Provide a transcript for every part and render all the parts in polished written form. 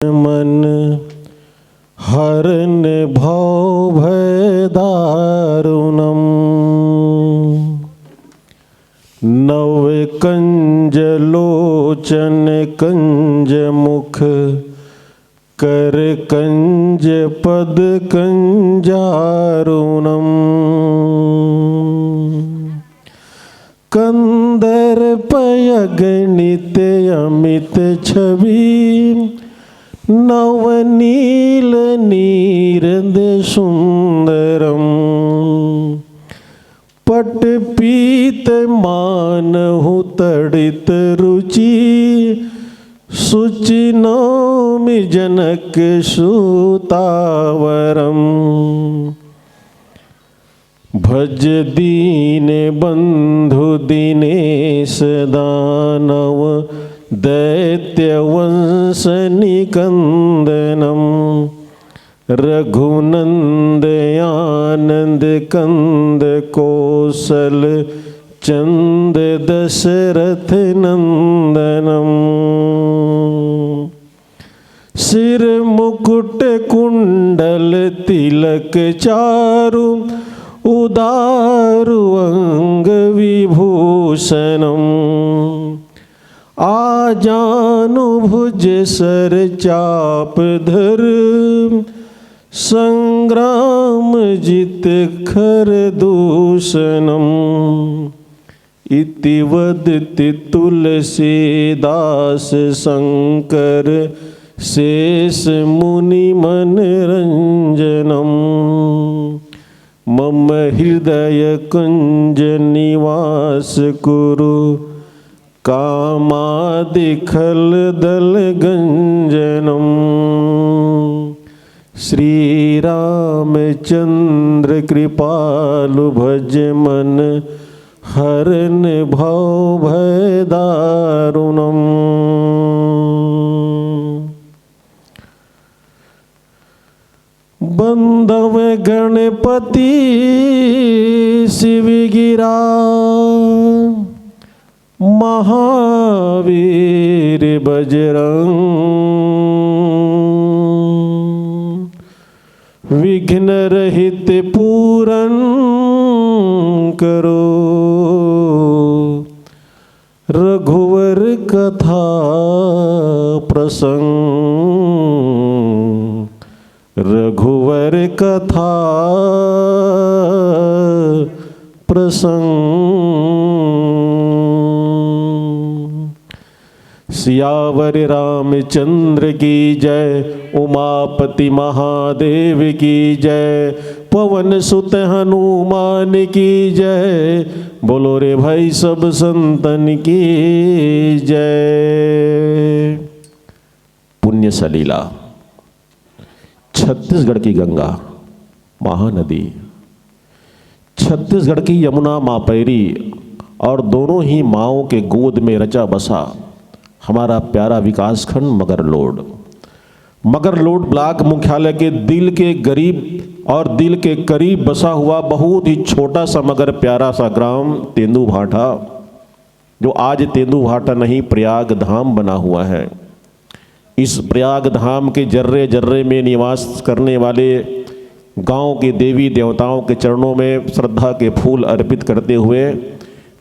मन हरन भव भय दारुणम नव कंज लोचन कंज मुख कर कंज पद कंजारुणम कंदर पयगणित अमित छवि नवनील नीरद सुंदरम पट पीत मानहु तड़ित रुचि सुचि नौमि जनक सुतावरम भज दीन बंधु दिनेश दानव दैत्य वंश निकंदनम रघुनंद आनंद कंद कौशल चंद दशरथ नंदनम सिर मुकुट कुंडल तिलक चारु उदारु अंग विभूषणम आजानु भुज सर चाप धर संग्राम जित खर दूषणम इति वदति तुलसीदास शंकर शेष मुनि मनरंजनम मम हृदय कुंज निवास कुरु कामादिखल दल गंजनम श्री रामचंद्र कृपालु भज मन हरन भव भय दारुणम बंधव गणपति शिव गिरा महावीर बजरंग विघ्न रहित पूरन करो रघुवर कथा प्रसंग रघुवर कथा प्रसंग सियावर रामचंद्र की जय उमापति महादेव की जय पवन सुत हनुमान की जय बोलो रे भाई सब संतन की जय। पुण्य सलीला छत्तीसगढ़ की गंगा महानदी, छत्तीसगढ़ की यमुना मापैरी और दोनों ही माओं के गोद में रचा बसा हमारा प्यारा विकासखंड मगरलोड ब्लॉक मुख्यालय के दिल के गरीब और दिल के करीब बसा हुआ बहुत ही छोटा सा मगर प्यारा सा ग्राम तेंदुभाठा, जो आज तेंदुभाठा नहीं प्रयाग धाम बना हुआ है। इस प्रयाग धाम के जर्रे जर्रे में निवास करने वाले गांव के देवी देवताओं के चरणों में श्रद्धा के फूल अर्पित करते हुए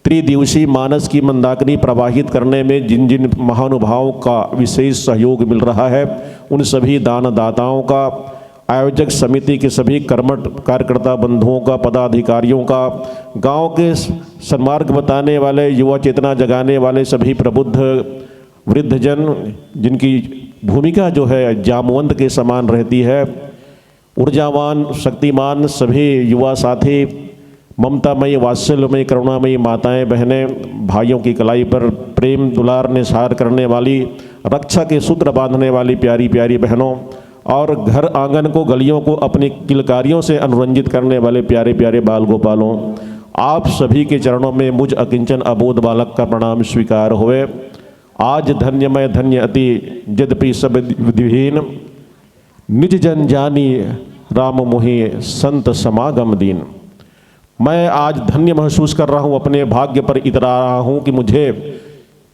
त्रिदिवसीय मानस की मंदाकिनी प्रवाहित करने में जिन जिन महानुभावों का विशेष सहयोग मिल रहा है, उन सभी दानदाताओं का, आयोजक समिति के सभी कर्मठ कार्यकर्ता बंधुओं का, पदाधिकारियों का, गांव के सन्मार्ग बताने वाले, युवा चेतना जगाने वाले सभी प्रबुद्ध वृद्धजन जिनकी भूमिका जो है जामवंत के समान रहती है, ऊर्जावान शक्तिमान सभी युवा साथी, ममतामयी वात्सल्यमयी करुणामयी माताएं बहनें, भाइयों की कलाई पर प्रेम दुलार निसार करने वाली, रक्षा के सूत्र बांधने वाली प्यारी प्यारी बहनों और घर आंगन को गलियों को अपनी किलकारियों से अनुरंजित करने वाले प्यारे प्यारे बाल गोपालों, आप सभी के चरणों में मुझ अकिंचन अबोध बालक का प्रणाम स्वीकार हुए। आज धन्यमय धन्य अति यद्यपि सब विधिहीन निज जन जानी राम मोहि संत समागम दीन। मैं आज धन्य महसूस कर रहा हूँ, अपने भाग्य पर इतरा रहा हूँ कि मुझे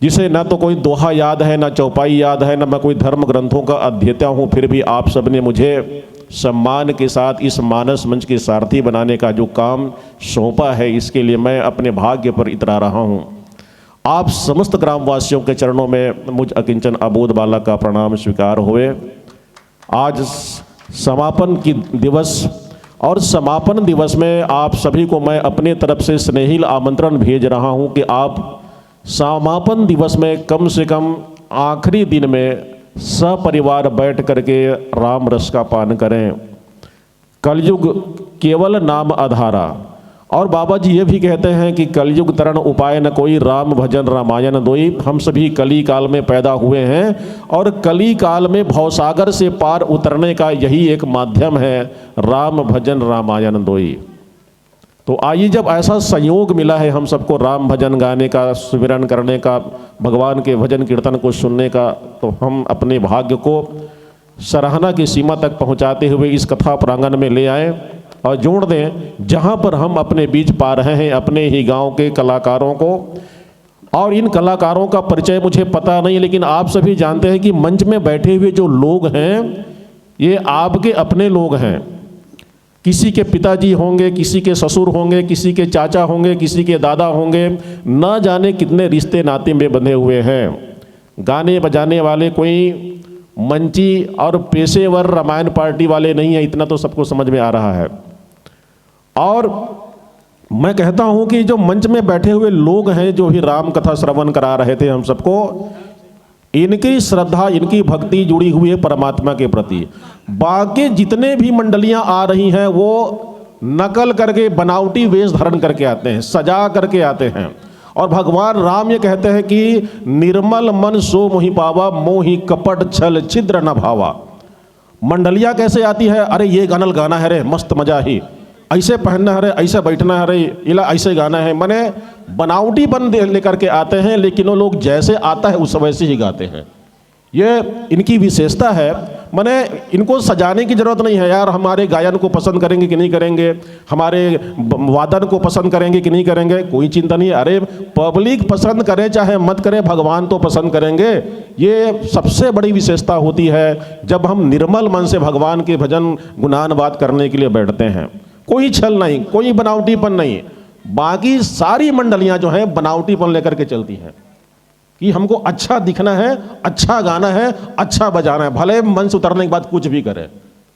जिसे न तो कोई दोहा याद है, न चौपाई याद है, न मैं कोई धर्म ग्रंथों का अध्येता हूँ, फिर भी आप सबने मुझे सम्मान के साथ इस मानस मंच के सारथी बनाने का जो काम सौंपा है, इसके लिए मैं अपने भाग्य पर इतरा रहा हूँ। आप समस्त ग्रामवासियों के चरणों में मुझ अकिंचन अबोध बालक का प्रणाम स्वीकार हुए। आज समापन की दिवस और समापन दिवस में आप सभी को मैं अपने तरफ से स्नेहिल आमंत्रण भेज रहा हूँ कि आप समापन दिवस में कम से कम आखिरी दिन में सपरिवार बैठ करके राम रस का पान करें। कलयुग केवल नाम आधारा। और बाबा जी ये भी कहते हैं कि कलयुग तरण उपाय न कोई, राम भजन रामायण दोई। हम सभी कली काल में पैदा हुए हैं और कली काल में भवसागर से पार उतरने का यही एक माध्यम है, राम भजन रामायण दोई। तो आइए, जब ऐसा संयोग मिला है हम सबको राम भजन गाने का, सुमिरन करने का, भगवान के भजन कीर्तन को सुनने का, तो हम अपने भाग्य को सराहना की सीमा तक पहुंचाते हुए इस कथा प्रांगण में ले आए और जोड़ दें, जहां पर हम अपने बीच पा रहे हैं अपने ही गांव के कलाकारों को। और इन कलाकारों का परिचय मुझे पता नहीं, लेकिन आप सभी जानते हैं कि मंच में बैठे हुए जो लोग हैं ये आपके अपने लोग हैं। किसी के पिताजी होंगे, किसी के ससुर होंगे, किसी के चाचा होंगे, किसी के दादा होंगे, न जाने कितने रिश्ते नाते में बंधे हुए हैं। गाने बजाने वाले कोई मंची और पेशेवर रामायण पार्टी वाले नहीं है, इतना तो सबको समझ में आ रहा है। और मैं कहता हूं कि जो मंच में बैठे हुए लोग हैं, जो भी राम कथा श्रवण करा रहे थे हम सबको, इनकी श्रद्धा, इनकी भक्ति जुड़ी हुई है परमात्मा के प्रति। बाकी जितने भी मंडलियां आ रही हैं वो नकल करके, बनावटी वेश धारण करके आते हैं, सजा करके आते हैं। और भगवान राम ये कहते हैं कि निर्मल मन सो मोहि पावा, मोहि कपट छल छिद्र न भावा। मंडलियां कैसे आती है? अरे ये गाना गाना है रे, मस्त मजा ही, ऐसे पहनना है रे, ऐसे बैठना है रे, इला ऐसे गाना है। माने बनावटीपन लेकर के आते हैं, लेकिन वो लोग जैसे आता है उस वैसे ही गाते हैं। ये इनकी विशेषता है। माने इनको सजाने की जरूरत नहीं है यार, हमारे गायन को पसंद करेंगे कि नहीं करेंगे, हमारे वादन को पसंद करेंगे कि नहीं करेंगे, कोई चिंता नहीं। अरे पब्लिक पसंद करे चाहे मत करे, भगवान तो पसंद करेंगे। ये सबसे बड़ी विशेषता होती है जब हम निर्मल मन से भगवान के भजन गुणानुवाद करने के लिए बैठते हैं। कोई छल नहीं, कोई बनावटीपन नहीं। बाकी सारी मंडलियां जो हैं बनावटीपन लेकर के चलती हैं कि हमको अच्छा दिखना है, अच्छा गाना है, अच्छा बजाना है, भले मन से उतरने के बाद कुछ भी करें,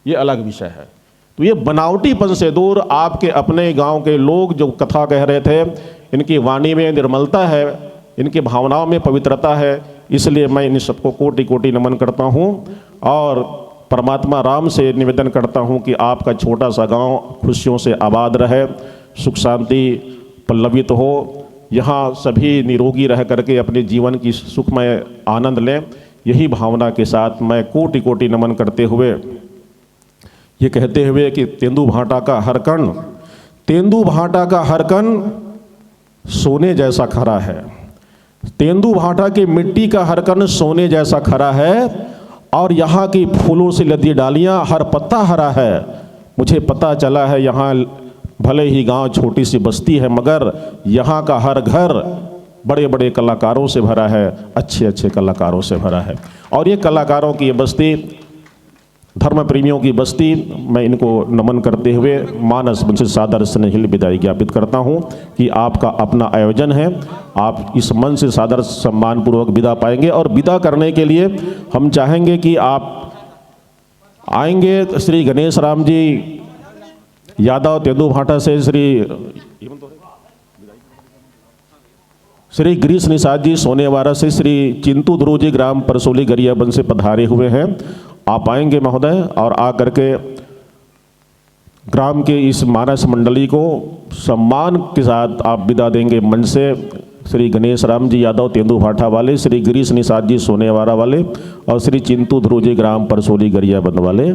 ये अलग विषय है। तो ये बनावटीपन से दूर आपके अपने गांव के लोग जो कथा कह रहे थे, इनकी वाणी में निर्मलता है, इनकी भावनाओं में पवित्रता है। इसलिए मैं इन सबको कोटि कोटि नमन करता हूँ और परमात्मा राम से निवेदन करता हूँ कि आपका छोटा सा गांव खुशियों से आबाद रहे, सुख शांति पल्लवित हो, यहाँ सभी निरोगी रह करके अपने जीवन की सुखमय आनंद लें। यही भावना के साथ मैं कोटि कोटि नमन करते हुए ये कहते हुए कि तेंदुभाटा का हर कण, तेंदुभाटा का हर कण सोने जैसा खरा है, तेंदुभाटा की मिट्टी का हर कण सोने जैसा खरा है, और यहाँ की फूलों से लदी डालियाँ हर पत्ता हरा है। मुझे पता चला है यहाँ भले ही गांव छोटी सी बस्ती है, मगर यहाँ का हर घर बड़े बड़े कलाकारों से भरा है, अच्छे अच्छे कलाकारों से भरा है। और ये कलाकारों की ये बस्ती, धर्म प्रेमियों की बस्ती, मैं इनको नमन करते हुए मानस मंच से सादर स्नेहिल विदाई ज्ञापित करता हूँ कि आपका अपना आयोजन है, आप इस मन से सादर सम्मानपूर्वक विदा पाएंगे। और विदा करने के लिए हम चाहेंगे कि आप आएंगे श्री गणेश राम जी यादव तेंदुभाटा से, श्री गिरीश निषाद जी सोनेवारा से, श्री चिंतू ध्रुव जी ग्राम परसोली गरियाबंद से पधारे हुए हैं। आप आएंगे महोदय और आकर के ग्राम के इस मानस मंडली को सम्मान के साथ आप विदा देंगे मंच से। श्री गणेश राम जी यादव तेंदुभाटा वाले, श्री गिरीश निषाद जी सोनेवारा वाले और श्री चिंतू ध्रुव जी ग्राम परसोली गरियाबंद वाले।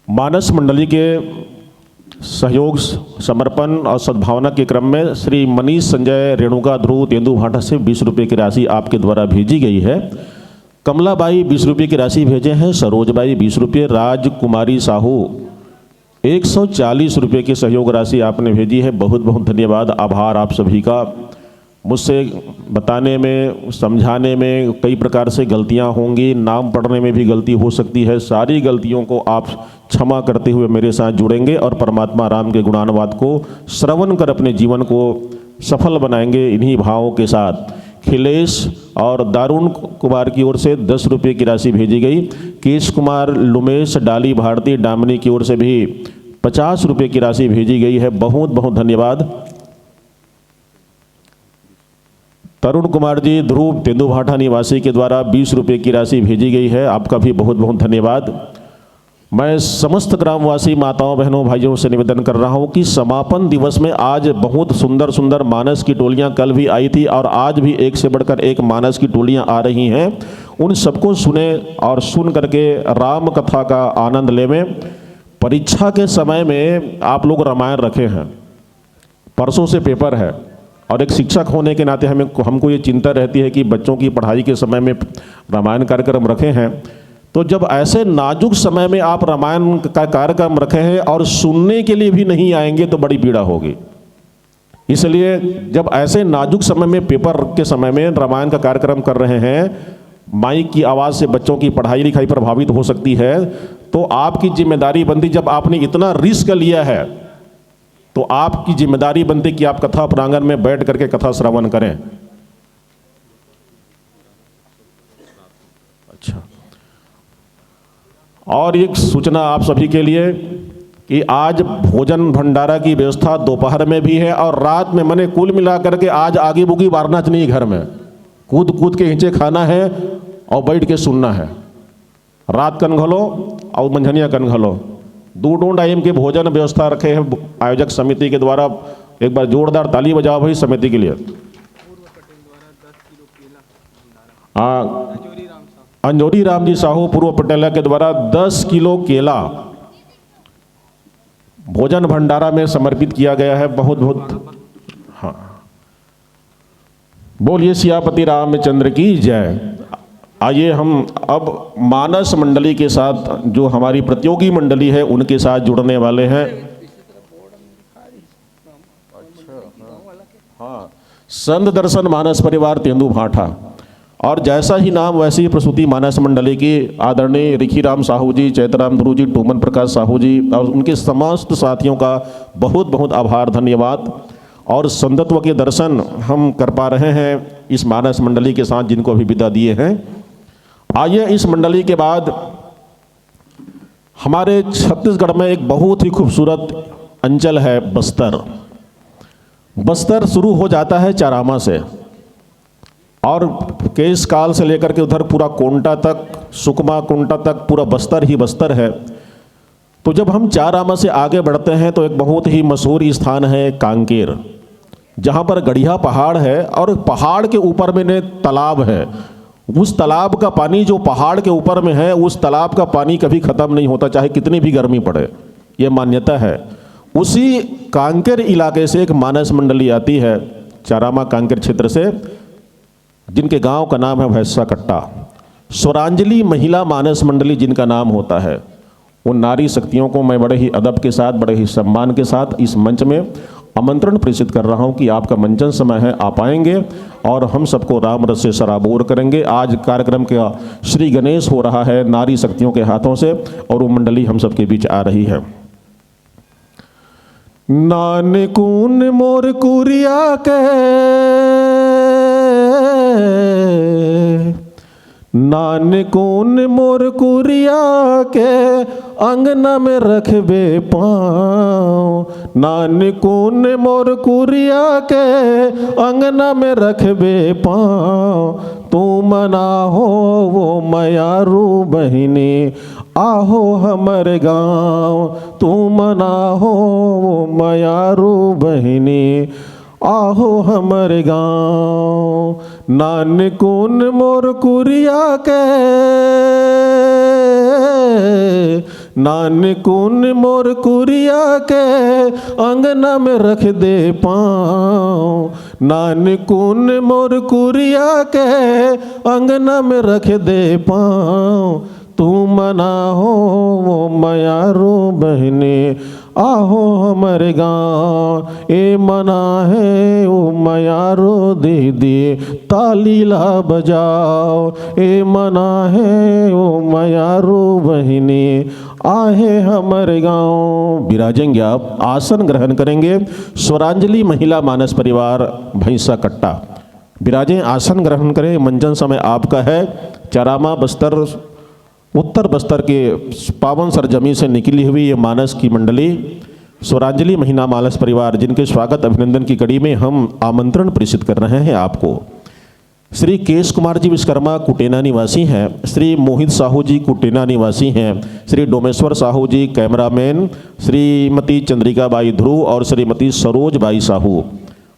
मानस मंडली के सहयोग, समर्पण और सद्भावना के क्रम में श्री मनीष संजय रेणुका ध्रुव तेंदुभाटा से 20 रुपये की राशि आपके द्वारा भेजी गई है। कमलाबाई 20 रुपये की राशि भेजे हैं, सरोजबाई 20 रुपये, राजकुमारी साहू 140 रुपये की सहयोग राशि आपने भेजी है। बहुत बहुत धन्यवाद, आभार आप सभी का। मुझसे बताने में, समझाने में कई प्रकार से गलतियां होंगी, नाम पढ़ने में भी गलती हो सकती है। सारी गलतियों को आप क्षमा करते हुए मेरे साथ जुड़ेंगे और परमात्मा राम के गुणानुवाद को श्रवण कर अपने जीवन को सफल बनाएंगे। इन्हीं भावों के साथ खिलेश और दारुण कुमार की ओर से 10 रुपये की राशि भेजी गई। केश कुमार, लुमेश, डाली भारती, डामनी की ओर से भी 50 रुपये की राशि भेजी गई है। बहुत बहुत धन्यवाद। तरुण कुमार जी, ध्रुव, तेंदुभाठा निवासी के द्वारा 20 रुपये की राशि भेजी गई है, आपका भी बहुत बहुत धन्यवाद। मैं समस्त ग्रामवासी माताओं, बहनों, भाइयों से निवेदन कर रहा हूं कि समापन दिवस में आज बहुत सुंदर सुंदर मानस की टोलियां कल भी आई थी और आज भी एक से बढ़कर एक मानस की टोलियां आ रही हैं। उन सबको सुने और सुन करके राम कथा का आनंद लेवें। परीक्षा के समय में आप लोग रामायण रखे हैं, परसों से पेपर है और एक शिक्षक होने के नाते हमको ये चिंता रहती है कि बच्चों की पढ़ाई के समय में रामायण कार्यक्रम रखे हैं। तो जब ऐसे नाजुक समय में आप रामायण का कार्यक्रम रखे हैं और सुनने के लिए भी नहीं आएंगे तो बड़ी पीड़ा होगी। इसलिए जब ऐसे नाजुक समय में, पेपर के समय में रामायण का कार्यक्रम कर रहे हैं, माइक की आवाज़ से बच्चों की पढ़ाई लिखाई प्रभावित हो सकती है। तो आपकी जिम्मेदारी बनती, जब आपने इतना रिस्क लिया है तो आपकी जिम्मेदारी बनती कि आप कथा प्रांगण में बैठ करके कथा श्रवण करें। अच्छा, और एक सूचना आप सभी के लिए कि आज भोजन भंडारा की व्यवस्था दोपहर में भी है और रात में। मैंने कुल मिलाकर के आज आगे बुगी वारना नहीं, घर में कूद कूद के नीचे खाना है और बैठ के सुनना है। रात कन घलो और मंझनिया कन घलो, 2 टाइम के भोजन व्यवस्था रखे हैं आयोजक समिति के द्वारा। एक बार जोरदार ताली बजाओ भाई समिति के लिए। अंजोरी राम जी साहू पूर्व पटेला के द्वारा 10 किलो केला भोजन भंडारा में समर्पित किया गया है। बहुत बहुत हाँ, बोलिए सियापति रामचंद्र की जय। आइए हम अब मानस मंडली के साथ, जो हमारी प्रतियोगी मंडली है, उनके साथ जुड़ने वाले हैं। हाँ, संत दर्शन मानस परिवार तेंदुभाठा, और जैसा ही नाम वैसी ही प्रस्तुति मानस मंडली की आदरणीय रिखीराम साहू जी, चैतराम ध्रुव जी, टोमन प्रकाश साहू जी और उनके समस्त साथियों का बहुत बहुत आभार, धन्यवाद। और संतत्व के दर्शन हम कर पा रहे हैं इस मानस मंडली के साथ, जिनको अभी विदा दिए हैं। आइए, इस मंडली के बाद हमारे छत्तीसगढ़ में एक बहुत ही खूबसूरत अंचल है बस्तर। बस्तर शुरू हो जाता है चारामा से और केस काल से लेकर के उधर पूरा कोंटा तक, सुकमा कोंटा तक पूरा बस्तर ही बस्तर है। तो जब हम चारामा से आगे बढ़ते हैं तो एक बहुत ही मशहूर स्थान है कांकेर, जहाँ पर गढ़िया पहाड़ है और पहाड़ के ऊपर में तालाब है। उस तालाब का पानी जो पहाड़ के ऊपर में है, उस तालाब का पानी कभी ख़त्म नहीं होता, चाहे कितनी भी गर्मी पड़े, ये मान्यता है। उसी कांकेर इलाके से एक मानस मंडली आती है, चारामा कांकेर क्षेत्र से, जिनके गांव का नाम है भैंसा कट्टा। स्वरांजलि महिला मानस मंडली जिनका नाम होता है, उन नारी शक्तियों को मैं बड़े ही अदब के साथ, बड़े ही सम्मान के साथ इस मंच में आमंत्रण प्रेषित कर रहा हूं कि आपका मंचन समय है, आप आएंगे और हम सबको राम रस से सराबोर करेंगे। आज कार्यक्रम का श्री गणेश हो रहा है नारी शक्तियों के हाथों से और वो मंडली हम सबके बीच आ रही है। नानकून मोर कुरिया के, नानकून मोर कुरिया के, अंगना में रखबे पाँव। नानकून मोर कुरिया के, अंगना में रखबे पाँव। तू मना हो वो मयारू बहिनी, आहो हमर गाँव। तू मना हो वो मयारू बहिनी, आहो हमर गाँव। नानकून मोर कुरिया के, नानकुन मोर कुरिया के अंगना में रख दे पाँव, नानकुन मोर कुरिया के अंगना में रख दे पाँव, तू मना हो वो मयारो बहने आहो हमारे गाँव, ए मना है ओ मयारो दीदी ताली ला बजाओ, ए मना है ओ मयारो बहने आहे हमारे गाँव। विराजेंगे आप, आसन ग्रहण करेंगे। स्वरांजलि महिला मानस परिवार भैंसा कट्टा विराजें, आसन ग्रहण करें। मंजन समय आपका है। चरामा बस्तर, उत्तर बस्तर के पावन सरजमी से निकली हुई ये मानस की मंडली स्वरांजलि महिला मानस परिवार, जिनके स्वागत अभिनंदन की कड़ी में हम आमंत्रण प्रेषित कर रहे हैं आपको। श्री केश कुमार जी विश्वकर्मा कुटेना निवासी हैं, श्री मोहित साहू जी कुटेना निवासी हैं, श्री डोमेश्वर साहू जी कैमरामैन, श्रीमती चंद्रिका बाई ध्रुव और श्रीमती सरोज बाई साहू,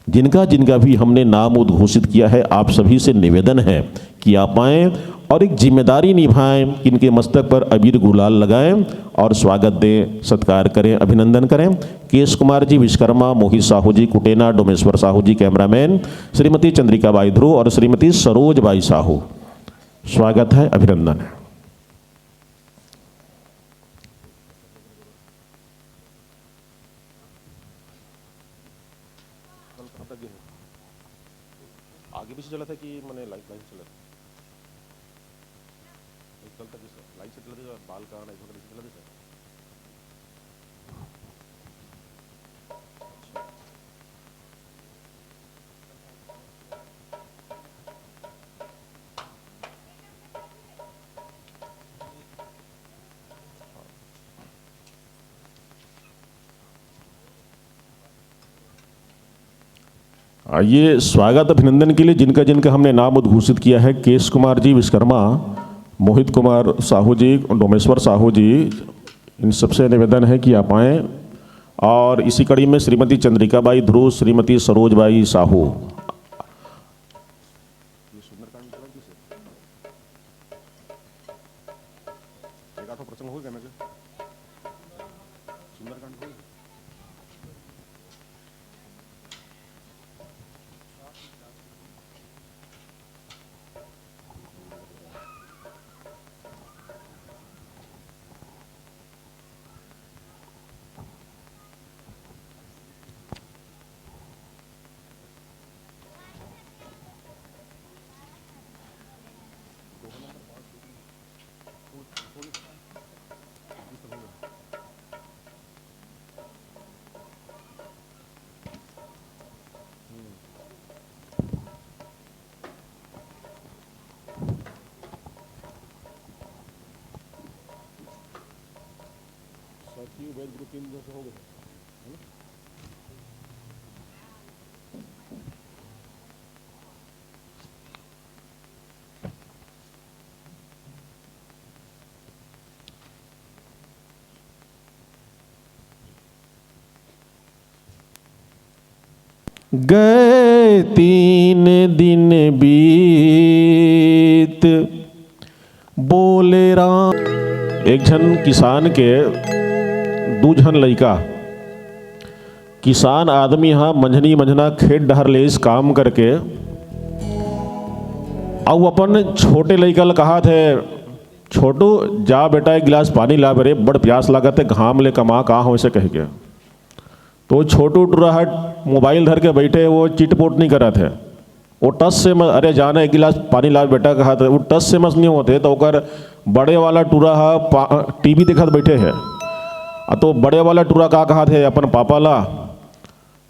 जिनका जिनका भी हमने नाम उद्घोषित किया है, आप सभी से निवेदन है कि आप आएँ और एक जिम्मेदारी निभाएं कि इनके मस्तक पर अबीर गुलाल लगाएं और स्वागत दें, सत्कार करें, अभिनंदन करें। केश कुमार जी विश्वकर्मा, मोहित साहू जी कुटेना, डोमेश्वर साहू जी कैमरामैन, श्रीमती चंद्रिका बाई ध्रुव और श्रीमती सरोज बाई साहू, स्वागत है, अभिनंदन है। आगे भी चला था कि मैंने लाइट चला था, कल तक लाइट से चला था, बाल का नहीं चला था। आइए, स्वागत अभिनंदन के लिए जिनका जिनका हमने नाम उद्घोषित किया है, केश कुमार जी विश्वकर्मा, मोहित कुमार साहू जी, डोमेश्वर साहू जी, इन सबसे निवेदन है कि आप आएँ। और इसी कड़ी में Shrimati Chandrika by Dhruv, Shrimati Saroj by Sahu. गए 3 दिन बीत बोले राम। एक जन किसान के दू झन लइका, किसान आदमी हाँ मंझनी मंझना खेत डहर ले इस काम करके अब अपन छोटे लइका कहा थे, छोटू जा बेटा एक गिलास पानी ला, बड़े बड़ प्यास लागत है, घाम ले कमा कहाँ हो ऐसे कह के। तो छोटू टुराहट मोबाइल धर के बैठे, वो चिटपोट नहीं करा थे, वो टस से अरे जाना एक गिलास पानी ला बेटा कहा था, वो टस से मस नहीं होते। तो ओकर बड़े वाला टूरा टीवी देखत बैठे है, तो बड़े वाला टूरा का कहा थे अपन पापा ला,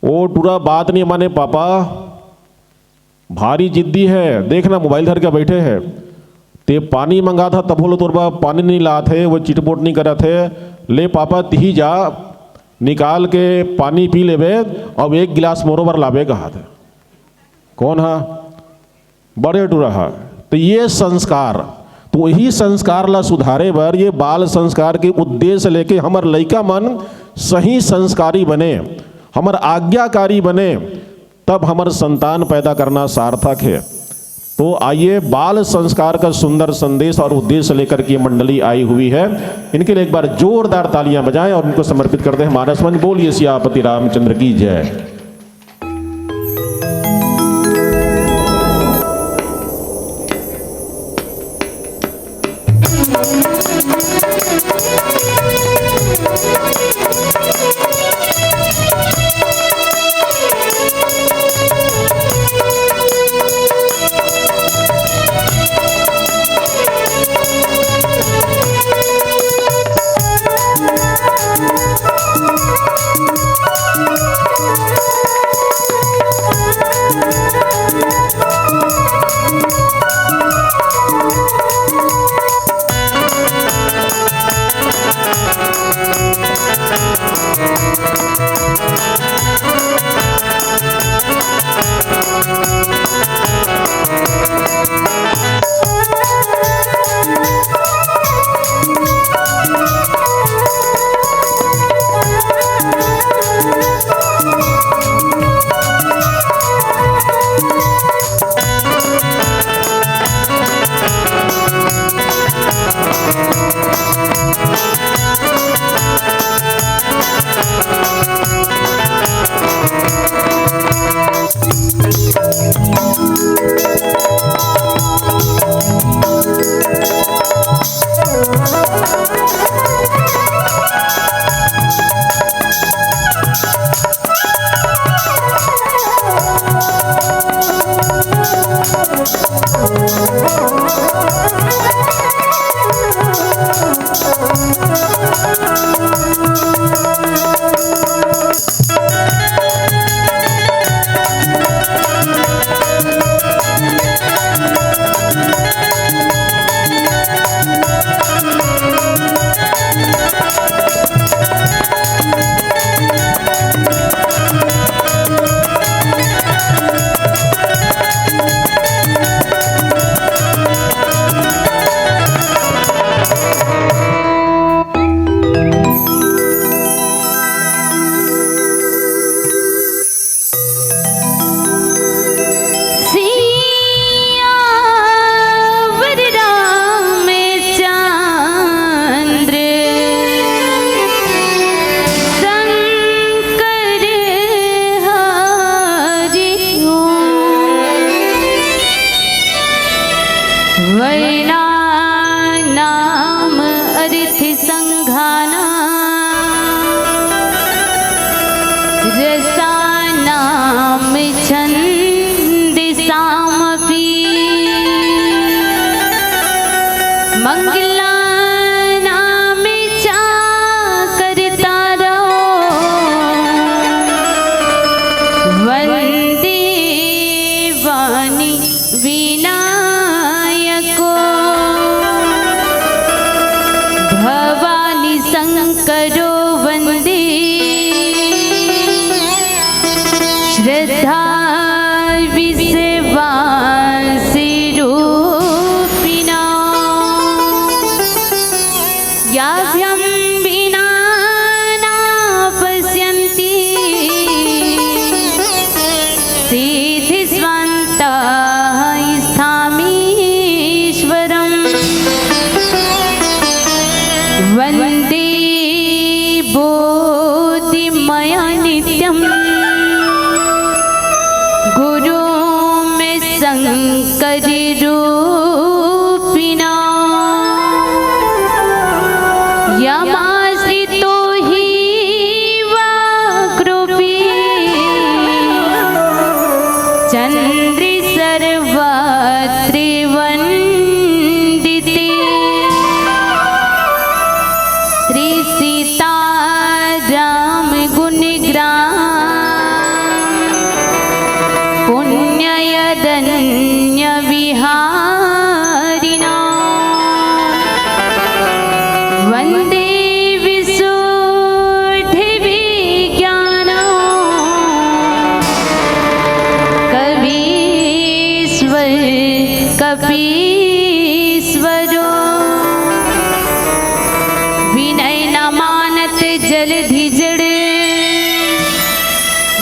वो टूरा बात नहीं माने, पापा भारी जिद्दी है, देखना मोबाइल धर के बैठे है, ते पानी मंगा था तब बोलो तोरबा पानी नहीं ला थे, वो चिटपोट नहीं करा थे, ले पापा तिही जा निकाल के पानी पी लेवे, अब एक गिलास मोरोबर लावे कहा था। कौन हा? बड़े टूरा हा। तो ये संस्कार, तो वही संस्कार ला सुधारे बर ये बाल संस्कार के उद्देश्य लेके हमर लइका मन सही संस्कारी बने, हमर आज्ञाकारी बने, तब हमर संतान पैदा करना सार्थक है। तो आइए, बाल संस्कार का सुंदर संदेश और उद्देश्य लेकर के मंडली आई हुई है। इनके लिए एक बार जोरदार तालियां बजाएं और इनको समर्पित करते हैं। हमारा समझ बोलिए सियापति रामचंद्र की जय।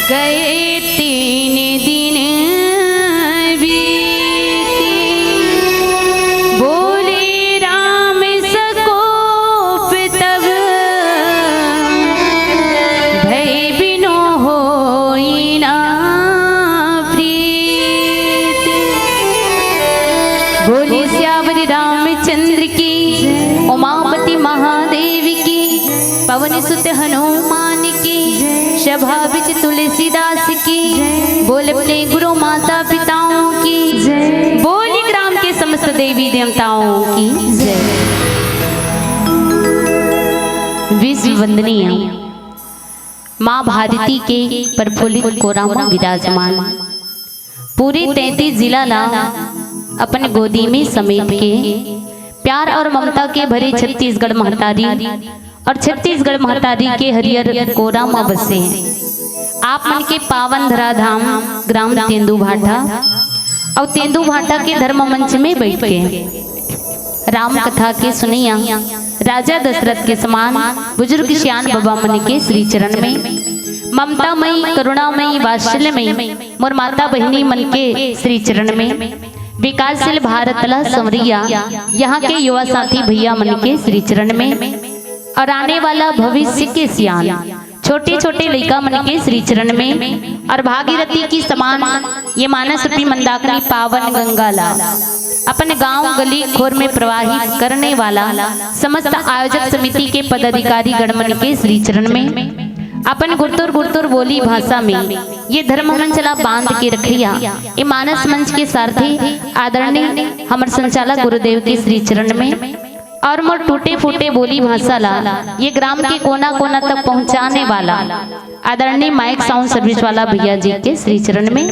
गए 3 दिन बीती हनुमान की, सभा बिच तुलसीदास की, बोल अपने गुरु माता पिताओं की, बोली ग्राम के समस्त देवी देवताओं की जय। विश्व वंदनीय माँ भारती के प्रफुल्लित कोरामा विराजमान, पूरे 33 जिला ला अपने गोदी में समेट के प्यार और ममता के भरे छत्तीसगढ़ महतारी और छत्तीसगढ़ महतारी के हरियर कोरामा बसे हैं। आप मन के पावन धराधाम ग्राम तेंदुभाठा और तेंदुभाठा के धर्म मंच में बैठ के राम कथा के सुनिया राजा दशरथ के समान बुजुर्ग श्यान बाबा मन के श्री चरण में ममतामयी करुणामयी वात्सल्यमयी मोर माता बहिनी मन के श्री चरण में विकासशील भारत ला संवरिया यहाँ के युवा साथी भैया मन के श्री चरण में और आने वाला भविष्य के सियान छोटे छोटे लड़का मन के श्री चरण में और भागीरथी की समान ये मानस रूपी मंदाकिनी पावन गंगा ला अपने गांव गली खोर में प्रवाहित करने वाला समस्त आयोजक समिति के पदाधिकारी गणमन के श्री चरण में अपन गुरतुर गुरतुर बोली भाषा में ये धर्म मंच ला बांध के रखिया ये मानस मंच के सारथी आदरणीय हमर संचालक गुरुदेव के श्री चरण में और मोर टूटे फूटे बोली भाषा ला ये ग्राम के कोना कोना तक पहुंचाने वाला आदरणीय माइक साउंड सर्विस वाला भैया जी के श्री चरण में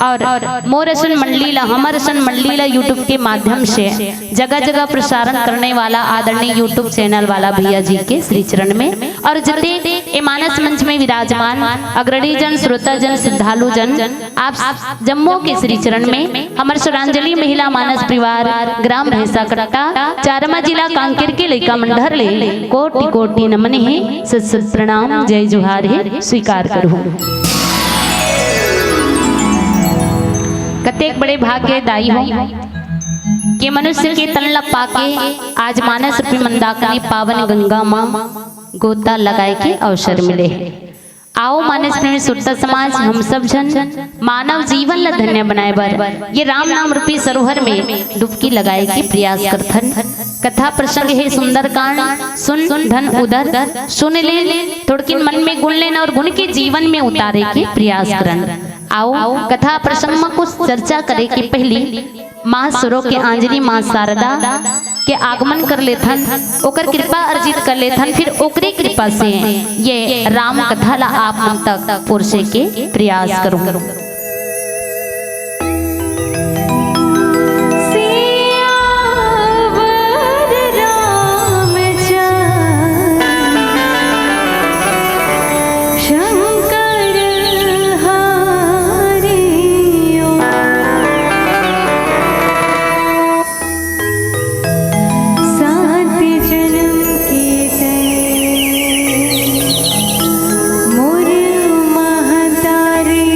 और मोर असन मंडली ला हमर असन मंडली ला यूट्यूब के माध्यम से जगह जगह प्रसारण करने वाला आदरणीय यूट्यूब चैनल वाला भैया जी के श्री चरण में और जितने ये मानस मंच में विराजमान अग्रणी जन श्रोता जन श्रद्धालु जन आप जम्मू के श्री चरण में हमर सुरांजलि महिला मानस परिवार ग्राम भैंसा कट्टा चारमा जिला कांकेर के लइका मंडहर ले कोटि कोटि नमन है सत सत प्रणाम जय जोहार है स्वीकार करूं। कतेक बड़े भाग्यदायी हो कि मनुष्य के तन ला पाके आज मानस रूपी मंदाकिनी पावन गंगा मां गोता लगाए के अवसर मिले। आओ मानस प्रेमी सुरता समाज हम सब जन मानव जीवन ला धन्य बनाए बर ये राम नाम रूपी सरोवर में डुबकी लगाए के प्रयास करथन। कथा प्रसंग है सुंदर कांड सुन धन उदर सुन ले थोड़किन मन में गुण लेना और गुण के जीवन में उतारे के प्रयास करन। आओ कथा प्रसंग में कुछ चर्चा करे के पहली माँ सुरो के आंजनी माँ शारदा के आगमन कर लेथन ओकर कृपा अर्जित कर लेथन फिर ओकरी कृपा से ये राम कथा ला आप मन तक पहुंचे के प्रयास करूं। मोर महतारी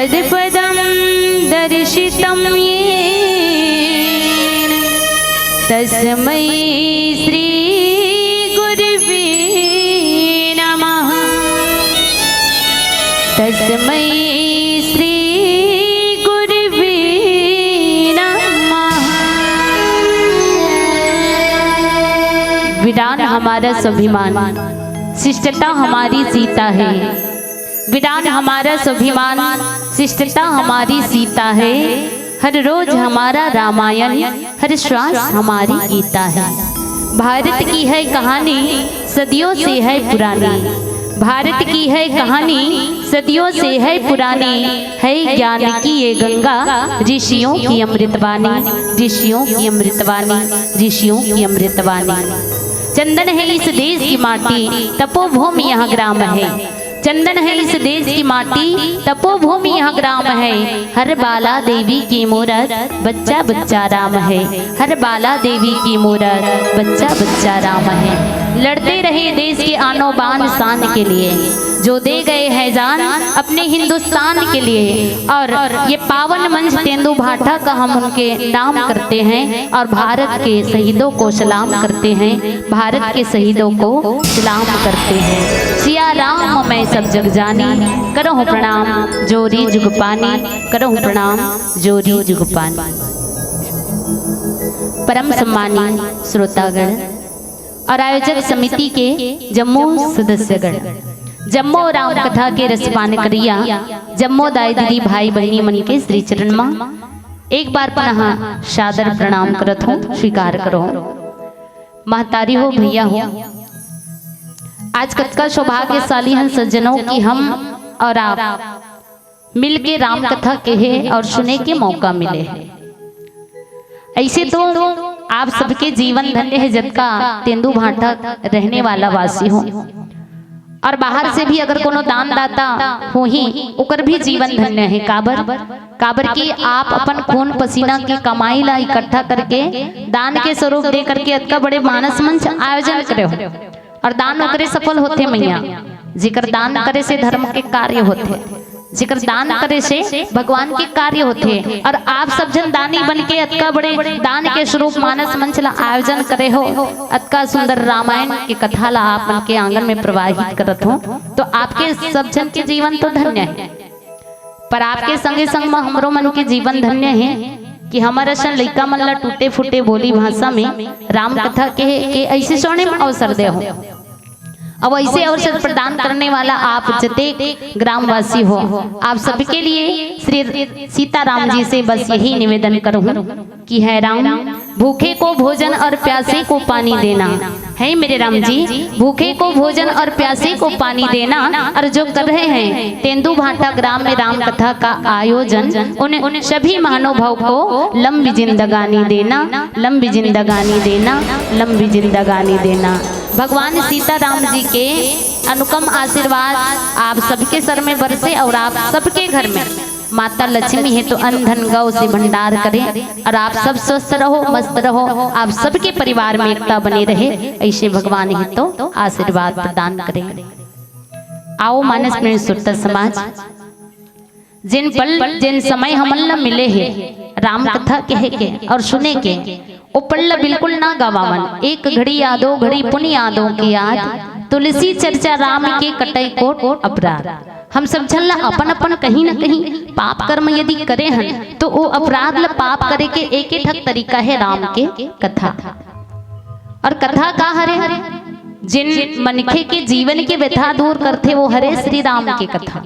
तत्पदं दर्शितं येन तस्मै श्री गुरुवे नमः। तस्मै श्री गुरुवे नमः। विधान हमारा स्वाभिमान, शिष्टता हमारी सीता है। विधान हमारा स्वाभिमान, शिष्टता हमारी सीता है। हर रोज हमारा रामायण, हर श्वास हमारी गीता है। भारत की है कहानी सदियों से है पुरानी। भारत की है कहानी सदियों से है पुरानी। है ज्ञान की ये गंगा, ऋषियों की अमृतवाणी, ऋषियों की अमृतवाणी, ऋषियों की अमृतवाणी। चंदन है इस देश की माटी, तपोभूमि यहाँ ग्राम है। चंदन है इस देश की माटी, तपोभूमि यहाँ ग्राम है। हर बाला देवी की मूरत, बच्चा बच्चा राम है। हर बाला देवी की मूरत, बच्चा बच्चा राम है। लड़ते रहे देश के आनो बान शान के लिए, जो दे गए हैं जान अपने हिंदुस्तान के लिए। और ये पावन मंच तेंदु भाटा का हम उनके नाम करते हैं और भारत के शहीदों को सलाम करते हैं। भारत के शहीदों को सलाम करते हैं। सिया राम मैं सब जग जानी, करहु प्रणाम जोरी जुग पानी, करहु प्रणाम जोरी जुग पानी। परम सम्मानी श्रोतागण और आयोजक समिति के जम्मू सदस्यगण, जम्मो राम कथा के रसपान करिया, जम्मो दाई दीदी भाई बहनी मन के श्री चरण मां एक बार पुनः सादर प्रणाम करत हूँ, स्वीकार करो। महतारी हो, भैया हो, आज कथा सौभाग्यशाली हैं सज्जनों की हम और आप मिल के राम कथा कहे और सुने के मौका मिले हैं। ऐसे तो आप सबके जीवन धन्य है, जबका तेंदु भाटा रहने वाला वासी हो और बाहर से भी अगर कोनो दानदाता हो ही ओकर भी जीवन धन्य है। काबर की आप अपन खून पसीना की कमाई ला इकट्ठा करके दान के स्वरूप दे करके अतका बड़े मानस मंच आयोजन करे हो और दान करे सफल होते मैया। जिकर दान करे से धर्म के कार्य होते, जिकर दान करे से भगवान के कार्य होते। और आप सब जन दानी बन के अतका बड़े दान के स्वरूप मानस मंच ला आयोजन करे हो। अतका सुंदर रामायण की कथा ला आप मन के आंगन में प्रवाहित करत हो, तो आपके सब जन के जीवन तो धन्य है। पर आपके संगे संग में हमरो मन के जीवन धन्य है कि हमारा सन लइका मन ला टूटे फूटे बोली भाषा में राम कथा के ऐसे सुनने में अवसर दे हो। अब ऐसे अवसर प्रदान करने वाला आप जते ग्रामवासी हो, आप सबके लिए श्री सीताराम जी से बस यही निवेदन करूं कि है राम, भूखे को भोजन और प्यासे को पानी देना है मेरे राम जी। भूखे को भोजन और प्यासे को पानी देना। और जो कर रहे हैं तेंदु भाटा ग्राम में राम कथा का आयोजन, उन सभी महानुभाव को लंबी जिंदगानी देना, लंबी जिंदगानी देना, लंबी जिंदगानी देना। भगवान सीताराम जी के अनुपम आशीर्वाद आप सबके सर में बरसे और आप सबके घर में माता लक्ष्मी है तो अन्न धन गौ से भंडार करें और आप सब स्वस्थ रहो, मस्त रहो, आप सबके परिवार में एकता बनी रहे, ऐसे भगवान ही तो आशीर्वाद प्रदान करें। आओ मानस में सुरता समाज, जिन पल जिन समय हमन मिले हैं राम कथा कहे के और सुने के, ओ पल्ल बिल्कुल ना गवावन। एक घड़ी यादो घड़ी पुण्य यादों की याद, तुलसी चर्चा राम के कटई कोट अपराध। हम सब झल अपन अपन कहीं न कहीं पाप कर्म यदि करे हैं तो वो अपराध ल पाप करे के एक ठक तरीका है राम के कथा। और कथा का हरे जिन मनखे के जीवन के व्यथा दूर करते वो हरे श्री राम की कथा।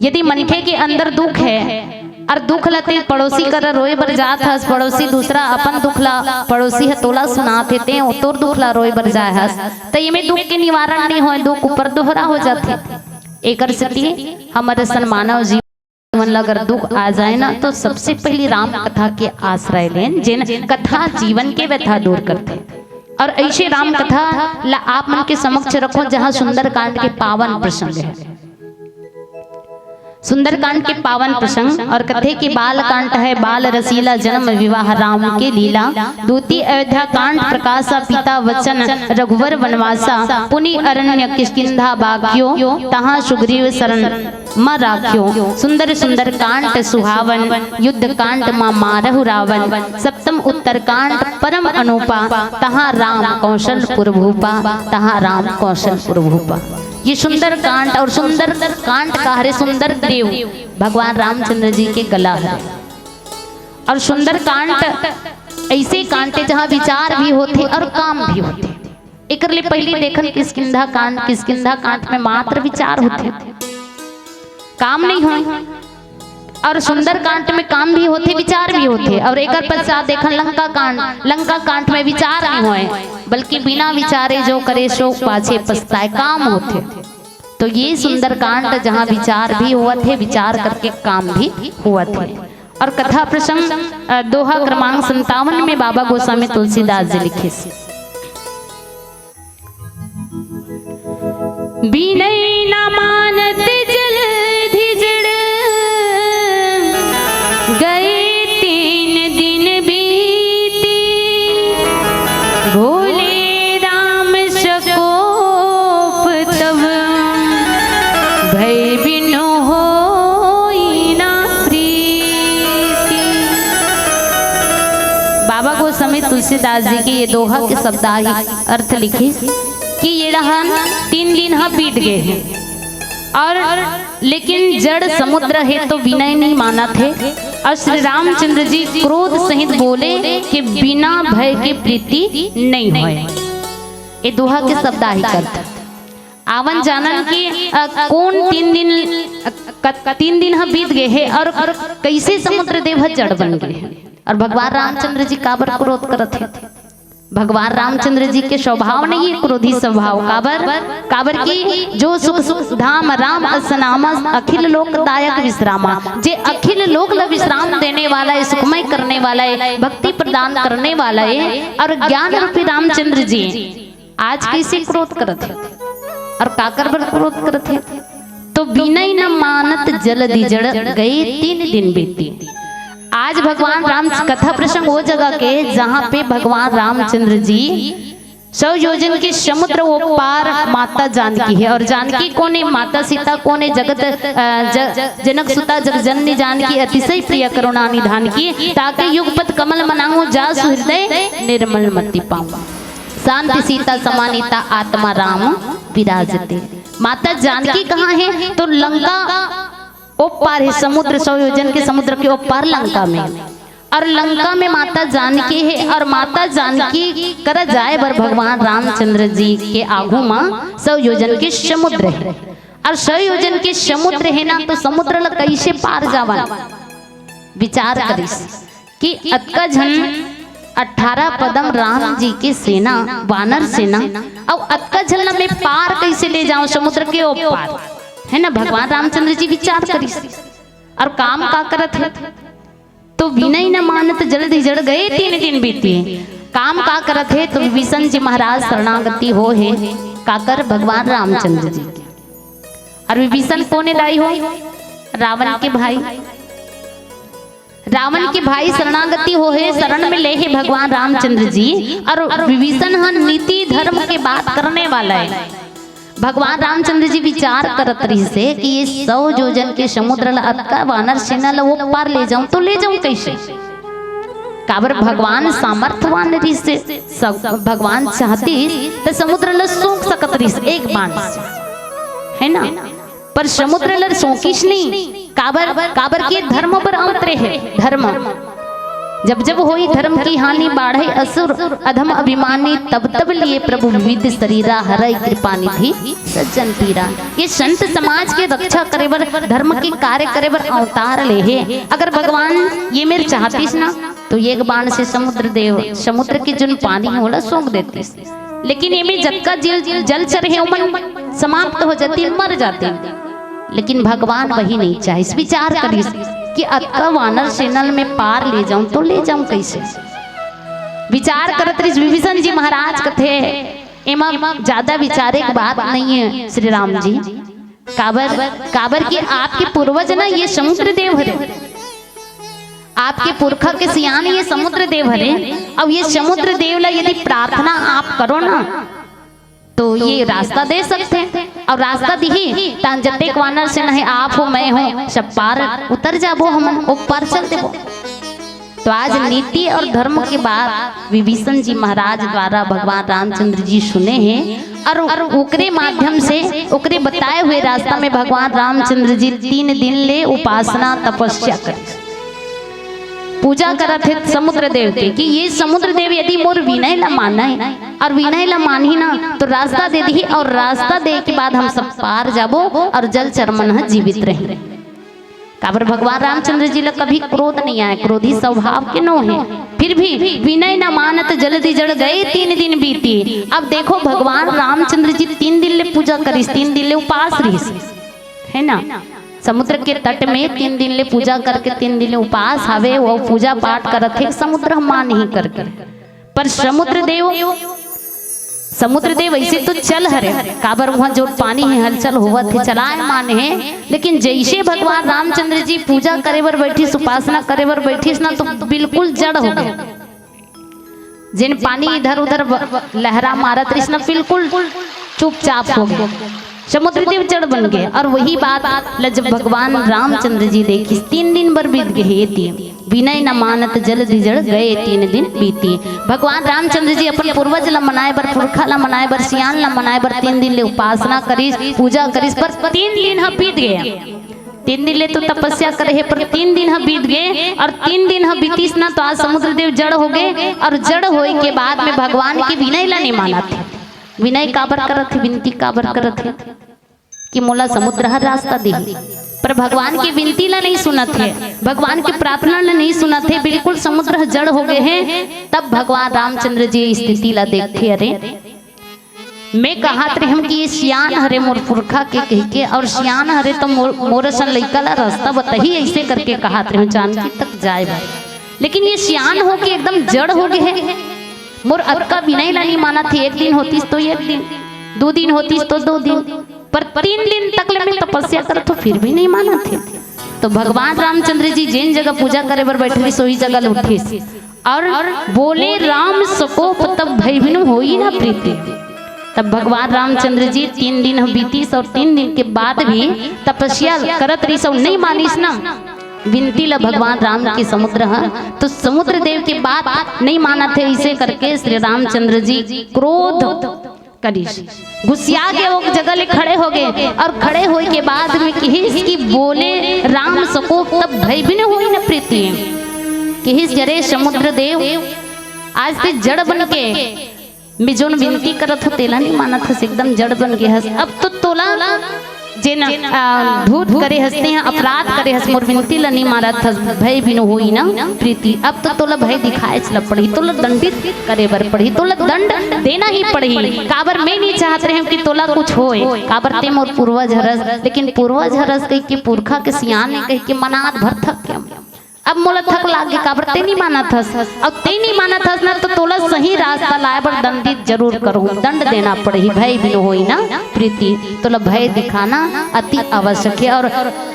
यदि मनखे के अंदर दुख है और दुख लते पड़ोसी कर रोए बर जात हस, पड़ोसी दूसरा अपन दुख ला पड़ोसी है तोला सुनाते ते तोर दुख ला रोए बर जाए हस, तो ये में दुख के निवारण नहीं हो, दुख ऊपर दोहरा हो जाते। एकर सती हमारे सन मानव जीवन अगर दुख आ जाए ना तो सबसे पहली राम कथा के आश्रय लें, जिन कथा जीवन के व्यथा दूर करते। और ऐसे राम कथा ला आप मन के समक्ष रखो जहाँ सुंदर कांड के पावन प्रसंग है। सुंदरकांड के पावन प्रसंग और कथे की बाल कांड है बाल रसीला जन्म विवाह राम के लीला। द्वितीय अयोध्या कांड प्रकाशा पिता वचन रघुवर वनवासा पुनि अरण्य किष्किंधा बाग्यो तहाँ सुग्रीव शरण म राख्यो। सुंदर सुंदर कांड सुहावन युद्ध कांड माँ मारहु रावण। सप्तम उत्तर कांड परम अनुपा तहाँ राम कौशलपुर भूपा तहाँ राम कौशलपुर भूपा। ये सुंदर कांड और सुंदर कांड का हरे सुंदर देव भगवान रामचंद्र जी के गला है। और सुंदर कांड ऐसे कांटे जहाँ विचार भी होते और काम भी होते। एक पहले देखन किष्किंधा कांड में मात्र विचार होते काम नहीं हो। और सुंदर कांड में काम भी होते विचार भी होते। और एक पश्चात देखन लंका कांड में विचार नहीं हुए बल्कि बिना विचारे जो करे सो पाछे पछताए काम होते। तो ये सुंदर कांड जहाँ विचार भी हुआ थे विचार करके काम भी हुआ थे। और कथा प्रसंग दोहा क्रमांक 57 में बाबा गोस्वामी तुलसीदास जी लिखे बिनय न मानत जलधि जड़ गए 3 दिन बीती भोले राम सकोप तब भय बिनु होई ना प्रीति। बाबा गोस्वामी तुलसीदास जी के ये दोहा के शब्दार्थ अर्थ लिखे कि ये रहन 3 दिन बीत गए हैं और लेकिन जड़ समुद्र है तो विनय नहीं माना थे। और श्री रामचंद्र जी क्रोध सहित बोले कि बिना भय के प्रीति नहीं होए। ये दोहा के शब्दार्थ अर्थ आवन जानन की कौन 3 दिन बीत गए हैं और कैसे समुद्र देव जड़ बन गए हैं। और भगवान रामचंद्र जी काबर क्रोध करत है। भगवान रामचंद्र जी के स्वभाव नहीं है क्रोधी स्वभाव। काबर की जो सुख धाम राम असनामा अखिल लोकदायक विश्रामा। जे अखिल लोक विश्राम देने वाला है सुखमय करने वाला है भक्ति प्रदान करने वाला है। और ज्ञान रूपी रामचंद्र जी आज कैसे क्रोध करत है और काकर पर क्रोध करत है। तो बिनय न मानत जलधि जड़ गए 3 दिन बीती। आज भगवान राम कथा प्रसंग वो जगह के जहाँ पे भगवान रामचंद्र जी 100 योजन के समुद्र वो पार माता जानकी है। और जानकी कौन है माता सीता कौन है जगत जनक सुता जगजननी जानकी अतिशय प्रिय करुणा निधान की ताकि युगपत कमल मनाऊं जा हृदय निर्मल मति पाऊं शांति सीता समानिता आत्मा राम विराजते। माता जानकी कहाँ है तो लंका ओ पार है समुद्र 100 योजन के समुद्र के ऊपर लंका में। और लंका में माता जानकी है और माता जानकी कर जाए बर भगवान रामचंद्र जी के आगू मां 100 योजन के समुद्र है। और 100 योजन के समुद्र है ना तो समुद्र ला कैसे पार जावा विचार करिस कि अतका झन 18 पदम राम जी की सेना वानर सेना और अतका झन में पार कैसे ले जाऊं समुद्र के ऊपर है ना। भगवान रामचंद्र जी विचार करी और काम का करत है। तो विनय न मानत जल्दी जड़ गए 3 दिन बीते काम का करत है। तो विभीषण जी महाराज शरणागति हो है काकर भगवान रामचंद्र जी। और विभीषण कौन लाई हो रावण के भाई। रावण के भाई शरणागति हो है शरण में ले है भगवान रामचंद्र जी। और विभीषण नीति धर्म के बात करने वाला है। भगवान रामचंद्र जी विचार करत रही से कि ये 100 योजन के समुद्र अतका वानर सेना वो पार ले जाऊं तो ले जाऊं कैसे। काबर भगवान सामर्थ्यवान रही से भगवान चाहती तो समुद्र ल सूख सकत रही एक बाण से है ना। पर समुद्र ल सोकिश नहीं काबर के धर्म पर अंतरे है। धर्म जब होई धर्म की हानि बाढ़े असुर अधम अभिमानी तब लिए प्रभु विविध शरीरा हरई कृपा निधि सज्जन पीरा। ये संत समाज के रक्षा करे बर धर्म के कार्य करे बर अवतार ले है। अगर भगवान ये मेरे चाहतीस ना तो एक बाण से समुद्र के जो पानी होला सोख देतीस। लेकिन ये में जतका जल चर उमन समाप्त हो जाती मर जाते। लेकिन भगवान वही नहीं चाहे। इस विचार करिए कि अतका वानर सेनल में पार ले जाऊं तो ले जाऊं कैसे। विचार करत रही विभीषण जी महाराज कथे एमा ज्यादा विचारे की बात नहीं है। श्री राम जी काबर की आपके पूर्वज ना ये समुद्र देव हरे, आपके पुरखा के सियान ये समुद्र देव हरे। अब ये समुद्र देव ला यदि प्रार्थना आप करो ना तो ये रास्ता दे सकते हैं, और रास्ता दी तान जतेक वानर से नहीं आप हो मैं हो सब पार उतर जाबो, हम वो पार चल देबो। तो आज नीति और धर्म के बात विभीषण जी महाराज द्वारा भगवान रामचंद्र जी सुने हैं, और ओकरे माध्यम से ओकरे बताए हुए रास्ता में भगवान रामचंद्र जी 3 दिन ले उपासना तपस्या करे, पूजा करत है समुद्र देव के कि ये समुद्र देव यदि मोर विनय ला माना है और विनय ला मानी ना तो रास्ता दे दी, और रास्ता दे के बाद हम सब पार जाबो और जल चरमन जीवित रहे। काबर भगवान रामचंद्र जी ला कभी क्रोध नहीं आया, क्रोधी स्वभाव के नो है, फिर भी विनय न मानत जल्दी जड़ गए 3 दिन बीती। अब देखो भगवान रामचंद्र जी 3 दिन ले पूजा करिस, 3 दिन ले उपास रहिस, है ना। समुद्र के तट में 3 दिन ले पूजा करके 3 दिन ले उपास हवे, वो पूजा पाठ करत है समुद्र मान ही करके। पर समुद्र देव ऐसे तो चल हरे, काबर वहाँ जो पानी है हलचल हुआ थे चलाए मान है, लेकिन जैसे भगवान रामचंद्र जी पूजा करे बर बैठिस, उपासना करे बर बैठिस ना तो बिल्कुल जड़ हो गए। जिन पानी इधर उधर लहरा मारत रही ना बिल्कुल चुपचाप हो गए, समुद्र देव जड़ बन गए। और वही बात जब भगवान रामचंद्र जी देखी 3 दिन बर बीत गए, विनय न मानत जल्दी जड़ गए 3 दिन बीती। भगवान रामचंद्र जी अपन पूर्वज ला मनाए बर, पुरखा ला मनाए बर, सियान ला मनाए बर 3 दिन ले उपासना करिस, पूजा करिस, पर 3 दिन ह बीत गया। 3 दिन ले तो तपस्या करे है, पर 3 दिन ह बीत गए, और 3 दिन ह बीतीस ना तो आज समुद्र देव जड़ हो गए। और जड़ होए के बाद में भगवान की विनय ला नहीं माना थे, विनय काबर करत थे, विनती काबर करत थे कि मोला समुद्र हर रास्ता दे, पर भगवान की विनती ला नहीं सुनत है, भगवान की प्रार्थना ला नहीं सुनत है, बिल्कुल समुद्र जड़ हो गए हैं। तब भगवान रामचंद्र जी स्थिति ला देखते, अरे मैं कहत रहे हम कि ये सियान हरे मोर पुरखा के कह के, और सियान हरे तो मोर सन लइका ला रास्ता बताही ऐसे करके कहत रहे जानकी तक जाए भाई, लेकिन ये सियान हो के एकदम जड़ हो गए हैं। मोर अक्का विनय ला नहीं माना थे, 1 दिन होतीस तो 1 दिन, 2 दिन होतीस तो 2 दिन, पर 3 दिन तक ले मैं तपस्या कर तो फिर भी नहीं माना थे। तो भगवान रामचंद्र जी जिन जगह पूजा करे बर बैठे सोई जगह उठिस और बोले राम सकोप तब भय बिनु होई ना प्रीति। तब भगवान रामचंद्र जी 3 दिन बीतीस, और 3 दिन के बाद भी तपस्या करत रही सब नहीं मानिस ना, विनती ला भगवान राम के समुद्र तो समुद्र देव के बात नहीं माना थे, इसे करके श्री रामचंद्र जी क्रोध करिस, गुस्सिया के वो जगह ले खड़े हो गए, और खड़े होए के बाद में किसी बोले राम सको तब भय भी न होई न प्रीति, किस जरे समुद्र देव आज ते जड़ बन के मैं जोन विनती करत हो तेला नहीं माना था, एकदम जड़ बन गए हस। अब तो तोला जिन धूत करे हंसते हैं, अपराध करे हंस, मोर विनती ला नहीं मारा था, भय भी न होई ना प्रीति। अब तो तोला भय दिखाए चला पड़ी, तोला दंडित करे बर पड़ी, तोला दंड देना ही पड़ी। काबर मैं नहीं चाहत रहे कि तोला कुछ होए, काबर ते मोर पूर्वज हरस, लेकिन पूर्वज हरस कह के पुरखा के सियान ने कह के मनात भर थक के अब मोला थक लाग गए, काबर ते नहीं माना था, अब ते नहीं माना था ना तो तोला सही रास्ता लाए बर दंडित जरूर करूँ, दंड देना पड़ेगी, भय भी न होई ना प्रीति। तोला भय दिखाना अति आवश्यक है, और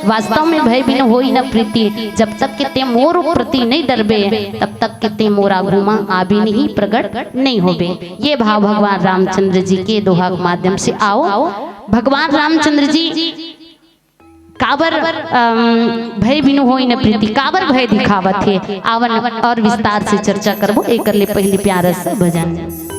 वास्तव में भय भी न होई ना प्रीति। जब तक कि ते मोर प्रति नहीं डरबे तब तक कि ते मोरा घुमा आबी नहीं प्रकट नहीं होबे। ये भाव भगवान रामचंद्र जी के दोहा के माध्यम से आओ भगवान रामचंद्र जी काबर भय बिनु होई न प्रीति, काबर भय दिखावत है, आवन और विस्तार से चर्चा करबो। एक कर ले पहले प्यारा सा भजन।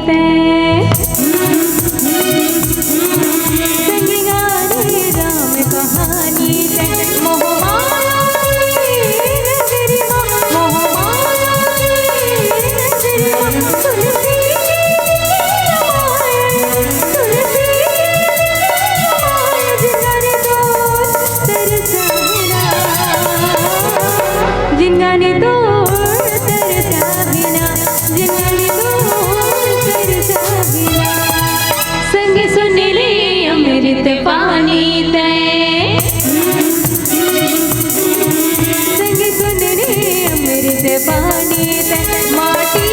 ते संगी गाने राम कहानी ते मोहमाया की नगरी मोहमाया की नगरी तुलसी जिंगाने दो तरसा बिना जिंगाने दो तरसा बिना संग सुन ले अमृत पानी ते संग सुन ले अमृत पानी ते माटी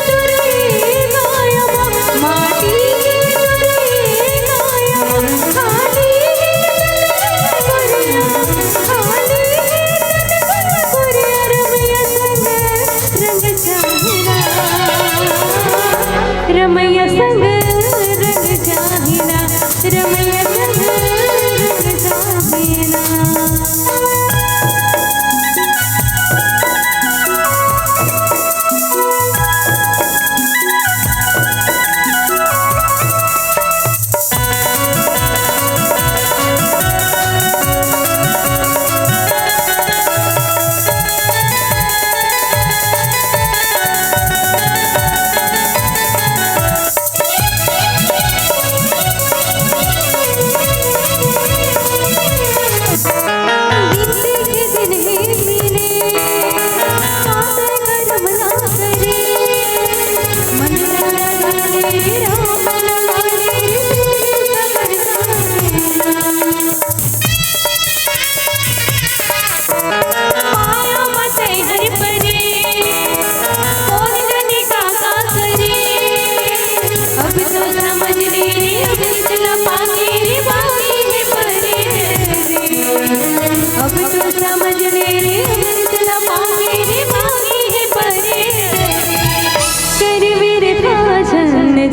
तुरे गाया माटी तुरे गाया खाली रमैया संग रंग जाहिना रमैया संग रंग जाहिना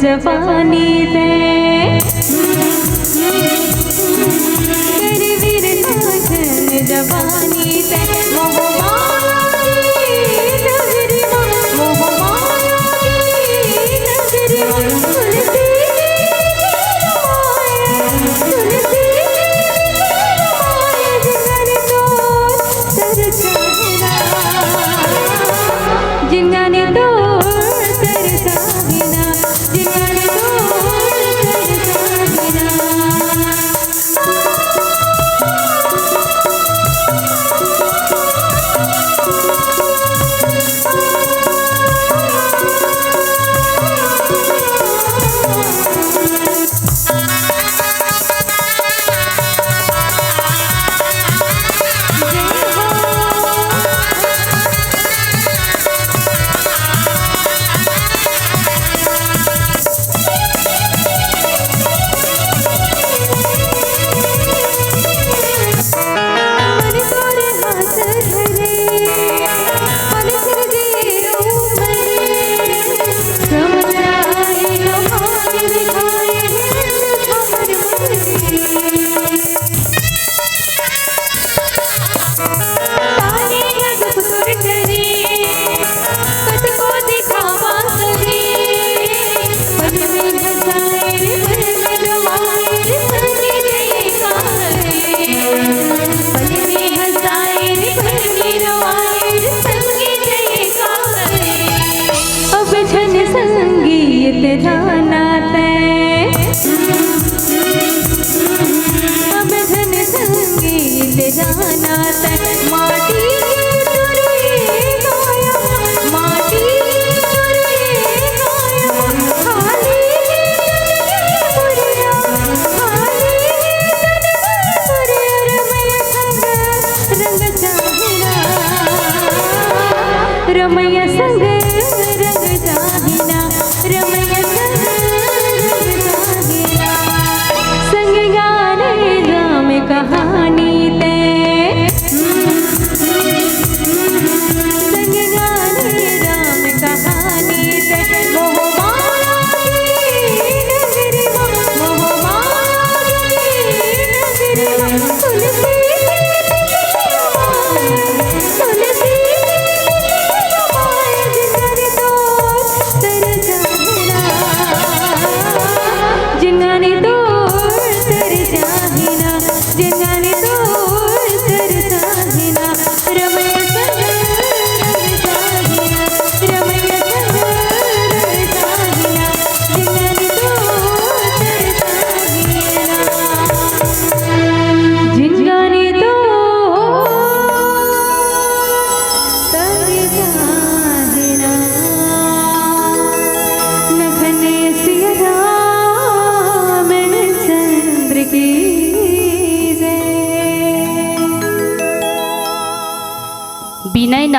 जवानी ते तेरी वीर नाचन जवानी ते मोहमाया की नगरी मोहमाया की नगरी तुलसी तुलसी जिंगाने दो तरसा बिना जिंगाने दो तरसा बिना जाना ते अब धन संगीत जाना ते माटी तुरे गाया माटी तुरे गाया खाली पुरिया खाली पुरिया रमैया संग रंग जाहिना रमैया संग रंग जाहिना रमैया संग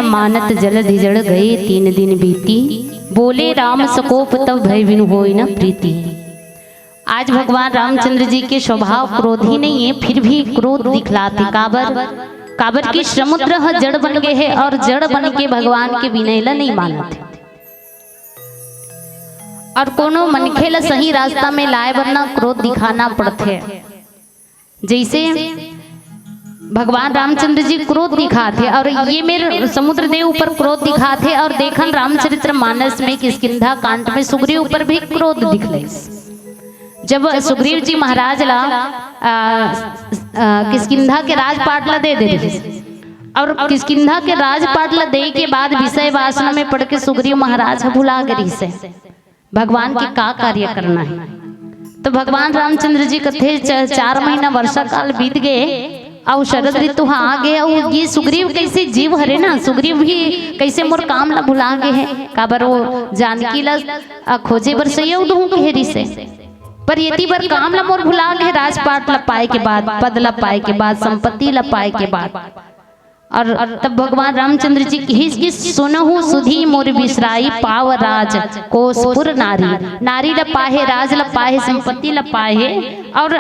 न मानत जल धिजड़ गए 3 दिन बीती, बोले राम सकोप तब भय बिनु होई न प्रीति। आज भगवान रामचंद्र जी के स्वभाव क्रोधी नहीं है, फिर भी क्रोध दिखलाते। काबर की समुद्र जड़ बन गए है और जड़ बन के भगवान के विनय ला नहीं मानते, और कोनो मनखे ला सही रास्ता में लाए वरना क्रोध दिखाना पड़ते। जैसे भगवान रामचंद्र जी क्रोध दिखाते और ये मेरे समुद्र देव ऊपर क्रोध दिखाते, और देखन रामचरित्र मानस में किष्किंधा कांड में सुग्रीव ऊपर भी क्रोध दिखले। जब सुग्रीव जी महाराज ला किष्किंधा के राजपाट ला दे और किष्किंधा के राजपाट ला दे के बाद विषय वासना में पड़ के सुग्रीव महाराज भुला गई से भगवान के का कार्य करना है। तो भगवान रामचंद्र जी कथे 4 महीना वर्षा काल बीत गए और शरद ऋतु आ गए, और ये सुग्रीव कैसे जीव हरे ना, सुग्रीव भी कैसे मोर काम ला भुला गए है। काबर वो जानकी ला खोजे बर सही हेरी से, पर यति बर काम ला मोर भुला गए, राजपाट ला पाए के बाद, पद ला पाए के बाद, संपत्ति ला पाए के बाद। और तब भगवान रामचंद्र जी की सुनहु सुधी मोर बिसराई पाव राज कोसपुर नारी ला पाहे, राज ला पाहे, संपत्ति ला पाहे, और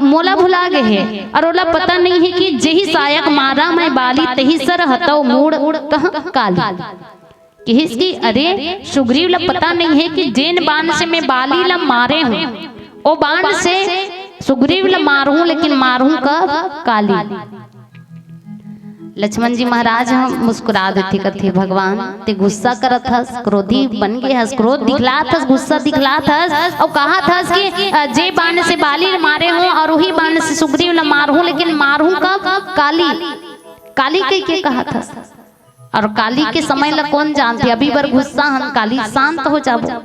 मोला भुला गए है। और ओला पता नहीं है कि जेही सायक मारा मैं बाली तही सर हतौ मूड़ कह काली। किसकी? अरे सुग्रीव ला पता नहीं है कि जेन बाण से मैं बाली ला मारे हूँ, ओ बाण से सुग्रीव ला मारू, लेकिन मारू कब? काली। लक्ष्मण जी महाराज हम मुस्कुरा देते कथे भगवान ते गुस्सा करत हस, क्रोधी बन गए हस, क्रोध दिखलात हस, गुस्सा दिखलात हस, और कहा था कि जे बाण से बाली मारे हूँ और वही बाण से सुग्रीव ला मारू, लेकिन मारू कब? काली। काली के कहा था, और काली के समय ला कौन जानते, अभी बर गुस्सा हन काली शांत हो जाबो,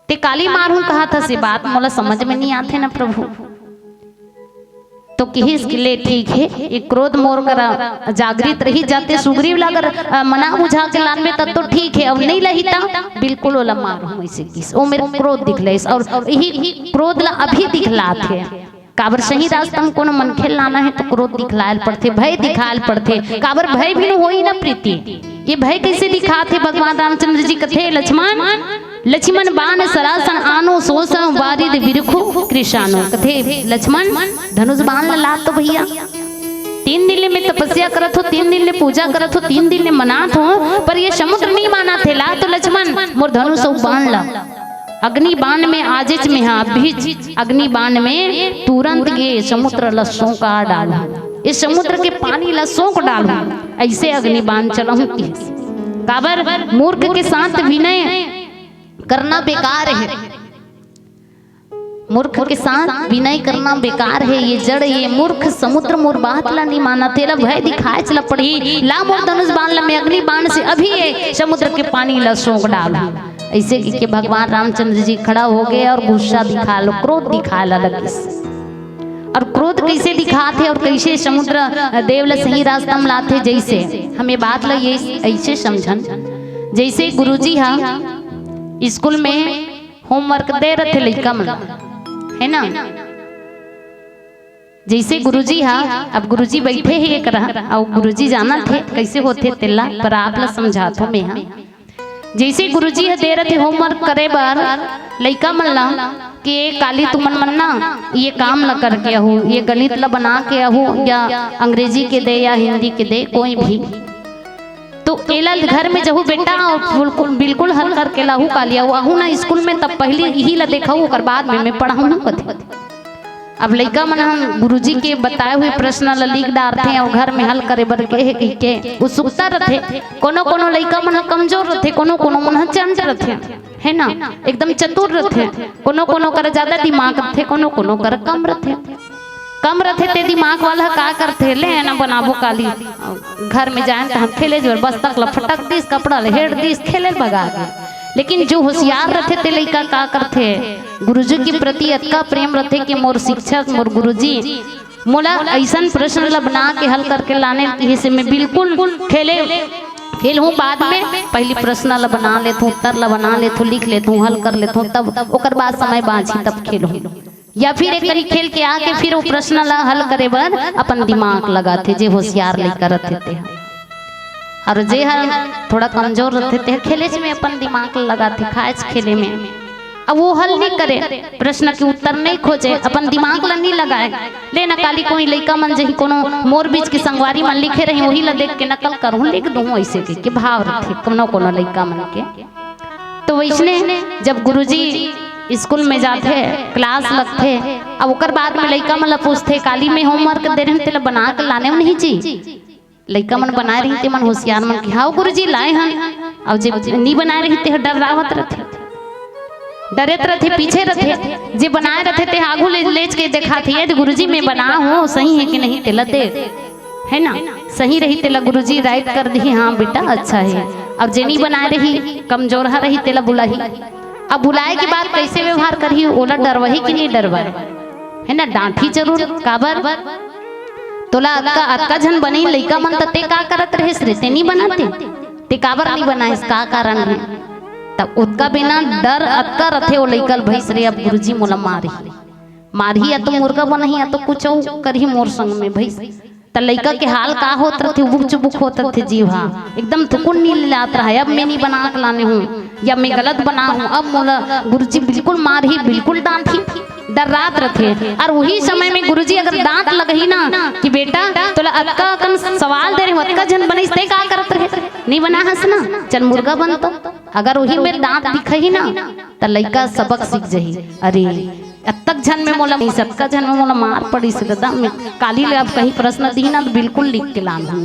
ते काली मारू कहा था से बात मोला समझ में नहीं आते ना प्रभु। तो किस के लिए ठीक है, ये क्रोध मोर करा जागृत रही जाते, सुग्रीव लागर मना बुझा के लानबे तब तो ठीक है, अब नहीं लहिता बिल्कुल ओला मारू ऐसे किस, ओ मेरे क्रोध दिखले, और यही क्रोध ला अभी दिखलात है। काबर सही रास्ता में कोनो मन खेल लाना है तो क्रोध दिखलायल पड़ते, भय दिखायल पड़ते। काबर भय भी होई ना प्रीति, ये भय कैसे दिखाते भगवान रामचंद्र जी कथे लक्ष्मण बाण सरासन आनो सोसम वारिद बिरखु कृषानो। कथे लक्ष्मण धनुष बाण ला तो भैया 3 दिन में तपस्या करत हो, 3 दिन में पूजा करत हो, 3 दिन में मनात हो, पर ये समुद्र नहीं माना थे। ला तो लक्ष्मण मोर धनुष बाण ला, अग्नि बाण में आजिच में हाँ बीच अग्नि बाण में तुरंत ये समुद्र लस्सों का डालू, इस समुद्र के पानी लस्सों को डालू, ऐसे अग्नि बाण चलाऊं। काबर मूर्ख के साथ विनय करना बेकार है, मूर्ख के साथ विनय करना बेकार है। ये जड़ ये मूर्ख समुद्र मोर बात ला नहीं माना, तेरा भय दिखाए चला पड़ी, ला मोर धनुष बाण ला मैं अग्नि बाण से अभी ये समुद्र के पानी ला सोख डालू। ऐसे कि भगवान रामचंद्र जी खड़ा हो गए और गुस्सा दिखा लो, क्रोध दिखा लगे। और क्रोध कैसे दिखाते और कैसे समुद्र देव ला सही रास्ता में लाते, जैसे हमें बात ला ये ऐसे समझन, जैसे गुरुजी हा स्कूल में होमवर्क दे रहे थे लड़का मन, है ना। जैसे गुरुजी हा अब गुरुजी बैठे ही एक रहा, और गुरुजी जाना थे कैसे होते तेला, पर आप ला समझा था मैं हाँ। जैसे गुरुजी हा दे रहे थे होमवर्क करे बार लड़का मन ला कि ये काली तुमन मन ना ये काम ला करके आहू, ये गणित ला बना के आहू, या अंग्रेजी के दे या हिंदी के दे कोई भी, तो एला घर में जहू बेटा और बिल्कुल हल करके लाहू कालिया आहू ना स्कूल में, तब पहले यही ला देखा ओकर बाद में मैं पढ़ाऊ ना कथी। अब लड़का मन हम गुरुजी के बताए हुए प्रश्न ला लिख डालते हैं और घर में हल करे बर के उत्सुकता रहते। कोनो कोनो लड़का मन कमजोर रहते, कोनो कोनो मन चंट रहते, है ना, एकदम चतुर रहते, कोनो कोनो कर ज्यादा दिमाग रहते, कोनो कोनो कर कम रहते ते दिमाग वाला का करते ले ना बनाबो काली, घर में जाए तो हम खेले जो बस तक लफटक दिस कपड़ा ले हेड दिस खेले भगा के। लेकिन जो होशियार रहते ते लड़का का करते, गुरुजी के प्रति अतका प्रेम रहते कि मोर शिक्षक मोर गुरुजी मोला ऐसा प्रश्न ला बना के हल करके लाने की से मैं बिल्कुल खेल हूँ। बाद में पहली प्रश्न ला बना लेता हूँ, उत्तर ला बना लेता हूँ, लिख लेता हूँ, हल कर लेता हूँ, तब ओकर बाद समय बाँची तब खेलूँ, या फिर एक करी खेल के आके फिर वो प्रश्न ला हल करे बर अपन दिमाग लगाते जे होशियार ले करते थे। और जे हर थोड़ा कमजोर रहते थे खेले में अपन दिमाग लगाते खाए खेले में। अब वो हल नहीं करे, प्रश्न के उत्तर नहीं खोजे, अपन दिमाग ला नहीं लगाए, लेना काली कोई लइका मन जही कोनो मोर बीच के संगवारी मन लिखे रहे वही ला देख के नकल करूँ लिख दूँ ऐसे के भाव रखे कोनो कोनो लइका मन के। तो वैसने जब गुरुजी स्कूल में जाते क्लास लगते, अब ओकर बाद में लइका मन ला पूछते काली में होमवर्क दे रहे तेला बना के लाने नहीं जी। लइका मन बनाए रही ते मन होशियार मन के हाँ गुरुजी लाए हैं, अब जब नहीं बनाए रही ते डर रावत रहते, डरे रहते पीछे रहते, जे बनाए रहते थे आगू ले के दिखाते है गुरुजी मैं बना हूँ सही है कि नहीं तेला दे है ना, सही रही तेला गुरुजी राइट कर दी हाँ बेटा अच्छा है। अब जे नहीं बनाए रही कमजोर रही तेला बुलाही, अब बुलाए के बाद कैसे व्यवहार करी ओला डरवाही कि नहीं डरवाए है ना, डांटी जरूर काबर तोला अक्का झन बनी लइका मन ते का करत रहे रे ते नहीं बनाते ते काबर नहीं बनाए का कारण है, तब उसका बिना डर अक्का रथे वो लइकल भैस रे अब गुरुजी मोला मारही या तो मुर्गा बनही या तो कुछ करही मोर संग में भैस। त लइका के हाल का होत रथे उबुक चुबुक होत रथे जीव हाँ एकदम थुकुन नहीं लात रहा है, अब मैं नहीं बना के लाने हूँ या मैं गलत बना हूँ, अब मोला गुरुजी बिल्कुल मारही बिल्कुल डांटी डर रात रथे। और वही समय में गुरुजी अगर डांट लगही ना कि बेटा तोला अक्का कन सवाल दे रहे अक्का जन बनी ते का करत रहे नहीं बना हस ना चल मुर्गा बन, तो अगर वही में डांट दिखही ना त लइका सबक सीख जही, अरे अतक झन में मोला सबका झन में मोला मार पड़ी से दादा में काली ले अब कहीं प्रश्न दी ना तो बिल्कुल लिख के लान हम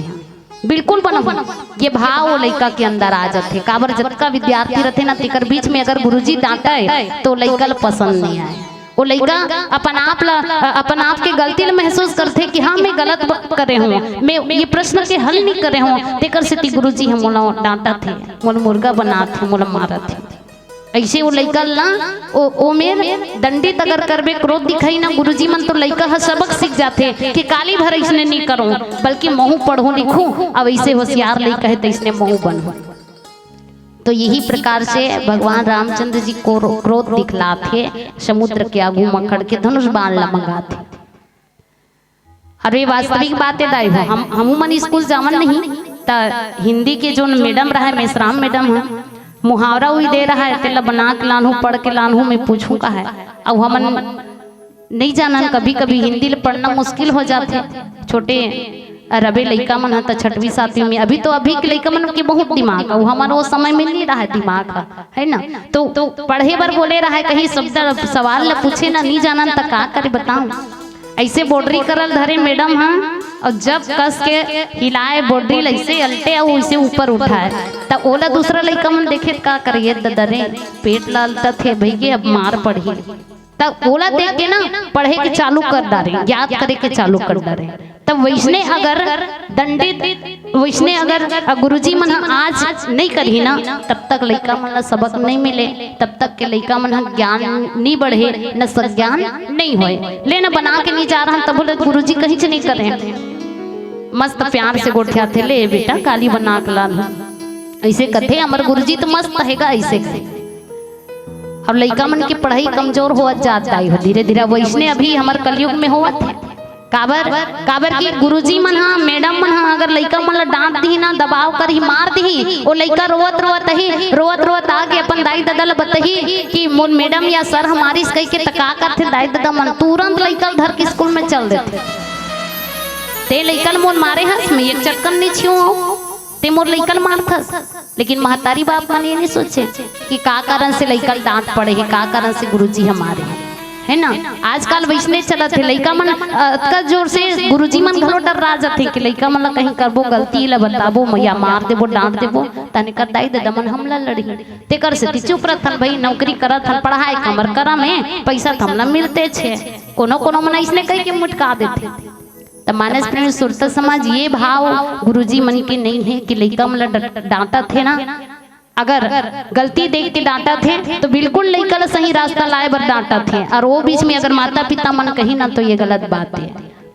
बिल्कुल बनो ये भाव वो लइका के अंदर आ जाते। काबर जतका विद्यार्थी रहते ना तेकर बीच में अगर गुरुजी डांटा है तो लइका पसंद नहीं आए, वो लइका अपन आप के गलती ल महसूस करते कि हाँ मैं गलत करे हूँ, मैं ये प्रश्न के हल नहीं करे हूँ तेकर से ती गुरुजी हम मोला डांटा थे मोला मुर्गा बना थे मोला मारा थे। ऐसे वो लइका ना ओ मेर दंडित अगर करबे क्रोध दिखाई ना गुरुजी मन तो लइका ह सबक सीख जाते कि काली भर इसने नहीं करूँ बल्कि महू पढ़ू लिखूं, अब ऐसे होशियार लइका है तो इसने महू बनू। तो यही प्रकार से भगवान रामचंद्र जी को क्रोध दिखलाते समुद्र के आगू मखड़ के धनुष बाण ला मंगाते। अरे वास्तविक बातें दाई हो हम मन स्कूल जावन नहीं त हिंदी के जो मैडम रहा है मेसराम मैडम है मुहावरा हुई दे रहा है तेला बना के लानू पढ़ के लानू मैं पूछूं का है, अब हमन नहीं जानन कभी कभी हिंदी पढ़ना मुश्किल हो जाते छोटे रबे लइका मन है तो 6वीं 7वीं में, अभी तो अभी के लइका मन के बहुत दिमाग है हमारा वो समय में नहीं रहा दिमाग है ना, तो पढ़े बर बोले रहा है कहीं शब्द सवाल ला पूछे ना नहीं जानन तो का करे बताऊं, ऐसे बॉर्डरी करल धरे मैडम हाँ और जब कस के हिलाए बॉर्डरी ऐसे अलटे और वैसे ऊपर उठाए तब ओला दूसरा लइका मन देखे का करिए ददरे पेट लालता थे भैया अब मार पड़ी तब ओला देख के ना पढ़े के चालू कर डारे याद करे के चालू कर डारे। तब वैसने अगर दंडित वैसने अगर गुरुजी मन आज नहीं करी ना तब तक लइका मन ला सबक नहीं मिले, तब तक के लइका मन ज्ञान नहीं बढ़े न सज्ञान नहीं होए, लेना बना के नहीं जा रहा तब बोले गुरुजी कहीं से नहीं करे मस्त प्यार से गोठिया थे ले बेटा काली बना के लाल ऐसे कथे अमर गुरुजी तो मस्त रहेगा ऐसे और लइका मन की पढ़ाई कमजोर हो जाता है धीरे धीरे वैसने अभी हमारे कलयुग में हुआ थे काबर की गुरुजी मन हाँ मैडम मन हाँ अगर लइका मन ला डांट दी ना दबाव कर ही मार दी वो लइका रोवत आके अपन दाई दादा ला बताही कि मोर मैडम या सर हमारी कही के तका करते दाई दादा मन तुरंत लइका धर के स्कूल में चल देते ते लइकन मोर मारे हस मैं एक चक्कर नहीं छियो ते मोर लइकन मारथस, लेकिन महतारी बाप मन ये नहीं सोचे कि का कारण से लइकन डांट पड़े है का कारण से गुरुजी हमारे है ना। आजकल वैसने चलत है लइका मन अतका जोर से गुरुजी मन घलो डर रा जाथे कि लइका मन ला कहीं करबो गलती ला बताबो या मार देबो डांट देबो तने कर दाई दादा मन हमला लड़ी ते कर से चुप रहथन भाई नौकरी करत हन पढ़ाई कमर करा में पैसा हमला मिलते छे कोनो कोनो मन इसने कह के मुटका देथे। तो मानस प्रेमी सुरता समाज ये भाव गुरुजी मन के नहीं है कि लइका मन डांटा थे ना अगर गलती देख के डांटा थे तो बिल्कुल लइका ला सही रास्ता लाए बर डांटा थे और वो बीच में अगर माता पिता मन कही ना तो ये गलत बात है।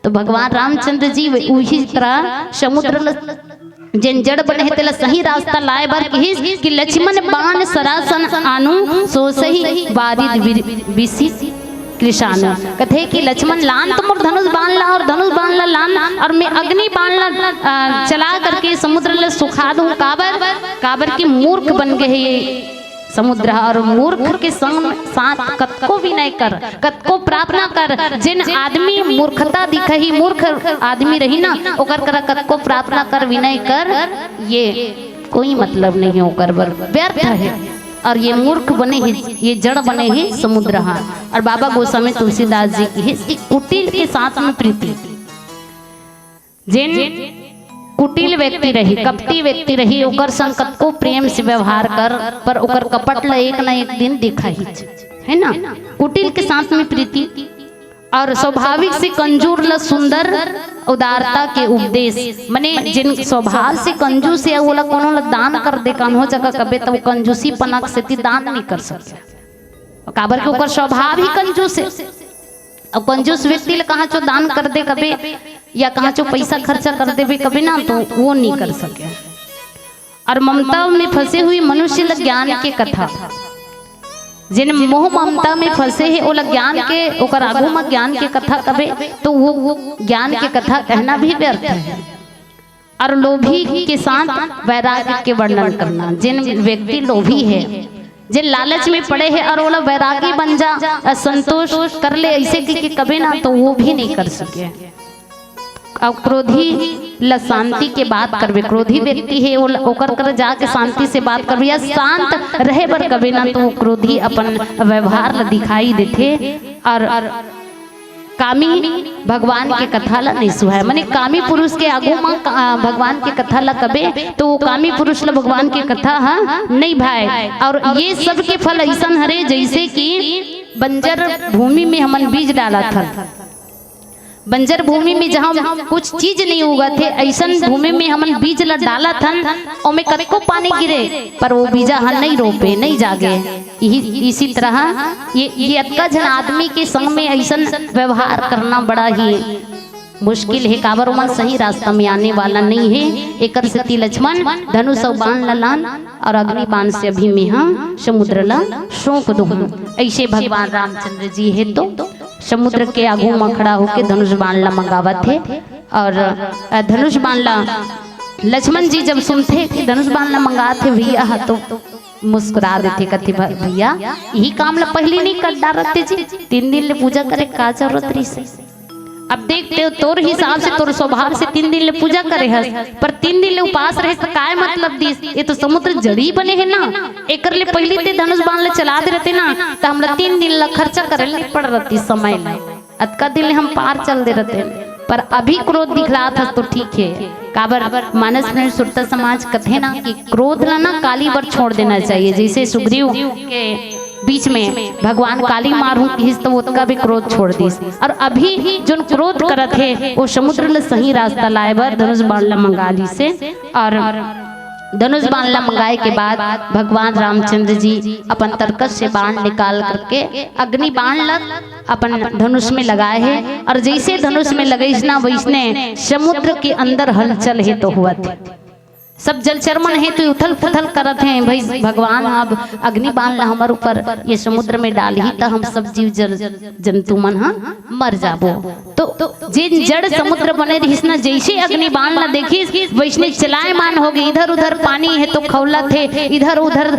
तो भगवान रामचंद्र जी उसी तरह समुद्र जिन जड़ बने तेला सही रास्ता लाए बर कि लक्ष्मण बाण सरासन आनु सो सही बारिद विसी कृषाणु कथे कि लक्ष्मण लान तो मोर धनुष बाण ला और धनुष बाण ला लान और मैं अग्नि बाण ला चला करके समुद्र ला सुखा दूं। काबर काबर की मूर्ख बन गए ये समुद्र और मूर्ख के संग साथ कतको विनय कर कतको प्रार्थना कर। जिन आदमी मूर्खता दिखही मूर्ख आदमी रही ना ओकर कर कतको प्रार्थना कर विनय कर, ये कोई मतलब नहीं होकर व्यर्थ है। और ये मूर्ख बने ही ये जड़ बने ही समुद्र हार। और बाबा गोस्वामी तुलसीदास जी की है कुटिल के साथ में प्रीति। जिन कुटिल व्यक्ति रही कपटी व्यक्ति रही ओकर संग कतको प्रेम से व्यवहार कर पर ओकर कपट ला एक ना एक दिन दिखा ही है ना। कुटिल के साथ में प्रीति और स्वाभाविक से कंजूर ला सुंदर उदारता के उपदेश। माने जिन स्वभाव से कंजूस है वो ला कोनो ला दान कर दे कान हो जगह कबे तो कंजूसी पनक से दान नहीं कर सकते। काबर के ओकर स्वभाव ही कंजूस है। अब कंजूस व्यक्ति ला कहाँ चो दान कर दे कबे या कहाँ चो पैसा खर्चा कर दे भी कभी ना तो वो नहीं कर सके। और ममता में फंसे हुई मनुष्य ला ज्ञान के कथा जिन मोह ममता में फंसे है ओला ज्ञान के ओकर आगू में ज्ञान के कथा कबे तो वो ज्ञान के कथा कहना भी व्यर्थ है। और लोभी के साथ वैराग्य के वर्णन करना। जिन व्यक्ति लोभी है जिन लालच में पड़े हैं और ओला वैरागी बन जा संतोष कर ले ऐसे कि कभी ना तो वो भी नहीं कर सके। अब क्रोधी ला शांति के बात करबे क्रोधी व्यक्ति है ओकर कर जाके शांति से बात करबे या शांत रहे बर कभी ना तो क्रोधी अपन व्यवहार ला दिखाई देते। और कामी भगवान के कथा ला नहीं सुहाए। माने कामी पुरुष के आगू में भगवान के कथा ला कबे तो वो कामी पुरुष ला भगवान के कथा नहीं भाई। और ये सब के फल ऐसा हरे जैसे कि बंजर भूमि में हमन बीज डाला था। बंजर भूमि में जहाँ कुछ चीज नहीं उगा थे ऐसा भूमि में हमन बीज ला डाला था और में कतको पानी गिरे पर वो बीजा नहीं रोपे नहीं जागे। इसी तरह ये अतका जन आदमी के संग में ऐसा व्यवहार करना बड़ा ही मुश्किल है। काबर मन सही रास्ता में आने वाला नहीं है। एकर से लक्ष्मण धनुष बाण लान और अग्नि बाण से अभी में हम समुद्र ला शोक दो। ऐसे भगवान रामचंद्र जी है तो समुद्र के आगू में खड़ा होके धनुष बाण ला मंगावत थे। और धनुष बाण ला लक्ष्मण जी जब सुनते कि धनुष बाण ला मंगाते भैया तो मुस्कुरा देते कथे भैया यही काम ला पहले नहीं कर डालते जी 3 दिन ले पूजा करे का जरूरत रही से। अब देखते हो तोर हिसाब से तोर स्वभाव से 3 दिन ले पूजा करे हस पर 3 दिन ले उपास रहे तो काय मतलब दिस। ये तो समुद्र जड़ी बने है ना एकर ले पहले ते धनुष बाण ले चला दे रहते ना तो हमरा 3 दिन ला खर्चा करे ले पड़ रहती समय ला अतका दिन ले हम पार चल दे रहते। पर अभी क्रोध दिखला था तो ठीक है। काबर मानस में सुरता समाज कथे ना कि क्रोध ला ना काली बर छोड़ देना चाहिए। जैसे सुग्रीव के बीच में भगवान काली मारू किस तो उसका भी क्रोध छोड़ दीस। और अभी जो क्रोध करत है वो समुद्र ले सही रास्ता लाए बर धनुष बाण ला मंगा ली से। और धनुष बाण ला मंगाए के बाद भगवान रामचंद्र जी अपन तरकस से बाण निकाल करके अग्नि बाण ला अपन धनुष में लगाए हैं। और जैसे धनुष में लगे ना वैसने समुद्र के अंदर हलचल है तो हुआ थे। सब जलचरमन है तो उथल पुथल करत हैं भाई भगवान अब अग्नि बाण ला हमारे ऊपर ये समुद्र में डाल ही तो हम सब जीव जंतु मन मर जाबो। तो जिन जड़ समुद्र बने रहिस ना जैसे अग्नि बाण ला देखिस वैसने चलायमान हो गई। इधर उधर पानी है तो खौला थे इधर उधर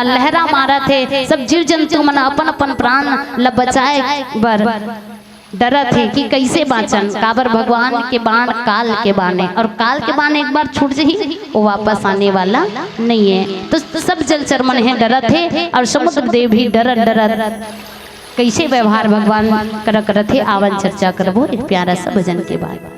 लहरा मारा थे। सब जीव जंतु मन अपन अपन प्राण ला बचाए बर डरा थे कि कैसे बाँचन। काबर भगवान के बाण काल के बाने और काल के बाण एक बार छूट जाही वो वापस आने वाला नहीं है। तो सब जलचर मन है डरा थे और समुद्र देव भी डरा कैसे व्यवहार भगवान कर थे। आवन चर्चा करबो एक प्यारा सा भजन के बाद।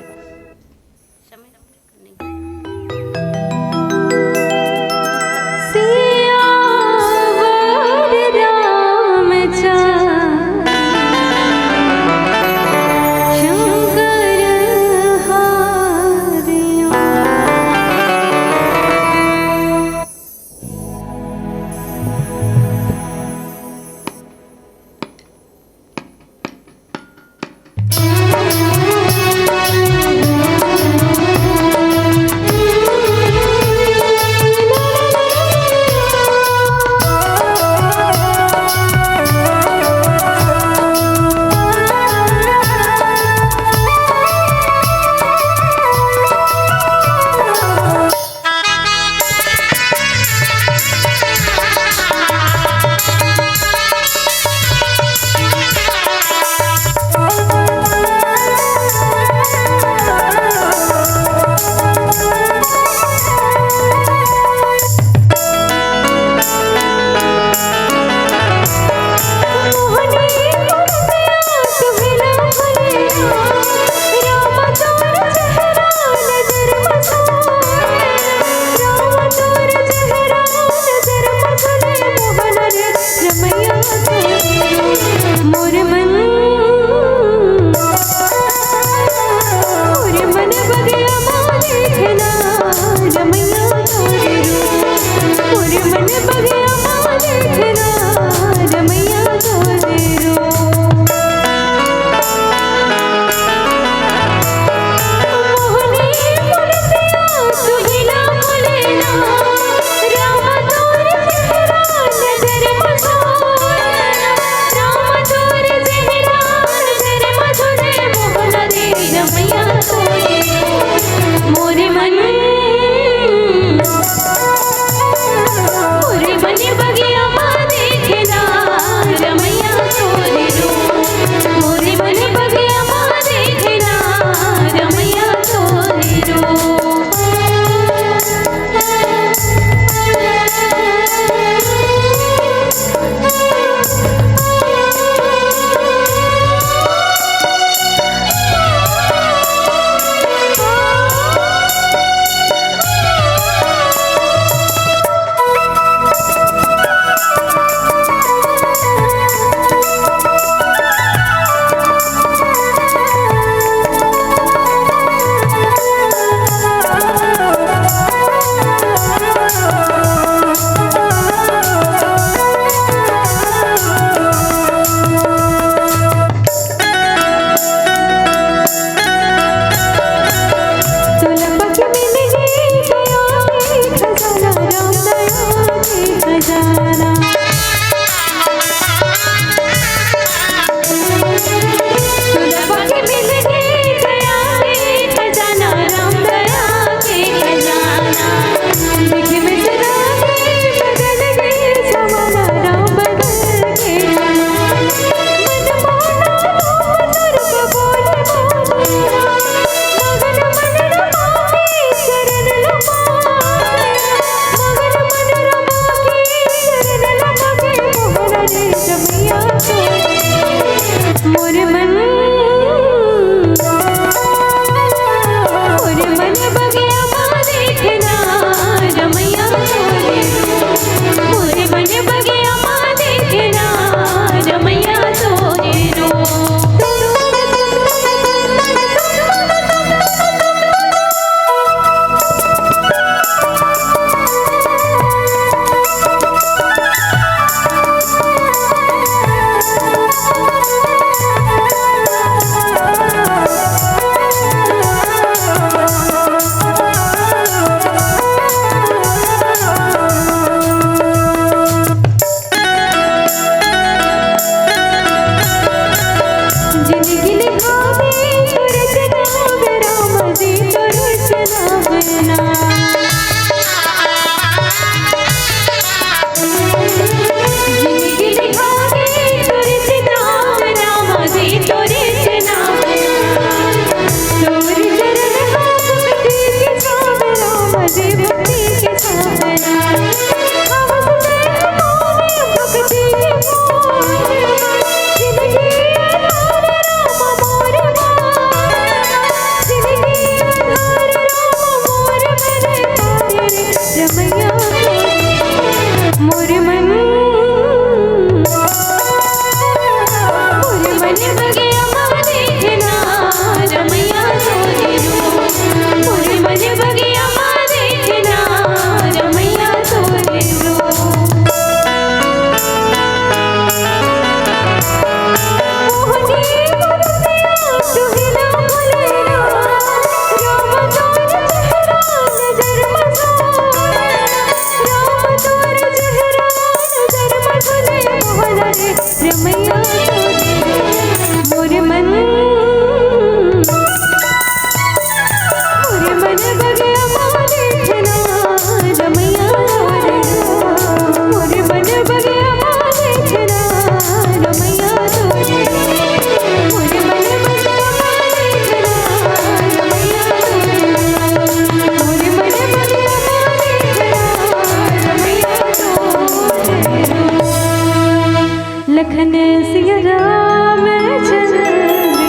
सिया रामचंद्र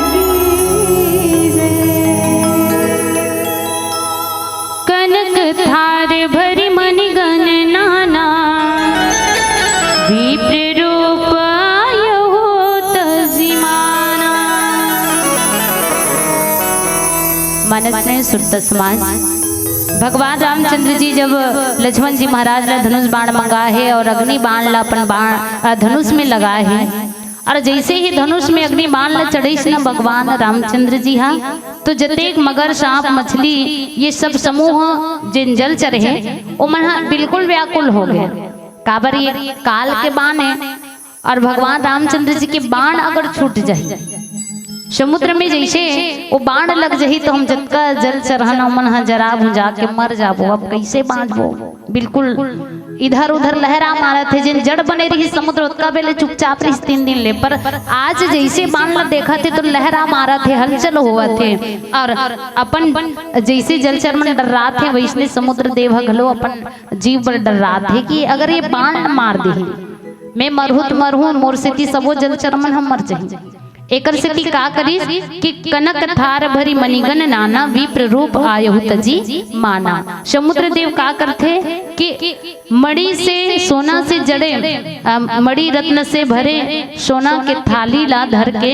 की जय। कनक थार भरी मणिगण नाना विप्र रूप आयो तजिमाना। मानस में सुरत समाज भगवान रामचंद्र जी जब लक्ष्मण जी महाराज ने धनुष बाण मंगा है और अग्नि बाण ला अपन बाण धनुष में लगा है, और जैसे ही धनुष में अग्नि बाण ला चढ़ी न भगवान रामचंद्र जी हाँ, तो जतेक मगर सांप मछली ये सब समूह जिन जल चर है वो मन बिल्कुल व्याकुल हो गए। काबर ये काल के बाण है और भगवान रामचंद्र जी के बाण अगर छूट जाए समुद्र में, जैसे वो बाण लग जाही तो हम जतका जल चरहन मन हा जरा भुजा के मर जाबो। अब कैसे बांचबो, बिल्कुल इधर उधर लहरा मारा थे। जिन जड़ बने रही समुद्र उतका बेले चुपचाप रही 3 दिन ले, पर आज जैसे बाण ला देखा थे तो लहरा मारा थे, हलचल हुआ थे। और अपन जैसे जलचर मन डर रहा थे वैसने समुद्र देव घलो अपन जीव पर डर रहा थे कि अगर ये बाण मार दे मैं मरहूत मरहू मोर से सबो जलचर मन हम मर जाए। एकर से का करी कि कनक थार भरी मणिगण नाना विप्र रूप आयहु तजी माना। समुद्र देव का करते कि मणि से सोना से जड़े मणि रत्न से भरे सोना के थाली ला धर के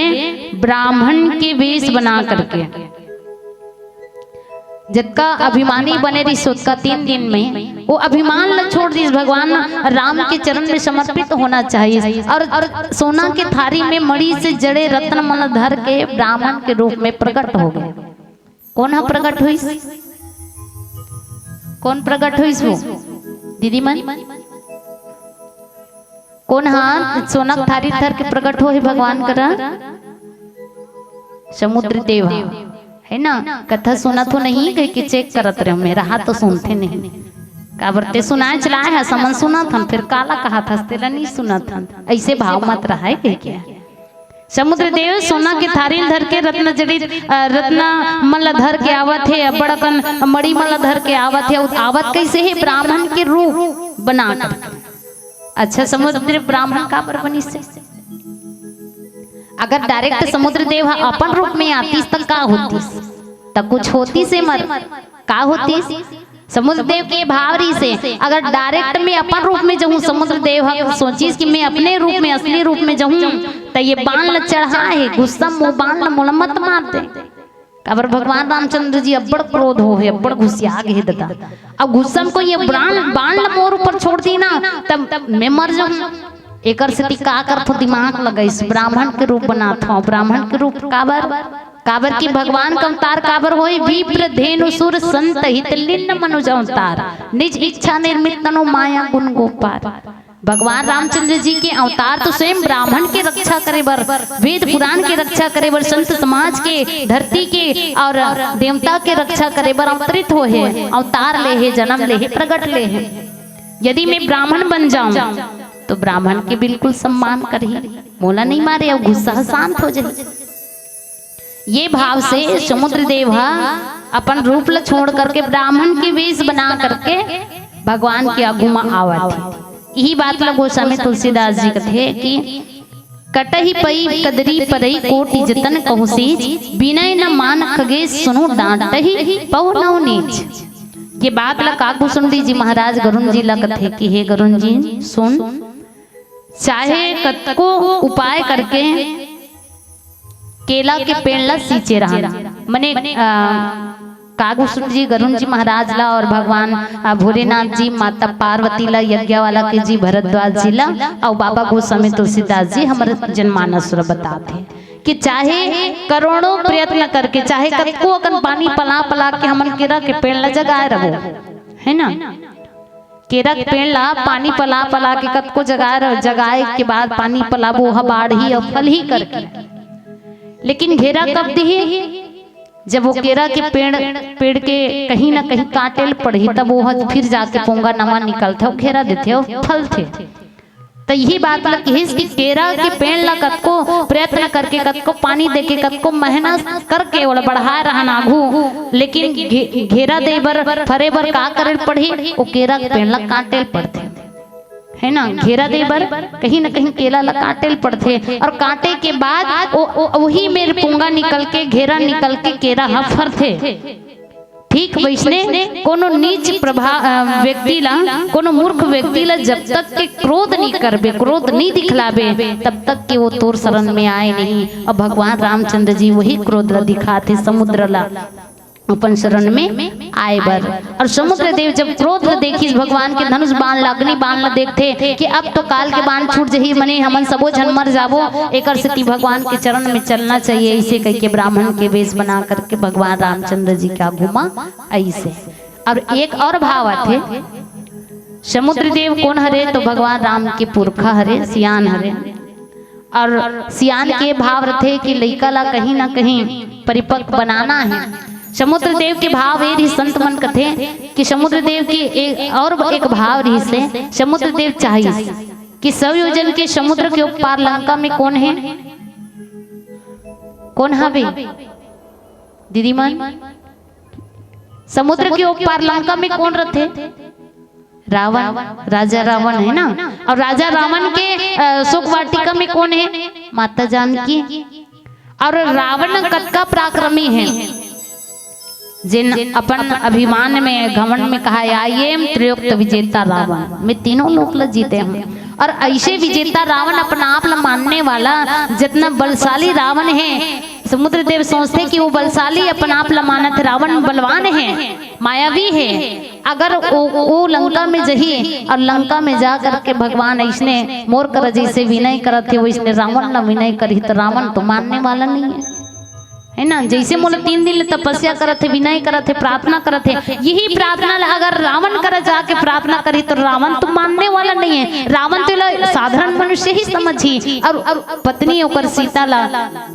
ब्राह्मण के वेश बना करके जिसका अभिमानी बने रही सोचका 3 दिन में वो अभिमान न छोड़ दी। भगवान राम के चरण में समर्पित होना चाहिए और सोना के थारी में मणि से जड़े रत्न मन धर के ब्राह्मण के रूप में प्रकट हो गए। कौन है प्रकट हुई? कौन प्रकट हुई? वो दीदी मन कौन? हाँ, सोना थारी धर के प्रकट हो भगवान करा समुद्र देव है ना। कथा सुना तो नहीं कह के चेक करत रहे, मेरा हाथ तो सुनते नहीं। काबरते सुनाए चलाए है समन सुना था, फिर काला कहा था तेरा नहीं सुना था, ऐसे भाव मत रहा है कह के। समुद्र देव सोना के थारी धर के रत्न जड़ी रत्न मल धर के आवत है, बड़कन मणि मल धर के आवत है। आवत कैसे है? ब्राह्मण के रूप बना कर। अच्छा, समुद्र ब्राह्मण का पर बनी से अगर डायरेक्ट समुद्र देव अपन रूप में आती तब का होती? तब कुछ होती से मर का होती? समुद्र देव के भावरी से अगर डायरेक्ट में अपन रूप में जाऊं समुद्र देव सोचिस कि मैं अपने रूप में असली रूप में जाऊं तो ये बाण ल चढ़ा है गुस्सा मुंह बाण ल मोल मत मार दे। काबर भगवान रामचंद्र जी अब्बड़ क्रोध हो है, अब्बड़ गुस्सा गे दादा। अब गुस्सा को ये बाण ल मोर ऊपर छोड़ दी ना तब मैं मर जाऊं। एकर से का करथो दिमाग लगाइस, ब्राह्मण के रूप बनाथो। ब्राह्मण के रूप काबर की भगवान का अवतार काबर होई? विप्र धेनु सुर संत हित लिन्न मनुज अवतार, निज इच्छा निर्मित तनु माया गुण गोपार। भगवान रामचंद्र जी के अवतार तो स्वयं ब्राह्मण के रक्षा करे बर, वेद पुराण के रक्षा करे बर, संत समाज के, धरती के और देवता के रक्षा करे बर अवतरित हो है, अवतार ले है, जन्म ले है, प्रकट ले है। यदि मैं ब्राह्मण बन जाऊं तो ब्राह्मण के बिल्कुल सम्मान करी, मोला नहीं मारे और गुस्सा शांत हो जाए। ये भाव से समुद्र देव अपन रूप ल छोड़ करके ब्राह्मण के वेश बना करके भगवान के आगू में आवत। यही बात ल गोस्वामी तुलसीदास जी कथे कि कटही पई कदरी परई कोटि जतन कहु सीज, विनय न मान खगे सुनो डांटही पौ नौ नीच। ये बात ला काकू सुन लीजिए। महाराज गरुण जी ला कथे कि हे गरुण जी सुन, चाहे कतको उपाय करके केला के पेड़ ला सींचे रहा मने कागू सुन जी गरुण जी महाराज ला और भगवान भोलेनाथ जी माता पार्वती ला यज्ञवाला के जी भरद्वाज जी ला और बाबा गोस्वामी तुलसीदास जी हमारे जनमानस बताते कि चाहे करोड़ों प्रयत्न करके चाहे कतको अकन पानी पला पला के हमन केरा के पेड़ ला जगाए रहो है ना। केरा के पेड़ ला पानी पला पला के कतको जगाए के बाद पानी पलाबो बाढ़ी और फल ही करके, लेकिन घेरा कब दी? जब वो केरा के पेड़ के कहीं ना कहीं काटेल पड़ी तब वो फिर जाके पोंगा नवा निकलते हो घेरा देते हो फल थे। तो यही बात लगी कि केरा के पेड़ ला कतको प्रयत्न करके कतको पानी देके कतको मेहनत करके वो बढ़ा रहा नागू, लेकिन घेरा दे बर फरे बर का करे पड़ी? वो केरा के पेड़ ला काटे पड़ते है ना घेरा दे बर कहीं न कहीं केला ला काटे पड़थे और काटे के बाद वही मेरे पुंगा निकल के घेरा निकल के केरा हा फरथे। ठीक वैसने कोनो नीच व्यक्ति ला कोनो मूर्ख व्यक्ति ला जब तक के क्रोध नहीं करबे क्रोध नहीं दिखलाबे तब तक के वो तोर शरण में आए नहीं। और भगवान रामचंद्र जी वही क्रोध ला दिखाते समुद्र ला अपन शरण में आए बर। और समुद्र देव जब क्रोध ला देखी भगवान के धनुष बाण अग्नि बाण ला देखते कि अब तो काल के बाण छूट जही मने हमन सबो झन मर जाबो एकर स्थिति भगवान के चरण में चलना चाहिए। ऐसे कह के ब्राह्मण के वेश बना करके भगवान रामचंद्र जी का घुमा ऐसे। और एक और भाव आते समुद्र देव कौन हरे तो भगवान राम के पुरखा हरे सियान हरे। और सियान के भाव रथे कि लइका ला कहीं ना कहीं परिपक्व बनाना है। समुद्र देव के भाव ये संत मन कथे कि समुद्र देव की एक भाव रही से समुद्र देव चाहिए कि सब योजन के समुद्र के पार लंका में कौन है कौन हवे दीदी मन समुद्र के पार लंका में कौन रहते रावण राजा रावण है ना। और राजा रावण के शोक वाटिका में कौन है माता जानकी। और रावण कतका पराक्रमी है जिन अपन अभिमान में घमंड में कहा आई एम त्रिलोक विजेता रावण मैं तीनों लोक ला जीते हूँ। और ऐसे विजेता रावण अपना आप ला मानने वाला जितना बलशाली रावण है समुद्र देव सोचते कि वो बलशाली अपना आप ला मानत रावण बलवान है मायावी है। अगर वो लंका में जही और लंका में जा करके भगवान ऐसने मोर कर जैसे विनय करते वैसने रावण ला विनय करी तो रावण तो मानने वाला नहीं है ना। जैसे मोला 3 दिन तपस्या करत है विनय करत है प्रार्थना करत है यही प्रार्थना अगर रावण कर जाके प्रार्थना करी तो रावण तो मानने वाला नहीं है। रावण तो साधारण मनुष्य ही समझी और पत्नी होकर सीता ला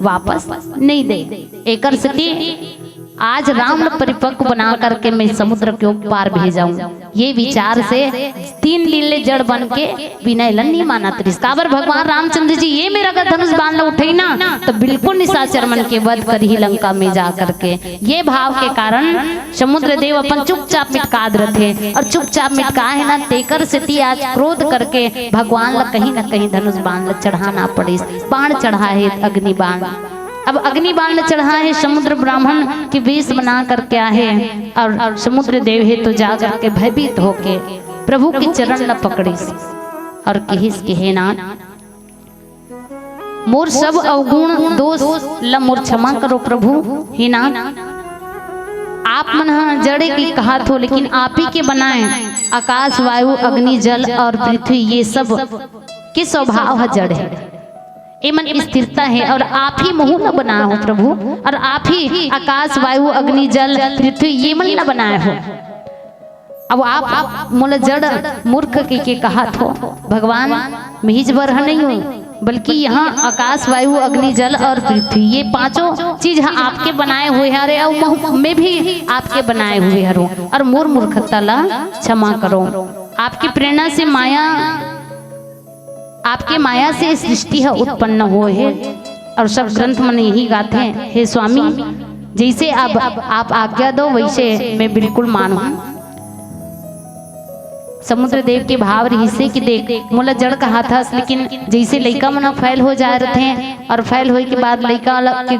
वापस नहीं दे एकर स्थिति आज राम परिपक्व बना करके मैं समुद्र के पार भेजाऊं ये विचार से 3 दिन ले जड़ बन के विनय लन नहीं माना काबर भगवान रामचंद्र जी ये मेरा अगर धनुष बाण उठे ना तो बिल्कुल निशाचर मन के वध कर ही लंका में जा करके। ये भाव के कारण समुद्र देव अपन चुपचाप मिटकाद रहे और चुपचाप मिटका है ना तेकर स्थिति आज क्रोध करके भगवान ला कहीं ना कहीं धनुष बाण चढ़ाना पड़े। बाण चढ़ा है अग्नि बाण। अब अग्नि बाण चढ़ा है समुद्र ब्राह्मण के वेश बना करके आए और समुद्र देव है तो जा करके भयभीत होके प्रभु के चरण न पकड़ी और कहिस के हे नाथ मोर सब अवगुण दोष ल मोर क्षमा करो प्रभु। हे नाथ आप मन जड़े की कहा थो लेकिन आप ही के बनाए आकाश वायु अग्नि जल और पृथ्वी ये सब के स्वभाव है जड़ है एमन स्थिरता है और आप ही महू न बनाए हो प्रभु। और आप ही आकाश वायु अग्नि जल पृथ्वी ये मन न बनाए हो। अब आप मोला जड़ मूर्ख के कहा थो भगवान मिहिज बरह नहीं हो बल्कि यहाँ आकाश वायु अग्नि जल और पृथ्वी ये 5 चीज आपके बनाए हुए हैं और मैं भी आपके बनाए हुए हूँ और मोर मूर्खता ला क्षमा करो। आपकी प्रेरणा से माया आपके माया से सृष्टि है उत्पन्न हो है और सब ग्रंथ मन यही गाते हैं हे स्वामी जैसे अब आप आज्ञा दो वैसे मैं बिल्कुल मानू। समुद्र देव के भाव रही से कि देख मोला जड़ कहा था लेकिन जैसे लड़का मना फैल हो जा रहे थे और फैल होने के बाद लड़का के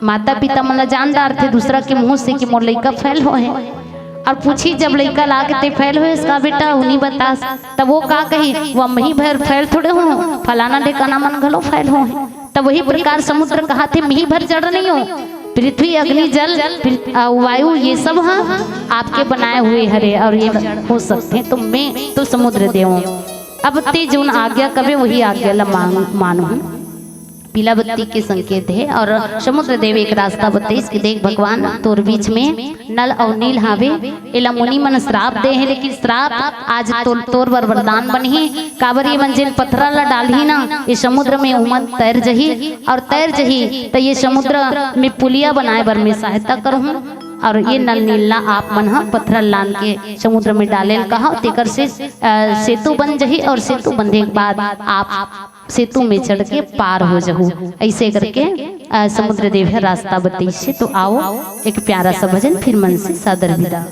माता पिता मना जानदार थे दूसरा के मुंह से कि मोर लड़का फैल हो है और पूछी जब लड़का ला के फैल हुए इसका बेटा उन्हीं बता तब वो का कही वह मही भर फैल थोड़े हो फलाना ढेकाना मन घलो फैल हो। तब वही प्रकार समुद्र कहा थे मही भर जड़ नहीं हो पृथ्वी अग्नि जल वायु ये सब हाँ आपके बनाए हुए हरे और ये हो सकते हैं तो मैं तो समुद्र देव अब ते जो आज्ञा कभी वही आज्ञा ला मानो। पीला बत्ती के संकेत है और समुद्र देव एक रास्ता बताइए इसके देख भगवान तोर बीच में नल और नील हावे एला मुनि मन श्राप दे है लेकिन श्राप आज तोर वरदान बनी काबर ये मंजिल पत्थरा ला डाली ना ये समुद्र में उमन तैर जही और तैर जही तो ये समुद्र में पुलिया बनाए बर में सहायता करूँ और ये नल नीला आप मन पत्थर लान के समुद्र में डाले कहा तेकर से सेतु बन जही और सेतु बनने के बाद आप सेतु में चढ़ के पार हो जाओ। ऐसे करके समुद्र देव है रास्ता बताइए से तो आओ एक प्यारा सा भजन फिर मन से सादर विदा।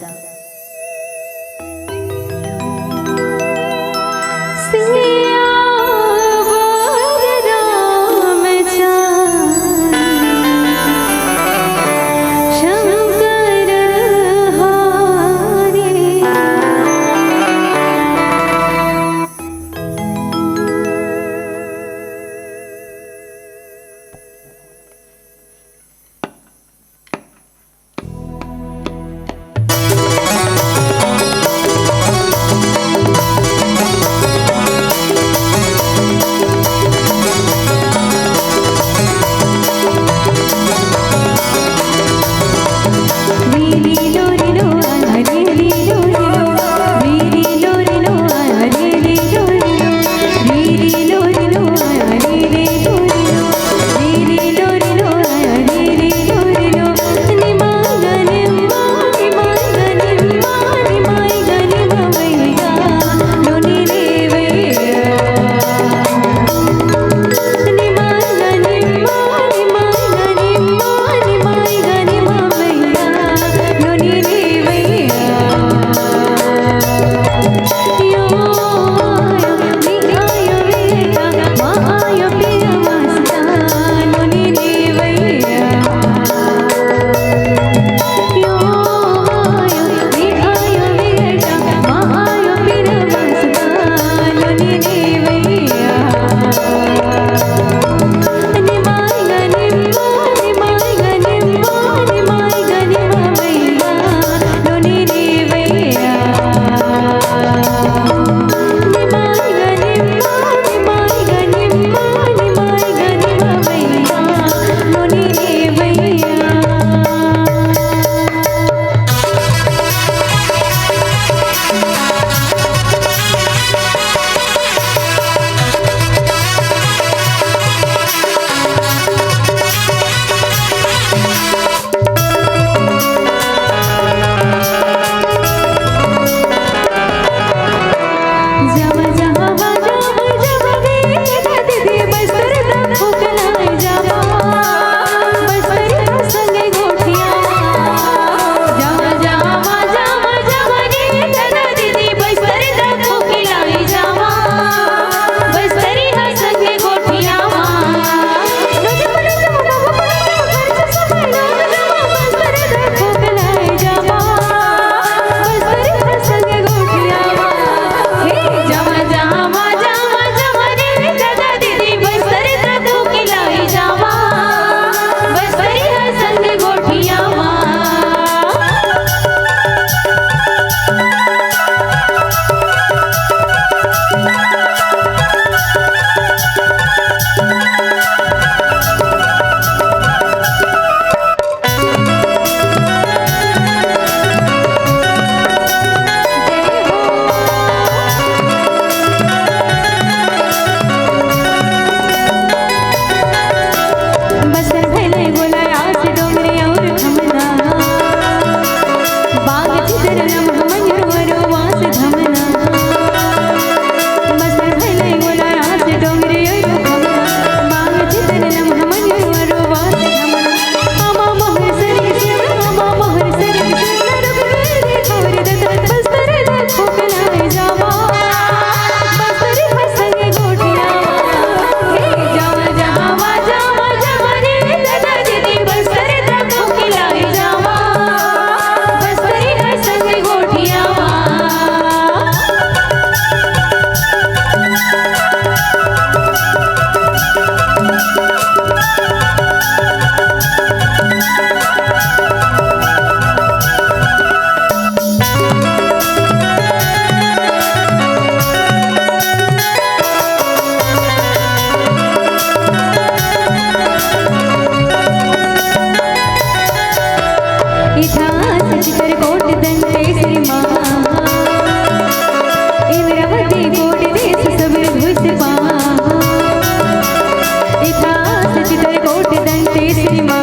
मेरी माँ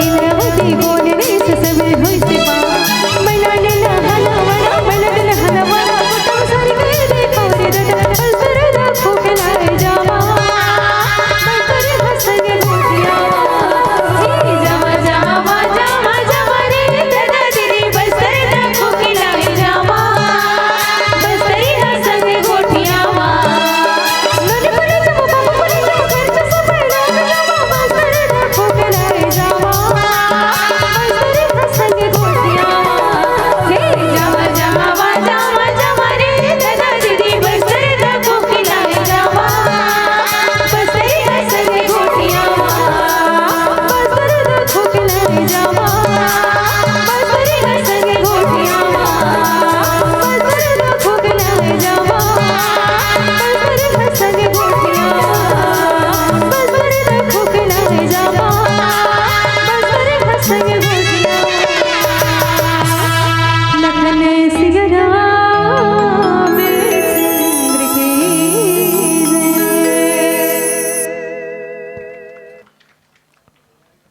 इंद्रावती कौन रे ससुर होई से पा मैना लेना हला वाला मैना लेना हला वाला तो सारी मेरे कोरे दटा असर दा खोखलाए जावा बसर हंसगे गोटिया जी जावा जावा जावा जावा रे दादा दीदी बसर दा खोखलाए जावा बसर हंसगे गोटिया नन पर जब बाबा पर जब घर से सब लोग बसर दा खोखलाए जावा बसर हंसगे गोटिया जी जावा जावा जावा जावा रे दादा दीदी बसर दा खोखलाए जावा बसर हंसगे गोटिया बसर दा खोखलाए जावा बसर हंसगे गोटिया बसर दा खोखलाए जावा बसर हंसगे गोटिया बसर दा खोखलाए जावा बसर हंसगे गोटिया लखन सिगरा में चंद्र की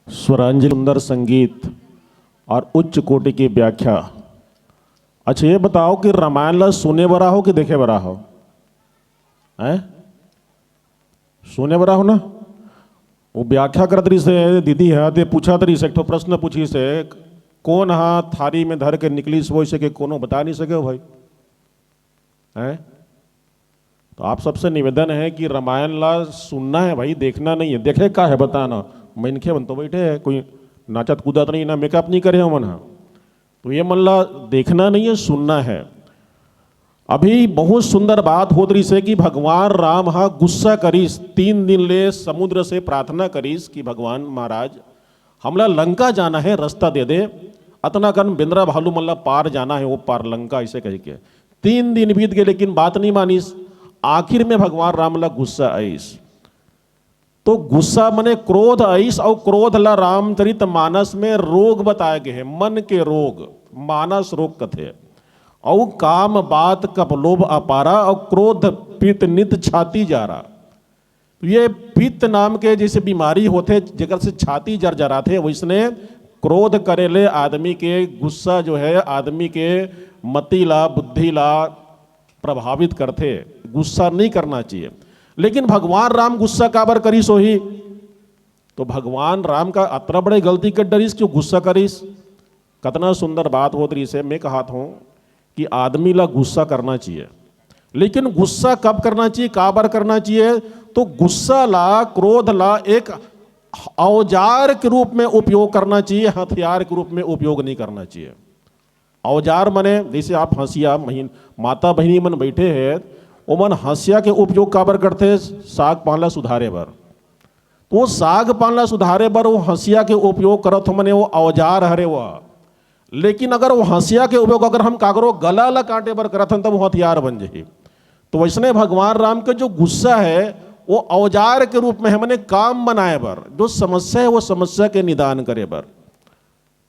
स्वरांजलि, सुंदर संगीत और उच्च कोटि की व्याख्या। अच्छा ये बताओ कि रामायण ला सुने बरा हो कि देखे बरा हो? हैं? सुने बरा हो ना? वो व्याख्या करत रही से दीदी है ते पूछा तरी से एक ठो प्रश्न पूछी से कौन हा थारी में धर के निकली से वैसे के कोनो बता नहीं सके हो भाई? हैं? तो आप सबसे निवेदन है कि रामायण ला सुनना है भाई, देखना नहीं है। देखे का है बताना, मनखे बन तो बैठे है, कोई नाचत कूदत नहीं ना मेकअप नहीं करे हो मन। तो ये मन ला देखना नहीं है, सुनना है। अभी बहुत सुंदर बात होत रही से कि भगवान राम हा गुस्सा करीस, 3 दिन ले समुद्र से प्रार्थना करीस कि भगवान महाराज हमला लंका जाना है, रास्ता दे दे। अतना कन बिंद्रा भालू मल्ला पार जाना है, वो पार लंका ऐसे कह के 3 दिन बीत गए लेकिन बात नहीं मानीस। आखिर में भगवान राम ला गुस्सा आईस। तो गुस्सा मने क्रोध आईस, और क्रोध ला रामचरित मानस में रोग बताए गए हैं, मन के रोग, मानस रोग कथे। और काम बात कप लोभ अपारा, और क्रोध पित्त नित छाती जा रहा। तो ये पित्त नाम के जैसे बीमारी होते जेकर से छाती जर जरा थे, वैसने क्रोध करेले आदमी के, गुस्सा जो है आदमी के मति ला बुद्धि ला प्रभावित करते। गुस्सा नहीं करना चाहिए, लेकिन भगवान राम गुस्सा काबर करीस ही? तो भगवान राम का अतरा बड़े गलती कर डरीस क्यों गुस्सा करीस? कितना सुंदर बात होत रही से मैं कहा हूं कि आदमी ला गुस्सा करना चाहिए, लेकिन गुस्सा कब करना चाहिए, काबर करना चाहिए? तो गुस्सा ला, क्रोध ला एक औजार के रूप में उपयोग करना चाहिए, हथियार के रूप में उपयोग नहीं करना चाहिए। औजार मने जैसे आप हंसिया माता बहिनी मन बैठे हैं, वो मन हंसिया के उपयोग काबर करते? साग पानला सुधारे बर। तो वो साग पानला सुधारे बर वो हंसिया के उपयोग करत हो, मने वो औजार हरे वो। लेकिन अगर वो हंसिया के उपयोग अगर हम कागरो गला ला काटे बर करत हन, तब वो हथियार बन जाही। तो वैसने भगवान राम के जो गुस्सा है वो औजार के रूप में है, मने काम बनाए बर, जो समस्या है वो समस्या के निदान करे बर।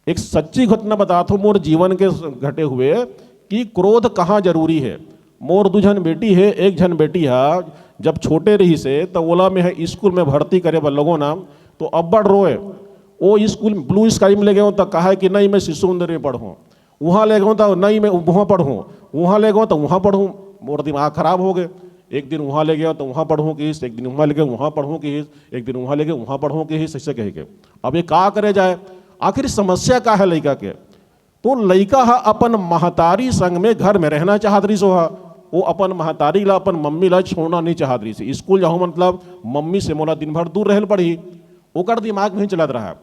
एक सच्ची घटना बताता हूँ मोर जीवन के घटे हुए कि क्रोध कहाँ जरूरी है। मोर 2 जन बेटी है, 1 जन बेटी है, जब छोटे रही से तो ओला में है स्कूल में भर्ती करे बर लगो ना, तो अब्बड़ रोए। वो स्कूल ब्लू स्काई में ले गए तो कहा कि नहीं मैं शिशु मंदिर में पढ़ूँ, वहाँ ले गए तो नहीं मैं वहाँ पढ़ूँ, वहाँ ले गए तो वहाँ पढ़ूँ। मोर दिमाग खराब हो गए। एक दिन वहाँ ले गया तो वहाँ पढ़ूँ कि एक दिन वहाँ ले गए वहाँ पढ़ूँ कि एक दिन वहाँ ले गए वहाँ पढ़ूँ कि ऐसे कह के। अब ये का करे जाए? आखिर समस्या का है लड़का के? तो लड़का है अपन महतारी संग में घर में रहना चाहत रही सो है, वो अपन महतारी ला अपन मम्मी ला छोड़ना नहीं चाहत रही से। स्कूल जाऊँ मतलब मम्मी से मोला दिन भर दूर रहल पड़ी, ओकर दिमाग नहीं चलत रहा।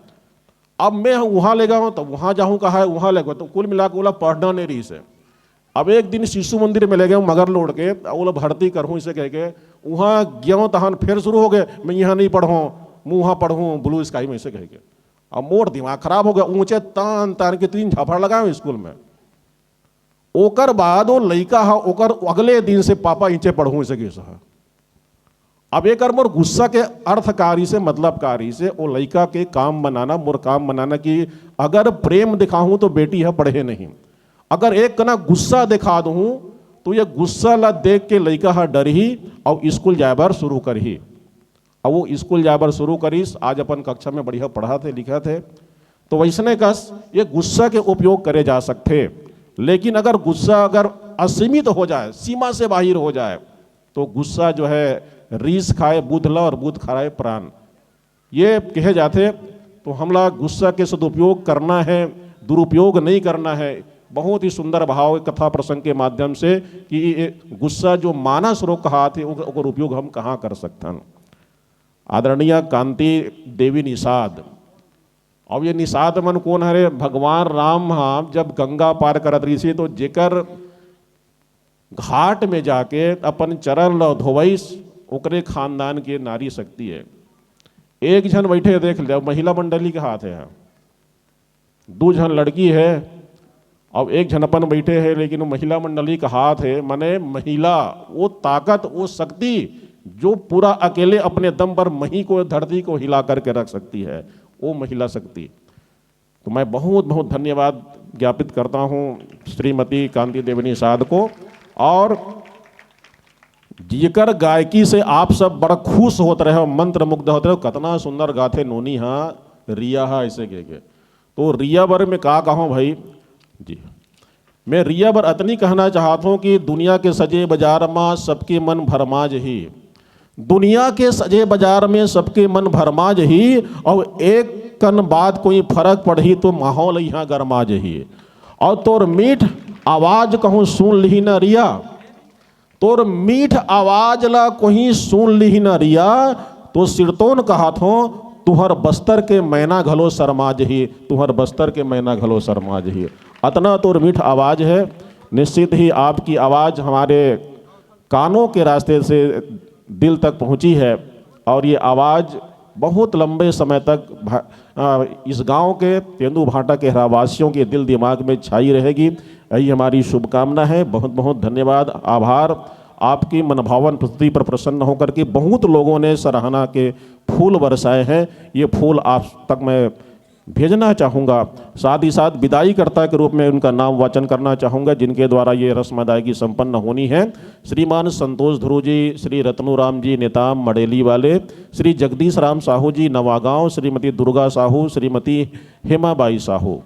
अब मैं वहाँ ले गया हूँ तो वहाँ जाऊँ कहा है वहाँ ले गया, तो कुल मिला के बोला पढ़ना नहीं रही से। अब एक दिन शिशु मंदिर में ले गए मगर लोड के, बोला भर्ती करूँ इसे कह के वहाँ गया तहन फिर शुरू हो गए मैं यहाँ नहीं पढ़ूँ, मैं वहाँ पढ़ूँ ब्लू स्काई में इसे कह के। अब मोर दिमाग खराब हो गया, ऊंचे तान तान के 3 झापड़ लगाए स्कूल में। ओकर बाद वो लड़का है ओकर अगले दिन से पापा इंचे पढ़ूँ इसे कैसा है। अब एक मोर गुस्सा के अर्थकारी से मतलबकारी से वो लड़का के काम बनाना, मोर काम बनाना कि अगर प्रेम दिखाऊं तो बेटी है पढ़े नहीं, अगर एक कना गुस्सा दिखा दूं तो ये गुस्सा ला देख के लड़का है डर ही और स्कूल जाए बार शुरू कर ही। अब वो स्कूल जाबर शुरू करीस, आज अपन कक्षा में बढ़िया पढ़ा थे लिखा थे। तो वैसने कस ये गुस्सा के उपयोग करे जा सकते, लेकिन अगर गुस्सा अगर असीमित हो जाए, सीमा से बाहर हो जाए, तो गुस्सा जो है रीस खाए बुधला और बुध खाए प्राण, ये कहे जाते। तो हमला गुस्सा के सदुपयोग करना है, दुरुपयोग नहीं करना है। बहुत ही सुंदर भाव कथा प्रसंग के माध्यम से कि गुस्सा जो मानस रोग कहा थे ओकर उपयोग हम कहाँ कर सकते। आदरणीय कांति देवी निषाद, अब ये निषाद मन कौन हरे? भगवान राम हाँ जब गंगा पार करत रही से, तो जेकर घाट में जाके अपन चरण ल धोवैस ओकरे खानदान के नारी शक्ति है। एक जन बैठे देख ले, महिला मंडली के हाथ है, दो जन लड़की है, अब एक जन अपन बैठे हैं, लेकिन वो महिला मंडली का हाथ है। माने महिला वो ताकत, वो शक्ति जो पूरा अकेले अपने दम पर मही को, धरती को हिला करके रख सकती है, वो महिला शक्ति। तो मैं बहुत बहुत धन्यवाद ज्ञापित करता हूँ श्रीमती कांति देवी निषाद को। और जेकर गायकी से आप सब बड़ा खुश होते रहे, मंत्र मुग्ध होते रहे, कितना सुंदर गाथे नोनी हाँ रिया हाँ ऐसे के। तो रिया बर में का कहूँ भाई जी, मैं रिया बर अतनी कहना चाहता हूँ कि दुनिया के सजे बाजार में सबके मन भरमाज ही, दुनिया के सजे बाजार में सबके मन भरमाज ही, और एक कन बाद कोई फर्क पड़ी तो माहौल यहाँ गरमाज ही। और तोर मीठ आवाज कहूँ सुन ली न रिया, तोर मीठ आवाज ला कोई सुन ली न रिया, तो सिरतोन कहा थो तुहर बस्तर के मैना घलो शर्माज ही, तुहर बस्तर के मैना घलो शर्माज ही। अतना तोर मीठ आवाज है। निश्चित ही आपकी आवाज़ हमारे कानों के रास्ते से दिल तक पहुंची है, और ये आवाज़ बहुत लंबे समय तक इस गांव के तेंदू भाटा के रहवासियों के दिल दिमाग में छाई रहेगी। यही हमारी शुभकामना है। बहुत बहुत धन्यवाद, आभार। आपकी मनभावन प्रस्तुति पर प्रसन्न होकर के बहुत लोगों ने सराहना के फूल बरसाए हैं। ये फूल आप तक मैं भेजना चाहूँगा। साथ ही साथ विदाईकर्ता के रूप में उनका नाम वाचन करना चाहूँगा, जिनके द्वारा ये रस्म अदायगी संपन्न होनी है। श्रीमान संतोष ध्रुव जी, श्री रत्नूराम जी नेताम मडेली वाले, श्री जगदीश राम साहू जी नवागांव, श्रीमती दुर्गा साहू, श्रीमती हेमाबाई साहू,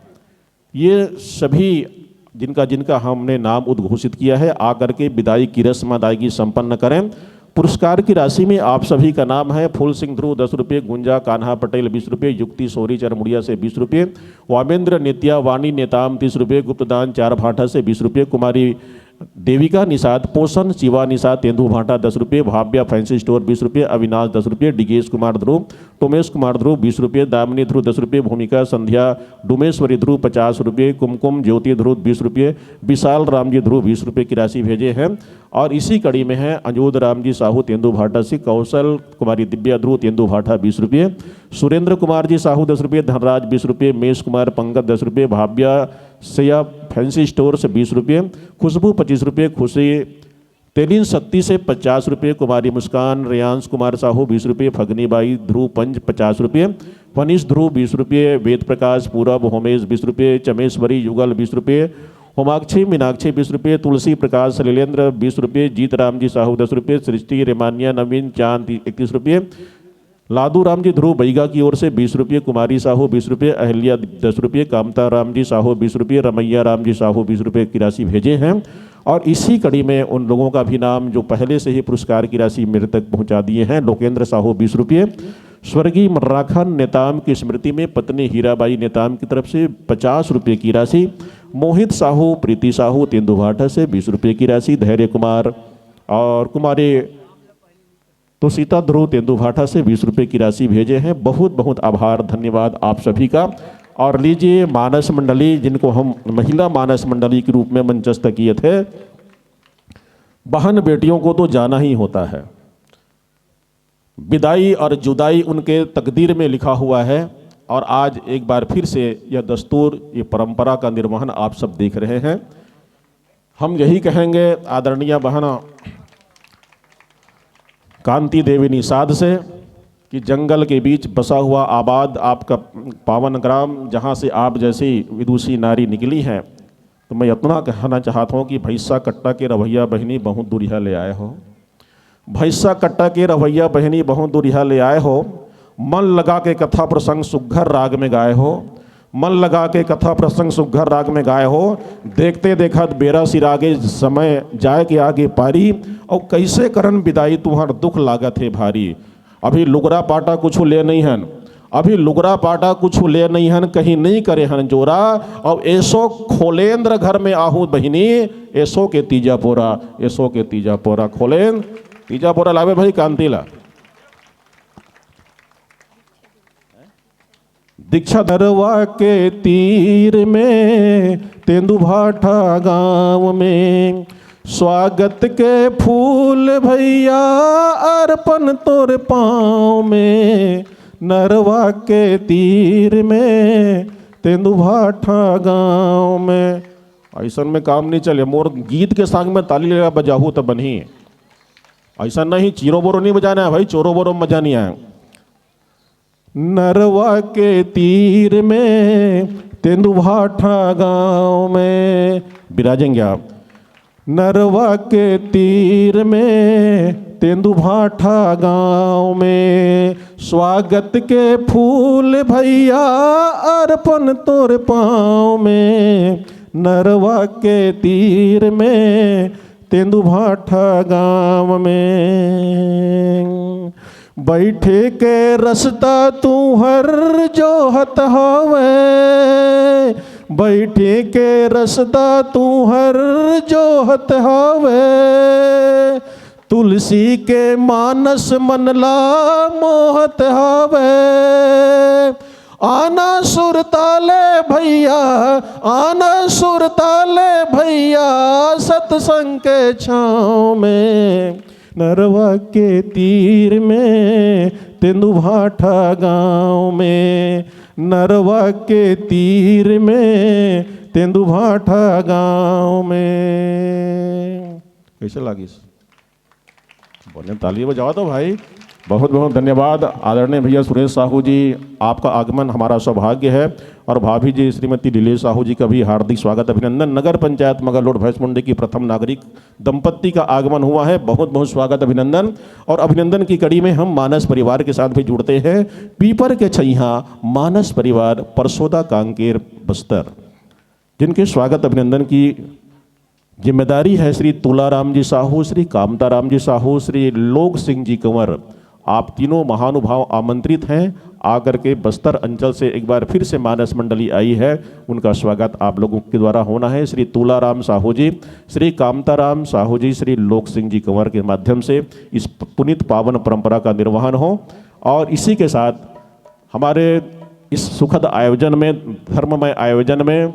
ये सभी जिनका जिनका हमने नाम उद्घोषित किया है, आकर के विदाई की रस्म अदायगी संपन्न करें। पुरस्कार की राशि में आप सभी का नाम है। फूल सिंह ध्रुव 10 रुपये, गुंजा कान्हा पटेल 20 रुपये, युक्ति सोरी चरमुड़िया से 20 रुपये, वामेंद्र नित्या वाणी नेताम 30 रुपये, गुप्तदान 4 भाटा से 20 रुपये, कुमारी देविका निषाद पोषण शिवा निषाद तेंदू भाटा 10 रुपये, भाव्या फैंसी स्टोर 20 रुपये, अविनाश 10 रुपये, डिगेश कुमार ध्रुव, टोमेश कुमार ध्रुव 20 रुपये, दामिनी ध्रुव 10 रुपये, भूमिका संध्या डुमेश्वरी ध्रुव 50 रुपये, कुमकुम ज्योति ध्रुव 20 रुपये, विशाल राम जी ध्रुव 20 रुपये की राशि भेजे हैं। और इसी कड़ी में है अजोद राम जी साहू तेंदू भाटा से, कौशल कुमारी दिव्या ध्रुव तेंदू भाटा 20 रुपये, सुरेंद्र कुमार जी साहू 10 रुपये, धनराज 20 रुपये, मेष कुमार पंकज 10 रुपये, भाव्या सया फैंसी स्टोर से 20 रुपये, खुशबू 25 रुपये, खुशी तेलिन शक्ति से 50 रुपये, कुमारी मुस्कान रियांश कुमार साहू 20 रुपये, फगनीबाई ध्रुव पंच 50 रुपये, फनीश ध्रुव 20 रुपये, वेद प्रकाश पूरब होमेश 20 रुपये, चमेश्वरी युगल 20 रुपये, होमाक्षी मीनाक्षी 20 रुपये, तुलसी प्रकाश शैलेंद्र 20 रुपये, जीत राम जी साहू 10 रुपये, सृष्टि रेमानिया नवीन चांद 31 रुपये, लादू राम जी ध्रुव बैगा की ओर से 20 रुपये, कुमारी साहू 20 रुपये, अहल्या 10 रुपये, कामता राम जी साहू 20 रुपये, रमैया राम जी साहू 20 रुपये की राशि भेजे हैं। और इसी कड़ी में उन लोगों का भी नाम जो पहले से ही पुरस्कार की राशि मेरे तक पहुंचा दिए हैं। लोकेंद्र साहू 20 रुपये, स्वर्गीय मर्राखन नेताम की स्मृति में पत्नी हीराबाई नेताम की तरफ से 50 रुपये की राशि, मोहित साहू प्रीति साहू तेंदुभाटा से 20 रुपये की राशि, धैर्य कुमार और कुमारी तो सीता ध्रुव तेंदुभाटा से 20 रुपये की राशि भेजे हैं। बहुत बहुत आभार, धन्यवाद आप सभी का। और लीजिए मानस मंडली, जिनको हम महिला मानस मंडली के रूप में मंचस्थ किए थे। बहन बेटियों को तो जाना ही होता है, विदाई और जुदाई उनके तकदीर में लिखा हुआ है। और आज एक बार फिर से यह दस्तूर, ये परंपरा का निर्वहन आप सब देख रहे हैं। हम यही कहेंगे आदरणीय बहन कांति देवी निषाद से कि जंगल के बीच बसा हुआ आबाद आपका पावन ग्राम, जहाँ से आप जैसी विदुषी नारी निकली हैं, तो मैं इतना कहना चाहता हूँ कि भैंसा कट्टा के रवैया बहनी बहुत दूरिया ले आए हो। भैंसा कट्टा के रवैया बहनी बहुत दुरिहा ले आए हो, मन लगा के कथा प्रसंग सुघ्घर राग में गाए हो, मन लगा के कथा प्रसंग सुघ्घर राग में गाए हो। देखते देखत बेरा सिर आगे समय जाए के आगे पारी, और कैसे करन विदाई तुम्हार दुख लागत है भारी। अभी लुगरा पाटा कुछ ले नहीं हन, अभी लुगरा पाटा कुछ ले नहीं हन, कहीं नहीं करे हन जोरा। और ऐसो खोलेंद्र घर में आहू बहिनी, ऐसो के तीजा पोरा, ऐसो के तीजा पोरा। खोलेंद्र तीजा पोरा लावे भाई कांतिला। दीक्षा दरवा के तीर में तेंदुभाठा गांव में, स्वागत के फूल भैया अर्पण तोर पाँव में। नरवा के तीर में तेंदुभाठा गांव में। ऐसा में काम नहीं चले, मोर गीत के संग में ताली लगा बजाहू तो बनी। ऐसा नहीं चीरो बोरो नहीं बजाना है भाई, चोरो बोरो मजा नहीं आया। नरवा के तीर में तेंदुभाठा गांव में, विराजेंगे आप। नरवा के तीर में तेंदुभाठा गांव में, स्वागत के फूल भैया अर्पण तोर पाँव में। नरवा के तीर में तेंदुभाठा गांव में, बैठे के रसता तू हर जो हत हवे। बैठे के रसता तू हर जो हत हवे। तुलसी के मानस मनला मोहत हवे। आना सुरताले भैया, आना सुरताले भैया, सत्संग के छाँव में। नरवा के तीर में तेंदुभाठा गांव में। नरवा के तीर में तेंदुभाठा गांव में। कैसे लागी? बोले ताली बजाओ तो भाई। बहुत बहुत धन्यवाद आदरणीय भैया सुरेश साहू जी, आपका आगमन हमारा सौभाग्य है। और भाभी जी श्रीमती लीलेश साहू जी का भी हार्दिक स्वागत अभिनंदन। नगर पंचायत मगरलोड भैंसमुंडी की प्रथम नागरिक दंपत्ति का आगमन हुआ है, बहुत बहुत स्वागत अभिनंदन। और अभिनंदन की कड़ी में हम मानस परिवार के साथ भी जुड़ते हैं। पीपर के छैया मानस परिवार परसोदा कांकेर बस्तर, जिनके स्वागत अभिनंदन की जिम्मेदारी है श्री तुलाराम जी साहू, श्री कामताराम जी साहू, श्री लोक सिंह जी कंवर। आप तीनों महानुभाव आमंत्रित हैं। आकर के बस्तर अंचल से एक बार फिर से मानस मंडली आई है, उनका स्वागत आप लोगों के द्वारा होना है। श्री तुलाराम साहू जी, श्री कामताराम साहू जी, श्री लोक सिंह जी कंवर के माध्यम से इस पुनीत पावन परंपरा का निर्वहन हो। और इसी के साथ हमारे इस सुखद आयोजन में, धर्ममय आयोजन में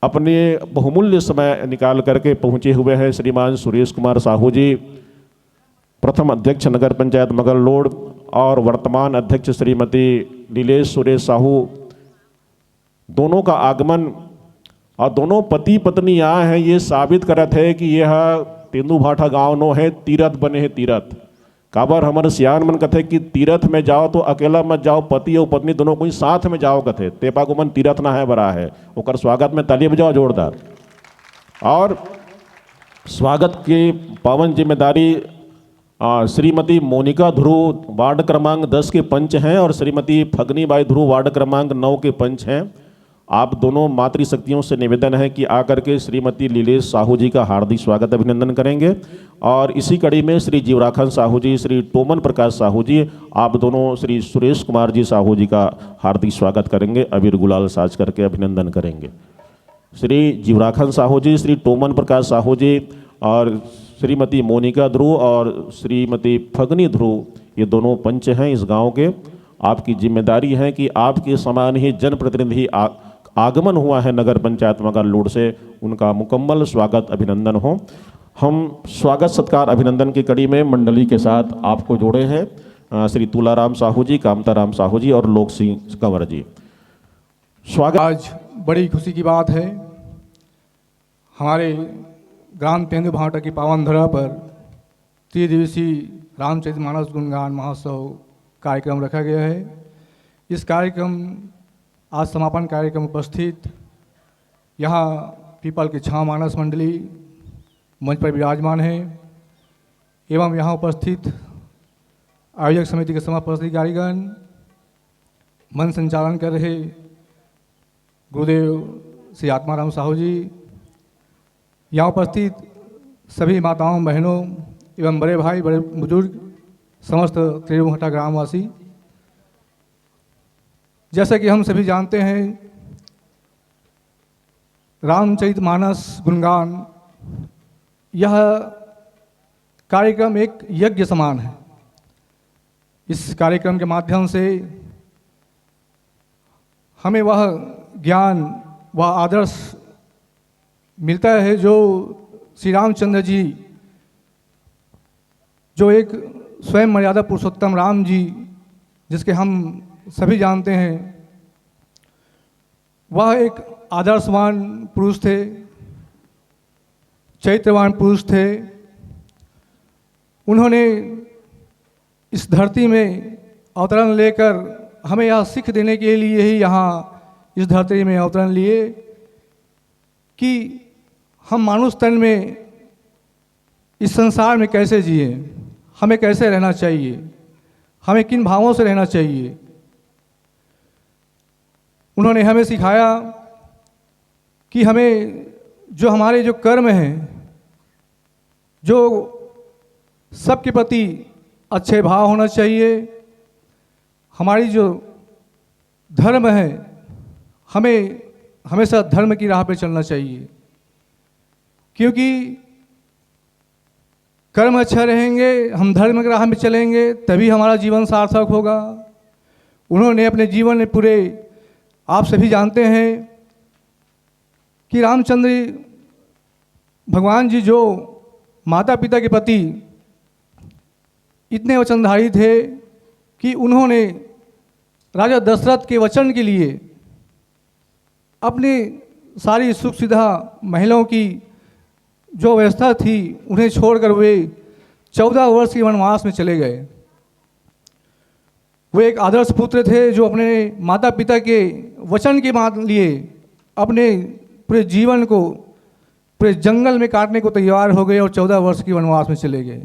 अपने बहुमूल्य समय निकाल करके पहुँचे हुए हैं श्रीमान सुरेश कुमार साहू जी, प्रथम अध्यक्ष नगर पंचायत मगरलोड, और वर्तमान अध्यक्ष श्रीमती लीलेश सुरेश साहू। दोनों का आगमन और दोनों पति पत्नी आए हैं, ये साबित करत है कि यह तेंदुभाठा गांव नो है, तीरथ बने हैं तीरथ। काबर हमारे सियान मन कथे कि तीरथ में जाओ तो अकेला मत जाओ, पति और पत्नी दोनों कोई साथ में जाओ कथे। तेपा को मन तीरथ ना है बड़ा है, ओकर स्वागत में ताली बजाओ जोरदार। और स्वागत की पावन जिम्मेदारी श्रीमती मोनिका ध्रुव वार्ड क्रमांक 10 के पंच हैं, और Shrimati Phagni by Dhruv ward क्रमांक 9 के पंच हैं। आप दोनों मातृशक्तियों से निवेदन है कि आकर के श्रीमती लीलेश साहू जी का हार्दिक स्वागत अभिनंदन करेंगे। और इसी कड़ी में श्री जीवराखन साहू जी, श्री टोमन प्रकाश साहू जी, आप दोनों श्री सुरेश कुमार जी साहू जी का हार्दिक स्वागत करेंगे, अबीर गुलाल साज करके अभिनंदन करेंगे। श्री जीवराखन साहू जी, श्री टोमन प्रकाश साहू जी और श्रीमती मोनिका ध्रुव और श्रीमती फगनी ध्रुव, ये दोनों पंच हैं इस गांव के। आपकी जिम्मेदारी है कि आपके समान ही जनप्रतिनिधि आगमन हुआ है नगर पंचायत मगरलोड से, उनका मुकम्मल स्वागत अभिनंदन हो। हम स्वागत सत्कार अभिनंदन की कड़ी में मंडली के साथ आपको जोड़े हैं श्री तुलाराम साहू जी, कामताराम साहू जी और लोक सिंह कंवर जी। स्वागत। आज बड़ी खुशी की बात है, हमारे ग्राम तेंदुभाठा की पावन धरा पर त्रिदिवसीय रामचरित मानस गुणगान महोत्सव कार्यक्रम रखा गया है। इस कार्यक्रम आज समापन कार्यक्रम उपस्थित यहाँ पीपल की छाँव मानस मंडली मंच पर विराजमान है। एवं यहाँ उपस्थित आयोजक समिति के समस्त पदाधिकारीगण, मंच संचालन कर रहे गुरुदेव श्री आत्माराम साहू जी, यहाँ उपस्थित सभी माताओं बहनों एवं बड़े भाई बड़े बुजुर्ग, समस्त त्रिभुवनघाटा ग्रामवासी। जैसा कि हम सभी जानते हैं, रामचरितमानस गुणगान यह कार्यक्रम एक यज्ञ समान है। इस कार्यक्रम के माध्यम से हमें वह ज्ञान, वह आदर्श मिलता है जो श्री रामचंद्र जी, जो एक स्वयं मर्यादा पुरुषोत्तम राम जी, जिसके हम सभी जानते हैं, वह एक आदर्शवान पुरुष थे, चरित्रवान पुरुष थे। उन्होंने इस धरती में अवतरण लेकर हमें यह सीख देने के लिए ही यहाँ इस धरती में अवतरण लिए कि हम मानुष तन में इस संसार में कैसे जिए, हमें कैसे रहना चाहिए, हमें किन भावों से रहना चाहिए। उन्होंने हमें सिखाया कि हमें जो हमारे जो कर्म हैं, जो सबके प्रति अच्छे भाव होना चाहिए, हमारी जो धर्म है, हमें हमेशा धर्म की राह पे चलना चाहिए, क्योंकि कर्म अच्छा रहेंगे, हम धर्म की राह में चलेंगे, तभी हमारा जीवन सार्थक होगा। उन्होंने अपने जीवन में पूरे, आप सभी जानते हैं कि रामचंद्र भगवान जी जो माता पिता के प्रति इतने वचनधारी थे कि उन्होंने राजा दशरथ के वचन के लिए अपनी सारी सुख सुविधा, महिलाओं की जो व्यवस्था थी, उन्हें छोड़कर वे 14 वर्ष के वनवास में चले गए। वे एक आदर्श पुत्र थे जो अपने माता पिता के वचन के लिए अपने पूरे जीवन को पूरे जंगल में काटने को तैयार हो गए और 14 वर्ष की वनवास में चले गए।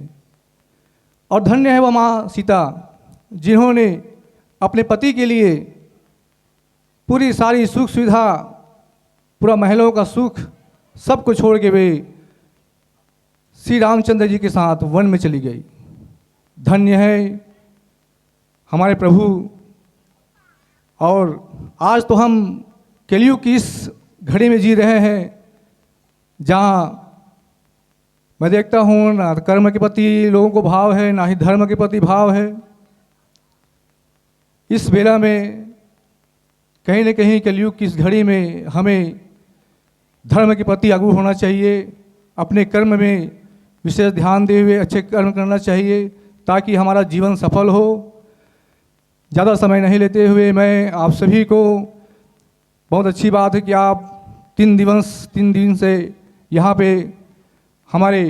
और धन्य है वह माँ सीता, जिन्होंने अपने पति के लिए पूरी सारी सुख सुविधा, पूरा महलों का सुख, सब को छोड़ के वे श्री रामचंद्र जी के साथ वन में चली गई। धन्य है हमारे प्रभु। और आज तो हम कलयुग की इस घड़ी में जी रहे हैं, जहाँ मैं देखता हूँ ना कर्म के प्रति लोगों को भाव है, ना ही धर्म के प्रति भाव है। इस बेला में कहीं न कहीं कलयुग की इस घड़ी में हमें धर्म के प्रति आगू होना चाहिए, अपने कर्म में विशेष ध्यान दे हुए अच्छे कर्म करना चाहिए, ताकि हमारा जीवन सफल हो। ज़्यादा समय नहीं लेते हुए मैं आप सभी को, बहुत अच्छी बात है कि आप 3 दिन से यहाँ पे हमारे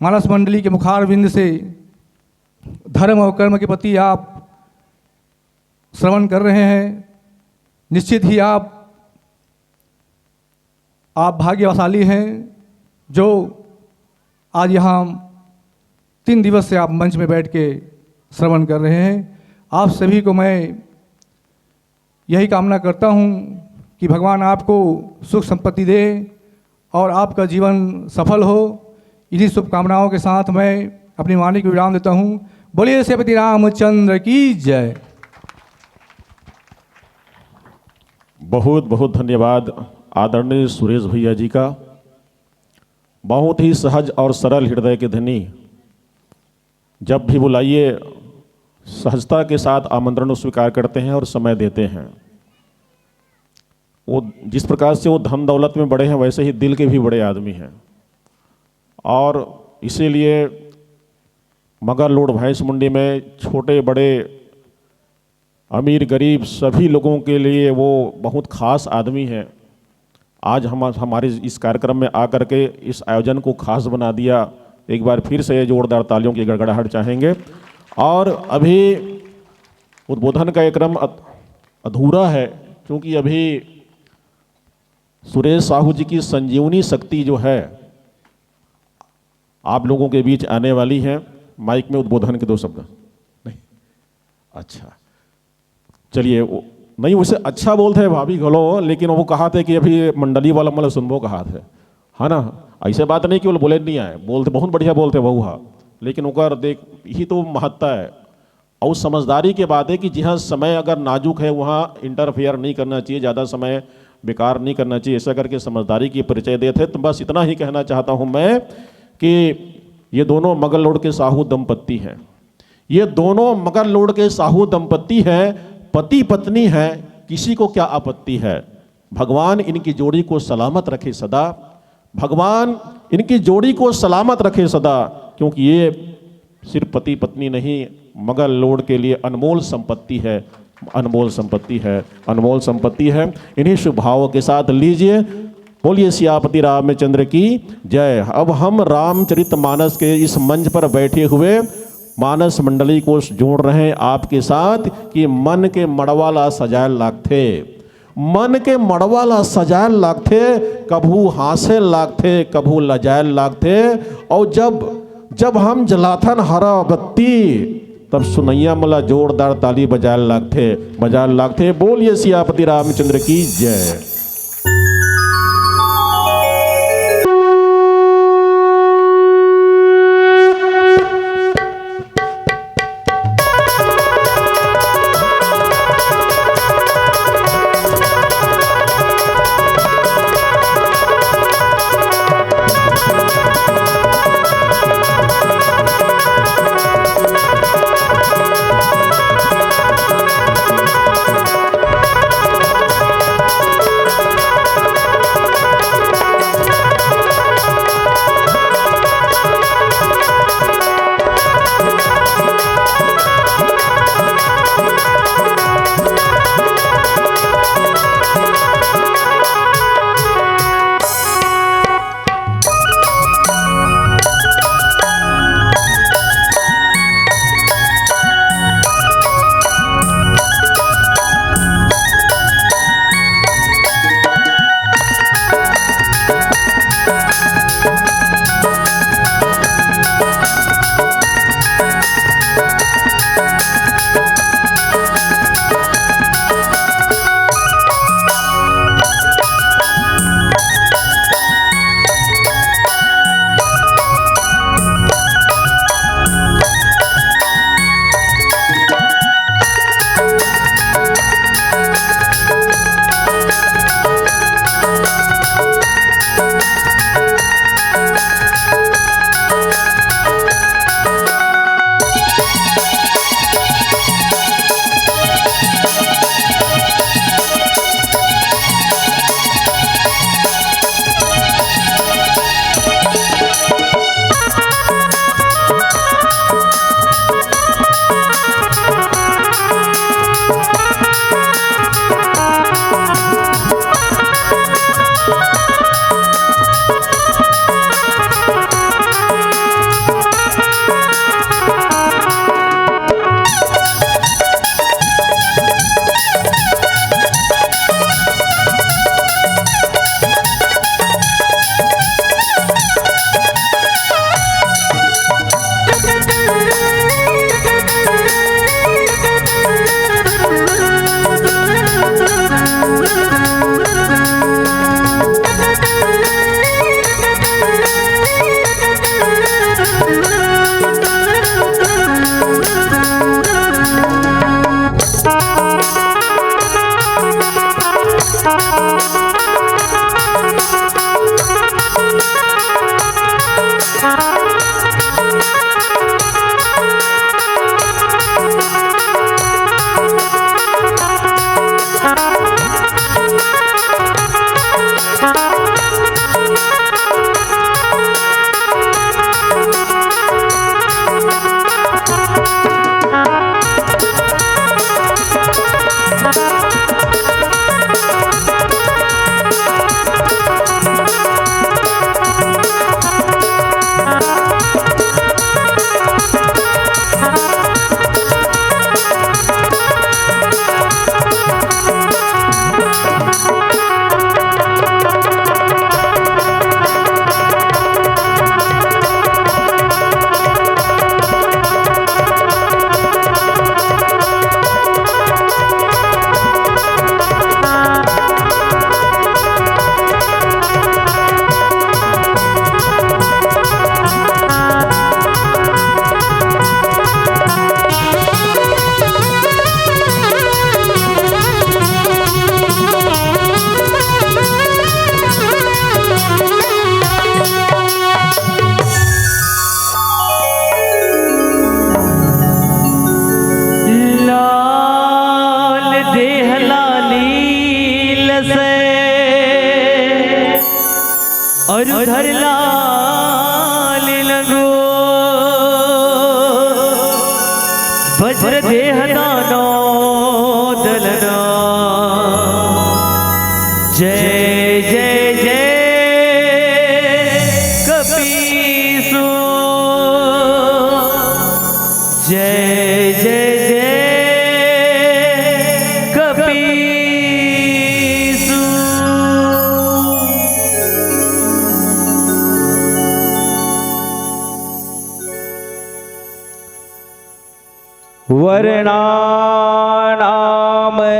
मानस मंडली के मुखार बिंद से धर्म और कर्म के प्रति आप श्रवण कर रहे हैं। निश्चित ही आप भाग्यशाली हैं जो आज यहाँ 3 दिवस से आप मंच में बैठ के श्रवण कर रहे हैं। आप सभी को मैं यही कामना करता हूँ कि भगवान आपको सुख संपत्ति दे और आपका जीवन सफल हो। इन्हीं शुभकामनाओं के साथ मैं अपनी वाणी को विराम देता हूँ। बोलिए श्रीपति रामचंद्र की जय। बहुत बहुत धन्यवाद आदरणीय सुरेश भैया जी का। बहुत ही सहज और सरल हृदय के धनी, जब भी बुलाइए सहजता के साथ आमंत्रण को स्वीकार करते हैं और समय देते हैं। वो जिस प्रकार से वो धन दौलत में बड़े हैं, वैसे ही दिल के भी बड़े आदमी हैं। और इसीलिए मगर लोड भैंस मुंडी में छोटे बड़े, अमीर गरीब सभी लोगों के लिए वो बहुत खास आदमी हैं। आज हमारे इस कार्यक्रम में आकर के इस आयोजन को खास बना दिया। एक बार फिर से जोरदार तालियों की गड़गड़ाहट चाहेंगे। और अभी उद्बोधन का एक क्रम अधूरा है, क्योंकि अभी सुरेश साहू जी की संजीवनी शक्ति जो है आप लोगों के बीच आने वाली हैं। माइक में उद्बोधन के 2 शब्द। नहीं, अच्छा चलिए। नहीं, उसे अच्छा बोलते हैं भाभी घलो, लेकिन वो कहा थे कि अभी मंडली वाला मतलब सुनबो कहा थे, है ना। ऐसे बात नहीं कि वो बोले नहीं आए, बोलते बहुत बढ़िया बोलते बहुआ, लेकिन उनका देख ही तो महत्ता है। और समझदारी के बात है कि जहाँ समय अगर नाजुक है वहाँ इंटरफेयर नहीं करना चाहिए, ज़्यादा समय बेकार नहीं करना चाहिए, ऐसा करके समझदारी की परिचय देते। तो बस इतना ही कहना चाहता हूँ मैं कि ये दोनों मगरलोड के साहू दंपत्ति हैं। ये दोनों मगरलोड के साहू दंपत्ति हैं, पति पत्नी हैं। किसी को क्या आपत्ति है? भगवान इनकी जोड़ी को सलामत रखे सदा, भगवान इनकी जोड़ी को सलामत रखे सदा, क्योंकि ये सिर्फ पति पत्नी नहीं, मगरलोड के लिए अनमोल संपत्ति है, अनमोल संपत्ति है, अनमोल संपत्ति है। इन्हीं शुभ भावों के साथ लीजिए, बोलिए सियापति रामचंद्र की जय। अब हम रामचरितमानस के इस मंच पर बैठे हुए मानस मंडली को जोड़ रहे हैं आपके साथ कि मन के मड़वाला सजायल लागथे, मन के मड़वाला सजायल लागथे, कभू हासे लागथे, कभू लजायल लागथे। और जब हम जलाथन हरा बत्ती, तब सुनैया मला जोरदार ताली बजायल लागथे। बोलिए सियापति रामचंद्र की जय।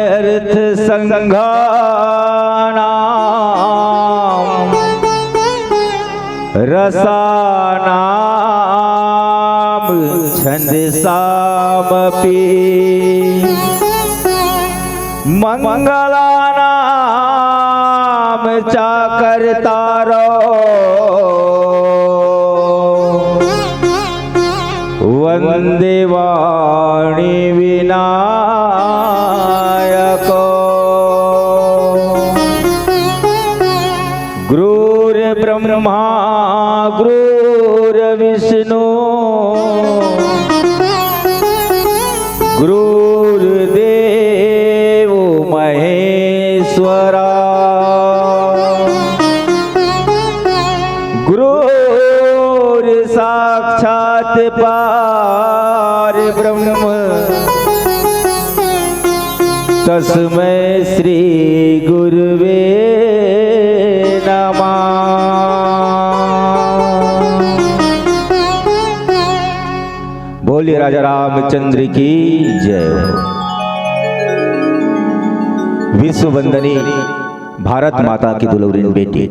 अर्थ संघानाम रसानाम छंदसामपि मंगलानाम चाकर्तारो वंदे वाणी विनायको गुरुर्ब्रह्मा गुरुर्विष्णु गुरुर्देवो महेश्वरा साक्षात पार ब्रह्म तस्मै श्री गुरुवे नमः। बोलिए राजा रामचंद्र की जय हो। विश्व वंदनी भारत माता की दुलौरीन बेटी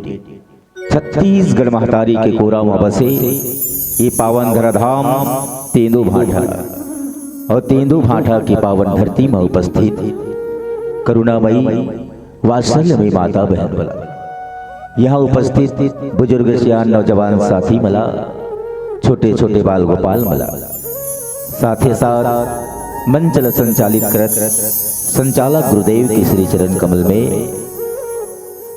छत्तीसगढ़ महतारी के कोरामा बसे ये पावन धराधाम तेंदू भाठा और तेंदू भाठा की पावन धरती में उपस्थित करुणामयी वात्सल्यमयी माता बहन मला यहाँ उपस्थित बुजुर्ग सियान नौजवान साथी मला छोटे छोटे बाल गोपाल मला साथ ही साथ मंचल संचालित करत संचालक गुरुदेव के श्री चरण कमल में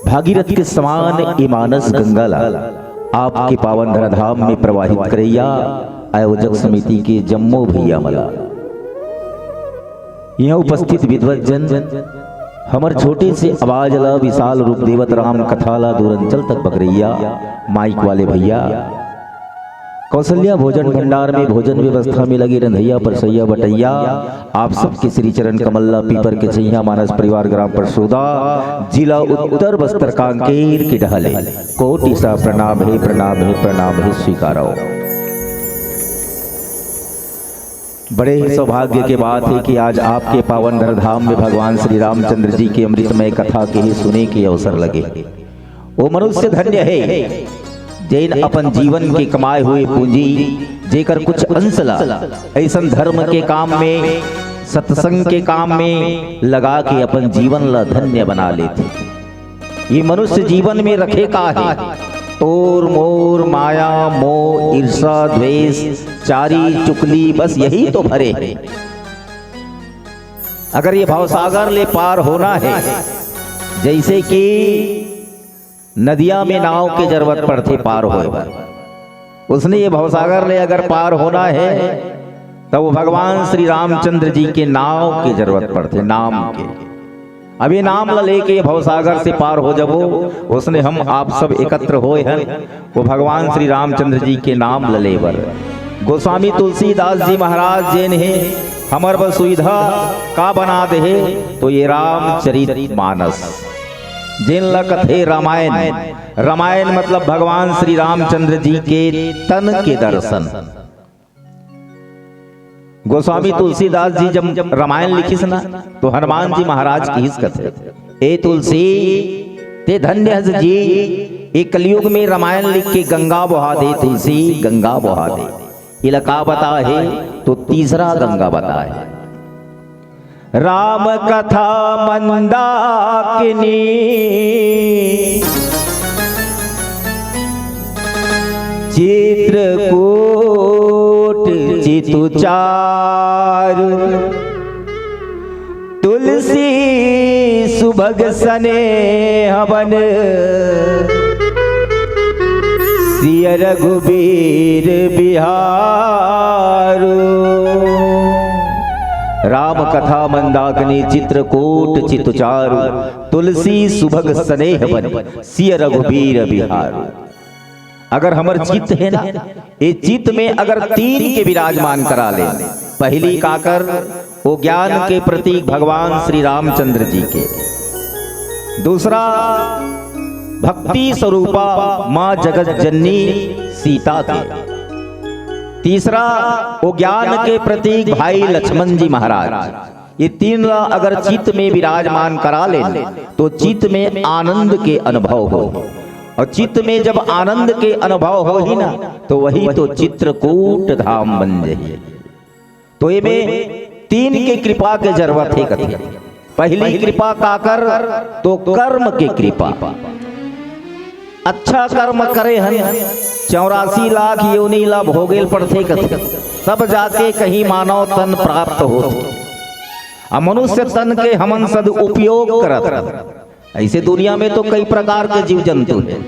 भागीरथ के समान ये मानस गंगाला आपके पावन धराधाम में प्रवाहित करैया आयोजक समिति के जम्मो भैया मला यहाँ उपस्थित विद्वत जन हमर छोटे से आवाज ला विशाल रूप देवत राम कथाला दूरंचल तक बकरैया माइक वाले भैया कौशल्या भोजन भंडार में भोजन व्यवस्था में लगे रंधैया परसैया बटैया आप सबके श्री चरण कमल्ला पीपर के छैया मानस परिवार ग्राम परसोदा जिला उत्तर बस्तर कांकेर के ढहले कोटि सा प्रणाम है प्रणाम है प्रणाम है स्वीकारो। बड़े ही सौभाग्य के बात है कि आज आपके पावन धराधाम में भगवान श्री रामचंद्र जी की अमृतमय कथा के ही सुने के अवसर लगे। वो मनुष्य धन्य है जैन अपन जीवन के कमाए हुए पूंजी जेकर कुछ अंशला ऐसा धर्म के काम में सत्संग के काम में लगा के अपन जीवन ला धन्य बना लेते। ये मनुष्य जीवन में रखे का है तोर मोर माया मोह ईर्षा द्वेष चारी चुगली बस यही तो भरे है। अगर ये भवसागर ले पार होना है जैसे कि नदिया में नाव की जरूरत पड़ती पार हो उसने ये भवसागर ले अगर पार होना है तो वो भगवान श्री रामचंद्र जी के नाव की जरूरत पड़ती नाम के। अभी नाम ला लेके भवसागर से पार हो जबो उसने हम आप सब एकत्र होए हैं वो भगवान श्री रामचंद्र जी के नाम लले बर। गोस्वामी तुलसीदास जी महाराज जैन है हमर बस सुविधा का बना दे तो ये रामचरित मानस जिन लकथे रामायण रामायण मतलब भगवान श्री रामचंद्र जी के तन के दर्शन। गोस्वामी तुलसीदास जी जब रामायण लिखिस ना तो हनुमान जी महाराज की हिस कथे ए तुलसी ते धन्य जी एक कलयुग में रामायण लिख के गंगा बहा दे तुलसी गंगा बहा दे। इलाका बता है तो तीसरा गंगा बता है राम कथा मंदाकिनी चित्रकूट चितुचार तुलसी सुभग सने हवन सिय रघुबीर बिहार। राम कथा मंदाकिनी चित्रकूट चितुचारु तुलसी सुभग स्नेह बन सिय रघुबीर बिहार। अगर हमर चित्त है ना ये चित्त में अगर तीन के विराजमान करा ले पहली काकर वो ज्ञान के प्रतीक भगवान श्री रामचंद्र जी के, दूसरा भक्ति स्वरूपा मां जगत जननी सीता के, तीसरा वो ज्ञान के प्रतीक भाई लक्ष्मण जी महाराज। ये तीन ला अगर चित्त में विराजमान करा ले तो चित्त में आनंद के अनुभव हो, और चित्त में जब आनंद के अनुभव हो ही ना तो वही तो चित्रकूट धाम बन जाए। तो ये में तीन के कृपा के जरूरत है कथी। पहली कृपा काकर तो कर्म के कृपा, अच्छा कर्म करे हन 84 लाख योनि ला भोगेल पड़थे कथी, तब जाके कहीं मानव तन प्राप्त हो। मनुष्य तन के हमन सद उपयोग करत। ऐसे दुनिया में तो कई प्रकार के जीव जंतु है,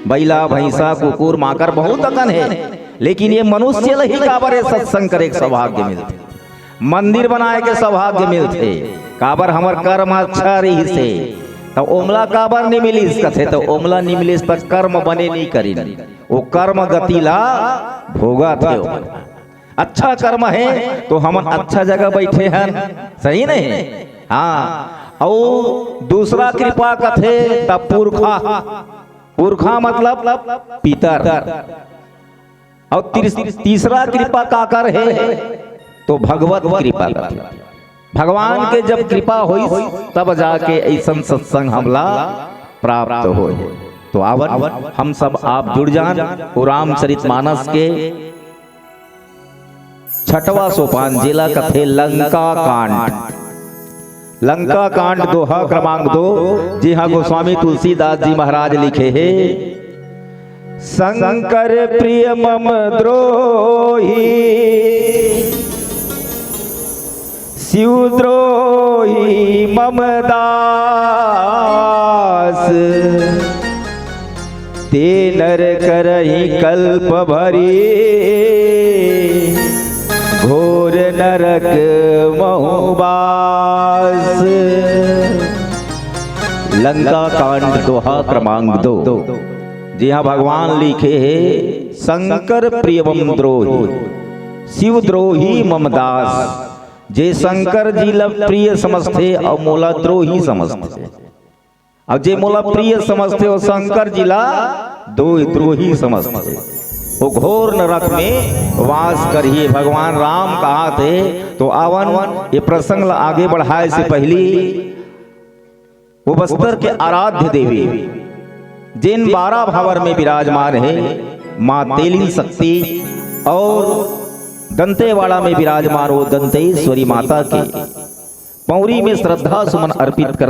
बैला भैंसा कुकुर माकर बहुत अकन है, लेकिन ये मनुष्य लही काबर सत्संग करे के सौभाग्य मिलते, मंदिर बनाए के सौभाग्य मिलते, काबर हमर कर्म अच्छा रही से तो ओमला काबर नहीं मिलिस कथे, तो ओमला नहीं मिलिस तक कर्म बने नहीं करी, वो कर्म गतिला भोगा थे। अच्छा कर्म है तो हम अच्छा जगह बैठे हैं, सही नहीं? हाँ। और दूसरा कृपा कथे तब पुरखा, पुरखा मतलब पितर। और तीसरा कृपा काकर है तो भगवत कृपा कथे। भगवान के जब कृपा हुई तब जाके ऐसा सत्संग हमला प्राप्त हो। तो आवन हम सब आप जुड़ जान रामचरितमानस के 6वां सोपान जिला कथे लंका कांड। लंका कांड दोहा क्रमांक 2। जी हाँ, गोस्वामी तुलसीदास जी महाराज लिखे हैं, शंकर प्रिय मम द्रोही शिवद्रोही मम दास, ते नर करहि कल्प भरी घोर नरक महुबास। लंका कांड दोहा क्रमांक 2। जी हाँ, भगवान लिखे हैं, शंकर प्रिय मम द्रोही शिवद्रोही मम दास। जे शंकर जी ला प्रिय समझते और मोला द्रोही समझते, और जे मोला प्रिय समझते और शंकर जी ला द्रोही समझते, वो घोर नरक में वास करिए। भगवान राम कहा थे। तो आवन ये प्रसंग ला आगे बढ़ाए से पहली वो बस्तर के आराध्य देवी जिन 12 भावर में विराजमान है, माँ तेलिन शक्ति, और दंतेवाड़ा में विराजमान हो दंतेश्वरी माता के पौरी में श्रद्धा सुमन अर्पित कर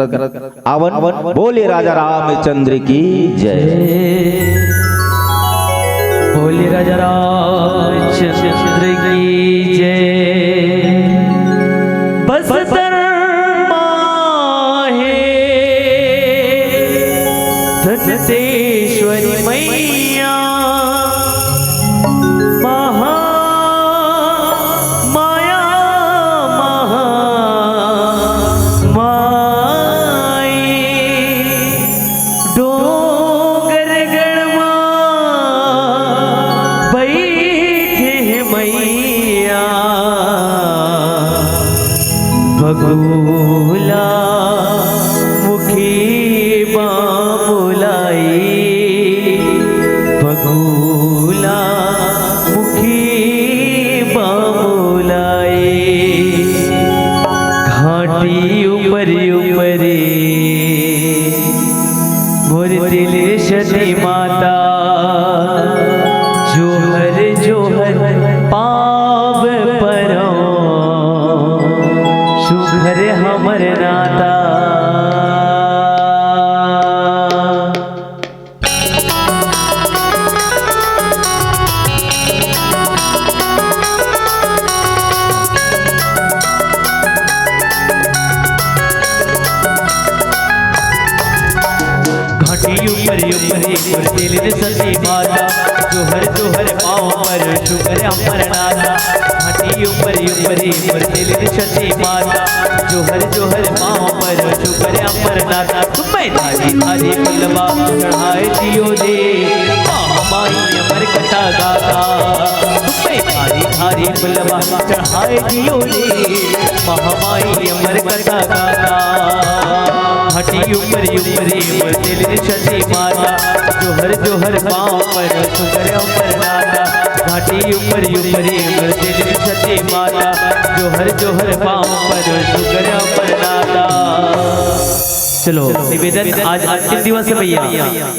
आवन बोले राजा रामचंद्र की जय। बोले राजा रामचंद्र की जय। बस्तर माहे दंतेश्वरी मैया, बगुला मुखी बामुलाई, बगुला मुखी बामुलाई, घाटी ऊपरी ऊपरी मोर दिल सती माता, जोहर जोहर पाव परो शुभर हमर नाता। घाटी ऊपर दिल सती माता, जोहर जोहर पाँव पर शुभर हमर नाता। घाटी ऊपर दिल सती माता, जोहर जोहर पाँव पर शुभर हमर नाता। तुम्हें धारी धारी फुलवा चढ़ाए दियो दे, हमारी अमर कथा गाता। तुम्हें धारी धारी फुलवा चढ़ाए दियो दे, हमारी अमर कथा गाता। घाटी ऊपर दिल सती माता, जोहर जोहर पाँव पर शुभर हमर नाता। घाटी ऊपर ऊपरी मृदुल सती माता जोहर पाँव पर शुक्र अमरनाथा। चलो निवेदन आज अंतिम दिवस है भैया,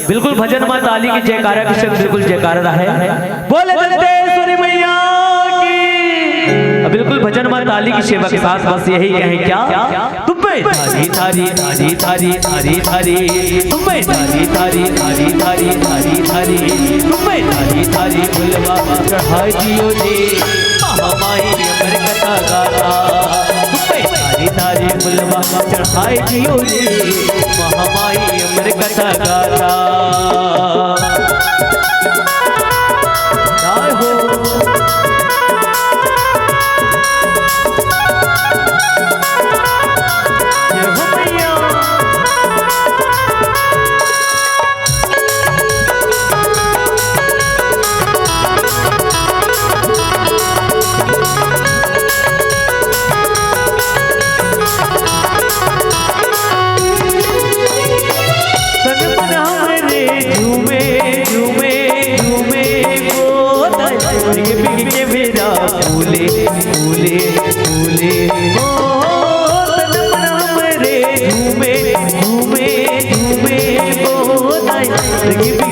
बिल्कुल भजन माँ ताली की जयकारा के संग बिल्कुल जयकारा रहा है। बोले दंतेश्वरी मैया की। बिल्कुल भजन माँ ताली की सेवा के साथ बस यही कहें क्या, तुम्हें थारी थारी थारी थारी थारी थारी, तुम्हें थारी थारी थारी थारी थारी थारी, तुम्हें थारी थारी बुलवा चढ़ाई दियो जी महामाई अमर कथा गाता। थारी थारी बुलवा चढ़ाई दियो जी महामाई अमर कथा गाता। जय हो जय हो मैया। फूले फूले फूले ओ रे झूमे झूमे झूमे बोलाई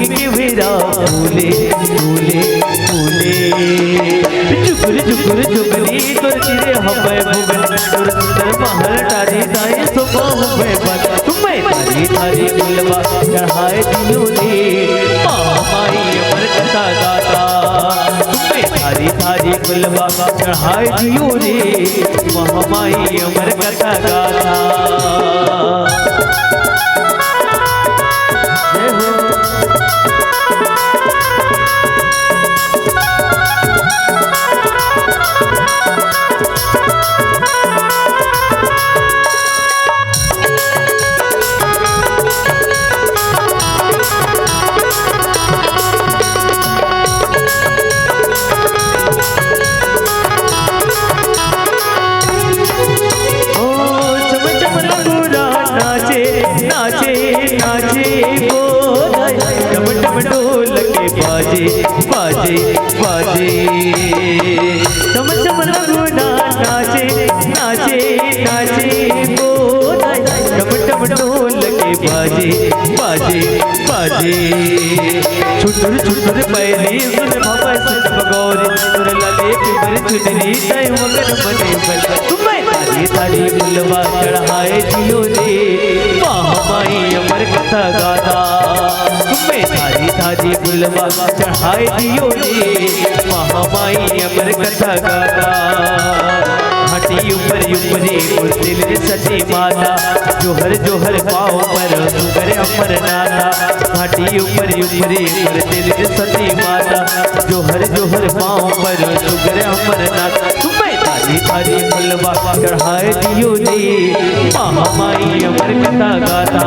के मेरा फूले फूले फूले जुगुर जुगुर जुगली तोर तेरे हवे भुगन तोर सुंदर महल तारी दाए सुबह हुए बन तुम्हें तारी तारी बुलवा चढ़ाए दियोले महामाई अमर कथा गाता। थारी थारी बुलवा चढ़ाई दियो रे महामाई अमर कथा गाथा। जय हो बाजे बाजे बाजे चम चम रघुना नाचे नाचे नाचे बोलाई टम टम ढोल के बाजे बाजे बाजे छुटुर छुटुर पैली सुन भवा सुन भगौरी सुन लले पिपर चुनरी तय मगर बने बल तुम्हें थारी थारी बुलवा चढ़ाए दियो रे महामाई अमर कथा गाता। तुम्हें थारी थारी बुलवा चढ़ाए दियो रे महामाई अमर कथा गाता। घाटी ऊपर ऊपरी मुर्दिल सती माता जोहर पाँव पर सुगर अमरनाथा। घाटी ऊपर ऊपरी मुर्दिल सती माता जोहर पाँव पर सुगर अमरनाथा। तुम्हें थारी थारी बुलवा चढ़ाए दियो रे महामाई अमर कथा गाता।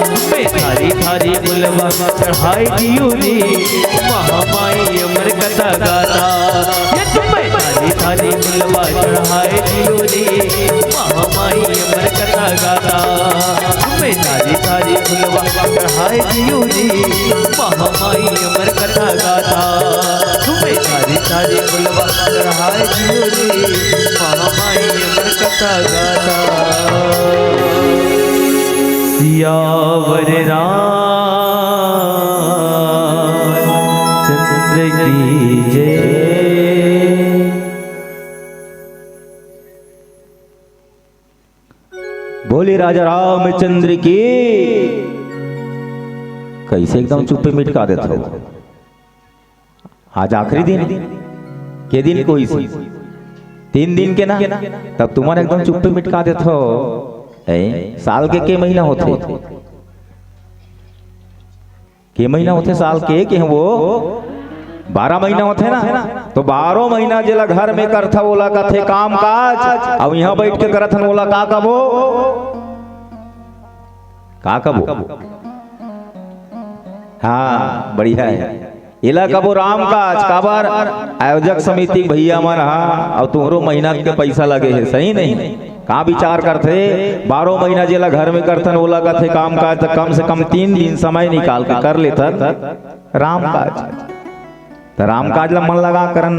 तुम्हें थारी थारी बुलवा चढ़ाई दियो रे महामाई अमर कथा गाता। तुम्हें थारी थारी बुलवा चढ़ाई दियो रे महामाई अमर कथा गाता। तुम्हें थारी थारी बुलवा चढ़ाई दियो रे महामाई अमर कथा गाता। तुम्हें थारी थारी बुलवा चढ़ाई दियो रे महामाई अमर कथा गाता। सियावर रामचंद्र की जय। बोले राजा रामचंद्र की। कैसे एकदम चुप्पे मिटका देता हो। आज आखिरी दिन के दिन कोई सी 3 दिन के ना तब तुम्हारे एकदम चुप्पे मिटका देता हो। साल के महीना होते के महीना होते साल के वो 12 महीना होते ना। तो 12 महीना जिला घर में करथा ओला का थे काम काज अब यहाँ बैठ के करथ ओला का कबो हाँ बढ़िया है। इला कबो राम काज काबर आयोजक समिति भैया मन और तुम्हारो महीना के पैसा लगे है सही नहीं कहाँ विचार करते 12 महीना जिला घर में करथन ओला का थे काम काज कम से कम 3 दिन समय निकाल के कर लेता राम काज। तो राम काज ला मन लगा करन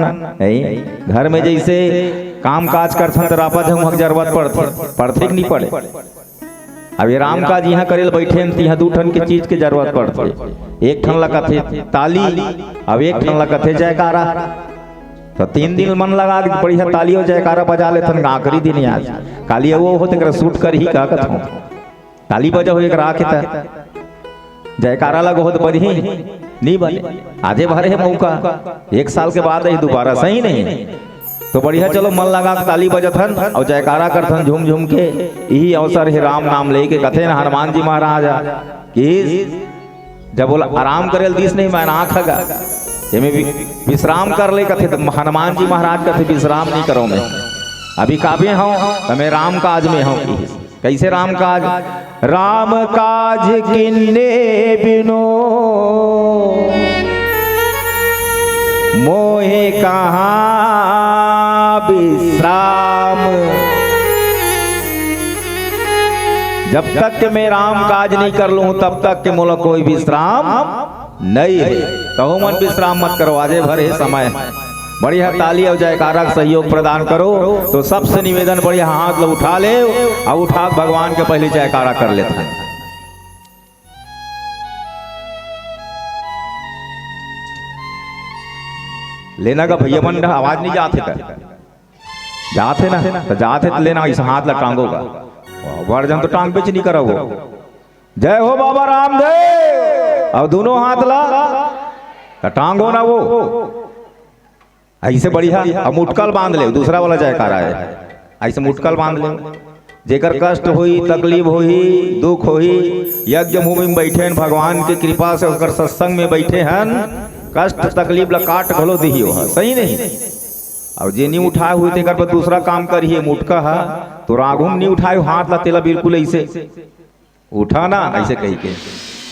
घर में जैसे काम काज करथन तो रापत हम जरूरत पड़थे कि नहीं पड़े। अब ये राम काज यहाँ करेल बैठे यहाँ 2 ठन के चीज के जरूरत पड़थे। एक ठन ला कथे ताली, अब एक ठन ला कथे जयकारा। तो 3 दिन मन लगा के बढ़िया ताली और जयकारा बजा लेथन। आखिरी दिन आज काली वो होते सूट कर ही का कथो ताली बजा हो एक राखे था जयकारा लग हो तो बधी नहीं बने। आधे भरे है मौका 1 साल के बाद ही दोबारा सही नहीं तो बढ़िया चलो मन लगा के ताली बजथन और जयकारा करथन झूम झूम के। यही अवसर है राम नाम लेके कथे ना हनुमान जी महाराज कि जब बोला आराम करेल दिस नहीं मैं आँख लगा विश्राम कर ले कथे तो हनुमान जी महाराज कथे विश्राम नहीं करो मैं अभी काबे हूँ तो मैं राम काज में हूँ। कैसे राम काज? राम काज किन्ने बिनो मोहे कहाँ विश्राम। जब तक के मैं राम काज नहीं कर लूं तब तक के मोला कोई विश्राम नहीं है। तो मन विश्राम मत करो, आजे भर है समय। बढ़िया ताली और जयकारा सहयोग प्रदान करो। तो सबसे निवेदन बढ़िया हाथ लो उठा ले और उठा भगवान के पहले जयकारा कर लेते हैं। लेना का भैया मन आवाज नहीं जाते कर जाते ना तो जाते तो लेना इस हाथ ला टांगो का वर्जन तो टांग बेच नहीं करो। जय हो बाबा रामदेव। अब दोनों हाथ ला तो टांगो ना वो ऐसे बढ़िया। अब मुटकल बांध ले दूसरा वाला जयकारा है ऐसे मुटकल बांध ले। जेकर कष्ट हुई तकलीफ हुई दुख हुई यज्ञ भूमि में बैठे हैं भगवान की कृपा से होकर सत्संग में बैठे हैं कष्ट तकलीफ ला काट घलो दी हो सही नहीं। अब जे नहीं उठाए हुए तेकर पर दूसरा काम करिए मुटका है तो राघुम नहीं उठाए हाथ ला तेला बिल्कुल ऐसे उठाना ऐसे कही के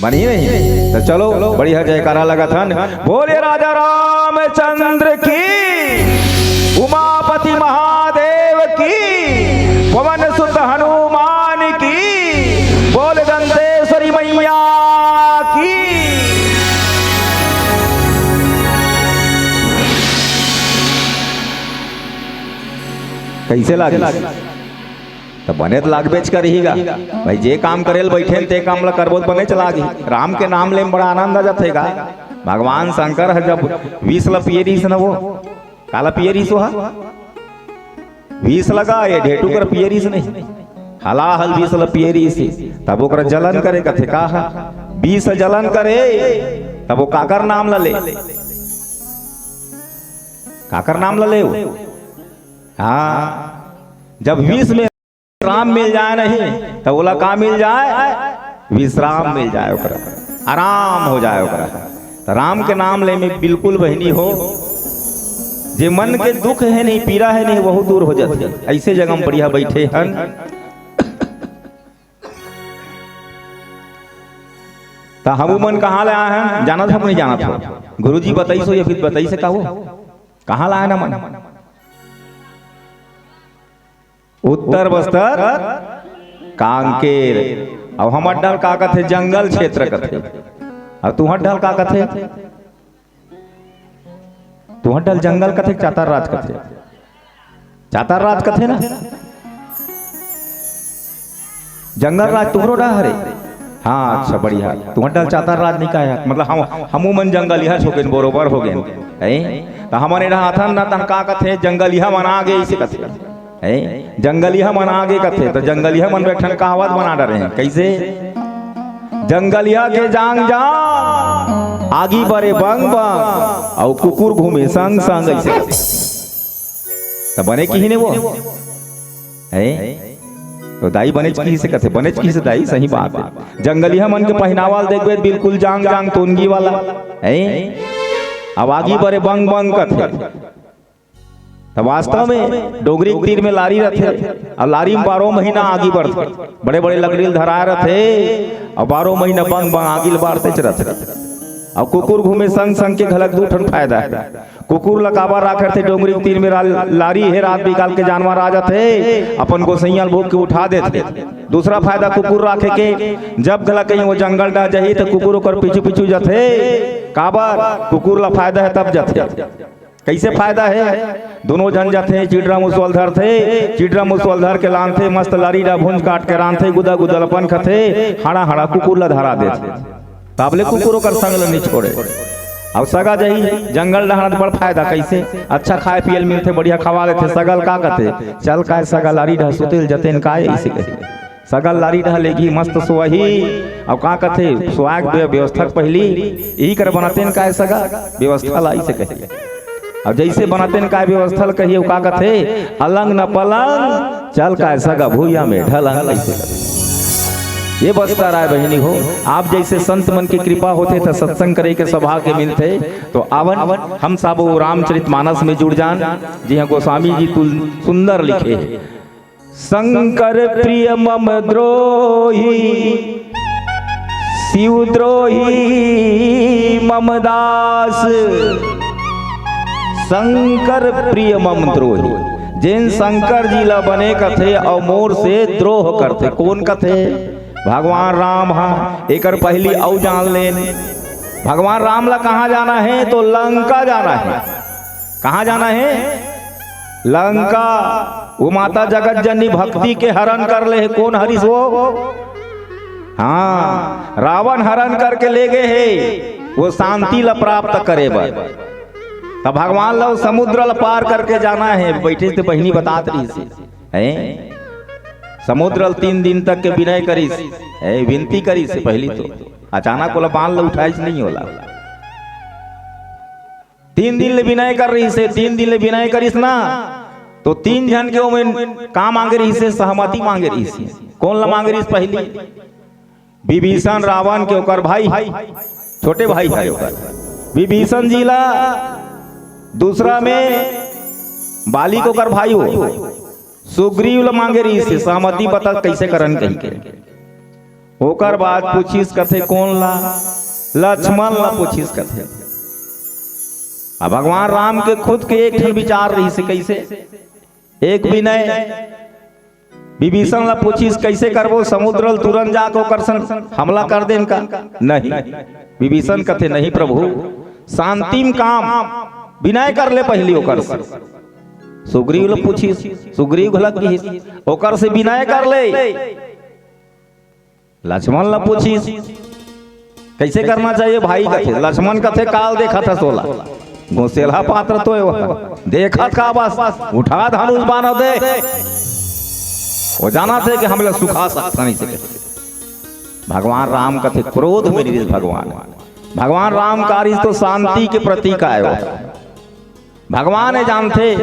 बनी नहीं। तो चलो बढ़िया जयकारा लगा था। बोले राजा रामचंद्र की उमापति महादेव की पवन सुत हनुमान की बोल दंतेश्वरी मैया की। कैसे लागे? तो बने तो लाग बेच कर ही भाई जे काम करेल बैठे ते काम ला करबो बने चला गी। राम के नाम ले बड़ा आनंद आ जातेगा। भगवान शंकर है जब 20 ला पियरीस न वो काला पियरीस हो 20 लगा ये ढेटू कर पियरीस नहीं हला हल 20 ला पियरीस तब ओकरा जलन करे कथे का 20 जलन करे तब वो काकर नाम ला ले काकर नाम ला ले। हाँ जब 20 में विश्राम मिल जाए नहीं तो बोला का मिल जाए विश्राम मिल जाए ओकरा आराम हो जाए ओकरा। तो राम के नाम ले में बिल्कुल बहनी हो जे मन के दुख है नहीं पीड़ा है नहीं बहुत दूर हो जाते। ऐसे जगह में बढ़िया बैठे हन। तो हम मन कहाँ ले आए हैं जाना था नहीं जाना था गुरुजी बताई सो या फिर बताई से कहो कहाँ लाए ना मन उत्तर बस्तर कांकेर। अब हम डल का कथे जंगल क्षेत्र कथे और तुहर डल का कथे तुहर डल जंगल कथे चातर राज कथे चातर राज कथे ना जंगल राज तुहरो डा हरे। हाँ अच्छा बढ़िया तुहर डल चातर राज नहीं का मतलब हमू मन जंगल यह छोके बरोबर हो गए। तो हमारे हाथन ना तन का कथे जंगल यह मना गए इसे कथे जंगलिया मन आगे कथे। तो जंगलिया मन बैठन कहावत बना डरे हैं कैसे जंगलिया के जांग जा आगी बरे बंग बंग और कुकुर घूमे संग संग ऐसे तो बने की ही ने वो तो दाई बने की से कथे बने की से दाई सही बात है। जंगलिया मन के पहनावाल देखबे बिल्कुल जांग जांग तोनगी वाला अब आगी बरे बंग बंग कथे। तो वास्तव में डोगरी तीर में लारी रथे और लारी में 12 महीना आगे बढ़ते बड़े बड़े लकड़ी धराए रथे और 12 महीना बंग बंग आगे बढ़ते रथे। और कुकुर घूमे संग संग के घलक 2 ठन फायदा है। कुकुर लकाबा राखर थे डोंगरी तीर में लारी है रात निकाल के जानवर आ जाते अपन गोसैया भोग के उठा देते। दूसरा फायदा कुकुर राखे के जब गला कहीं वो जंगल डा जही तो कुकुर ओकर पीछू पीछू जाते काबर कुकुर ला फायदा है तब जाते। कैसे फायदा है दोनों जन जाते चिड़रा मुसवल धर थे चिड़रा मुसवल धर के लान थे मस्त लारी डा भूंज काट के रान थे गुदा गुदलपन खथे हड़ा हड़ा कुकुर ला धरा देते ताबले कुकुर ओकर संग नहीं छोड़े। अब सगा जही जंगल डहाना बड़ फायदा कैसे अच्छा खाए पियल मिलते बढ़िया खवा लेते सगल का कहते चल का सगल लारी ढह सुतिल जते का ऐसे कहे सगल लारी ढह लेगी मस्त सोही अब का कहते सुहाग व्यवस्था पहली यही कर बनाते का सगा व्यवस्था लाई से कहे। अब जैसे बनाते का व्यवस्था कहिए का कहते अलंग न पलंग चल का सगा भूया में ढलंग ऐसे ये बसता राय बहिनी हो। आप जैसे संत मन की कृपा होते तो सत्संग करे के सभा के मिलते तो आवन हम सब रामचरितमानस में जुड़ जान जी हाँ गोस्वामी जी सुंदर लिखे शंकर प्रिय मम द्रोही शिव द्रोही मम दास शंकर प्रिय मम द्रोही जिन शंकर जी ला बने कथे और मोर से द्रोह करते कौन कथे भगवान राम हाँ एकर पहली औ जान लेन भगवान राम ला कहाँ जाना है तो लंका जाना है। कहाँ जाना है लंका। वो माता जगत जननी भक्ति के हरण कर ले कौन हरीश वो हाँ रावण हरण करके ले गए है वो शांति ला प्राप्त करे बर तब भगवान ला समुद्र ला पार करके जाना है। बैठे थे बहनी बतात रही से समुद्र 3 दिन तक के विनय करीस विनती करीस पहली तो अचानक बोला बाल ला उठाइस नहीं होला 3 दिन ले विनय कर रही से 3 दिन ले विनय करीस ना तो 3 जन के ओमें का मांगे रही से सहमति मांगे रही से कौन ला मांगे रही पहली विभीषण रावण के ओकर भाई छोटे भाई है ओकर विभीषण जी ला दूसरा में बाली को ओकर भाई हो सुग्रीव ला मांगे रही से सहमति बता कैसे करन कही के ओकर बाद पूछिस कथे कौन ला लक्ष्मण ला पूछिस कथे। अब भगवान राम के खुद के एक ठन विचार रही से कैसे एक विनय विभीषण ला पूछिस कैसे करबो समुद्र तुरंत जाके ओकर संग हमला कर देन का नहीं विभीषण कथे नहीं प्रभु शांतिम काम विनय कर ले पहली ओकर सुग्रीव ला पूछी सुग्रीव घलक की ओकर से विनय कर ले। लक्ष्मण ला पूछी कैसे करना चाहिए भाई कथे लक्ष्मण कथे काल देखा था सोला गोसेला पात्र तो देखा का बस उठा धनुष बाण दे वो जाना थे कि हम लोग सुखा सकता नहीं से। भगवान राम कथे क्रोध में निरत भगवान राम कार्य तो शांति के प्रतीक आए भगवान है जानते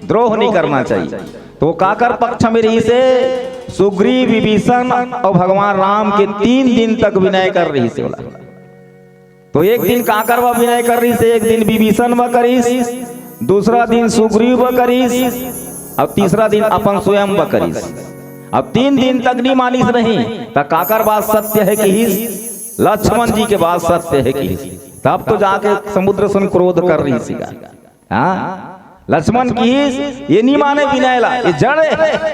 द्रोह नहीं करना चाहिए तो काकर पक्ष में रही से सुग्रीव विभीषण और भगवान राम के 3 दिन तक विनय कर रही से तो एक दिन काकर व विनय कर रही से एक दिन विभीषण व करीस दूसरा दिन सुग्रीव व करीस और तीसरा दिन अपन स्वयं व करीस। अब 3 दिन तक नहीं मानिस नहीं तो काकर बात सत्य है कि लक्ष्मण जी के बात सत्य है कि तब तो जाके समुद्र सुन क्रोध कर रही सी हाँ लक्ष्मण की ये नहीं माने विनय ला ये जड़ है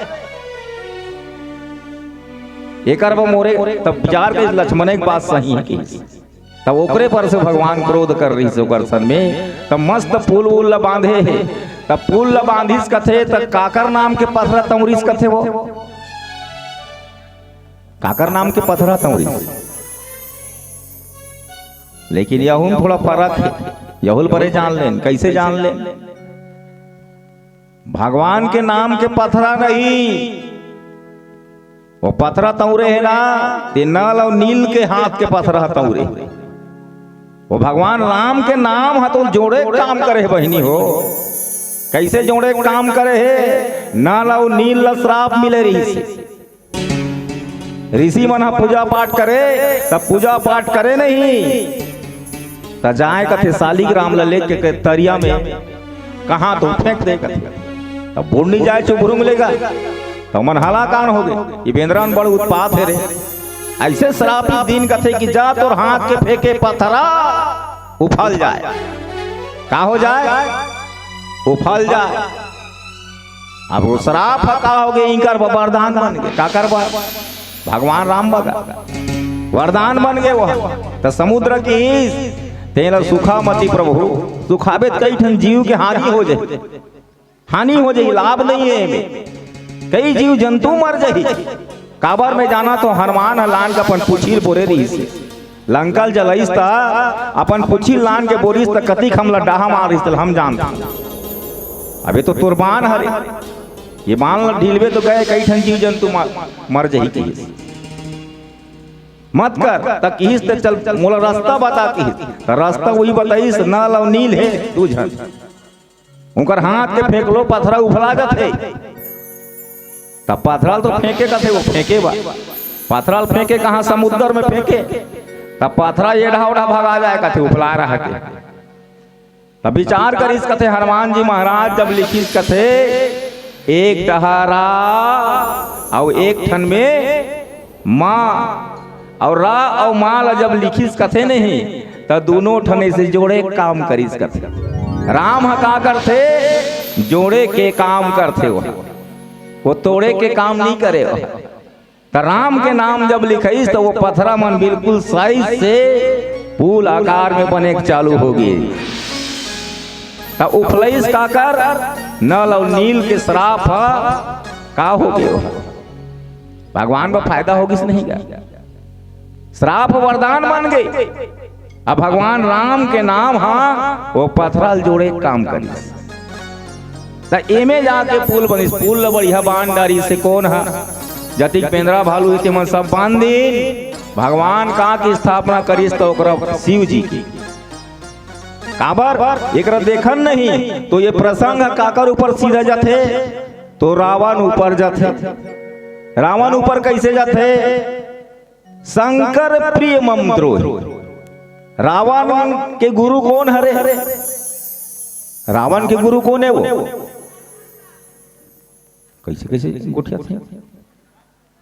ये कर वो मोरे तब विचार के लक्ष्मण एक बात सही है कि तब ओकरे पर से भगवान क्रोध कर रही से सन में तब मस्त पुल उल बांधे है तब पुल बांधिस कथे तब काकर नाम के पथरा तमरीस कथे वो काकर नाम के पथरा तमरीस लेकिन यहुन थोड़ा फर्क है यहुल परे जान लें कैसे जान लें भगवान के नाम के पथरा नहीं वो पथरा तौरे है ना ते नल और नील के हाथ के पथरा तौरे वो भगवान राम के नाम है तो जोड़े काम करे बहनी हो कैसे जोड़े काम करे है नल और नील श्राप मिले रही ऋषि मन पूजा पाठ करे तब पूजा पाठ करे नहीं तो जाए कथे शालिग्राम ला लेके तरिया में कहाँ तो फेंक दे तब बुढ़ नहीं जाए चुभरुंग लेगा तो मन हलाकान हो गए ये बेंद्रान बड़ उत्पात है रे ऐसे शराबी दिन कथे कि जा तो हाथ के फेंके पथरा उफल जाए का हो जाए, उफल जाए। अब वो श्राप का हो गए, इनकर वरदान बन गए। का कर भगवान राम बगा वरदान बन गए। वो तो समुद्र की तेल सुखा मती प्रभु, सुखाबे कई ठन जीव के हानि हो जाए, हानि हो जाए, लाभ नहीं है में। कई जीव जंतु मर जाए। काबर में जाना तो हनुमान लान का अपन पुछीर बोरे रही, लंकल जलईस था अपन पुछीर लान के बोरिस त कति हमला डाहा मारिस त हम जानता। अबे तो तुरबान हरे, ये मान ल ढीलवे तो गए, कई ठन जीव जंतु मर जाही। कहिस मत कर त कहिस त चल मोला रास्ता बता, कहिस रास्ता वही बताइस, ना लव नील है तू झन उनकर हाथ के फेंक लो, पथरा उफला जाते। तब पथराल तो फेंके का थे, वो फेंके बा पथराल फेंके कहाँ, समुद्र में फेंके। तब पथरा एढ़ा उढ़ा भगा जाए कथे, उफला रहा के। तब विचार करिस कथे हनुमान जी महाराज जब लिखिस कथे, एक टहारा और एक ठन में माँ और रा और माँ जब लिखिस कथे नहीं, तो दोनों ठने से जोड़े काम करिस कथे। राम का करते, जोड़े के काम करते, वो तोड़े के काम नहीं करे। तो राम के नाम जब लिखाइस तो वो पथरा मन बिल्कुल साइज से फूल आकार में बने चालू होगी। तो उफलईस का कर नल और नील के श्राप का हो गए, भगवान को फायदा होगी से नहीं का, श्राप वरदान बन गए। अब भगवान राम के नाम वो पथराल जोड़े काम करी। तो एमे जाके पुल बनिस, पुल बढ़िया बांध डारी से कौन है जतिक पेंद्रा भालू इते मन सब बांध दिन। भगवान का की स्थापना करिस तो शिव जी की। काबर एक देखन नहीं तो ये प्रसंग काकर ऊपर सीधा जाते, तो रावण ऊपर जाते। रावण ऊपर कैसे जाते, शंकर प्रिय ममद्रोही। रावण के गुरु कौन हरे, रावण के गुरु कौन है वो, कैसे कैसे गोठिया थे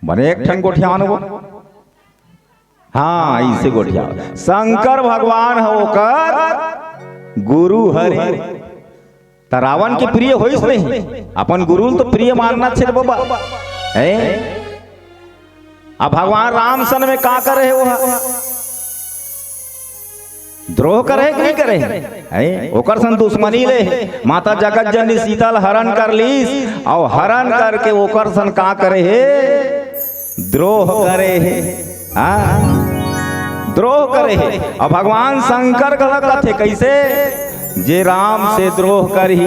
बने, एक ठन गोठिया वो, हाँ ऐसे गोठिया। शंकर भगवान होकर गुरु हरे। तो रावण के प्रिय होइस नहीं, अपन गुरु तो प्रिय मानना चाहिए बाबा है। अब भगवान राम सन में का करे वो, द्रोह करे कि नहीं करे है, ओकर सन दुश्मनी ले। माता जगत जननी सीतल हरण कर लीस, और हरण करके ओकर सन का करे है, द्रोह करे है, द्रोह करे है। और भगवान शंकर का थे कैसे, जे राम से द्रोह कर ही।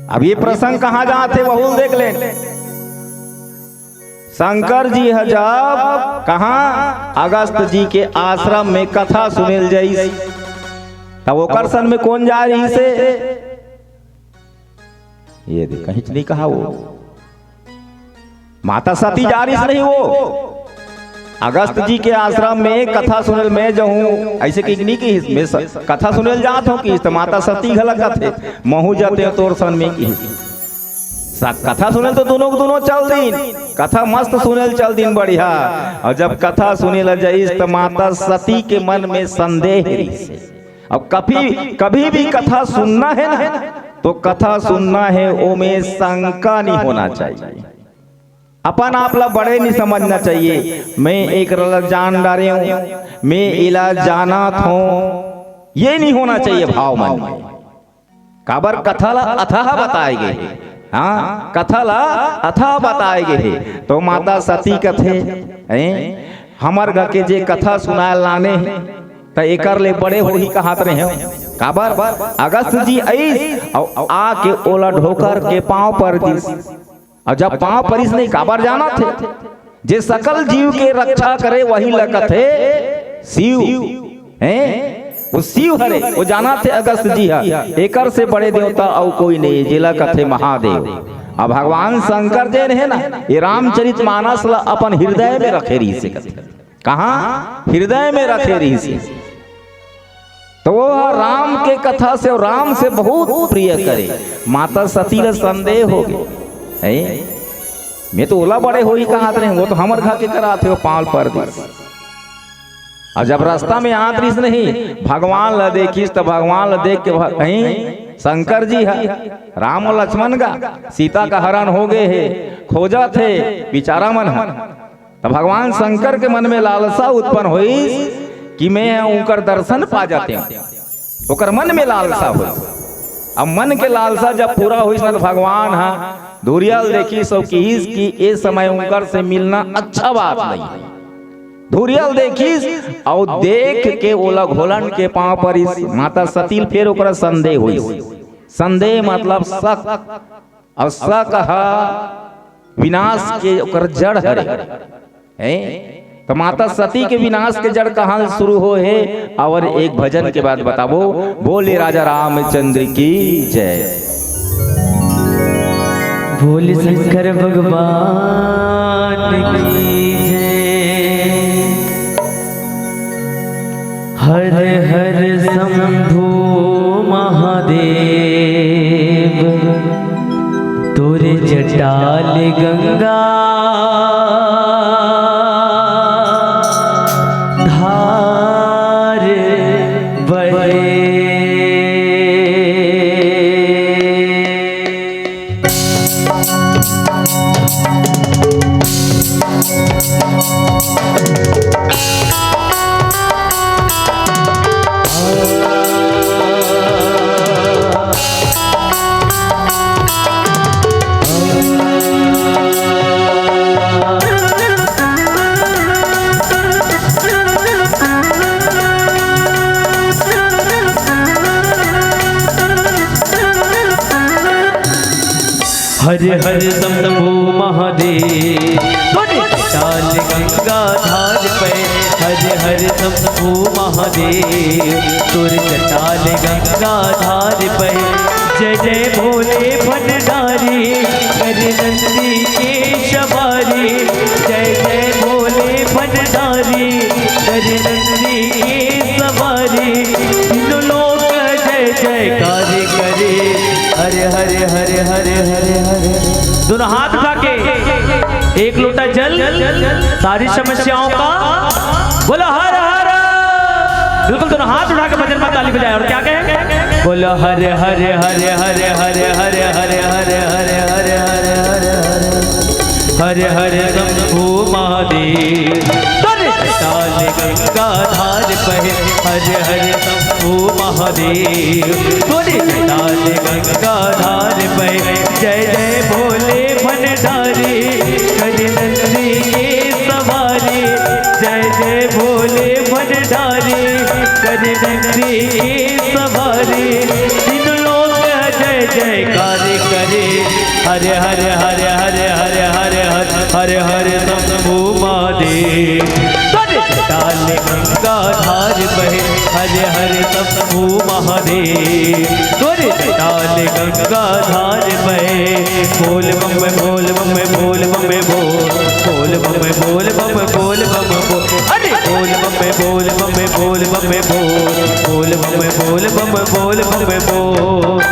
अब ये प्रसंग कहाँ जाते बहुल देख ले। शंकर जी जब कहाँ अगस्त जी के आश्रम में कथा सुनेल जाई, तब ओकर सन में कौन जा रही से, ये देख कहीं नहीं कहा, वो माता सती जा रही से नहीं, वो अगस्त जी के आश्रम में कथा सुनेल में जाऊं, ऐसे कि नहीं कि मैं कथा सुनेल जात हूं कि माता सती घलक थे महू जाते तोर सन में की कथा सुनेल तो दोनों चल दिन, कथा मस्त सुनेल चल दिन बढ़िया। और जब कथा सुनेल जाइस तो माता सती के मन में संदेह रही। अब कभी भी कथा सुनना है ना, तो कथा सुनना है वो में शंका नहीं होना चाहिए, अपन आप ला बड़े नहीं समझना चाहिए। मैं एक रलक जान डारे हूं, मैं इला जाना था, ये नहीं होना चाहिए भाव मन में। काबर कथा ला अथाह बताए गए, हाँ कथा ला अथा बताए गए। तो माता सती कथे हमर घर के जे कथा सुनाए लाने तो एकर ले बड़े हो ही कहात रहे। काबर अगस्त जी आईस और आके ओला ढोकर के पांव पर दिस, और जब पांव परिस नहीं काबर जाना थे, जे सकल जीव के रक्षा करे वही लगत है शिव हैं, वो शिव हरे, वो जाना थे अगस्त जी है। एकर से बड़े देवता और कोई नहीं, जिला कथे महादेव। अब भगवान शंकर जे है ना, ये रामचरित मानस ला अपन हृदय में रखे रही से, कहाँ हृदय में रखे रही से। तो वो राम के कथा से और राम से बहुत प्रिय करे। माता सती ने संदेह हो गए, मैं तो ओला बड़े हो ही कहा रहे, वो तो हमर घर के कराते हो पाल पर दिस। और जब रास्ता में आत रहीस नहीं भगवान ला देखिस तो भगवान ला देख के कहीं शंकर जी है राम और लक्ष्मण का सीता का हरण हो गए है खोजा थे बेचारा मन है। तो भगवान शंकर के मन में लालसा उत्पन्न हुई कि मैं उनकर दर्शन पा जाते हैं। ओकर मन में लालसा हुई। अब मन के लालसा जब पूरा हुई ना तो भगवान हाँ धुरियाल देखी सब की ये समय उनकर से मिलना अच्छा बात नहीं। धुरियाल देखी और देख के ओला घोलन के पांव पर इस माता सती फिर ओकरा संदेह हुई। संदेह मतलब शक और शक विनाश के ओकर जड़ है। तो माता सती के विनाश के जड़ कहाँ शुरू हो है और एक भजन के बाद बताबो। बोले राजा रामचंद्र की जय। बोले शंकर भगवान की जय। हर हर शंभु महादेव तोरे जटाल गंगा धार बहे। हर हर शंभु महादेव तोरे जटाल गंगा धार पे। हर हर शंभु महादेव तोरे जटाल गंगा धार पे। जय जय भोले भंडारी कर नंदी के सवारी। जय जय भोले भंडारी कर नंदी के सवारी। तीनों लोग जय जयकार करे। हरे हरे हरे हरे हरे हरे। दोनों हाथ उठा के एक लोटा जल सारी समस्याओं का बोलो हर हर। बिल्कुल दोनों हाथ उठा के भजन में ताली बजाए और क्या कहें बोलो हरे हरे हरे हरे हरे हरे हरे हरे हरे हरे हरे हरे हरे हरे शंभु महादेव तोरे जटाल गंगा धार बहे। हरे हरे शंभु महादेव तोरे जटाल गंगा धार बहे। जय जय भोले भंडारी कर नंदी के सवारी। जय जय भोले भंडारी कर नंदी के सवारी। तीनों लोग जय जयकार करे। हरे हरे हरे हरे हरे हरे हरे हरे शंभु महादेव तोरे जटाल गंगा धार बहे। हरे हरे शंभु महादेव तोरे जटाल गंगा धार बहे। बोल बम बोल बम बोल बम बोल बम बोल बम बोल बम बोल। अरे बोल बम बोल बम बोल बम बोल बम बोल बम बोल बम बोल।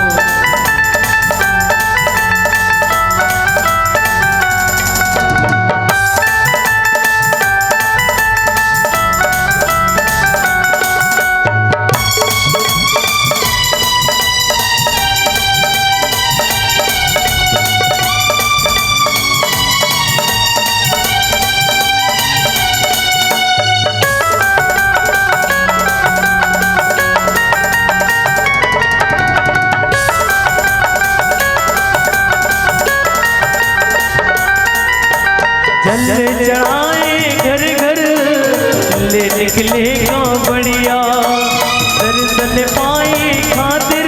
जल चढ़ाए घर घर ले निकले बढ़िया। दर्शन पाए खातिर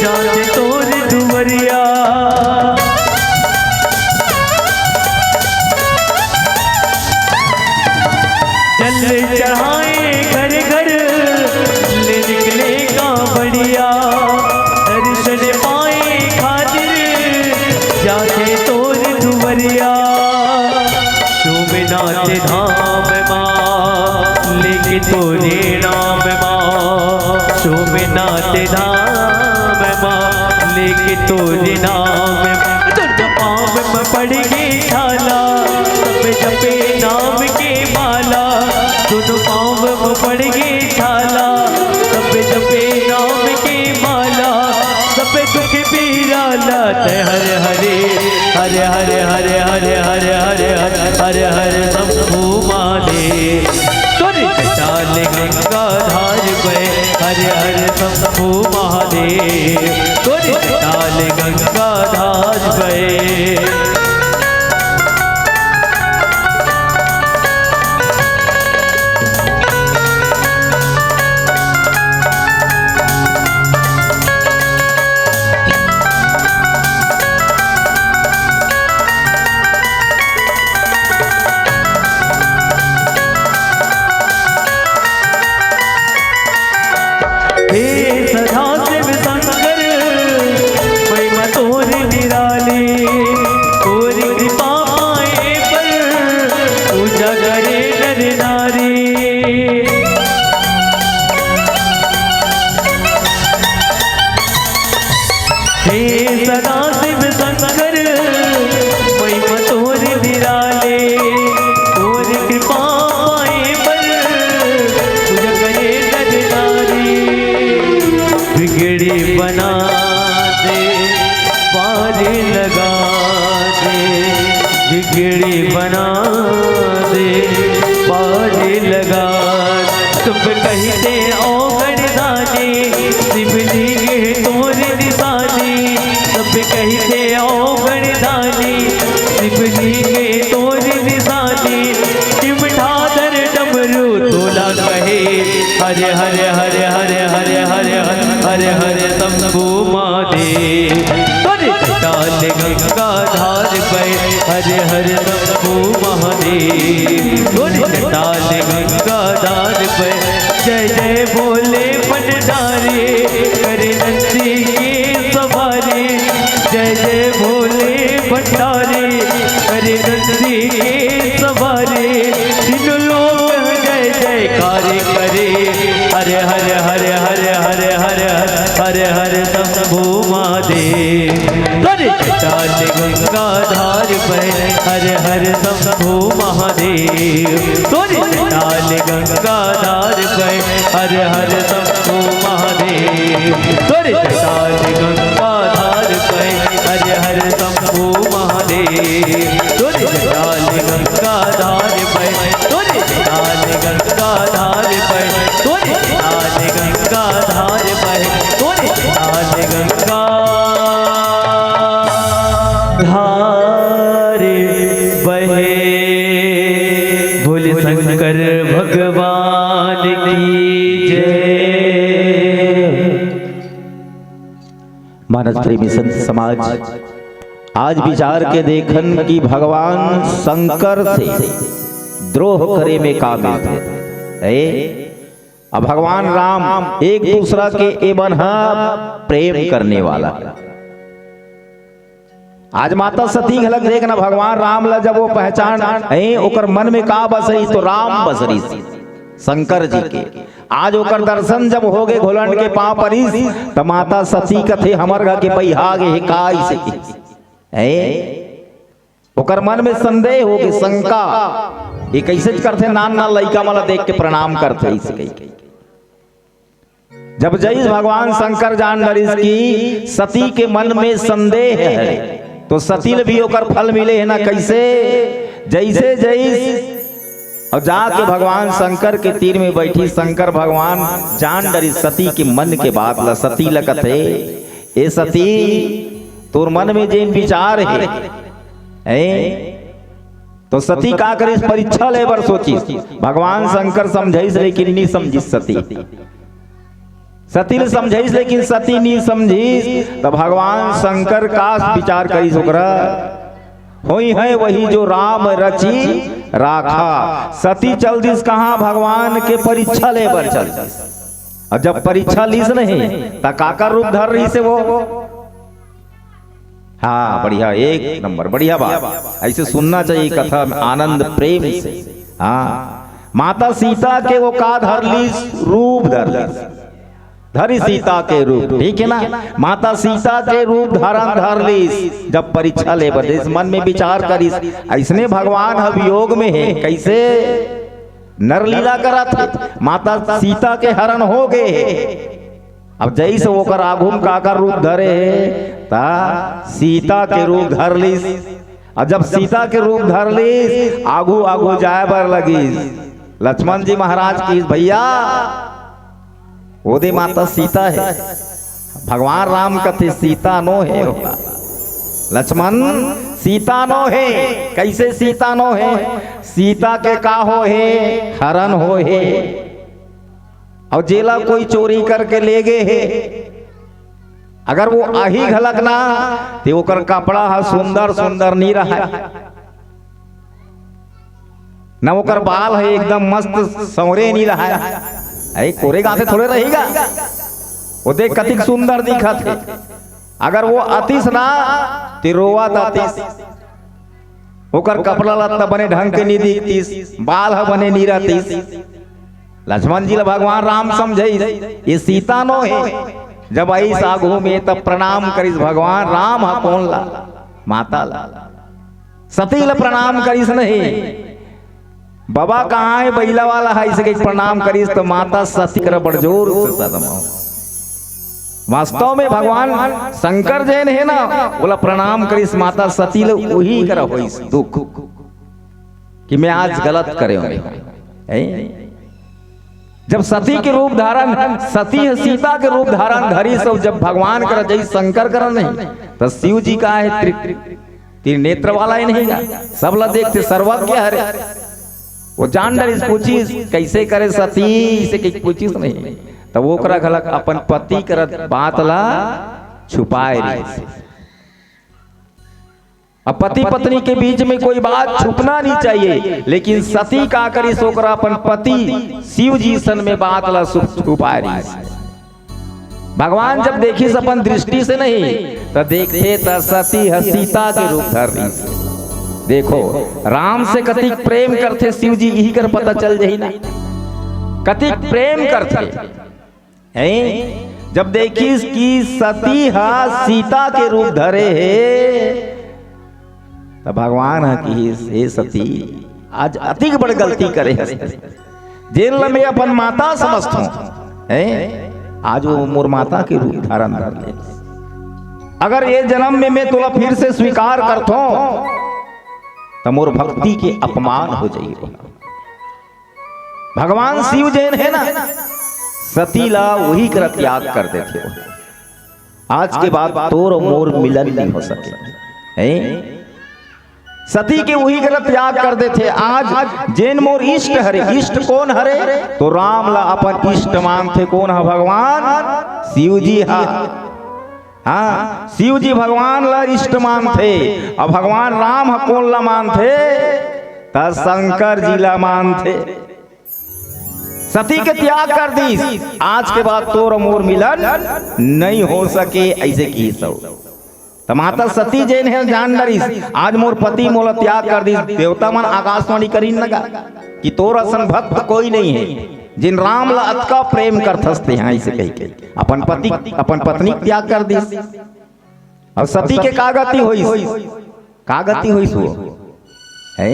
जाने तोर दुवरिया। जल चढ़ाए घर घर ले निकले बढ़िया। दर्शन पाए खातिर जाने तोर दुवरिया। नाथ धाम माँ लेके तोरे नाम माँ। सोमनाथ धाम माँ लेके तोरे नाम। पाँव में पड़ गई छाला सब जपे नाम के माला। दोनों पाँव हरे हरे हरे हरे हरे हरे हरे शंभु महादेव। तोरे जटाल गंगा धार बहे हरे हरे शंभु महादेव। तोरे जटाल गंगा धार बहे। बिगड़ी बना दे पारी लगा। तुम कहते ओ गणदानी शिवलिंग तोर निशानी। सब कहते ओ गणदानी शिवलिंग तोर निशानी। चिमटा दर डमरू तोला कहे हरे हरे हरे हरे हरे हरे हरे हरे शंभु महादेव। तोरे जटाल गंगा धार बहे हरे हरे शंभु महादेव। तोरे जटाल गंगा धार बहे। जय जय बोले भंडारे करे नंदी की सवारी। जय जय भोले भंडारे करे नंदी की सवारी। तीनों लोग जय जयकार करे हरे हरे हरे हरे हरे हरे हरे हरे शंभु महादेव। तोरे जटाल गंगा धार बहे हरे हरे शंभु महादेव। तोरे जटाल गंगा धार बहे हरे हरे शंभु महादेव। तोरे जटाल गंगा धार बहे हरे हरे शंभु महादेव। तोरे जटाल गंगा धार बहे। तोरे जटाल गंगा धार बहे। तोरे जटाल गंगा धार बहे। तोरे जटाल गंगा धार बहे। बोले शंकर भगवान की जय। मानस प्रेमी संत समाज आज विचार के देखन कि भगवान शंकर से द्रोह करे में काबिल है। अब भगवान राम एक दूसरा के एवं प्रेम करने वाला। आज माता सती झलक देखना भगवान राम ला जब वो पहचान ओकर मन में का बसरी तो राम बसरी शंकर जी के। आज ओकर दर्शन जब हो गए घोलंड के पांव परिस तो माता सती कथे हमर घर के पहिहागे हिकाई से ओकर मन में संदेह हो गए शंका ये कैसे करते नान ना लइका वाला देख के प्रणाम करते इसके। जब जैस भगवान शंकर जान डरिस की सती के मन में संदेह है तो सती भी ओकर फल मिले है ना कैसे जैसे जैस और जाके भगवान शंकर के तीर में बैठी शंकर भगवान जान डरी सती के मन के बात ला। सती लगत है ए सती तोर मन में जेन विचार है तो सती का करिस परीक्षा ले बर सोची। भगवान शंकर समझाइस लेकिन नहीं समझिस सती। सती ने समझाइस लेकिन सती नहीं समझिस तो भगवान शंकर का विचार करिस ओकरा होई है वही जो राम रची राखा। सती चल दिस कहाँ भगवान के परीक्षा ले बर चल। और जब परीक्षा लीस नहीं तो काका रूप धर रही से वो। हाँ बढ़िया एक नंबर बढ़िया बात ऐसे सुनना चाहिए कथा में आनंद प्रेम से। हाँ माता सीता के वो का धर लीस रूप धर लीस धरी सीता के रूप ठीक है ना। माता सीता के रूप धारण धर लीस जब परीक्षा ले बदे मन में विचार करिस ऐसने भगवान अभियोग में है कैसे नरलीला करा थे माता सीता के हरण हो गए। अब जैसे वो कर आघुम काकर रूप धरे ता सीता के रूप धर लीस और जब सीता के रूप धर ली आगू आगू जाए बर लगी लक्ष्मण जी महाराज की भैया ओदे माता सीता है भगवान राम कथे सीता नो है लक्ष्मण सीता नो है कैसे सीता नो है सीता के का हो है हरण हो है और जेला कोई चोरी करके ले गए है अगर वो आही घलक ना तो ओकर कपड़ा है सुंदर सुंदर नहीं रहा ना ओकर बाल है एकदम मस्त सौरे नहीं रहा है कोरे गाते थोड़े रहेगा वो देख कतिक सुंदर दिखत है अगर वो अतिश ना तो रोवत अतिश ओकर कपड़ा लत्ता बने ढंग के नहीं दिखतीस बाल है बने नहीं रहतीस लक्ष्मण जी भगवान राम समझे ये सीता नो है जब आई सागु में तब प्रणाम करिस भगवान राम हा कौन ला माता ला सती ला प्रणाम करिस नहीं बाबा कहाँ है बैला वाला है इसे प्रणाम करिस तो माता सती कर बड़ जोर से सदमाओ वास्तव में भगवान शंकर जैन है ना बोला प्रणाम करिस माता सती ला वही करा होइस दुख कि मैं आज गलत करे होंगे जब सती के रूप धारण सती है सीता के रूप धारण धरी सब जब भगवान कर जय शंकर कर नहीं तो शिव जी का है तीन नेत्र वाला ही नहीं गा सब ला देखते सर्वज्ञ हरे वो जान डर पूछी कैसे करे सती इसे कहीं पूछी नहीं तो वो करा खलक अपन पति कर बात ला छुपाए रही अब पति पत्नी के बीच में कोई बात छुपना नहीं चाहिए लेकिन सती का करी सोकरा अपन पति शिव जी सन में बात ला छुपा रही भगवान जब देखी अपन दृष्टि से नहीं तो देखते तो सती है सीता के रूप धर रही देखो राम से कति प्रेम करते शिव जी यही कर पता चल जाही ना कति प्रेम करते हैं जब देखी कि सती है सीता के रूप धरे है तो भगवान है कि हे सती आज अति बड़ गलती करे जेल में अपन माता समझता हूं आज वो मोर माता के रूप धारण कर ले अगर ये जन्म में मैं तुला फिर से स्वीकार करता हूं तो मोर भक्ति के अपमान हो जाएगा भगवान शिव जैन है ना सतीला वही कर त्याग कर देते हो आज के बाद तोर मोर मिलन नहीं हो सके हैं सती के वही कर त्याग कर देते आज जैन मोर इष्ट हरे इष्ट कौन हरे तो राम ला अपन इष्ट मानते कौन है भगवान शिव जी हाँ शिव जी भगवान ला इष्ट मानते और भगवान राम है कौन ला मानते तो शंकर जी ला मानते सती के त्याग कर दी आज के बाद तोर मोर मिलन नहीं हो सके ऐसे की सब तो माता सती जैन है जान डरी आज मोर पति मोला त्याग कर दी देवता मन आकाशवाणी करी लगा कि तोर असन भक्त कोई नहीं है जिन राम ला अतका प्रेम करथस्ते हैं ऐसे कह के अपन पति अपन पत्नी त्याग कर दी और सती के कागति होई सो है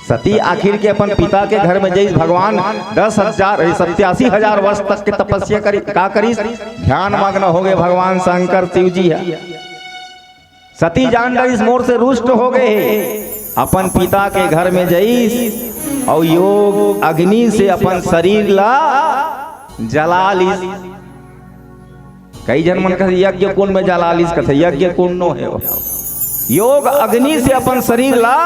सती आखिर के अपन पिता के घर में जैस भगवान 87,000 वर्ष तक के तपस्या करी का करी ध्यान मग्न हो गए भगवान शंकर शिव जी है सती जान इस मोर से रुष्ट हो गए अपन पिता के घर में जईस और योग अग्नि से अपन शरीर ला जला लीस कई जन मन कहते यज्ञ कुंड में जला लीस कहते यज्ञ कुंड नो है योग अग्नि से अपन शरीर ला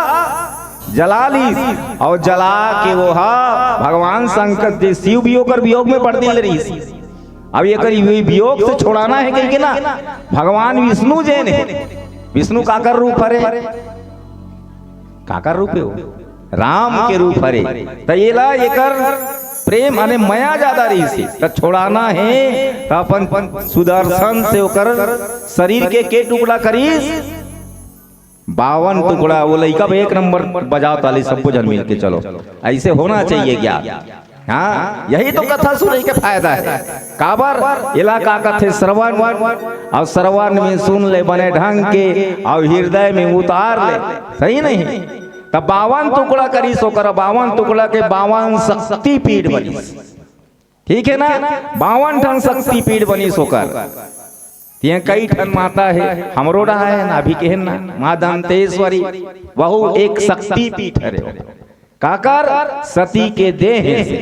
जला लीस और जला के वो भगवान शंकर जी शिव वियोग में पड़ दिल रही अब ये करी वियोग से छोड़ाना है कहीं के ना भगवान विष्णु जैन है विष्णु काकर रूप हरे काकर रूप हो राम के रूप हरे तो ये ला एकर प्रेम अने मया ज्यादा रही से तो छोड़ाना है तो अपन सुदर्शन से होकर शरीर के टुकड़ा करीस 52 टुकड़ा वो लइका एक नंबर बजाओ ताली सबको जन मिल के चलो ऐसे होना चाहिए क्या हाँ यही तो कथा सुनने के फायदा है काबर इलाका कथे श्रवण और श्रवण में सुन ले बने ढंग के और हृदय में उतार ले सही नहीं तब 52 टुकड़ा करी सो कर 52 टुकड़ा के 52 शक्ति पीठ बनी ठीक है ना 52 ठन शक्ति पीठ बनी सोकर तिया कई ठन माता है, हमरो रहा है ना, अभी केहन ना माँ दंतेश्वरी बहु एक शक्ति पीठ है, काकर सती के देह से।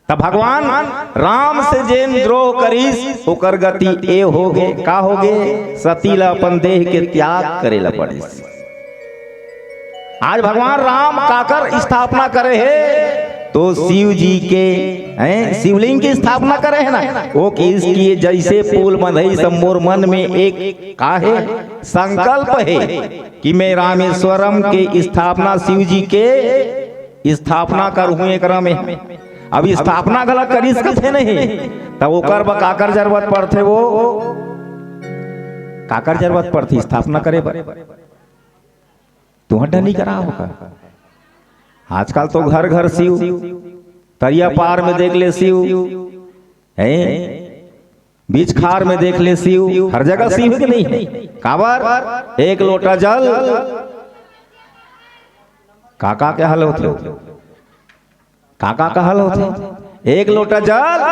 तब भगवान राम से जेन द्रोह करीस ओकर गति ए होगे, का होगे, सती ला अपन देह के त्याग करे ला पड़ीस। आज भगवान राम काकर स्थापना करे है, तो शिव जी के शिवलिंग की स्थापना करे है ना, वो किसकी जैसे फूल बंधई सब मोर मन में एक काहे संकल्प है कि मैं रामेश्वरम के स्थापना शिव जी के स्थापना करूँ एकरा में। अब स्थापना गलत करी सकते नहीं, तब ओकर काकर जरूरत पड़ते, वो काकर जरूरत पड़ती स्थापना करे पर, तुहर नहीं करा होगा। आजकल तो घर घर शिव, तरिया पार में देख ले शिव, बीच खार में देख ले शिव, हर जगह शिव के नहीं। काबर एक लोटा जल काका के हल होते, काका का हल होते, एक लोटा जल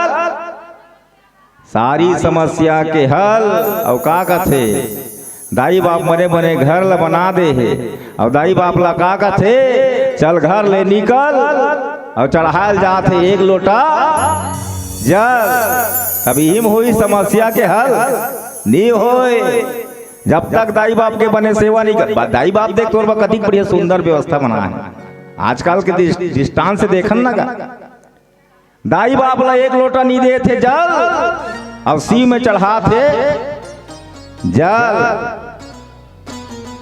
सारी समस्या के हल। और का कथे दाई बाप मने बने घर ला बना दे है, और दाई बाप ला का कथे चल घर ले निकल और चढ़ाल जाते एक लोटा जल, तभी हिम हुई समस्या के हल नहीं होए। जब तक दाई बाप के बने सेवा नहीं कर, दाई बाप देख तोर कति बढ़िया सुंदर व्यवस्था बना है, आजकल के दृष्टांत से देखन ना का दाई बाप ला एक लोटा नहीं दे थे जल, अब शिव में चढ़ा थे जल,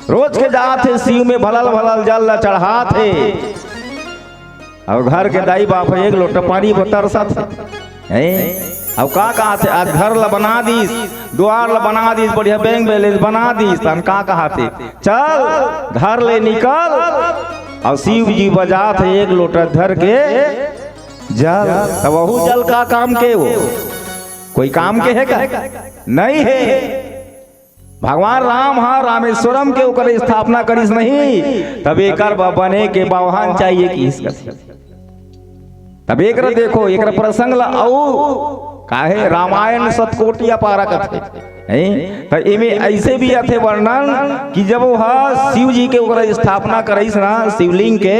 रोज के जाते शिव में भलल भलल जल चढ़ा थे, और घर के दाई बाप एक लोटा पानी को तरसा थे। अब का कहा थे आज घर ला बना दीस, द्वार ला बना दीस, बढ़िया बैंक बैलेंस बना दीस, तन का कहा थे चल घर ले निकल, और शिव जी बजा थे एक लोटा धर के जल। तब वह जल का काम के, वो कोई काम के है का नहीं है। भगवान राम हाँ रामेश्वरम के ऊपर स्थापना करिस नहीं, तब एक बने के वाहन चाहिए कि इसका, तब एक देखो एक प्रसंग ला काहे रामायण सतकोटिया पारा कथे, तो इमे ऐसे भी अथे वर्णन कि जब वह शिव जी के ऊपर स्थापना करिस ना शिवलिंग के,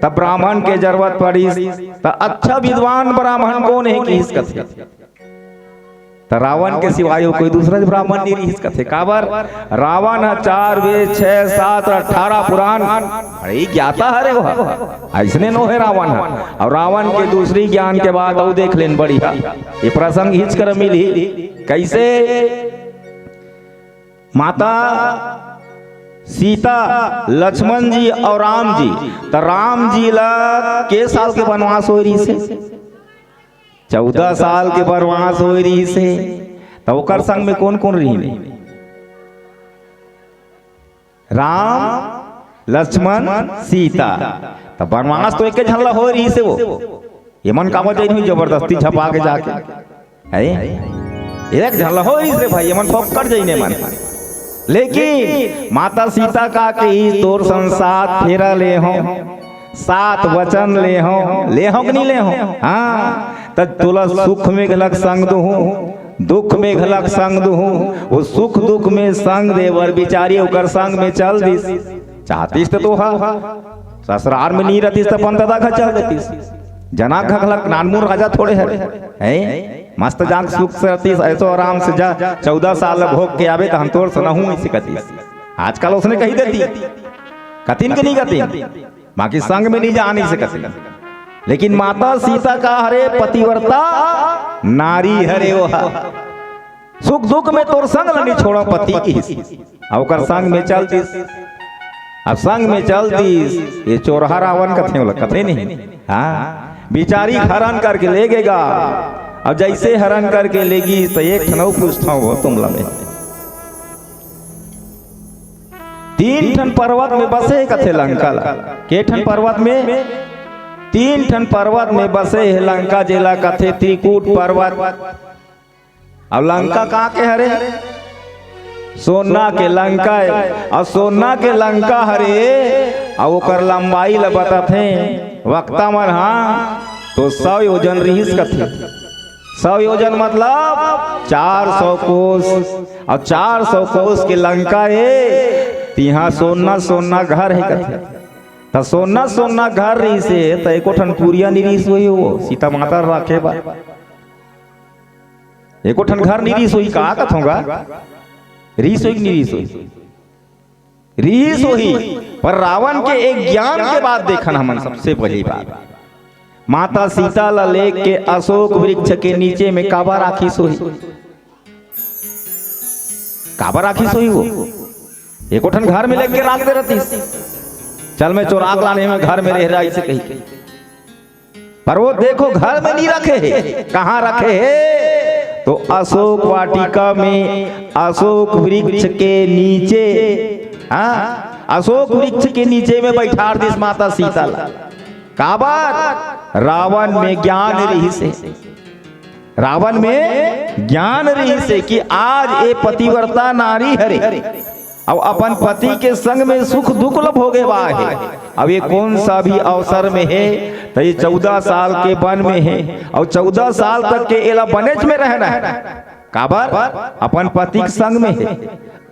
तब ब्राह्मण के जरूरत पड़िस, तो अच्छा विद्वान ब्राह्मण कौन है कि इसका, तो रावण के सिवाय कोई दूसरा ब्राह्मण नहीं रही इसका थे। काबर रावण 4 वेद 6 7 18 पुराण अरे ज्ञाता हरे वो ऐसने नो है रावण, और रावण के दूसरी ज्ञान के बाद वो देख लेन बढ़िया ये प्रसंग हिच कर मिली कैसे माता सीता लक्ष्मण जी और राम जी, तो राम जी ला के साल के वनवास हो रही से 14 साल के वनवास हो रही से, तो ओकर संग में कौन कौन रही, राम लक्ष्मण सीता, तो वनवास तो एक झल्ला हो रही से, वो ये मन का वजह नहीं जबरदस्ती छपा के जाके है एक झल्ला हो रही से भाई, ये मन पक कर जाइने मन। लेकिन माता सीता का के ही तोर संसार फेरा ले हो, 7 वचन ले हो कि नहीं ले हो, हाँ तब तुला सुख में घलक संग दूँ, दुख में घलक संग दूँ, वो सुख दुख में संग देवर बिचारी ओकर संग में चल दिस, चाहतीस तो हा ससुराल में नहीं रहतीस तो अपन दादा घर चल देतीस, जना घलक नानमुर राजा थोड़े है मस्त जाग सुख से रहतीस, ऐसो आराम से जा 14 साल भोग के आवे तो हम तोर सुनहूँ ऐसी कतीस। आजकल उसने कही देती कतिन के नहीं कतिन, बाकी संग में नहीं जा नहीं से कतिन, लेकिन माता सीता का हरे पतिव्रता नारी हरे वो सुख दुख में तोर संग नहीं छोड़ा पति की, और संग में चलतीस, अब संग में चलतीस ये चोरहा रावण कथे नहीं, हाँ बिचारी हरण करके ले गेगा, अब जैसे हरण करके लेगी तो एक ठनौ पूछता हूँ तुमला में 3 ठन पर्वत में बसे कथे लंका, के ठन पर्वत में 3 ठन पर्वत में बसे है लंका, जेला कथे त्रिकूट पर्वत। अब लंका कहाँ के हरे, सोना के लंका है, और सोना के लंका हरे, और ओकर लंबाई ल बताथे वक्ता मन हाँ तो 100 योजन रहीस कथे, 100 योजन मतलब 400 कोस, और 400 कोस के लंका है, तिहा सोना सोना घर है कथे। तो सोना सोना घर रही से तो एको ठन पूरिया निरीस हुई हो सीता माता रखे बा, एको ठन घर निरीस हुई का कथोंगा, रीस हुई निरीस हुई, रीस हुई। पर रावण के एक ज्ञान के बाद देखन हमन सबसे पहली बात, माता सीता ला लेके अशोक वृक्ष के नीचे में काबा राखी सोई, काबा राखी सोई वो एको ठन घर में लेके राख दे रहती, चल मैं चोराक लाने में घर में रह रहा इसे कही, पर वो देखो घर में नहीं रखे है, कहाँ रखे है तो अशोक वाटिका में, अशोक वृक्ष के नीचे। हाँ, अशोक वृक्ष के नीचे में बैठार दिस माता सीता ला। काबर रावण में ज्ञान रही से, रावण में ज्ञान रही से कि आज ये पतिव्रता नारी हरे, अब अपन पति के संग में सुख दुख लब हो गए बा है। अब ये कौन सा भी अवसर में है तो ये 14 साल के वन में है, और 14 साल तक के एला बनेच में रहना है, काबर अपन पति के संग में है।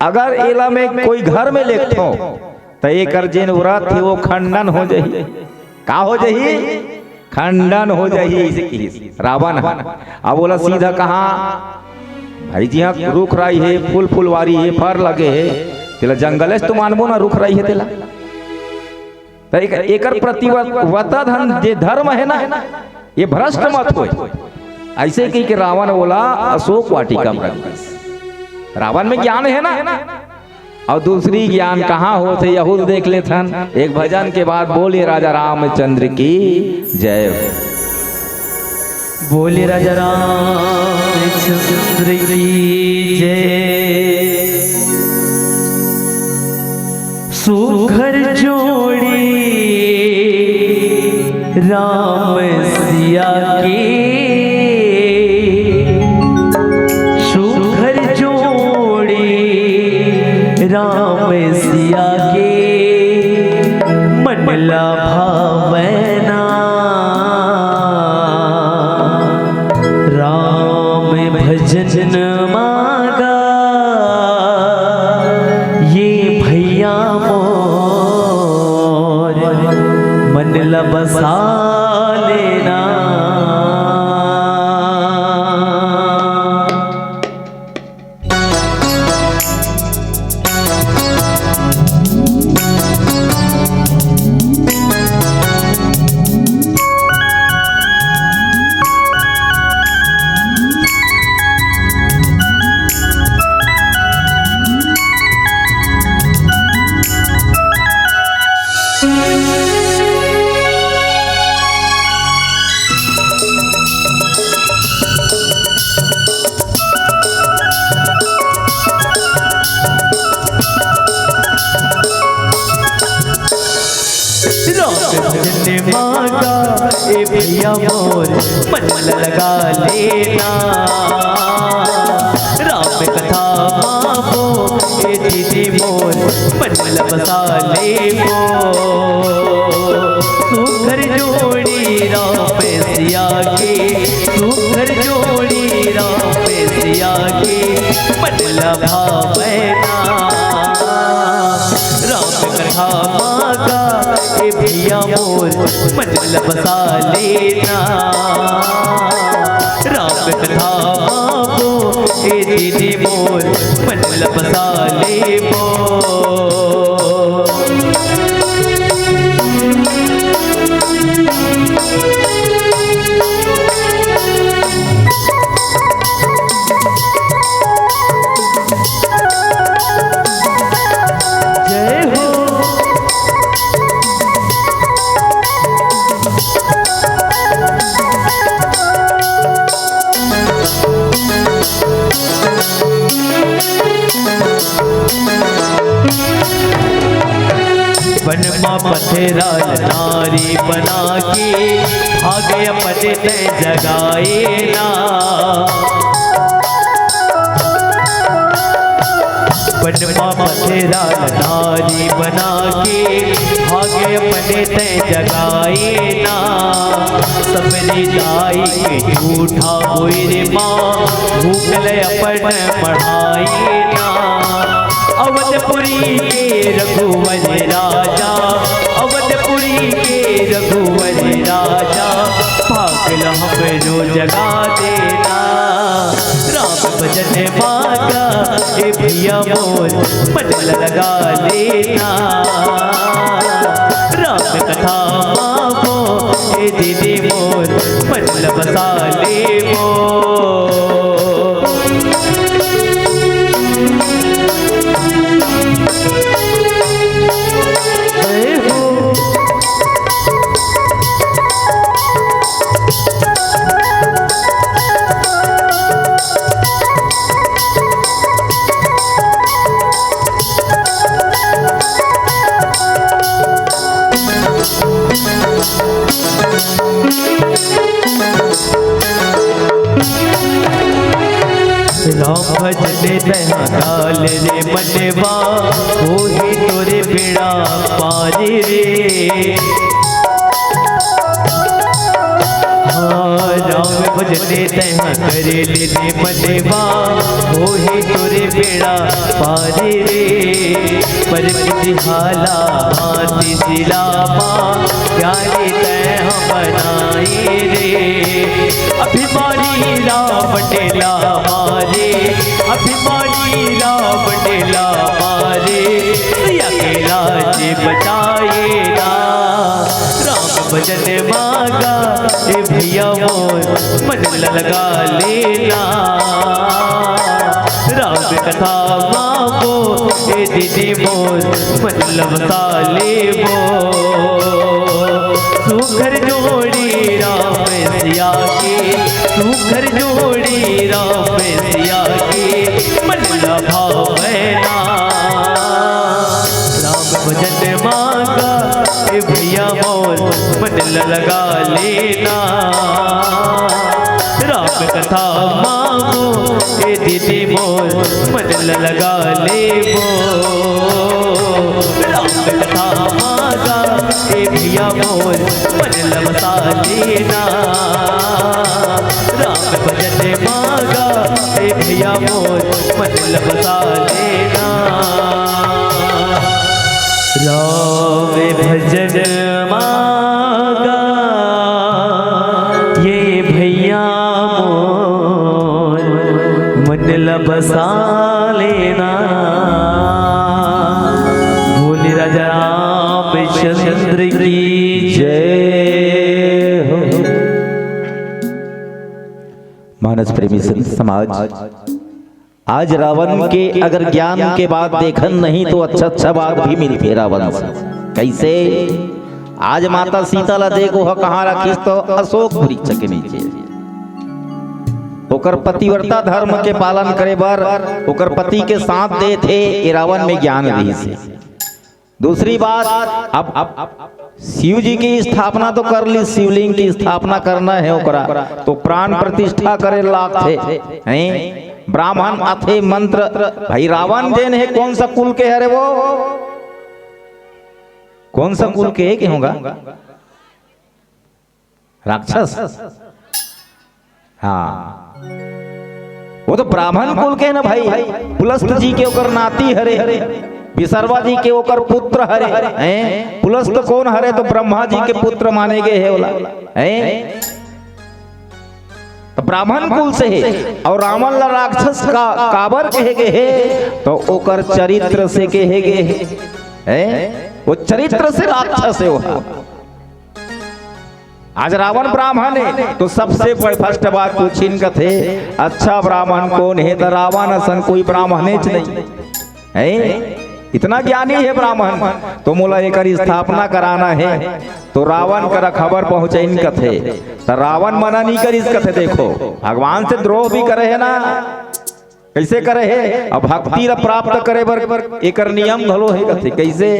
अगर एला में कोई घर में लेखो तो एक अर्जेन व्रत है वो खंडन हो जाही, का हो जाही, खंडन हो जाही। रावण अब बोला सीधा कहा भाई जी हाँ रुख रही है, फूल फुलवारी है, फर लगे है, तेला जंगल तो मानबो ना रुख रही है तेला, तो एकर प्रतिवता धर्म है ना, ये भ्रष्ट मत हो। ऐसे कही कि रावण बोला अशोक वाटिका में, रावण में ज्ञान है ना, और दूसरी ज्ञान कहाँ हो थे यहूद देख ले थन। एक भजन के बाद बोले राजा रामचंद्र की जय, बोले राजा रामचंद्र की जय। सुघर जोड़ी राम सिया के, सुघर जोड़ी राम सिया के, मनला भावना राम भजन मागा, ये भैया मोर मन बसा लेना। मांगा ए भैया मोर मन लगा लेना, राम कथा मापो ए दीदी मोर मन बसा ले मो। सुघर जोड़ी राम सिया के, सुघर जोड़ी राम सिया के, मन भावना राम कथा मांगा ए भैया मोर मन बसा लेना, राम कथा को ए दीदी मोर मन बसा ले मो। वनमा पथेरा नारी बना के भागे अपने ने जगाए ना। बनमा बथेरा नारी बना के भागे अपने तय जगाए ना सबरी दाई के झूठा हुई रे माँ भूखल अपन पढ़ाए ना अवधपुरी के रघुवर राजा अवधपुरी के रघुवर राजा पागल हमरो जगा देना राम भजन माता ए भैया मोर मन लगा लेना राम कथा मामो ए दीदी मोर मन बसा ले मोर राम भजने तहा डाल रे मनवा हो ही तोरे बेड़ा पारी रे हाँ राम भजने तहा करे ले मनवा हो ही तोरे बेड़ा पारी रे पर हाला हाथी सिलामा प्यारे तय बनाए रे अभिमानी राम डेला मारे अभिमानी राम डेला मारे अकेला जे बचाए ना राम भजन मांगा ए भैया मोर मन लगा लेना राम कथा मांगो ए दीदी मोर मन लबसा ले सुखर जोड़ी राम सिया के सुखर जोड़ी राम सिया के मन भावना राम भजन मांगा ए भैया मोर मन लगा लेना राम कथा मांगो ए दीदी मोर मन लगा ले राम कथा मांगा ए भैया मोर मन लबसा लेना राम भजन मांगा ए भैया मोर मन लबसा लेना राम भजन मांगा ये भैया मोर मन लबसा लेना बोले राजा रामचंद्र की जय हो। मानस प्रेमी संत समाज आज रावण के अगर ज्ञान के बाद देखन नहीं तो अच्छा बात भी मिलती है रावण से। कैसे आज माता सीता ला देखो कहाँ रखीस तो अशोक वृक्ष के नीचे ओकर पतिव्रता धर्म के पालन करे बर ओकर पति के साथ दे थे ये रावण में ज्ञान रही से। दूसरी बात अब शिव जी की स्थापना तो कर ली शिवलिंग की स्थापना करना है ओकरा तो प्राण प्रतिष्ठा करे लाग थे हैं ब्राह्मण अथे मंत्र भाई रावण जैन है कौन सा कुल के है वो कौन सा कुल के है होगा राक्षस हाँ वो तो ब्राह्मण कुल के ना भाई पुलस्त जी के ओकर नाती हरे हरे विसर्वा जी के ओकर पुत्र हरे हैं पुलस्त कौन हरे तो ब्रह्मा जी के पुत्र माने गए है बोला हैं तो ब्राह्मण कुल से है और रावण ला राक्षस का काबर कहे गए है तो ओकर चरित्र से कहे गए है वो चरित्र से राक्षस है वो। आज रावण ब्राह्मण है तो सबसे फर्स्ट बात पूछिन कथे अच्छा ब्राह्मण कौन है तो रावण असन कोई ब्राह्मण नहीं है इतना ज्ञानी है ब्राह्मण तो मोला एक स्थापना कराना है तो रावण करा खबर पहुंचे इन कथे तो रावण मना नहीं करी इस कथे देखो भगवान से द्रोह भी करे है ना कैसे करे है अब भक्ति ला प्राप्त करे बर एक नियम भलो है कथे कैसे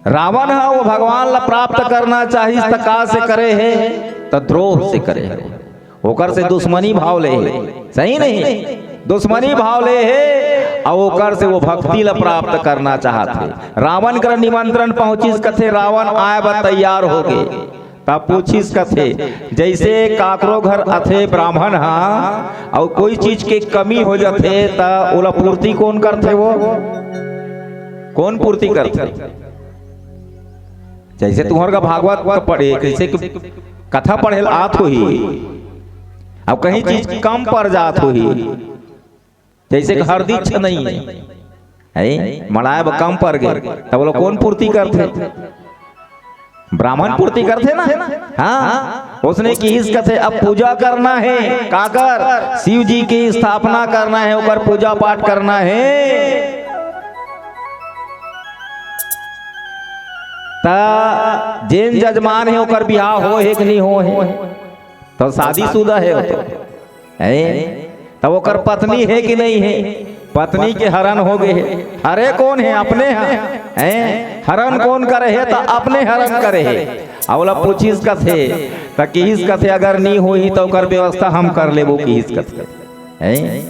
रावण है वो भगवान ला प्राप्त करना चाहिए तका से करे है तो द्रोह से करे है ओकर से दुश्मनी भाव ले सही नहीं दुश्मनी भाव ले है और ओकर से वो भक्ति ला प्राप्त करना चाहते। रावण कर निमंत्रण पहुंचिस कथे रावण आए बा तैयार हो गए, तब पूछिस कथे जैसे काकरो घर अथे ब्राह्मण हा और कोई चीज के कमी हो जाते ता ओला पूर्ति कौन करते, वो कौन पूर्ति करते। जैसे तुम्हार का भागवत पढ़े कैसे कथा पढ़े आत हो ही, अब कहीं चीज कम पड़ जात हो ही, जैसे हरदी नहीं है मड़ाए कम पड़ गए तब बोलो कौन पूर्ति करते, ब्राह्मण पूर्ति करते ना। हाँ उसने की इस कथे अब पूजा करना है, काकर शिव जी की स्थापना करना है, ओकर पूजा पाठ करना है। ता जैन जजमान है ओकर बियाह हो है कि नहीं हो है, तो शादीशुदा है वो तो तब ओकर पत्नी है कि नहीं है, पत्नी के हरण हो गए है। हरे कौन है, अपने हैं, हरण कौन करे है, तो अपने हरण करे है। अवला पूछिस कथे त किस कथे अगर नहीं होई तो ओकर व्यवस्था हम कर लेबो किस कथे हैं।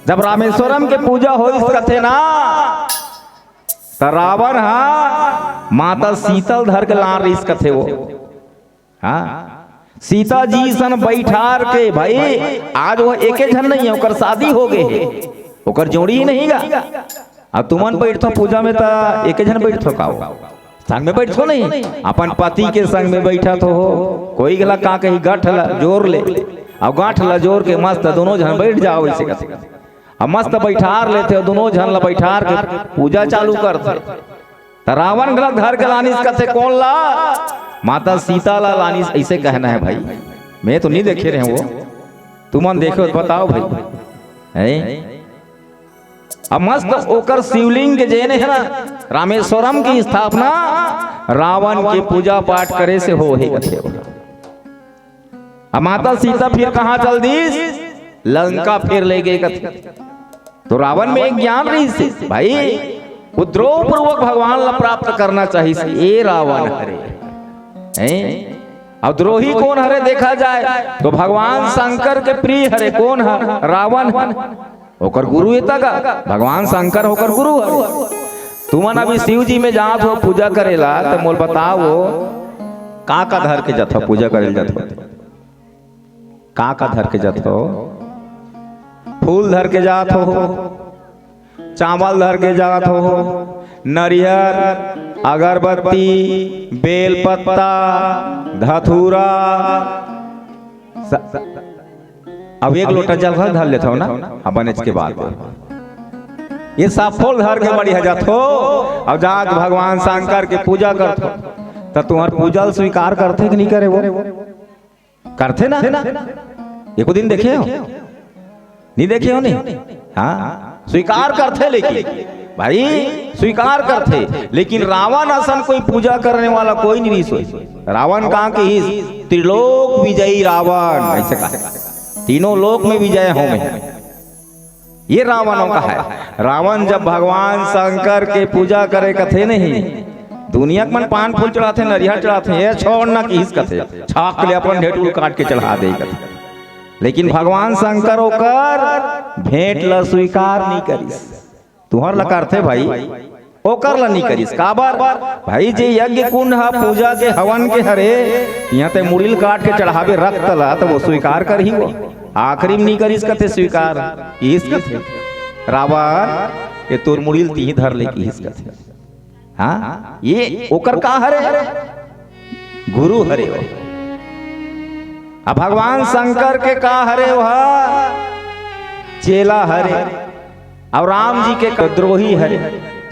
जब रामेश्वरम के पूजा होइस कथे ना त रावण हा माता शीतल धर के ला रही कथे वो। हाँ सीता जी सन बैठार के भाई आज वो एके जन नहीं है, ओकर शादी हो गए है, ओकर जोड़ी ही नहीं गा। अब तुमन बैठो पूजा में ता एके जन बैठो का संग में बैठो नहीं, अपन पति के संग में बैठा तो हो। कोई गला का कहीं गांठ ला जोर ले, अब गांठ ला जोर के मस्त दोनों जन बैठ जाओ ऐसे करते, अब मस्त बैठार लेते हो दोनों जन ला बैठार के पूजा चालू करते। रावण गलत घर के लानी कथे कौन ला, माता सीता ला लानी ऐसे कहना है भाई। मैं तो नहीं देखे रहे वो, तुमन देखो बताओ भाई। अब मस्त ओकर शिवलिंग के जेने है ना रामेश्वरम की स्थापना रावण के पूजा पाठ करे से हो ही कथे। अब माता सीता फिर कहाँ चल दी, लंका फिर ले गए कथे। तो रावण में एक ज्ञान रही से भाई उद्रोह पूर्वक भगवान ला प्राप्त करना चाहिए। ये रावण हरे अब द्रोही कौन हरे देखा जाए तो भगवान शंकर के प्रिय हरे कौन है, रावण होकर गुरु एतगा भगवान शंकर होकर गुरु हरे। तुमन अभी शिव जी में जात हो पूजा करेला तो मोल बताओ का धर के जत हो पूजा करे जत हो, का धर के जत हो, फूल धर के जात हो, चावल धर के जात हो, नरियर अगरबत्ती बेलपत्ता धतूरा। अब एक लोटा जल भर धर लेता हो ना, अब बनेच के बाद ये सब फूल धर के बड़ी हजत हो। अब जात भगवान शंकर के पूजा करते तो तुम्हार पूजा स्वीकार करते कि नहीं करे, वो करते ना। एक दिन देखे हो नहीं देखे हो नहीं, हाँ स्वीकार करते लेकिन भाई स्वीकार करते, लेकिन रावण असन कोई पूजा करने वाला कोई नहीं सोई। रावण कहाँ के ही त्रिलोक विजयी रावण ऐसे कहा, तीनों लोक में विजय हो मैं, ये रावणों का है। रावण जब भगवान शंकर के पूजा करे कथे नहीं, दुनिया के मन पान फूल चढ़ाते नरिया चढ़ाते, ये छोड़ना की हिस कथे छाक ले अपन ढेटुल काट के चढ़ा दे कथे। लेकिन भगवान शंकर ओकर भेंट ला स्वीकार नहीं करिस, तुहर ला करते भाई ओकर ला नहीं करिस। काबर भाई जे यज्ञ कुंड हा पूजा के हवन के हरे यहाँ ते मुड़िल काट के चढ़ावे रक्त ला तो वो स्वीकार कर ही, वो आखिरी में नहीं करिस कथे स्वीकार। इस कथे रावण ये तोर मुड़िल ती धर ले की हिस कथे। हाँ ये ओकर का हरे, गुरु हरे हो। अब भगवान शंकर के का हरे वह चेला हरे, और राम जी के द्रोही हरे,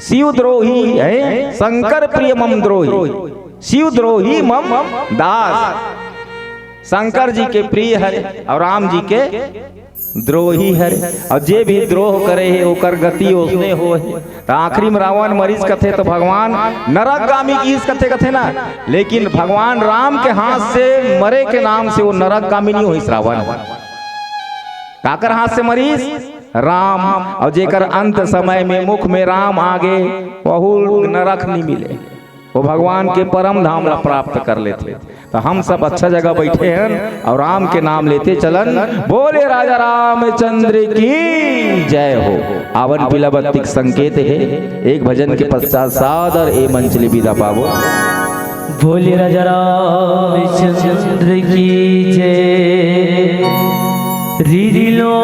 शिव द्रोही है शंकर प्रिय मम द्रोही, शिव द्रोही मम दास। शंकर जी के प्रिय हरे और राम जी के द्रोही हरे, और जे भी द्रोह करे है ओकर गति उसने हो है। तो आखिरी में रावण मरीज कथे तो भगवान नरकगामी की इस कथे कथे ना, लेकिन भगवान राम के हाथ से मरे के नाम से वो नरकगामी नहीं हुई रावण। काकर हाथ से मरीज राम, और जेकर अंत समय में मुख में राम आगे बहु नरक नहीं मिले, वो भगवान के परम धाम ला प्राप्त कर लेते। तो हम सब अच्छा जगह बैठे हैं और राम के नाम लेते चलन। बोले राजा रामचंद्र की जय हो। आवन पीला बत्तिक संकेत है। एक भजन के पश्चात सादर ए मंचली विदा पावो। बोले राजा रामचंद्र की जय। रीलो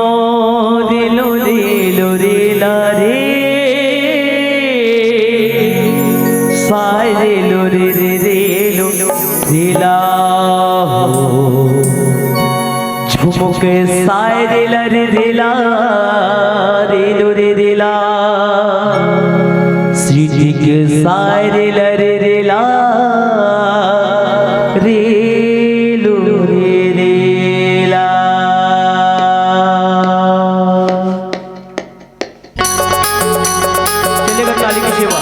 दिलो दिलो रीला रे सारे लो रे रे रे लो रीला हो झुमुक सारे लर रीला रे लो रे रीला श्री के सारे लर रीला रे लो रे रीला। चलेगा ताली की सेवा।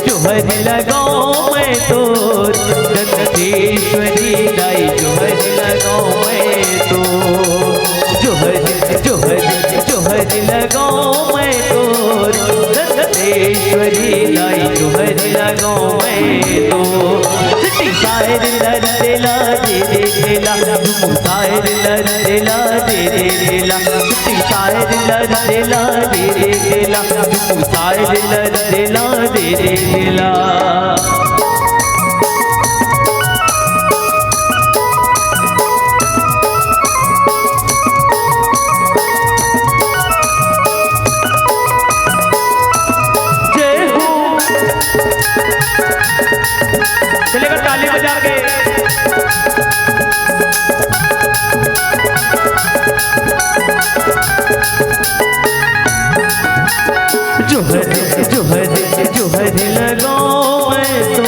जोहर लगाओ मैं तो दंतेश्वरी लाई जोहर लगाओ मैं तो जोहर लगाओ मैं तो दंतेश्वरी लाई जोहर लगाओ मैं तो साहिर लड़ेला दे देला साहिर लड़ेला दे देला साहिर लड़ेला दे देला साहिर लड़ेला दे देला। चलेगा ताली बजा के। जोहर लगाओ मैं तो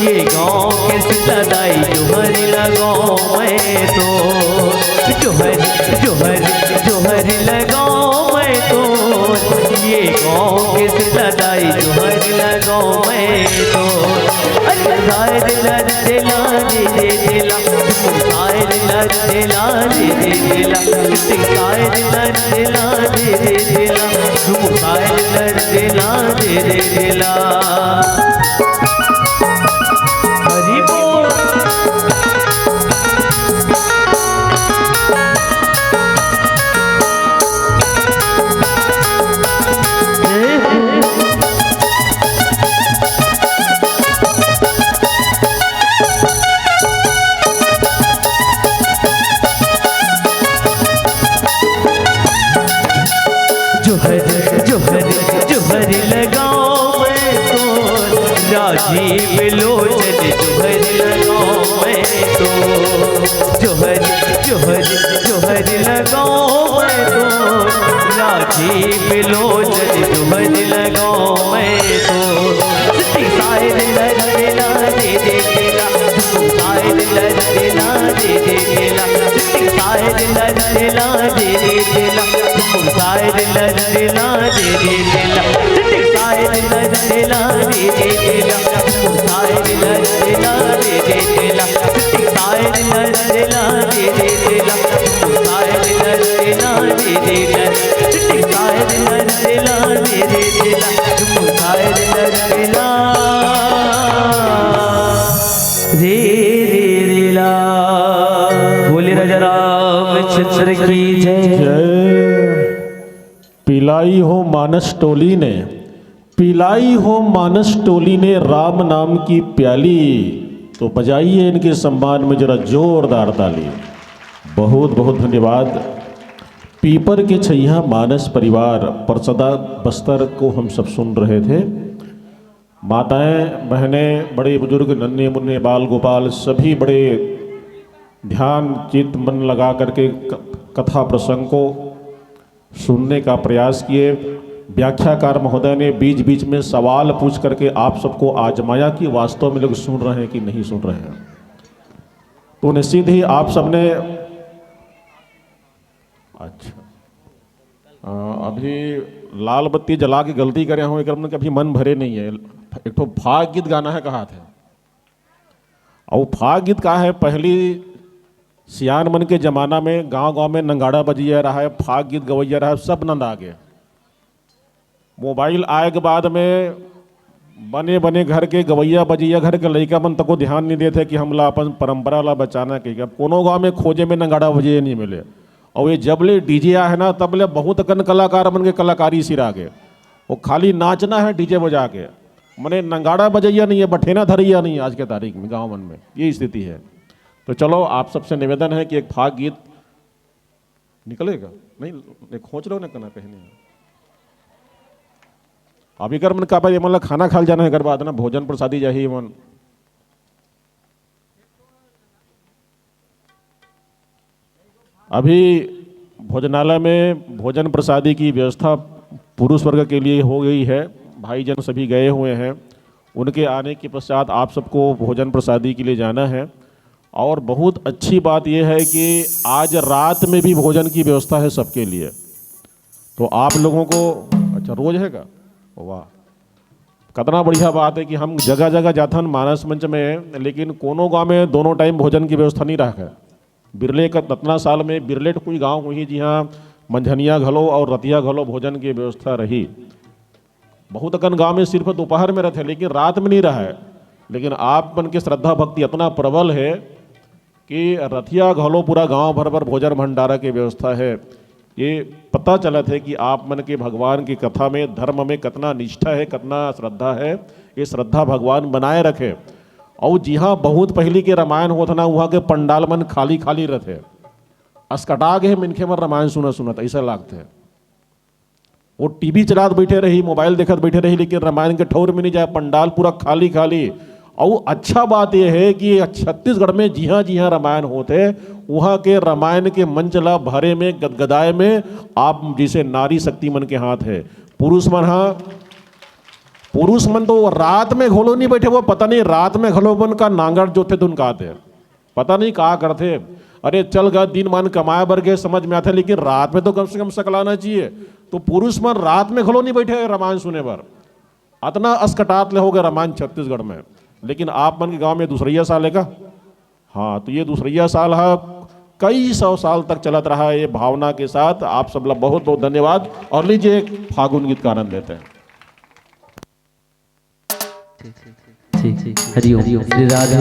ये गाँव के सितादाई जोहर लगाओ मैं तो जोहर लगाओ मैं तो ये गाँव के सितादाई जोहर लगाओ मैं तो साहिर लड़ेला दे देला साहिर लड़ेला दे देला साहिर लड़ेला दे देला साहिर लड़ेला दे देला। हरि बोल। जोहर लगाओ मैं तो राजीव लोचन जोहर लगाओ मैं तो जोहर लगाओ मैं तो राजीव लोचन जोहर लगाओ मैं तो साहिर लड़ेला दे देला साहिर लड़ेला दे देला साहिर लड़ेला दे देला साहिर लड़ेला दे देला साहिर लड़ेला दे देला साहिर लड़ेला दे देला साहिर लड़ेला दे देला साहिर लड़ेला दे देला साहिर लड़ेला दे देला साहिर लड़ेला रे रे रेला। बोले राजा रामचंद्र की जय। पिलाई हो मानस टोली ने, पिलाई हो मानस टोली ने राम नाम की प्याली। तो बजाइए इनके सम्मान में जरा जोरदार ताली। बहुत बहुत धन्यवाद। पीपर के छैया मानस परिवार परसदा बस्तर को हम सब सुन रहे थे। माताएं, बहनें, बड़े बुजुर्ग, नन्हे मुन्ने, बाल गोपाल सभी बड़े ध्यान चित्त मन लगा करके कथा प्रसंग को सुनने का प्रयास किए। व्याख्याकार महोदय ने बीच बीच में सवाल पूछ करके आप सबको आजमाया कि वास्तव में लोग सुन रहे हैं कि नहीं सुन रहे हैं। तो निश्चित ही आप सबने अभी लाल बत्ती जला के गलती करे हों, एक अभी मन भरे नहीं है। एक तो फाग गीत गाना है कहा थे, और फाग गीत का है पहली सियान मन के जमाना में गांव गांव में नंगाड़ा बजिया रहा है, फाग गीत गवैया रहा है, सब नंद आ गए। मोबाइल आए के बाद में बने बने घर के गवैया बजिया घर के लड़का मन तक को ध्यान नहीं देते कि हमला अपन परंपरा ला बचाना के। अब कोनो गांव में खोजे में नंगाड़ा बजिया नहीं मिले, और ये जबले डीजे है ना तबले बहुत कन कलाकार मन के कलाकारी सिरा गए। वो खाली नाचना है डीजे बजा के, मने नंगाड़ा बजैया नहीं है, बठेना धरैया नहीं है आज के तारीख में गांव मन में, ये स्थिति है। तो चलो आप सबसे निवेदन है कि एक फाग गीत निकलेगा, नहीं खोज लो ना करना कहने अभी कर मन का भाई मतलब खाना खा जाना है कर बाद ना भोजन प्रसादी जाही मन। अभी भोजनालय में भोजन प्रसादी की व्यवस्था पुरुष वर्ग के लिए हो गई है, भाईजन सभी गए हुए हैं। उनके आने के पश्चात आप सबको भोजन प्रसादी के लिए जाना है। और बहुत अच्छी बात यह है कि आज रात में भी भोजन की व्यवस्था है सबके लिए। तो आप लोगों को अच्छा रोज है का, वाह कितना बढ़िया बात है कि हम जगह जगह जाते हैं मानस मंच में, लेकिन कोनो गांव में दोनों टाइम भोजन की व्यवस्था नहीं रखा है। बिरले का ततना साल में बिरलेट कोई गांव हुई जी हाँ मंझनिया घलो और रतिया घलो भोजन की व्यवस्था रही। बहुत अकन गांव में सिर्फ दोपहर में रहते, लेकिन रात में नहीं रहा है। लेकिन आप मन के श्रद्धा भक्ति इतना प्रबल है कि रथिया घलो पूरा गांव भर भर भोजन भंडारा की व्यवस्था है। ये पता चला था कि आप मन के भगवान की कथा में धर्म में कितना निष्ठा है, कितना श्रद्धा है। ये श्रद्धा भगवान बनाए रखे। और जी हाँ बहुत पहली के रामायण होता ना वहाँ के पंडाल मन खाली खाली रहते, अस्कटा गए मिनखे मन रामायण सुनत ऐसा लगते है। वो टीवी चलाते बैठे रही, मोबाइल देखते बैठे रही, लेकिन रामायण के ठौर में नहीं जाए, पंडाल पूरा खाली खाली। और अच्छा बात यह है कि छत्तीसगढ़ में जी हाँ रामायण होते, वहाँ के रामायण के मंच ला भरे में गदगदाए में आप जैसे नारी शक्ति मन के हाथ है। पुरुष मन हाँ पुरुष मन तो रात में घोलो नहीं बैठे, वो पता नहीं रात में घलो मन का नांगड़ जो थे तो उनका आते पता नहीं कहा करते। अरे चल गा दिन मान कमाए बर गए समझ में आते, लेकिन रात में तो कम से कम सकलाना चाहिए। तो पुरुष मन रात में घलो नहीं बैठे रामायण सुने पर, इतना अस्कटात ले हो गए रामायण छत्तीसगढ़ में। लेकिन आप मन के गांव में दूसरिया साल है का? हाँ, तो ये दूसरिया साल है, कई सौ साल तक चलत रहा है ये भावना के साथ। आप सब लोग बहुत बहुत धन्यवाद। और लीजिए एक फागुन गीत का आनंद लेते हैं। हरिओम श्री राधे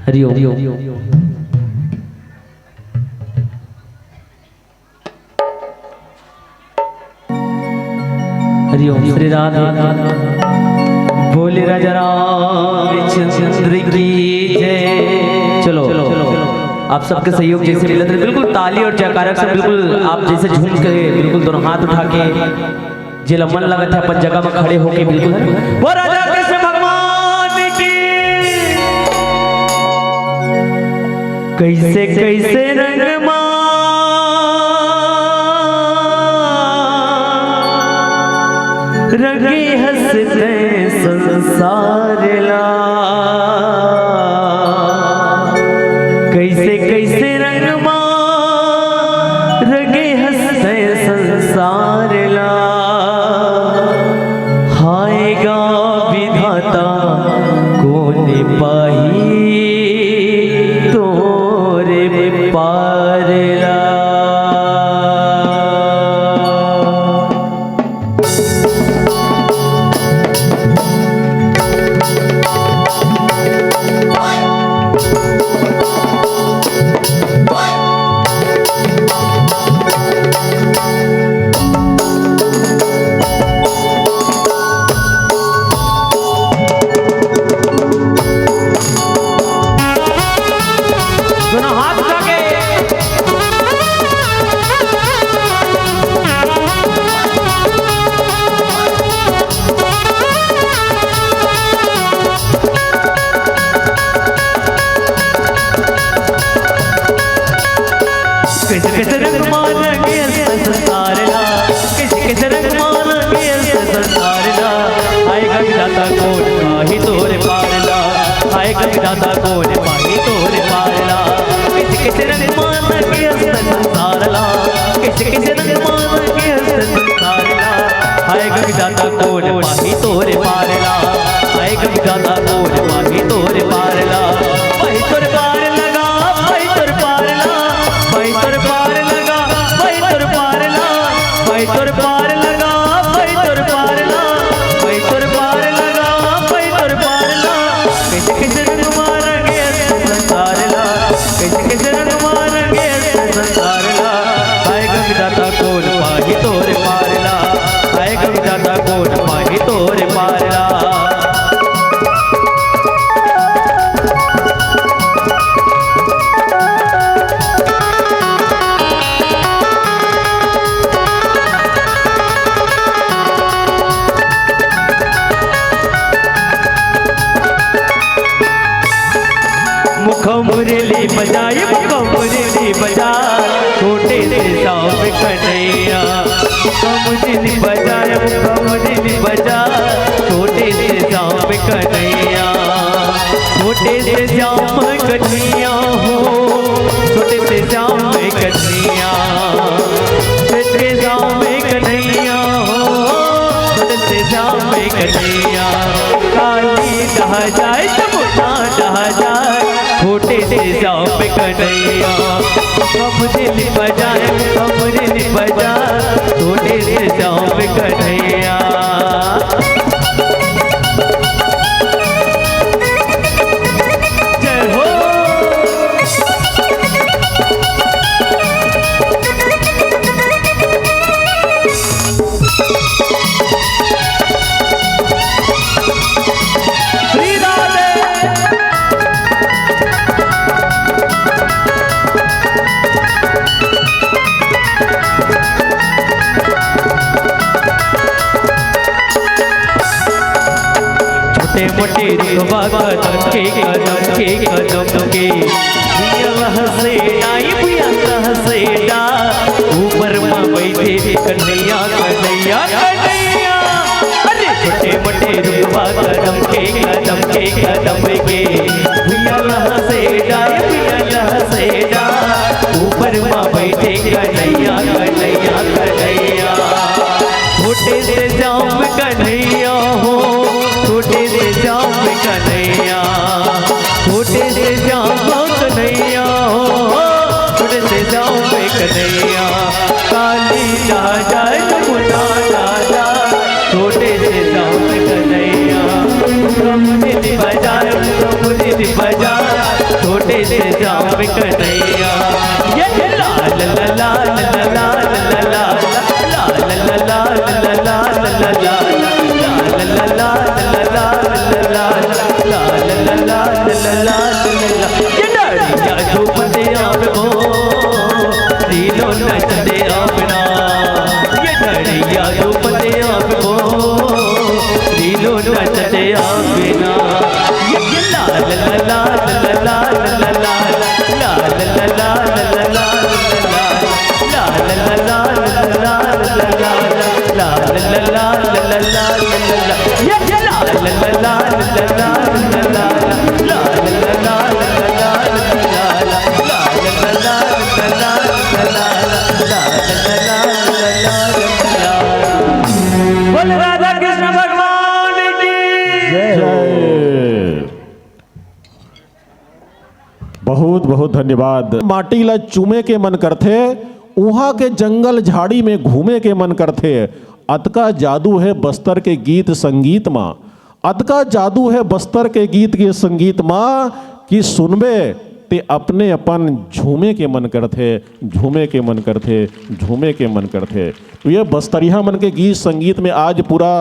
हरिओम हरिओम श्री राधे बोले राजा रामचंद्र की जय। चलो आप सबके सहयोग जैसे मिले थे, बिल्कुल ताली और जयकारा से बिल्कुल आप जैसे झूम के बिल्कुल दोनों हाथ उठा के जिला मन लगा था अपन जगह में खड़े होके बिल्कुल वो राजा कृष्ण भगवान की कैसे कैसे रंग रंगे हंसते संसार ला, कैसे कैसे रंग रंगे हंसते संसार ला। हाएगा विधाता कोने पाही तोरे पार ला। किस रंग मारेंगे संसार ला, किस रंग मारेंगे संसार ला। आएगा विधाता कौन पाही तोरे पार ला, आएगा विधाता कौन पाही तोरे पार ला। किस रंग मारेंगे संसार ला, किस रंग मारेंगे संसार ला। आएगा विधाता कौन पाही तोरे पार ला, आएगा विधाता कौन पाही तोरे पार ला। पाही तोरे पार लगा, पाही तोरे पार ला, पाही तोरे पार लगा, पाही तोरे पार ला, पाही तोरे पार लगा, पाही तोरे पार ला, पाही तोरे पार लगा, पाही तोरे पार ला। किस रंग मारेंगे संसार ला, किस रंग मारेंगे संसार ला। आएगा विधाता कौन पाही तोरे पार ला, आएगा विधाता कौन पाही तोरे पार ला। मुरली बजाए मुरली बजा, छोटे से सांप कन्हैया। मुरली बजाए मुरली बजा, छोटे से सांप कन्हैया। छोटे से श्याम कन्हैया हो, छोटे से श्याम कन्हैया। छोटे श्याम कन्हैया हो, छोटे से श्याम कन्हैया। काली दह जाए तमुना दह जाए, छोटे से श्याम कन्हैया। मुरली बजाए मुरली बजा, छोटे से श्याम कन्हैया। जय हो श्री राधे। छोटे मोटे रुकवा कदम के भैया से नाई भैया से डा। ऊपर माँ बैठे कन्हैया कन्हैया कन्हैया। अरे छोटे मोटे रुकवा कदम के भैया से डाई भैया से डा। ऊपर माँ बैठे कन्हैया कन्हैया कन्हैया। छोटे से श्याम कन्हैया हो, छोटे से श्याम कन्हैया। छोटे से श्याम कन्हैया हो, छोटे से श्याम कन्हैया। काली जा जाए मुना जा, छोटे से श्याम कन्हैया। मुरली बजाए मुरली बजा, छोटे से श्याम कन्हैया। ये ला ला ला ला ला ला ला ला राधा कृष्ण भगवान की जय। बहुत बहुत धन्यवाद। माटी ला चूमे के मन करथे, वहाँ के जंगल झाड़ी में घूमे के मन करथे। अतका जादू है बस्तर के गीत संगीत माँ, अतका जादू है बस्तर के गीत के संगीत माँ कि सुनबे ते अपने अपन झूमे के मन करथे, झूमे के मन करथे, झूमे के मन करथे। तो ये बस्तरिया मन के गीत संगीत में आज पूरा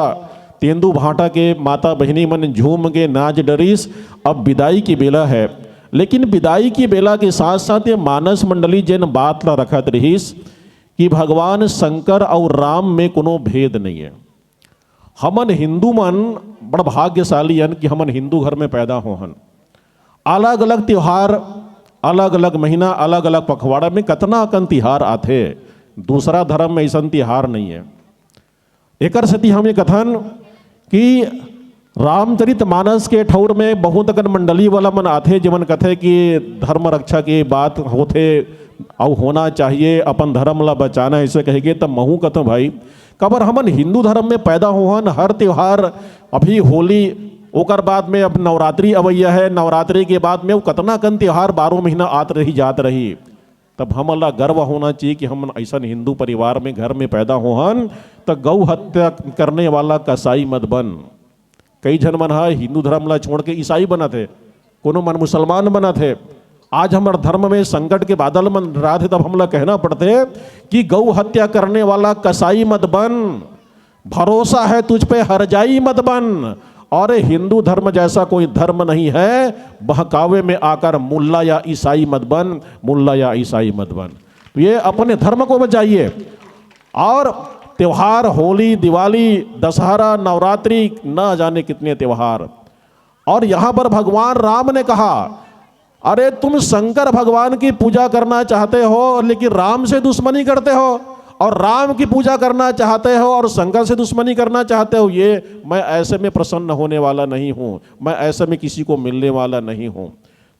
तेंदू भाटा के माता बहिनी मन झूम के नाच डरीस। अब विदाई की बेला है, लेकिन विदाई की बेला के साथ साथ ये मानस मंडली जन बात ला रखत रहीस कि भगवान शंकर और राम में कोनो भेद नहीं है। हमन हिंदू मन बड़ भाग्यशाली हन कि हमन हिंदू घर में पैदा हो हन। अलग अलग त्यौहार अलग अलग महीना अलग अलग पखवाड़ा में कितना कन तिहार आथे। दूसरा धर्म में ऐसा तिहार नहीं है। एकर सेती हम ये कथन कि रामचरितमानस के ठौर में बहुत अकन मंडली वाला मन आथे जेमन कथे कि धर्म रक्षा की बात होथे और होना चाहिए, अपन धर्म ला बचाना, ऐसे कहेंगे तब महू कथो भाई कबर हमन हिंदू धर्म में पैदा होहन। हर त्यौहार अभी होली ओकर बाद में अब नवरात्रि अवैया है, नवरात्रि के बाद में वो कतना कन त्यौहार 12 महीना आत रही जात रही। तब हमला गर्व होना चाहिए कि हम ऐसा हिंदू परिवार में घर में पैदा होहन। तो गौ हत्या करने वाला कसाई मत बन। कई जन मन है हिंदू धर्म ला छोड़ के ईसाई बना थे, कोनो मन मुसलमान बना थे। आज हमारे धर्म में संकट के बादल मन रहा थे, तब हमला कहना पड़ते कि गौ हत्या करने वाला कसाई मत बन, भरोसा है तुझ पे हरजाई मत बन। और हिंदू धर्म जैसा कोई धर्म नहीं है, बहकावे में आकर मुल्ला या ईसाई मत बन, मुल्ला या ईसाई मत बन। तो ये अपने धर्म को बचाइए। और त्योहार होली, दिवाली, दशहरा, नवरात्रि, न जाने कितने त्योहार। और यहाँ पर भगवान राम ने कहा अरे तुम शंकर भगवान की पूजा करना चाहते हो लेकिन राम से दुश्मनी करते हो, और राम की पूजा करना चाहते हो और शंकर से दुश्मनी करना चाहते हो। ये मैं ऐसे में प्रसन्न होने वाला नहीं हूँ, मैं ऐसे में किसी को मिलने वाला नहीं हूँ।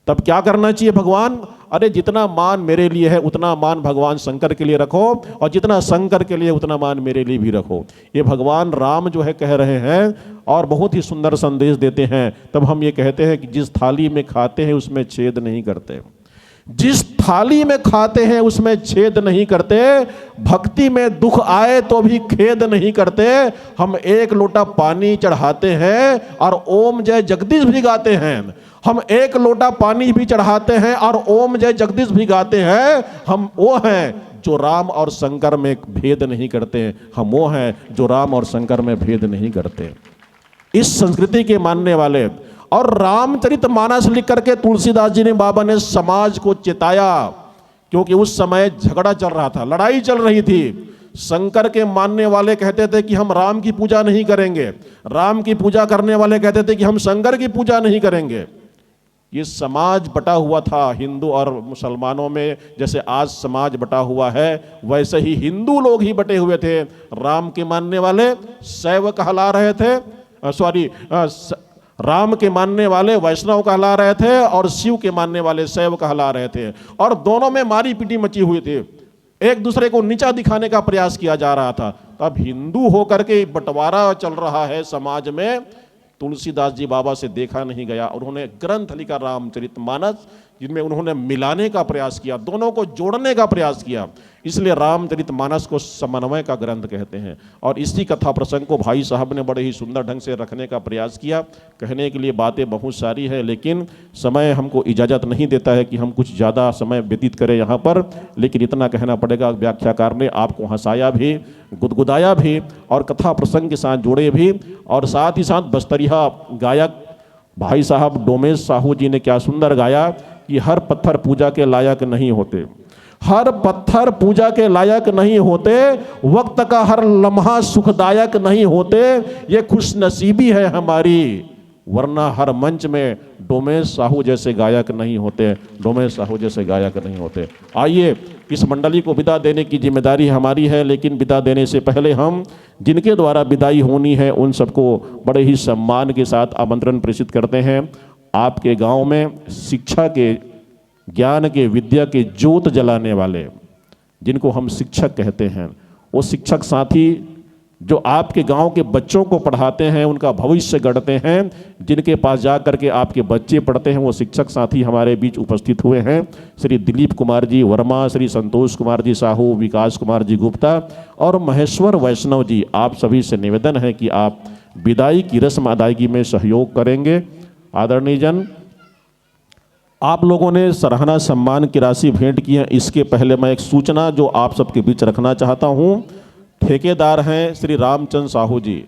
तब क्या करना चाहिए भगवान? अरे जितना मान मेरे लिए है उतना मान भगवान शंकर के लिए रखो, और जितना शंकर के लिए उतना मान मेरे लिए भी रखो। ये भगवान राम जो है कह रहे हैं और बहुत ही सुंदर संदेश देते हैं। तब हम ये कहते हैं कि जिस थाली में खाते हैं उसमें छेद नहीं करते, जिस थाली में खाते हैं उसमें छेद नहीं करते, भक्ति में दुख आए तो भी खेद नहीं करते। हम एक लोटा पानी चढ़ाते हैं और ओम जय जगदीश भी गाते हैं। हम एक लोटा पानी भी चढ़ाते हैं और ओम जय जगदीश भी गाते हैं। हम वो हैं जो राम और शंकर में भेद नहीं करते, हम वो हैं जो राम और शंकर में भेद नहीं करते। इस संस्कृति के मानने वाले। और रामचरितमानस लिख करके तुलसीदास जी ने बाबा ने समाज को चेताया, क्योंकि उस समय झगड़ा चल रहा था, लड़ाई चल रही थी। शंकर के मानने वाले कहते थे कि हम राम की पूजा नहीं करेंगे, राम की पूजा करने वाले कहते थे कि हम शंकर की पूजा नहीं करेंगे। ये समाज बटा हुआ था हिंदू और मुसलमानों में। जैसे आज समाज बटा हुआ है वैसे ही हिंदू लोग ही बटे हुए थे। राम के मानने वाले शैव कहला रहे थे, राम के मानने वाले वैष्णव कहला रहे थे और शिव के मानने वाले शैव कहला रहे थे। और दोनों में मारी पीटी मची हुई थी, एक दूसरे को नीचा दिखाने का प्रयास किया जा रहा था। तब हिंदू होकर के बंटवारा चल रहा है समाज में। तुलसीदास जी बाबा से देखा नहीं गया, उन्होंने ग्रंथ लिखा रामचरितमानस, जिनमें उन्होंने मिलाने का प्रयास किया, दोनों को जोड़ने का प्रयास किया। इसलिए रामचरितमानस को समन्वय का ग्रंथ कहते हैं। और इसी कथा प्रसंग को भाई साहब ने बड़े ही सुंदर ढंग से रखने का प्रयास किया। कहने के लिए बातें बहुत सारी है, लेकिन समय हमको इजाज़त नहीं देता है कि हम कुछ ज़्यादा समय व्यतीत करें यहाँ पर। लेकिन इतना कहना पड़ेगा, व्याख्याकार ने आपको हंसाया भी, गुदगुदाया भी और कथा प्रसंग के साथ जोड़े भी। और साथ ही साथ बस्तरिया गायक भाई साहब डोमेश साहू जी ने क्या सुंदर गाया कि हर पत्थर पूजा के लायक नहीं होते, हर पत्थर पूजा के लायक नहीं होते, वक्त का हर लम्हा सुखदायक नहीं होते, ये खुशनसीबी है हमारी, वरना हर मंच में डोमेश साहू जैसे गायक नहीं होते, डोमेश साहू जैसे गायक नहीं होते। आइए इस मंडली को विदा देने की जिम्मेदारी हमारी है, लेकिन विदा देने से पहले हम जिनके द्वारा विदाई होनी है उन सबको बड़े ही सम्मान के साथ आमंत्रण प्रेषित करते हैं। आपके गांव में शिक्षा के, ज्ञान के, विद्या के ज्योत जलाने वाले, जिनको हम शिक्षक कहते हैं, वो शिक्षक साथी जो आपके गांव के बच्चों को पढ़ाते हैं, उनका भविष्य गढ़ते हैं, जिनके पास जा करके आपके बच्चे पढ़ते हैं, वो शिक्षक साथी हमारे बीच उपस्थित हुए हैं। श्री दिलीप कुमार जी वर्मा, श्री संतोष कुमार जी साहू, विकास कुमार जी गुप्ता और महेश्वर वैष्णव जी। आप सभी से निवेदन है कि आप विदाई की रस्म अदायगी में सहयोग करेंगे। आदरणीय जन, आप लोगों ने सराहना सम्मान की राशि भेंट की है। इसके पहले मैं एक सूचना जो आप सबके बीच रखना चाहता हूँ। ठेकेदार हैं श्री रामचंद्र साहू जी,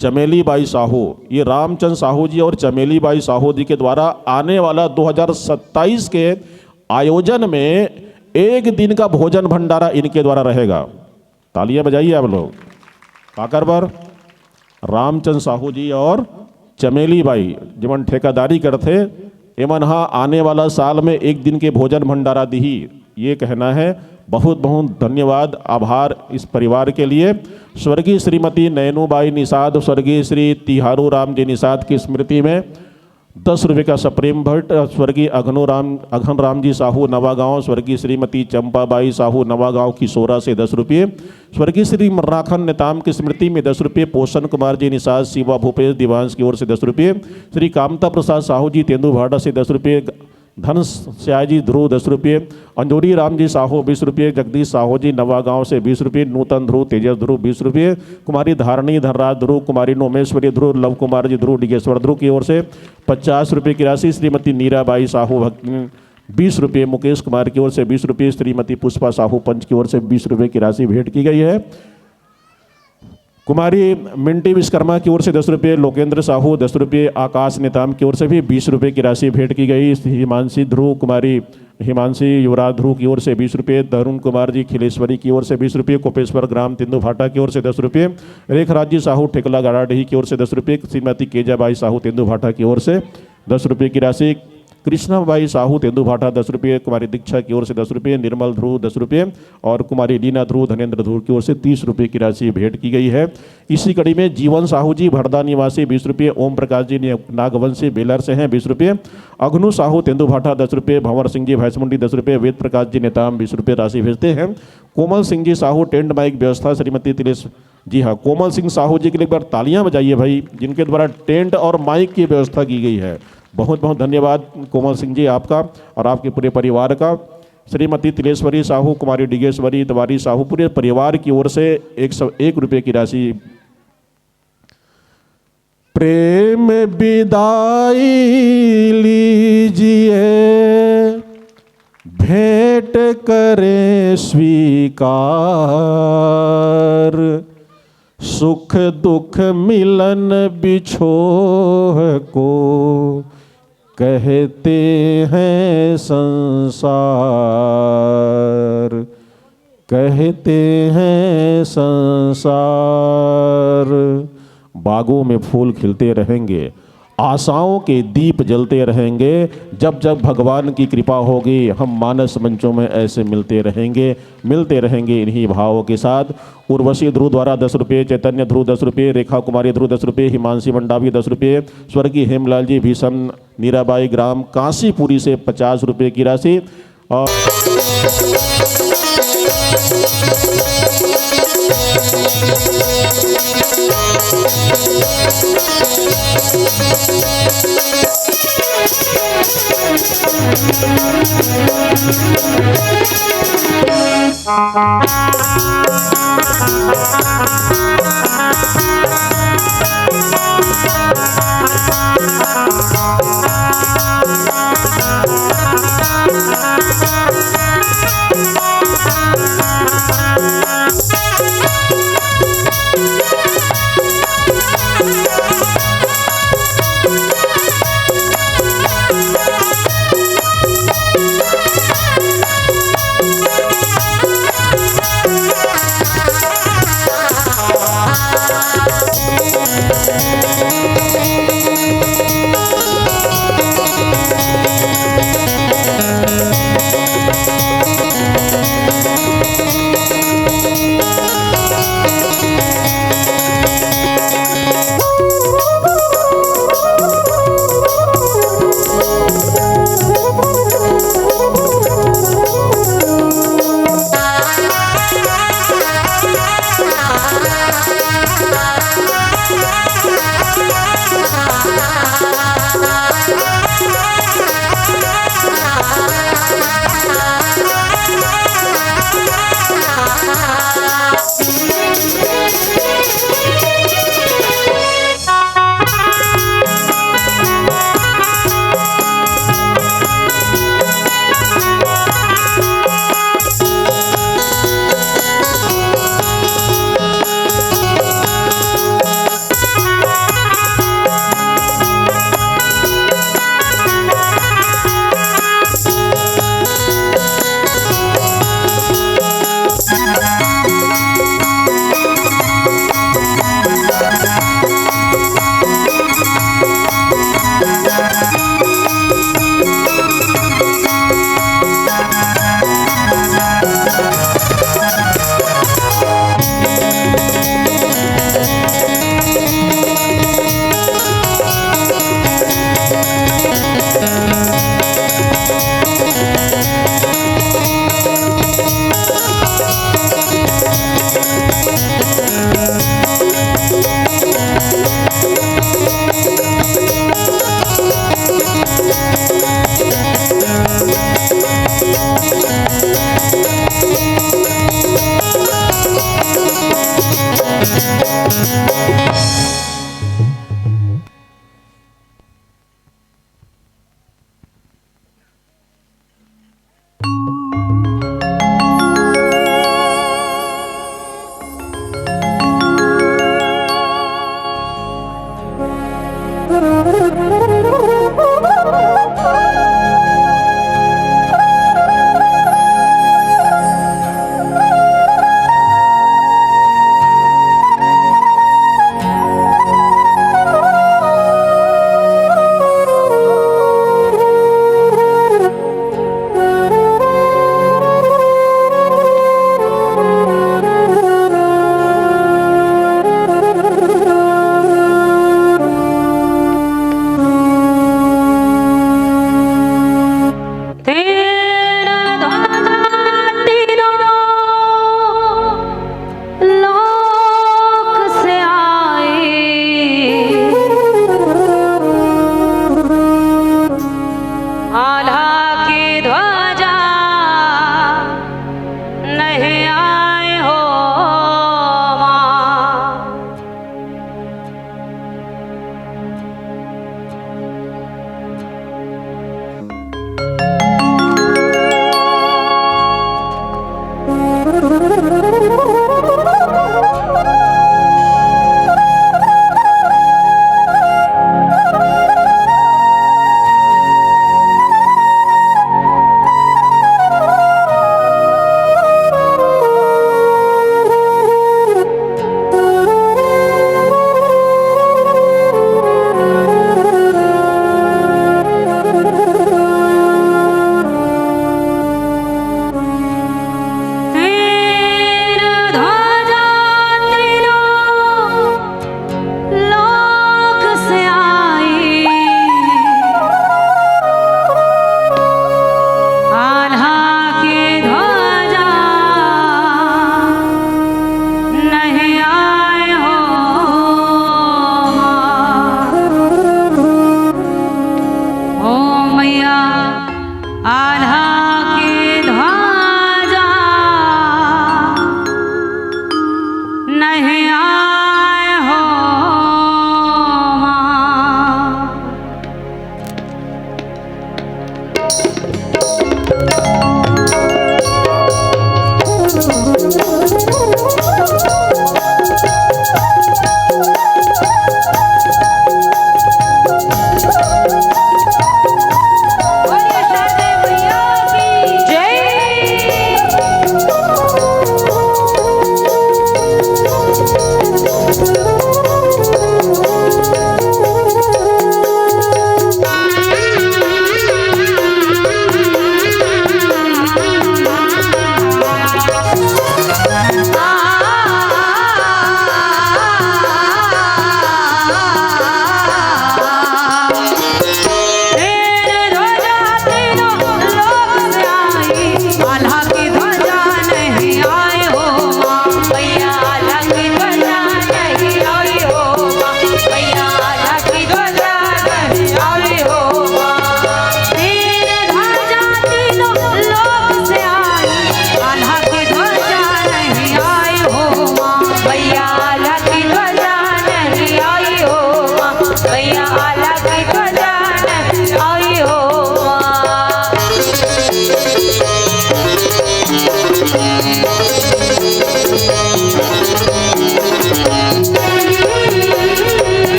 चमेली बाई साहू। ये रामचंद्र साहू जी और चमेली बाई साहू जी के द्वारा आने वाला 2027 के आयोजन में एक दिन का भोजन भंडारा इनके द्वारा रहेगा। तालियां बजाइए आप लोग। काकर पर रामचंद्र साहू जी और चमेली बाई जीवन ठेकेदारी करते एवं हाँ आने वाला साल में एक दिन के भोजन भंडारा दी, ये कहना है। बहुत बहुत धन्यवाद, आभार इस परिवार के लिए। स्वर्गीय श्रीमती नैनूबाई निषाद, स्वर्गीय श्री तिहारू राम जी निषाद की स्मृति में 10 रुपये का सप्रेम भट्ट, स्वर्गीय अघन राम जी साहू नवागांव, स्वर्गीय श्रीमती चंपाबाई साहू नवागांव की सोरा से 10 रुपये, स्वर्गीय श्री मर्राखन नेताम की स्मृति में 10 रुपये, पोषण कुमार जी निषाद शिवा भूपेश दिवांश की ओर से 10 रुपये, श्री कामता प्रसाद साहू जी तेंदुभाटा से 10 रुपये, धन श्याय जी ध्रुव 10 रुपये, अंजोरी राम जी साहू 20 रुपये, जगदीश साहू जी नवागांव से 20 रुपये, नूतन ध्रुव तेजस ध्रुव 20 रुपये, कुमारी धारणी धनराज ध्रुव, कुमारी नोमेश्वरी ध्रुव, लव कुमार जी ध्रुव डिगेश्वर ध्रुव की ओर से 50 रुपये की राशि, श्रीमती नीराबाई साहू भक्ति 20 रुपये, मुकेश कुमार की ओर से 20 रुपये, श्रीमती पुष्पा साहू पंच की ओर से 20 रुपये की राशि भेंट की गई है। कुमारी मिंटी विश्वकर्मा की ओर से 10 रुपये, लोकेंद्र साहू 10 रुपये, आकाश नेताम की ओर से भी 20 रुपये की राशि भेंट की गई। हिमांशी ध्रुव, कुमारी हिमांशी युवराज ध्रुव की ओर से 20 रुपये, तरुण कुमार जी खिलेश्वरी की ओर से 20 रुपये, कोपेश्वर ग्राम तेंदुभाटा की ओर से 10 रुपये, रेखराज जी साहू ठेकला गाड़ाडीही की ओर से 10 रुपये, श्रीमती केजाबाई साहू तेंदुभाटा की ओर से 10 रुपये की राशि, कृष्णाबाई साहू तेंदुभाटा 10 रुपये, कुमारी दीक्षा की ओर से 10 रुपये, निर्मल ध्रुव 10 रुपये और कुमारी लीना ध्रुव धनेन्द्र ध्रुव की ओर से 30 रुपये की राशि भेंट की गई है। इसी कड़ी में जीवन साहू जी भरदा निवासी 20 रुपये, ओम प्रकाश जी नागवंशी बेलर से हैं 20 रुपये, अग्नु साहू तेंदुभाटा 10 रुपये, भंवर सिंह जी भैंसमुंडी 10 रुपये, वेद प्रकाश जी नेताम 20 रुपये राशि भेजते हैं। कोमल सिंह जी साहू टेंट माइक व्यवस्था, श्रीमती तिलेश जी हाँ, कोमल सिंह साहू जी के लिए एक बार तालियां बजाइए भाई, जिनके द्वारा टेंट और माइक की व्यवस्था की गई है। बहुत बहुत धन्यवाद कोमल सिंह जी आपका और आपके पूरे परिवार का। श्रीमती तिलेश्वरी साहू, कुमारी डिगेश्वरी तिवारी साहू, पूरे परिवार की ओर से 101 रुपये की राशि। प्रेम विदाई लीजिए, भेंट करें स्वीकार, सुख दुख मिलन बिछोह को कहते हैं संसार, कहते हैं संसार। बागों में फूल खिलते रहेंगे, आशाओं के दीप जलते रहेंगे, जब जब भगवान की कृपा होगी हम मानस मंचों में ऐसे मिलते रहेंगे इन्हीं भावों के साथ। उर्वशी ध्रुव द्वारा 10 रुपये, चैतन्य ध्रुव 10 रुपये, रेखा कुमारी ध्रुव 10 रुपये, हिमांशी मंडावी 10 रुपये, स्वर्गीय हेमलाल जी भीषम नीराबाई ग्राम काशीपुरी से 50 रुपये की राशि और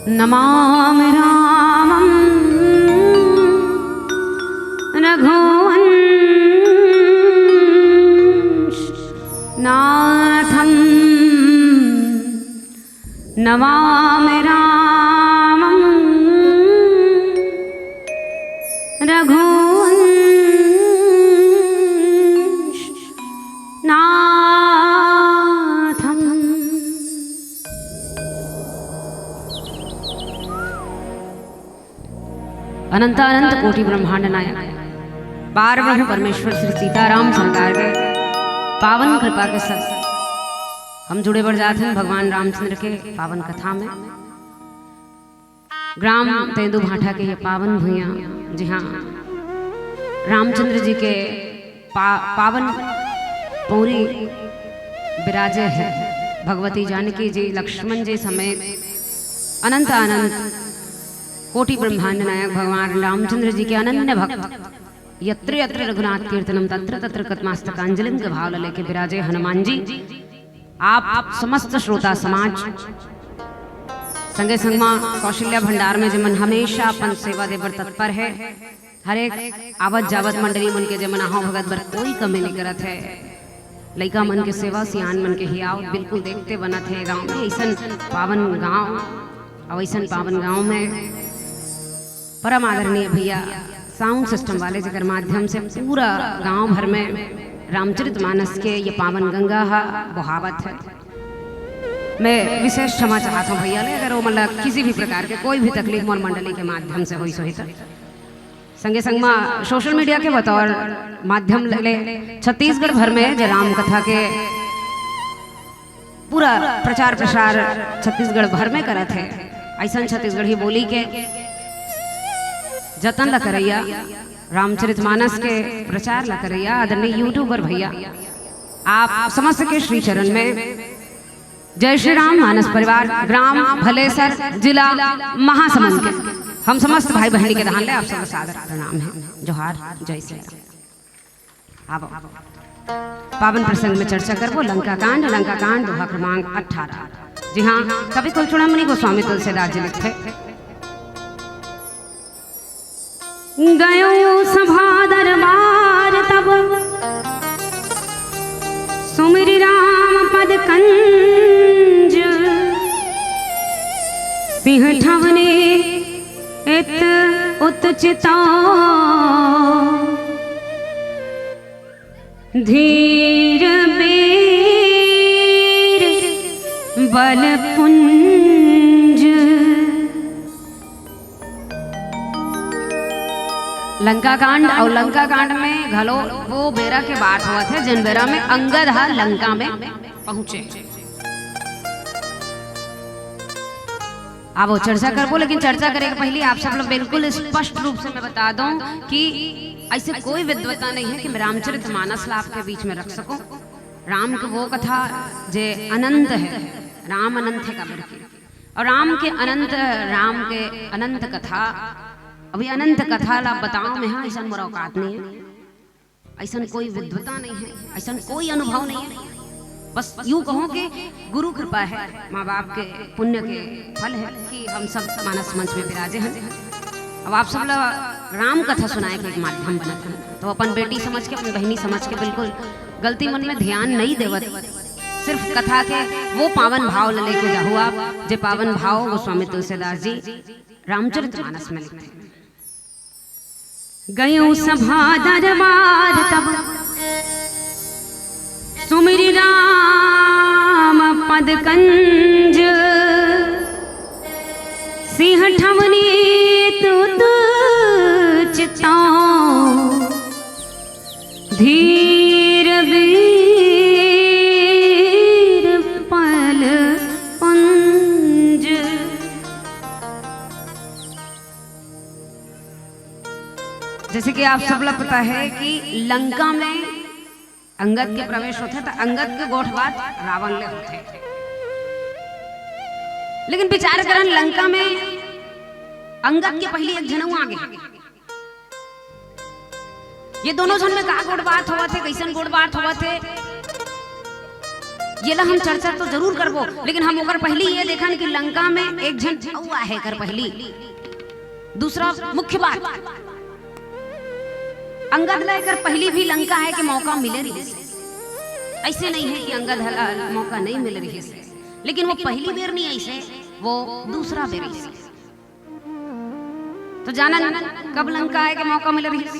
नमामि रामं रघुवंशनाथं नमामि रामं रघुवंशनाथं। अनंत अनंत कोटि ब्रह्मांड नायक पार ब्रह्म परमेश्वर श्री सीताराम सरकार के पावन कृपा के साथ हम जुड़े बढ़ जाते हैं भगवान रामचंद्र के पावन कथा में। ग्राम तेंदू भाठा के ये पावन भूइयाँ, जी हाँ, रामचंद्र जी के पावन पौरी विराजे है। भगवती जानकी जी, लक्ष्मण जी समेत अनंत अनंत कोटि ब्रह्मांड नायक भगवान रामचंद्र जी के अनन्य भक्त यत्र यत्र रघुनाथ कीर्तनम तत्र तत्र कतमास्तकांजलिम के भाव लेके विराजे हनुमान जी। आप समस्त श्रोता समाज संगे संग मां कौशल्या भंडार में जमन हमेशा अपन सेवा देवर तत्पर है। हर एक आवत जावत मंडली मन के जमन आहो भगत बर कोई कमी नहीं करत है। लइका मन के सेवा सियान मन के ही आओ बिल्कुल देखते बनत है। गाँव में ऐसा पावन गाँव और ऐसा पावन गाँव में परम आदरणीय भैया साउंड सिस्टम वाले जगह माध्यम से पूरा गांव भर में रामचरितमानस के ये पावन गंगा बहावत है। मैं विशेष क्षमा चाहता हूँ भैया ले, अगर वो मतलब किसी भी प्रकार के कोई भी तकलीफ मोर मंडली के माध्यम से हुई सोई संगे संग में सोशल मीडिया के बतौर माध्यम ले छत्तीसगढ़ भर में जो राम कथा के पूरा प्रचार प्रसार छत्तीसगढ़ भर में करत है। ऐसा छत्तीसगढ़ी बोली के जतन ला करैया, रामचरितमानस के प्रचार ला करैया आदरणीय यूट्यूबर भैया आप समस्त के श्री चरण में जय श्री राम मानस परिवार ग्राम भलेसर जिला महासमुंद के हम समस्त भाई बहनी के दान ले आप सब सादर प्रणाम है। जोहार, जय श्री राम। आप पावन प्रसंग में चर्चा करबो लंका कांड दोहा क्रमांक 18। जी हाँ, कवि कुलचूड़ामणि गोस्वामी तुलसीदास जी लिखते गयो सभा दरबार तब सुमिर राम पद कंज सिंह ठवने इत उतचिता धीर बेर बल पुंज। लंका कांड और लंका कांड में घलो वो बेरा के बात हुआ थे जिन बेरा में अंगद लंका में पहुंचे। आप वो चर्चा कर बो, लेकिन चर्चा करे के पहले आप सब लोग बिल्कुल स्पष्ट रूप से मैं बता दूं कि ऐसे कोई विद्वता नहीं है कि मैं रामचरितमानस ला आपके बीच में रख सकूं। राम की वो कथा जे अनंत है, राम अनंत है कबर की, और राम के अनंत कथा अभी अनंत कथा ला बताओ में हाँ ऐसा मोरा औकात नहीं है, ऐसा कोई विद्वता नहीं है, ऐसा कोई अनुभव नहीं है। बस यूं कहो कि गुरु कृपा है, माँ बाप के पुण्य के फल है कि हम सब मानस मंच में विराजे हैं। अब आप सब लोग राम कथा सुनाए के एक माध्यम बना था, तो अपन बेटी समझ के अपन बहनी समझ के बिल्कुल गलती मन में ध्यान नहीं देवत, सिर्फ कथा के वो पावन भाव लेके जाओ आप जे पावन भाव गोस्वामी तुलसीदास जी रामचरितमानस में लिखते हैं। गयो सभा दरबार तब सुमिर राम पद कंज सिंह ठवनी तुत चिता धीर वीर पल पुंज। जैसे कि आप सब लोग पता है कि लंका में अंगद के प्रवेश होते तो अंगद के गोठ बात रावण ले होते, लेकिन विचार करन लंका में अंगद के पहले एक जनऊ आगे, ये दोनों जन में का गोठ बात हुआ थे, कैसन गोठ बात हुआ थे ये ला हम चर्चा तो जरूर करबो, लेकिन हम ओकर पहली ये देखन कि लंका में एक जन हुआ है कर पहली। दूसरा मुख्य बात, अंगद लेकर पहली भी लंका है कि मौका मिले रही से। ऐसे नहीं है कि अंगद हला मौका नहीं मिल रही से, लेकिन वो पहली बेर नहीं ऐसे, वो दूसरा बेर ऐसे। तो जाना कब लंका है कि मौका मिल रही से?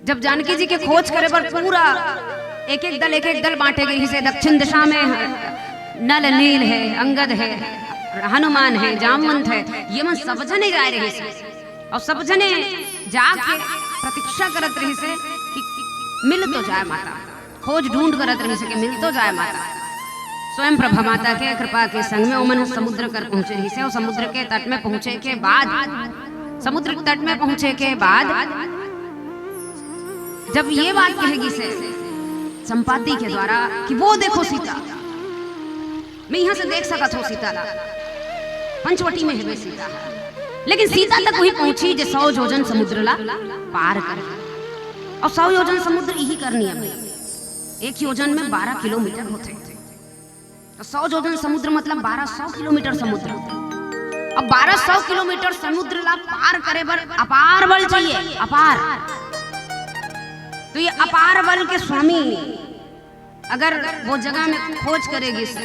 जब जानकी जी के खोज करे पर पूरा एक एक दल बांटे गई से। दक्षिण दिशा में नल नील है, अंगद है, हनुमान है, जामवंत है, ये मन सब जने जा रहे से और सब जने जाके प्रतीक्षा करत रही से कि मिल तो जाए माता, खोज ढूंढ करत रही से कि मिल तो जाए माता। स्वयं प्रभा माता के कृपा के संग में ओमन समुद्र कर पहुंचे रही से और समुद्र के तट में पहुंचे के बाद जब ये बात कहेगी से संपाति के द्वारा कि वो देखो सीता, मैं यहां से देख सकत हूं सीता ला, पंचवटी में है सीता, लेकिन सीता तक वही पहुंची जो 100 योजन समुद्र ला पार कर, और 100 योजन समुद्र यही करनी है। एक योजन में 12 किलोमीटर होते, तो 100 योजन समुद्र मतलब 1200 किलोमीटर समुद्र। अब 1200 किलोमीटर समुद्र ला पार करे बर अपार बल चाहिए, अपार। तो ये अपार बल के स्वामी अगर वो जगह में खोज करेगी तो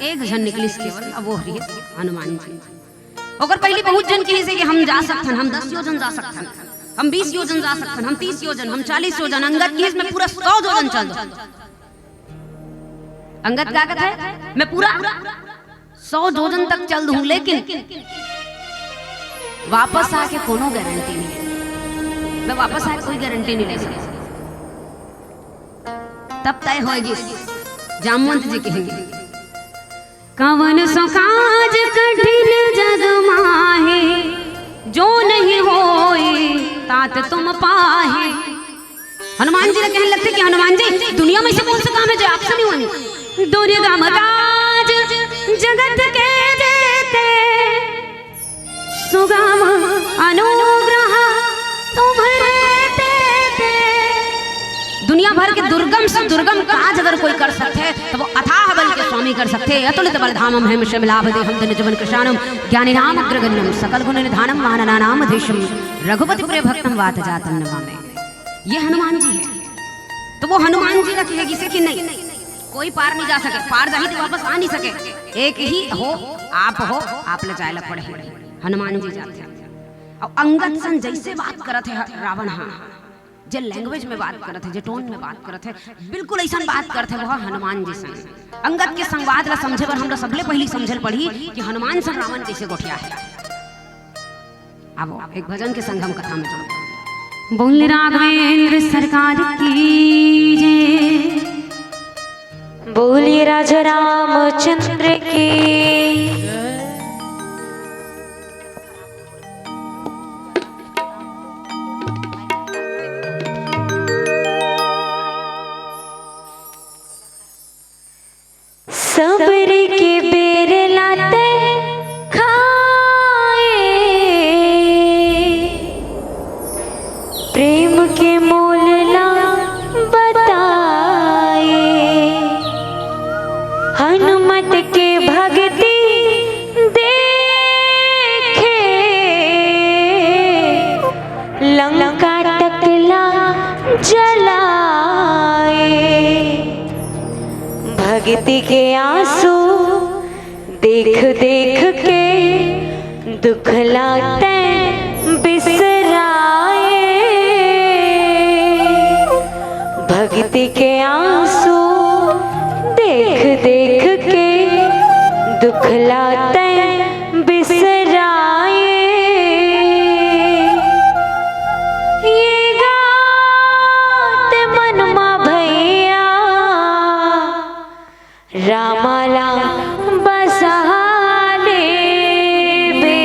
एक जन निकली केवल, अब वो है हनुमान जी। अगर पहली बहुत जन की से कि हम जा सकथन, हम 10 योजन जा सकथन, हम 20 योजन जा सकथन, हम 30 योजन, हम 40 योजन। अंगद की इसमें पूरा 100 योजन चल दो। अंगद क्या कहता है, मैं पूरा 100 योजन तक चल दूं, लेकिन वापस आके कोनो गारंटी नहीं, मैं वापस आके कोई गारंटी नहीं ले सकता। तब तय होगी। जामवंत जी कहेंगे, कवन सो काज कठिन जग माहे, जो नहीं होए तात तुम पाहे। हनुमान जी ने कहने लगते कि हनुमान जी दुनिया में से कौन सा काम है जो आपसे नहीं होनी? दुर्गम राज जगत के देते, सुगम अनुग्रह तुम्हारे देते। दुनिया भर के दुर्गम से दुर्गम काज अगर कोई कर सकते हैं तो वो अथाह बल के स्वामी कर सकते हैं। अतुलित बलधामम हेम शमिलाभ देहम धन जीवन कृष्णानम ज्ञानी नाम अग्रगण्यम सकल गुण निधानम मानना नाम धीशम रघुपति प्रिय भक्तम वात जातम नमामि। ये हनुमान जी है। तो वो हनुमान जी रखेगी से कि नहीं कोई पार नहीं जा सके, पार जा ही तो वापस आ नहीं सके। एक ही हो, आप ले जाए पड़े। हनुमान जी जाते हैं और अंगद सन जैसे बात करते हैं रावण, हाँ जे लैंग्वेज में बात करते, जे टोन में बात करते, बिल्कुल ऐसा बात करते वो हनुमान जी संग। अंगद के संवाद ला समझे पर हमरा सबले पहली समझल पड़ी कि हनुमान संग रावण कैसे गोठिया है। अब एक भजन के संग हम कथा में जुड़ो। बोल राघवेंद्र सरकार की जय, बोलिए राजा रामचंद्र की। सबर के बेर लाते खाए, प्रेम के मोल ला बताए। हनुमत के भक्ति देखे, लंका टकला जलाए। भक्ति के आंसू देख देख के दुखलाते बिसराए। भक्ति के आंसू देख देख के दुखलाते बिसराए। ये गात मनमा भैया रामाला बसहाले बे।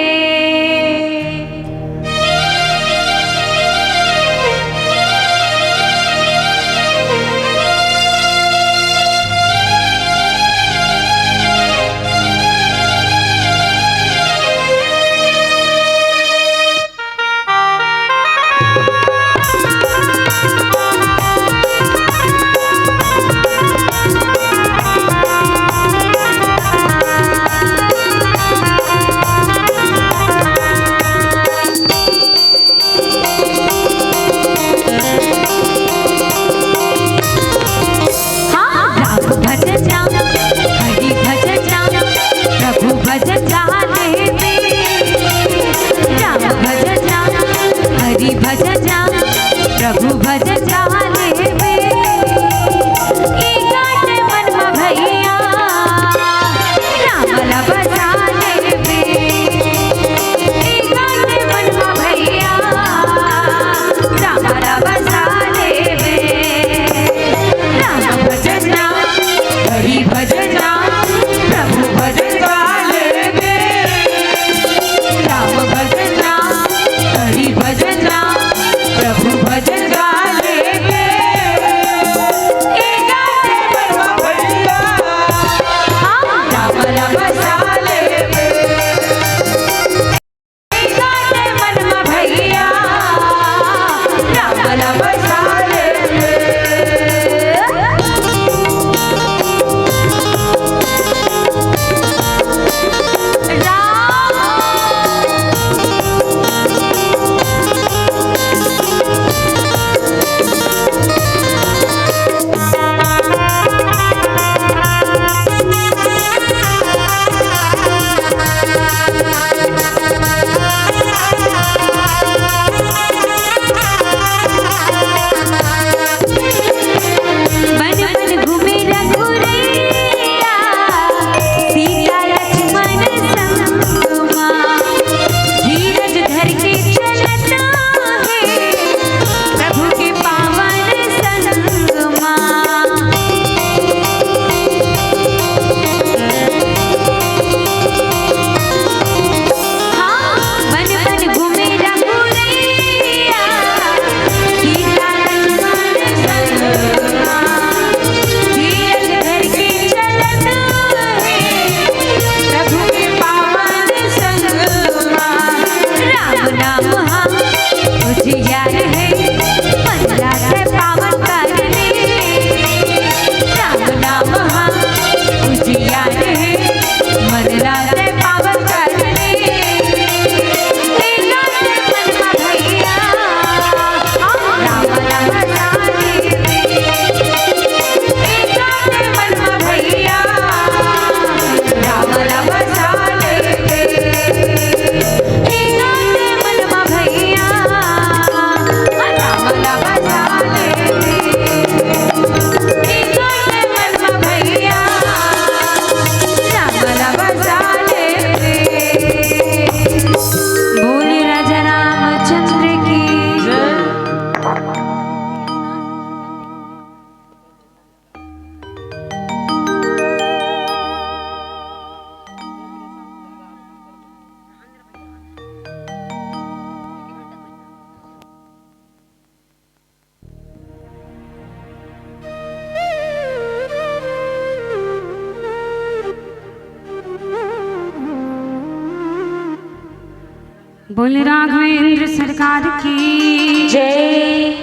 बोल राघवेंद्र सरकार की जय।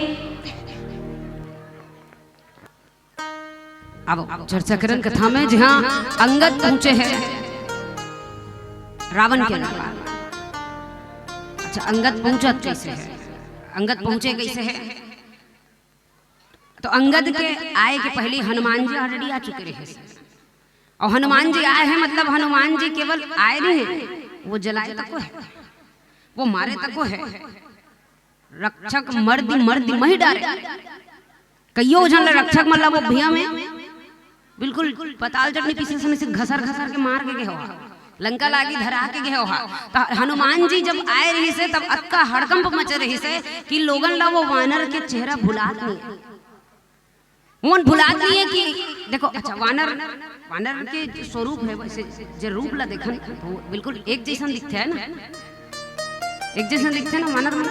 अब चर्चा करें कथा में जहां अंगद पहुंचे हैं रावण के दरबार। अच्छा, अंगद पहुंचा कैसे है? अंगद पहुंचे कैसे है? तो अंगद के आए के पहले हनुमान जी ऑलरेडी आ चुके रहे। और हनुमान जी आए हैं मतलब हनुमान जी केवल आए नहीं हैं, वो जलाए तक को है, वो मारे तक को है। रक्षक मर्दी मर्दी मही डारे कईयो जन रक्षक मतलब वो भैया में बिल्कुल पताल चटनी पीछे समय से घसर घसर के मार के गए हो, लंका लागी धरा के गए हो। तो हनुमान जी जब आए रही से तब अक्का हड़कंप मचे रही से कि लोगन ला वो वानर के चेहरा भुलात नहीं, वो भुलात नहीं है कि देखो। अच्छा, वानर के स्वरूप है वैसे जो रूप ला देखन तो बिल्कुल एक जैसा दिखते है ना, एक जैसा दिखते ना वानर में।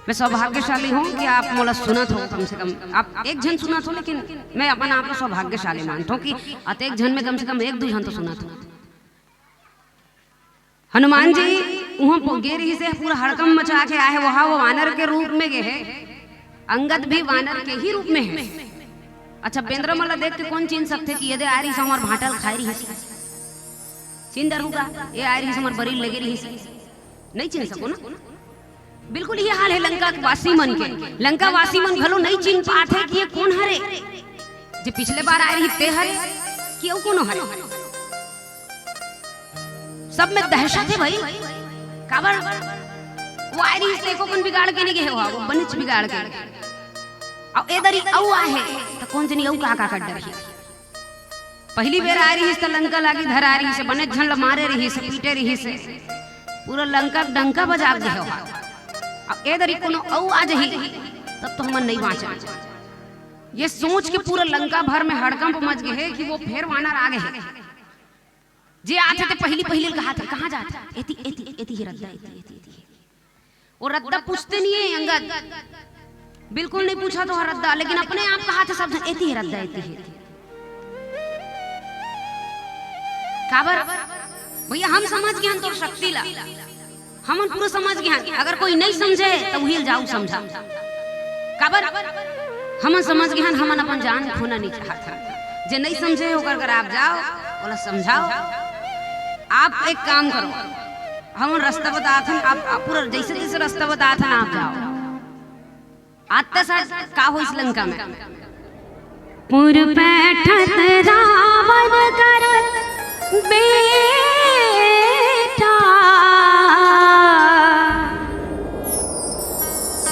मैं सौभाग्यशाली हूँ कि आप मोला सुनत हो, कम से कम आप एक जन सुनत हो, लेकिन मैं अपन आप सौभाग्यशाली मानता हूँ कि अतेक जन में कम से कम एक दो जन तो सुनत हो। हनुमान जी वहाँ गे रही से पूरा हड़कम मचा के आए, वहाँ वो वानर के रूप में गए है। अंगद भी वानर के ही रूप में है। अच्छा, बेंद्र मला देख के कौन चीन सकते कि यदि आ रही से हमार भाटल खाई रही से चीन डरूगा, ये आ रही से हमार बरील लगे रही से नहीं चीन सको ना। बिल्कुल ये हाल है लंका वासी मन के। लंका वासी मन भलो नहीं चिन्ह पाते कि ये कौन हरे, जो पिछले बार आए रही ते हरे कि वो कौन हरे। सब में दहशत है भाई, काबर वो आए रही से को कौन बिगाड़ के नहीं गए हो, वो बनिच बिगाड़ के। अब इधर ही औ आए तो कौन जनी औ का कर डर। पहली बेर आ रही से लंका लागी धरा रही से बने झंड मारे रही से पीटे रही से पूरा लंका डंका बजा गए हो। अब इधर कोनो औ आ जही तब तो हमन नहीं बाँचा। ये सोच के पूरा लंका भर में हड़कंप मच गए है कि वो फिर वानर आ गए हैं। जे आते थे पहली पहली कहा था कहाँ जाता, एती एती एती ही रद्दा एती एती एती। वो रद्दा पूछते नहीं है अंगद, बिल्कुल नहीं पूछा तो रद्दा, लेकिन अपने आप कहा था सब एती ही रद्दा एती ही। काबर भैया हम समझ गए हम तो शक्ति ला, हम पूरा समझ गए। अगर कोई नहीं समझे तो हिल जाओ समझा। काबर हम समझ गए हम अपन जान खोना नहीं चाहता। जे नहीं समझे होकर अगर आप जाओ बोला समझाओ। आप एक काम करो, हम रास्ता बताते हैं, आप पूरा जैसे जैसे रास्ता बताते हैं आप जाओ। आते साथ का हो इस लंका में पुर बैठत रावण कर बेटा।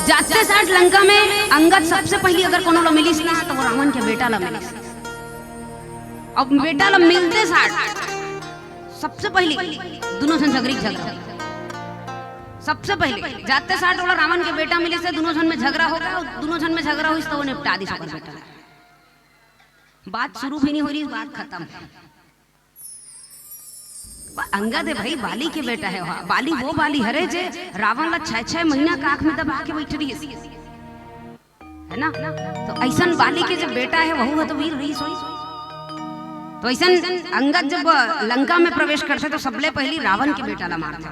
जाते साथ लंका में अंगद सबसे पहले अगर कोनो ला मिली ना तो वो रावण के बेटा ला मिली। अब बेटा ला मिलते साथ सबसे पहले दोनों जन झगड़ा। सबसे पहले जाते साथ वाला रावण के बेटा मिले से दोनों जन में झगड़ा होगा, और दोनों जन में झगड़ा हुई तो वो निपटा दी सकर बेटा। बात शुरू भी नहीं हो रही, बात खत्म। अंगद है भाई, बाली के बेटा है। बाली वो बाली हरे जे रावण ला 6-6 महीना काख में दबा के बैठ रही है ना। तो ऐसा बाली के जब बेटा है वहू है तो वीर रही सोई। तो ऐसा अंगद जब लंका में प्रवेश करते तो सबले पहली रावण के बेटा ला मारता।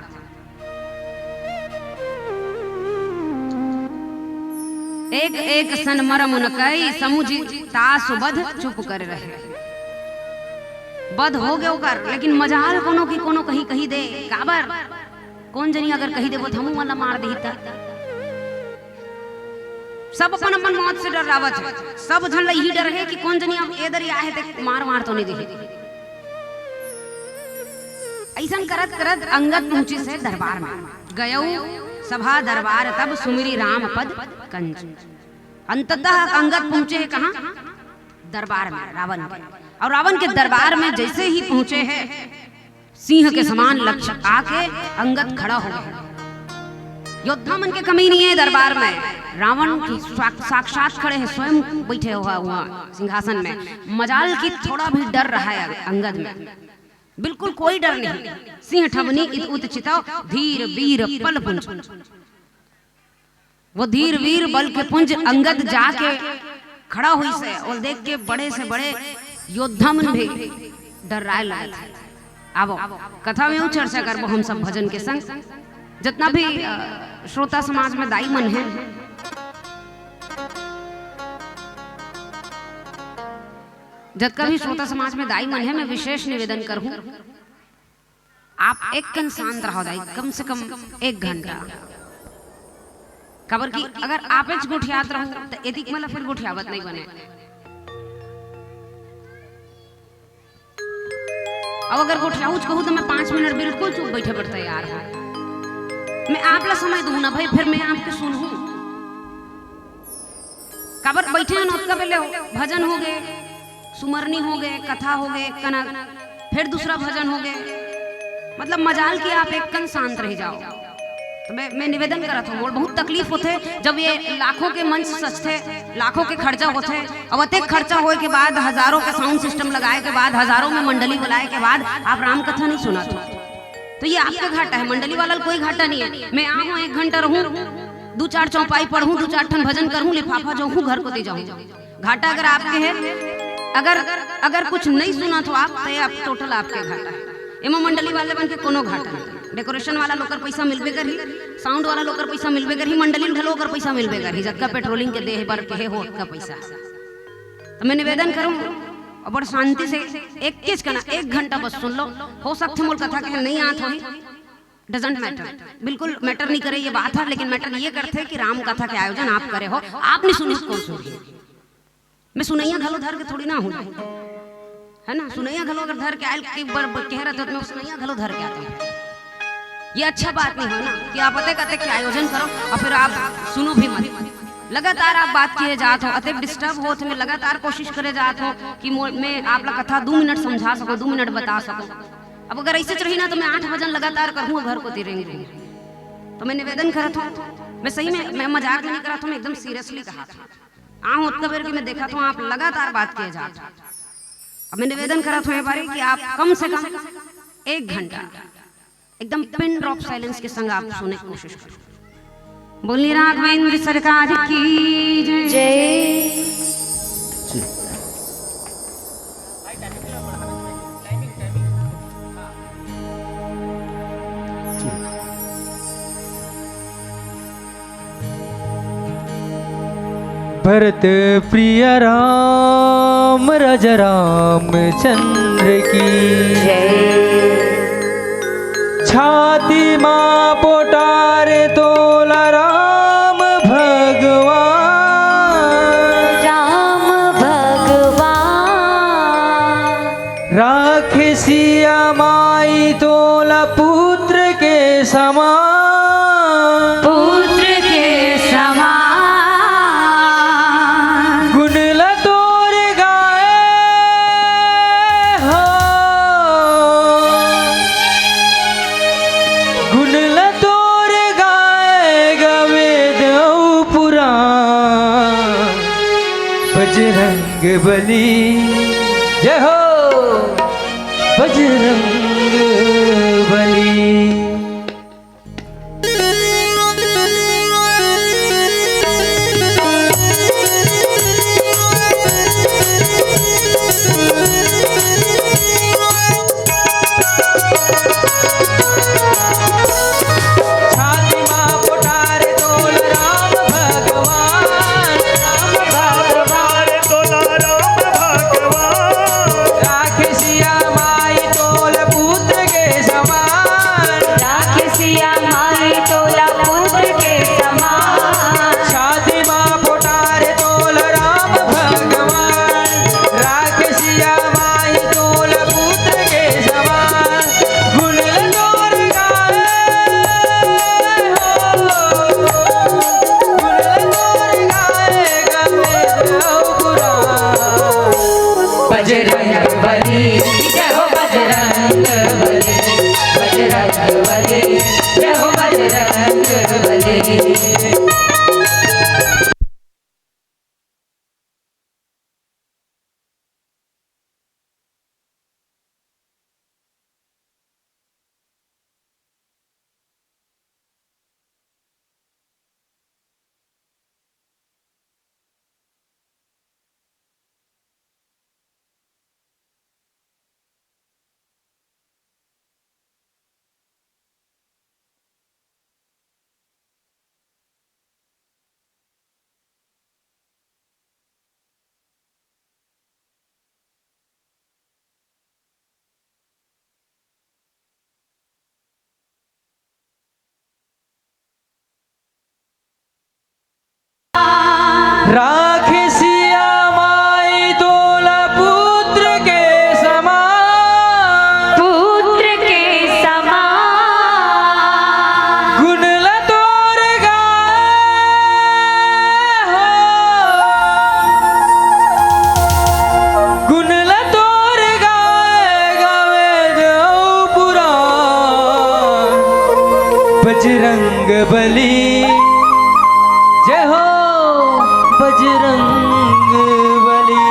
एक एक सन मरम उनकई समुझी तासुबध चुप कर रहे। बद हो गए कर, लेकिन मजाल कोनो की कोनो कहीं कही दे। काबर कौन जनी अगर कही दे वो हमू वाला मार दी। सब अपन अपन मौत से डर रावत है। सब झन यही डर है कि कौन जनी अब इधर ही आए थे मार तो नहीं दे। ऐसा करत करत अंगद पहुंची से दरबार में गयो सभा दरबार तब सुमिरी राम पद कंज। अंततः अंगद पहुंचे है कहाँ? दरबार में रावण के। और रावण के दरबार में जैसे ही पहुंचे हैं सिंह के समान लक्ष्य आके अंगद खड़ा हो गया। योद्धा मन के कमी नहीं है दरबार में। रावण की साक्षात खड़े हैं, स्वयं बैठे हुआ सिंहासन में। मजाल की थोड़ा भी डर रहा है अंगद में, बिल्कुल कोई डर नहीं। सिंह ठबनी उत चिताओ धीर वीर पल पुंज। वो धीर वीर बल के पुंज अंगद जाके खड़ा हुई से और देख के बड़े से बड़े योद्धा मन भी डर रहा है। आवो कथा में चर्चा करबो हम सब भजन के संग जितना भी श्रोता समाज में दाई मन है, जबका भी श्रोता समाज में दाई मन है, मैं विशेष निवेदन करूं आप एक कन शांत रहो दाई, कम से कम 1 घंटा। खबर की अगर आप एक गुठियात रहो तो एदिक मला फिर गुठियावत नहीं बने। अब अगर गुठियाऊच कहूँ तो मैं 5 मिनट बिल्कुल चुप बैठे पर तैयार हूँ। मैं आप ला समय दूँ ना भाई, फिर मैं आपके सुनूं। खबर बैठे हैं नौका पहले भजन हो गए, सुमरनी हो गए, कथा हो गए, कनक, फिर दूसरा भजन हो गए, मतलब मजाल की आप एक कन शांत रह जाओ। तो मैं निवेदन करा था, और बहुत तकलीफ होते जब ये लाखों के मंच सजते, लाखों के खर्चा होते, अब अत्यक खर्चा होए के बाद, हजारों के साउंड सिस्टम लगाए के बाद, हजारों में मंडली बुलाए के बाद आप राम कथा नहीं सुना तो ये आपका घाटा है। मंडली वाला कोई घाटा नहीं है। मैं आऊँ 1 घंटा रहूँ, 2-4 चौपाई पढ़ूँ, 2-4 ठन भजन करूँ, लिफाफा जाऊँ, घर को दे जाऊँ। घाटा अगर आपके है, अगर कुछ नहीं सुना तो आप टोटल आपके घाटा है। एमा मंडली वाले बन के कोनो घाटा नहीं। डेकोरेशन वाला लोकर पैसा मिलबे कर ही, साउंड वाला लोकर पैसा मिलबे कर ही, मंडली ढलो कर पैसा मिलबे कर ही, जबका पेट्रोलिंग के देह पर के हो का पैसा। तो मैं निवेदन करूं और बड़ शांति से एक चीज करना, 1 घंटा बस सुन लो। हो सकते मोल कथा के नहीं आत होई, डजेंट मैटर, बिल्कुल मैटर नहीं करे ये बात है, लेकिन मैटर ये करते कि राम कथा के आयोजन आप करे हो, आप नहीं सुनी कौन सुनी। मैं सुनैया घलो धर के थोड़ी ना हूँ, है ना। सुनैया घलो अगर धर के आयल कह रहे थे तो मैं सुनैया घलो धर के आता हूँ। ये अच्छा बात नहीं है ना कि आप अतः के आयोजन करो और फिर आप सुनो भी मत। लगातार आप बात किए जात हो, अतः डिस्टर्ब हो, तो मैं लगातार कोशिश करे जात हो कि मैं आप ला कथा 2 मिनट समझा सकूं, 2 मिनट बता सकूं। अब अगर ऐसे रही ना तो मैं 8 भजन लगातार करूँ, घर को तिरेंगे। तो मैं निवेदन करता हूँ, मैं सही में मैं मजाक नहीं करा था, मैं एकदम सीरियसली कहा था। आऊँ उतना बेर कि मैं देखा था आप लगातार बात किए जात हो। अब मैं निवेदन करा था बारी कि आप कम से कम 1 घंटा एकदम पिन ड्रॉप साइलेंस के संग आप सुनने की कोशिश करो। बोलिए राघवेंद्र सरकार की जय। भरत प्रिय राम राजा रामचंद्र की छाती माँ पोटार तोला राम भगवान, राम भगवान राखे सिया माई तोला पुत्र के समान, पुत्र के समान गुणला तोर गाए हो, गुणला तोर गाए गवे दऊ पुराण, बजरंग बली जय हो, बजरंग बली। बजरंग बली, जय हो बजरंग बली।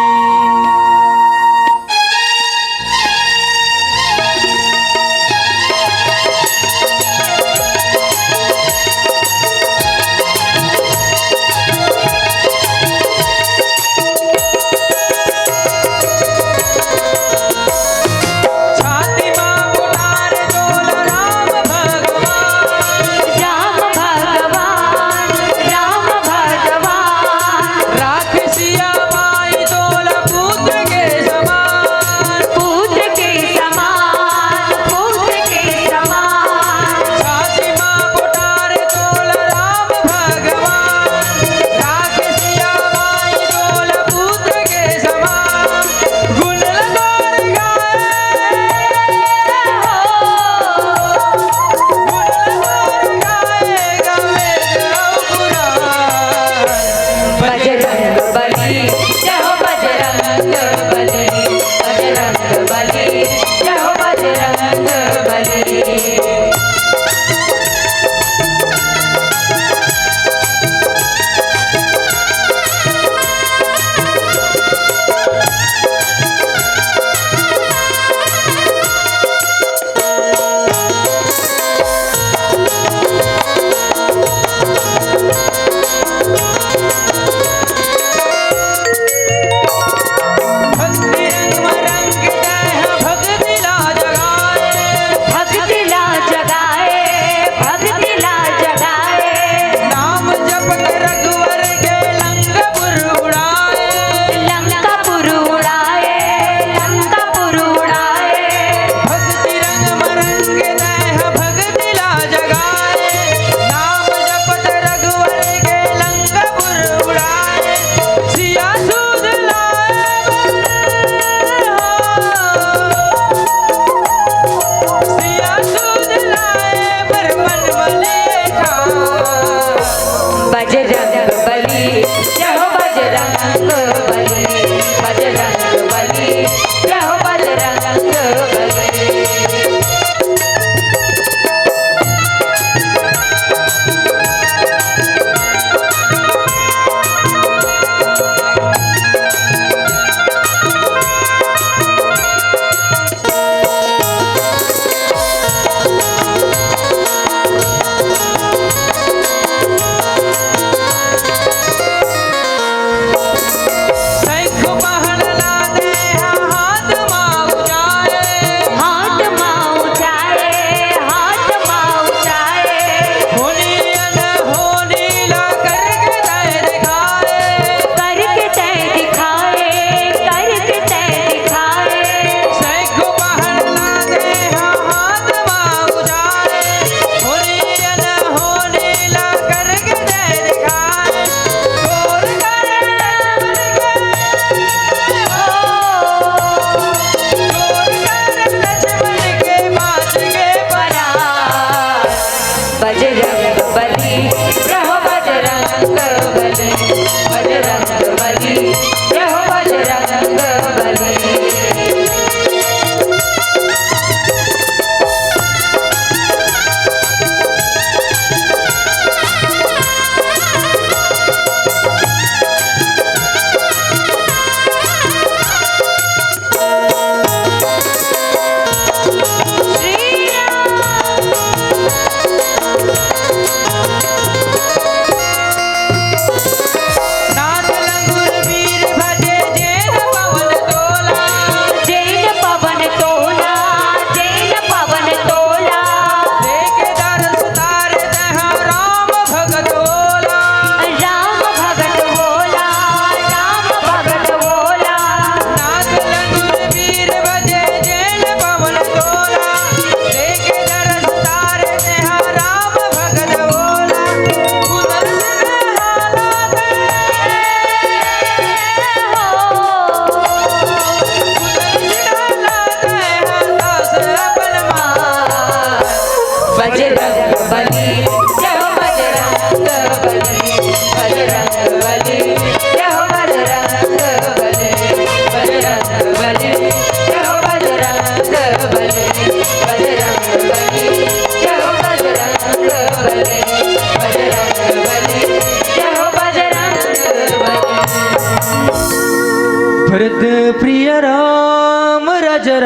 छाती मां उठार डोल राम भगवान, राम भगवान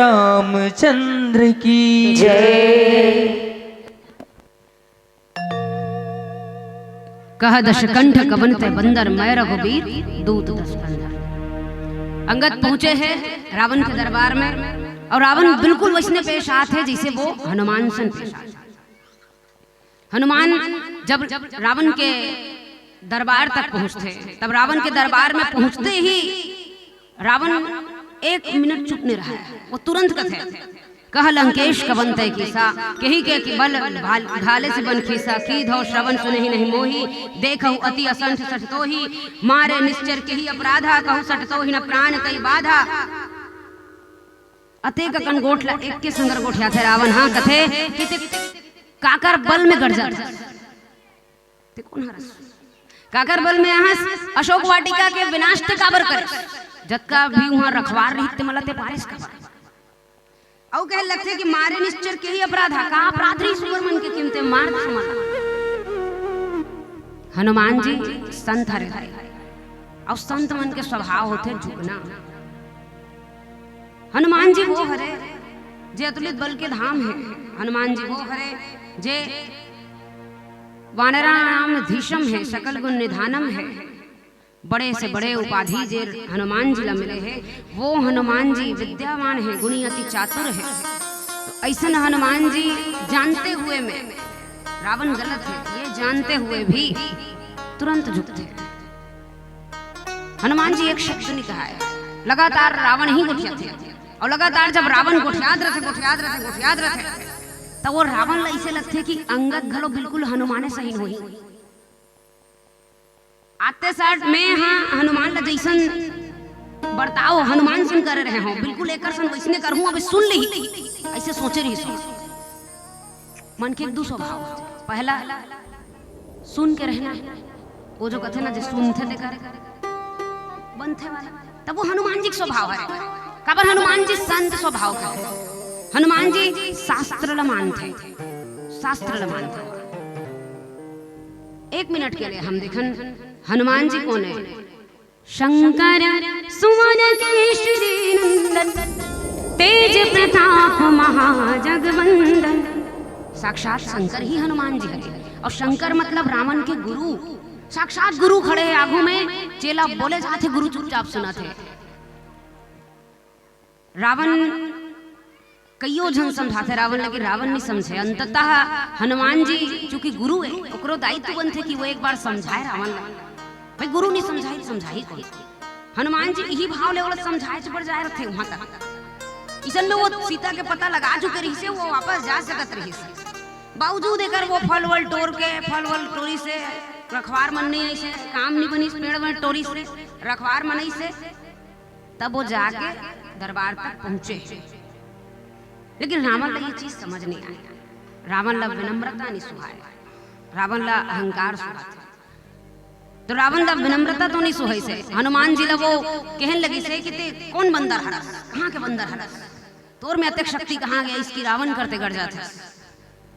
रामचंद्र की कह दशकंठ कवनते बंदर मैं रघुबीर दूत दस बंदर। अंगद पहुंचे हैं रावण के दरबार में और रावण बिल्कुल वैसने पेश आते हैं जैसे वो हनुमान सन पेश आते। हनुमान जब रावण के दरबार तक पहुंचते तब रावण के दरबार में पहुंचते ही रावण एक मिनट चुप नहीं रहा, वो तुरंत कथे कह लंकेश कवन तय कीसा कही के कि बल घाले से बन खीसा की धो श्रवण सुने ही नहीं मोही देखहु अति असंठ सटतो ही मारे निश्चर के ही अपराधा कहु सटतो ही न प्राण कई बाधा। अते का कन गोठला एक के संगर गोठिया थे रावण हाँ कथे कि काकर बल में गड़ जाता ते कौन हरस काकर बल में हंस अशोक वाटिका के विनाश ते काबर करे जतका भी वहां रखवार रही ते मलते पारिस का औ कह लगते कि मारे निश्चर के ही अपराधा का अपराध रही सुवर मन के कीमते मार समाला। हनुमान जी संत हरे और संत मन के स्वभाव होते झुकना। हनुमान जी वो हरे जे अतुलित बल के धाम है। हनुमान जी वो हरे जे वानरा नाम धीशम है सकल गुण निधानम है। बड़े से बड़े उपाधि जे हनुमान जी ला मिले हैं वो हनुमान जी विद्यावान है गुणी अति चातुर है। तो ऐसा हनुमान जी जानते हुए में रावण गलत है ये जानते हुए भी तुरंत झुकते हैं। हनुमान जी एक शब्द नहीं कहा है, लगातार रावण ही गोठिया थे और लगातार जब रावण गोठियाद रहे तब वो रावण ला ऐसे लगते कि अंगद घलो बिल्कुल हनुमाने सही हुई आते साथ में हाँ हनुमान ला जैसन बर्ताओ हनुमान सिंह कर रहे हो बिल्कुल एक वैसने करूं अब सुन ली ऐसे सोचे रही सो मन के एक दो स्वभाव पहला सुन के रहना वो जो कथे ना जो सुनते थे करे बनते वाला तब वो हनुमान जी का स्वभाव है। काबर हनुमान जी संत स्वभाव का है। हनुमान जी शास्त्र ल मानते शास्त्र ल मानते। एक मिनट के लिए हम देखन हनुमान जी कौन है। शंकर सुवन केशरी नंदन तेज प्रताप महाजगवंदन। साक्षात शंकर ही हनुमान जी है और शंकर मतलब रावण के गुरु साक्षात गुरु खड़े हैं आगू में चेला बोले जाते गुरु चुपचाप सुना थे। रावण कईयों जन समझाते रावण लेकिन रावण नहीं समझे। अंततः हनुमान जी चूंकि गुरु है ओकरो दायित्व बनते कि वो एक बार समझाए रावण भाई गुरु नहीं समझाई कौन। हनुमान जी यही भाव ले समझाए बढ़ जाए रहे वहां तक इसन में वो सीता के पता लगा चुके रही से वो वापस जा सकत रही से बावजूद एकर वो फल वल टोर के फल वल टोरी से रखवार मन नहीं से काम नहीं बनी पेड़ में टोरी से रखवार मन से तब वो जाके दरबार तक पहुंचे। लेकिन रावण ला ये चीज समझ नहीं आई। रावण ला विनम्रता नहीं सुहाए रावण ला अहंकार सुहाए तो रावण ला विनम्रता तो नहीं सुहाई से हनुमान जी ला वो कहन लगी से कि ते कौन बंदर हरस कहाँ के बंदर हरस तोर में अत्यक शक्ति कहाँ गया इसकी रावण करते गड़ जाते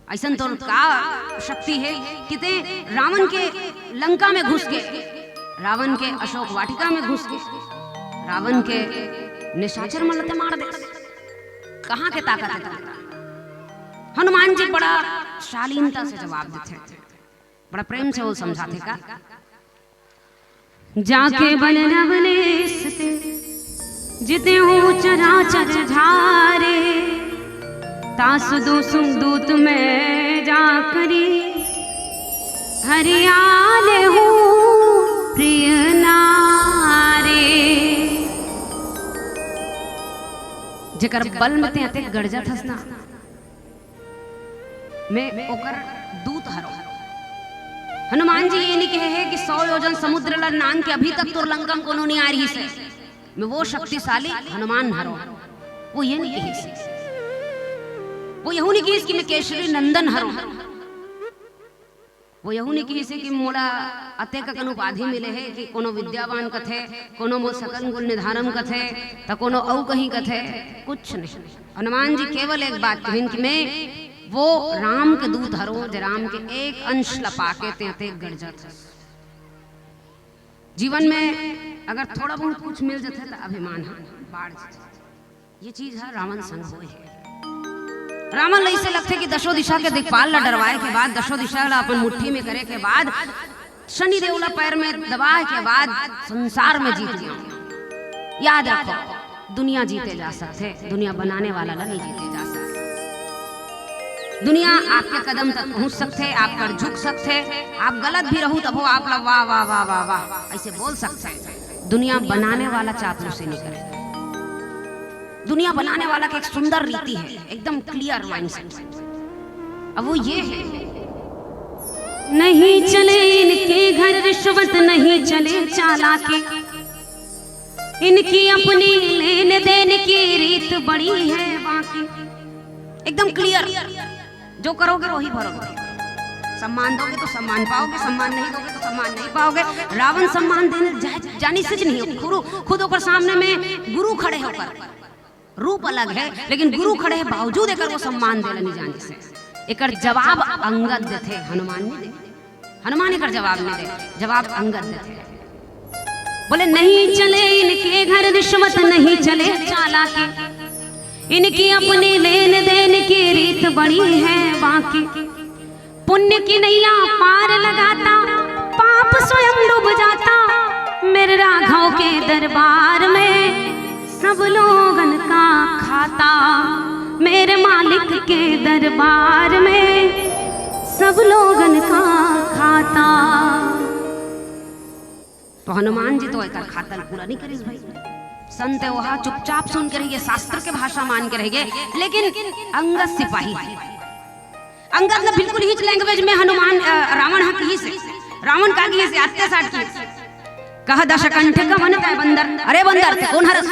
ऐसा तो का शक्ति है कि ते रावण के लंका में घुस के रावण के अशोक वाटिका में घुस के रावण के निशाचर मलते मार दे कहाँ के ताकत है। हनुमान जी बड़ा शालीनता से जवाब देते बड़ा प्रेम से वो समझाते का जाके बन नवलेस से जिते हो चराचर झारे तासु दूत में जाकरी हरियाले हूँ प्रिय नारे। जेकर बल में ते अते गड़ जाथस ना मैं ओकर दूत हरो। हनुमान जी ये नहीं कहे है कि 100 योजन समुद्र ला नान के अभी तक तोर लंका में कोनो नहीं आ रही से मैं वो शक्तिशाली हनुमान हरो। वो ये नहीं कही वो यहू नहीं कही कि मैं केशरी नंदन हरो। वो यहू नहीं कही से कि मोला अते का कन उपाधि मिले है कि कोनो विद्यावान कथे कोनो मो सकन गुण निधारम कथे तो कोनो औ कहीं कथे कुछ नहीं। हनुमान जी केवल एक बात कहिन कि मैं वो राम के दूत हरो जे राम के एक अंश लपाके ते गड़ जाते। जीवन में अगर थोड़ा बहुत कुछ मिल जाते तो अभिमान बाढ़ ये चीज है रावण संग होए है। रावण ऐसे लगते कि दशो दिशा के दिक्पाल ला डरवाए के बाद, दशो दिशा ला अपन मुट्ठी में करे के बाद, शनि देवला पैर में दबाए के बाद संसार में जीत गया। याद रखो, दुनिया जीते जा सकते, दुनिया बनाने वाला नहीं जीते जा सकते। दुनिया आपके कदम तक पहुंच सकते, आप पर झुक सकते, आप गलत भी रहू तब आप लोग वाह वाह वाह वाह वाह ऐसे बोल सकते हैं। दुनिया बनाने वाला चापलूसी नहीं करे। दुनिया बनाने वाला की एक सुंदर रीति है, एकदम क्लियर माइंडसेट। अब वो ये है, नहीं चले इनके घर रिश्वत, नहीं चले चालाकी, इनकी अपनी लेन देन की रीत बड़ी है बाकी। एकदम क्लियर, जो करोगे वही भरोगे। सम्मान दोगे तो सम्मान पाओगे, सम्मान नहीं दोगे तो सम्मान नहीं पाओगे। रावण सम्मान देने जानी से नहीं, खुद होकर सामने में गुरु खड़े होकर, रूप अलग है लेकिन गुरु खड़े है बावजूद एक वो सम्मान दे नहीं जाने से। एक जवाब अंगद देते, हनुमान नहीं दे, हनुमान एक जवाब नहीं दे, जवाब अंगद देते। बोले नहीं चले इनके घर रिश्वत, नहीं चले चालाकी, इनकी अपनी लेन देन की रीत बड़ी है बाकी। पुण्य की नैया पार लगाता, पाप स्वयं डूब जाता, मेरे राघव के दरबार में सब लोगन का खाता। मेरे मालिक के दरबार में सब लोगन का खाता। तो हनुमान जी तो एक खातल पूरा नहीं करीस भाई। संत वहाँ चुपचाप सुन के रहिए, शास्त्र के भाषा मान के रहिए। लेकिन अंगद सिपाही, अंगद ने बिल्कुल ही लैंग्वेज में हनुमान रावण हक ही से, रावण का ही से आते साठ की कहा दशकंठ कवन तय बंदर, अरे बंदर ते कौन हरस।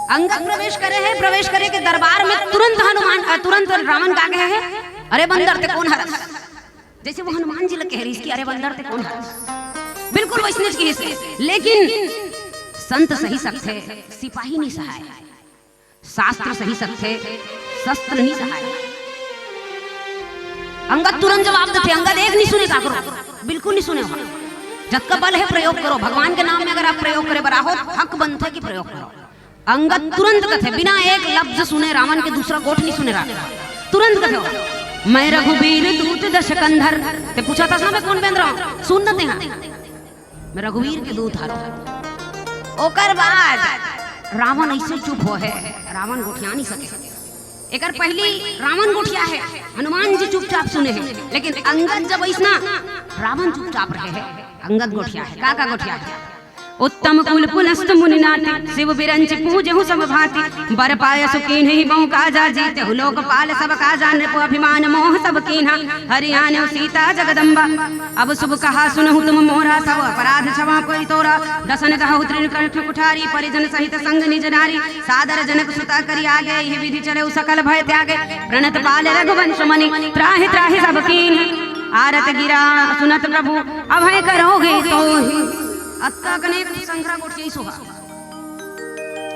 अंगद प्रवेश करे है, प्रवेश करे के दरबार में तुरंत हनुमान तुरंत रावण का कहे है अरे बंदर ते कौन हरस। जैसे वो हनुमान जी लग कह रही इसकी अरे बंदर ते कौन हरस, बिल्कुल वैष्णव की से। लेकिन संत सही सकते, सिपाही नहीं सहाय, शास्त्र सही सकते, शस्त्र नहीं सहाय। अंगद तुरंत जवाब देते, अंगद एक नहीं सुने का करो, बिल्कुल नहीं सुने। जब का बल है प्रयोग करो, भगवान के नाम में अगर आप प्रयोग करे बरा हो हक बनता है कि प्रयोग करो। अंगद तुरंत कथे, बिना एक लफ्ज सुने रावण के दूसरा गोठ नहीं सुने रहा, तुरंत कथे मैं रघुवीर दूत दशकंधर। ते पूछा था ना मैं कौन बन रहा हूं, सुन न हैं मैं रघुवीर के दूत हारो। ओकर बाद रावण ऐसे चुप हो है, रावण गोठिया नहीं सके। एकर पहली रावण गोठिया है, हनुमान जी चुपचाप सुने हैं। लेकिन अंगद जब ऐसा रावण चुपचाप रहे हैं, अंगद गोठिया है। का गोठिया है, उत्तम कुल पुलस्त मुनि नाते, शिव बिरंच पूजहु सब भांति, बर पाय सुकीन ही बहु काजा जीते, लोकपाल सब काजा नृप अभिमान मोह सब कीन्हा, हरियाणा सीता जगदम्बा। अब शुभ कहा सुनहु तुम मोरा, सब अपराध क्षमा कोई तोरा, दसन कहु तृण कंठ कुठारी, परिजन सहित संग निज नारी, सादर जनक सुता करी आगे, यह विधि चले सकल भय त्यागे, प्रणत पाल रघुवंश मणि, त्राहि त्राहि सब कीन, आरत गिरा सुनत प्रभु, अभय करोगे तो ही। अत्ता कने संग्रह गोठिया सुहा।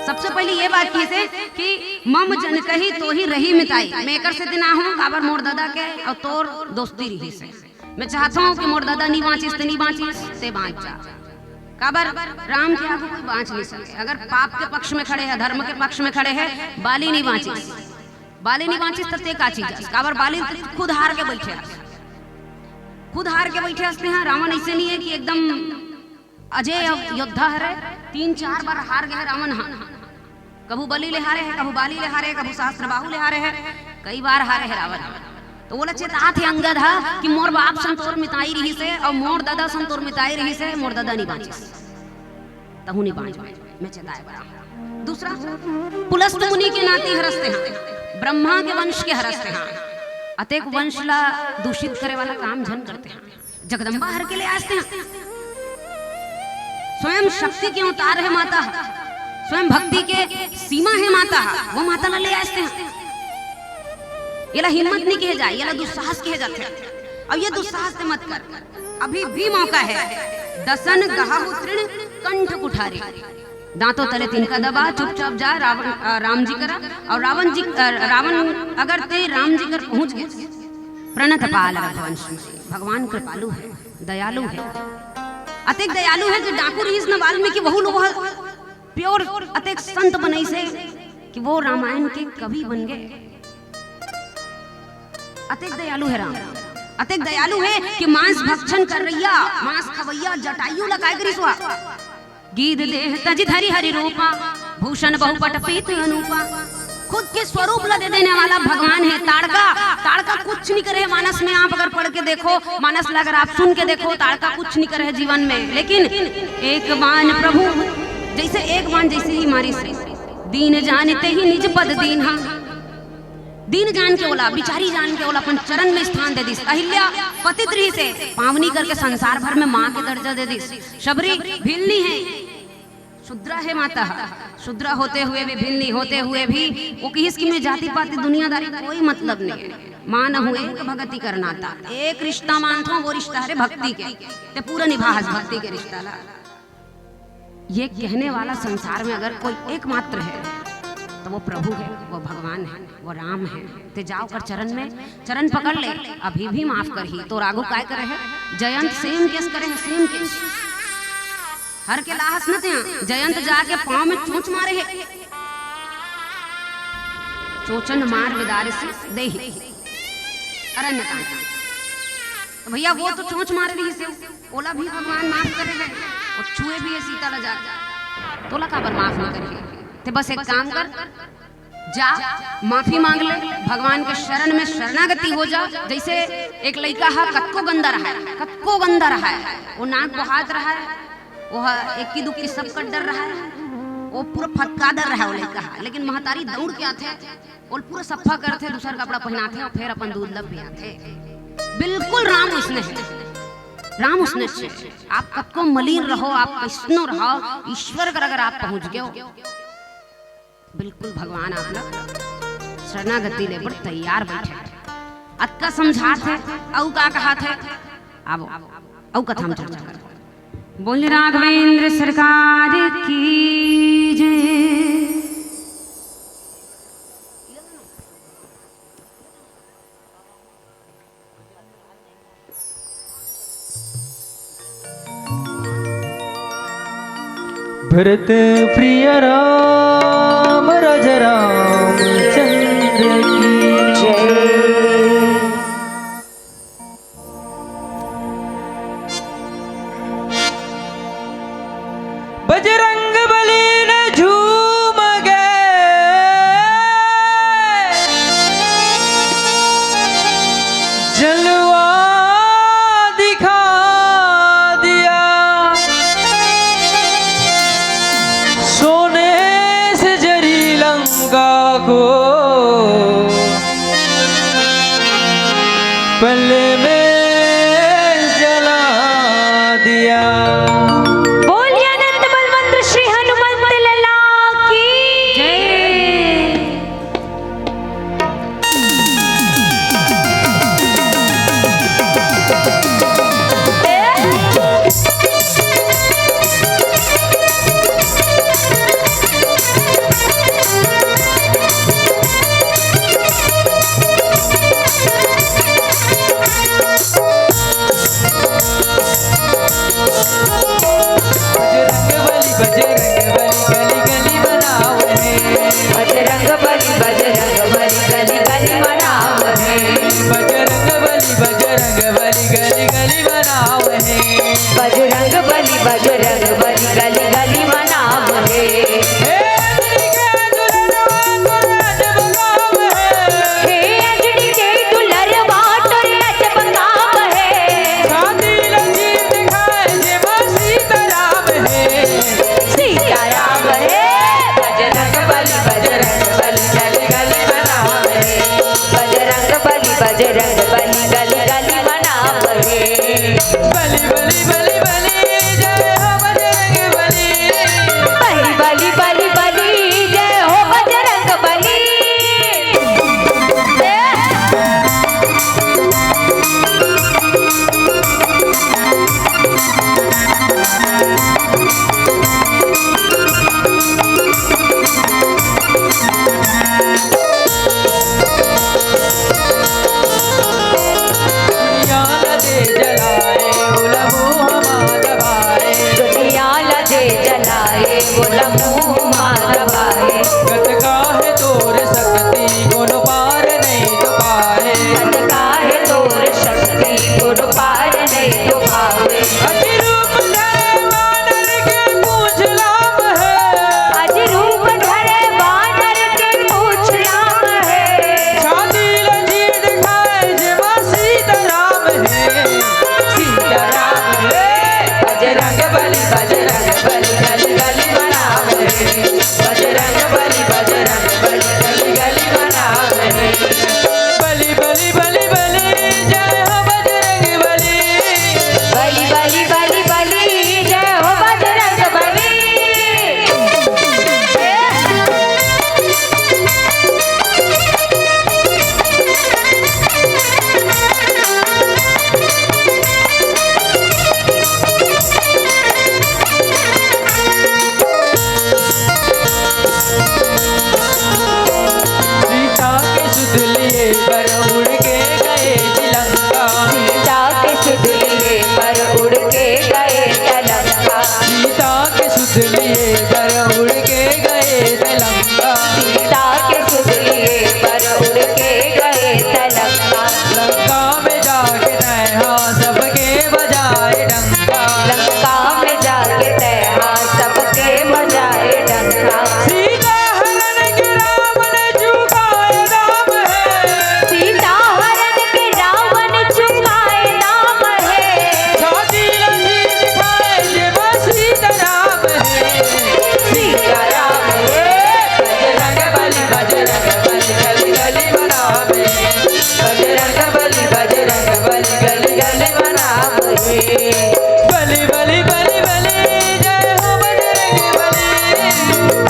सबसे पहले ये बात की से कि मम जन कही तो ही रही मिताई, मेकर से दिना हूं काबर मोर दादा के और तोर दोस्ती रही से। मैं चाहता हूं कि मोर दादा नहीं बाँचिस ते नहीं बाँचिस ते बाँच जा। काबर राम के आगे कोई बाँच नहीं सके। अगर पाप के पक्ष में खड़े हैं, धर्म के पक्ष में खड़े हैं, बाली नहीं बाँचिस, बाली नहीं बाँचिस तो ते का चीज। काबर बाली खुद हार के बैठे, खुद हार के बैठे हंसते हैं। रावण ऐसे नहीं है कि एकदम अजय योद्धा है, 3-4 बार हार गए रावण। कभू बलि ले हारे है, कभू बाली ले हारे, कभू सहस्त्र बाहु ले हारे है, कई बार हारे है रावण। तो बोला चेता थे अंगद है कि मोर बाप संतोर मिताई रही से और मोर दादा संतोर मिताई रही से, मोर दादा नहीं बाँची तहु नहीं बाँच मैं चेताए बड़ा। दूसरा पुलस्त मुनि के नाते हरसते हैं, ब्रह्मा के वंश के हरसते हैं, अतेक वंश ला दूषित करे वाला काम झन करते हैं। जगदम्बा हर के ले आते हैं, स्वयं शक्ति के अवतार है माता, स्वयं भक्ति के सीमा है माता, वो माता ला ले आते हैं। ये हिम्मत नहीं कहे जाए, ये दुस्साहस कहे जाते हैं। अब ये दुस्साहस मत कर, अभी भी मौका है। दसन गहाहु तृण कंठ कुठारी, दांतों तले तिनका दबा, चुपचाप जा राम जी करा। और रावण अगर ते राम जी कर पहुंच गए, प्रणत पाल रघुवंश, भगवान कृपालु है, दयालु है, अतिक दयालु है। जो डाकू रहीस न वाल्मीकि बहु लोग प्योर अतेक संत बनई से कि वो रामायण के कवि बन गए। अतेक दयालु है राम, अतेक दयालु है कि मांस भक्षण कर रैया, मांस खवैया जटायु लगाए करिसवा। गीत देह तज धरि हरि रूपा, भूषण बहुपट पीत अनूपा। खुद के स्वरूप ला दे देने वाला भगवान है। ताड़का, ताड़का कुछ नहीं करे मानस में। आप अगर पढ़ के देखो मानस ला, अगर आप सुन के देखो, ताड़का कुछ नहीं करे जीवन में। लेकिन एक बाण प्रभु जैसे, एक बाण जैसे ही मारी से दीन जानते ही निज पद दीन्हा। दीन जान के बोला, बिचारी जान के बोला, अपन चरण में स्थान दे दी। अहिल्या पतित रही से पावनी करके संसार भर में माँ के दर्जा दे दी। शबरी भिल्ली है, शुद्रा है माता, शुद्रा होते हुए भी, भिल्ली होते हुए भी वो किसी में जाति पाति दुनियादारी कोई मतलब नहीं है। माँ न हुए तो भगति करना था। एक रिश्ता मानता वो रिश्ता है भक्ति के, ते पूरा निभा भक्ति के रिश्ता ला। ये कहने वाला संसार में अगर कोई एकमात्र है तो वो प्रभु है, वो भगवान है, वो राम है। ते जाओ कर चरण में, चरण पकड़ ले, अभी भी माफ कर ही। तो रागो काय करे है, जयंत सेम केस करे है, सेम केस। हर के लाहस न थे, जयंत जाके पांव में चोंच मारे है। चोचन मार विदार से दे अरण्य कांड। तो भैया वो तो चोंच मारे रही से, ओला भी भगवान माफ करे है, और छुए भी है सीता ला जा, तोला का पर माफ न करे। ते बस एक काम कर, जा माफी मांग ले, भगवान के शरण में शरणागति हो जा। जैसे एक लड़का है, कत्को गंदा रहा है, कत्को गंदा रहा है, वो नाक बहात रहा है, वो एक की दुखी सब कर डर रहा है, वो पूरा फटका डर रहा है वो लड़का है। लेकिन महतारी दौड़ के आते और पूरा सफा करते, दूसरा कपड़ा पहनाते और फिर अपन दूध लब भी आते। बिल्कुल राम उसने है, राम उसने है। आप कत्को मलिन रहो, आप कैसनो रहो, ईश्वर कर अगर आप पहुंच गए बिल्कुल भगवान आप लोग शरणागति ले पर तैयार बैठे। अक्का समझात है, औ का कहा थे, अब औ कथा हम चर्चा कर। बोले राघवेंद्र सरकार की जय। भरत प्रिय राम राजा रामचंद्र की जय। बजरंग बली ने झूम गए, जलवा दिखा दिया। सोने से जरी लंका को पल में जला दिया। बोलिए अनंत बलवंत श्री हनुमंत लला की जय। बजरंग बली बजरंग बली गली गली मनाव है। हे अजड़ी के दुलरवा तोर लच बंगाव है। सीताराम है। बजरंग बली गली गली मनाव है। बजरंग बली गली गली मनाव है। बली बली बली बली जय हो बजरंग बली। बली बली बली जय हो बजरंग बली। सुध लिए पर उड़ के गए लंका। सीता के सुध लिए पर उड़ के गए लंका। सीता के सुध लिए पर उड़ के गए लंका। सीता के सुध लिए पर उड़ के गए लंका। लंका में जाके तैहा सबके बजाए डंका। लंका में जाके तैहा सबके बजाए डंका। सीता हरण के रावण झुकाए नाम है। सीता हरण के रावण झुकाए नाम है। छाती लगी दिखाए ये बस सीताराम है। सीताराम है। बजरंग बली गली गली बनावे। बजरंग बली गली गली बनावे। बली बली बली बली जय हो बजरंग बली।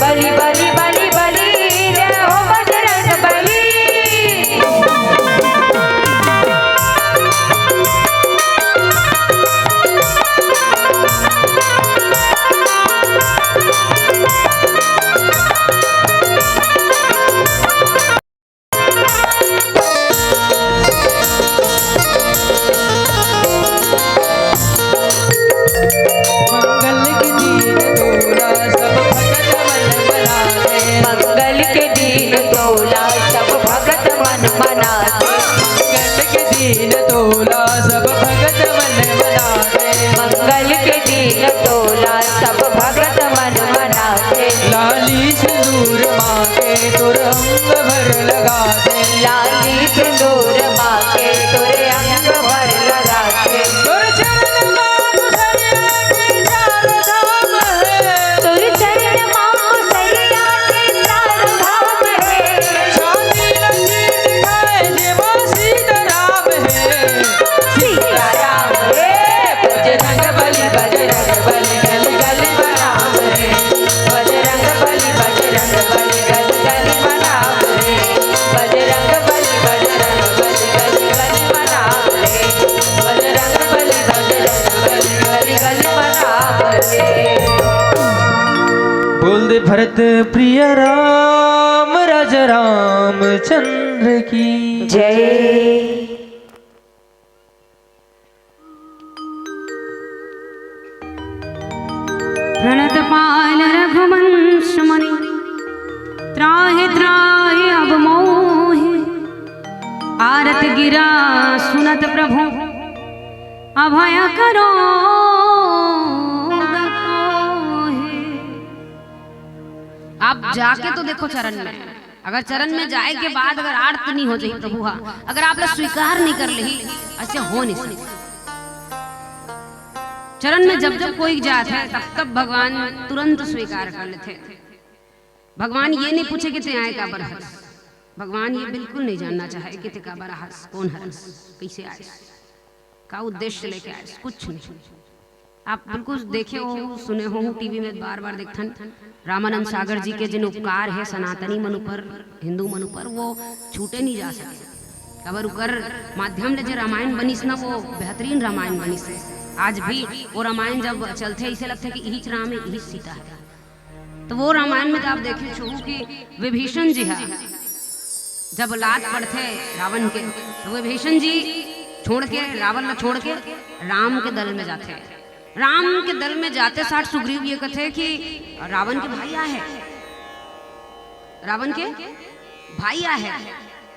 बली बली बली बली जय हो बजरंग बली। मंगल के दिन तोला सब भगत मन बनाते। मंगल के दिन तोला सब भगत मन मनाते। मंगल के दिन तोला सब भगत मन बनाते। मंगल के दिन तोला सब भगत मन मनाते। लाली सिंदूर मांगे तुर अंग भर लगाते। लाली सिंदूर मांगे तुरे अंग भर लगाते। तुर चरण मानु सरिया के चार धाम है। तुर चरण मां सरिया के चार धाम है। छाती लगी दिखाए जे मां सीताराम है। सीताराम है। बजरंग बली गली गली बनावे। बजरंग बली गली गली बनावे। बजरंग बली गली गली बनावे। बजरंग बली गली गली बनावे। बोल दे भरत प्रिय राम राजा रामचंद्र की जय। प्रणत पाल रघुवंश मुनि त्राहि त्राहि अब मोहि। आरत गिरा सुनत प्रभु अभय करो आप जाके तो देखो चरण में। अगर चरण में जाए के बाद अगर आरत नहीं हो जाए प्रभु, अगर आप लोग स्वीकार नहीं कर ली, ऐसे हो नहीं सकता। चरण में जब जब कोई जाता है तब तब भगवान तुरंत स्वीकार कर लेते। भगवान ये नहीं पूछे कि ते आए का बरहस। भगवान ये बिल्कुल नहीं जानना चाहे कि ते का बरहस, कौन हरस, कैसे आए, का उद्देश्य लेके आए, कुछ नहीं। आप बिल्कुल देखे हो, सुने हो, टीवी में बार बार देखथन रामानंद सागर जी के जिन उपकार है सनातनी मनु पर, हिंदू मनु पर, वो छूटे नहीं जा सके। अगर उकर माध्यम ले जो रामायण बनीस ना, वो बेहतरीन रामायण बनीस है। आज भी वो रामायण जब चलते ऐसे लगते कि यही राम है, यही सीता है। तो वो रामायण में आप देखे छो कि विभीषण जी है जब लात पड़ते रावण के, तो विभीषण जी छोड़ के, रावण ला छोड़ के राम के दल में जाते। राम के दल में जाते साथ सुग्रीव ये कहते कि रावण के भाई है, रावण के भाई है।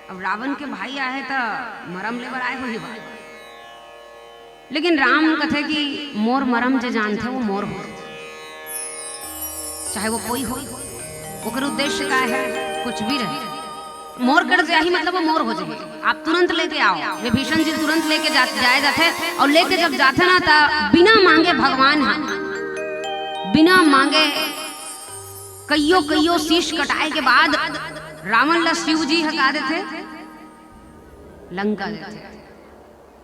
अब रावण के भाई है तो मरम ले आए हो ही बात। लेकिन राम कथे कि मोर मरम जे जानते वो मोर हो, चाहे वो कोई हो, ओकर उद्देश्य का है, कुछ भी रहे, मोर कर जाही मतलब वो मोर हो जाए। आप तुरंत लेके आओ। विभीषण जी तुरंत लेके जाए जाते, और लेके जब जाते ना तो बिना मांगे भगवान बिना मांगे कईयों शीश कटाए के बाद रावण ला शिव जी हका देते, लंका देते।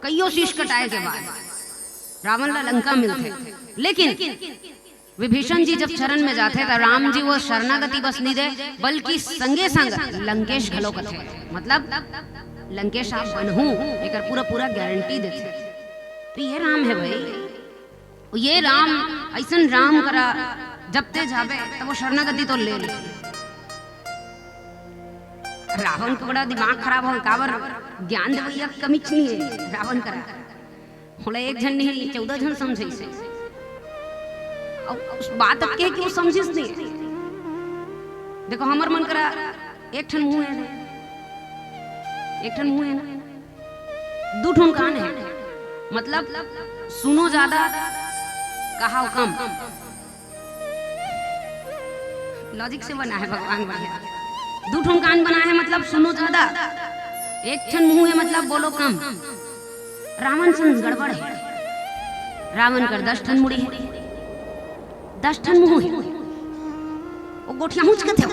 कईयों शीश कटाए के बाद रावण ला लंका मिलते। लेकिन विभीषण जी जब चरण में जाते तो राम जी वो शरणागति बस नहीं दे, बल्कि संगे संग लंकेश घलो कथे, मतलब लंकेश आप बनहू एक पूरा गारंटी देते। तो ये राम है भाई, ये राम ऐसा राम करा जब ते जावे तो वो शरणागति तो ले। रावण को बड़ा दिमाग खराब हो काबर ज्ञान देवैया कमी नहीं है रावण करा होला एक जन नहीं 14 जन समझे से और उस बात अब के कि वो समझिस नहीं। देखो हमर मन करा एक ठन मुंह है ना दू ठन कान है मतलब सुनो ज्यादा कहा कम लॉजिक से बना है भगवान बढ़िया। दू ठन कान बना है मतलब सुनो ज्यादा, एक ठन मुंह है मतलब बोलो कम। रावण संग गड़बड़ है, रावण कर 10 ठन मुड़ी है 10 ठन मुंह है वो गोठिया हुच के थे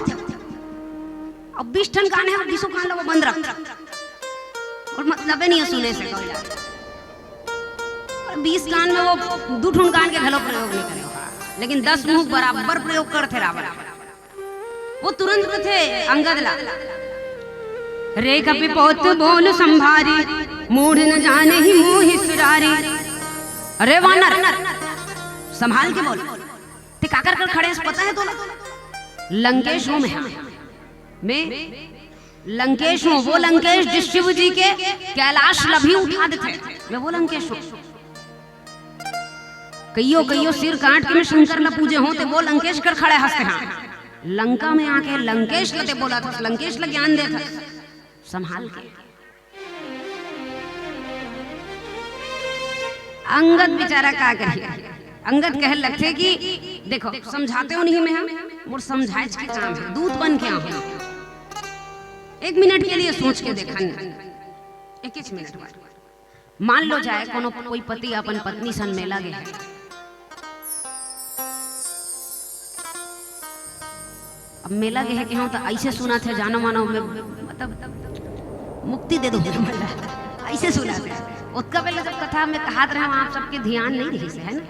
अब 20 ठन कान है और 20 कान लोग बंद रख और मतलब नहीं है सुने से कोई और 20 कान में वो 2 ठन कान के घलो प्रयोग नहीं करे लेकिन 10 मुंह बराबर प्रयोग करते रावण। वो तुरंत थे अंगद ला रे कपि पोत बोल संभारी मूढ़ न जाने ही मोहि सुरारी। अरे वानर संभाल के बोल ते काकर कर खड़े पता है तो लंकेश हूं मैं लंकेश हूं। वो लंकेश जिस शिव जी के कैलाश लभी उठा देते मैं वो लंकेश हूं। कईयो सिर काट के मैं शंकर ला पूजे हूं ते वो लंकेश कर खड़े हंसते हैं। लंका में आके लंकेश लते बोला था लंकेश ला ज्ञान दे था संभाल के। अंगद बेचारा का करिए अंगद कह लगते कि देखो समझाते हो नहीं मैं हम मोर समझाए के काम है दूत बन के आऊं। 1 मिनट के लिए सोच के देखा 1 मिनट बाद मान लो जाए कोनो कोई पति अपन पत्नी सन मेला गए अब मेला गए कि हाँ तो ऐसे सुना थे जानो मानो में मतलब मुक्ति दे दो ऐसे सुना थे उसका पहले जब कथा में कहा रहे आप सबके ध्यान नहीं रही से है ना।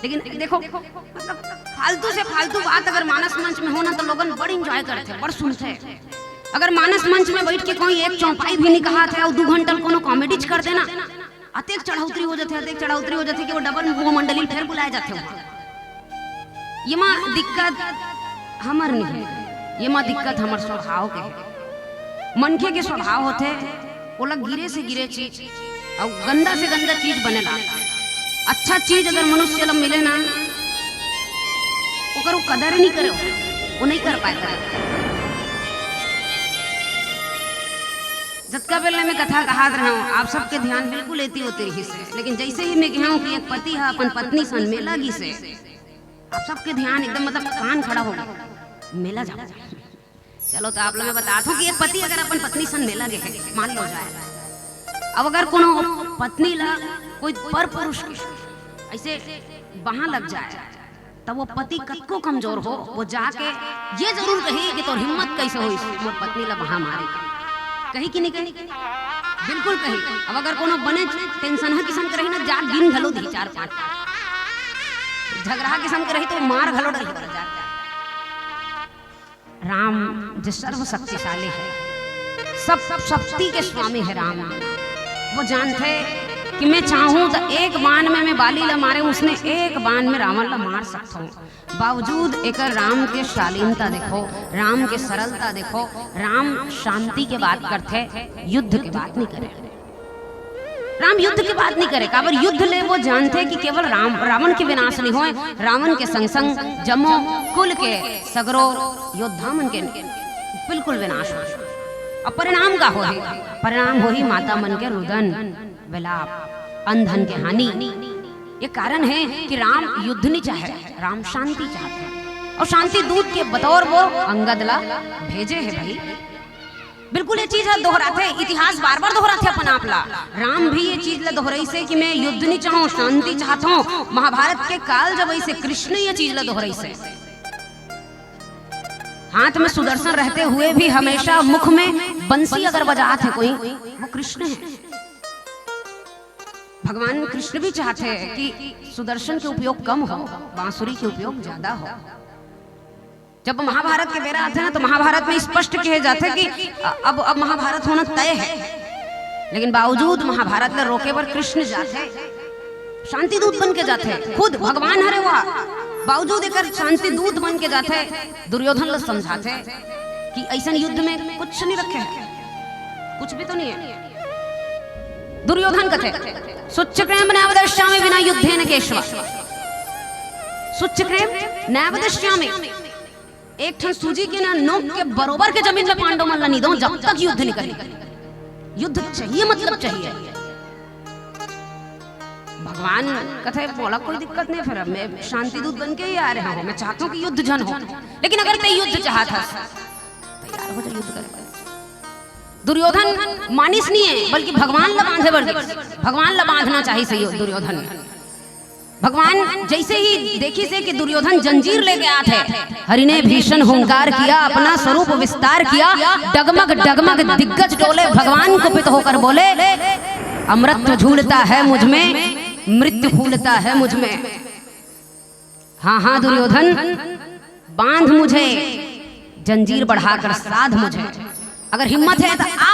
लेकिन देखो मतलब फालतू से फालतू बात अगर मानस मंच में हो ना तो लोगन बड़ इंजॉय करते बड़ सुनते। अगर मानस मंच में बैठ के कोई एक चौपाई भी नहीं कहा थे और 2 घंटा कोनो कॉमेडी कर देना अतेक चढ़ौतरी हो जाते कि वो डबल वो मंडली फिर बुलाए जाते हो। ये मां दिक्कत हमर नहीं है ये मां दिक्कत हमर स्वभाव के है। मनखे के स्वभाव होते ओला गिरे से गिरे चीज और गंदा से गंदा चीज बनेला। अच्छा चीज अगर मनुष्य ला मिले ना ओकर कदर नहीं करे वो नहीं कर पाए करे। जतका पहले मैं कथा कहा रहा हूँ आप सबके ध्यान बिल्कुल लेती होते रही से लेकिन जैसे ही मैं कहूँ कि एक पति है अपन पत्नी सन मेला गी से आप सबके ध्यान एकदम मतलब कान खड़ा हो मेला जाओ। चलो तो आप लोग मैं बता दूं कि एक पति अगर अपन पत्नी सन मेला गए मान लो जाए अब अगर कोनो पत्नी ला कोई पर पुरुष ऐसे वहां लग जाए तब वो पति कतको कमजोर हो वो जाके ये जरूर कहे कि तो हिम्मत कैसे हुई वो पत्नी ला वहां मारे कही कि नहीं कही बिल्कुल कही। अब अगर कोनो बने टेंशन है किसान करे ना जा दिन घलो दी 4-5 झगड़ा किसान करे तो मार घलो रही पर जा। राम जो सर्व शक्तिशाली है सब शक्ति के स्वामी है राम। वो जानते कि मैं चाहूं तो एक बाण में मैं बाली ला मारे उसने एक बाण में रावण ला मार सकता हूँ। बावजूद एक राम के शालीनता देखो राम के सरलता देखो राम शांति के बात करते युद्ध की बात नहीं करे। राम युद्ध की बात नहीं करे काबर युद्ध ले वो जानते कि केवल रावण के विनाश नहीं होए रावण के संग संग जमो कुल के सगरो योद्धा मन के बिल्कुल विनाश हो। अब परिणाम का हो परिणाम हो ही माता मन के रुदन विलाप अंधन के हानि। ये कारण है कि राम युद्ध नहीं चाहे राम शांति चाहते हैं और शांति दूत के बतौर वो अंगद ला भेजे है भाई। बिल्कुल ये चीज है दोहराते इतिहास बार बार दोहराते अपन आप ला। राम भी ये चीज ला दोहराई से कि मैं युद्ध नहीं चाहूं शांति चाहता हूं। महाभारत के काल जब ऐसे कृष्ण ये चीज ला दोहराई से हाथ में सुदर्शन रहते हुए भी हमेशा मुख में बंसी अगर बजाते कोई वो कृष्ण है। भगवान कृष्ण भी चाहते हैं कि सुदर्शन के उपयोग कम हो बांसुरी के उपयोग ज्यादा हो। जब महाभारत के बेरा आते हैं तो महाभारत में स्पष्ट कहे जाते कि अब महाभारत होना तय है लेकिन बावजूद महाभारत में रोके पर कृष्ण जाते शांति दूत बन के जाते खुद भगवान हरे हुआ बावजूद एक शांति दूत बन के जाते दुर्योधन लोग समझाते कि ऐसा युद्ध में कुछ नहीं रखे है, कुछ भी तो नहीं है। दुर्योधन कथे सुच्च प्रेम नैवदश्यामि विना युद्धेन केशव, सुच्च प्रेम नैवदश्यामि, एक ठन सूजी के ना नोक के बरोबर के जमीन में पांडव मल्ला नहीं दो जब तक युद्ध नहीं करेंगे। युद्ध चाहिए, मतलब चाहिए। भगवान कथे बोला कोई दिक्कत नहीं, फिर मैं शांति दूत बन के ही आ रहा हूं, मैं चाहता हूं कि युद्ध जन हो, लेकिन अगर ते युद्ध चाहता तैयार हो जा युद्ध कर। दुर्योधन मानिस नहीं है, बल्कि भगवान ला बांधे वर्दी, भगवान ला बांधना चाहिए सही दुर्योधन। भगवान जैसे ही देखी से कि दुर्योधन जंजीर लेके आते, हरि ने भीषण हुंकार किया, अपना स्वरूप विस्तार किया, डगमग डगमग दिग्गज डोले, भगवान कुपित होकर बोले अमृत झूलता है मुझ में, मृत्यु फूलता है मुझ में। हाँ हाँ दुर्योधन, बांध मुझे, जंजीर बढ़ाकर साध मुझे, अगर हिम्मत है तो आ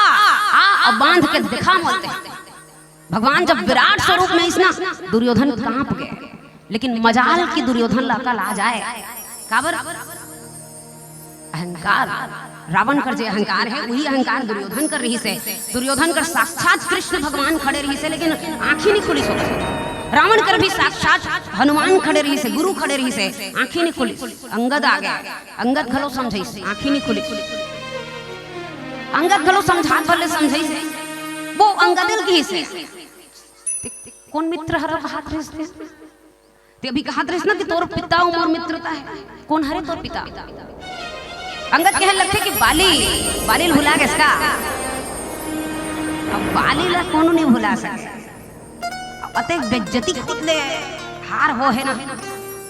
और बांध के दिखा बोलते। भगवान जब विराट स्वरूप में इसना दुर्योधन कांप गए, लेकिन मजाल की दुर्योधन लाका ला जाए काबर अहंकार, रावण कर जे अहंकार है वही अहंकार दुर्योधन कर रही से। दुर्योधन कर साक्षात कृष्ण भगवान खड़े रही से, लेकिन आंखी नहीं खुली सो। रावण कर भी साक्षात हनुमान खड़े रही से, गुरु खड़े रही से, आंखी नहीं खुली। अंगद आ गया, अंगद खलो समझे से, आंखी नहीं खुली। अंगद खलो समझात भले समझे से, वो अंगदिल की से कौन मित्र हर हाथ रिश्ते ते अभी कहा ना कि तोर पिता और मित्रता है, कौन हरे तोर पिता। अंगद कहने लगते कि बाली भुला के इसका, अब बाली ला कौन नहीं भुला सकता। अतः बेइज्जती खुद ले हार हो है ना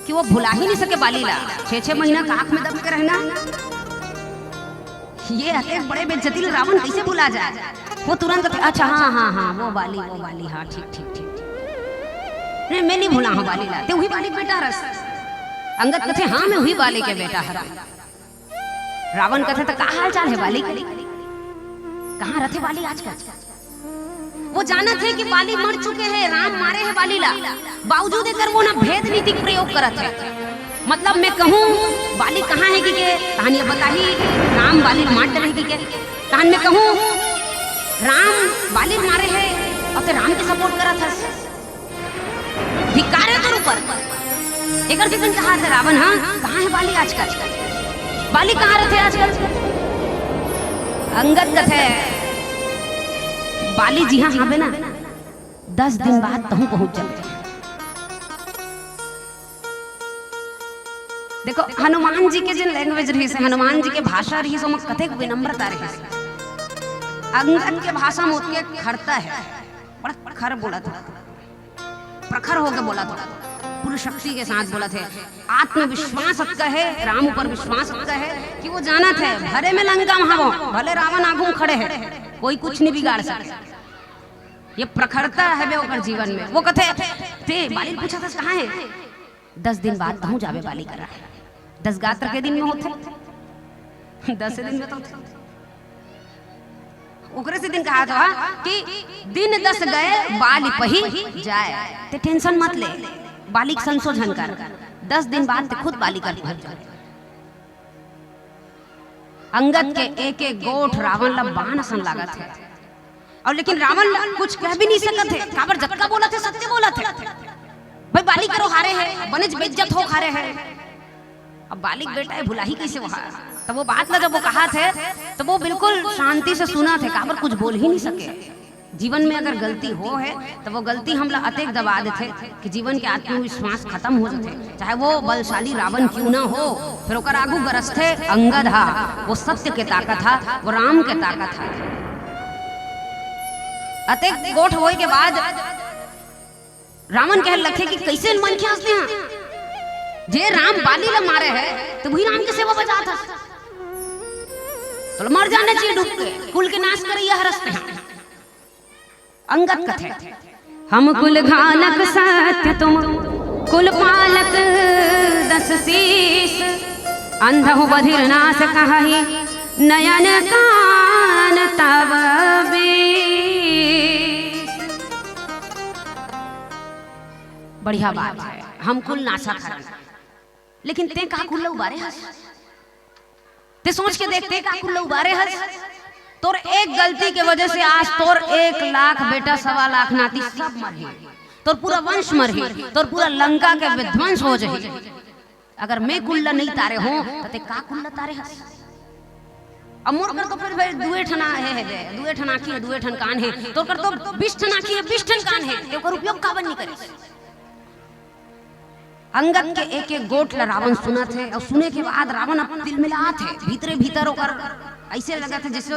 कि वो भुला ही नहीं सके बाली ला। 6-6 महीना काख में दब के रहना, ये अतः बड़े बेइज्जती रावण कैसे भुला जाए। वो तुरंत अच्छा हाँ वो बाली हाँ ठीक नहीं, मैं नहीं भुला हूँ बाली ला, ते वही बाली बेटा रस। अंगद कहते हाँ मैं वही बाली के बेटा हरा। रावण कहते तो कहाँ हाल चाल है बाली, कहाँ रहते बाली आजकल। वो जाना थे कि बाली मर चुके हैं, राम मारे हैं बाली ला, बावजूद एकर वो ना भेद नीति प्रयोग करत है। मतलब मैं कहूँ बाली कहाँ है कि के कहानी बता ही राम बाली मार रहेगी के कहानी में कहूँ राम बाली मारे हैं और ते राम के सपोर्ट करा था, धिक्कार है तेरे ऊपर। एक दिन कहा था रावण हाँ कहाँ है बाली आजकल, बाली कहाँ रहते आजकल। अंगद कथे बाली जी हाँ बे ना 10 दिन बाद तहु पहुंच जाते। देखो हनुमान जी के जिन लैंग्वेज रही से, हनुमान जी के भाषा रही सो कथे विनम्रता रही से। अंगद के भाषा में उसके खरता है, बड़ा खर बोला था, प्रखर होकर बोला था, पूरी शक्ति के साथ बोला थे। आत्मविश्वास का है, राम ऊपर विश्वास का है कि वो जाना थे भरे में लंका महावो भले रावण आगू खड़े हैं, कोई कुछ नहीं बिगाड़ सकता। ये प्रखरता है वे ओकर जीवन में। वो कथे ते बाली पूछा था कहाँ है, 10 दिन बाद कहूँ जावे बाली करा। 10 गात्र के दिन में होते, 10 दिन में तो होते। ओकरे से दिन कहा था कि दिन 10 गए बाली पही जाए, ते टेंशन मत ले, बाली संशोधन कर, 10 दिन बाद ते खुद बाली कर पहुंच जाए। अंगद के एक एक गोठ रावण ला बाण सन लागत है, और लेकिन रावण कुछ कह भी नहीं सकत है। काबर जक्का बोला थे, सत्य बोला थे, भाई बाली करो हारे है, बनिज बेइज्जत हो हारे है। अब बालिक बेटा है भुला ही कैसे वहा। तो वो बात ना जब वो कहा थे तो वो बिल्कुल शांति से सुना थे, काबर कुछ बोल ही नहीं सके। जीवन में अगर गलती हो है तो वो गलती हम लोग अतेक दबा देते कि जीवन के आत्मविश्वास खत्म हो जाते, चाहे वो बलशाली रावण क्यों ना हो। फिर ओकर आगू गरस्थे अंगद हा, वो सत्य के ताकत था, वो राम के ताकत था। अतेक गोठ होए के बाद रावण कह लखे कि कैसे मन के हंसते हैं, जे राम बाली ला मारे है तो वही राम की सेवा बजा था, तो मर जाने चाहिए डूब के, कुल के नाश करे यह हरसते हैं। अंगद कथे हम कुल घालक सत्य तुम कुल पालक 10 शीस, अंधहु बधिर नाश कहि नयन कान तब बढ़िया बात है। हम कुल नाशक हरन, लेकिन ते का कुल उबारे हस ते सोच के देखते का कुल उबारे हस तोर एक गलती के वजह से आज तोर 1 लाख बेटा 1.25 लाख नाती सब मर ही, तोर पूरा वंश मर ही, तोर पूरा लंका के विध्वंस हो जाए। अगर मैं कुल्ला नहीं तारे हो तो ते का कुल्ला तारे हस। अब मोर कर तो फिर भाई दुए ठना है दुए ठना की है दुए ठन कान है, तो कर तो 20 ठना की है 20 ठन कान है, ते ओकर उपयोग काबन नहीं करे। अंगद के एक एक गोट ला रावण सुना थे और सुने के बाद रावण अपन दिल मिला थे भीतरे भीतर ओकर ऐसे लगा था जैसे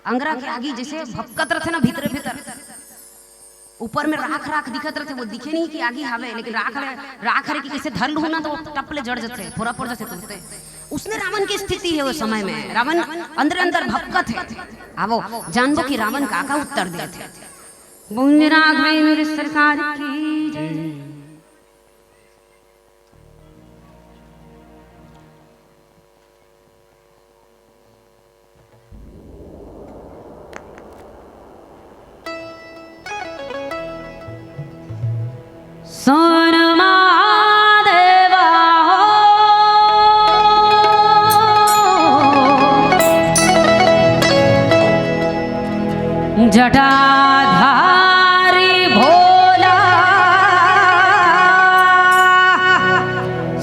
अंगरा के आगे जैसे भपकत रहे ना भीतरे भीतर, ऊपर में राख राख दिखत रहे, वो दिखे नहीं कि आगे हवे, लेकिन राख रे कि कैसे धर लू ना तो टपले जड़ जाते पूरा पड़ जाते तुमते। उसने रावण की स्थिति है उस समय में, रावण अंदर अंदर भपकत है। आवो जानबो कि रावण का उत्तर दिए थे। बोल राघवेंद्र सरकार की जय। सोन महादेवा जटाधारी भोला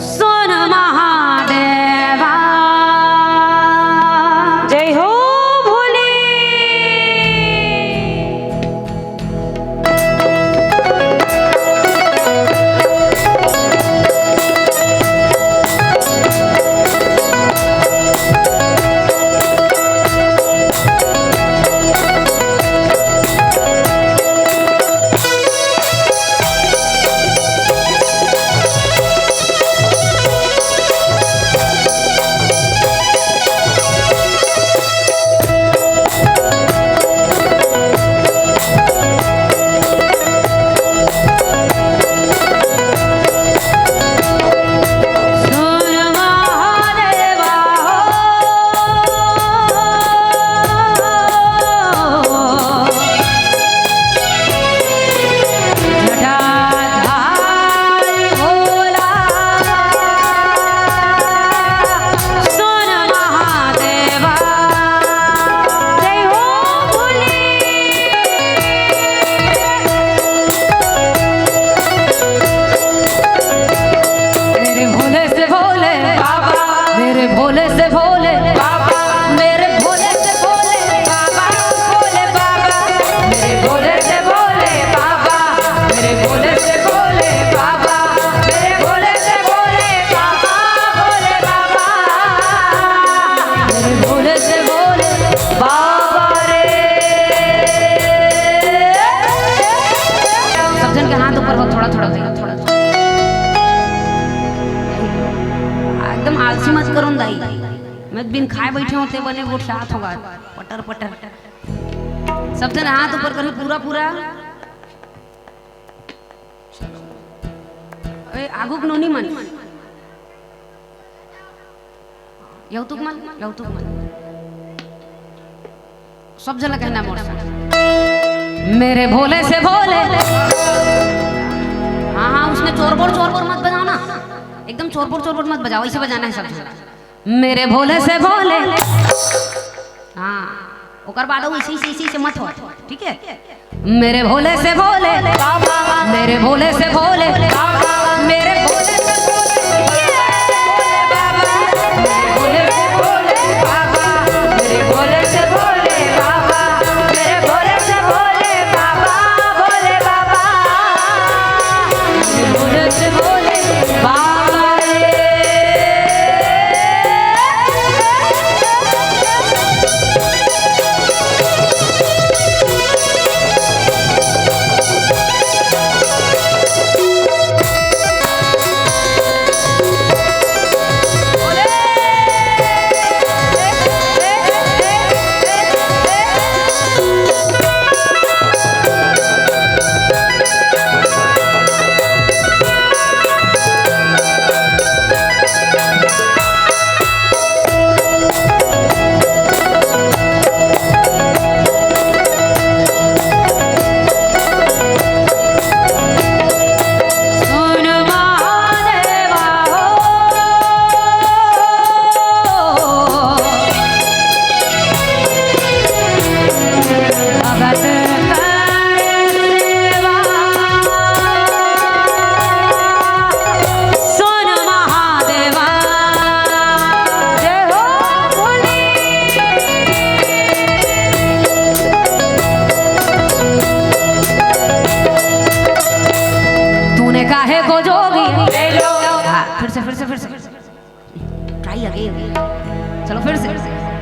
सोन महादेवा जय हो भोले। मैं बिन खाए बैठे होते बने वो साथ होगा पटर पटर सब जन हाथ ऊपर कर पूरा पूरा आगुक नोनी मन यौतुक मन सब जन कहना मोर मेरे भोले से भोले। हाँ उसने चोर बोर मत बजाना, एकदम चोर बोर मत बजाओ, ऐसे बजाना है सब जन। मेरे भोले से भोले। हाँ ओकर बाद इसी से मत हो, ठीक है। मेरे भोले से भोले, मेरे भोले से भोले, मेरे भोले से भोले, मेरे भोले से भोले बाबा, मेरे भोले से भोले बाबा, मेरे भोले से भोले बाबा, भोले बाबा, मेरे भोले से भोले बाबा रे।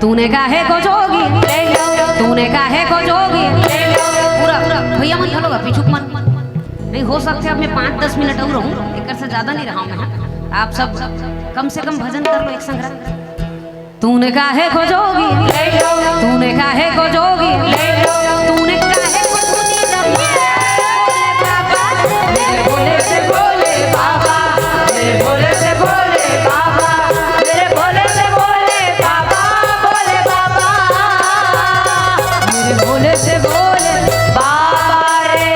तूने काहे को जोगी ले लो, तूने काहे को जोगी ले लो। पूरा पूरा भैया मत हलोगा, पीछू मत नहीं हो सकते। अब मैं 5-10 मिनट और रहूँ, एक से ज्यादा नहीं रहा हूँ मैं। आप सब कम से कम भजन कर लो एक संग। तूने काहे को जोगी ले लो, तूने काहे को जोगी ले लो, तूने काहे को मेरे भोले से भोले बाबा, मेरे भोले से भोले बाबा, मेरे भोले से भोले बाबा, भोले बाबा, मेरे भोले से भोले बाबा रे।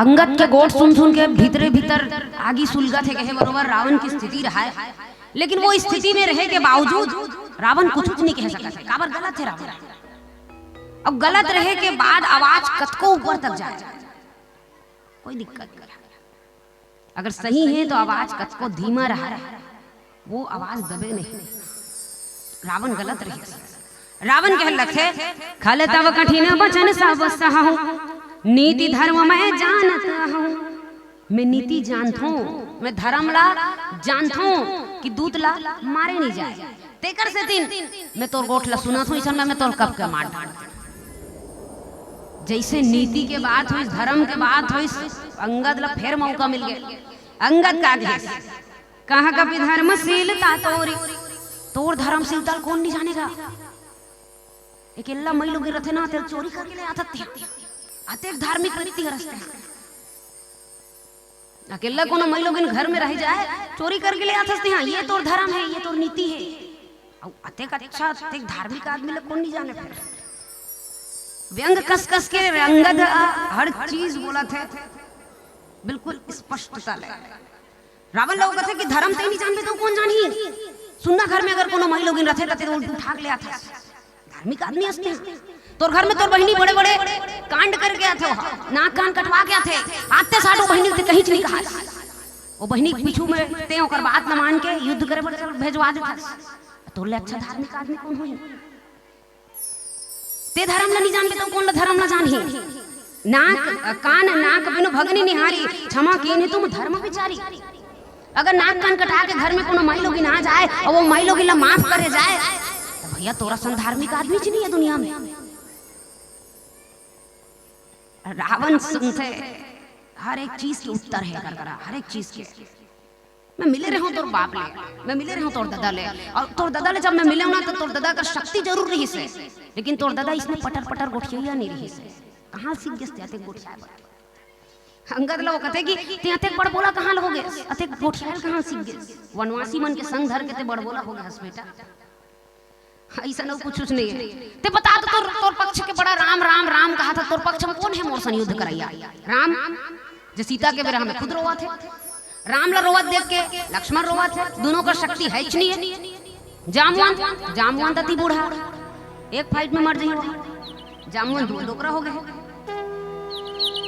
अंगद के गोट सुन सुन के भीतरे भीतर आगी सुलगा थे कहे बरोबर रावण की स्थिति रहा है, लेकिन वो स्थिति में रहे के बावजूद रावण कुछ नहीं कह सका था। काबर गलत है रावण। अब गलत रहे के बाद आवाज कतको ऊपर तक जाए, कोई दिक्कत नहीं। अगर सही है तो आवाज कतको धीमा रहा है, वो आवाज दबे नहीं। रावण गलत रहे। रावण कह लखे खाले तब कठिन वचन सब सहूं, नीति धर्म मैं जानता हूँ। मैं नीति जानता हूँ, मैं धर्म ला जानता हूँ कि दूत ला मारे नहीं जाए। तेकर से दिन मैं तोर गोठला सुना था, इसन मैं तोर कब के मार डाल। जैसे नीति के बात हुई, धर्म के बात हुई, अंगद ला फिर मौका मिल गया। अंगद का कहा कभी धर्मशीलता तोरी, तोर धर्मशीलता कौन नहीं जानेगा। अकेला मई लोग रहते ना, तेरे चोरी करके ले आते अतेक धार्मिक रीति रस्ते। अकेला कोनो मई लोग घर में रह जाए चोरी करके ले आते हैं, ये तो धर्म है, ये तो नीति है। और अतेक अच्छा अतेक धार्मिक आदमी लोग कौन नहीं जाने। फिर व्यंग कस कस के अंगद हर चीज बोला थे बिल्कुल स्पष्टता ले। रावण लोग कहते कि धर्म ते नहीं जानते तो कौन जानी। सुनना घर में अगर कोनो मई लोग रहते तो उठा के ले आते। धार्मिक आदमी असते तोर घर में तोर बहनी बड़े बड़े कांड करके आते हो, नाक कान कटवा के आते आते साठो बहनी ते कहीं नहीं कहा। वो बहनी पीछू में ते ओकर बात न मान के युद्ध करे बड़े भेजवा देता। तोर ले अच्छा धार्मिक आदमी कौन होई। ते धर्म ला नहीं जानते तो कौन ला धर्म ला जानही। नाक कान नाक बिनु भगनी निहारी, क्षमा कीने तुम धर्म विचारी। अगर नाक कान कटा के घर में कोनो माई लोगी ना जाए और वो माई लोगी ला माफ करे जाए तो भैया तोरा सन धार्मिक आदमी च नहीं है दुनिया में। रावण सुनते हर एक चीज के उत्तर है कर करा, हर एक चीज के। मैं मिले रहा हूँ तोर बाप ले, मैं मिले रहा हूँ तोर दादा ले, और तोर दादा ले जब मैं मिले हूँ ना तो तोर दादा का शक्ति जरूर रही से, लेकिन तोर दादा इसमें पटर पटर गोठिया नहीं रही से। कहाँ सीख गए ते गोठिया? अंगद लोग कहते कि ते अतेक बड़ बोला कहाँ लोगे, अतेक गोठिया कहाँ सीख गए? वनवासी मन के संग धर के ते बड़ बोला हो गया हस बेटा। ऐसा ना कुछ नहीं है। ते बता तो तोर पक्ष के बड़ा राम राम राम कहा था, तोर पक्ष में कौन है मोर सन युद्ध कराया? राम जो सीता के बेरा में खुद रोवा थे, राम ला रोवत देख के लक्ष्मण रोवा थे, दोनों का शक्ति है नहीं है। जामवान तती बूढ़ा एक फाइट में मर जाइए, जामवान दो डोकरा हो गए।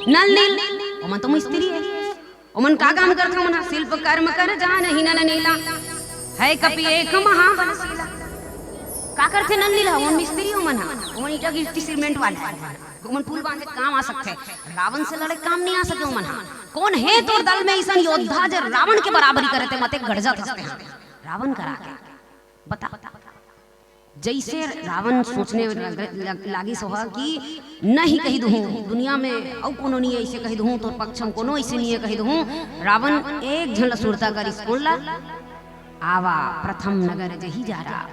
नल नील ओमन तो मिस्त्री है, ओमन का काम करता मना शिल्प कर्म कर जान ही न नीला है कपि एक महाबलशीला। का करते नल नीला ओमन मिस्त्री ओमन हा, ओमन ईटा गिट्टी सीमेंट वाला ओमन पुल बांधे काम आ सकते, रावण से लड़े काम नहीं आ सके ओमन हा। कौन है तोर दल में ऐसा योद्धा जो रावण के बराबरी करे थे मते गड़ जाते हैं रावण करा के बता। जैसे रावण सोचने लागी सोहा कि नहीं कही दूँ दुनिया में और कोनो नहीं ऐसे कही दूँ, तो पक्ष में कोनो ऐसे नहीं है कही दूँ। रावण एक झन सुरता कर स्कूल आवा प्रथम नगर जही जा रहा।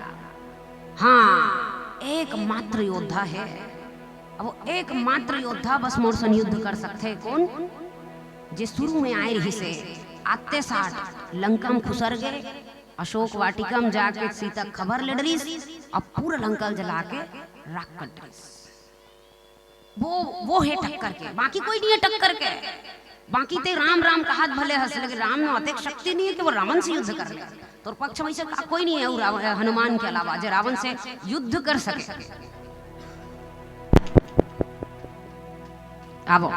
हाँ एकमात्र योद्धा है, अब वो एकमात्र योद्धा बस मोर सन युद्ध कर सकते। कौन? जे शुरू में आए रही से आते साठ लंका में खुसर गए, अशोक वाटिका में जाके सीता खबर ले डरी और पूरा लंका जला के राख कर डरी। वो है टक्कर के, बाकी कोई नहीं है टक्कर के। बाकी ते राम राम का हाथ भले हंस लगे, राम में अतिक शक्ति नहीं है कि वो रावण से युद्ध कर ले। तो पक्ष में ऐसा कोई नहीं है हनुमान के अलावा जो रावण से युद्ध कर सके। आवो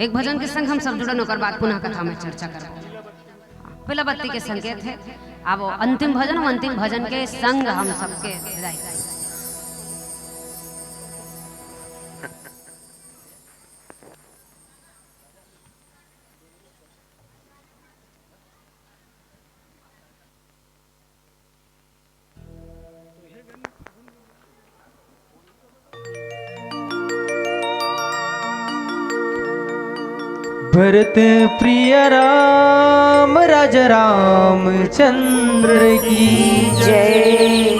एक भजन के संग हम सब जुड़न होकर बात पुनः कथा में चर्चा करें। पहला बत्ती के संकेत है, आवो अंतिम भजन, अंतिम भजन के संग हम सबके विदाई। भरत प्रिय राम राजा रामचंद्र की जय।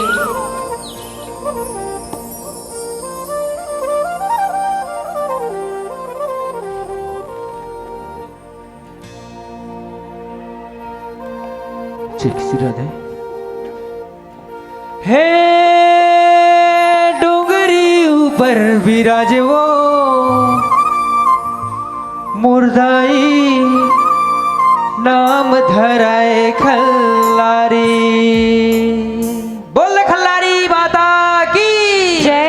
हे डोंगरी ऊपर विराज वो मुर्दाई नाम धराए खल्लारी। बोल खल्लारी माता की जय।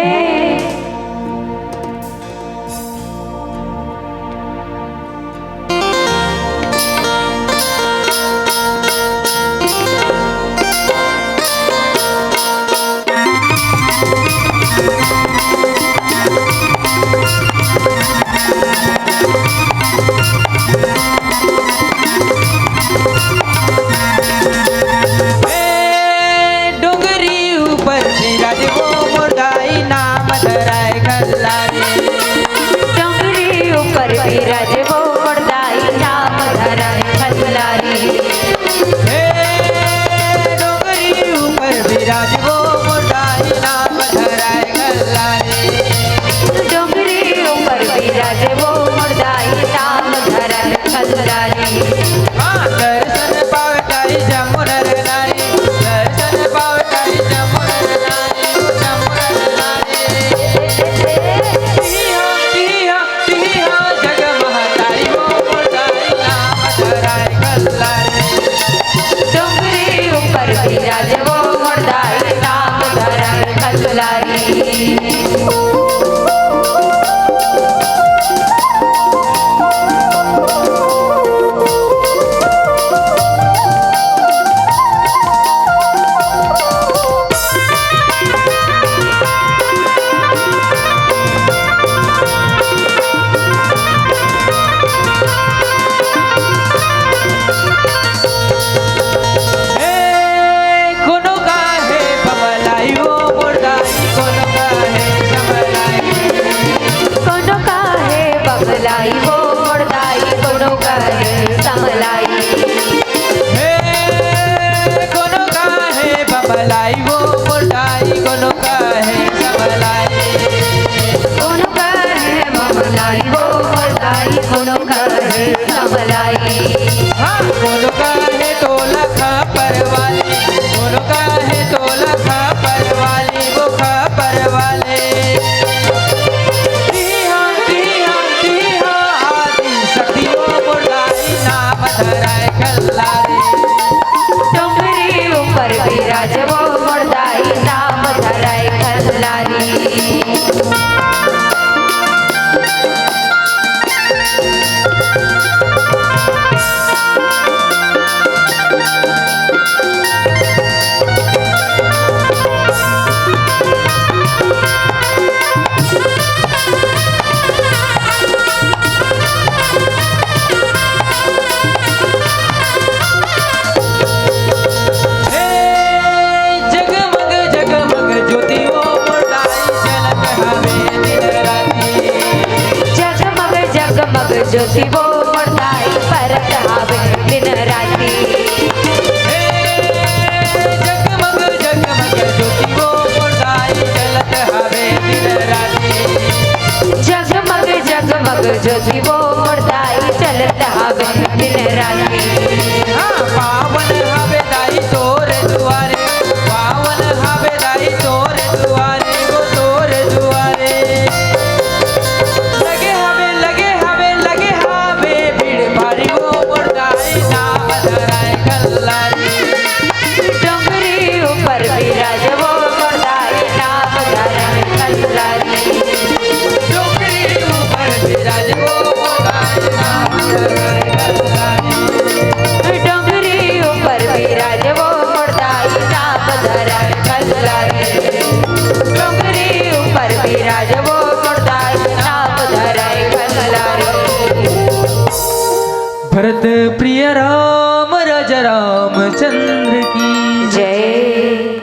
भरत प्रिय राम राजा रामचंद्र की जय।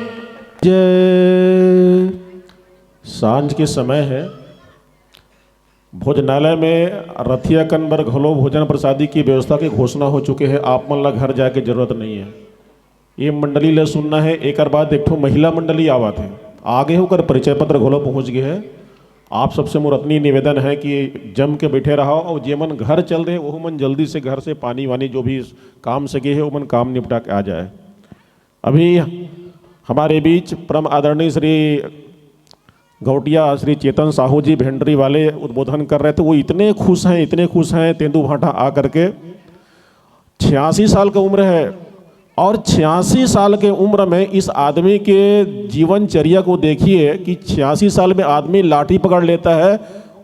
जय। सांझ के समय है, भोजनालय में रथिया कनबर घलो भोजन प्रसादी की व्यवस्था की घोषणा हो चुके हैं। आप मन ला घर जाके जरूरत नहीं है, ये मंडली ले सुनना है। एक बाद एक ठो महिला मंडली आवत है, आगे होकर परिचय पत्र घोलो पहुंच गए हैं। आप सबसे मोर अपनी निवेदन है कि जम के बैठे रहो, और जे मन घर चल रहे वो मन जल्दी से घर से पानी वानी जो भी काम सके है वो मन काम निपटा के आ जाए। अभी हमारे बीच परम आदरणीय श्री गौटिया श्री चेतन साहू जी भेंडरी वाले उद्बोधन कर रहे थे। वो इतने खुश हैं तेंदू भाटा आ करके। 86 साल का उम्र है, और 86 साल के उम्र में इस आदमी के जीवनचर्या को देखिए कि 86 साल में आदमी लाठी पकड़ लेता है,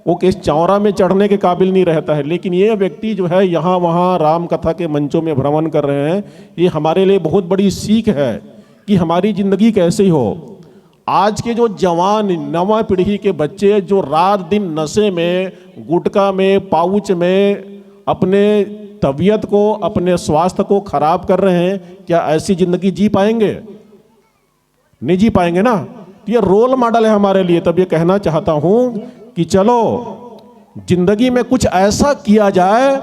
वो किस चौरा में चढ़ने के काबिल नहीं रहता है। लेकिन ये व्यक्ति जो है यहाँ वहाँ राम कथा के मंचों में भ्रमण कर रहे हैं। ये हमारे लिए बहुत बड़ी सीख है कि हमारी ज़िंदगी कैसे हो। आज के जो जवान नवा पीढ़ी के बच्चे जो रात दिन नशे में, गुटखा में, पाउच में अपने तबीयत को, अपने स्वास्थ्य को खराब कर रहे हैं, क्या ऐसी जिंदगी जी पाएंगे? नहीं जी पाएंगे ना। तो ये रोल मॉडल है हमारे लिए। तब ये कहना चाहता हूं कि चलो जिंदगी में कुछ ऐसा किया जाए,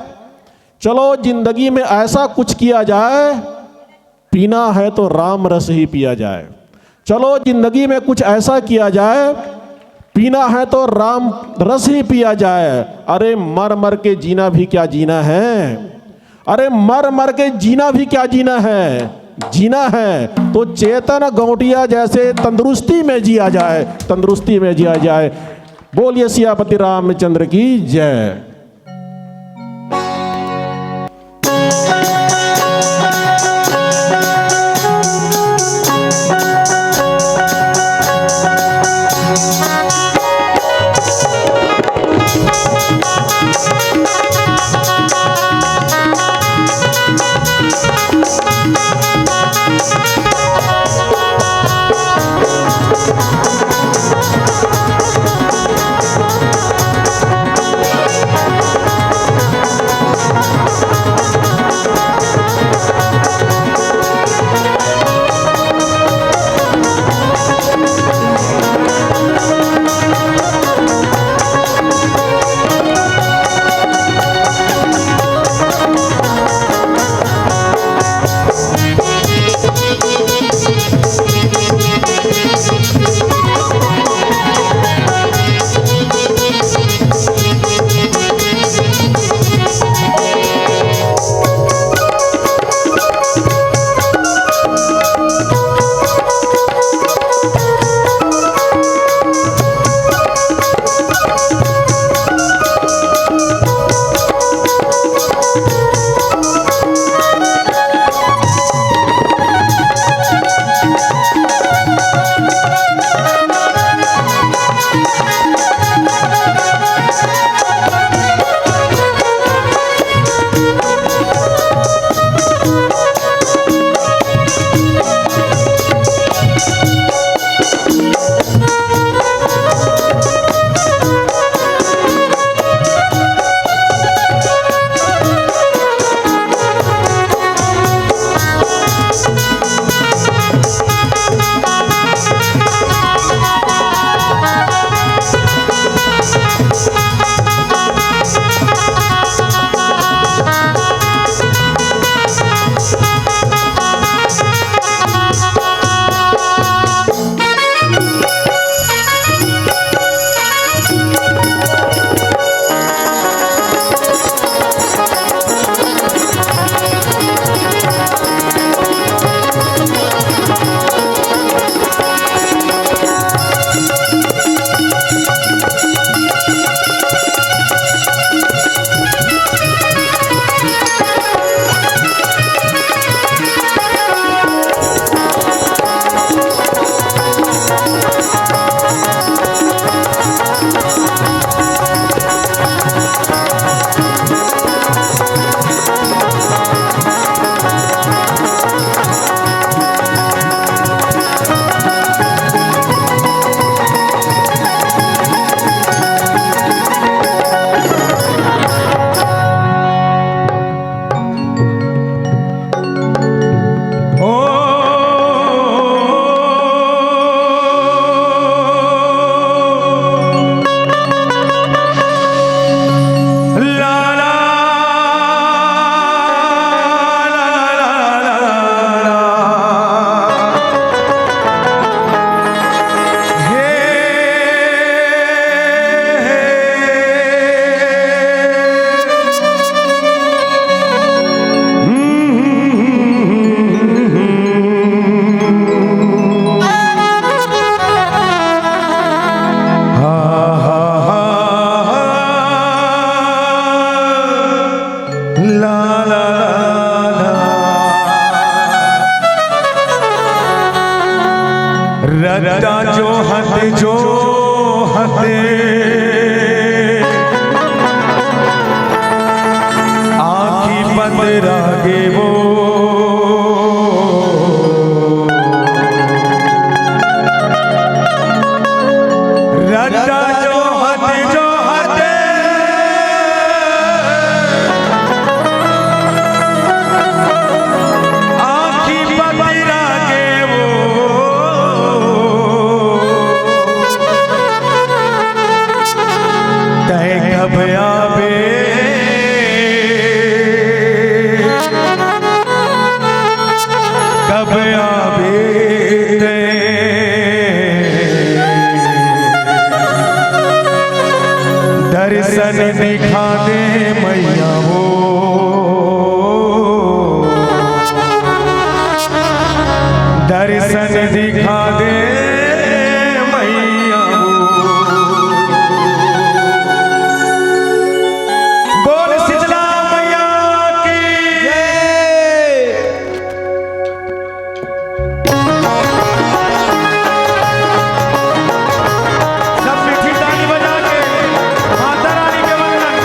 चलो जिंदगी में ऐसा कुछ किया जाए, पीना है तो राम रस ही पिया जाए। चलो जिंदगी में कुछ ऐसा किया जाए, पीना है तो राम रस ही पिया जाए। अरे मर मर के जीना भी क्या जीना है, अरे मर मर के जीना भी क्या जीना है। जीना है तो चेतन गौटिया जैसे तंदुरुस्ती में जिया जाए, तंदुरुस्ती में जिया जाए। बोलिए सियापति रामचंद्र की जय। जो हते आखी बंद रागे वो रजा जो हते आखी बंद रागे वो तय कब आवे कब आवे दर्शन दिखा दे मैया हो दर्शन दिखा दे मैया हो बोल शीतला मैया की सब मीठी ताली बजा के माता रानी के वंदन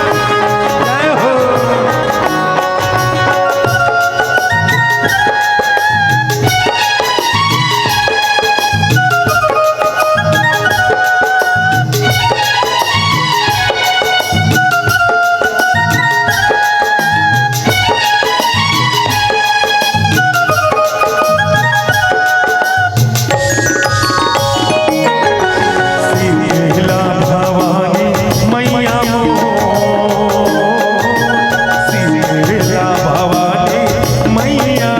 जय हो शीतला भवानी मैया मोर शीतला भवानी मैया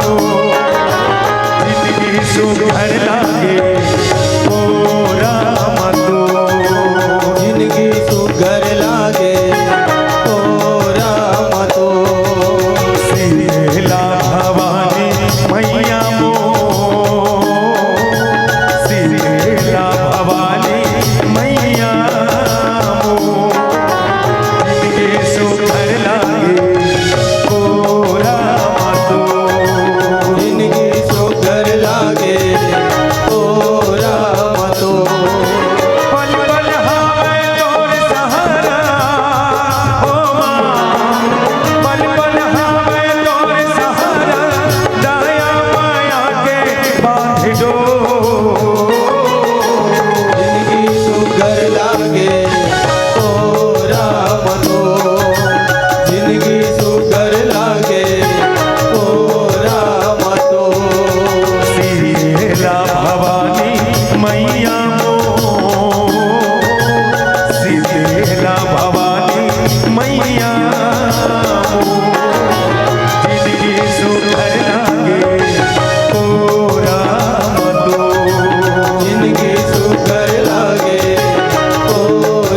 मोर जिंदगी सुघर लागे ओ राम तो जिंदगी सुगर लागे ओ राम तो शीतला भवानी मैया मोर शीतला भवानी मैया मोर जिंदगी सुघर लागे ओ राम तो जिंदगी सुगर लागे ओ राम तो पल पल हावे तोर सहारा हो माँ पल पल हावे तोर सहारा दया माया के बांध दो जिंदगी सुगर लागे ओ राम तो जिंदगी सुगर लागे ओ राम तो शीतला भवानी मैया मोर शीतला भवानी मैया मोर जिंदगी सुघर लागे ओ राम तो जिंदगी सुगर लागे ओ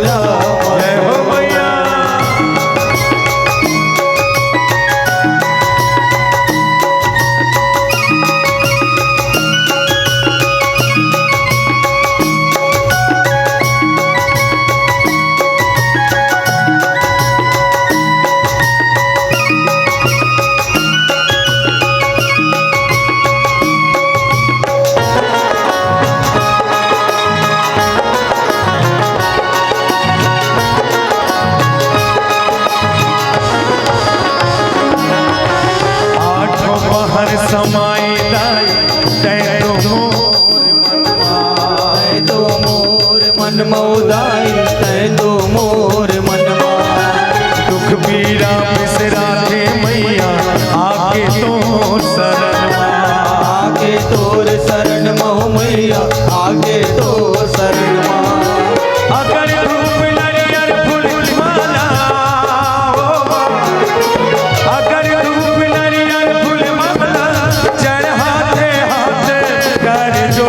राम जय हो मैया आठों पहर समाई लाई तै तो तै तो मोर मन मौदाई तै तो मोर मन दुख पीड़ा बिसरा दे मैया आके तो शरण आगे तोर शरण महो मैया आगे तो शरण अगर धूप नरियर फूल माला हो अगर धूप नरियर फूल माला चढ़ाते हाथ कर जो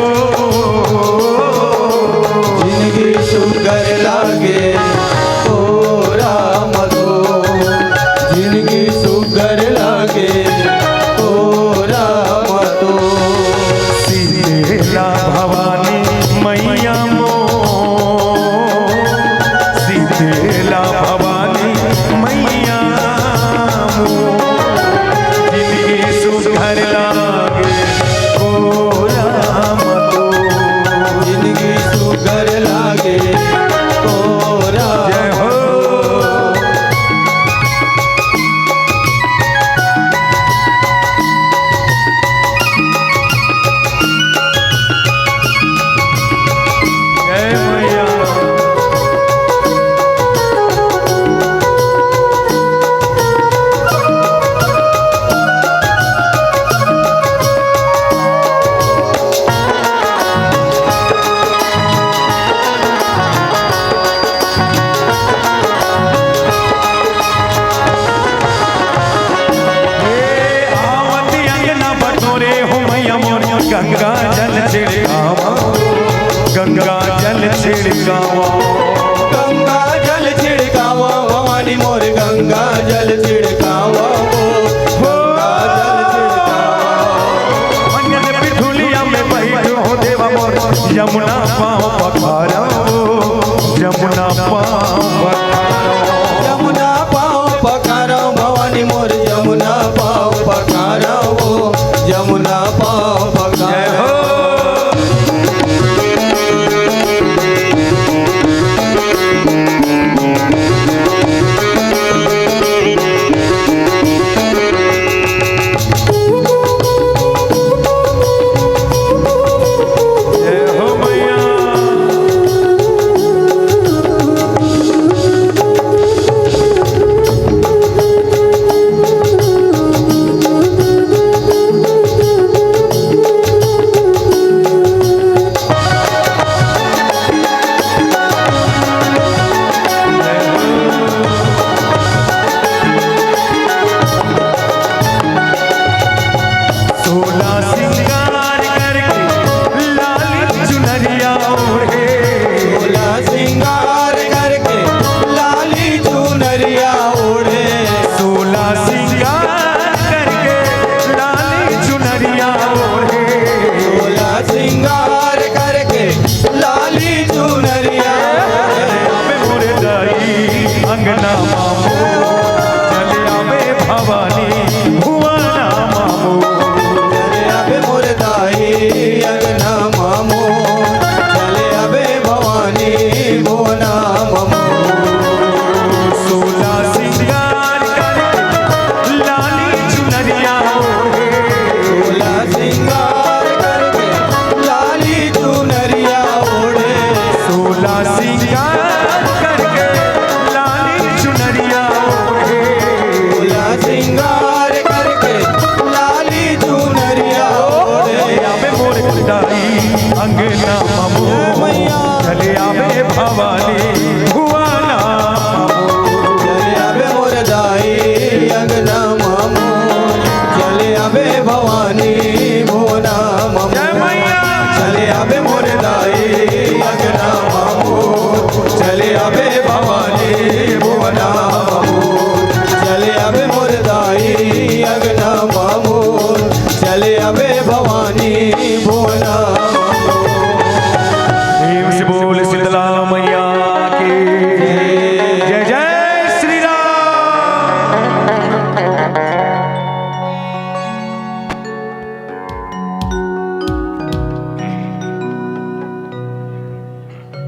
जिंदगी सुगर लागे ओ राम तो जिंदगी सुगर लागे ओ राम तो शीतला भवानी मैया मोर शीतला भवानी मैया मोर जिंदगी सुघर लागे ओ राम तो गंगा जल छिड़कावा गंगा जल छिड़कावा भवानी मोर गंगा जल छिड़कावा गंगा जल छिड़कावा मंगल पिठुलिया में बैठो देवा मोर यमुना पाँव पखारा यमुना पाँव यमुना पाँव पखारा भवानी मोर यमुना पाँव पखारा यमुना पाँव पखारा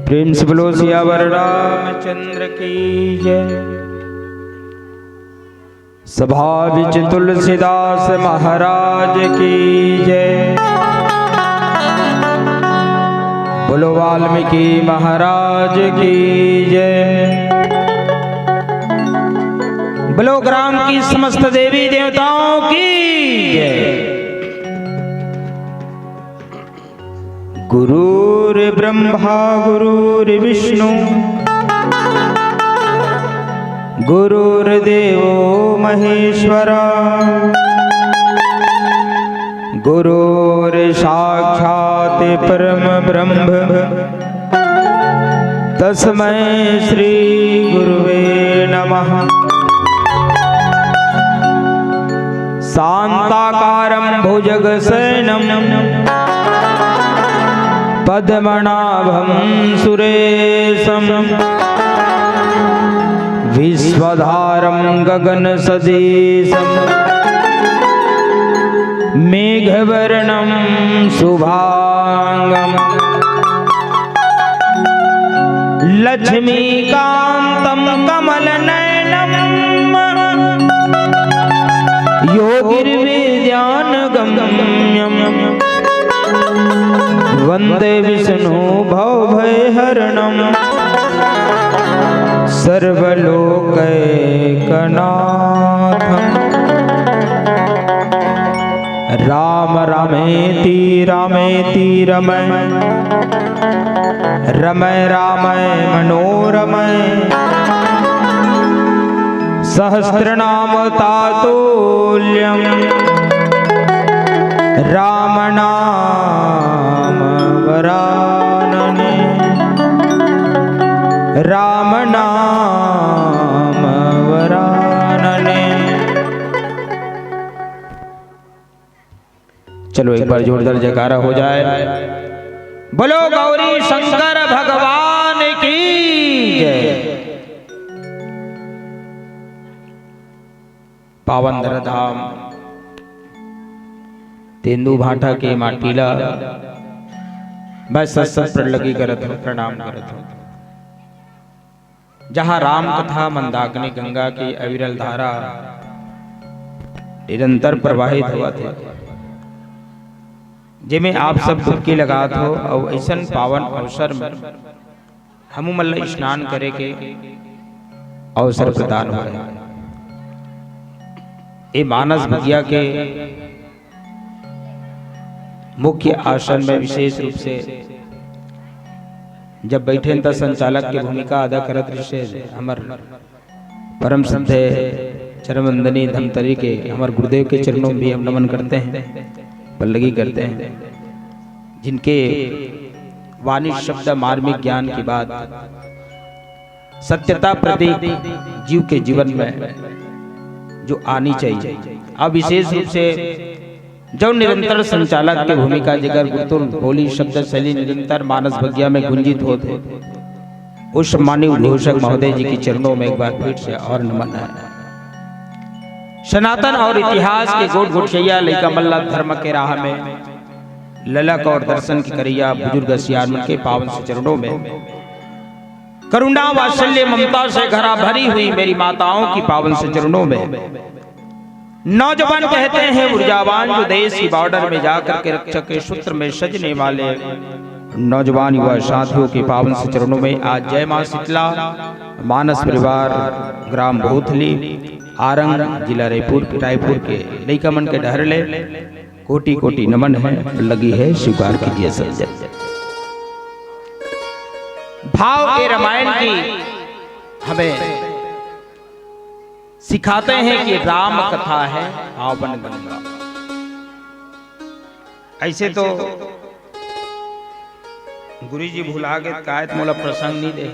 प्रेम से बोलो सियावर रामचंद्र की जय। सभा विच तुलसीदास महाराज की जय। बोलो वाल्मीकि महाराज की जय। बोलो ग्राम की समस्त देवी देवताओं की जय। गुरुर्ब्रह्मा गुरुर्विष्णु गुरुर्देवो महेश्वरा गुरुर्साक्षात् परम ब्रह्म तस्मै श्री गुरुवे नमः। शान्ताकारं भुजगशयनं पद्मनाभं सुरेशं विश्वधारं गगनसदृशं मेघवर्णं शुभांगं लक्ष्मीकान्तं कमलनयनं योगिर्विद्यानगम्यं वंदे विष्णु भवभयहरणं सर्वलोकैकनाथं। राम रामेति रामेति रमय रमय रामय मनोरमय सहस्रनाम तातुल्यं राम नाम वरानने। राम नाम वरानने। चलो एक बार जोरदार जयकारा हो जाए। बोलो गौरी शंकर भगवान की जय। पावन धराधाम तेंदू भाटा के माटीला मैं सत पर लगी करत हूं, प्रणाम करत हूं। जहां राम कथा मंदाकिनी गंगा की अविरल धारा निरंतर प्रवाहित हुआ थे, जिमें आप सब डुबकी लगात हो और ऐसा पावन अवसर में हम मल्ल स्नान करे के अवसर प्रदान हो। ये मानस भगिया के मुख्य आसन में विशेष रूप से जब बैठे तो संचालक की भूमिका अदा करत ऋषि हमार परम श्रद्धे चरणवंदनी धमतरी के हमारे गुरुदेव के चरणों में भी हम नमन करते हैं, बल्लगी करते हैं, जिनके वाणी शब्द मार्मिक ज्ञान की बात सत्यता प्रति जीव के जीवन में जो आनी चाहिए। अब विशेष रूप से जो निरंतर संचालक की भूमिका जिगर गुरुतुल बोली शब्द शैली निरंतर मानस भगिया में गुंजित होते, उस माननीय उद्घोषक महोदय जी के चरणों में एक बार फिर से और नमन है। सनातन और इतिहास के गोट गोटैया लइका मल्ला धर्म के राह में ललक और दर्शन की करिया बुजुर्ग सियान के पावन से चरणों में करुणा वात्सल्य ममता से घरा भरी हुई मेरी माताओं की पावन से चरणों में नौजवान कहते हैं ऊर्जावान जो देश की बॉर्डर में जाकर के रक्षक के सूत्र में सजने वाले नौजवान युवा साथियों के पावन से चरणों में आज जय मां शीतला मानस परिवार ग्राम भूथली आरंग जिला रायपुर के लइका मन के डहरले कोटि कोटि नमन है, लगी है स्वीकार कीजिए सब। भाव के रामायण की हमें सिखाते हैं कि राम कथा है पावन गंगा। ऐसे तो गुरु जी भुला के कायत मोला प्रसंग नहीं दे,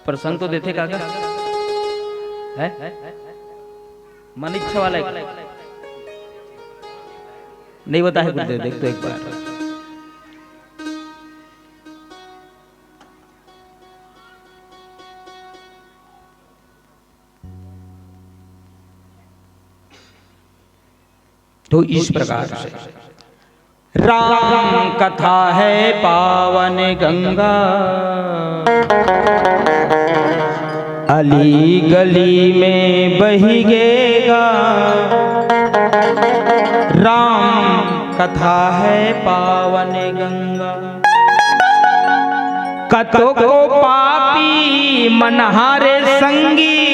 प्रसंग तो देते काका है मन इच्छा वाला नहीं बता है गुरुदेव, देख तो एक बार तो इस प्रकार से राम कथा है पावन गंगा, अली गली में बहिगेगा। राम कथा है पावन गंगा, कतो को पापी मनहारे संगी,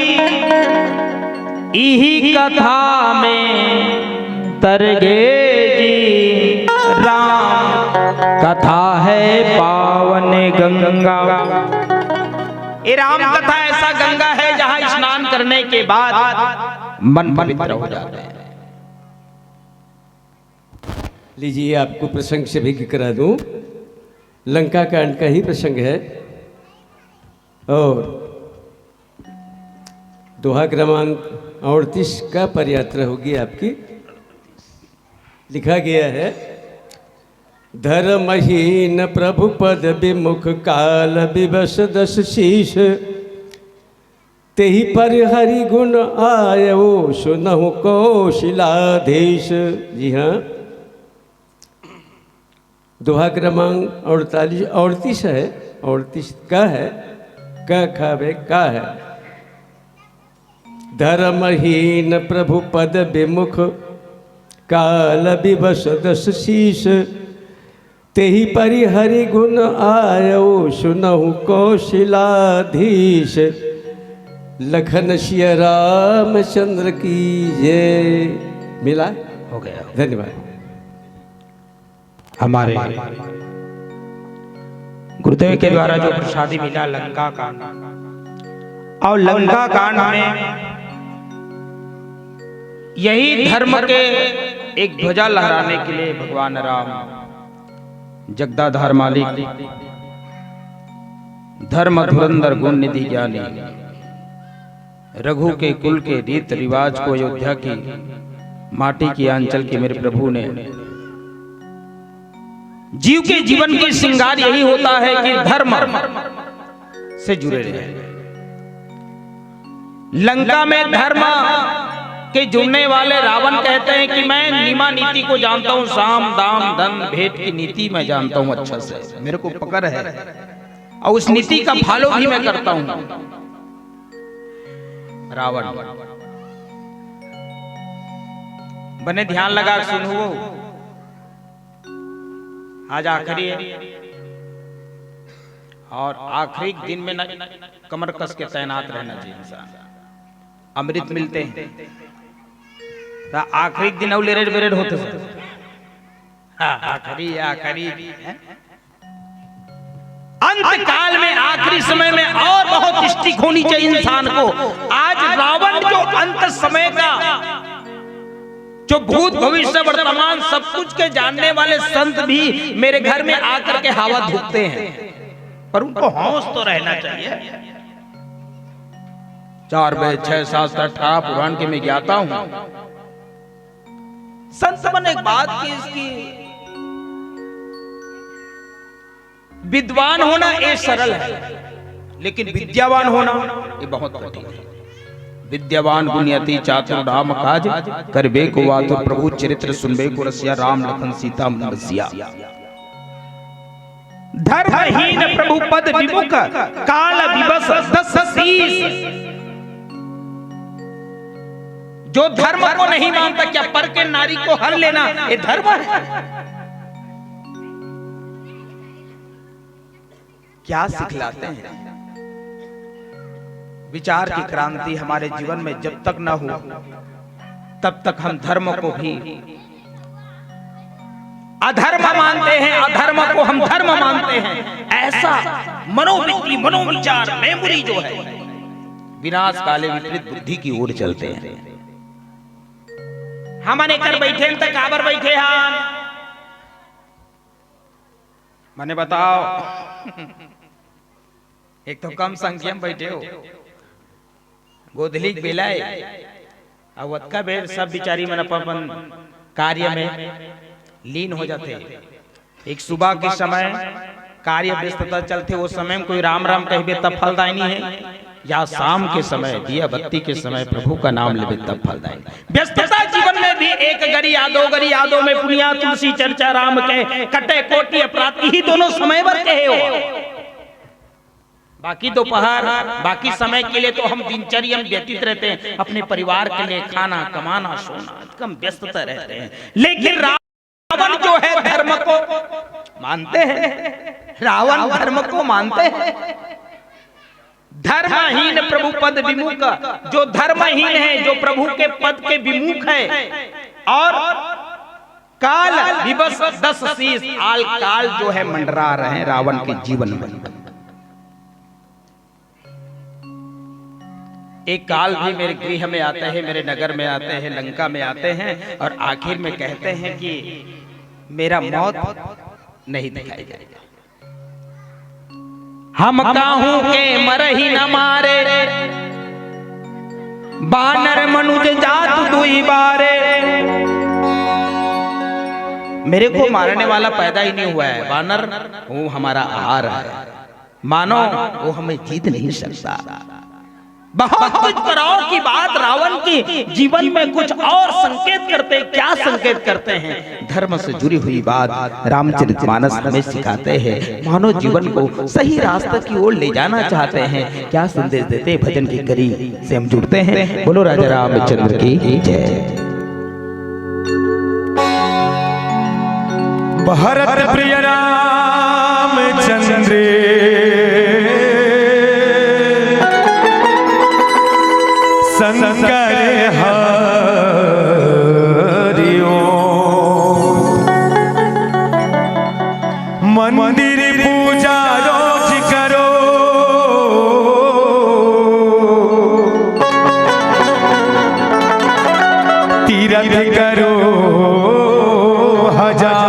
इही कथा में तरगे जी। राम कथा है पावन गंगा, ये राम कथा ऐसा गंगा है जहां स्नान करने के बाद मन पवित्र हो जाता है। लीजिए आपको प्रसंग से भी करा दूं, लंका कांड का ही प्रसंग है और दोहा क्रमांक 38 का पदयात्रा होगी आपकी। लिखा गया है, धर्महीन प्रभु पद विमुख काल विवश दस शीश, तेहि पर हरि गुण आयो सुनहु कौशिलाधीश। जी हाँ, दोहा क्रमांक 38 है, 38 का है, का खावे का है। धर्महीन प्रभु पद विमुख काल विवश दस शीश, तेहि परि हरि गुण आयो सुनहु कौशिलाधीश। लखन सिया रामचंद्र की जय। मिला हो गया, धन्यवाद। हमारे गुरुदेव के द्वारा जो प्रसादी मिला लंका कांड, और लंका कांड में यही धर्म के एक ध्वजा लहराने के लिए भगवान राम जगदाधार मालिक, धर्म धुरंधर गुण निधि ज्ञानी, रघु के कुल के रीत रिवाज को अयोध्या की माटी की आंचल के मेरे प्रभु ने, जीव के जीवन की श्रृंगार यही होता है कि धर्म से जुड़े रहे। लंका में धर्म के जुड़ने वाले रावण कहते हैं कि मैं नीमा नीति को जानता हूं, साम दाम धन भेद की नीति मैं जानता हूं अच्छा से, मेरे को पकड़ है और उस नीति का फॉलो भी मैं करता हूं। रावण बने ध्यान लगा सुनो, आज आखिरी है और आखिरी दिन में न कमर कस के तैनात रहना चाहिए इंसान। अमृत मिलते हैं आखिरी दिन और लेरेड बेरेड होते आखिरी अंत काल में आखिरी समय में और बहुत स्टिक होनी चाहिए इंसान को। आज रावण जो अंत समय का जो भूत भविष्य वर्तमान सब कुछ के जानने वाले संत भी मेरे घर में आकर के हवा धूपते हैं, पर उनको होश तो रहना चाहिए। 4 वेद 6 शास्त्र 18 पुराण के मैं ज्ञाता हूं। संत मन एक बात की इसकी विद्वान होना ये सरल है, लेकिन विद्यावान होना ये बहुत कठिन है। विद्यावान गुणयति चातुर राम काज करबे को वातुर प्रभु चरित्र सुनबे को रसिया राम लखन सीता मन बसिया। धर्महीन प्रभु पद विमुख काल विवश 10 शीश। जो धर्म को नहीं मानता, क्या पर के नारी को हर लेना ये धर्म है? क्या सिखलाते हैं? विचार की क्रांति हमारे जीवन में जब तक न हो तब तक हम धर्म को भी अधर्म मानते हैं, अधर्म को हम धर्म मानते हैं। ऐसा मनोवृत्ति मनोविचार मेमोरी जो है विनाश काले विपरीत बुद्धि की ओर चलते हैं। हमने कर बैठे तक काबर बैठे हम मैंने बताओ एक तो कम संख्या में बैठे हो, गोधली बेलाए अवत का बेर सब बिचारी मन अपन कार्य में लीन हो जाते। एक सुबह के समय कार्य व्यस्तता चलते, वो समय में कोई राम राम कहबे तब फलदायनी है, या शाम के समय दिया बत्ती के समय प्रभु का नाम लेबे तब फलदायनी। व्यस्तता जीवन में भी एक गरी यादों में पुनिया तुलसी चर्चा राम के कटे कोटि अपराध ही दोनों समय पर कहे हो। बाकी दोपहर बाकी समय के लिए तो हम दिनचर्या में व्यतीत रहते हैं, अपने परिवार के लिए खाना कमाना सोना कम व्यस्तता रहते हैं। लेकिन रावण जो है धर्म को मानते हैं, रावण धर्म को मानते हैं। धर्महीन प्रभु पद विमुख, जो धर्महीन है, जो प्रभु के पद के विमुख है, और काल विवश 10 शीश आल काल जो है मंडरा रहे हैं रावण के जीवन में। एक काल भी मेरे गृह में आते हैं, मेरे नगर में आते हैं, लंका में आते हैं, और आखिर में कहते हैं कि मेरा मौत नहीं दिखाई जाएगा। हम काहू के मर ही न मारे, बानर मनुज जात दुई बारे। मेरे को मारने वाला पैदा ही नहीं हुआ है, बानर वो हमारा आहार है, मानो वो हमें जीत नहीं सकता। बहुत कुछ कराओ की बात रावण की जीवन में कुछ और संकेत करते हैं। क्या संकेत करते हैं? धर्म से जुड़ी हुई बात रामचरितमानस हमें सिखाते हैं। मानव जीवन को सही रास्ते की ओर ले जाना चाहते हैं, क्या संदेश देते हैं? भजन की कड़ी से हम जुड़ते हैं। बोलो राजा रामचंद्र की जय। भरत प्रिय रामचंद्र शंकर हरिओ, मंदिर पूजा रोज करो, तीर्थ करो हजार,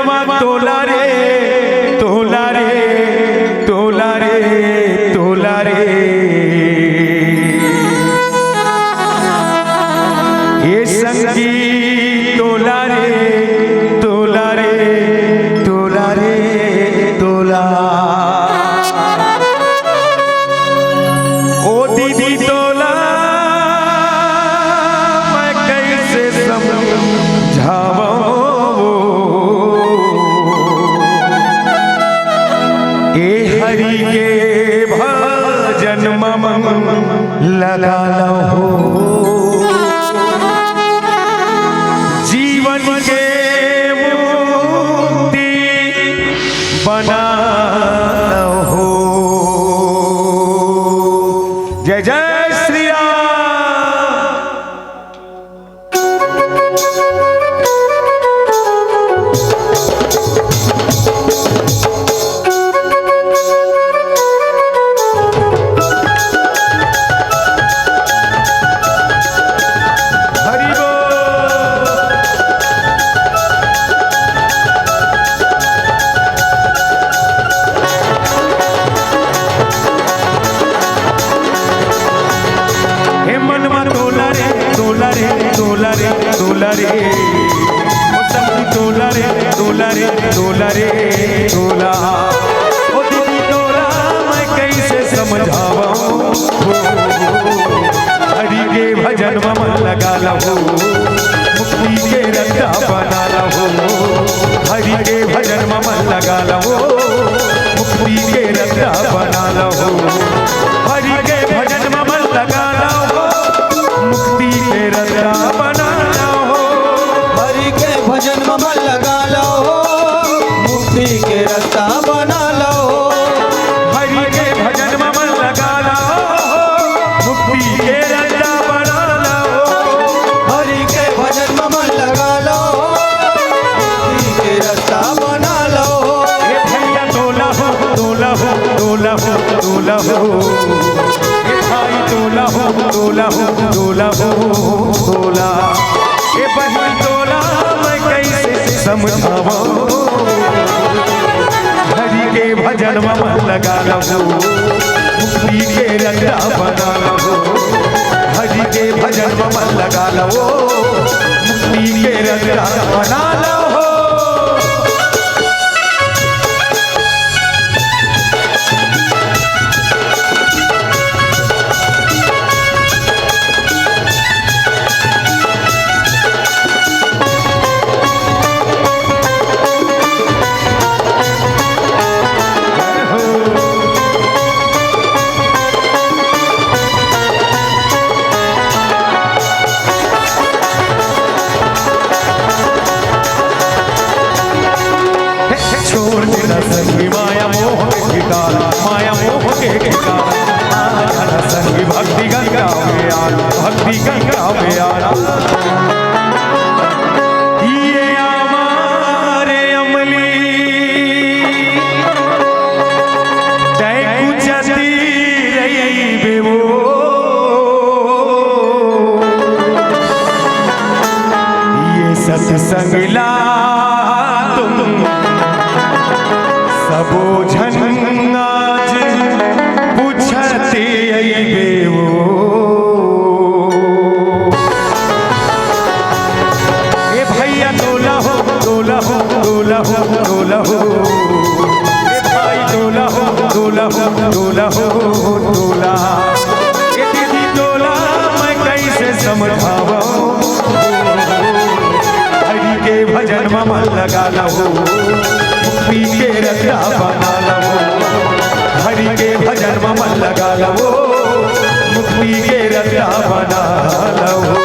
मनवा तोला रे तोला रे तोला रे तोला रे ये संगी तोला रे तोला रे तोला रे तोला ओ दीदी तोला मैं कैसे समझावा ए हरि के भजन मम लगा हो जीवन के मुक्ति बना हो। जय जय श्री राम। हरि बोल। हे मनवा तोला रे तोला रे तोला रे तोला रे ओ संगी तोला रे तोला रे तोला रे तोला ओ दीदी तोला मैं कैसे समझावा हरि के भजन में मन लगा लो मुक्ति के रस्ता बना लो हरि के भजन में मन लगा लो मुक्ति के रस्ता बना लो हरि के भजन में मन लगा लो मुक्ति के रस्ता बना लो हरि के भजन में मन लगा लो मुक्ति के रास्ता बना लो हरि के भजन में मन लगा लो मुक्ति के रस्ता बना लो हरि के भजन में मन लगा लो मुक्ति के रास्ता बना लो ये भैया तोला हो तोला हो तोला हो तोला हो ये भाई तोला हो तोला हो तोला हो तोला ये बहन तोला मैं कैसे समझावा हरि के भजन में मन लगा लो मुक्ति के रस्ता बना लो हरि के भजन में मन लगा लो मुक्ति के रस्ता बना लो। छोड़ देना संगी माया मोह के ठिकाना माया मोह के ठिकाना आना संगी भक्ति गंगा में आना भक्ति गंगा में आना ये हमारे अमली तय कुचती रही बेवो ये सत्संग ला सबो झन आज पूछते बेवो ए भैया तोला हो तोला हो तोला हो तोला हो ए भाई तोला हो तोला हो तोला हो तोला ए दीदी तोला मैं कैसे समझावा हरि के भजन में मन लगा लो मुक्ति के रस्ता बना लो हरि के भजन में मन लगा लो मुक्ति के रस्ता बना लो।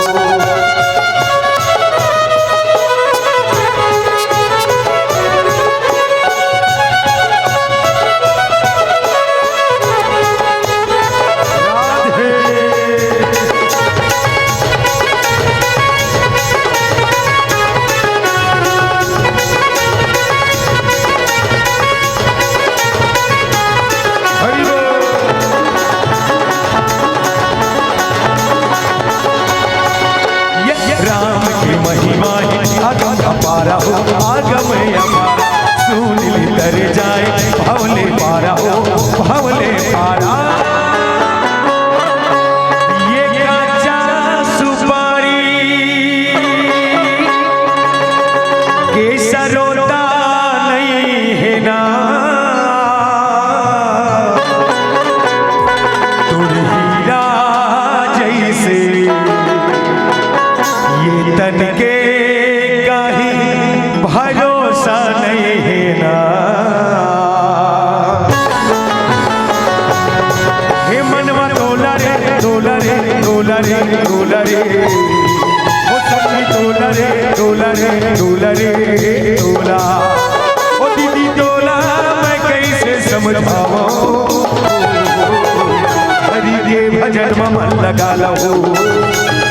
राम की महिमा है आगम अपारा हो आगम अपारा तन के काही भरोसा नहीं है ना। हे मनवा डोला रे डोला रे डोला रे डोला रे, ओ सखी डोला रे डोला रे डोला रे डोला। ओ दीदी डोला मैं कैसे समझाऊं, हरि के भजन में मन लगा लो,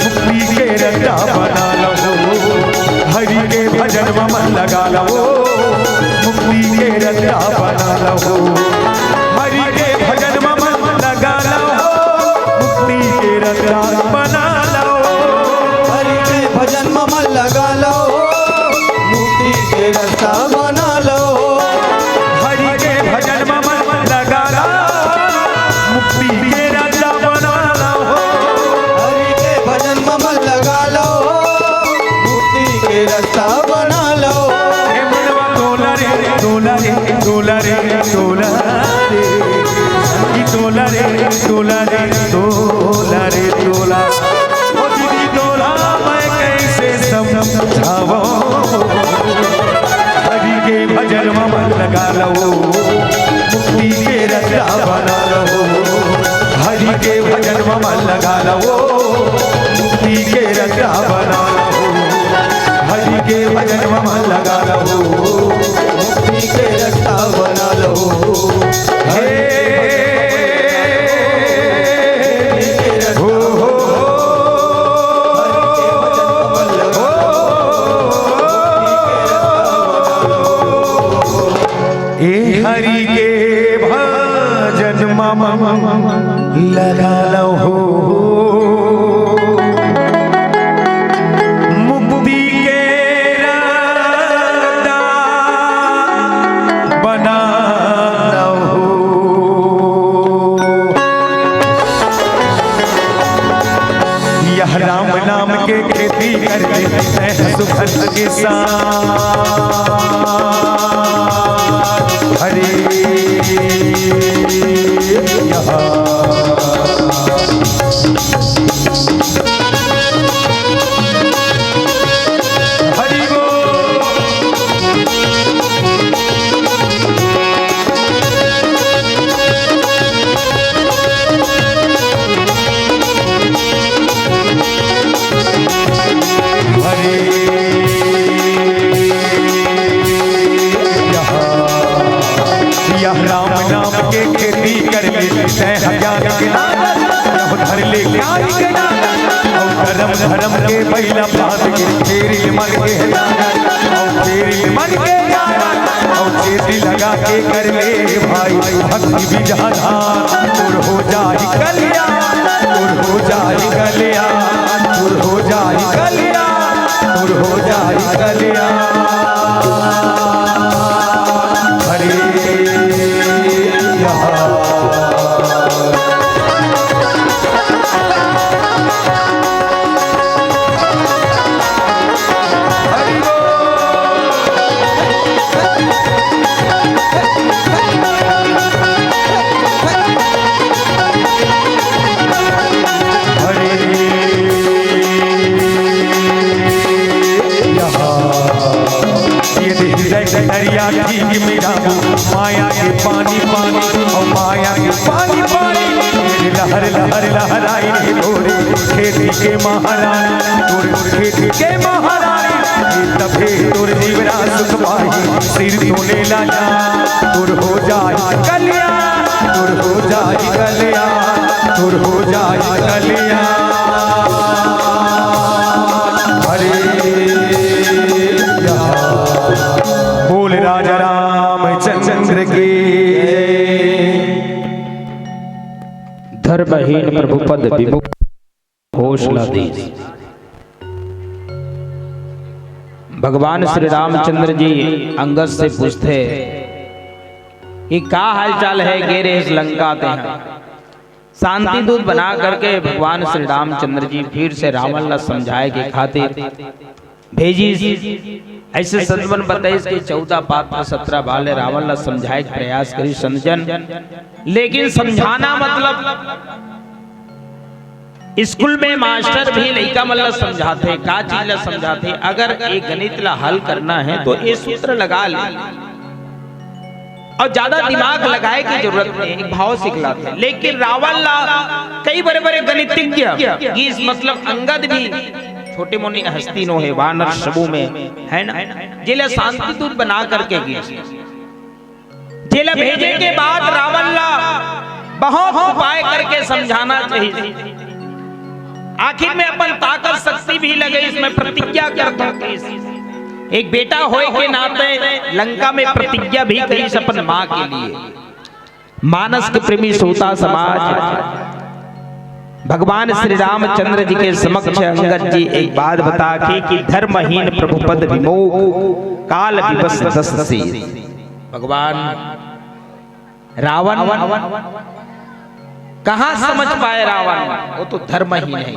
मुक्ति के रत्ता बना लो। हरि के भजन में मन लगा लो, मुक्ति के रत्ता बना लो। हरि के भजन में मन लगा लो, मुक्ति के रत्ता बना लो। हरि के भजन में मन लगा लो, मुक्ति के रास्ता बना लो। हरि के भजन में मन लगा लो, मुक्ति के रत्ता बना लो। हरि के भजन में मन लगा लो, मुक्ति के रास्ता बना लो। हे मनवा डोला रे डोला रे डोला रे डोला रे, सखी डोला रे डोला रे डोला रे डोला। ओ दीदी डोला मैं कैसे समझाऊं, हरि के भजन में मन लगा लो, मुक्ति के रत्ता बना लो। हरि के भजन में मन लगा लो, मुक्ति के रत्ता बना लो। हरि के भजन में मन लगा लो, मुक्ति के रास्ता बना लो। हे हो हो ए हरि के भजन में मन लगा लो, मुक्ति के रास्ता बना लो। यह राम नाम के खेती करते हैं सुखद किसान। हरे हरि बोल। यह राम नाम के खेती कर लेते हैं हजार के धर ले और धर्म धर्म के पहला बात के तेरी मन के और तेरी मन के और चेती लगा के कर ले भाई भक्ति भी ज्यादा दूर हो जाए कल्याण, दूर हो जाए कल्याण, दूर हो जाए कल्याण, दूर हो जाए कल्याण। दरिया की मेरा माया के पानी पानी और माया के पानी पानी लहर लहर लहराई रे तोरे खेती के महारानी, तोरे खेती के महारानी तबे तोर जीवरा सुख पाई सिर तोले लाजा। तुर हो जाए कल्याण, तुर हो जाए कल्याण, तुर हो जाए कल्याण। बोल राजा रामचंद्र की धर्महीन प्रभु पद विमुख हौसला दे। भगवान श्री रामचंद्र जी अंगद से पूछते कि क्या हालचाल है गेरे इस लंका ते हैं। शांति दूत बना करके भगवान श्री रामचंद्र जी फिर से रावण ला समझाए के खातिर भेजी। ऐसे संतवन बताइए कि 14 पात्र 17 बाले रावण ला समझाए के प्रयास करी समझन, लेकिन समझाना मतलब स्कूल में मास्टर भी लड़का मतलब समझाते का चीज ला समझाते, अगर एक गणित ला हल करना है तो ये सूत्र लगा ले और ज्यादा दिमाग लगाए की जरूरत नहीं, एक भाव सिखलाते। लेकिन रावण ला कई बड़े बड़े गणितज्ञ गीस मतलब अंगद भी छोटे मोटी हस्ती नो है वानर सबू में है ना, जिले शांति दूत बना करके गीस जिले भेजे के बाद रावण ला बहुत उपाय करके समझाना चाहिए। आखिर में अपन ताकत शक्ति भी लगे इसमें प्रतिज्ञा करता हूं, एक बेटा होए के नाते लंका में प्रतिज्ञा भी करी अपन मां के लिए। मानस के प्रेमी सोता समाज भगवान श्री रामचंद्र जी के समक्ष अंगद जी एक बात बता के कि धर्महीन प्रभुपद विमोह काल विवश दस से। भगवान रावण कहां समझ पाए रावण, वो तो धर्महीन है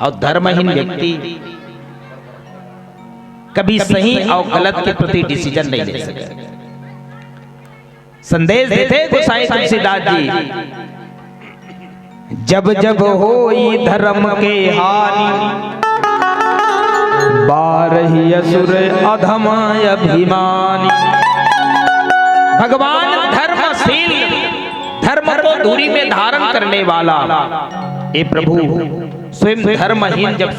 और धर्महीन व्यक्ति कभी सही और गलत के प्रति डिसीजन नहीं ले सके। संदेश देते गोसाई तुलसीदास जी, जब जब होई धर्म के हानि बारही असुर अधम अभिमानी। भगवान धर्मशील धर्म को दूरी में धारण करने वाला ए प्रभु स्वयं धर्महीन जब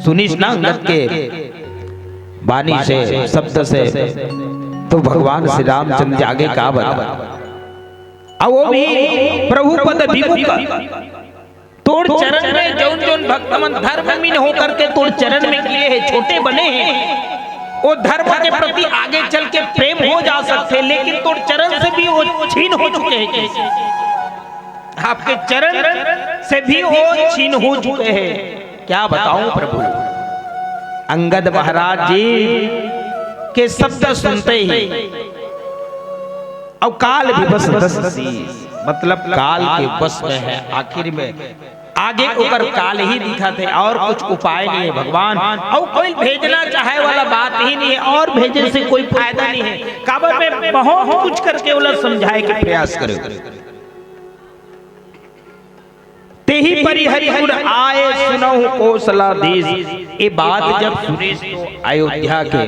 सुनिस ना अंगद के वाणी से शब्द से तो भगवान श्री रामचंद्र आगे का बता, वो भी प्रभु पद विमुख तोड़ चरण में जौन जौन भक्तमन धर्महीन होकर के तोड़ चरण में गिरे हैं, छोटे बने हैं, वो धर्म के प्रति आगे चल के प्रेम हो जा सकते, लेकिन तोड़ चरण से भी वो छीन हो चुके हैं, आपके चरण से भी वो छीन हो चुके हैं। क्या बताऊं प्रभु। अंगद महाराज जी के शब्द सुनते ही और काल विवश दस मतलब काल के वश में है, आखिर में आगे ऊपर काल ही दिखा थे और कुछ उपाय नहीं है भगवान, और कोई भेजना चाहे वाला बात ही नहीं है, और भेजने से कोई फायदा नहीं है। काबा में बहुत कुछ करके उलट समझाए के प्रयास करो। तेही परिहरि गुण आए सुनहु कौशलाधीश। ये बात जब सुरेश तो अयोध्या के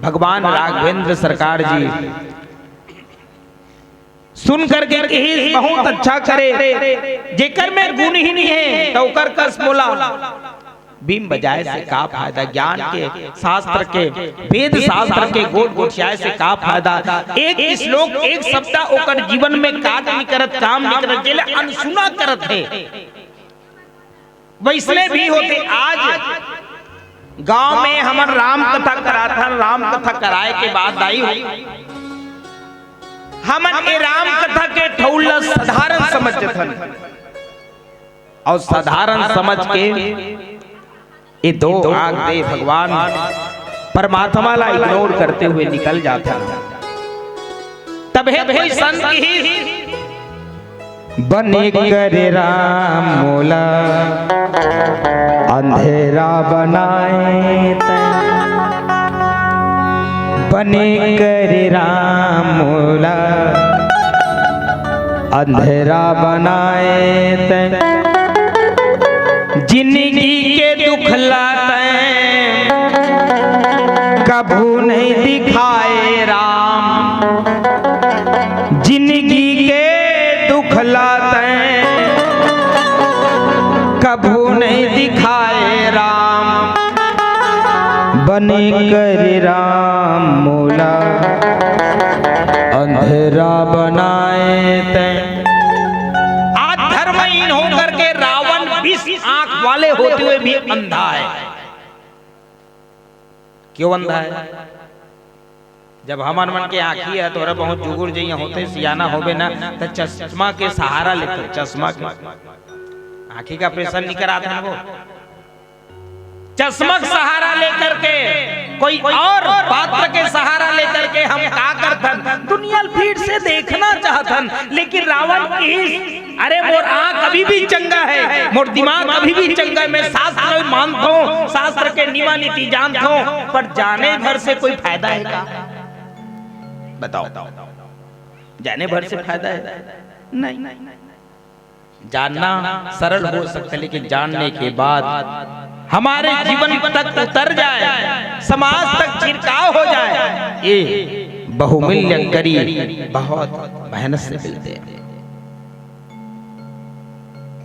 भगवान राघवेंद्र सरकार जी सुन करके बहुत अच्छा करे, जेकर में गुण ही नहीं है तो कर कस बोला बीम बजाए से का फायदा, ज्ञान के शास्त्र के वेद शास्त्र के गोट गोटियाए से का फायदा। एक श्लोक एक शब्द ओकर जीवन में काट नहीं करत, काम नहीं करत, जेले अनसुना करत है। वैसने भी होते आज गांव में हमर राम कथा करा था, राम कथा कराए के बाद आई हुई हमन के राम कथा के ठौला साधारण समझथन, और साधारण समझ के ये दो आग दे भगवान परमात्मा ला इग्नोर करते हुए निकल जाता। तब है कोई संत ही बने करे राम मोला अंधेरा बनाए, बने करे राम मोला अंधेरा बनाए, जिंदगी के दुख लाते कभू नहीं दिखाए राम, जिंदगी के दुख लाते कभू नहीं दिखाए राम, बने कर राम मोला अंधेरा बनाए ते। आज धर्महीन होकर के रावण 20 आंख वाले होते हुए भी अंधा है। क्यों अंधा है? जब हमार मन के आंखी है तो बहुत जुगुर जइया होते सियाना होबे ना तो चश्मा के सहारा लेते, चश्मा के आंखी का प्रेशर नहीं कराता है वो, चश्मा सहारा लेकर के कोई और पात्र के सहारा लेकर के हम का करथन, दुनिया भीड़ से देखना चाहथन। लेकिन रावण की अरे मोर आंख अभी भी चंगा है, मोर दिमाग अभी भी चंगा है, मैं शास्त्र मानता हूँ, शास्त्र के नियम नीति जानता हूँ, पर जाने भर से कोई फायदा है का? बताओ, जाने भर से फायदा है? नहीं। जानना सरल हो सकता है, लेकिन जानने के बाद हमारे जीवन तक उतर जाए, समाज तक छिड़काव हो जाए, ये बहुमूल्य करीब बहुत मेहनत से मिलते हैं।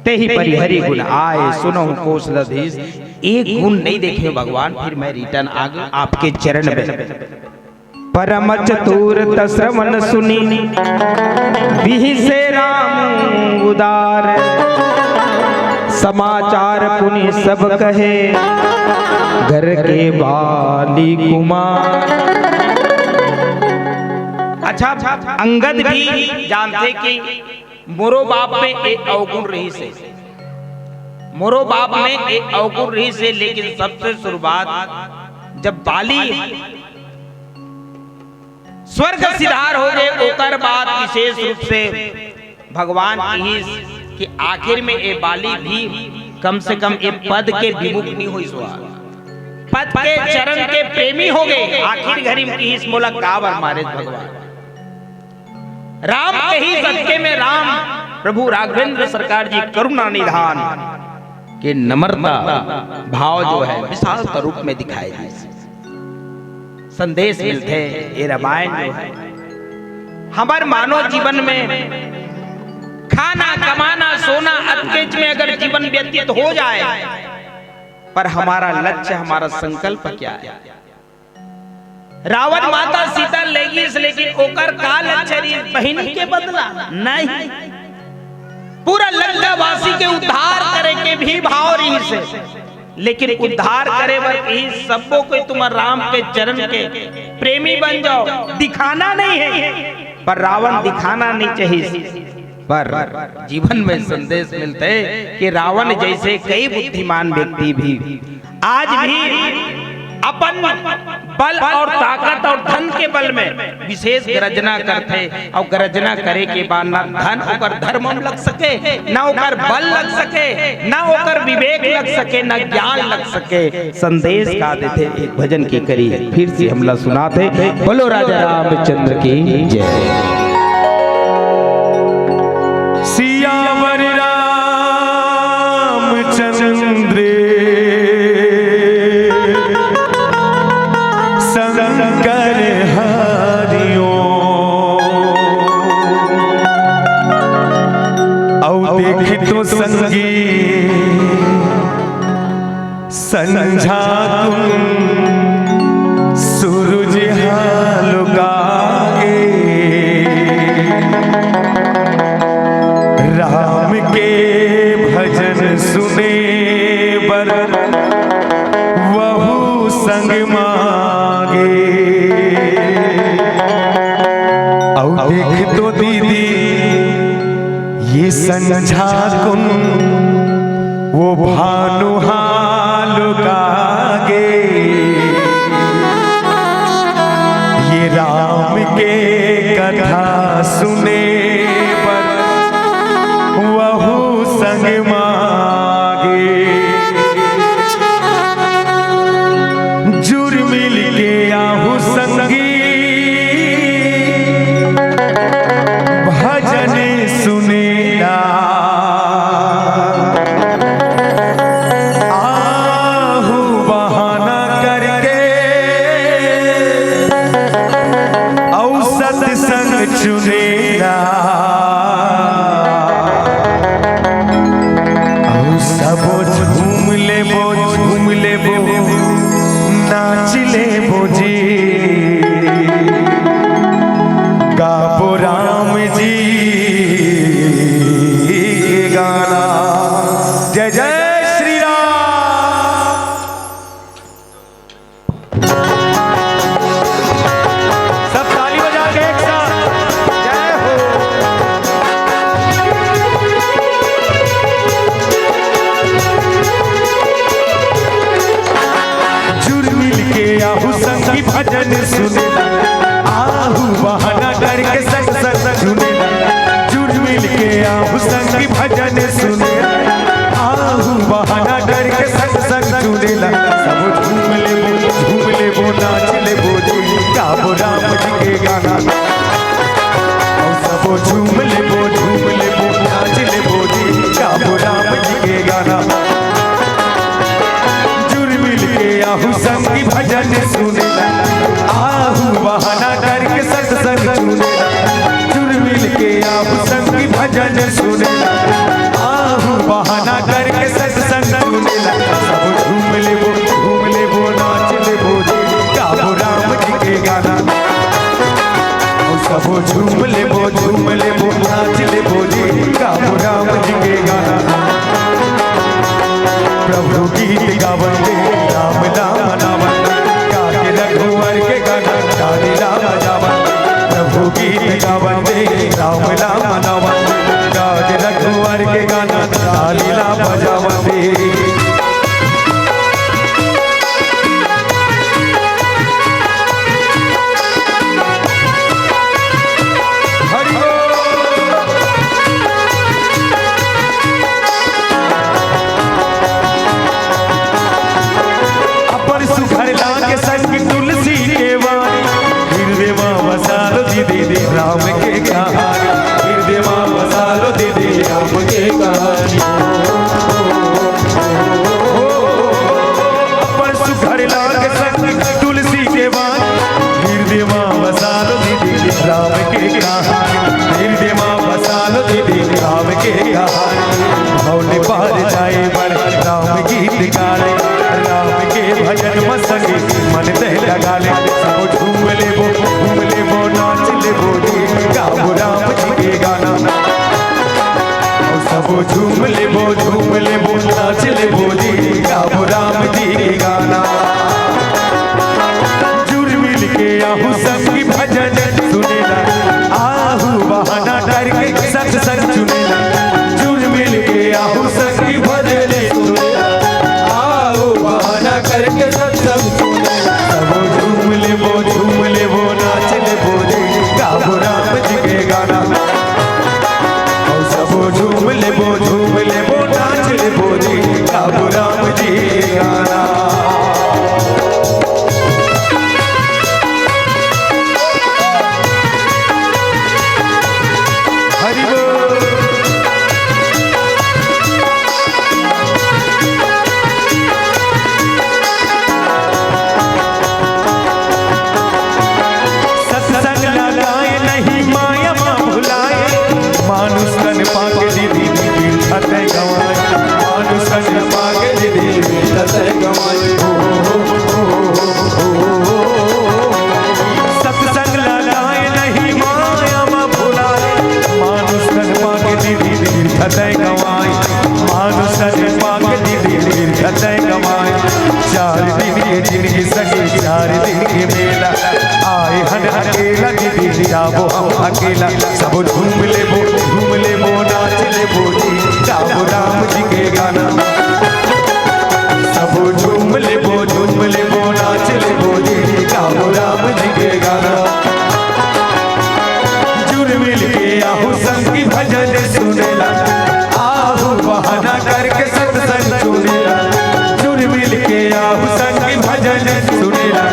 ते ही परिहरि गुण आए सुनो कौशलधीश, एक गुण नहीं देखे भगवान, फिर मैं रिटर्न आ गया आपके चरण में। परम चतुर श्रवण सुनी बिहि से राम उदार, समाचार पुनि सब कहे घर के बाली कुमार। अच्छा, अंगद भी जानते कि मोरो बाप में एक अवगुण रही से, मोरो बाप में एक अवगुण रही से, लेकिन सबसे शुरुआत जब बाली स्वर्ग सिधार हो गए, ओकर बाद विशेष रूप से भगवान की आखिर में ए बाली भी कम से कम ए पद के विमुख नहीं हुई, पद के चरण के प्रेमी हो गए। आखिर घड़ी में इस मोला कावर मारे भगवान राम के ही सदके में राम प्रभु राघवेंद्र सरकार जी करुणा निधान के नम्रता भाव जो है विशाल रूप में दिखाए जाए, संदेश मिलते। ये रामायण जो है हमारे मानव जीवन में खाना कमाना सोना अटकेच में अगर जीवन व्यतीत हो जाए, पर हमारा लक्ष्य हमारा संकल्प क्या है? रावण माता सीता लेगी, लेकिन ओकर का लक्ष्य बहन के बदला नहीं, पूरा लंका वासी के उद्धार करे के भी भाव रही से, लेकिन उद्धार करे बर ही सबको कोई तुम राम के चरण के प्रेमी बन जाओ, दिखाना नहीं है। पर रावण दिखाना नहीं चाहिए, पर जीवन में संदेश मिलते हैं कि रावण जैसे कई बुद्धिमान व्यक्ति भी आज भी अपन बल और ताकत और धन के बल में विशेष गर्जना करते, और गर्जना करे के बाद ना धन ओकर धर्म लग सके, ना ओकर बल लग सके, ना ओकर विवेक लग सके, ना ज्ञान लग सके। संदेश का देते एक भजन की करी फिर से हमला सुनाते। बोलो राजा रामचंद्र की जय। सियावर रामचंद्र शंकर हरिओ, औ देख तो संगी संझा तुम सूरज हालुकागे, राम के भजन सुने बर वहु संग मागे। औ देख तो दीदी ये संझा कुन वो भानु हालुकागे, ये राम के कथा सुने पर वहु संग मागे। जुर मिल के आहु संगी भजन सुनेला, आहु बहाना करके औ सत्संग चुनेला, सबो झूम लेबो नाच लेबो जी, गाबो राम जी के गाना। जय जय श्री राम। सब ताली बजा के एक साथ जय हो। आहु संगी भजन सुनेला, आहु बहाना करके संग संग सुनेला, जुड़ मिल के आहु संगी भजन सुनेला, आहु बहाना करके संग संग सुनेला। सब झूम लेबो नाच लेबो जी, गाबो राम जी के गाना। और सब झूम लेबो नाच लेबो जी, भजन सुनेला आहू बहाना करके सत्संग सुनेला सब झूम ले वो नाच ले वो रे गाओ राम जी के गाना सब झूम ले वो नाच ले वो रे गाओ राम जी के गाना प्रभु गीत गावन दे राम नाम नावन गा के रघुवर के गाना डाली राम जावन प्रभु गीत गावन दे राम नाम नावन गा के रघुवर के गाना डाली राम जावन दे दीदी राम के कहानी हृदय माँ बसालो दीदी राम के कहानी अपन सुखर लाल के संग तुलसी के वाणी हृदय माँ बसालो दीदी राम के कहानी हृदय माँ बसालो दीदी राम के कहानी भौले पार जाए बड़ राम गीत गाले राम के भजन मसंगी मन दे लगा ले सब झूम ले वो नाच ले वो गाओ राम जी के गाना सब झूम ले वो नाच ले वो गाओ राम जी के गाना जुड़ मिल के आहू सबकी भजन सुनेला आहू बहाना करके सत्संग चुनेला जुड़ मिल के आहू सबकी भजन सुनेला आहू बहाना करके सत्संग चुनेला सब झूम ले वो नाच ले वो गाओ राम जी के गाना और सब झूम ले वो नाच ले वो गाओ राम जी के गाना हरि बोल सत्संग लगाए नहीं माया माँ भुलाए मानुष तन पाके दीदी तीर्थत गवाए मानुष तन पाके दीदी तीर्थत गवाए सत्संग लगाए नहीं माया माँ भुलाए मानुष तन पाके दीदी तीर्थत गवाए मानुष तन पाके दीदी तीर्थत गवाए 4 दिन के जिंदगी सके 4 दिन के मेला आए हन अकेला दीदी जाबो हम अकेला सब झूम ले वो नाच ले वो गाओ राम जी के गाना सब झूम ले वो नाच ले वो गाओ राम जी के गाना जुड़ मिल के आहू संग की भजन सुनेला आहू बहाना करके सत्संग सुनेला जुड़ मिल के आहू संग की भजन सुनेला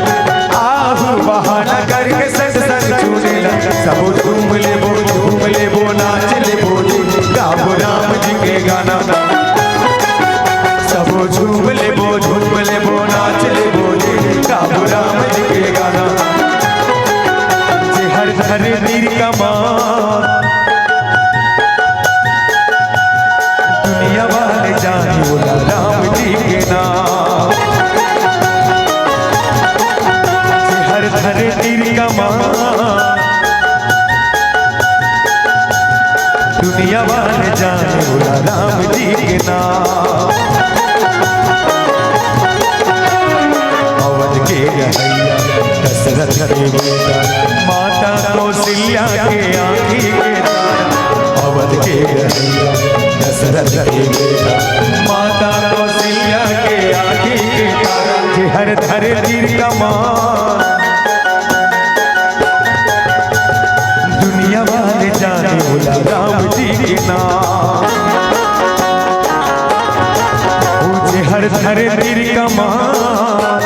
आहू बहाना करके सत्संग सुनेला सब झूम ले वो नाच ले वो गाओ राम जी के गाना सब झूम ले वो नाच ले वो गाओ राम जी के गाना जे हर धरती का मान दुनिया वाले जाने बोला राम जी के नाम जे हर धरती का मान दुनिया वाले जाने बोला राम जी के नाम अवध के रैया दशरथ के बेटा माता कौशल्या के आँखी के तारा अवध के रैया दशरथ के बेटा माता कौशल्या के आँखी के तारा जे हर धरती का मान दुनिया वाले जाने बोला राम जी के नाम मुझे हर धरती का मान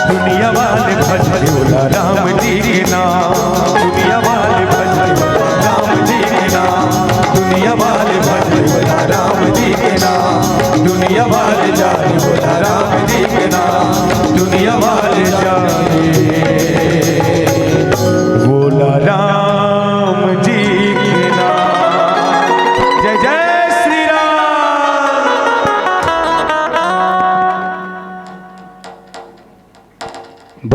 दुनिया वाले भजन बोला राम जी के नाम दुनिया वाले भजन बोला राम जी के नाम दुनिया वाले भजन बोला राम जी के नाम दुनिया वाले जाने बोला राम जी के नाम दुनिया वाले जाने बोला राम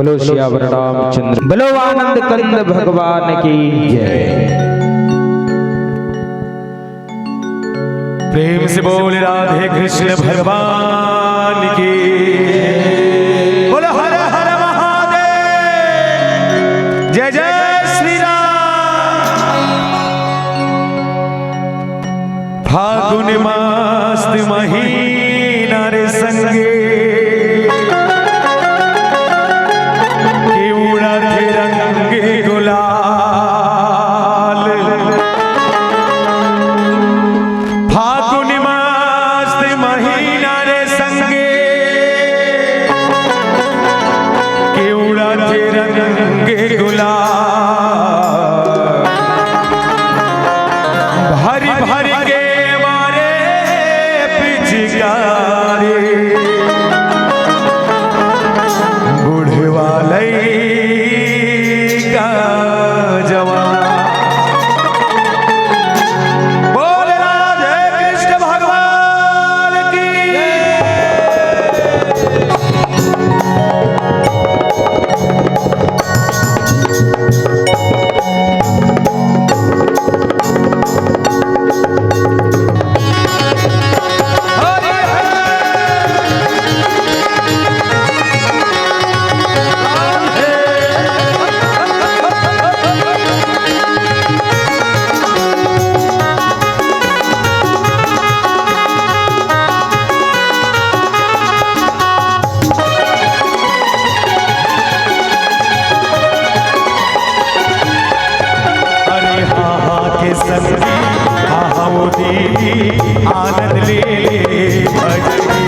बोलो श्यावर रामचंद्र, बोलो आनंद कंद भगवान की जय। प्रेम से बोल राधे कृष्ण भगवान की, बोलो हर हर महादेव, जय जय श्री राम। फागुन मास महीना रे संगे, केवड़ा थे रंगे गुलाल। फागुन मास महीना रे संगे, केवड़ा थे रंगे गुलाल। भरी भरी के मारे पिचकारी, बूढ़े वाले का जवान। बोल राधे कृष्ण भगवान की। आनंद ले भजन के,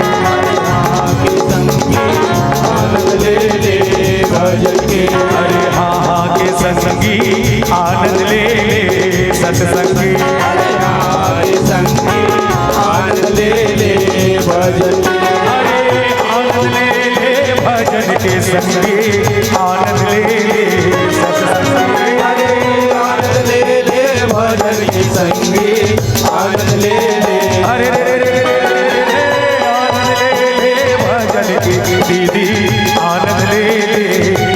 आनंद ले भजन के। अरे हाँ हाँ के संगी आनंद ले सत्संग के, अरे हाँ के संगी आनंद ले भजन के। अरे आनंद ले भजन के संगी आनंद ले सत्संग के। अरे आनंद ले भजन के संगी आनंद ले। अरे आनंद ले भजन की दीदी, आनंद ले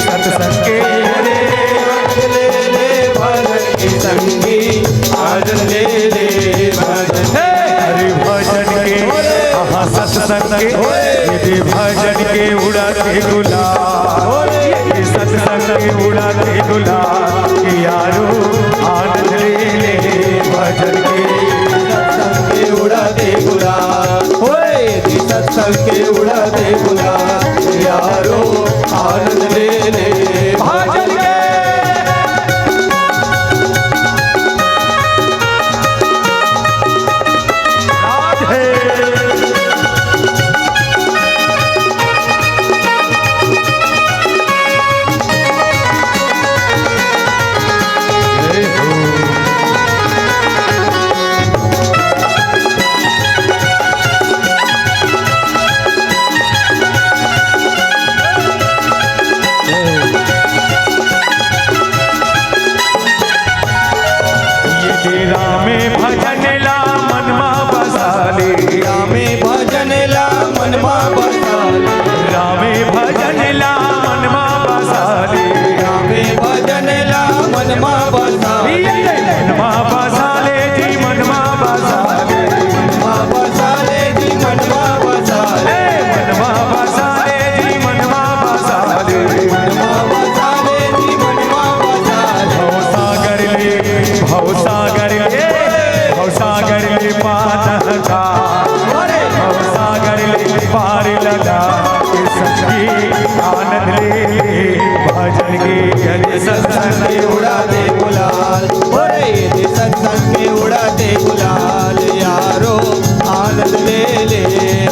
सत्संग के। आनंद ले भजन की संगी आनंद ले भजन। अरे भजन के हाँ सत्संग के, ये भजन के उड़ाते गुलाल, ये सत्संग के उड़ाते गुलाल। यारो आनंद ले भजन के, उड़ाते गुलाल, सत्संग के उड़ाते गुलाल। यारो आनंद ले भजन के। रामे भजन ला मनमा बसाले, रामे भजन ला मनमा बसाले। रामे भजन ला मनमा बसाले, रामे भजन ला मनमा बसाले। मनमा बसाले जी मनमा बसाले, मनमा बसाले जी मनमा बसाले। मनमा बसाले जी मनमा बसाले, मनमा बसाले जी मनमा बसाले। भवसागर ले भवसागर ले पार लगा, भवसागर ले पार लगा। संगी आनंद ले भजन के, सत्संग के उड़ाते गुलाल, सत्संग के उड़ाते गुलाल। यारो आनंद ले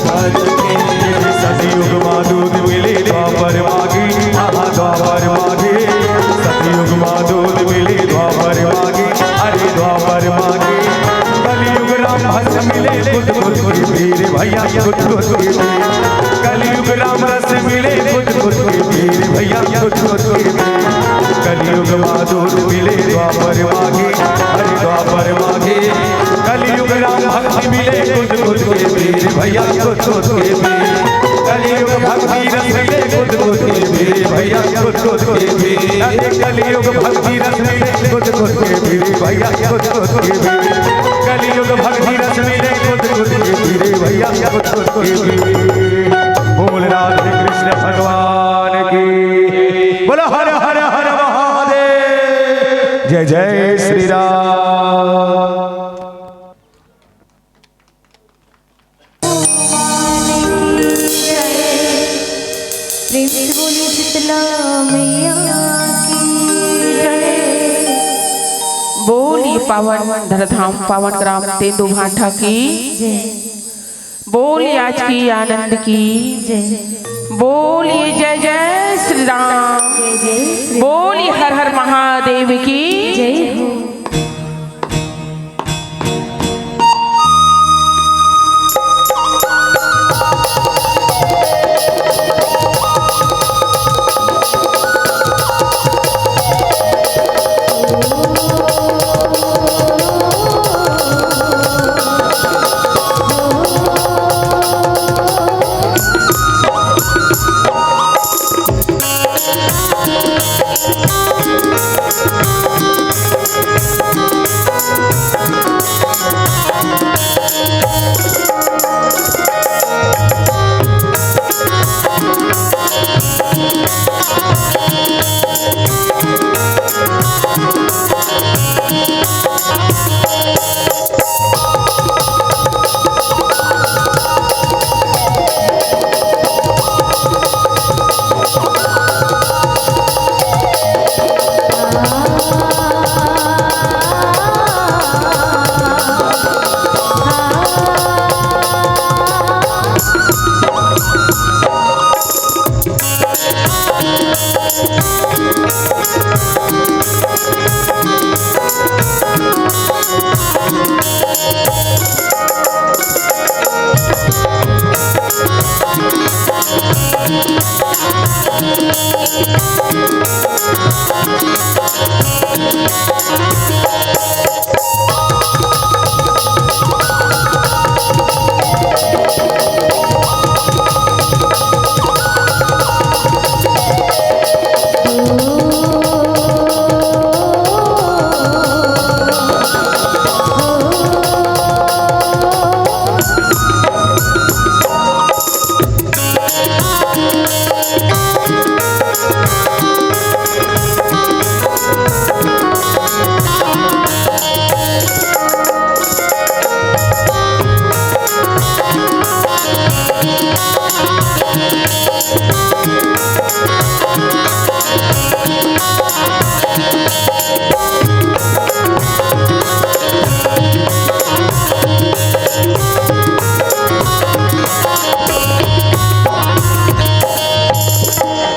भजन के। सतयुग माधुद मिले द्वापर मागे, द्वापर मागे। सतयुग माधुद मिले द्वापर मागे, अरे द्वापर मागे। कलयुग राम भस मिले खुद खुद के वीर भैया, खुद खुद के वीर। कलयुग राम रस मिले खुद खुद के वीर भैया, खुद खुद के वीर। कलयुग माधुर मिले द्वापर मागे, हरि द्वापर मागे। कलयुग राम भक्ति मिले खुद खुद के वीर भैया, खुद खुद के वीर। कलयुग भक्ति रस मिले खुद खुद के वीर भैया, अरे कलियुग भक्ति रस मिले खुद खुद के पीरे भैया खुद खुद के पीरे कलियुग भक्ति रस मिले खुद खुद के पीरे भैया खुद खुद के पीरे बोल राधे कृष्ण भगवान की बोलो हर हर हर महादेव जय जय श्री राम। प्रेम से बोली शीतला मैया की जय। बोलिए पावन धरधाम पावन ग्राम तेंदू भाठा की जय। बोलिए आज की आनंद की जय। बोलिए जय जय श्री राम। जय जय श्री बोलिए हर हर महादेव की जय हो।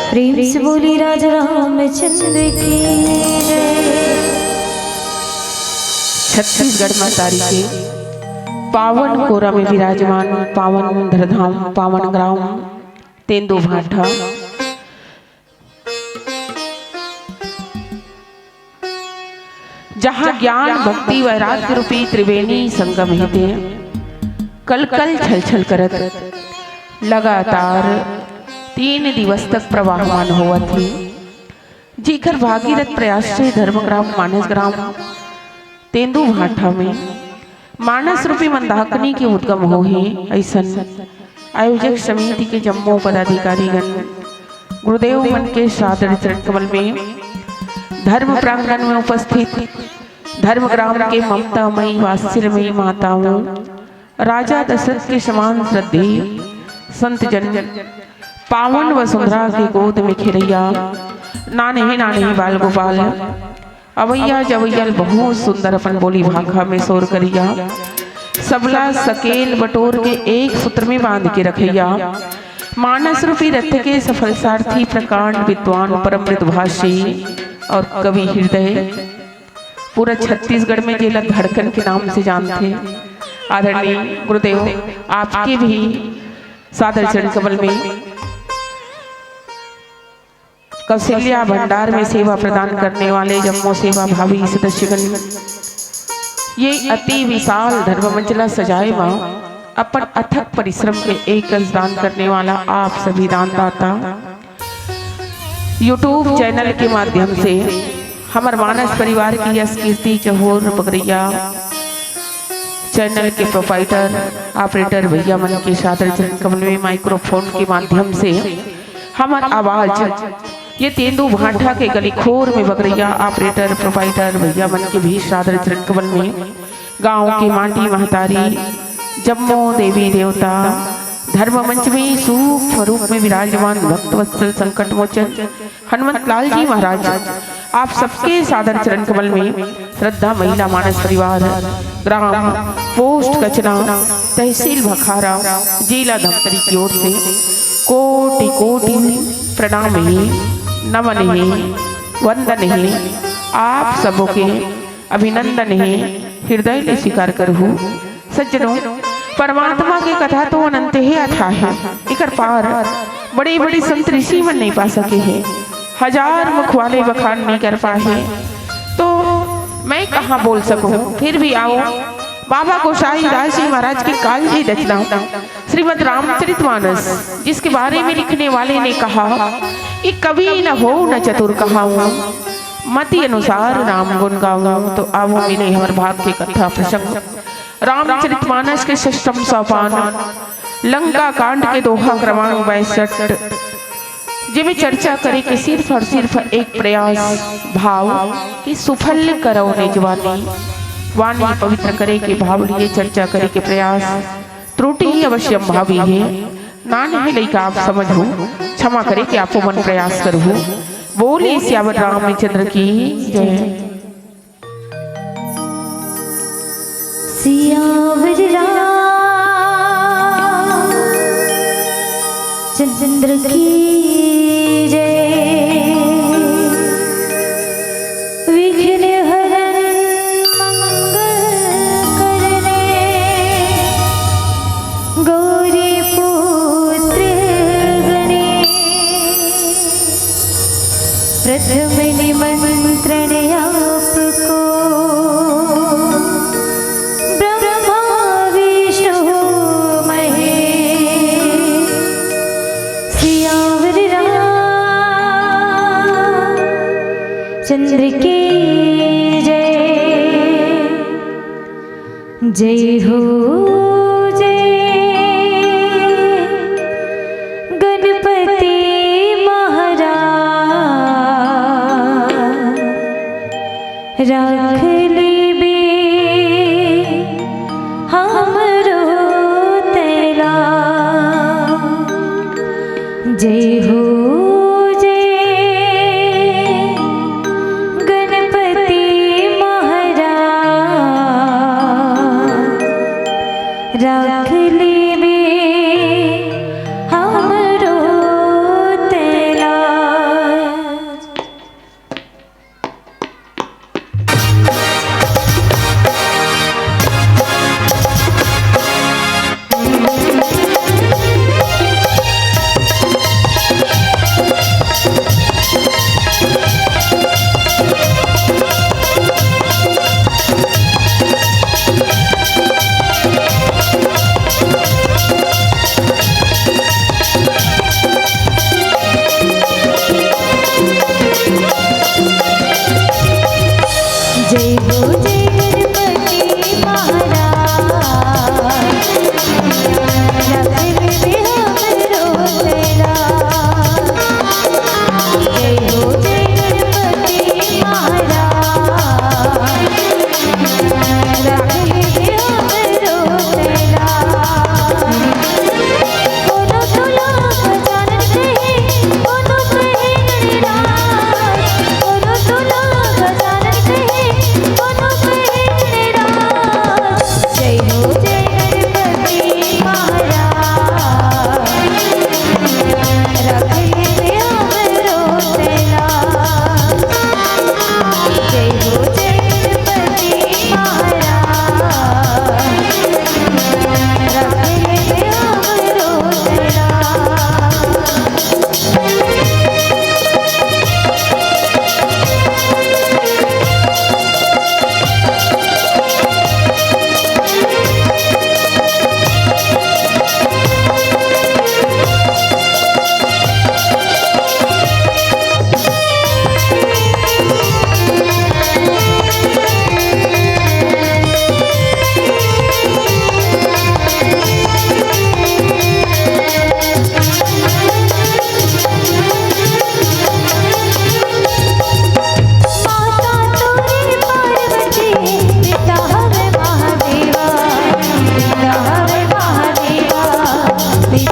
प्रेम से बोली राजा रामचंद्र की जय। छत्तीसगढ़ में तारी के पावन कोरा में विराजमान पावन धरधाम पावन ग्राम तेंदू भाठा जहाँ ज्ञान भक्ति वैराग्य रूपी त्रिवेणी संगम हेते कल कल छल छल करत लगातार 3 दिवस तक प्रवाहमान हुआ थी। जीकर भागीरथ प्रयास से धर्मग्राम मानस ग्राम तेंदू भाठा में मानस रूपी मंदाकिनी के उद्गम हो ही ऐसन आयोजक समिति के जम्मू पदाधिकारीगण गुरुदेव मन के सादर चरण कमल में धर्म प्रांगण में उपस्थित धर्मग्राम के ममतामयी वात्सल्यमयी माताओं राजा दशरथ के समान श्रद्धेय संत जन पावन वसुंधरा की गोद में खिरैया नाने नाने बाल गोपाल अवैया जवैयल बहुत सुंदर अपन बोली भाखा में शोर करिया सबला सकेल बटोर के एक सूत्र में बांध के रखैया मानस रूपी रथ के सफल सारथी प्रकांड विद्वान परम मृदुभाषी और कवि हृदय पूरा छत्तीसगढ़ में जेला धड़कन के नाम से जानते आदरणीय गुरुदेव आपके भी सादर चरण कमल में कौशल्या भंडार में सेवा प्रदान करने वाले जम्मू सेवा भावी सदस्यगण ये अति विशाल धर्ममंडला सजाए मां अपन अथक परिश्रम के एक दान करने वाला आप सभी दानदाता यूट्यूब चैनल के माध्यम से हमार मानस परिवार की यश कीर्ति चहोर बकरिया चैनल के प्रोपाइटर ऑपरेटर भैया मन के सादर चरण कमल में माइक्रोफोन के माध्यम से हमार आवाज ये तेंदू भाटा के गली खोर में बकरिया ऑपरेटर प्रोपाइटर भैया मन के भी सादर चरण कमल में गांव की माटी महतारी जम्मो देवी देवता धर्म मंच में सूक्ष्म रूप में विराजमान भक्त वत्सल संकट मोचन हनुमत लाल जी महाराज आप सबके सादर चरण कमल में श्रद्धा महिला मानस परिवार ग्राम पोस्ट कचरा तहसील भखारा जिला धमतरी की ओर से कोटि कोटि प्रणाम है, नमन है, वंदन है, आप सबके अभिनंदन है, हृदय ले स्वीकार करहु। सज्जनों, परमात्मा की कथा तो अनंत है अथा है, इकर पार बड़े बड़े संत ऋषि मन नहीं पा सके हैं, हजार मुख वाले बखान नहीं कर पाए, तो मैं कहाँ बोल सकूं। फिर भी आओ बाबा गोसाई दास जी महाराज की कालजी रचना श्रीमद् रामचरितमानस, जिसके बारे में लिखने वाले ने कहा कि कभी न हो न चतुर कहाऊं, मति अनुसार राम गुण गाऊं। तो आओ मिले हमारे भाग की कथा प्रसंग रामचरितमानस के षष्ठम सोपान लंका कांड के दोहा क्रमांक 62 जिसमें चर्चा करे कि सिर्फ और सिर्फ एक प्रयास भाव कि सुफल करो निजवानी वाणी पवित्र करे के भाव लिए चर्चा करे के प्रयास त्रुटि ही अवश्य भावी है, नान है लइका आप समझो, क्षमा करे कि आपो मन प्रयास करो। बोले सियावर रामचंद्र की जय। सियावर रामचंद्र की जय। विघ्न हरन मंगल करने गौरी पुत्र गणेश, प्रथम निमंत्रण आपको चंद्र की जय। जय हो जय गणपति महाराज, राख लेबे हमरो तेला। जय हो राख लेबे हमरो तेला।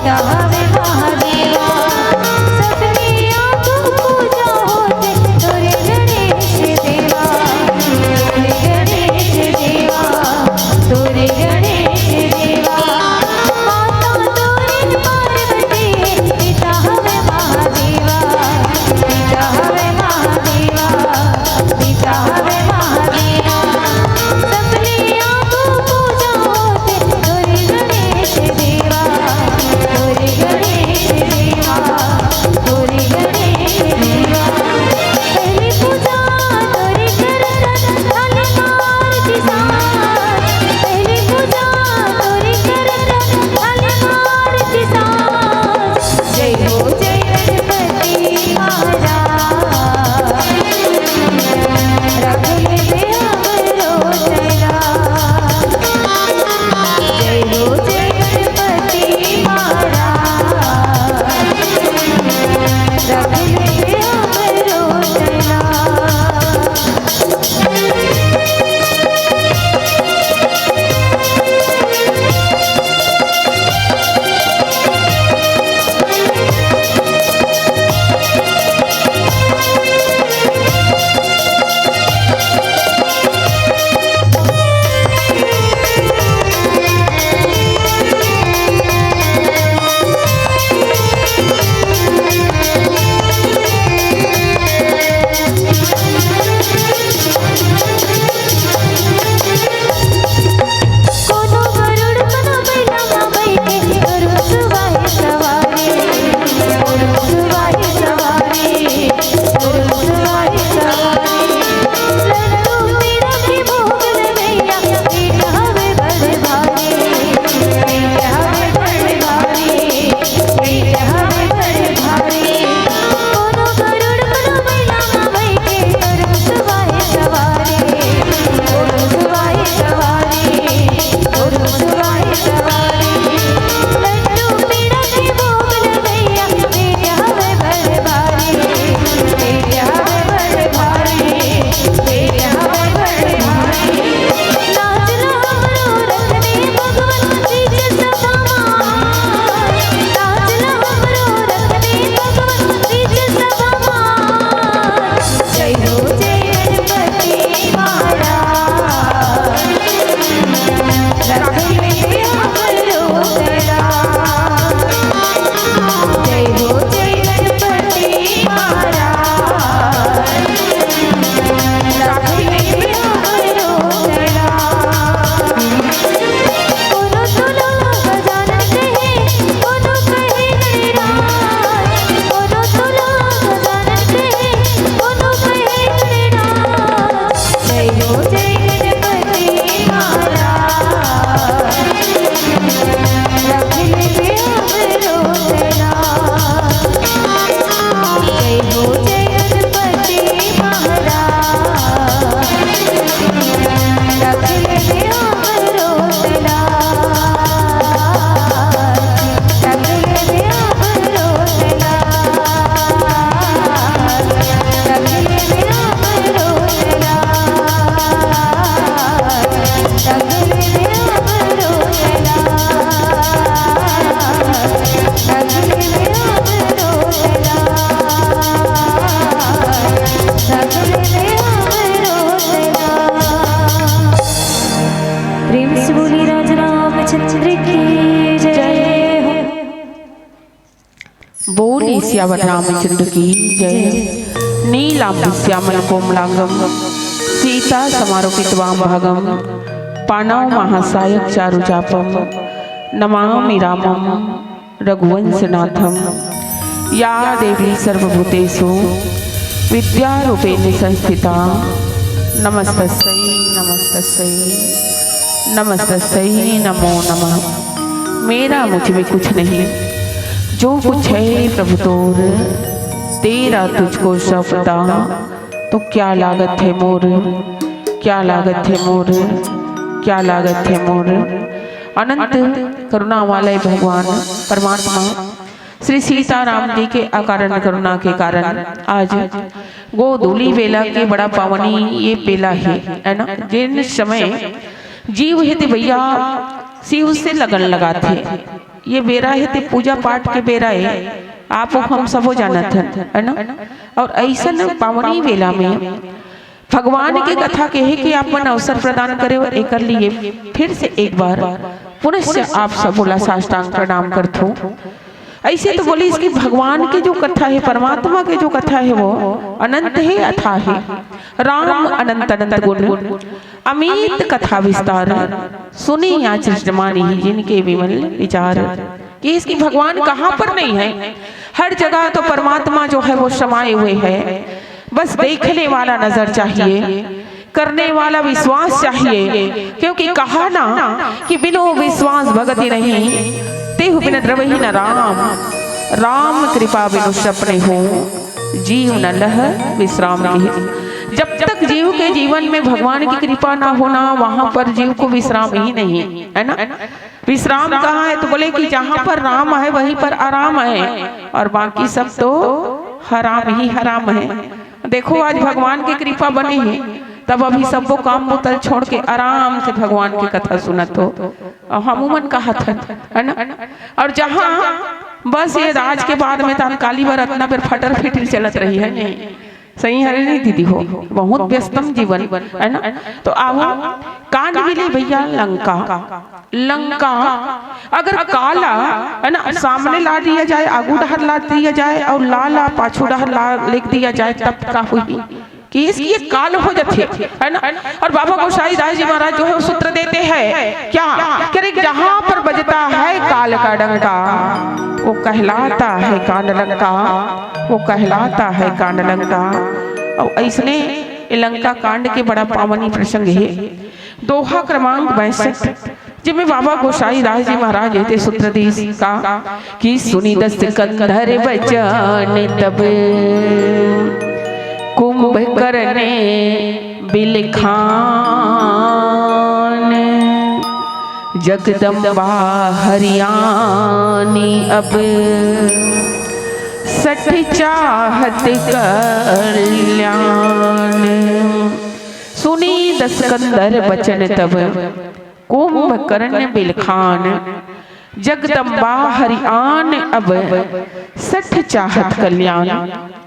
बेटा हवे महादेवा सबने आपको पूजा होते तोरे गणेश देवा तोरे गणेश देवा तोरे गणेश देवा माता तोरे पार्वती पिता हवे महादेवा पिता हवे महादेवा पिता हवे महादेवा सबने आपको पूजा होते तोरे गणेश देवा तोरे गणेश देवा तोरे गणेश देवा पहली पूजा तोरे करतन अलमार किसान पहली पूजा तोरे करतन अलमार किसान जय हो जय गणपति महाराज रख ले दे हमरो चला जय हो जय गणपति महाराज रख ले दे हमरो चला कोनो गरुड़ कोनो बैला बैठे गरुड़ सुवाहे सवारी गरुड़ सुवाहे सवारी गरुड़ सुवाहे सवारी लड्डू मेरा भी भोग लगैया बेटा हवे बड़े भारी बेटा हवे बड़े भारी बेटा हवे बड़े भारी कोनो गरुड़ कोनो बैला बैठे गरुड़ सुवाहे सवारी गरुड़ सुवाहे सवारी गरुड़ सुवाहे सवारी लड्डू पेड़ा के भोग लगैया बेटा हवे बड़े भारी बेटा हवे बड़े भारी बेटा हवे बड़े भारी नाचला हमरो रखने भगवान बीच सभा नाचला हमरो रखने भगवान बीच सभा जय हो जय गणपति महाराज रख ले हमरो चला जय हो जय गणपति महाराज रख ले हमरो चला कोनो सुनो गजानन कहे कोनो कहे गणराज कोनो सुनो गजानन कहे कोनो कहे गणराज जय हो जय गणपति महाराज रख ले हमरो चला जय हो जय गणपति महाराज रख ले हमरो चला रख ले हमरो चला रख ले हमरो चला रख ले हमरो चला रख ले हमरो चला रख ले हमरो चला प्रेम से बोली राज रामचंद्र की जय हो बोले सियावर रामचंद्र की जय। नीलांबु श्यामल कोमलांगम सीता समारोपितवाम भागम पाणौ महासायक चारुचापम नमामि रामम रघुवंशनाथम या देवी सर्वभूतेषु विद्यारूपेण संस्थिता नमस्तस्यै नमस्तस्यै नमस्तस्यै नमो नमः। मेरा मुझ में कुछ नहीं, जो कुछ है प्रभु तोर, तेरा तुझको सौंपता तो क्या लागत है मोर, क्या लागत है मोर, क्या लागत है मोर। अनंत करुणा वाले भगवान परमात्मा श्री सीताराम जी के अकारण करुणा के कारण आज गोधूली बेला के बड़ा पावनी ये बेला है ना, जिन समय जीव हित भैया शिव से लगन लगाते ये बेरा है ते पूजा पाठ के बेरा है, आप हम सबो जानत हन, है ना। और ऐसा पावनी बेला में भगवान की कथा कहे कि आप मन अवसर प्रदान करे और एक लिए फिर से एक बार पुनः आप सब बोला साष्टांग प्रणाम करते हो। ऐसे तो बोली इसकी भगवान की जो कथा है, परमात्मा की जो कथा है वो अनंत है, अथाह है। राम अनंत अनंत गुण अमित कथा विस्तार, सुनी या चृष्टमानी जिनके विमल विचार। कि इसकी भगवान कहाँ पर नहीं है, हर जगह तो परमात्मा जो है वो समाये हुए है। बस देखने वाला नजर चाहिए, करने वाला विश्वास चाहिए, क्योंकि कहा ना कि बिनो विश्वास भगति नहीं, तेहु बिन द्रवहि न राम। राम कृपा बिनु सपने हो, जीव न लह विश्राम की। जब तक जीव के जीवन में भगवान की कृपा ना होना, वहां पर जीव को विश्राम ही नहीं है ना। विश्राम कहाँ है तो बोले कि जहां पर राम है वहीं पर आराम है, और बाकी सब तो हराम ही हराम है। देखो आज भगवान की कृपा बनी है, तब अभी सबको काम बोतल छोड़ के आराम से भगवान की कथा सुनत हो। हमूमन कहा था, है ना। और जहाँ बस ये राज के बाद में तानकाली व रत्ना पर फटर फिटिल चलत रही है, नहीं सही है नहीं दीदी हो, बहुत व्यस्तम जीवन है ना। तो आओ कांड मिले भैया लंका। लंका अगर काला है ना सामने ला दिया जाए, आगू डहर ला दिया जाए, और लाला पाछू डहर ला लिख दिया जाए, तब का हुई कि इसकी ये काल हो जाते है ना। और बाबा गोसाई दास जी महाराज जो है वो सूत्र देते हैं क्या, कि जहां पर बजता है काल का डंका वो कहलाता है कांड लंका, वो कहलाता है कांड लंका। और ऐसने लंका कांड के बड़ा पावनी प्रसंग है। दोहा क्रमांक 62 जिसमें बाबा गोसाई दास जी महाराज थे सूत्र देश का कि सुनी दस कंधर बचन तब कुंभकर्ण बिलखान, जगदम्बा हरियाणी अब सठ चाहत कल्याण। सुनी दस कंधर बचन तब कुंभकर्ण बिलखान, जगदम्बा हरियाण अब सठ चाहत कल्याण।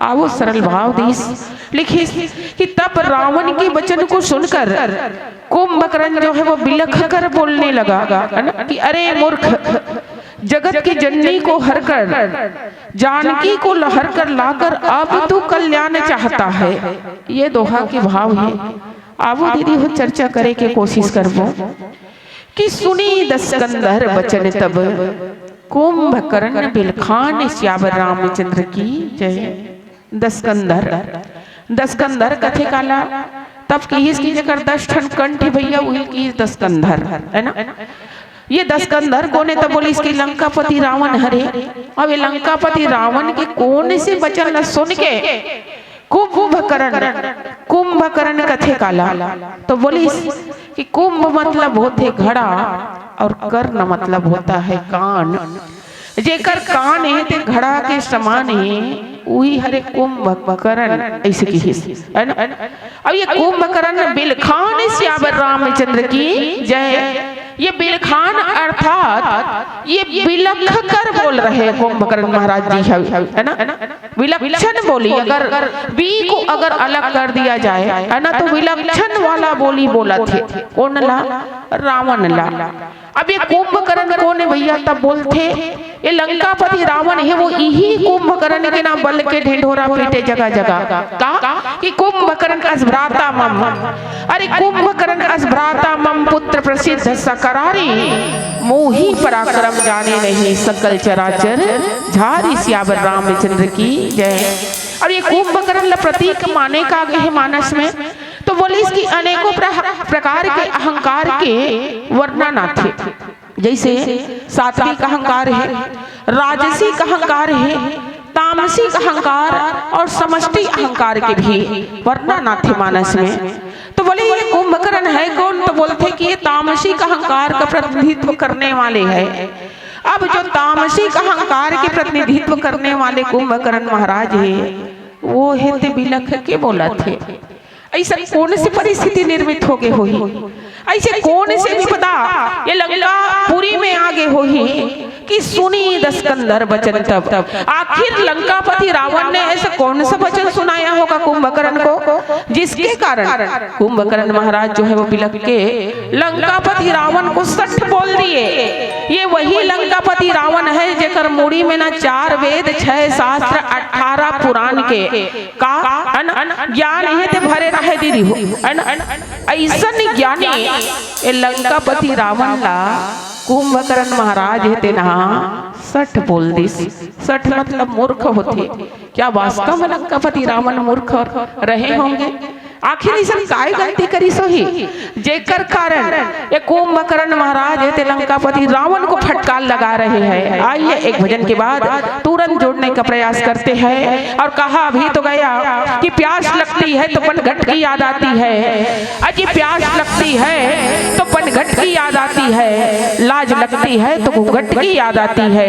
आओ सरल भाव दीस लिखिए कि तब रावण के वचन को सुनकर कुंभकर्ण जो है वो बिलख कर बोलने लगा कि अरे मूर्ख, जगत की जननी को हर कर जानकी को लहर कर लाकर अब तू कल्याण चाहता है। ये दोहा के भाव है। आओ दीदी हो चर्चा करे के कोशिश करबो कि सुनी दस कंधर बचन तब कुंभकर्ण बिलखान, श्यावर रामचंद्र की जय। दस कंधर कथे काला तब की इसकी जगह 10 ठन कंठ भैया वही की 10 कंधर है ना। ये 10 कंधर कोने तब बोली इसकी लंकापति रावण हरे। अब ये लंकापति रावण के कौन से वचन न सुन के कुंभकर्ण कथे काला तो बोली कि कुंभ मतलब होते घड़ा और कर्ण मतलब होता है कान। जेकर कान है ते घड़ा के समान है, वही हरे कुंभकर्ण ऐसे की है ना। अब ये कुंभकर्ण बिलखान श्यावर रामचंद्र की जय। ये बिलखान अर्थात ये बिलख कर बोल रहे हैं कुंभकर्ण महाराज जी है ना। विलक्षण बोली, अगर बी को अगर अलग कर दिया जाए है ना तो विलक्षण वाला बोली बोला थे। कौन ला? रावण ला। अब ये कुंभकर्ण कौन है भैया? तब बोलते ये लंकापति रावण है, वो यही कुंभकर्ण के नाम बल के ढिंढोरा पीटे जगह जगह का कि कुंभकर्ण अस्भ्राता मम। अरे कुंभकर्ण अस्भ्राता मम पुत्र प्रसिद्ध सकरारी, मोही पराक्रम जाने नहीं सकल चराचर झारी श्यावर रामचंद्र की जय। अब ये कुंभकर्ण प्रतीक माने का आगे है मानस में, तो बोले इसकी अनेकों प्रकार के अहंकार के वर्णन थे। जैसे सात्विक अहंकार है, राजसिक अहंकार है, तामसिक अहंकार और समष्टि अहंकार के भी वर्णन थे मानस में। तो बोले ये कुंभकर्ण है कौन? तो बोलते कि ये तामसिक अहंकार का प्रतिनिधित्व करने वाले हैं। अब जो तामसिक अहंकार के प्रतिनिधित्व करने वाले कुंभकर्ण महाराज है वो है ते बिलख के बोला थे। ऐसा कौन सी परिस्थिति निर्मित हो गई हुई ऐसे कौन से विपदा ये लंका पुरी में आगे हो ही कि सुनी दस्कंदर वचन तब। आखिर लंकापति रावण ने ऐसा कौन सा वचन सुनाया होगा कुंभकर्ण को जिसके कारण कुंभकर्ण महाराज जो है वो बिलक के लंकापति रावण को सठ बोल दिए। ये वही लंकापति रावण है जेकर मुड़ी में ना 4 वेद 6 शास्त्र 18 पुराण के का ज्ञान है ते भरे रहे दीदी हो ऐसा ज्ञानी ये लंकापति रावण ला कुंभकर्ण महाराज हेते ना सठ बोल दिस। सठ मतलब मूर्ख होते। क्या वास्तव में लंकापति रावण मूर्ख रहे होंगे? आखिर ऐसा काय गलती करी सोही जेकर कारण ये कुंभकर्ण महाराज है लंकापति रावण को फटकार लगा रहे हैं। आइए एक भजन के बाद तुरंत जोड़ने का प्रयास करते हैं। और कहा अभी तो गया कि प्यास लगती है तो पनघट की याद आती है। अजी प्यास लगती है तो पनघट की याद आती है, लाज लगती है तो घूंघट की याद आती है।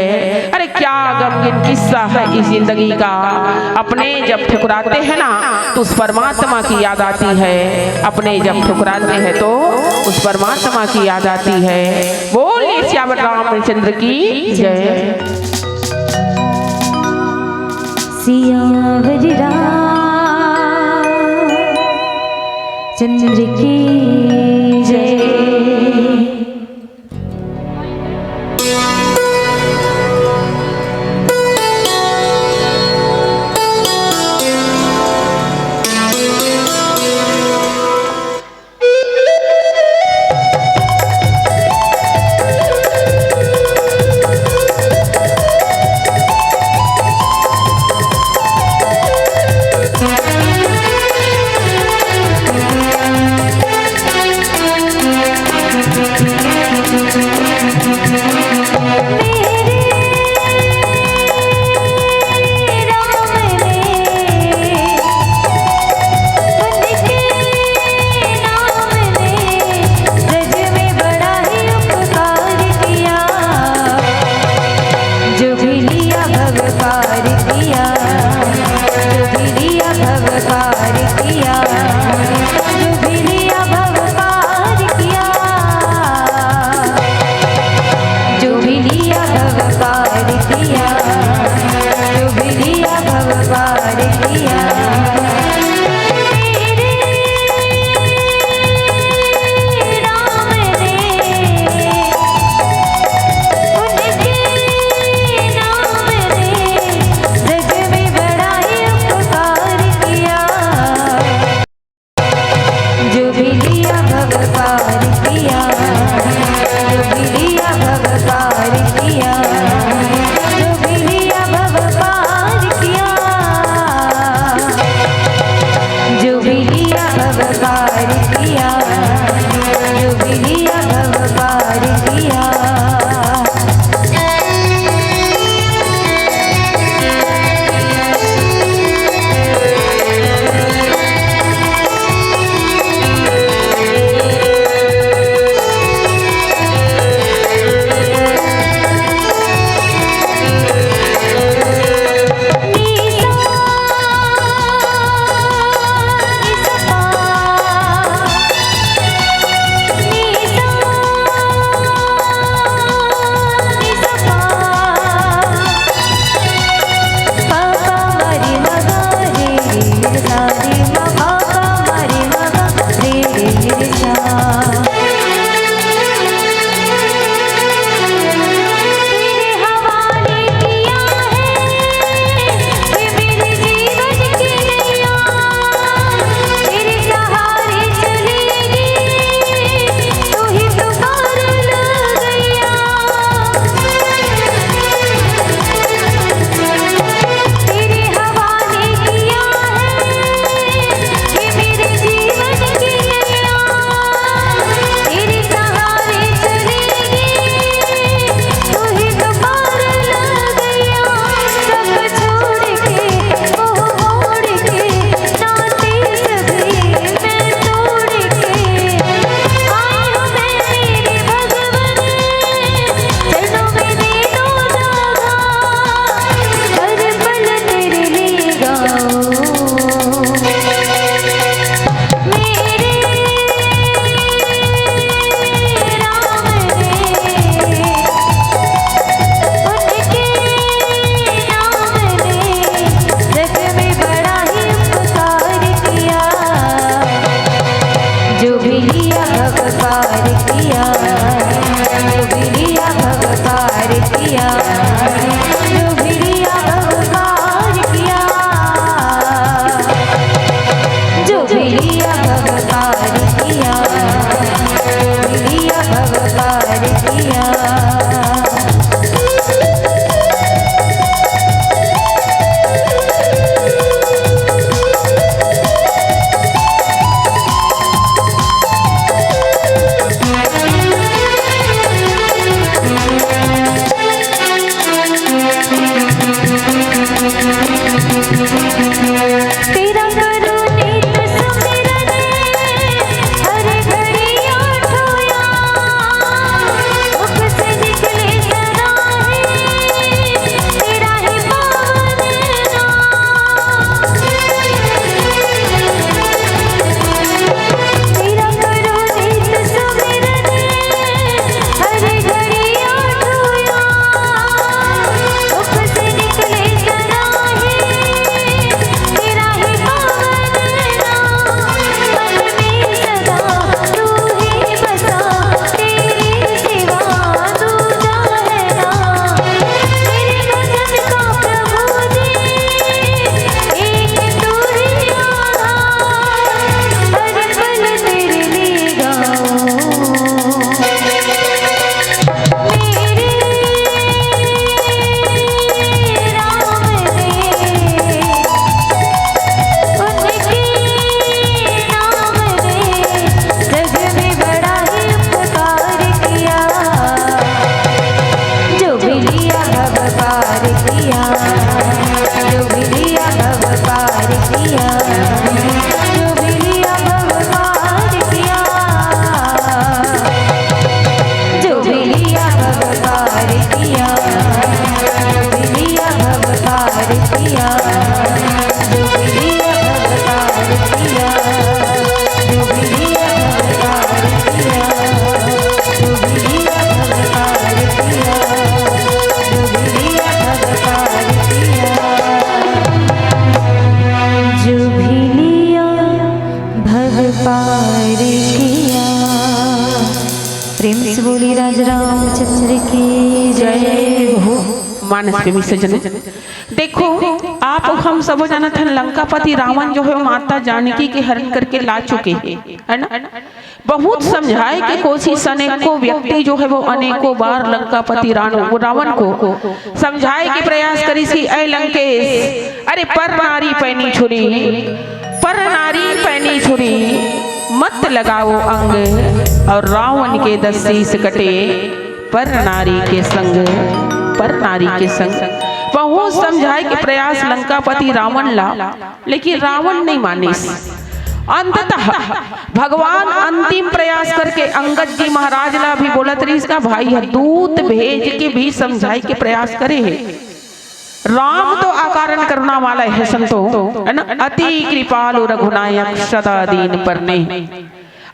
अरे क्या गमगीन किस्सा है इस जिंदगी का, अपने जब ठुकराते हैं ना तो उस परमात्मा की याद आती है। अपने जब ठुकराते हैं तो उस परमात्मा की याद आती है। बोलिए श्याम रामचंद्र की जय। सियावर चंद्र की जय। मानस के भी सजनों, देखो आप हम सब जानत हैं लंकापति रावण जो है वो माता जानकी के हरण करके ला चुके हैं, है ना। बहुत समझाए की कोशिश अनेकों व्यक्ति जो है वो अनेकों बार लंकापति रावण को समझाए के प्रयास करी सी, ऐ लंकेश अरे पर नारी पैनी छुरी, पर नारी पैनी छुरी मत लगाओ अंग, और रावण के 10 शीश कटे पर नारी के संग, पर नारी के संग। बहुत समझाए के प्रयास लंकापति रावण ला, लेकिन रावण नहीं मानिस। अंततः भगवान अंतिम प्रयास करके अंगद जी महाराज ला भी बोलत रही इसका भाई है, दूत भेज के भी समझाए के प्रयास करे है। राम तो आकारण करुणा वाला है संतो, है ना, अति कृपालु रघुनायक सदा दीन परने।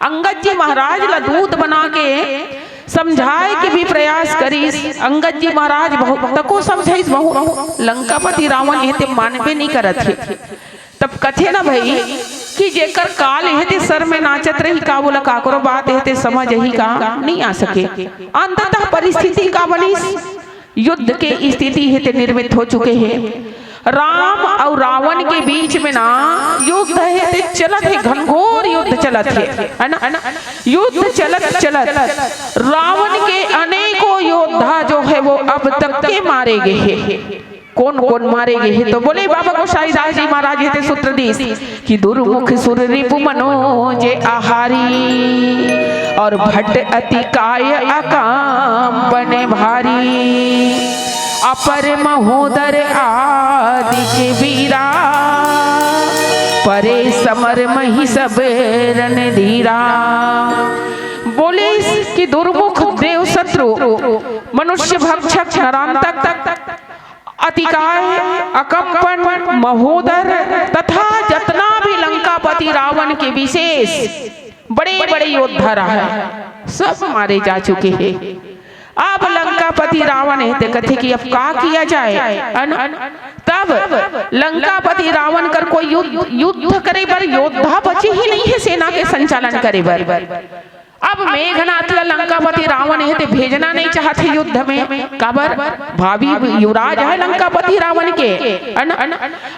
अंगद जी महाराज ला दूत बना के समझाए के भी प्रयास करी। अंगद जी महाराज बहुत तको समझाइस, बहुत लंकापति रावण ये मानबे नहीं करत है। तब कथे ना भाई कि जेकर काल हेते सर में नाचत रही का बोला काकरो बात हेते समझ ही का नहीं आ सके। अंततः परिस्थिति का बनीस, युद्ध के स्थिति हेते निर्मित हो चुके हैं। राम और रावण के बीच में ना युद्ध है चलत है, घनघोर युद्ध चलत है ना, युद्ध चलत चलत रावण के अनेकों योद्धा जो है वो अब तक के मारे गए हैं। कौन कौन मारे गए हैं तो बोले बाबा गोसाईदास जी महाराज थे सूत्रधीश कि दुर्मुख सुर रिपु मनोज आहारी, और भट्ट अति काय अकाम बने भारी, अपर महोदर आदि के वीरा, परे समर मही सब रणधीरा। बोले कि दुर्मुख देव शत्रु मनुष्य भक्षक नरांतक अतिकाय अकम्पन महोदर तथा जतना भी लंकापति रावण के विशेष बड़े बड़े योद्धा रहा सब मारे जा चुके हैं। अब लंकापति रावण है कथे कि अब का किया जाए। तब लंकापति रावण कर कोई युद्ध करे बर योद्धा बचे ही नहीं है सेना के संचालन करे बर। अब मेघनाथ लंकापति रावण है ते भेजना नहीं चाहते युद्ध में, काबर भाभी युवराज है लंकापति रावण के।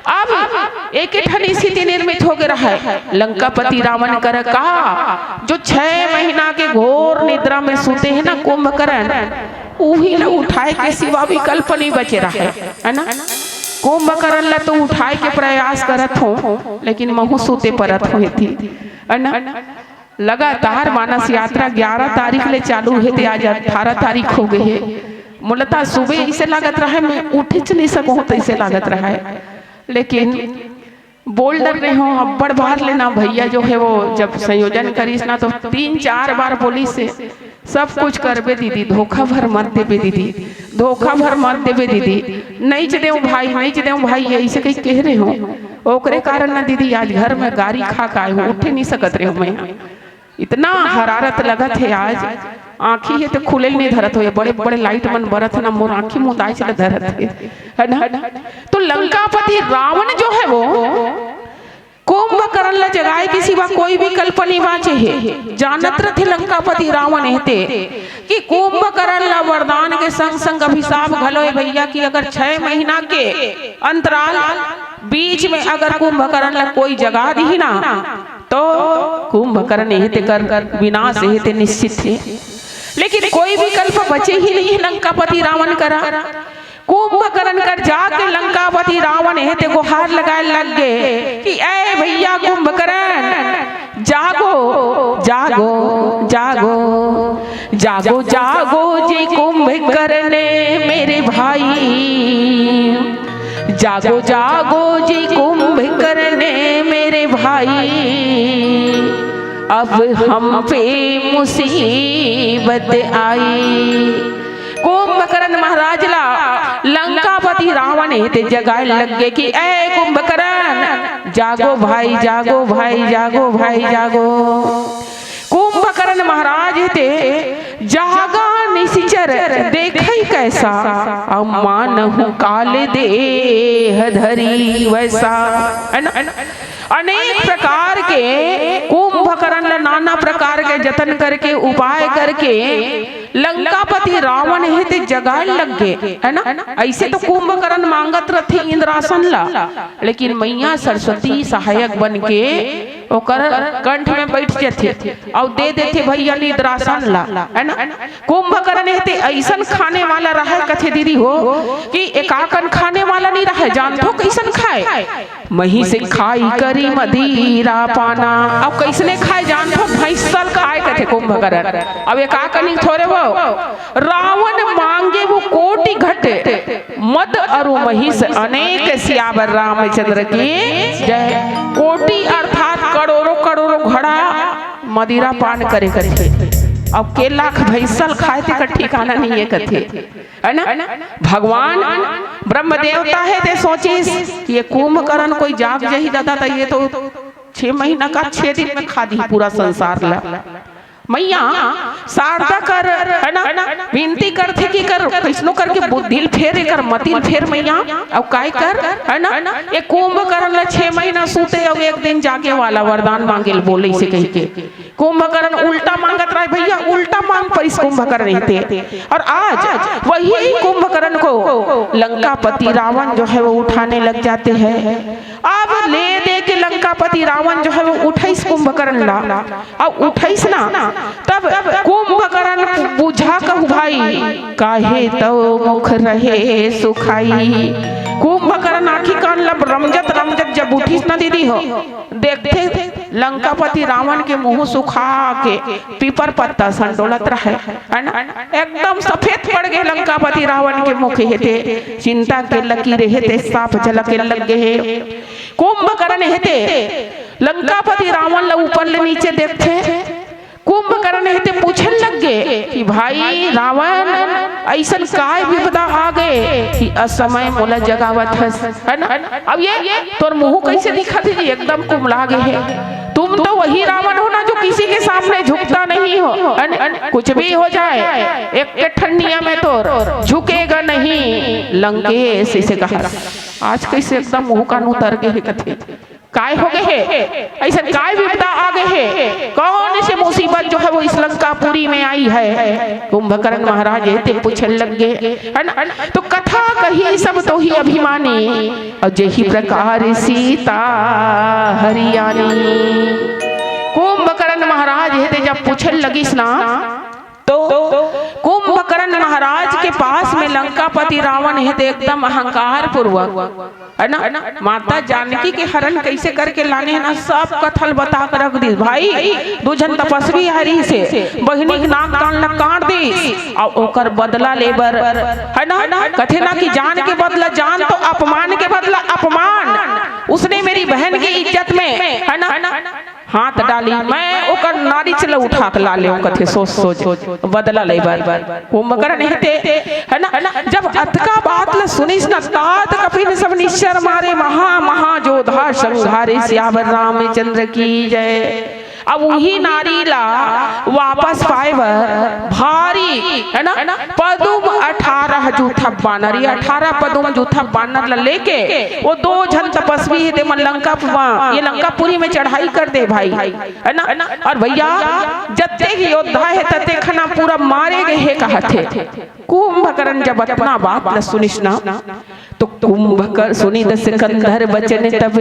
अब एक स्थिति निर्मित हो गया है, लंकापति रावण कर का जो 6 महीना के घोर निद्रा में सोते हैं ना कुंभकर्ण, वही न उठाए के सिवा विकल्प नहीं बचे रहा है ना। कुंभकर्ण ला तो उठाए के प्रयास करत हो, लेकिन महु सोते परत हुई थी है ना। लगातार मानस यात्रा 11 तारीख ले चालू है थे, आज 18 तारीख हो गई है। मूलतः सुबह इसे लागत रहा है मैं उठ नहीं सकूं तो इसे लागत रहा है, लेकिन बोल डर रहे हो अब्बड़ बार लेना भैया जो है वो जब संयोजन करीस ना तो 3-4 बार बोली से सब कुछ करबे दीदी, धोखा भर मत देबे दीदी, धोखा भर मत देबे दीदी, नहीं च देऊ भाई, नहीं च देऊ भाई, ऐसे कहीं कह रहे हो। ओकरे कारण ना दीदी आज घर में गारी खा खाए हो, उठ नहीं सकत रहे हो। मैं इतना हरारत लगत है आज, आँखी है तो खुले नहीं धरत हो, बड़े बड़े लाइट मन बरत ना मोर आँखी मुँह दाई चले धरत है ना। तो लंकापति रावण जो है वो कुंभकर्ण ला जगाए के सिवा कोई भी कल्पनी बाचे है। जानत रहे लंकापति रावण हेते कि कुंभकर्ण ला वरदान के संग संग अभिशाप घलो भैया कि अगर 6 महीना के अंतराल बीच में अगर कुंभकर्ण ला कोई जगा दी ना तो कुंभकर्ण हेते कर विनाश हेते निश्चित है। लेकिन कोई विकल्प बचे ही नहीं है लंकापति रावण करा। कुंभकर्ण कर जाके लंकापति रावण है ते गुहार लगाए लग गए कि ऐ भैया कुंभकर्ण जागो जागो जागो जागो जागो जी कुंभकर्ण मेरे भाई, जागो जागो जी कुंभकर्ण मेरे भाई, अब हम पे मुसीबत आई। कुंभकर्ण महाराज ला लंकापति रावण ते जगाए लग गए कि ऐ कुंभकर्ण जागो भाई, जागो भाई, जागो भाई, जागो। कुंभकर्ण महाराज ते जागा निशिचर देखई कैसा, अमान काल देह धरी वैसा है ना। अनेक प्रकार के कुंभकर्ण नाना प्रकार के जतन करके उपाय करके लंकापति रावण हित जगाए लग गए, है ना। ऐसे तो कुंभकर्ण मांगत रथे इंद्रासन ला, लेकिन मैया सरस्वती सहायक बन के ओकर कंठ में बैठ जाते और दे देते भैया इंद्रासन ला, है ना। कुंभकर्ण हित ऐसन खाने वाला रहे कथे दीदी हो कि एकाकन खाने वाला नहीं रहे, जानतो कैसन खाए, मही से खाई करी मदीरा पाना। अब कैसने खाए जानतो, भैंसल खाए कथे कुंभकर्ण। अब एकाकन थोड़े वो रावण मांगे वो कोटि घटे मद और महिष अनेक सियावर रामचंद्र की जय। कोटि अर्थात करोड़ों करोड़ों घड़ा मदिरा पान करे करते। अब के लाख भैंसल खाए थे का ठिकाना नहीं है कथे, है ना। भगवान ब्रह्म देवता है ते सोचिस कि ये कुंभकर्ण कोई जाग जही दादा तो ये तो 6 महीना का 6 दिन में खा दी पूरा संसार ला। मैया शारदा कर, है ना, विनती करथे कि कर कैसनो करके बुद्धिल फेर कर मतिल फेर मैया। अब काय कर, है ना, ये कुंभकर्ण ला 6 महीना सूते और एक दिन जागे वाला वरदान मांगेल बोले से कह के। कुंभकर्ण उल्टा मांगत रहे भैया, उल्टा मांग पर इस कुंभकर्ण रहते। और आज वही कुंभकर्ण को लंकापति रावण जो है वो उठाने लग जाते हैं। अब ले दे के लंकापति रावण जो है वो उठाइस कुंभकर्ण ला, अब उठाइस ना तब कुंभकर्ण बुझा कहू भाई काहे तो मुख रहे सुखाई। कुंभकर्ण आखी कान लब रमजत रमजत जब उठीस ना दीदी हो, देखते लंकापति रावण के मुंह सुखा के पीपर पत्ता संडोलत रहे, है ना। एकदम सफेद पड़ गए लंकापति रावण के मुख हेते, चिंता के लकीर हेते साफ झलके लग गए। कुंभकर्ण हेते लंकापति रावण ला ऊपर ले नीचे देखते, कुंभकर्ण हेते पूछन लग गए कि भाई रावण ऐसन काय विपदा आ गए कि असमय मोला जगावत हस, है ना। अब ये तोर मुंह कैसे दिखा दीजिए, एकदम कुमला गए है। तुम तो वही रावण हो ना जो किसी के सामने झुकता नहीं हो, कुछ भी हो जाए एक ठंडिया में तो झुकेगा नहीं। लंकेश इसे कहा आज कैसे एकदम मुंह का उतर गए है कथे काय हो गए है, ऐसा काय विपदा आ गए है, कौन से मुसीबत जो है वो इस लंकापुरी में आई है। कुंभकर्ण महाराज ये पूछने लग गए, है ना। तो कथा कही सब तो ही अभिमानी और जही प्रकार सीता हरियाणी। कुंभकर्ण महाराज ये जब पूछने लगी ना तो कुंभकर्ण महाराज के पास में लंकापति रावण है एकदम अहंकार पूर्वक, है ना, माता जानकी के हरण कैसे करके लाने है ना सब कथल बता कर रख दी। भाई दुजन तपस्वी हरि से बहिनी नाक कान काट दी और ओकर बदला लेबर, है ना। कथे ना कि जान के बदला जान तो अपमान के बदला अपमान। उसने मेरी बहन की इज्जत में, है ना, हाथ डाली, मैं ओकर नारी चला उठा के ला ले कथे सोच सोच बदला ले बार कुंभकर्ण हेते, है ना। जब अतका बात ल सुनिस न तात कपिन सब निश्चर मारे महा महा जोधा संघारे सियावर रामचंद्र की जय। अब वही नारी ला वापस पाएवर भारी, है ना, पदुम 18 जूथा बानर, 18 पदुम जूथा बानर ला लेके वो 2 जन तपस्वी है मन ये लंकापुरी में चढ़ाई कर दे भाई, है ना। और भैया जत्ते की योद्धा है तत्ते खना पूरा मारे गए है कहते। कुंभकर्ण जब अपना बात ला सुनिस ना तो कुंभकर्ण सुनी दस कंधर बचन तब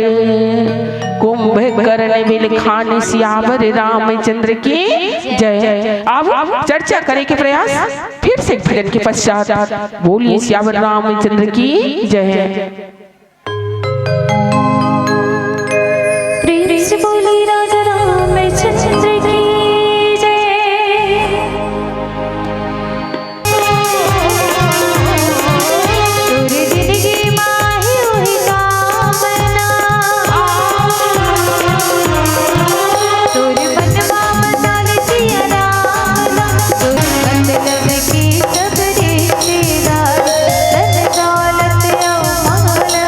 कुंभकर्ण बिलखान सियावर रामचंद्र की जय। अब चर्चा करे के प्रयास फिर से भजन के पश्चात बोलिए सियावर रामचंद्र की जय। प्रेम से बोली राजा रामचंद्र की की सब रिश्तेदार धन दौलत और माला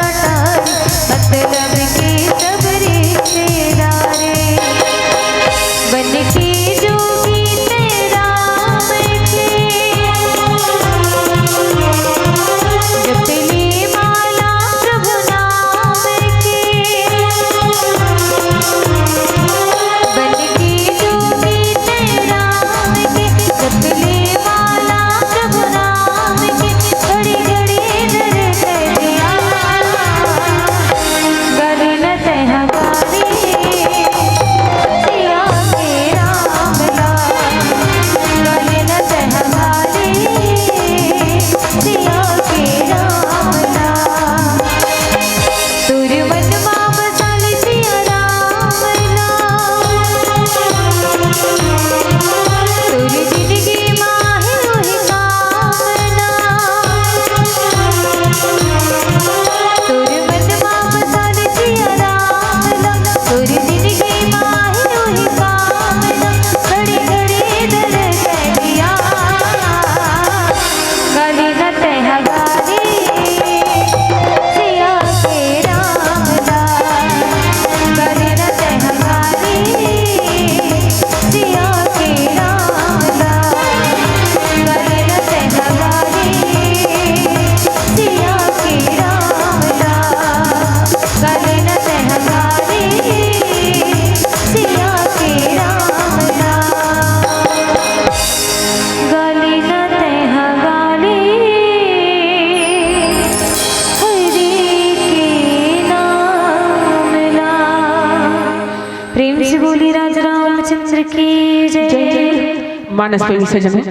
मानस प्रेमी सजनों,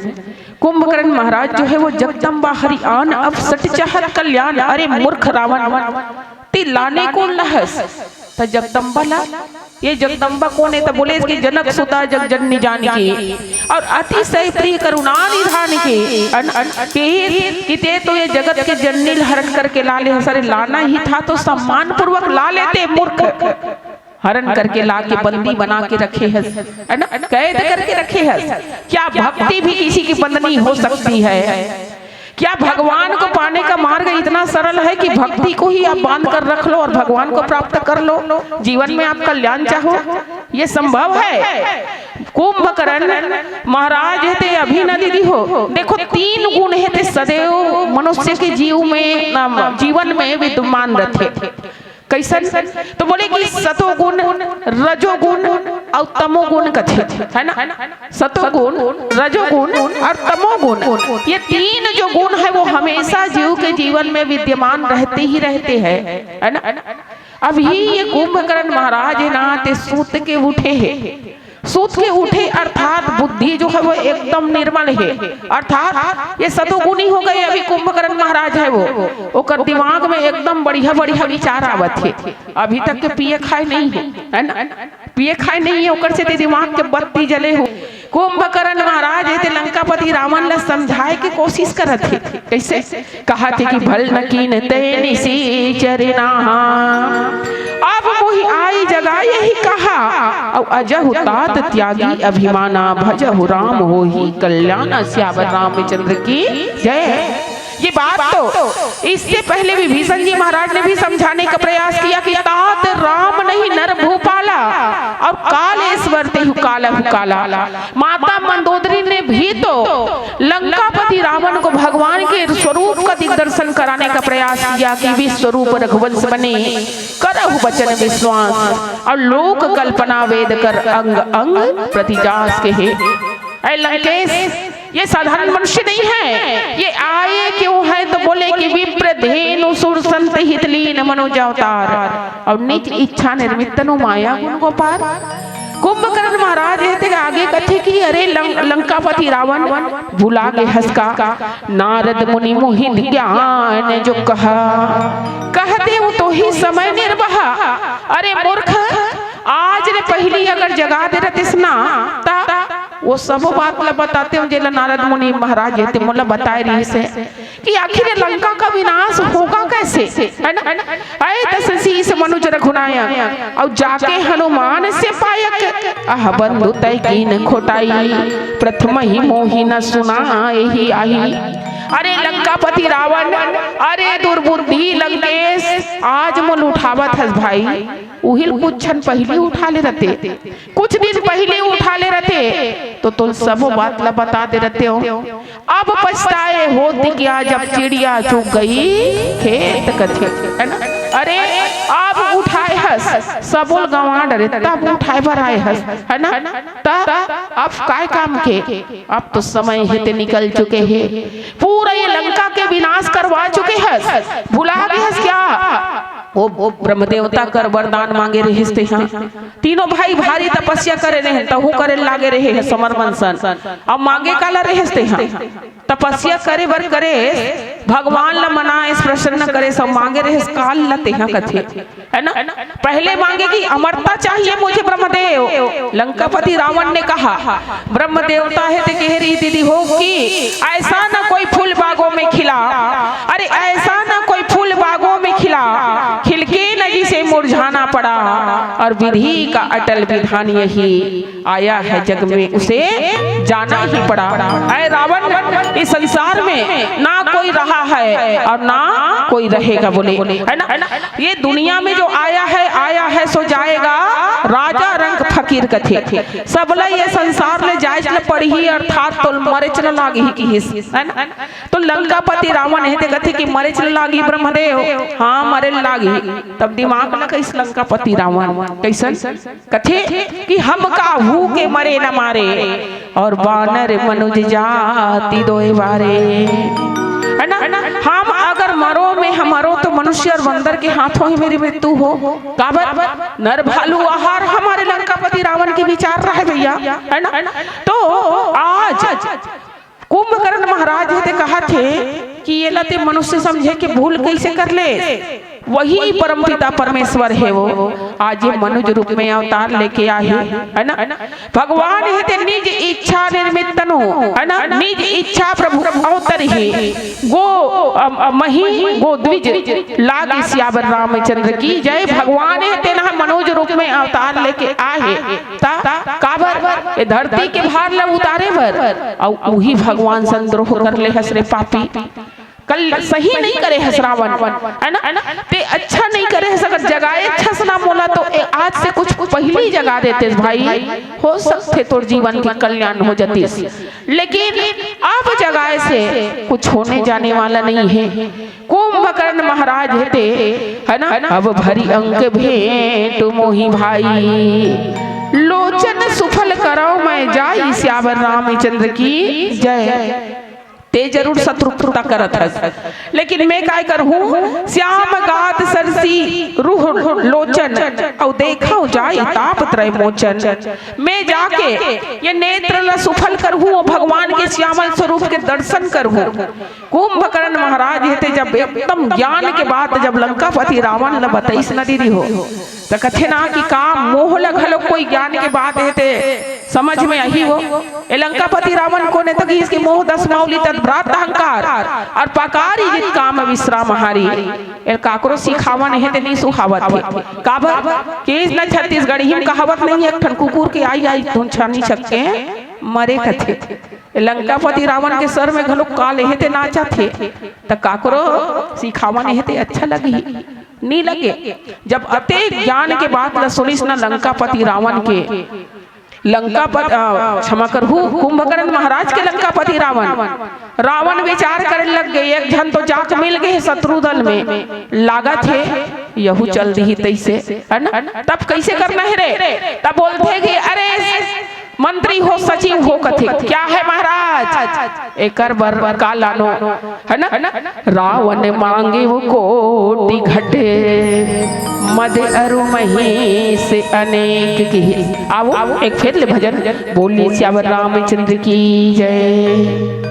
कुंभकर्ण महाराज जो है वो जगदम्बा हरियाण अब सट चाहत कल्याण, अरे मूर्ख रावण ती लाने कौन लहस, तो जगदम्बा ला, ये जगदम्बा कौन है, तो बोले इसकी जनक सुता जग जननी जान की और अतिशय प्रिय करुणा निधान की ते तो ये जगत के जननी हरण करके ला ले, सरे लाना ही था तो सम्मान पूर्वक ला लेते, मूर्ख हरण करके ला के बंदी बना के रखे है ना, कैद करके रखे है। क्या भक्ति भी किसी की बंदनी हो सकती है? क्या भगवान को पाने का मार्ग इतना सरल है कि भक्ति को ही आप बांध कर रख लो और भगवान को प्राप्त कर लो, जीवन में आप कल्याण चाहो, ये संभव है? कुंभकर्ण महाराज है ते अभी न दीदी हो, देखो 3 गुण है ते सदैव मनुष्य के जीवन में विद्यमान रहते। कैसन? तो बोले कि सतोगुण, रजोगुण और तमोगुण कथित है ना, सतोगुण, रजोगुण और तमोगुण, ये 3 जो गुण है वो हमेशा जीव के जीवन में विद्यमान रहते ही रहते हैं, है ना। अभी ये कुंभकर्ण महाराज है ना ते सूत के उठे है, सूत के उठे अर्थात बुद्धि जो है वो एकदम निर्मल है, अर्थात ये सतोगुणी हो गए। अभी कुंभकर्ण महाराज है वो ओकर दिमाग में एकदम बढ़िया बढ़िया विचार आवत है, अभी तक के पिए खाए नहीं है ना, पिए खाए नहीं है, ओकर से दिमाग के बत्ती जले हो। कुंभकर्ण महाराज है ते लंकापति रावण ने समझाए की कोशिश करत थे, कैसे? कहा थे कि भल न कीन तैनि सी चरना, अब मोहि आई जगह यही कहा, और अजहु तात त्यागी अभिमाना, भजहु राम होहि कल्याण, श्यावर रामचंद्र की जय। ये बात तो इससे पहले विभीषण जी महाराज ने भी समझाने का प्रयास किया कि तात राम नहीं नर भूपाला, और कालेश्वर तेहु काला। माता मंदोदरी ने भी तो लंकापति रावण को भगवान के स्वरूप का दिग्दर्शन कराने का प्रयास किया कि विश्वरूप रघुवंश बने, करहु वचन विश्वास, और लोक कल्पना वेद कर अंग अंग प्रतिजास के है। लंकेश ये साधारण मनुष्य नहीं है, ये आए क्यों है? तो बोले कि विप्र धेनु सुर संत हितलीन मनोज अवतार, और निज इच्छा निर्मितनु माया गुण गोपार। कुंभकर्ण महाराज है आगे कथे कि अरे लंकापति रावण भुला के हंसका, नारद मुनि मोहि ज्ञान जो कहते वो तो ही समय निर्वाह। अरे मूर्ख, आज ने पहली अगर जगा दे रतिसना वो सब बात ला बताते हूँ जेला नारद मुनि महाराज ये मोला बताए रही से कि आखिर लंका का विनाश होगा कैसे, है ना। आए तसीस मनुज रघुनाया, और जाके हनुमान से पायक, आह बंधु तय कीन खोटाई, प्रथम ही मोहि न सुनाए ही आई। अरे लंकापति रावण, अरे दुर्बुद्धि लंकेश, आज मोल उठावत हस भाई, उहिल कुछ क्षण पहले उठा ले रहते, कुछ दिन पहले उठा ले रहते, तो तुम सब बात ला बता दे रहते हो। अब पछताए होती क्या जब चिड़िया चुग गई खेत कथे, है ना। अरे अब उठाए हस सबोल गंवा डरे, तब उठाए भर आए हस, है ना। तब अब काय काम के, अब तो समय हेते निकल चुके हैं, पूरा ये लंका के विनाश करवा चुके हैं, भुला गए हस क्या? वो ब्रह्म देवता कर वरदान मांगे रहे थे, तीनों भाई भारी तपस्या करे रहे, तहु करे लागे रहे समर मंसन, अब मांगे काला रहे थे, तपस्या करे बर करे भगवान ला मना इस प्रसन्न करे, सब मांगे रहे काल लते हैं कथे, है ना। पहले मांगे कि अमरता चाहिए मुझे ब्रह्मदेव। लंकापति रावण ने कहा ब्रह्म देवता है तो कह रही दीदी हो कि ऐसा ना कोई फूल बागों में खिला, अरे ऐसा ना कोई फूल बागों में खिला, खिलके न जिसे मुरझाना पड़ा, और विधि का अटल विधान यही आया है जग में उसे जाना ही पड़ा। ऐ रावण, इस संसार में ना कोई रहा है और ना कोई रहेगा, बोले, है ना। ये दुनिया में जो आया है सो जाएगा, राजा रंग फकीर कथे, सबला ये संसार ले जाए चल पड़ी, अर्थात तो मरे चल लागी ही की, है ना। तो लंकापति रावण है ते कथे कि मरे चल लागी ब्रह्मदेव, हाँ मरे लागी। तब दिमाग लगा इस लंकापति रावण कैसन कथे कि हम काहू के मरे न मारे, और बानर मनुज जाति दोए बारे, है ना। हम अगर मरो में हमारो तो मनुष्य और बंदर के हाथों ही मेरी मृत्यु हो। काबर नर भालू आहार हमारे लंकापति रावण के विचार रहा है भैया, है ना। तो आज कुंभकर्ण महाराज थे कहा थे कि ये लते मनुष्य समझे कि भूल कैसे कर ले, वही परमपिता परमेश्वर है वो आज ये मनुष्य रूप में अवतार लेके आए, है ना। भगवान है ते निज इच्छा निर्मित नो, है ना, निज इच्छा प्रभु अवतर ही गो मही गो द्विज लागे सियावर रामचंद्र की जय। भगवान है ते ना मनुष्य रूप में अवतार लेके आए ता काबर ये धरती के भार ला उतारे बर, और वही भगवान संद्रोह कर ले हसरे पापी, कल सही नहीं करे है श्रावण, है ना, ते अच्छा नहीं करे है, अगर जगाए अच्छा सना मोला तो आज से कुछ पहले जगा देते भाई, हो सकते तो जीवन के कल्याण हो जाती, लेकिन अब जगाए से कुछ होने जाने वाला नहीं है। कुंभकर्ण महाराज थे, है ना, अब भरी अंक भेंट मोही भाई, लोचन सुफल करो मैं जाई सियावर रामचंद्र की जय। ते जरूर शत्रुता करत है, लेकिन मैं काय करहूं श्याम गात सरसी रूह लोचन और देखो जाए ताप त्रय मोचन। मैं जाके ये नेत्र ला सुफल करहूं और भगवान के श्यामल स्वरूप के दर्शन करहूं। कुंभकर्ण महाराज हेते जब एकदम ज्ञान के बात जब लंकापति रावण ला बताइस न दीदी हो तो कथे ना कि का मोह लगल कोई ज्ञान के बात हेते समझ में आई हो। ए लंकापति रावण को ने तक इसकी मोह दस माउली तद्भ्रात अहंकार और पकारी जित काम विश्राम हारी ए काकरो सिखावन है ते नहीं सुहावत थे काबर के न छत्तीसगढ़ ही कहावत नहीं एक ठन कुकुर के आई तुम छानी सकते मरे कथे। लंकापति रावण के सर में घलो काल हेते नाचा थे त काकरो सिखावन हेते अच्छा लगी नहीं लगे। जब अते ज्ञान के बात ला सुनिस न लंकापति रावण के क्षमा करहु कुंभकर्ण महाराज के लंकापति रावण विचार करने लग गए, एक जन तो जाक मिल गए शत्रु दल में, लागत है यहू चल रही तैसे, है ना। तब कैसे करना है रे, तब बोलते कि अरे मंत्री हो सचिव हो कथे क्या है महाराज एकर बर का लानो, है ना। रावण मांगे वो कोटि घटे मद अरु मही से अनेक की। आओ एक फिर ले भजन बोली श्यावर रामचंद्र की जय।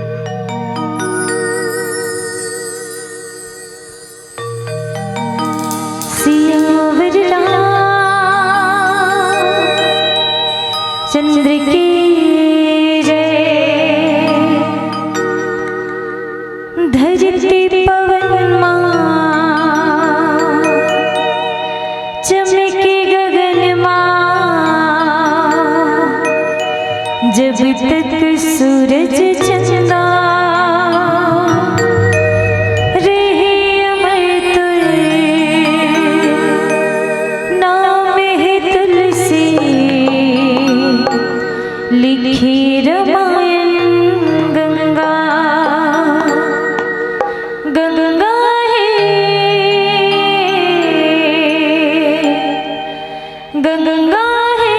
चंद्र की जय। धरती पवन मां चमके गगन मां, जब तक सूरज चंदा रहे अमर तुल, नाम है तुलसी लिखी रामायण गंगा। गंगा है गंगा है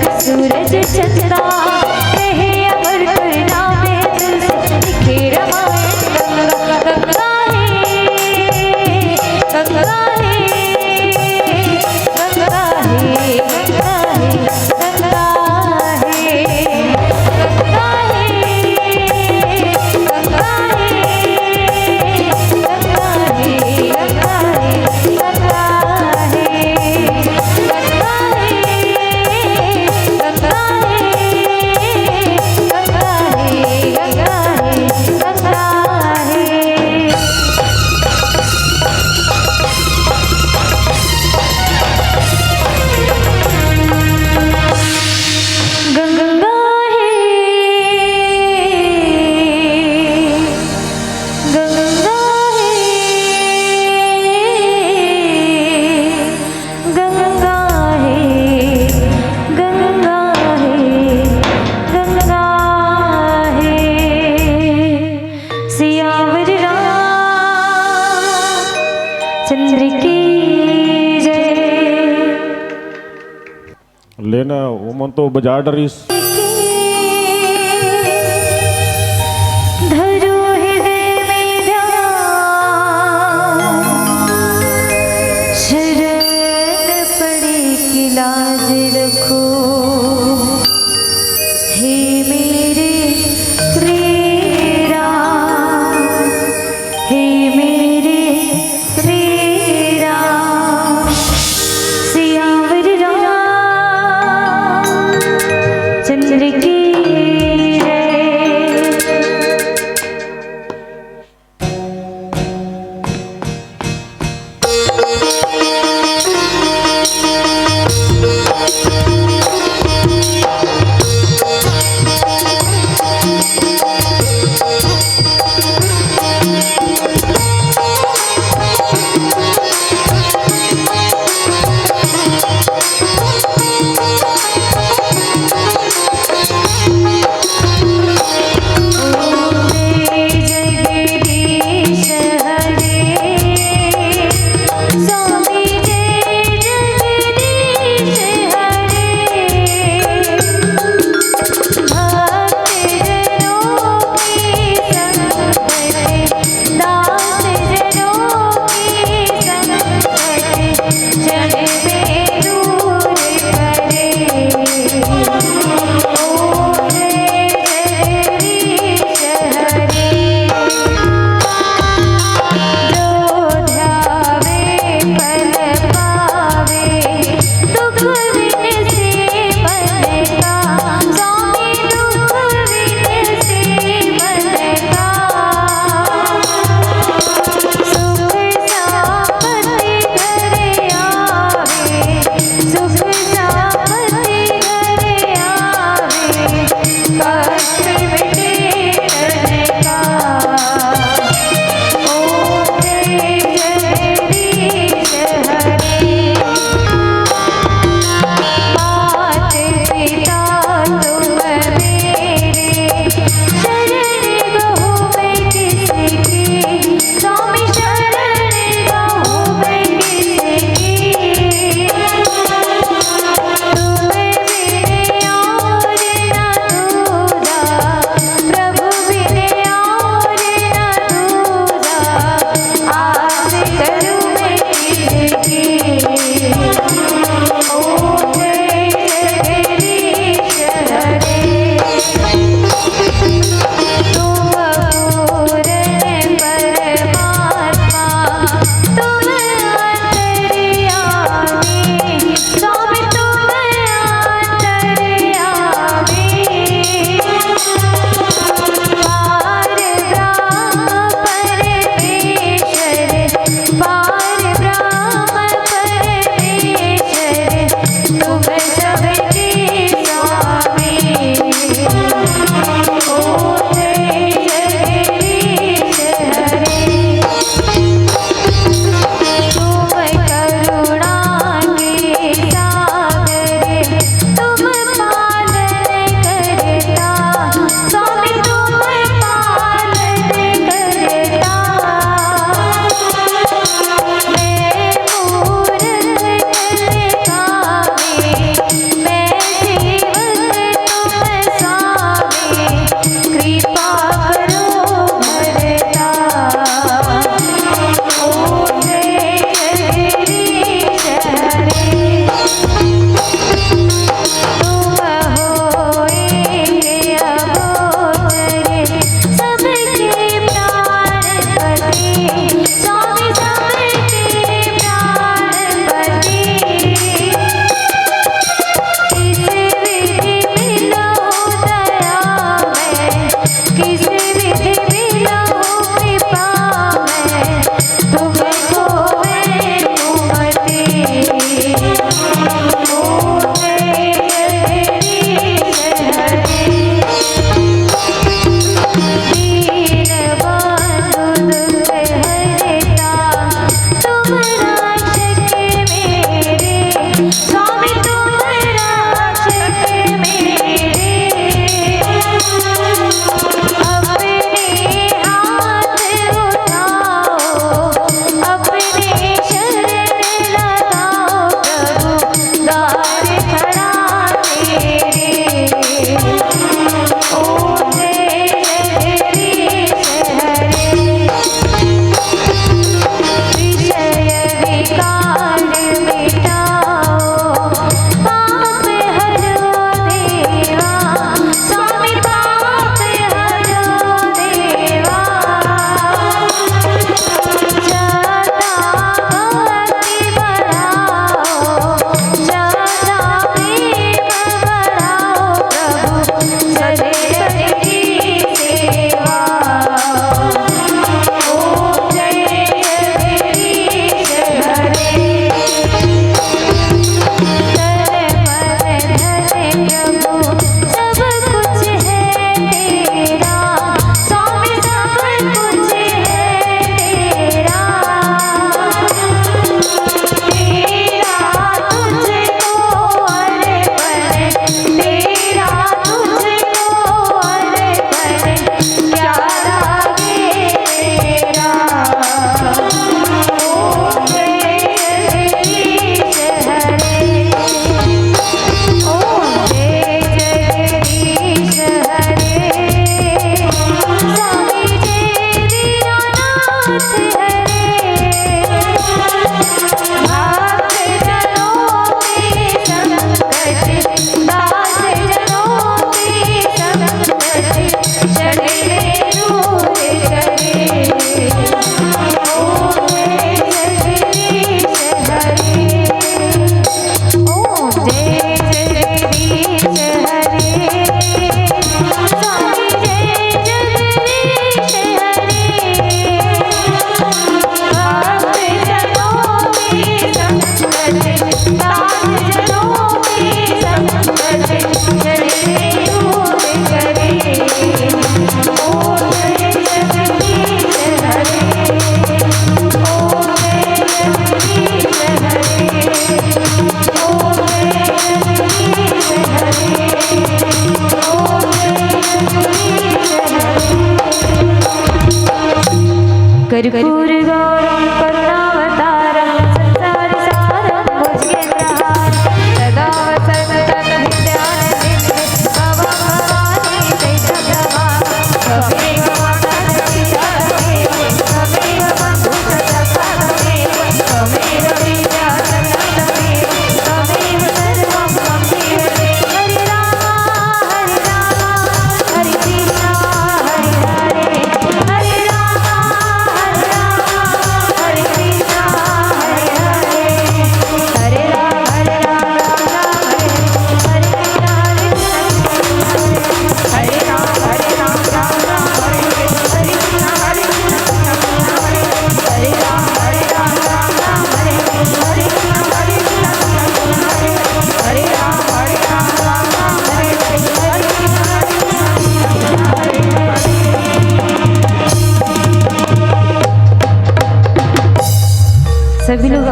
तक सूरज चंदा रहे अमर करना में दिल से लिखे रामायण गंगा गंगा है गंगा है गंगा है गंगा है गंगा है गंगा है गंगा लेना वो मन तो बजा डरीस धरो हृदय में ध्यान शरण पड़े की लाज रखो हे मेरे श्री राम हे मेरे श्री राम सियावर राम चंद्र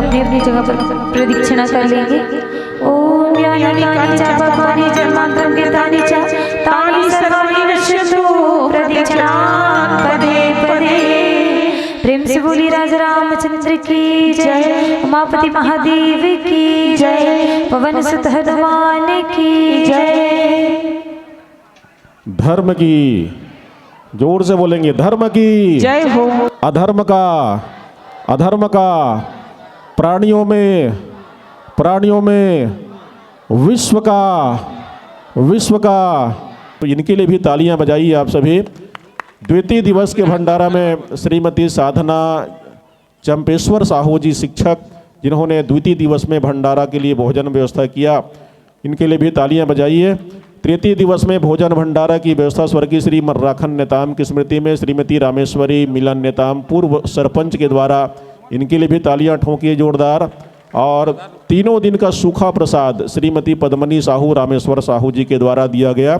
अपनी अपनी जगह पर प्रदक्षिणा कर लेंगे। ओम ज्ञानी कानि चा पापानि जन्मांतरं कृतानि च तानि सर्वाणि नश्यन्तु प्रदक्षिणा पदे पदे। प्रेम से बोली राजा रामचंद्र की जय, उमापति महादेव की जय, पवन सुत हनुमान की जय। धर्म की, जोर से बोलेंगे, धर्म की जय हो। अधर्म का प्राणियों में विश्व का। तो इनके लिए भी तालियां बजाइए आप सभी। द्वितीय दिवस के भंडारा में श्रीमती साधना चंपेश्वर साहू जी शिक्षक, जिन्होंने द्वितीय दिवस में भंडारा के लिए भोजन व्यवस्था किया, इनके लिए भी तालियां बजाइए। तृतीय दिवस में भोजन भंडारा की व्यवस्था स्वर्गीय श्री मर्राखन नेताम की स्मृति में श्रीमती रामेश्वरी मिलन नेताम पूर्व सरपंच के द्वारा, इनके लिए भी तालियां ठोंकिए जोरदार। और तीनों दिन का सूखा प्रसाद श्रीमती पद्मनी साहू रामेश्वर साहू जी के द्वारा दिया गया,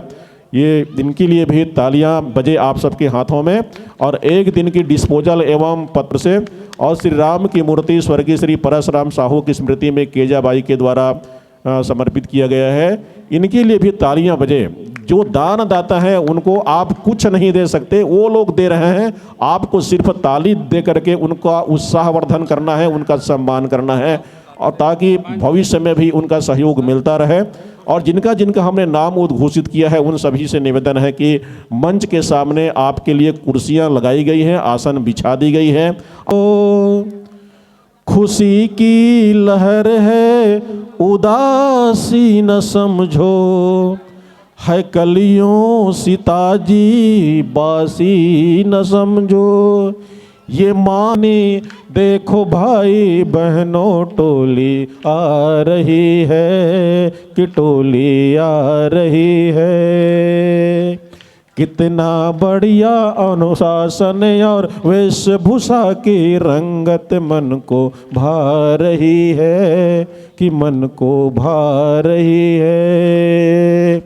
ये इनके लिए भी तालियां बजे आप सबके हाथों में। और एक दिन की डिस्पोजल एवं पत्र से और श्री राम की मूर्ति स्वर्गीय श्री परशुराम साहू की स्मृति में केजाबाई के द्वारा समर्पित किया गया है, इनके लिए भी तालियां बजे। जो दान दाता है उनको आप कुछ नहीं दे सकते, वो लोग दे रहे हैं, आपको सिर्फ ताली दे करके उनका उत्साहवर्धन करना है, उनका सम्मान करना है, और ताकि भविष्य में भी उनका सहयोग मिलता रहे। और जिनका जिनका हमने नाम उद्घोषित किया है उन सभी से निवेदन है कि मंच के सामने आपके लिए कुर्सियां लगाई गई हैं, आसन बिछा दी गई है। ओ खुशी की लहर है उदासी न समझो, है कलियों सीताजी बासी न समझो। ये माने देखो भाई बहनों टोली आ रही है कि टोली आ रही है। कितना बढ़िया अनुशासन और वेशभूषा की रंगत मन को भा रही है कि मन को भा रही है।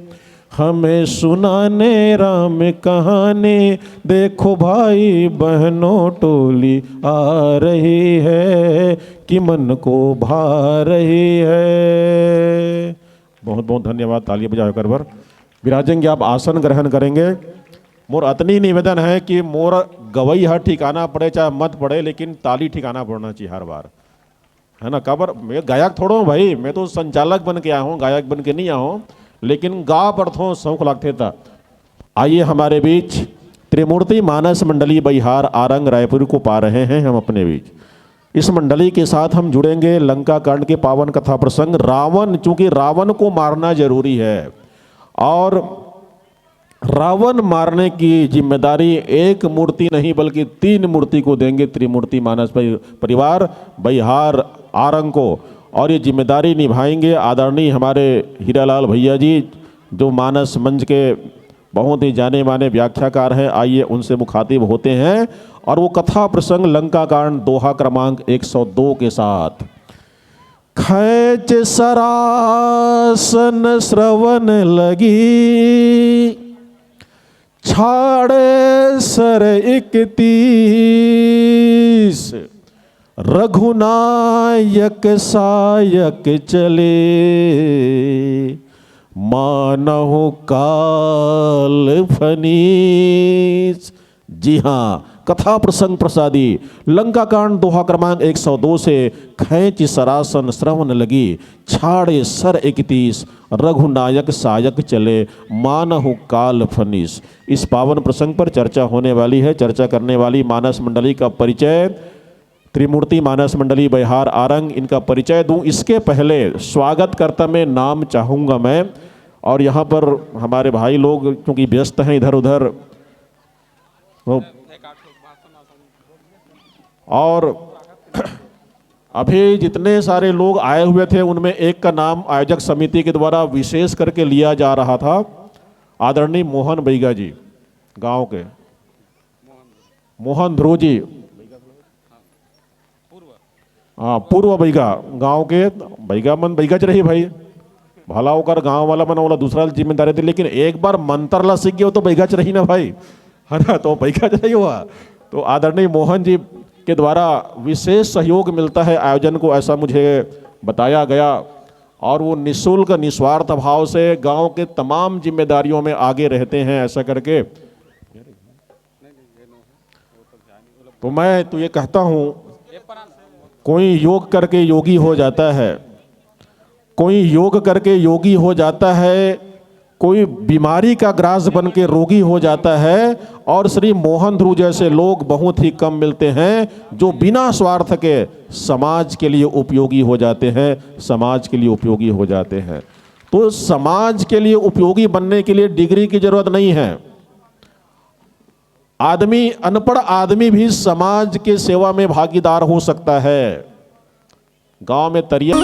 हमें सुनाने राम कहानी देखो भाई बहनों टोली आ रही है कि मन को भा रही है। बहुत बहुत धन्यवाद, तालियां बजाओ कर बार विराजेंगे। आप आसन ग्रहण करेंगे। मोर अतनी निवेदन है कि मोर गवई हर ठिकाना पड़े चाहे मत पड़े, लेकिन ताली ठिकाना पड़ना चाहिए हर बार, है ना। कबर मैं गायक थोड़ा हूँ भाई, मैं तो संचालक बन के आया हूँ, गायक बन के नहीं आया हूँ, लेकिन गा पढ़थों शौक लगते था। आइए हमारे बीच त्रिमूर्ति मानस मंडली बिहार आरंग रायपुर को पा रहे हैं हम अपने बीच। इस मंडली के साथ हम जुड़ेंगे लंका कांड के पावन कथा प्रसंग रावण, चूंकि रावण को मारना जरूरी है और रावण मारने की जिम्मेदारी एक मूर्ति नहीं बल्कि 3 मूर्ति को देंगे त्रिमूर्ति मानस परिवार बिहार आरंग को, और ये जिम्मेदारी निभाएंगे आदरणीय हमारे हीरालाल भैया जी, जो मानस मंच के बहुत ही जाने माने व्याख्याकार हैं। आइए उनसे मुखातिब होते हैं और वो कथा प्रसंग लंका कांड दोहा क्रमांक 102 के साथ। खैच सरासन श्रवण लगी, छाड़े सर 31, रघुनायक सायक चले, मानहु काल फनीस। जी हाँ, कथा प्रसंग प्रसादी लंका कांड दोहा क्रमांक 102 से खैच सरासन श्रवण लगी, छाड़े सर 31, रघुनायक सायक चले, मानहु काल फनीस। इस पावन प्रसंग पर चर्चा होने वाली है। चर्चा करने वाली मानस मंडली का परिचय त्रिमूर्ति मानस मंडली बिहार आरंग, इनका परिचय दूं इसके पहले स्वागत करता मैं नाम चाहूँगा मैं, और यहाँ पर हमारे भाई लोग क्योंकि व्यस्त हैं इधर उधर, और अभी जितने सारे लोग आए हुए थे उनमें एक का नाम आयोजक समिति के द्वारा विशेष करके लिया जा रहा था। आदरणीय मोहन बैगा जी, गांव के मोहन ध्रुव जी, हाँ पूर्व बैगा गांव के, बैगा मन बैगा च रही भाई, भला होकर गांव वाला मन वाला दूसरा जिम्मेदारी थी, लेकिन एक बार मंत्र ला सीख गया तो बैगा च रही ना भाई, है ना, तो बैगा च रही हुआ। तो आदरणीय मोहन जी के द्वारा विशेष सहयोग मिलता है आयोजन को, ऐसा मुझे बताया गया। और वो निःशुल्क निस्वार्थ भाव से गांव के तमाम जिम्मेदारियों में आगे रहते हैं ऐसा करके। तो मैं तो ये कहता हूँ, कोई योग करके योगी हो जाता है, कोई योग करके योगी हो जाता है, कोई बीमारी का ग्रास बन के रोगी हो जाता है, और श्री मोहन ध्रुव जैसे लोग बहुत ही कम मिलते हैं जो बिना स्वार्थ के समाज के लिए उपयोगी हो जाते हैं, समाज के लिए उपयोगी हो जाते हैं। तो समाज के लिए उपयोगी बनने के लिए डिग्री की जरूरत नहीं है। आदमी, अनपढ़ आदमी भी समाज के सेवा में भागीदार हो सकता है। गांव में तरिया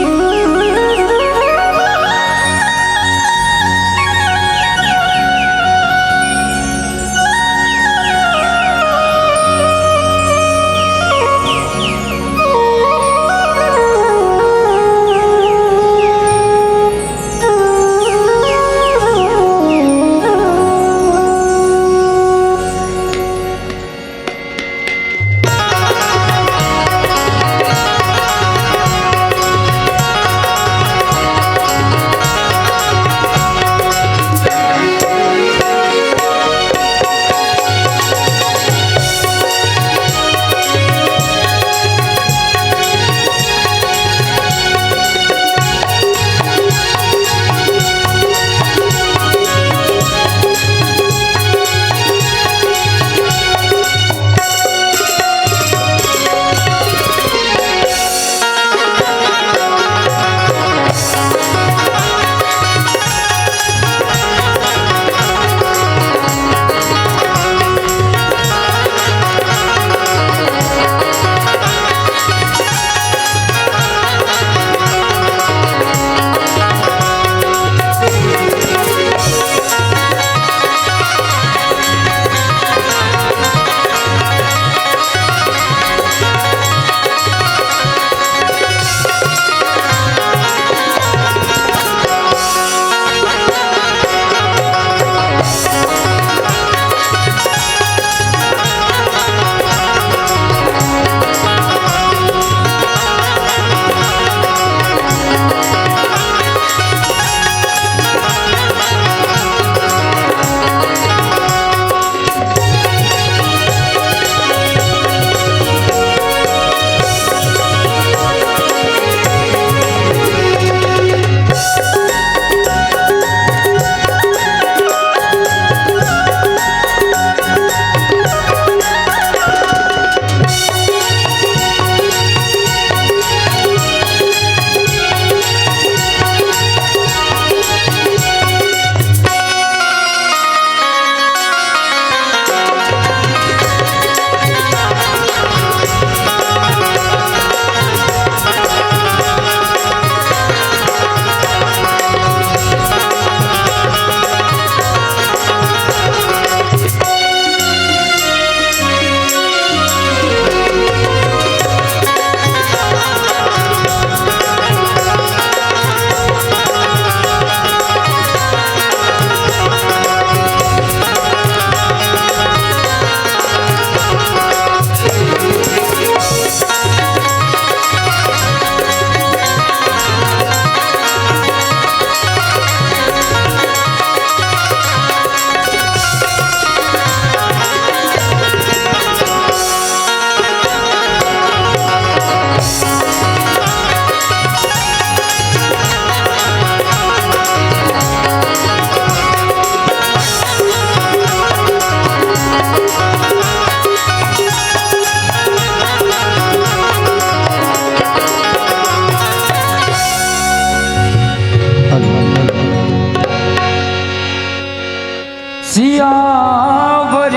सियावर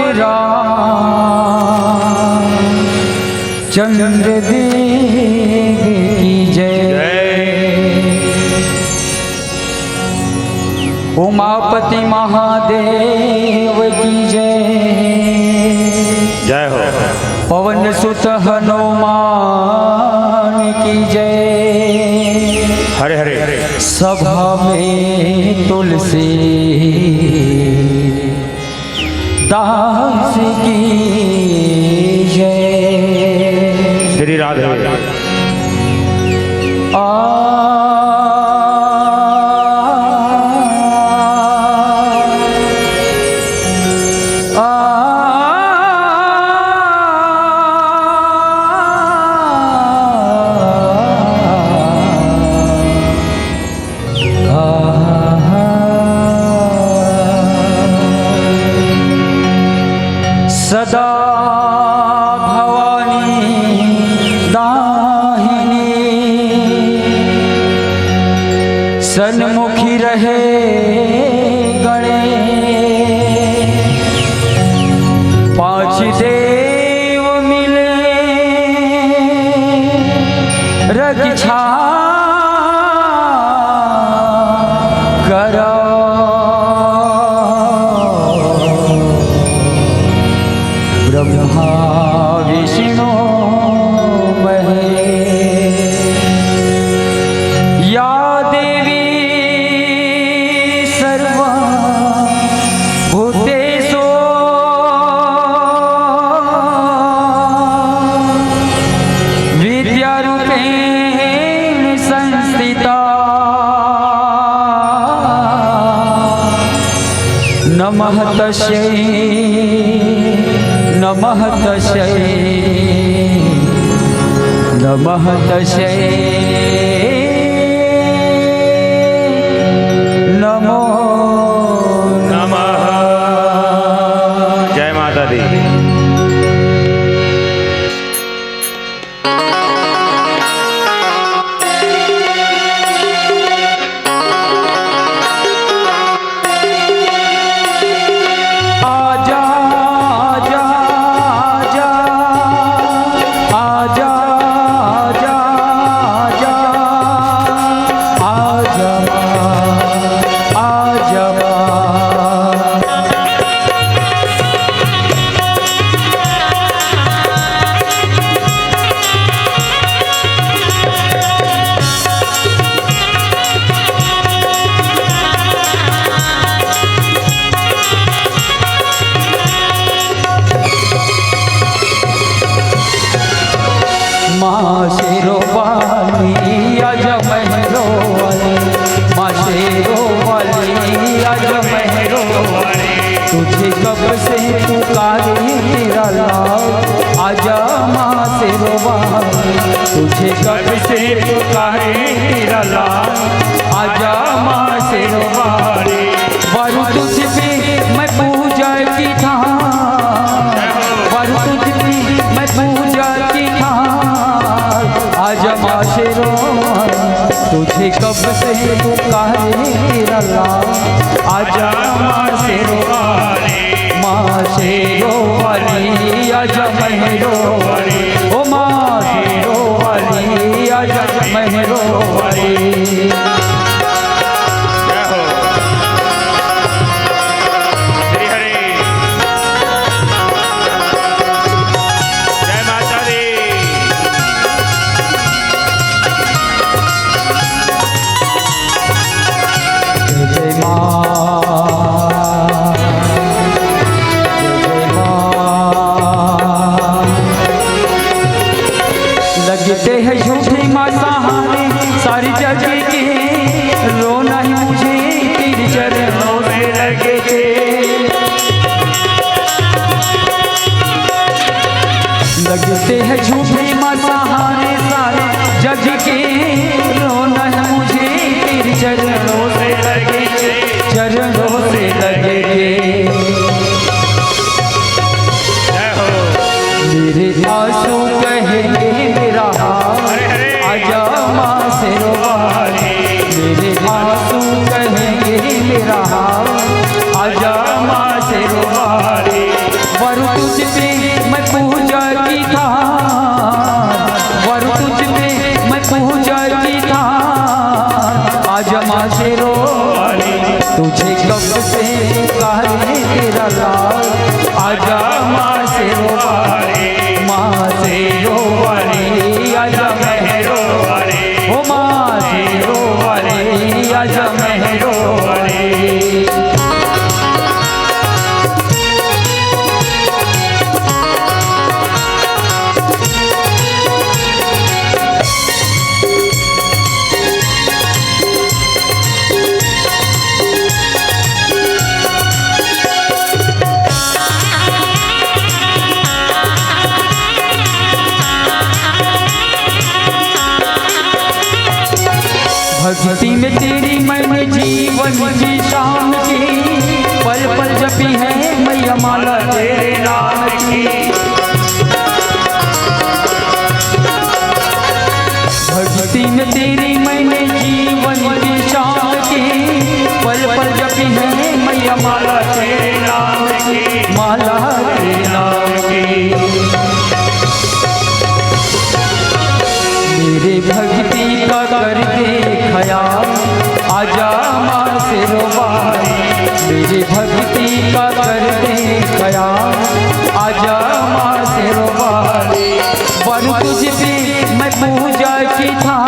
चंद्र देव की जय, उमापति महादेव की जय, जय हो। पवन सुत हनुमान की जय, हरे हरे। सभा में तुलसी दास की जय। राधे। सदा भवानी दाहिनी सन्मुखी रहे गणे पांच देव मिले रक्षा करो ब्रह्मा विष्णु महेश या देवी सर्वभूतेषु विद्यारूपेण संस्थिता नमः तस्यै नमः तस्यै नमः तस्यै नमो नमः। जय माता दी। आजा आजा आजा आजा आजा आजा माँ शेरो वाली आजा महरो वाली माँ शेरो वाली आजा महरो वाली तुझे कब से पुकारे तेरा लाल आजा माँ शेरो वाली तुझे कब से पुकारे तेरा लाल आजा माँ शेरो वाली वरु तुझ पे मैं पूजा की था वरु तुझ पे मैं पूजा की था आजा माँ शेरो तुझे कब से पुकारे तेरा लाल आजा माँ शेरो वाली आजा महरो वाली ओ माँ शेरो वाली आजा महरो वाली। लगते हैं झूठे माँ सहारे सारी जग के रोना ही मुझे तेरे चरणों से लगे थे लगते हैं झूठे माँ सहारे सारे जग के रोना ही मुझे तेरे चरणों से लगे थे चरणों से लगे थे मेरे आंसू कहेंगे मेरा आजा माँ शेरो वाली मेरे आंसू कहेंगे मेरा आजा माँ शेरो वाली वरु तुझ पे मैं पूजा की था वरु तुझ पे मैं पूजा की था आजा माँ शेरो वाली तुझे कब से पुकारे तेरा लाल आजा माँ शेरो वाली माँ शेरो वाली आजा महरो वाली ओ माँ शेरो वाली आजा महरो वाली। जीवन की शाम की, पल पल जपी है मैया माला तेरे नाम की। भक्ति में तेरी मैंने जीवन की शाम की, पल पल जपी है मैया माला तेरे नाम की, माला तेरे नाम की। मेरे भक्ति का कर दे खयाल, आजा माँ से रोवाई। मेरी भक्ति का कर दे खयाल, आजा माँ से रोवाई। वर तुझ पे मैं पूजा की था,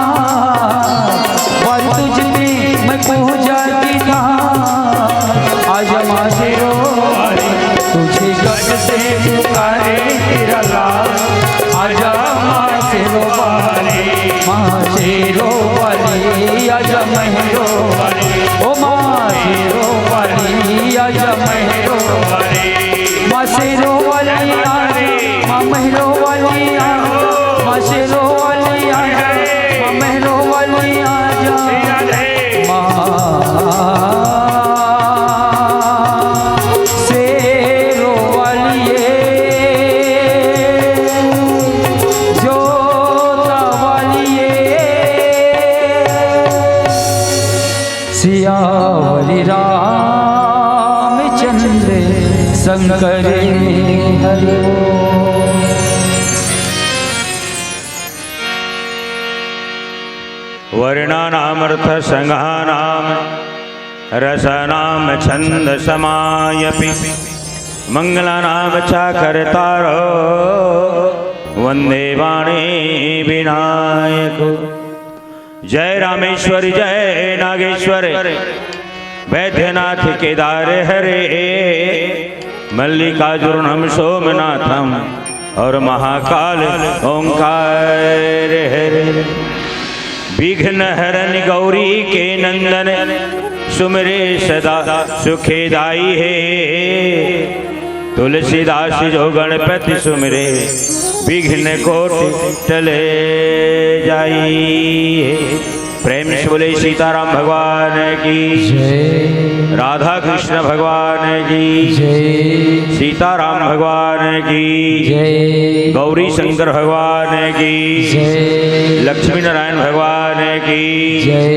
वर तुझ पे मैं पूजा की था, आजा माँ से रोवाई। तुझे गढ़ से पुकारे तेरा लाल, आजा माँ से रोवाई। माँ शेरो वाली आजा महरो वाली, ओ माँ शेरो वाली आजा महरो वाली। माँ शेरो वाली आजा, माँ महरो वाली आजा, माँ शेरो वाली आजा, माँ महरो वाली आजा। माँ शेरो वाली सियावरी रामचंद्र शंकर हरि। वर्णानामर्थ संघानाम रसनाम छंद समायपि, मंगलानाम चाकर्तारो वंदे वाणी विनायक। जय रामेश्वर जय नागेश्वर, वैद्यनाथ केदार हरे, मल्लिकार्जुनम सोमनाथम और महाकाल ओंकार हरे। विघ्न हरन गौरी के नंदन, सुमरे सदा सुखेदाई है। तुलसीदास जो गणपति सुमरे, विघ्न कोटि टले जाई। प्रेम से बोले सीताराम भगवान की जय, राधा कृष्ण भगवान की जय, सीताराम भगवान की जय, गौरी शंकर भगवान की जय, लक्ष्मी नारायण भगवान की जय,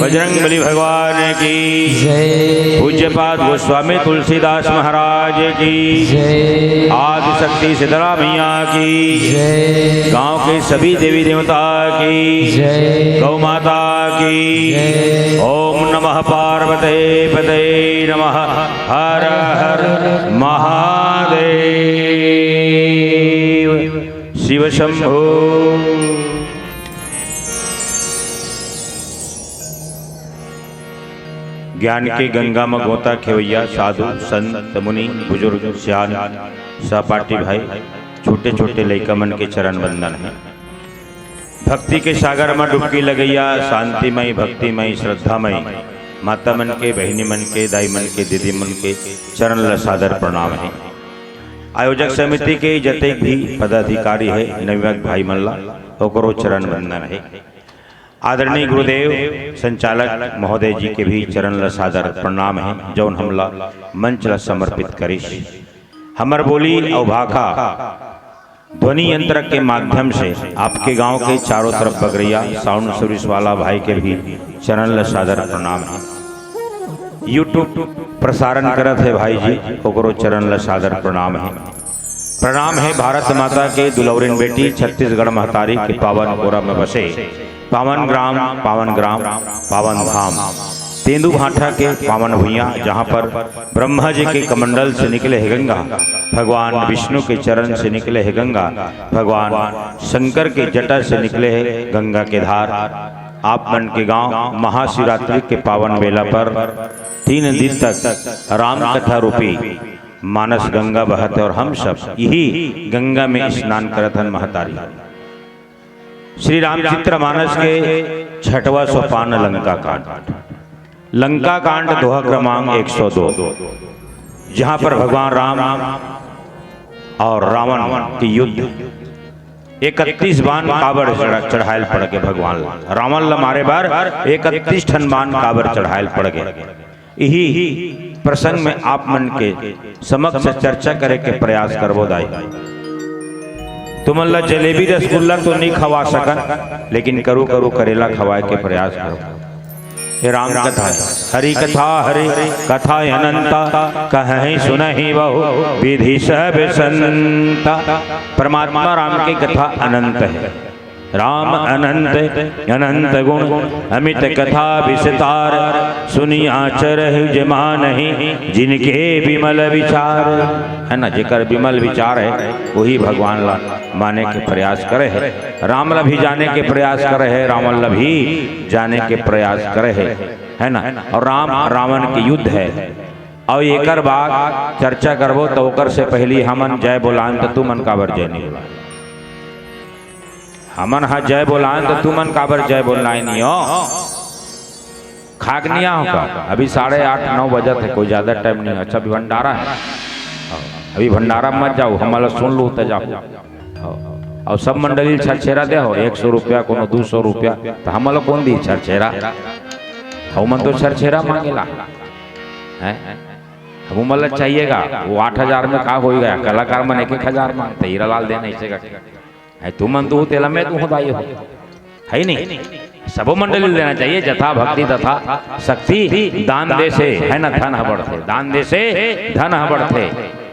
बजरंगबली भगवान की जय, पूज्यपाद गोस्वामी तुलसीदास महाराज की जय, आदि शक्ति सिद्धरा मैया की जय, गांव के सभी देवी देवता की जय, गौ माता की जय। ओम नमः पार्वते पते नमः, हर हर महादेव। शिव शंभो। ज्ञान के गंगा में गोता खेवैया साधु संत मुनि बुजुर्ग सियान सहपाठी भाई, छोटे छोटे लइका मन के चरण वंदन है। भक्ति के सागर में डुबकी लगैया, शांतिमय भक्तिमय श्रद्धामय माता मन के, बहिनी मन के, दाई मन के, दीदी मन के चरण लसादर प्रणाम है। आयोजक समिति के जतेक भी पदाधिकारी है, नवयुवक भाई मल्ला ओकरो चरण वंदन है। आदरणीय गुरुदेव संचालक महोदय जी के भी चरण लसादर प्रणाम है, जौन हमला मंच ला समर्पित करिश। हमर बोली और भाखा ध्वनि यंत्र के माध्यम से आपके गांव के चारों तरफ बगरैया साउंड सर्विस वाला भाई के भी चरण लसादर प्रणाम है। यूट्यूब प्रसारण करत है भाई जी, ओकरो चरण लसादर प्रणाम है। प्रणाम है भारत माता के दुलौरिन बेटी छत्तीसगढ़ महतारी के पावन कोरा में बसे पावन ग्राम पावन धाम तेंदू भाठा के पावन भुइयाँ, जहाँ पर ब्रह्मा जी के कमंडल से निकले है गंगा, भगवान विष्णु के चरण से निकले है गंगा, भगवान शंकर के जटा से निकले है गंगा के धार। आप मन के गांव महाशिवरात्रि के पावन वेला पर 3 दिन तक राम कथा रूपी मानस गंगा बहते और हम सब यही गंगा में स्नान करत हन महतारी। श्री रामचरित्र मानस के 6वां सोपान लंका कांड। लंका कांड दोहा क्रमांक 102, जहां पर भगवान राम और रावण के युद्ध 31 बान काबर चढ़ायल पड़ गए भगवान रावण ला मारे बार 31 ठन बान काबर चढ़ायल पड़ गए। यही प्रसंग में आप मन के समक्ष चर्चा करे के प्रयास करबो दाई। तुम ला जलेबी रसगुल्ला तो नहीं खवा सकन, लेकिन करू करू करेला खवाए के प्रयास करो। ये राम कथा है, हरि कथा हरि कथा अनंता कहीं सुनहि बहु विधि सब संता। परमात्मा राम की कथा अनंत है। राम अनंत अनंत गुण अमित कथा विस्तार सुनिया चरहु जमा नहीं जिनके विमल विचार। है ना, जेकर विमल विचार है वही भगवान ला माने के प्रयास करे है। राम ला भी जाने के प्रयास करे है, रावण ला भी जाने के प्रयास करे है ना। और राम रावण के युद्ध है। और एकर बाद चर्चा करबो तो ओकर से पहली हमन जय बोलान तो तू मन काबर जय नहीं बोला। हमन हा जय बोलान तो तू मन काबर जय बोलना ही नहीं हो। खागनिया होगा अभी 8:30-9 बजे थे, कोई ज्यादा टाइम नहीं। अच्छा अभी भंडारा है, अभी भंडारा मत जाओ, हमारा सुन लो तो जाओ। और सब मंडली छरछेरा दे हो 100 रुपया कोनो 200 रुपया, तो हमारा कौन दी छरछेरा। हम तो छरछेरा मांगेला है, हम मतलब चाहिएगा वो 8,000 में का हो गया। कलाकार मन 1,000 मांगते, हीरालाल देना इसे है। तुम मन तू तेला में तू दाई हो है नहीं। सब मंडली देना चाहिए, जथा भक्ति तथा शक्ति दान दे से है ना धन बढ़ते, दान दे से धन बढ़ते।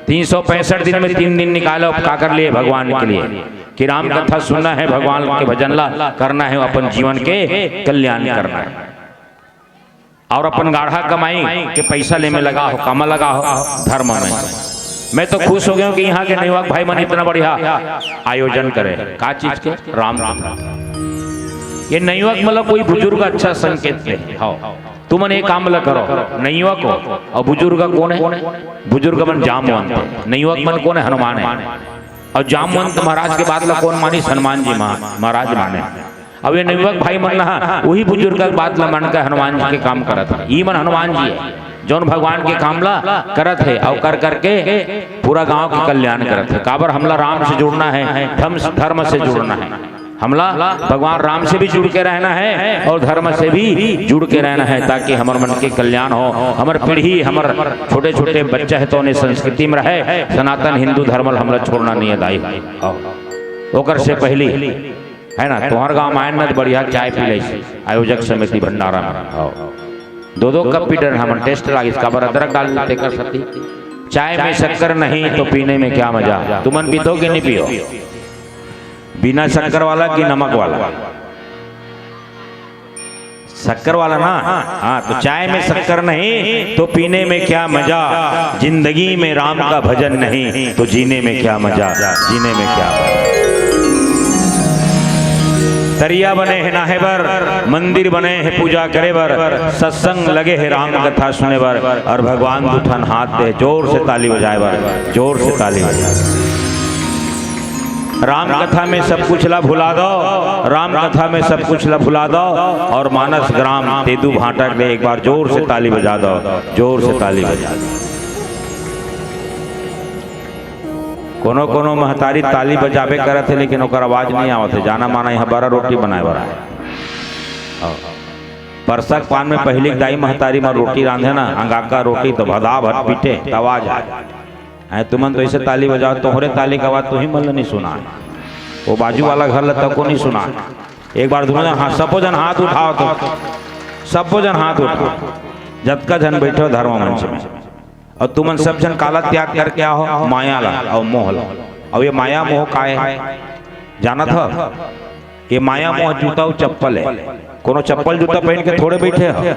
365 दिन में 3 दिन निकालो का कर लिए भगवान के लिए कि राम कथा सुनना है, भगवान के भजन ला करना है, अपन जीवन के कल्याण करना है। और अपन गाढ़ा कमाई के पैसा ले में लगा हो, काम लगा हो धर्म में। मैं तो खुश हो गया हूँ कि यहाँ के नवयुवक भाई मन इतना बढ़िया आयोजन करे। का चीज के? राम कथा। ये नवयुवक मतलब कोई बुजुर्ग अच्छा संकेत है। तुम एक काम ला करो, नवयुवक हो और बुजुर्ग कौन है? बुजुर्ग मन जामवंत है, नवयुवक मन कौन है? हनुमान है। और जामवंत महाराज के बाद ला कौन मानी? हनुमान जी महाराज माने। अब ये नवयुवक भाई मन ना वही बुजुर्ग के बाद ला मन का हनुमान जी के काम करत है। ई मन हनुमान जी है जौन भगवान के कामला करत है और कर करके पूरा गांव के कल्याण करत है। काबर हमला राम से जुड़ना है, धर्म से जुड़ना है। हमला भगवान राम से भी जुड़ के रहना है और धर्म से भी जुड़ के रहना है, ताकि हमारे मन के कल्याण हो। हमार पीढ़ी, हमार छोटे छोटे बच्चे है तो उन्हें संस्कृति में रहे। सनातन हिंदू धर्म हमला छोड़ना नहीं है दाई। ओकर से पहली है ना तुम्हार गाँव मायन में बढ़िया चाय पी ले आयोजक समिति भंडारा में 2-2 कप पी डर हम टेस्ट लागे। इसका बर अदरक डाल देते कर सकती। चाय में शक्कर नहीं तो पीने में क्या मजा। तुमन पीतो कि नहीं पियो? बिना शक्कर वाला कि नमक वाला? शक्कर वाला ना। हाँ, तो चाय में शक्कर नहीं तो पीने में क्या मजा। जिंदगी में राम का भजन नहीं तो जीने में क्या मजा, जीने में क्या मजा। तरिया बने है नाहे बर, मंदिर बने है पूजा करे बर, सत्संग लगे है राम कथा सुने बर, और भगवान दुठन हाथ दे जोर से ताली बजाए बर, जोर से ताली बजाए। राम कथा में सब कुछ ला भुला दो, राम कथा में सब कुछ ला भुला दो, और मानस ग्राम तेंदू भाटा के एक बार जोर से ताली बजा दो, जोर से ताली बजा दो। कोनो कोनो महतारी ताली बजाबे करत है लेकिन ओकर आवाज नहीं आवत है। जाना माना यहाँ बड़ा रोटी बनाए बड़ा है। परसक पान में पहली दाई महतारी में रोटी रांधे ना, अंगा का रोटी तो भदा भद पीटे आवाज आए। तुमन तो ऐसे ताली बजाओ, तोहरे ताली का आवाज तो ही मतलब नहीं सुना है, वो बाजू वाला घर लता को नहीं सुना। एक बार दोनों हाँ सबो जन हाथ उठाओ, तो सबो जन हाथ उठाओ जब का जन बैठो धर्म मंच में। और तुमन सब जन काला त्याग करके आओ माया ला और मोह ला। और ये माया मोह का है जाना था? ये माया मोह जूता और चप्पल है। कोनो चप्पल जूता पहन के थोड़े बैठे हो,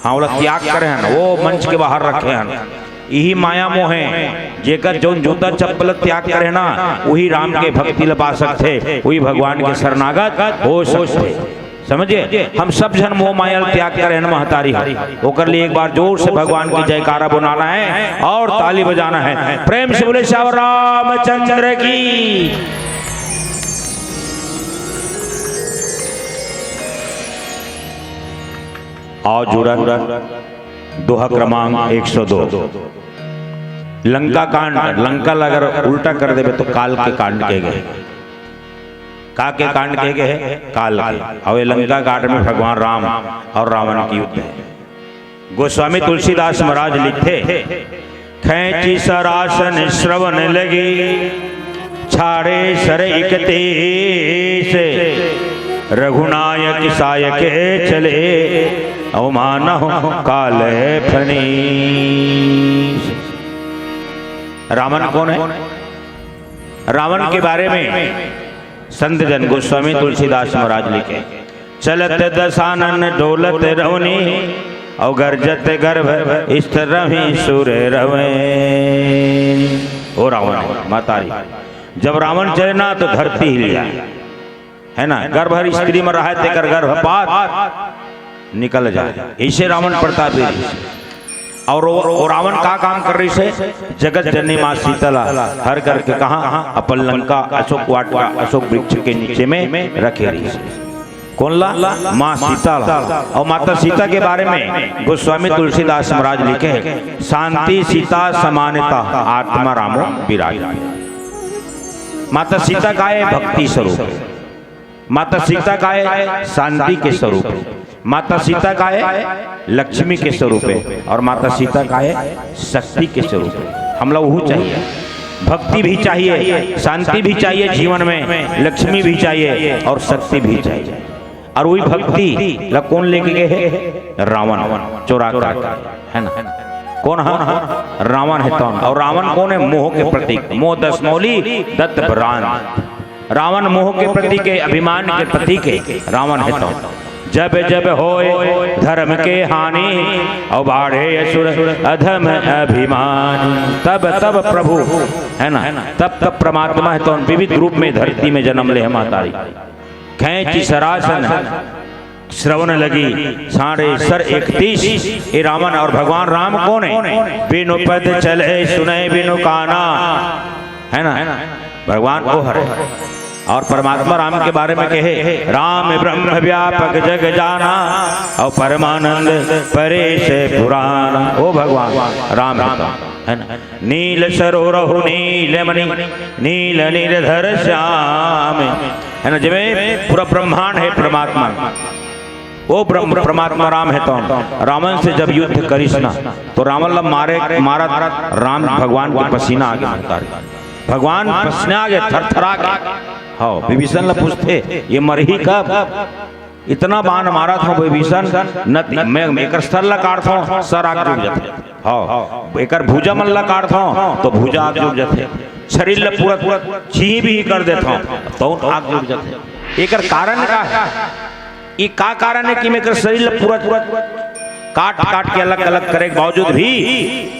हाँ वाला त्याग करे हैं, वो मंच के बाहर रखे हैं। यही माया मोह है। जेकर जो जूता चप्पल त्याग करे ना वही राम के भक्ति ला पा सकते, वही भगवान के शरणागत हो सकते। समझिए, हम सब जन मोह माया त्याग कर महतारी होकर लिए एक बार जोर से भगवान की जयकारा बुलाना है और ताली बजाना है। प्रेम से बोले श्यावर रामचंद्र की। आओ जुड़ा दोहा क्रमांक 102। लंका कांड, लंका अगर उल्टा कर देवे तो काल के कांड के गए। काके कांड के है काल के। और ये लंका घाट में भगवान राम और रावण की युद्ध है। गोस्वामी तुलसीदास महाराज लिखते, खैची सरासन श्रवण लगी, छाड़े सर इकते से, रघुनायक सायक चले, अवमान काल फनी। रावण कौन है? रावण के बारे में संत जन गोस्वामी तुलसीदास महाराज लिखे, चलत दशानन डोलत रवनी, और गर्जत गर्भ स्थिर रवि सूर्य रवे। ओ रावण मातारी, जब रावण चले ना तो धरती हिल जाए, है ना, गर्भहर स्त्री में रहा है तेकर गर्भपात निकल जाए, ऐसे रावण प्रताप। और वो रावण का काम कर रही से, जगत जननी माँ शीतला हर करके कहा अपन लंका अशोक वाटिका अशोक वृक्ष के नीचे में रखे रही से। कौन ला? माँ सीता। और माता सीता के बारे में गोस्वामी तुलसीदास महाराज लिखे, शांति सीता समानता आत्मा रामो विराज। माता सीता का है भक्ति स्वरूप, माता सीता का है शांति के स्वरूप, माता सीता का है लक्ष्मी के स्वरूप है, और माता सीता का है शक्ति के स्वरूप है। हम लोग वो चाहिए, भक्ति भी चाहिए, शांति भी चाहिए जीवन में, लक्ष्मी भी चाहिए और शक्ति भी चाहिए। और वही भक्ति कौन लेके गए है? रावण चोरा कर, है ना। कौन है? रावण है तो। और रावण कौन है? मोह के प्रतीक, मोह दस मौली दत्त प्राण। रावण मोह के प्रतीक है, अभिमान के प्रतीक है, रावण है तो। जब जब होए धर्म के हानि, और बाढ़े असुर अधम अभिमान, तब तब प्रभु, है ना, तब तब परमात्मा है तो विविध रूप में धरती में जन्म ले मातारी। खैची सरासन श्रवण लगी, साढ़े सर 31। ये रावण और भगवान राम कौन है? बिनु पद चले सुने बिनु काना, है ना, भगवान वो हरे। और परमात्मा राम के बारे में कहे, राम ब्रह्म व्यापक जग जाना, और परमानंद परेश पुराण। ओ भगवान राम है ना। नील सरोरहु नील मणि, नील नीलधर श्याम, है ना, जिसमें पूरा ब्रह्मांड है परमात्मा, वो ब्रह्म परमात्मा राम है तो। रावण से जब युद्ध करिस ना, तो रावण मारा राम भगवान के पसीना आगे उतारे, भगवान पसीना आगे थरथरा गए। हाँ, विभीषण ला पूछते ये मरही कब? इतना बाण मारा था विभीषण, न मैं एकर सर ला काट था, सर आग जुड़ जाते। हाँ, एकर भुजा मन ला काट था तो भुजा आग जुड़ जाते, शरीर ला पूरा ची भी कर देता तो आग जुड़ जाते। एकर कारण का है? ये का कारण है कि मैं एकर शरीर ला पूरा काट काट के अलग अलग करे के बावजूद भी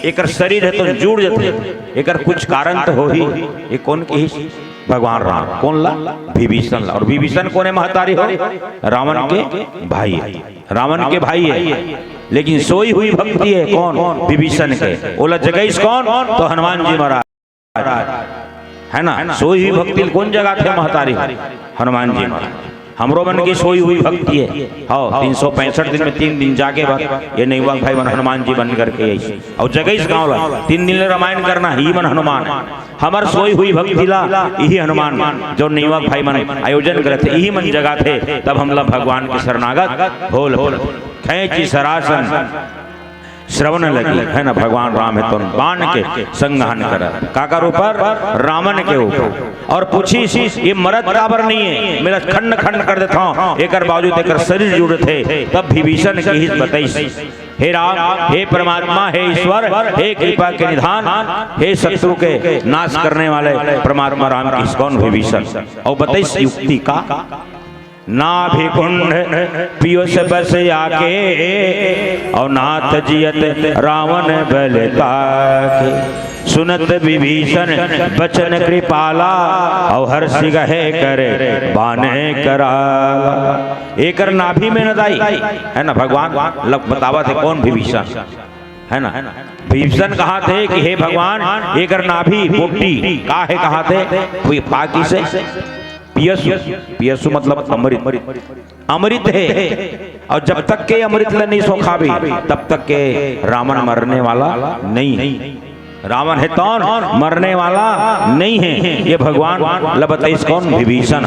एकर शरीर है तो जुड़ जाते। एकर कुछ कारण तो हो ही। ये कौन की? भगवान राम। कौन ला? विभीषण ला। और विभीषण कौन है महतारी हो? रावण के भाई है, रावण के भाई है। लेकिन सोई हुई भक्ति है कौन? विभीषण के। ओला जगह कौन? तो हनुमान जी महाराज, है ना। सोई हुई भक्ति कौन जगह थे महतारी? हनुमान जी महाराज। हमरो मन की सोई हुई भक्ति है। हाँ, 365 दिन में 3 दिन जाके बाद ये नहीं हुआ भाई मन हनुमान जी बन करके ऐसे। और जगह गाँव ला 3 दिन रामायण करना ही मन हनुमान। हमार सोई हुई भक्ति ला यही हनुमान जो नहीं हुआ भाई मन आयोजन करे थे, यही मन जगह थे। तब हम लोग भगवान के शरणागत होल खैची सरासन श्रवण लगी, है ना। भगवान राम है तो बाण के संघान करा काकर ऊपर? रावण के ऊपर। और पूछी ये मरद काबर नहीं है? मेरा खंड खंड कर देता हूँ, एक बावजूद एक शरीर जुड़े थे। तब विभीषण की ही बताई, हे राम, हे परमात्मा, हे ईश्वर, हे कृपा के निधान, हे शत्रु के नाश करने वाले परमात्मा राम की कौन? विभीषण। और बताई युक्ति का नाभि कुंड पियो से बस आके, और नाथ जियत रावण बल ताके। सुनत विभीषण बचन कृपाला, और हर्षि गहे करे बाने करा। एकर नाभि में न दाई, है ना। भगवान लग बतावा थे कौन? विभीषण, है ना। विभीषण कहा थे कि हे भगवान, एकर नाभि पोटी का है? कहा थे पाकी से पियसु। पियसु मतलब अमृत, अमृत है। और जब तक के अमृत नहीं सो खावी, तब तक के रावण मरने वाला नहीं है। रावण है तो मरने वाला नहीं है। ये भगवान लबताइस कौन? विभीषण।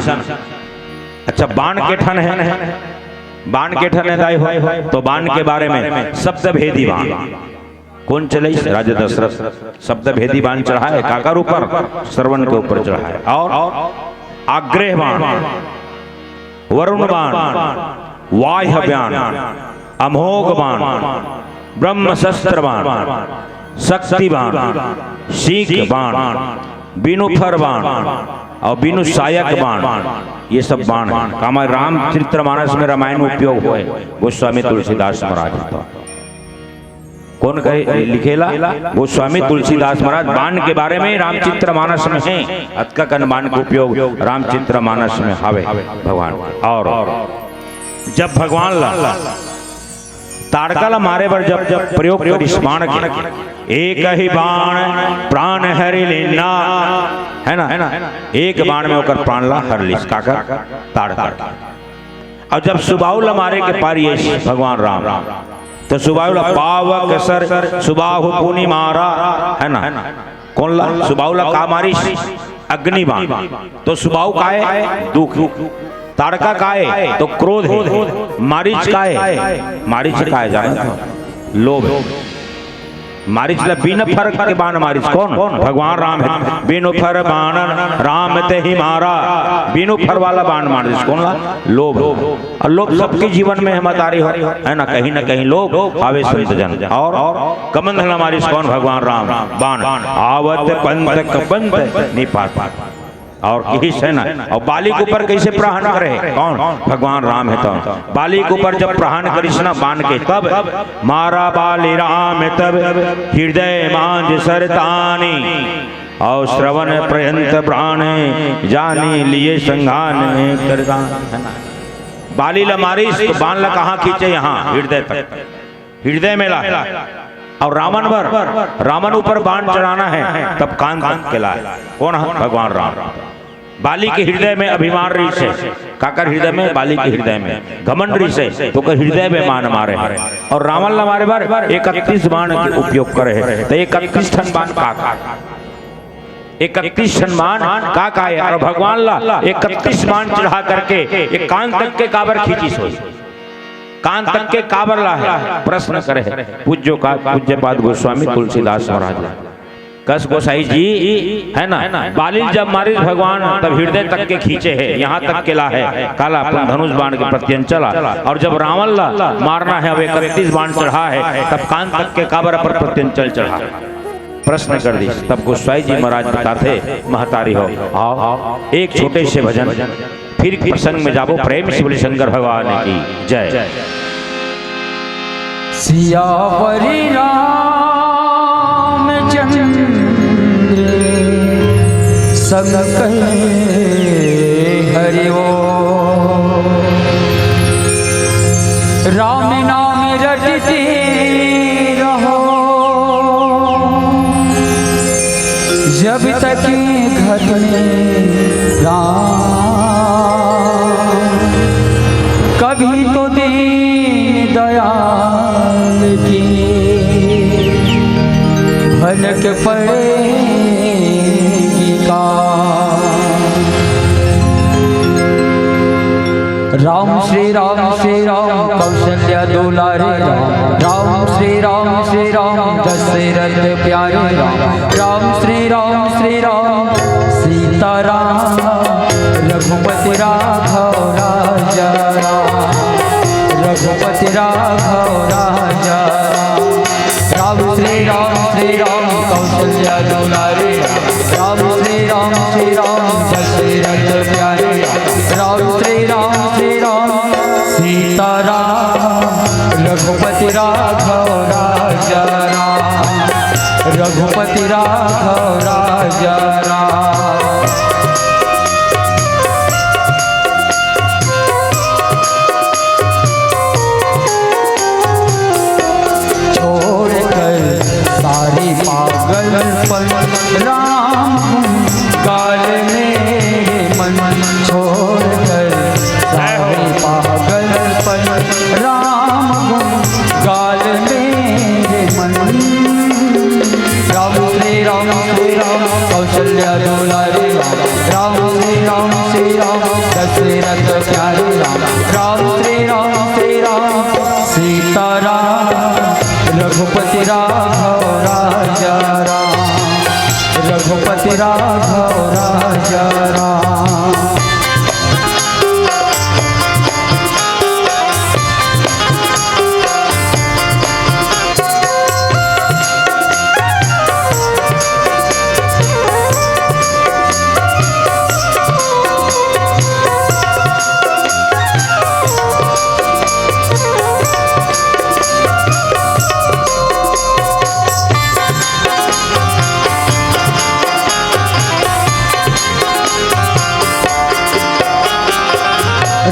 अच्छा बाण के ठन है, बाण के ठन दाई हो तो बाण के बारे में शब्द भेदी बाण कौन चले? राजा दशरथ शब्द भेदी बाण चढ़ाए काकर ऊपर, श्रवण के ऊपर चढ़ाए। और आग्रह बाण, वरुण बाण, वाह्य बाण, अमोघ बाण, ब्रह्म शस्त्र बाण, शक्ति बाण, शीख बाण, बिनुफर बाण और बिनु सायक बाण, ये सब बाण है। हमारे रामचरितमानस में रामायण उपयोग हुए गोस्वामी तुलसीदास महाराज। कौन कहे लिखेला? गोस्वामी तुलसीदास महाराज। बाण के बारे में रामचरितमानस में है, अतका बाण का उपयोग रामचरितमानस में हवे भगवान। और जब भगवान ताड़का मारे पर जब प्रयोग करी बाण के, एक ही बाण प्राण हरि लेना, है ना, एक बाण में होकर प्राण ला हर लिस काकर ताड़का। और जब सुबाहुल मारे के पारी भगवान राम तो सुबाहुल पावक सर सुबाहु पुनि मारा, है ना, कौन ला? सुबाहुल का मारी अग्नि बाण, तो सुबाहु का है दुख, ताड़का का है तो क्रोध है, मारीच का है, मारीच का है जाना लोभ। मारीच ला बिन फर के बाण मारीच कौन? भगवान राम है। बिनु फर बाण राम ते ही मारा, बिनु फर वाला बाण मारीच कौन ला? लोभ। और लोभ सबके जीवन में हमारी हो, है ना, कहीं ना कहीं लोभ आवे संत जन। और कमंडल मारीच कौन? भगवान राम बाण आवत पंत कपंत निपात। और किस है ना, और बाली के ऊपर कैसे प्रहार करे? कौन? भगवान राम है। तो बाली के ऊपर जब प्रहार करिस ना बाण के, तब मारा बाली राम तब हृदय मांझ सरतानी, और श्रवण पर्यंत प्राण जानी लिए संघान करदान, है ना। बाली ला मारिस तो बाण ला कहाँ खींचे? यहाँ हृदय तक, हृदय में ला। और रावण ऊपर बाण चढ़ाना है तब कान तक के लाए। कौन है? भगवान राम। बाली के हृदय में अभिमान रीस है, काकर हृदय में? बाली के हृदय में घमंड रीस है, तो हृदय में बाण मारे। और रावण ला मारे बार 31 बाण के उपयोग करे है। तो 31 ठन बाण का 31 ठन बाण का है। और भगवान ला 31 बाण चढ़ा करके एक कान तक के काबर खींची सोई, कान तक के काबर ला है? प्रश्न करे पूज्य पाद गोस्वामी तुलसीदास महाराज। कस गोसाई जी, है ना, बाली जब मारी भगवान तब हृदय तक के खींचे है, यहाँ तक के ला है काला अपन धनुष बाण के प्रत्यन चला। और जब रावण ला मारना है, अब 31 बाण चढ़ा है, तब कान तक के काबर पर प्रत्यन चल चढ़ा। प्रश्न कर दी। तब गोसाई जी महाराज बताते महतारी हो आओ एक छोटे से भजन फिर प्रसंग में जाबो। प्रेम से बोले शंकर भगवान की जय। सियावरी रामचंद्र संग हरि वो, राम नाम रटते रहो जब तक घर में राम, कभी तो दीन दयाल की भनक पड़ेगी का। राम श्री राम कौशल्या दुलारे राम, राम श्री राम दशरथ प्यारे राम, राम श्री राम सीता राम रघुपति राघव राजा राम, रघुपति राघव राजा राम, श्री राम कौशल्या दुलारे राम, श्री राम दशरथ प्यारे राम, श्री राम सीता राम रघुपति राघव राजा राम, रघुपति राघव राजा राम। छोड़कर सारे पागलपन राम काल मेरे मन, छोड़कर सारे पागलपन राम काल मेरे मन। राम श्री राम कौशल्या दुलारे राम, राम श्री राम दशरथ प्यारे राघव राजा राम।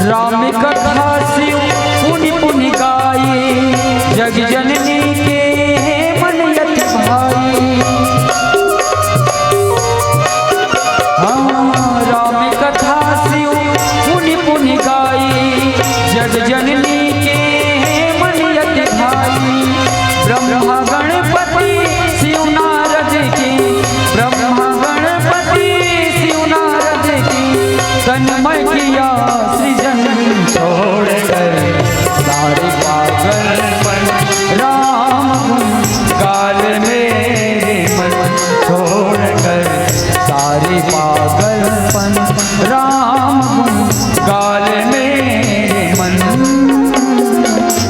राम कथा शिव पुनि पुनि गाई, जग जननी के मन यति भाई। हाँ, राम कथा शिव पुनि पुनि गाई, जग जननी के मन यति भाई। ब्रह्मा गणपति शिव नारद की, ब्रह्मा गणपति शिव नारद की, तन्मय किया सृजन छोड़कर सारे पागलपन। राम गुण गाल मेरे मन छोड़कर सारे पागलपन। राम गुण गाल मेरे मन।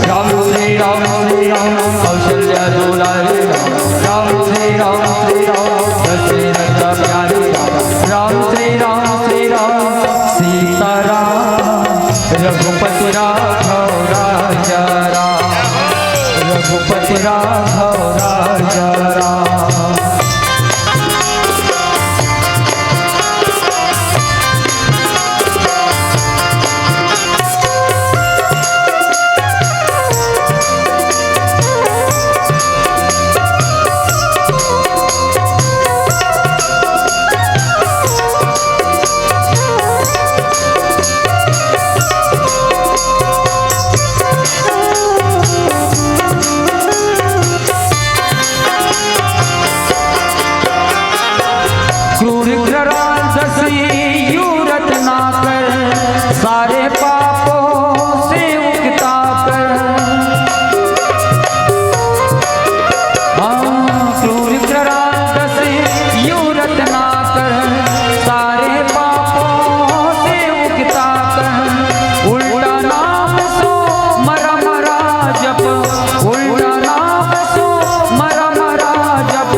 राम श्री राम श्री राम कौशल्या दुलारे राम श्री राम श्री राम दशरथ प्यारे राम श्री राम सीताराम रघुपति राघव राजा राम। रघुपति राघव राजा राम। सारे पापों से उगता कर। क्रूर करार से यूं रत्ना कर, सारे पापों से उगता कर। उल्टा नाम सो मरा मरा जप, उल्टा नाम सो मरा मरा जप।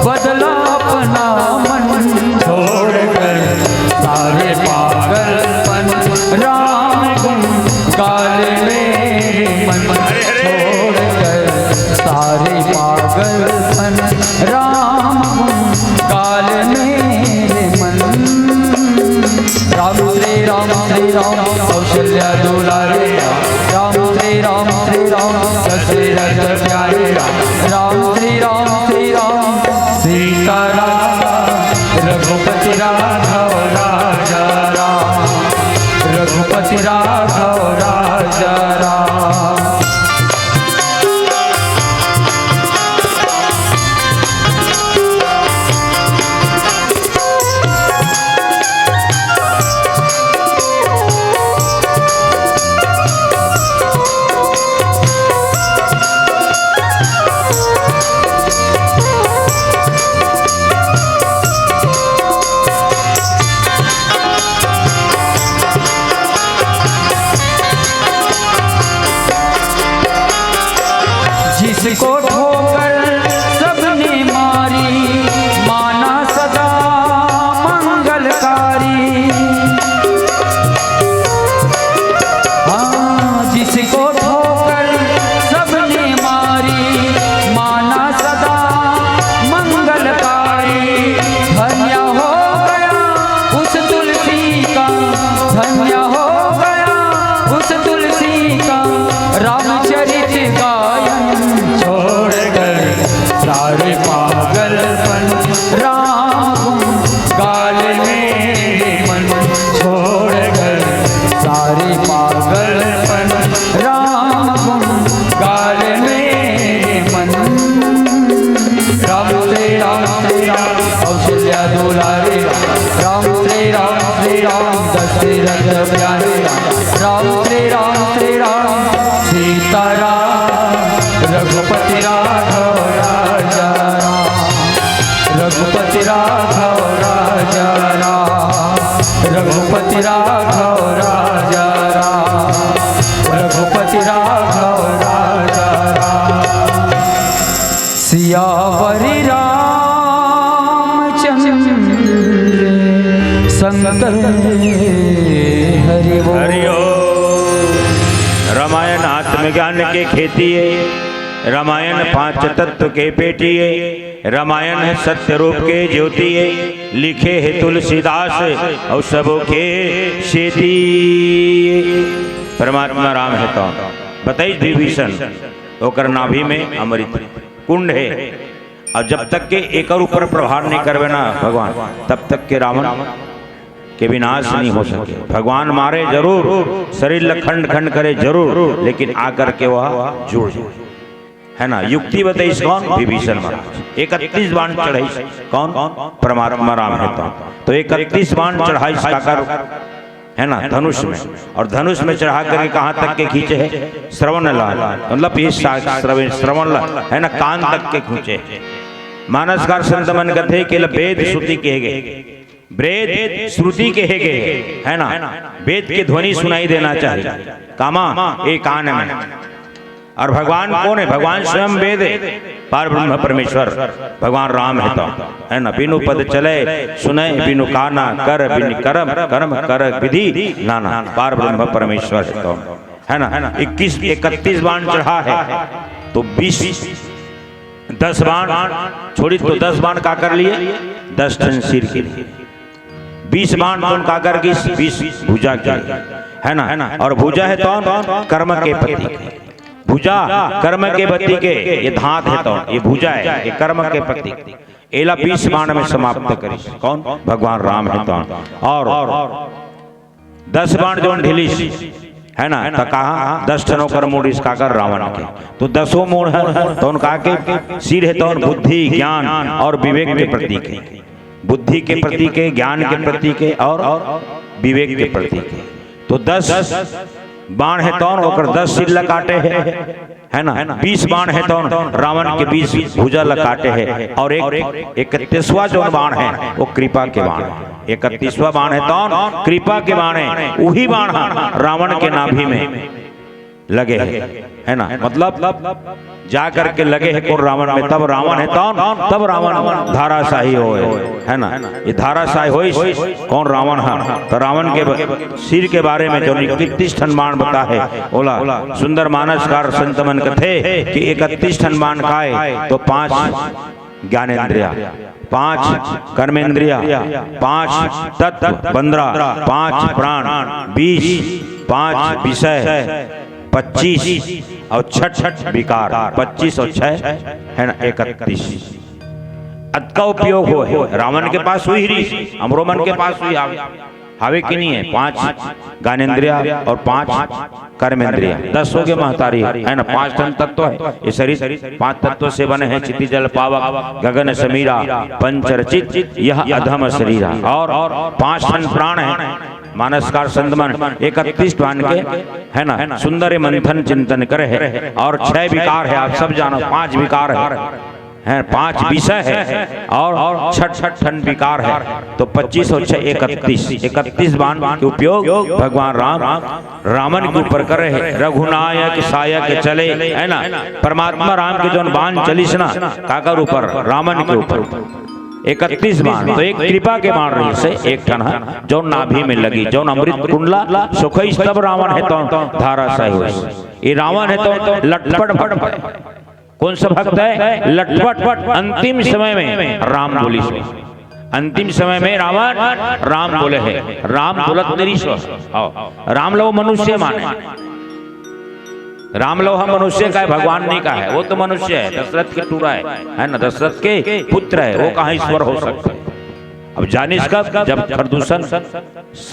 बदला अपना मन छोड़कर सारे पागलपन। राम गुण गाल मेरे मन छोड़कर सारे पागलपन। राम गुण गाल मेरे मन। राम श्री राम कौशल्या दुलारे राम श्री राम दशरथ प्यारे राम श्री राम सीताराम रघुपति राघव राजा राम। रघुपति राघव राजा राम। जिसको ठोकर सबने मारी, माना सदा मंगलकारी। हाँ, जिसको ठोकर सबने मारी, माना सदा मंगलकारी। धन्य हो गया उस तुलसी का, धन्य हो गया उस तुलसी का। रामचरित गायन छोड़कर सारे पागलपन। राम गुण गाल मेरे मन छोड़कर सारे पागलपन। राम गुण गाल मेरे मन। राम श्री राम कौशल्या दुलारे राम श्री राम दशरथ प्यारे राम श्री राम सीताराम रघुपति राघव राजा राम। रघुपति राघव रघुपति राघव राजा राम, रघुपति राघव राजा राम। सियावरी रामचंद्र संकर हरि बोल। रामायण आत्मज्ञान के खेतिए, रामायण पांच तत्व के पेटिए, रामायण है सत्य रूप के ज्योतिए, लिखे है तुलसीदास और सबों के शेती। परमात्मा राम है तो बताइए विभीषण ओकर नाभि में अमृत कुंड है, और जब तक के एक और ऊपर प्रहार नहीं करवे ना भगवान, तब तक के रावण के विनाश नहीं हो सके। भगवान मारे जरूर, शरीर खंड खंड करे जरूर, लेकिन आकर के वह जुड़ जाए, है ना। युक्ति बताई कौन? विभीषण महाराज। 31 बाण चढ़ाई कौन? परमात्मा राम है तो 31 बाण चढ़ाई काकर, है ना, धनुष में। और धनुष में चढ़ा करके कहाँ तक के खींचे है? श्रवण लाल, मतलब ये श्रवण है ना, कान तक के खींचे। मानसकार संत मन कथे के वेद श्रुति कहे गए, वेद श्रुति कहे गए, है ना। वेद की ध्वनि सुनाई देना चाहिए कामा एक कान में। और भगवान कौन है? भगवान स्वयं वेद है, पार ब्रह्म परमेश्वर भगवान राम है तो, है ना। बिनु पद चले सुने, बिनु काना कर, बिनु कर्म कर्म कर विधि नाना, पार ब्रह्म परमेश्वर है तो, है ना। 31 बाण चढ़ा है तो 10 बाण छोड़ी तो 10 बाण का कर लिए 10 टन सिर के लिए, 20 बाण तो का कर की 20 भुजा के, है ना। और भुजा है तो कर्म के प्रतीक, भुजा कर्म के प्रतीक के, ये धात है तो ये भुजा है, ये कर्म के प्रतीक। एला 20 बाण में समाप्त करी कौन? भगवान राम है तो। और 10 बाण जो ढिली है ना, तो कहा 10 टनों कर मूड इसका कर रावण के, तो 10 मूड है तो उनका के सिर है तो बुद्धि ज्ञान और विवेक के प्रतीक है, बुद्धि के प्रतीक है, ज्ञान के प्रतीक है और विवेक के प्रतीक है। तो 10 बाण है तो 10 सिर लकाटे है ना। 20 बाण है तो रावण के 20 भुजा लकाटे है। और एक 31वां जो बाण है वो कृपा के बाण है, 31वां बाण है तो कृपा के बाण है, वही बाण रावण के नाभि में लगे है ना। मतलब जा करके लगे है कौन? रावण में। तब रावण है तो तब रावण धाराशाही हो, है ना। ये धाराशाही हो कौन? रावण है। तो रावण के सिर के बारे में जो 31 टन बाण बता है बोला सुंदर मानसकार संत मन कथे कि 31 टन बाण खाए तो 5 ज्ञानेन्द्रिया, 5 कर्मेंद्रिया, 5 तत्व 15, 5 प्राण 20, 5 विषय 25 और 6 विकार 25 और 6 है ना 31। अत का उपयोग हो रावण के पास हुई ही, हमरो मन के पास हुई हावे की नहीं है। 5 ज्ञानेन्द्रिया और 5 कर्मेंद्रिया, 10 हो गए महतारी, है ना। 5 टन तत्व है ये शरीर, 5 तत्व से बने हैं चिति जल पावक गगन समीरा पंचरचित यह अधम शरीरा। और 5 टन प्राण है मानसकार संतमन 31 बाण के, है ना। सुंदर मंथन चिंतन करे है। और 6 विकार है, आप सब जानो 5 विकार है, 5 विषय है और 6 टन विकार है। तो 25 और 6 31 बाण के उपयोग भगवान रावण के ऊपर कर रहे हैं। रघुनायक सायक चले, है ना। परमात्मा राम के जो बाण चलिस ना काकर ऊपर? रावण के ऊपर 31 बाण। तो एक कृपा के बाण रही से एक टन है जो नाभि में लगी, जो अमृत कुंडला सुखई तब रावण है तो धाराशाही हो। ये रावण है तो लटपट भट, कौन सा भक्त है? लटपट। अंतिम समय में राम बोली, अंतिम समय में रावण राम बोले है, राम बोलत निरीश्वर। राम लो मनुष्य माने, राम लो हम मनुष्य का है, भगवान नहीं का है। वो तो मनुष्य है, दशरथ के टूरा है ना, दशरथ के पुत्र है, वो कहाँ ईश्वर हो सकता है? अब जानिस कब? जब खरदूषण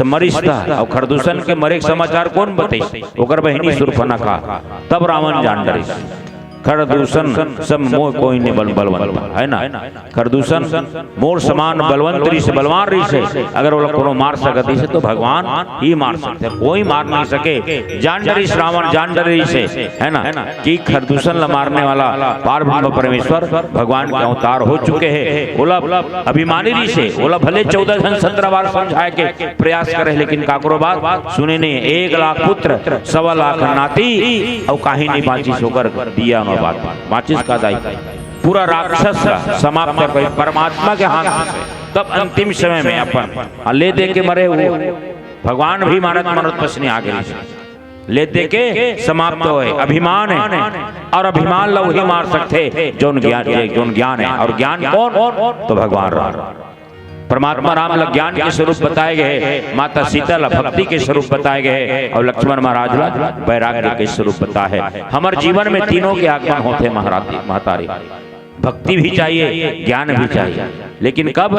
मरिश्ता और खरदूषण के मरे समाचार कौन बताई? ओकर बहनी सुरफना का, तब रावण जान डरी। खरदूषण सब मोह कोई ने बलवंत है ना। खरदूषण मोर समान बलवंत री से बलवान री से अगर वो लोग को मार सकती से तो भगवान ही मार सकते, कोई मार नहीं सके। जान डरी श्रावण जान डरी से है ना कि खरदूषण ला मारने वाला पार ब्रह्म परमेश्वर भगवान के अवतार हो चुके हैं। ओला अभिमानी री से ओला भले 14 जन 17 बार समझाए के प्रयास करे लेकिन काकरो बात सुने नहीं। 1 लाख पुत्र 1.25 लाख नाती और कहीं नहीं बाचिस होकर दिया उन्होंने बात बाचिस का दाई पूरा राक्षस समाप्त कर परमात्मा के हाथ से। तब अंतिम समय में अपन ले दे के मरे हुए भगवान भी मानत मानत पसनी आ गई ले दे के समाप्त होए। अभिमान है और अभिमान लो ही मार सकते जो ज्ञान है। और ज्ञान कौन तो भगवान राम परमात्मा राम ला ज्ञान के स्वरूप बताए गए, माता सीता ला भक्ति के स्वरूप बताए गए और लक्ष्मण महाराज ला वैराग्य के स्वरूप बताए है। हमारे जीवन में तीनों के आगमन होते महतारी। भक्ति भी चाहिए ज्ञान भी चाहिए लेकिन कब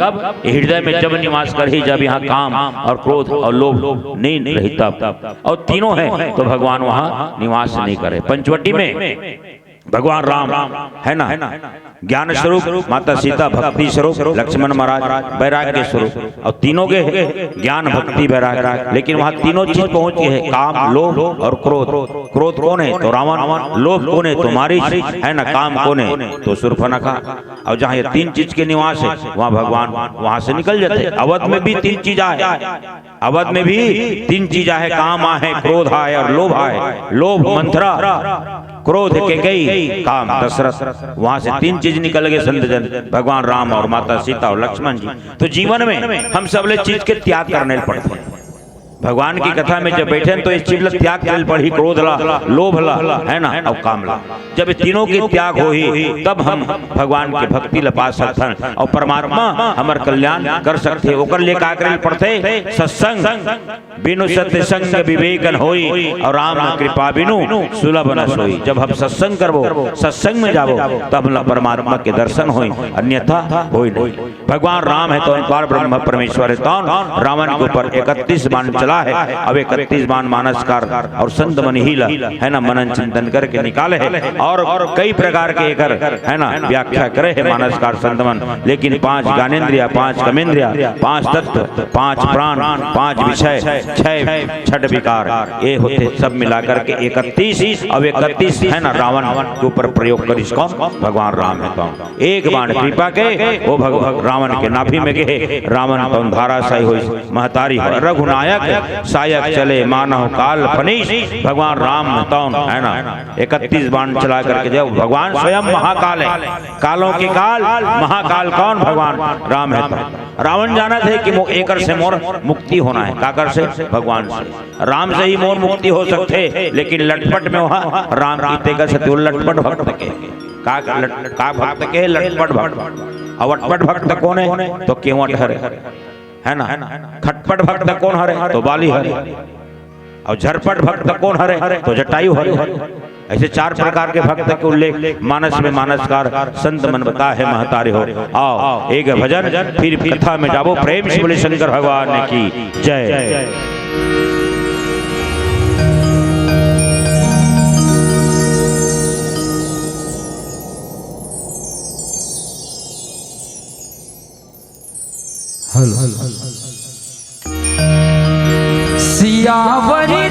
हृदय में जब निवास कर ही जब यहाँ काम और क्रोध और लोभ नहीं रही तब। और तीनों है तो भगवान वहाँ निवास नहीं करे। पंचवटी में भगवान राम है ना ज्ञान स्वरूप, माता सीता भक्ति स्वरूप, लक्ष्मण महाराज वैराग्य स्वरूप और तीनों के ज्ञान भक्ति वैराग्य। लेकिन वहाँ तीनों चीज पहुंची है काम लोभ और क्रोध। क्रोध कौन है तो रावण, लोभ कौन है तो मारीच है ना, काम कौन है तो शूर्पणखा। और जहाँ ये 3 चीज के निवास है वहाँ भगवान वहां से निकल जाते। अवध में भी 3 चीज है, अवध में भी 3 चीज है, काम है, क्रोध है और लोभ है। लोभ मंथरा, क्रोध के गई, काम दशरथ। वहां से 3 चीज निकल गए संत जन भगवान राम और माता सीता और लक्ष्मण जी। तो जीवन में हम सब चीज के त्याग करने पड़ते हैं। भगवान की कथा में जब बैठे तो इस चीज त्याग कर पड़ी, क्रोध ला, लोभ ला है ना और काम ला। जब तीनों के त्याग हो ही तब हम भगवान के भक्ति ला पा सकते हैं और परमात्मा हमार कल्याण कर सकते। ओकर लिए का करे पड़ते सत्संग, बिनु सत्य संग विवेकन होई और राम कृपा बिनु सुलभ न सोई। जब हम सत्संग करबो, सत्संग में जाबो तब हम परमात्मा के दर्शन होई, अन्यथा होई नहीं। भगवान राम है तो पार ब्रह्म परमेश्वर है तो रावण के ऊपर 31 बाण चला है। अब 31 बाण मानसकार और संत मन ही है ना मनन चिंतन करके निकाले है और कई प्रकार के एकर है ना व्याख्या करे है मानसकार संत मन। लेकिन 5 ज्ञानेन्द्रिया, 5 कर्मेंद्रिया, 5 तत्व, 5 प्राण, 5 विषय, 6 विकार ये होते सब मिलाकर के 31। अब 31 है ना रावण के ऊपर प्रयोग करिस कौन भगवान राम है तो 1 बाण कृपा के वो भगवान रावण के नाभि में गए। रावण तो धाराशायी हुई महतारी रघुनायक सायक चले मानव काल फनीश। भगवान राम तौन है ना 31 बाण चला करके जब भगवान स्वयं महाकाल है, कालों के काल महाकाल कौन भगवान राम है। तो रावण जाना थे कि एकर से मोर मुक्ति होना है, काकर से भगवान से। राम से ही मोर मुक्ति हो सकते लेकिन लटपट में वहाँ राम की का से लटपट भक्त के का भक्त के लटपट भक्त। और अटपट भक्त कौन है तो केवट हरे है ना। खटपट भक्त कौन हरे तो बाली हरे और झरपट भक्त कौन हरे तो जटायु हरे। ऐसे 4 प्रकार के भक्त के उल्लेख मानस में मानसकार संत मन बता है महतारे हो। आओ एक भजन फिर कथा में जाबो। प्रेम से बोले शंकर भगवान की जय। सियावरी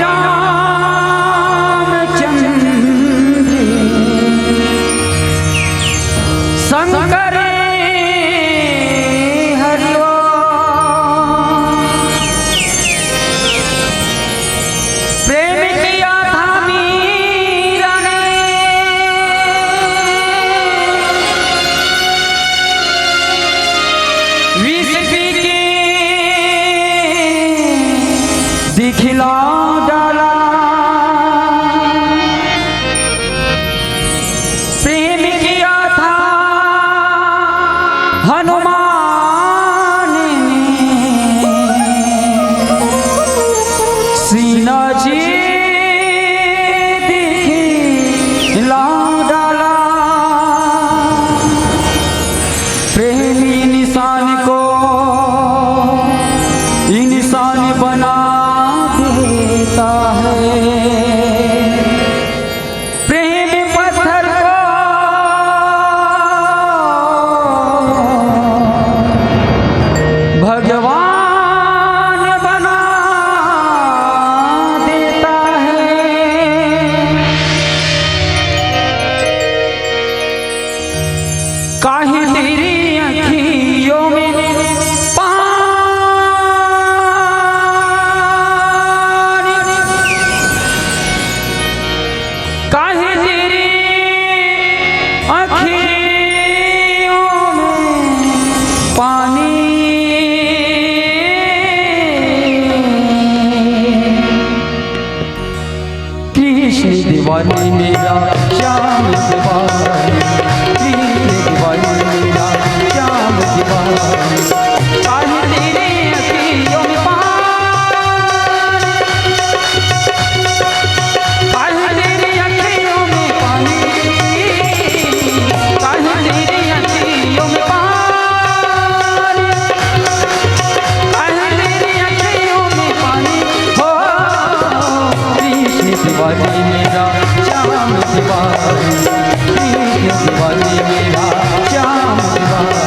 शंकर हरिओ प्रेम किया था मीरा ने विष पी के दिखला डाला। प्रेम किया था हनुमान ने सीना जी दिखला डाला। प्रेमी निशान को इंसान बना देता है। प्रेम पत्थर को दीवानी मेरा श्याम दीवानी, कृष्ण दीवानी मेरा श्याम दीवानी। काहे तेरे अखियों में दीवानी मेरा श्याम दीवानी, कृष्ण दीवानी मेरा श्याम दीवानी।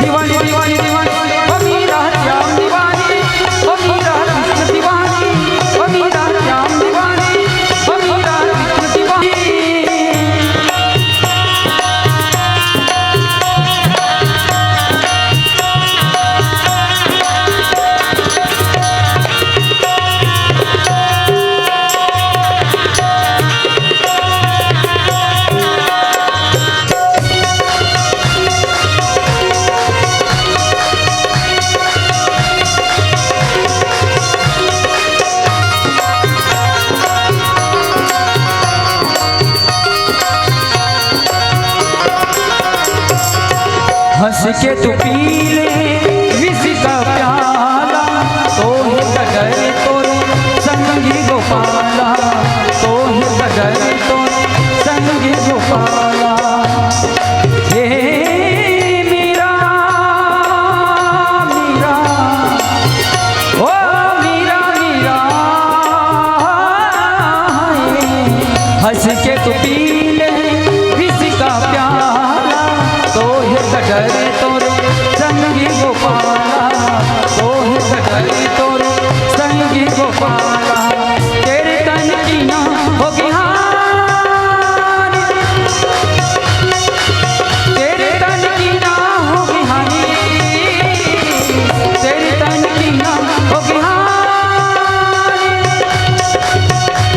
दीवानी दीवानी दीवानी ओ मेरा श्याम दीवानी, ओ मेरा कृष्ण दीवानी, ओ मेरा श्याम दीवानी, ओ मेरा कृष्ण दीवानी। हंस के तू पी ले विष का प्याला, तो ही कदर तोरे संगी गोपाला, तो ही कदर तोरे संगी गोपाला। हे मीरा मीरा ओ मीरा मीरा, हंस के तू पी ले विष का प्याला, तो ही कदर तोरे संगी गोपाला, तो ही कदर तोरे संगी गोपाला। तेरे तन की ना होगी हानि, तेरे तन की ना होगी हानि, तेरे तन की ना होगी हानि,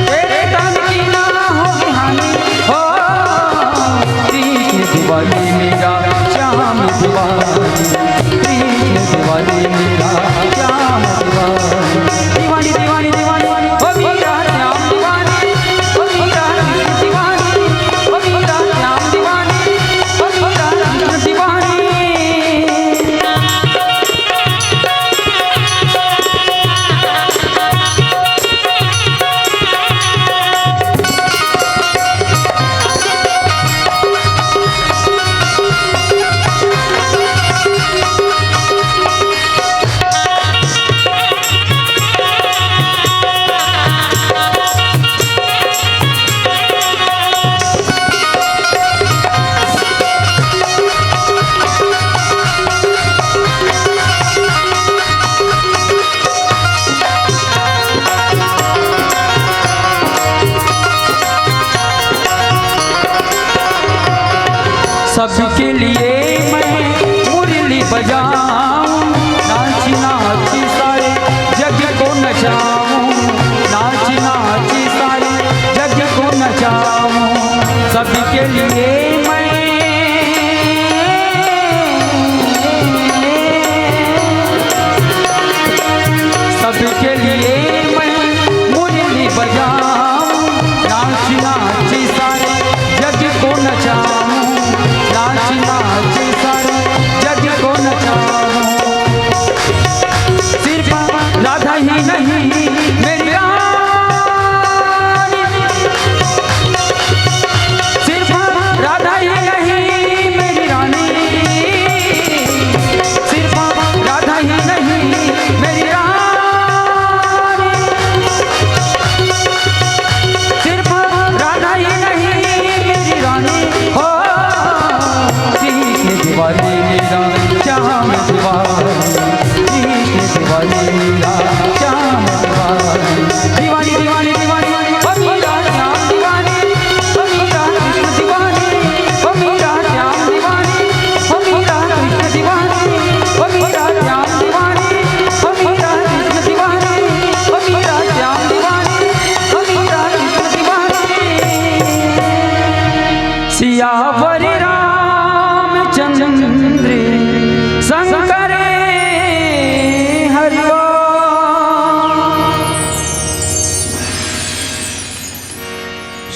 तेरे तन की ना होगी हानि। हो कृष्ण दीवानी मेरा श्याम दीवानी, कृष्ण दीवानी मेरा श्याम दीवानी। दीवानी दीवानी दीवानी ओ मेरा श्याम दीवानी, ओ मेरा कृष्ण दीवानी, ओ मेरा श्याम दीवानी, ओ मेरा कृष्ण दीवानी।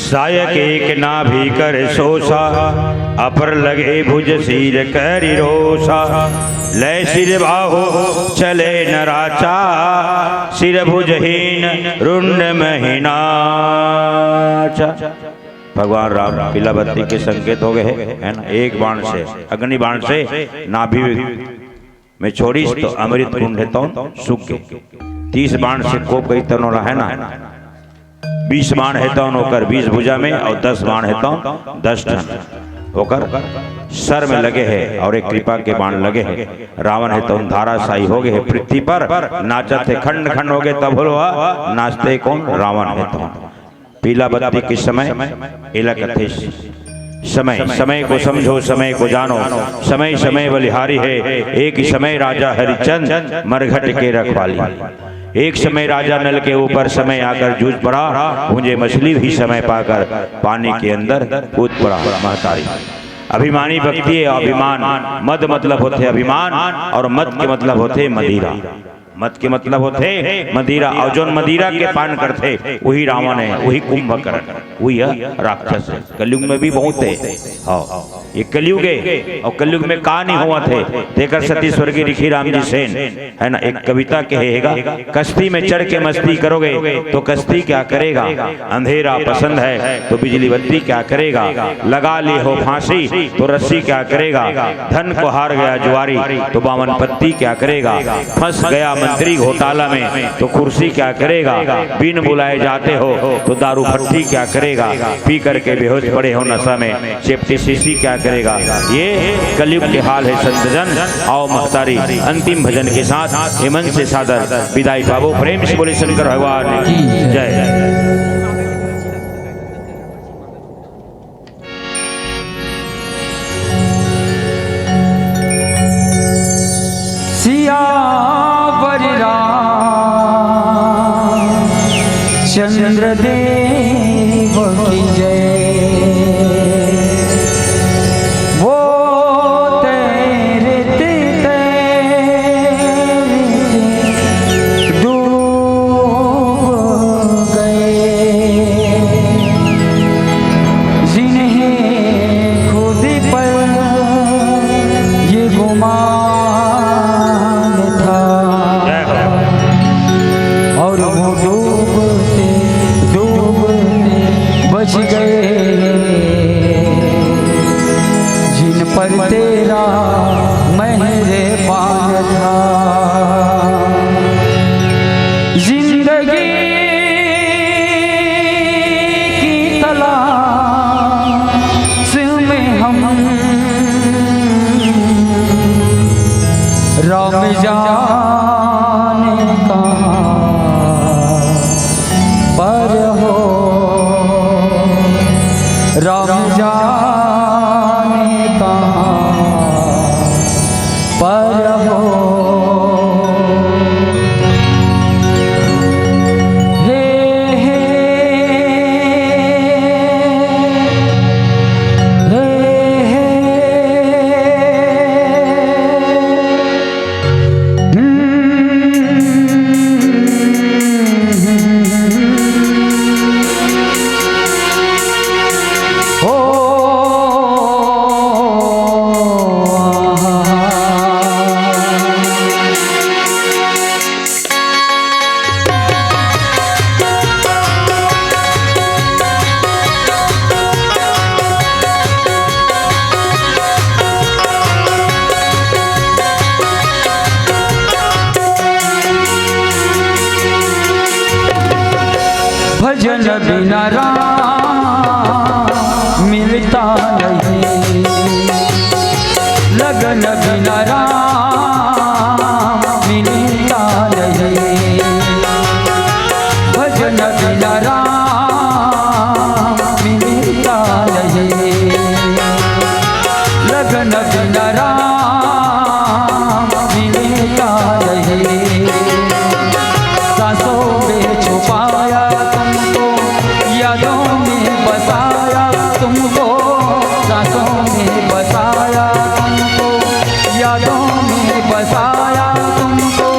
सायक एक नाभि कर सोसा, अपर लगे भुज सिर करि रोसा। लय सिर बाहु चले नराचा, सिर भुजहीन रुंड महिनाचा। भगवान राम पीला बत्ती के संकेत हो गए है ना। एक बाण से, अग्नि बाण से नाभि में छोड़ी तो अमृत कुंड तो सूख गए। 30 बाण से कोप गई तनो है ना। 20 बाण है तो होकर 20 भुजा में, और 10 बाण है तो 10 टन होकर सर में लगे हैं, और एक कृपा के बाण लगे हैं। रावण है तो धाराशाही हो गए पृथ्वी पर, नाचत थे खंड खंड हो गए। तब हुआ नाचते कौन? रावण है तो। पीला बत्ती के समय इलक थे समय, समय को समझो समय को जानो, समय समय बलिहारी है। एक समय राजा हरिचंद मरघट के रखवाली। एक समय राजा नल के ऊपर समय आकर जूझ पड़ा, मुझे मछली भी समय पाकर पानी के अंदर कूद पड़ा महतारी। अभिमानी भक्ति है अभिमान। मद मतलब होते अभिमान, और मद के मतलब होते मदिरा। मत के मतलब होते मदिरा, और जो मदिरा के पान करते वही रावण है, वही कुंभकर्ण, वही राक्षस है। कलयुग में भी बहुत है। हाँ, ये कलयुग है, और कलयुग में का नहीं हुआ थे देकर सती स्वर्गीय लिखी राम जी सेन है ना। एक कविता कहेगा, कश्ती में चढ़ के मस्ती करोगे तो कश्ती क्या करेगा, अंधेरा पसंद है तो बिजली बत्ती क्या करेगा, लगा ली हो फांसी तो रस्सी क्या करेगा, धन को हार गया जुआरी तो बावन पत्ती क्या करेगा, फंस गया मंत्री घोटाला में तो कुर्सी क्या करेगा, बिन बुलाए जाते हो तो दारू भट्टी क्या करेगा, पी करके बेहोश पड़े हो नशा में चेपटी शीशी क्या करेगा। ये कलयुग के हाल है संतजन। आओ महतारी अंतिम भजन के साथ हेमंत से सादर विदाई पावो। प्रेम से बोले शंकर भगवान की जय। सियावर चंद्रदेव की जय। वो तेरे डूब गए, जिन्हें खुद पर ये गुमान था, और वो डूबते डूबते बच गए, जिन पर तेरा मेहरबान था। जिंदगी की तलाश में हम राम जाने कहाँ पर हो, राम जाने कहाँ पर हो। हे हे हे हे भजन बिना राम मिलता नहीं, लगन बिना राम मिलता नहीं, भजन बिना राम मिलता नहीं, लगन बिना राम मिलता नहीं। सांसों में छुपाया तुमको, यादों में बसाया तुमको, सांसों में बसाया तुमको, यादों में बसाया तुमको।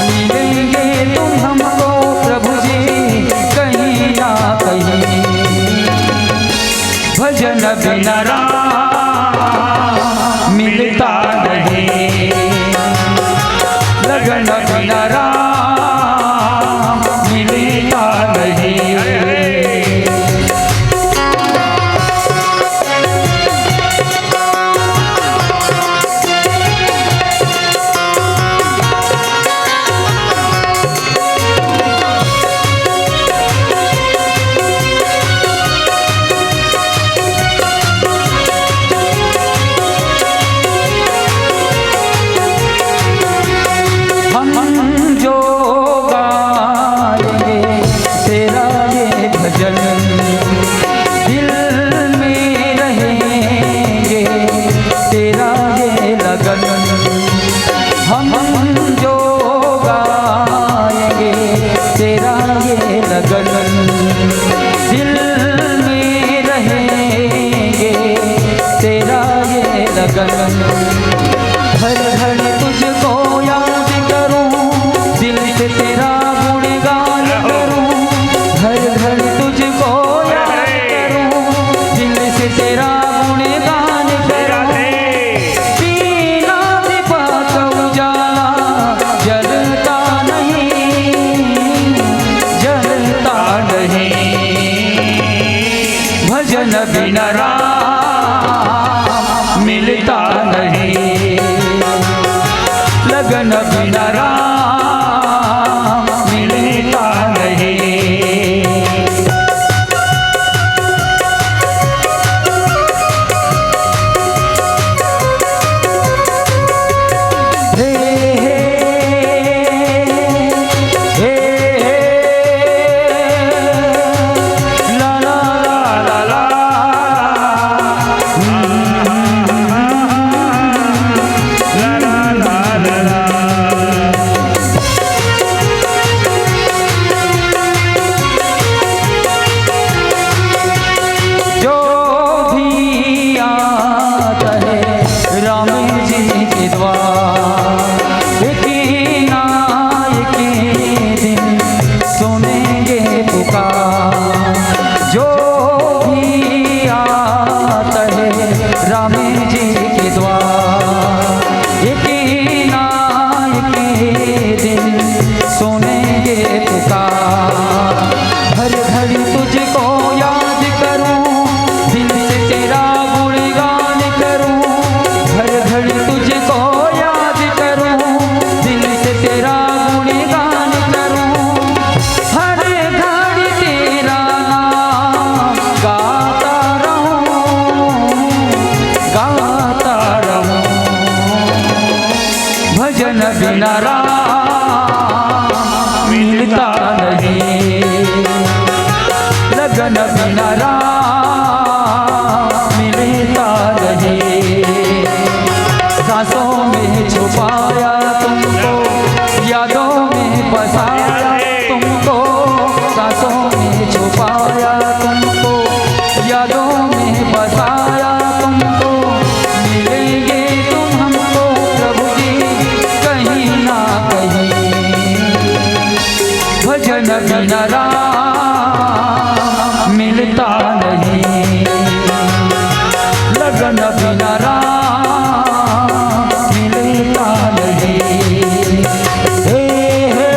मिलेंगे तुम हमको प्रभु जी कहीं ना कहीं, लगन बिना राम मिलता नहीं। बिना राम मिलता नहीं। लगन बिना राम मिलता नहीं। सांसों में छुपाया तुमको, यादों में बसाया तुमको। सांसों में छुपाया तुमको, यादों में बसाया तुमको। मिलेंगे तुम हमको प्रभु जी कहीं ना कहीं। भजन बिना राम मिलता नहीं। लगन बिना राम मिलता नहीं। हे हे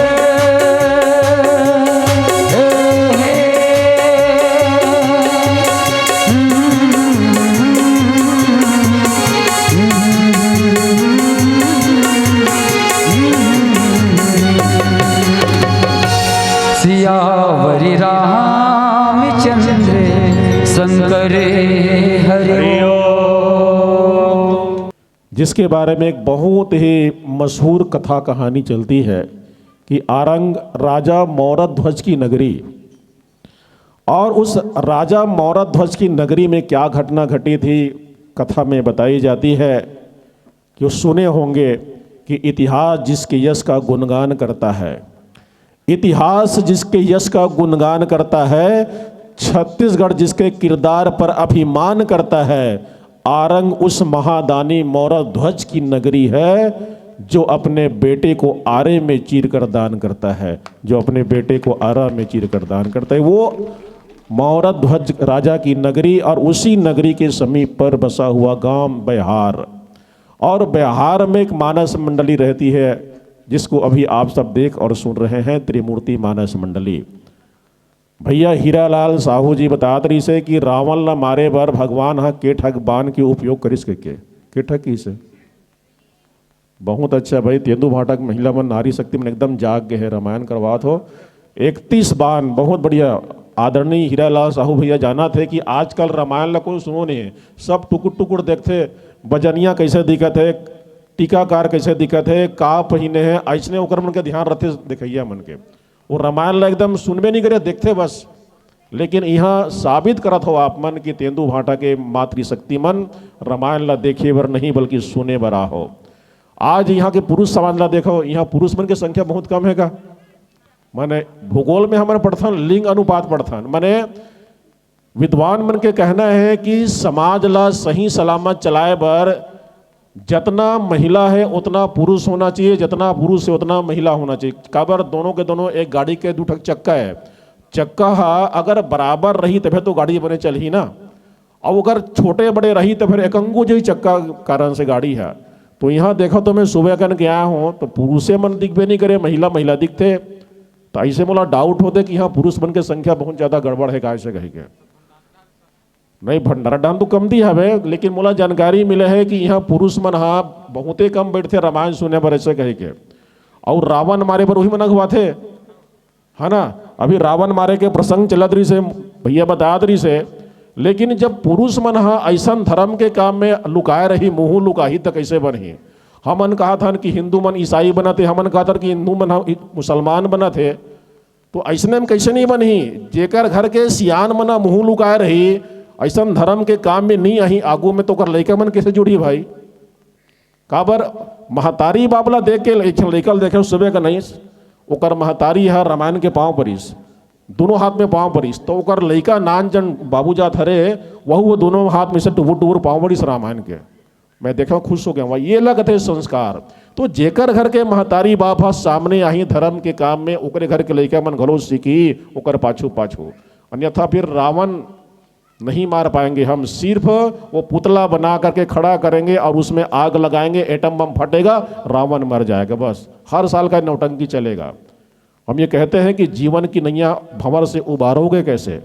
हे हे सियावरी रामचंद्र शंकर हरि ओम। जिसके बारे में एक बहुत ही मशहूर कथा कहानी चलती है कि आरंग राजा मौरध्वज की नगरी, और उस राजा मौरध्वज की नगरी में क्या घटना घटी थी कथा में बताई जाती है कि सुने होंगे कि इतिहास जिसके यश का गुणगान करता है, इतिहास जिसके यश का गुणगान करता है, छत्तीसगढ़ जिसके किरदार पर अभिमान करता है, आरंग उस महादानी मौरध्वज की नगरी है जो अपने बेटे को आरे में चीर कर दान करता है, जो अपने बेटे को आरा में चीर कर दान करता है। वो मौरध्वज राजा की नगरी, और उसी नगरी के समीप पर बसा हुआ गांव बिहार, और बिहार में एक मानस मंडली रहती है जिसको अभी आप सब देख और सुन रहे हैं, त्रिमूर्ति मानस मंडली। भैया हीरालाल साहू जी बताते रही से कि रावण न मारे बर भगवान हाँ के ठग बान के उपयोग करिस के ठग की से। बहुत अच्छा भाई, तेंदू भाटा की महिला मन नारी शक्ति में एकदम जाग गए है, रामायण करवात हो। 31 बान बहुत बढ़िया। आदरणीय हीरालाल साहू भैया जाना थे कि आजकल रामायण ला कोई सुनो नहीं है, सब टुकुर टुकुर देखते, बजनिया कैसे दिखत है, टीकाकार कैसे दिखत है, का पहिने है, ऐसने ओकर मन के ध्यान रखते दिखैया मन के। वो रामायण ला एकदम सुनबे नहीं करे, देखते बस। लेकिन यहाँ साबित करत हो आप मन कि तेंदू भाटा के मातृशक्ति मन रामायण ला देखे बर नहीं बल्कि सुने बर हो। आज यहाँ के पुरुष समाज ला देखो, यहाँ पुरुष मन की संख्या बहुत कम है का। माने भूगोल में हमारे पढ़थन लिंग अनुपात पढ़थन, माने विद्वान मन के कहना है कि समाज ला सही सलामत चलाए बर जितना महिला है उतना पुरुष होना चाहिए, जितना पुरुष है उतना महिला होना चाहिए। काबर दोनों के दोनों एक गाड़ी के दो ठक चक्का है, चक्का अगर बराबर रही तभी तो गाड़ी बने चल ही ना, और अगर छोटे बड़े रही तो फिर एकंगो जो ही चक्का कारण से गाड़ी है। तो यहाँ देखो तो मैं सुबह कन के आया हूँ तो पुरुषे मन दिखबे नहीं करे, महिला महिला दिखते। तो ऐसे मोला डाउट होते कि यहाँ पुरुष मन की संख्या बहुत ज़्यादा गड़बड़ है कैसे कही के। नहीं भंडारा डान तो कम दी हवे, लेकिन मोला जानकारी मिले है कि यहाँ पुरुष मन हाँ बहुते कम बैठते रामायण सुने पर ऐसे कहे के। और रावण मारे पर वही मनक हुआ थे, है ना। अभी रावण मारे के प्रसंग चलत रही से, भैया बता रही से। लेकिन जब पुरुष मन ऐसा धर्म के काम में लुकाए रही, मुँह लुकाही तो कैसे बनी। हमन कहा था कि हिंदू मन ईसाई बना थे, हमन कहा था कि हिंदू मन मुसलमान बना थे, तो ऐसने में कैसे नहीं बनी। जेकर घर के सियान मना मुँह लुकाए रही, ऐसा धर्म के काम में नहीं आई आगू में, तो कर लड़का मन कैसे जुड़ी भाई। काबर महतारी बाबला देख के लड़कल देखे सुबह का नहीं, ओकर महतारी है रामायण के पाँव परिस, दोनों हाथ में पाँव परिस, तो ओकर लड़का नान जन बाबू जात हरे वह वो दोनों हाथ में से टुबुर टुबुर पाँव परिस रामायण के। मैं देखा खुश हो गया, वह ये लगते संस्कार। तो जेकर घर के महतारी बाप सामने आई धर्म के काम में, ओकरे घर के लड़का मन घलो सीखी ओकर पाछू पाछू। अन्यथा फिर रावण नहीं मार पाएंगे हम, सिर्फ वो पुतला बना करके खड़ा करेंगे और उसमें आग लगाएंगे, एटम बम फटेगा, रावण मर जाएगा, बस। हर साल का नौटंकी चलेगा। हम ये कहते हैं कि जीवन की नैया भंवर से उबारोगे कैसे,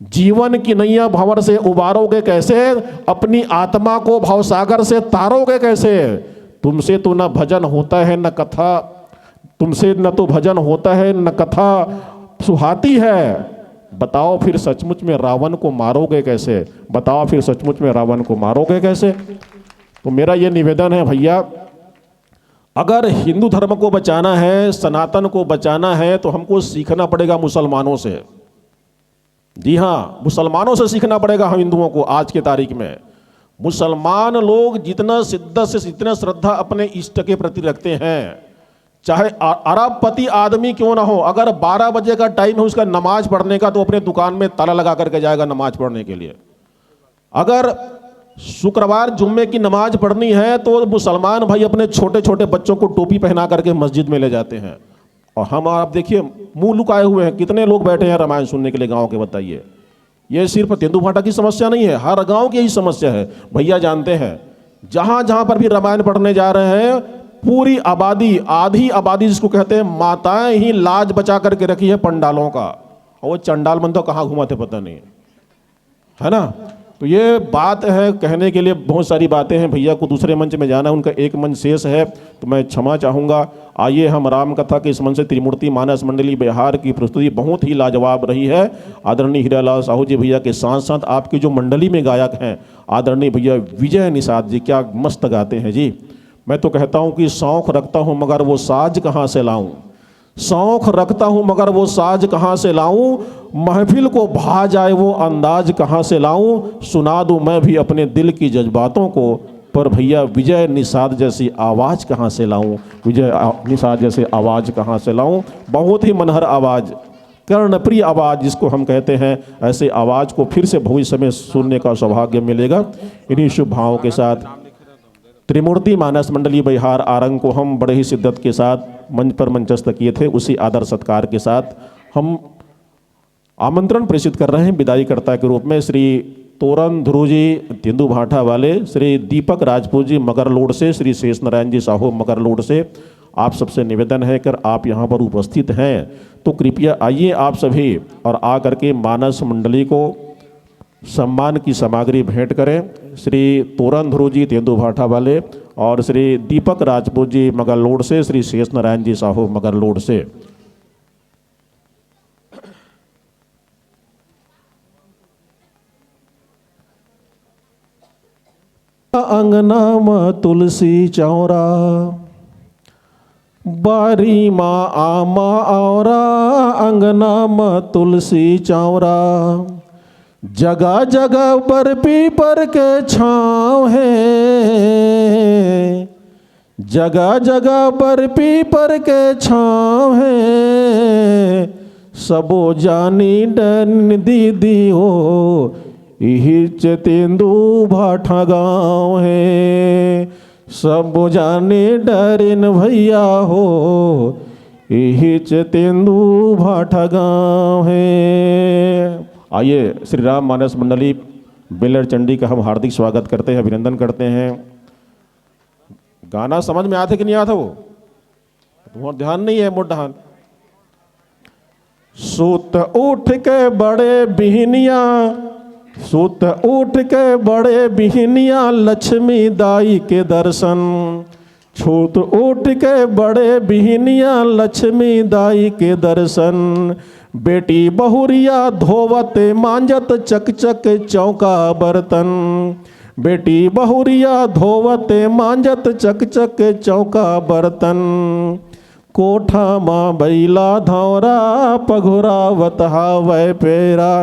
जीवन की नैया भंवर से उबारोगे कैसे, अपनी आत्मा को भवसागर से तारोगे कैसे। तुमसे तो न भजन होता है न कथा, तुमसे न तो भजन होता है न कथा सुहाती है, बताओ फिर सचमुच में रावण को मारोगे कैसे, बताओ फिर सचमुच में रावण को मारोगे कैसे। तो मेरा ये निवेदन है भैया, अगर हिंदू धर्म को बचाना है, सनातन को बचाना है, तो हमको सीखना पड़ेगा मुसलमानों से। जी हाँ, मुसलमानों से सीखना पड़ेगा हम हिंदुओं को। आज के तारीख में मुसलमान लोग जितना शिद्दत से, जितना श्रद्धा अपने इष्ट के प्रति रखते हैं, चाहे अरबपति आदमी क्यों ना हो, अगर 12 बजे का टाइम है उसका नमाज पढ़ने का, तो अपने दुकान में ताला लगा करके जाएगा नमाज पढ़ने के लिए। अगर शुक्रवार जुम्मे की नमाज पढ़नी है, तो मुसलमान भाई अपने छोटे छोटे बच्चों को टोपी पहना करके मस्जिद में ले जाते हैं। और हम आप देखिए मुंह लुकाए हुए हैं, कितने लोग बैठे हैं रामायण सुनने के लिए गाँव के, बताइए। ये सिर्फ तेंदू भाटा की समस्या नहीं है, हर गाँव की यही समस्या है। भैया जानते हैं जहाँ जहाँ पर भी रामायण पढ़ने जा रहे हैं, पूरी आबादी, आधी आबादी जिसको कहते हैं, माताएं ही लाज बचा करके रखी है पंडालों का, और वो चंडाल मन तो कहाँ घुमाते पता नहीं, है ना। तो ये बात है, कहने के लिए बहुत सारी बातें हैं। भैया को दूसरे मंच में जाना है, उनका एक मंच शेष है, तो मैं क्षमा चाहूँगा। आइए हम राम कथा के इस मंच से त्रिमूर्ति मानस मंडली बिहार की प्रस्तुति बहुत ही लाजवाब रही है। आदरणीय हीरालाल साहू जी भैया के साथ साथ आपकी जो मंडली में गायक हैं आदरणीय भैया विजय निषाद जी, क्या मस्त गाते हैं जी। मैं तो कहता हूँ कि शौक़ रखता हूँ मगर वो साज कहाँ से लाऊं, शौक़ रखता हूँ मगर वो साज कहाँ से लाऊं, महफिल को भा जाए वो अंदाज कहाँ से लाऊं, सुना दूँ मैं भी अपने दिल की जज्बातों को, पर भैया विजय निषाद जैसी आवाज़ कहाँ से लाऊं, विजय निषाद जैसे आवाज़ कहाँ से लाऊं। बहुत ही मनहर आवाज़, कर्णप्रिय आवाज़ जिसको हम कहते हैं, ऐसे आवाज़ को फिर से भविष्य में सुनने का सौभाग्य मिलेगा। इन्हीं शुभ भावों के साथ त्रिमूर्ति मानस मंडली बिहार आरंग को हम बड़े ही शिद्दत के साथ मंच पर मंचस्थ किए थे, उसी आदर सत्कार के साथ हम आमंत्रण प्रेषित कर रहे हैं विदाईकर्ता के रूप में श्री तोरन ध्रुव जी तेंदू भाटा वाले, श्री दीपक राजपूत जी मगरलोड से, श्री शेष नारायण जी साहू मगरलोड से। आप सबसे निवेदन है कि आप यहाँ पर उपस्थित हैं तो कृपया आइए आप सभी और आ करके मानस मंडली को सम्मान की सामग्री भेंट करें। श्री तोरन ध्रुव जी तेंदू भाटा वाले और श्री दीपक राजपूत जी मगरलोड से, श्री शेष नारायण जी साहू मगरलोड से। अंगना में तुलसी चौरा, बारी माँ आमा औरा, अंगना में तुलसी चौरा, जगह जगह पर पीपर के छाँव है, जगह जगह पर पीपर के छाँव है, सबो जानी डन दीदी हो, यही तेंदू भाटा गाँव है, सब जाने डरिन भैया हो, यही तेंदू भाटा गाँव है। आइए श्री राम मानस मंडली बेलर चंडी का हम हार्दिक स्वागत करते हैं, अभिनंदन करते हैं। गाना समझ में आते कि नहीं आता वो, तुम्हारा ध्यान नहीं है मुड्ढान। सुत उठ के बड़े बिहनिया सुत उठ के बड़े बिहनिया लक्ष्मी दाई के दर्शन। छूत उठ के बड़े बिहनिया लक्ष्मी दाई के दर्शन। बेटी बहुरिया धोवते मांजत चक चक चौका बर्तन। बेटी बहुरिया धोवते मांजत चक चक चौका बर्तन। कोठा माँ बैला धौरा पघुरावत हावै पेरा।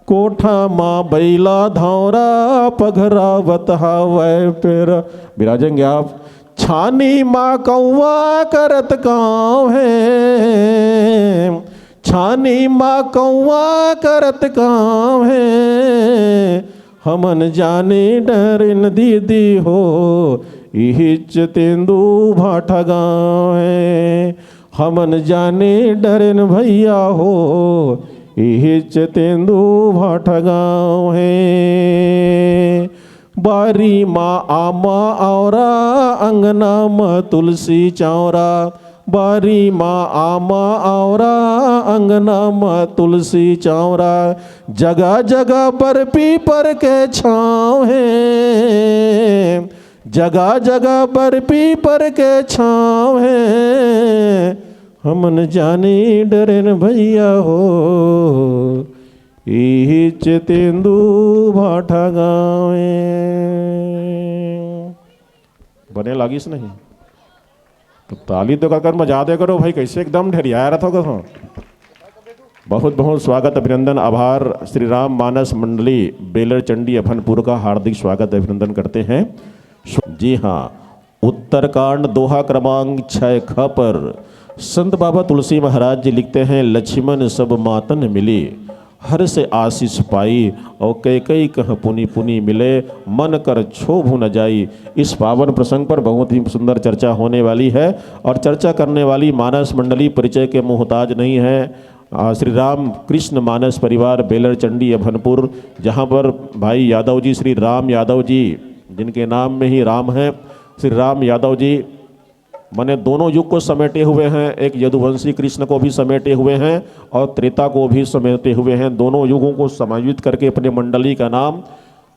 कोठा माँ बैला धौरा पघरावत हावै पेरा। विराजेंगे आप। छानी माँ कौआ करत काम है। छानी माँ कौआ करत काम है। हमन जाने डरन दीदी हो इहिच तेंदू भाटा गाँव है। हमन जाने डरन भैया हो इहिच तेंदू भाटा गाँव है। बारी माँ आमा औरा अंगना माँ तुलसी चौरा। बारी माँ आमा औरा अंगना माँ तुलसी चौरा। जगह जगह पर पीपर के छाँव है। जगह जगह पर पीपर के छाँव है। हमन जाने डरन भैया हो इहिच तेंदू भाटा गाँव। बने लागिस नहीं तो ताली तो कर मजा दे करो भाई। कैसे एकदम ढेरिया रहा था। बहुत बहुत स्वागत अभिनंदन आभार। श्री राम मानस मंडली बेलर चंडी अभनपुर का हार्दिक स्वागत अभिनंदन करते हैं। जी हाँ, उत्तरकांड दोहा क्रमांक 6 ख पर संत बाबा तुलसी महाराज जी लिखते हैं, लक्ष्मण सब मातन मिली हर से आशीष पाई। और कई कई कह पुनि पुनि मिले मन कर क्षोभ न जाई। इस पावन प्रसंग पर बहुत ही सुंदर चर्चा होने वाली है। और चर्चा करने वाली मानस मंडली परिचय के मोहताज नहीं है। श्री राम कृष्ण मानस परिवार बेलर चंडी अभनपुर, जहाँ पर भाई यादव जी, श्री राम यादव जी, जिनके नाम में ही राम है, श्री राम यादव जी माने दोनों युग को समेटे हुए हैं। एक यदुवंशी कृष्ण को भी समेटे हुए हैं और त्रेता को भी समेटे हुए हैं। दोनों युगों को समायोजित करके अपने मंडली का नाम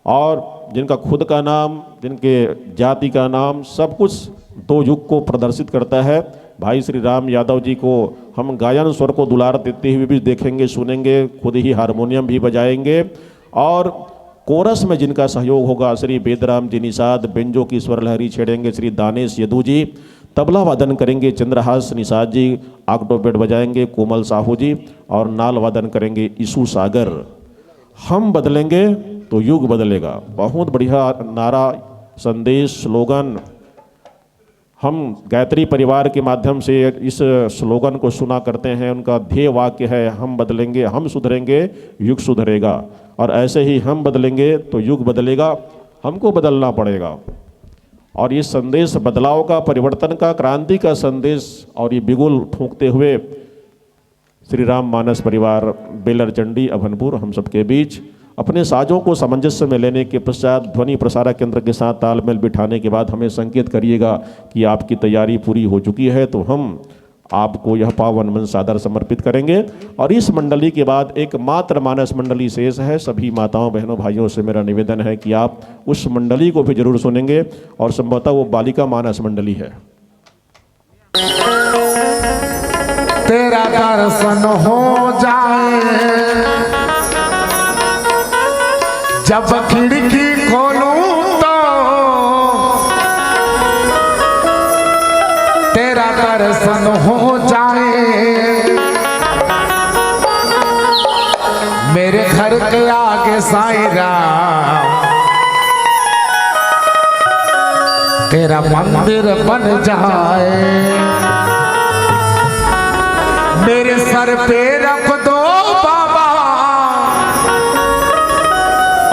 और जिनका खुद का नाम, जिनके जाति का नाम, सब कुछ 2 युग को प्रदर्शित करता है। भाई श्री राम यादव जी को हम गायन स्वर को दुलार देते हुए भी देखेंगे, सुनेंगे। खुद ही हारमोनियम भी बजाएंगे। और कोरस में जिनका सहयोग होगा श्री वेदराम जी निषाद, बेंजो की स्वर लहरी छेड़ेंगे श्री दानेश यदू जी। तबला वादन करेंगे चंद्रहास निषाद जी। ऑक्टोपेड बजाएंगे कोमल साहू जी। और नाल वादन करेंगे ईशु सागर। हम बदलेंगे तो युग बदलेगा। बहुत बढ़िया नारा, संदेश, स्लोगन हम गायत्री परिवार के माध्यम से इस स्लोगन को सुना करते हैं। उनका ध्येय वाक्य है, हम बदलेंगे, हम सुधरेंगे, युग सुधरेगा। और ऐसे ही हम बदलेंगे तो युग बदलेगा। हमको बदलना पड़ेगा। और ये संदेश बदलाव का, परिवर्तन का, क्रांति का संदेश और ये बिगुल फूंकते हुए श्री राम मानस परिवार बेलर चंडी अभनपुर हम सबके बीच अपने साजों को सामंजस्य में लेने के पश्चात ध्वनि प्रसारक यंत्र के साथ तालमेल बिठाने के बाद हमें संकेत करिएगा कि आपकी तैयारी पूरी हो चुकी है। तो हम आपको यह पावन मंच सादर समर्पित करेंगे। और इस मंडली के बाद एकमात्र मानस मंडली शेष है। सभी माताओं, बहनों, भाइयों से मेरा निवेदन है कि आप उस मंडली को भी जरूर सुनेंगे। और संभवतः वो बालिका मानस मंडली है। तेरा दर्शन हो जाए जब खिड़की खोलूं तो तेरा दर्शन हो जाए। मेरे घर के आगे साईं राम तेरा मंदिर बन जाए। मेरे सर पे रख दो बाबा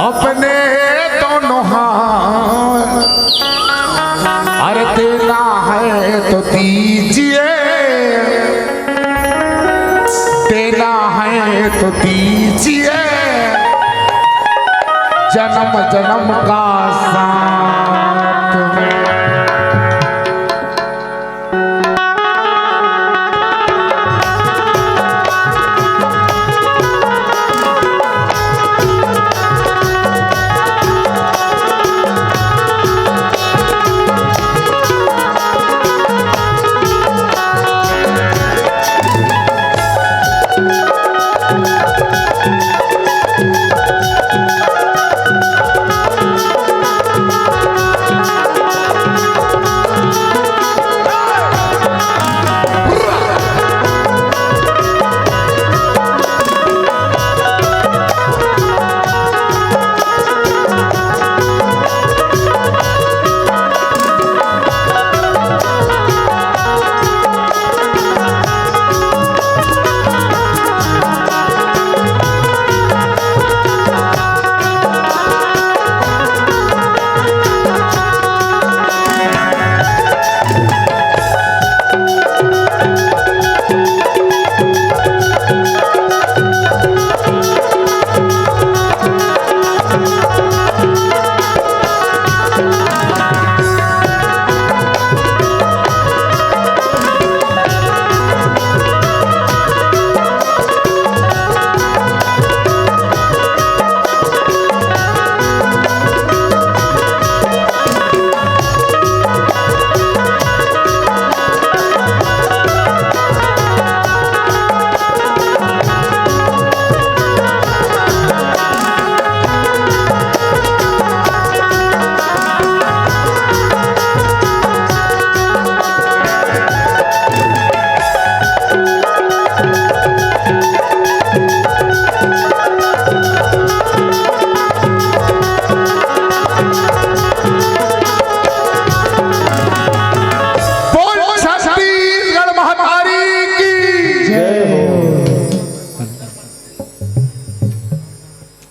अपने दोनों हाथ। अरे देना है तो दीजिए, देना है तो दीजिए। जन्म जन्म का साथ।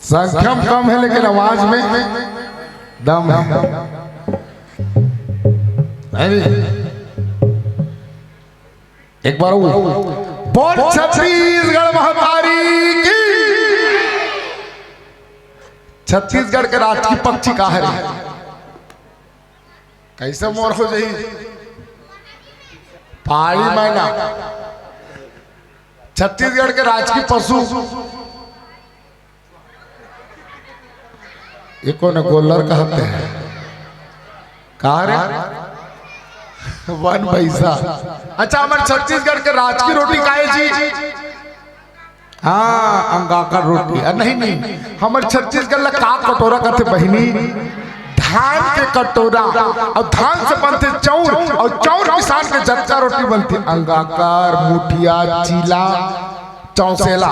संख्या में कम है लेकिन आवाज में दम है। एक बार बोल छत्तीसगढ़ महातारी की। छत्तीसगढ़ के राजकीय पक्षी का है? कैसे मोर हो जाई? पहाड़ी मैना। छत्तीसगढ़ के राजकीय पशु ये कौन गोलर कहते हैं? कहा रे? वन पैसा। अच्छा, हमारे छत्तीसगढ़ के राजकीय रोटी का है जी? हाँ, अंगाकर रोटी। नहीं नहीं, हमारे छत्तीसगढ़ ला का कटोरा कहते बहिनी? धान के कटोरा। और धान से बनते चौर, और चौर किसान के जत्ता रोटी बनती अंगाकार, मुठिया, चीला, चौसेला।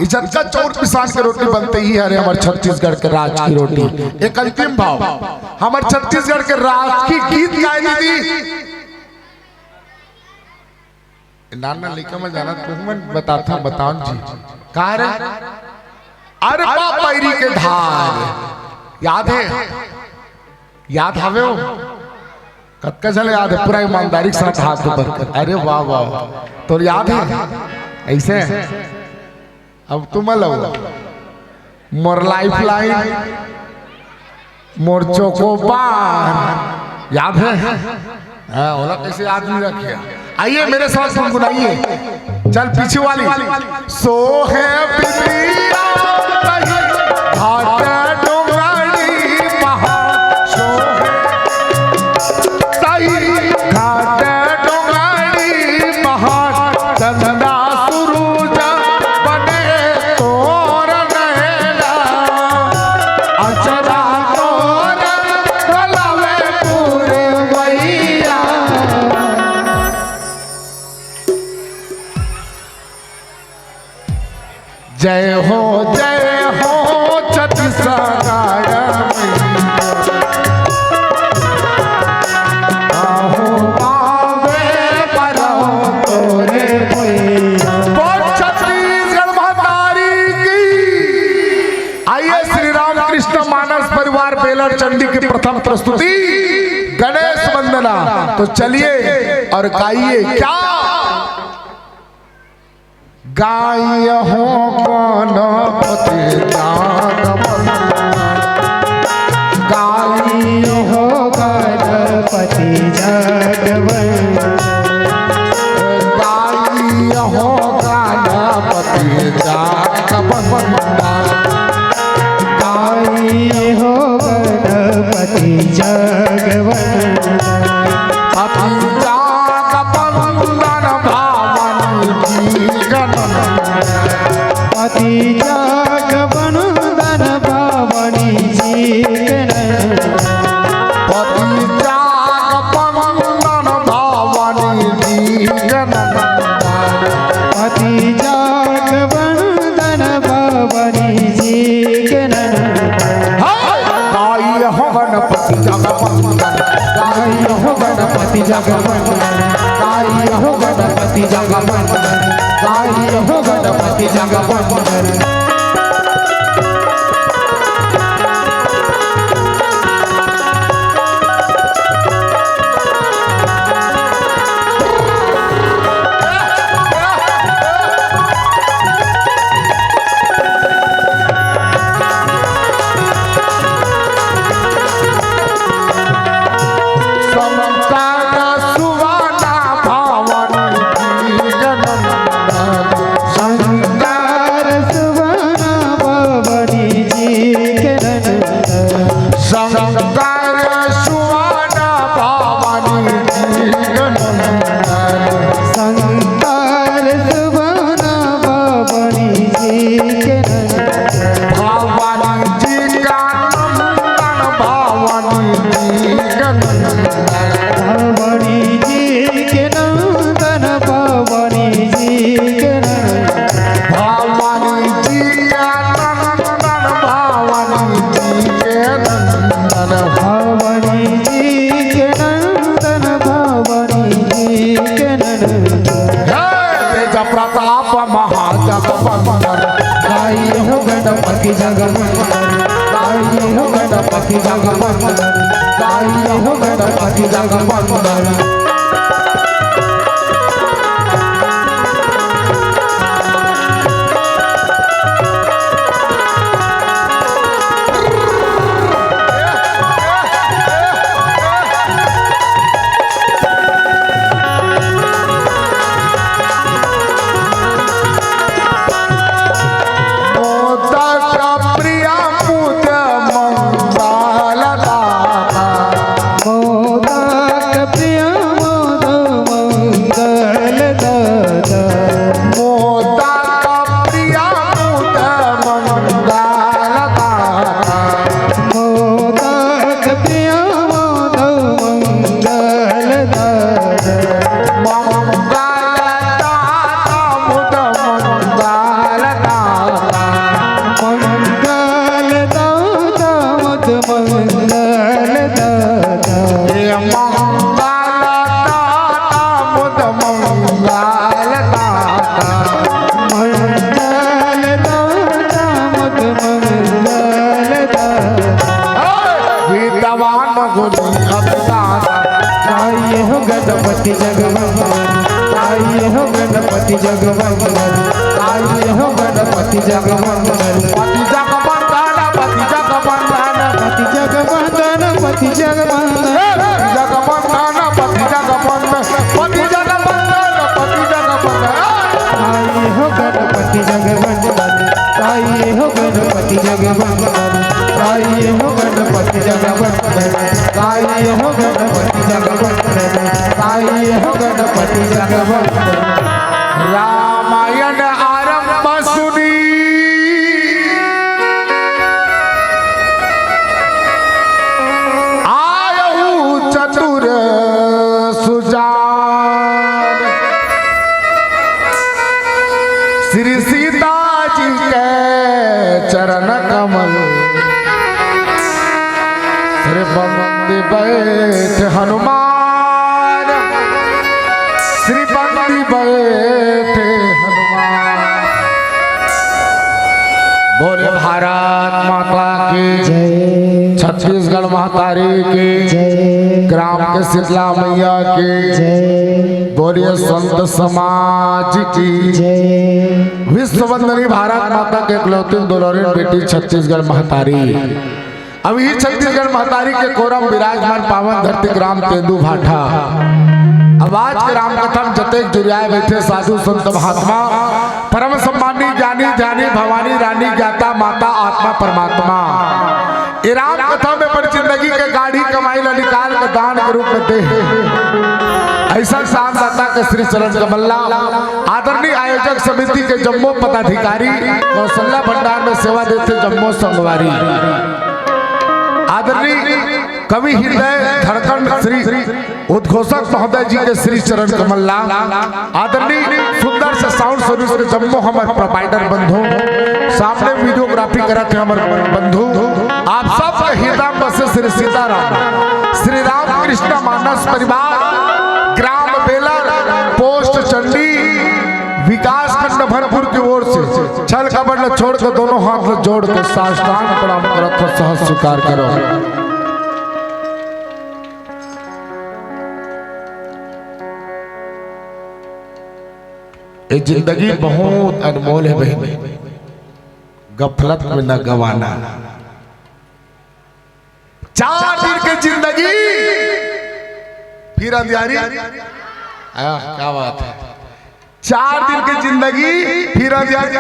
इज्जत का चौर किसान के रोटी बनते ही है हमारे छत्तीसगढ़ के राज की रोटी। एक अंतिम भाव, हमारे छत्तीसगढ़ के राज की गीत गाई दीदी। नाना लिखा में जाना तुम्हें बताता बताओ जी। कहा रे? अरे पैरी के धार याद है? याद हवे हो? कत्का चले याद है? पूरा ईमानदारी के साथ हाथ ऊपर कर। अरे वाह वाह, तो याद है ऐसे? अब तुम लो मोर लाइफ लाइन, मोर चोकोबार याद है? हाँ, ओला कैसे याद नहीं रखिए? आइए मेरे साथ गुनगुनाइए। चल पीछे वाली। सो है पितिया घाट डोंगरी महा, सो है घाट डोंगरी महा, चंदा सुरूज बने तोर नैना, अचरा तोर गलावे पूरे वैया। जय हो छत्तीसगढ़ महातारी की। आइए श्री रामकृष्ण मानस परिवार बेलर चंडी की प्रथम प्रस्तुति गणेश वंदना। तो चलिए और गाइए। क्या गाय हो गणपति गाय हो गणपति जगवंदन, गाय हो गणपति जगवंदन, गाय हो गणपति जगवंदन, पति जगवंदन भवानी जी के नंदन, पति जगवंदन भवानी जी के नंदन, पति जगवंदन भवानी जी के नंदन। गाय हो गणपति जगवंदन, गाय हो गणपति जगवंदन, गाय हो गणपति जगवंदन, गाय हो गणपति जगवंदन। संता जगमंगल गाइए हो गणपति जगमंगल गाइए हो गणपति जगमंगल। गाइए हो गणपति जगमंगल गाइए हो गणपति जगमंगल गाइए हो गणपति जगमंगल। पति जगमंगल पति जगमंगल पति जगमंगल पति जगमंगल जगमंगल पति जगमंगल पति जगमंगल पति जगमंगल। गाइए हो गणपति जगमंगल गाइए हो गणपति जगमंगल गाइए हो गणपति जगमंगल गाइए हो गणपति जगमंगल गाइए हो गणपति जगमंगल। रामायण आरंभ सुनी आयु चतुर सुजान श्री सीता जी के चरण कमल श्री बंदी बैठ हनुमान श्री बंदी बैठे हनुमान। बोले भारत माता की जय छत्तीसगढ़ महातारी की जय ग्राम के शीतला मैया की जय बोलिए संत समाज की जय। विश्व वंदनी भारत माता के इकलौती दुलारी बेटी छत्तीसगढ़ महातारी अभी छत्तीसगढ़ महतारी के कोरम विराजमान पावन धरती ग्राम तेंदू भाठा। अब आज के राम कथा में जतेक जुरियाए बैठे साधु संत महात्मा परम सम्मानी ज्ञानी ध्यानी भवानी रानी ज्ञाता माता आत्मा परमात्मा ये राम कथा में पर जिंदगी के गाड़ी कमाई ला निकाल के दान के रूप में दे ऐसा शानदाता के श्री चरण कमल्ला आदरणीय आयोजक समिति के जम्मू पदाधिकारी कौशल्या भंडार में सेवा देते जम्मू संगवारी आदरणीय कवि हृदय धड़कन श्री उद्घोषक महोदय जी के श्री चरण कमल्ला आदरणीय सुंदर से साउंड सर्विस के जम्मू हमारे प्रोवाइडर बंधु सामने वीडियोग्राफी करते हैं हमारे बंधु आप सब हृदय बसे श्री सीताराम श्री राम कृष्ण मानस परिवार ग्राम बेलर पोस्ट चंडी विकास खंड भरपुर की ओर से छल कपड़ छोड़ कर दोनों हाथ जोड़ के साष्टांग प्रणाम करत सहज स्वीकार करो। ये जिंदगी बहुत अनमोल है बहन गफलत में न गवाना। 4 दिन की जिंदगी फिर अंधियारी क्या बात है 4 दिन की जिंदगी फिर अंधियारी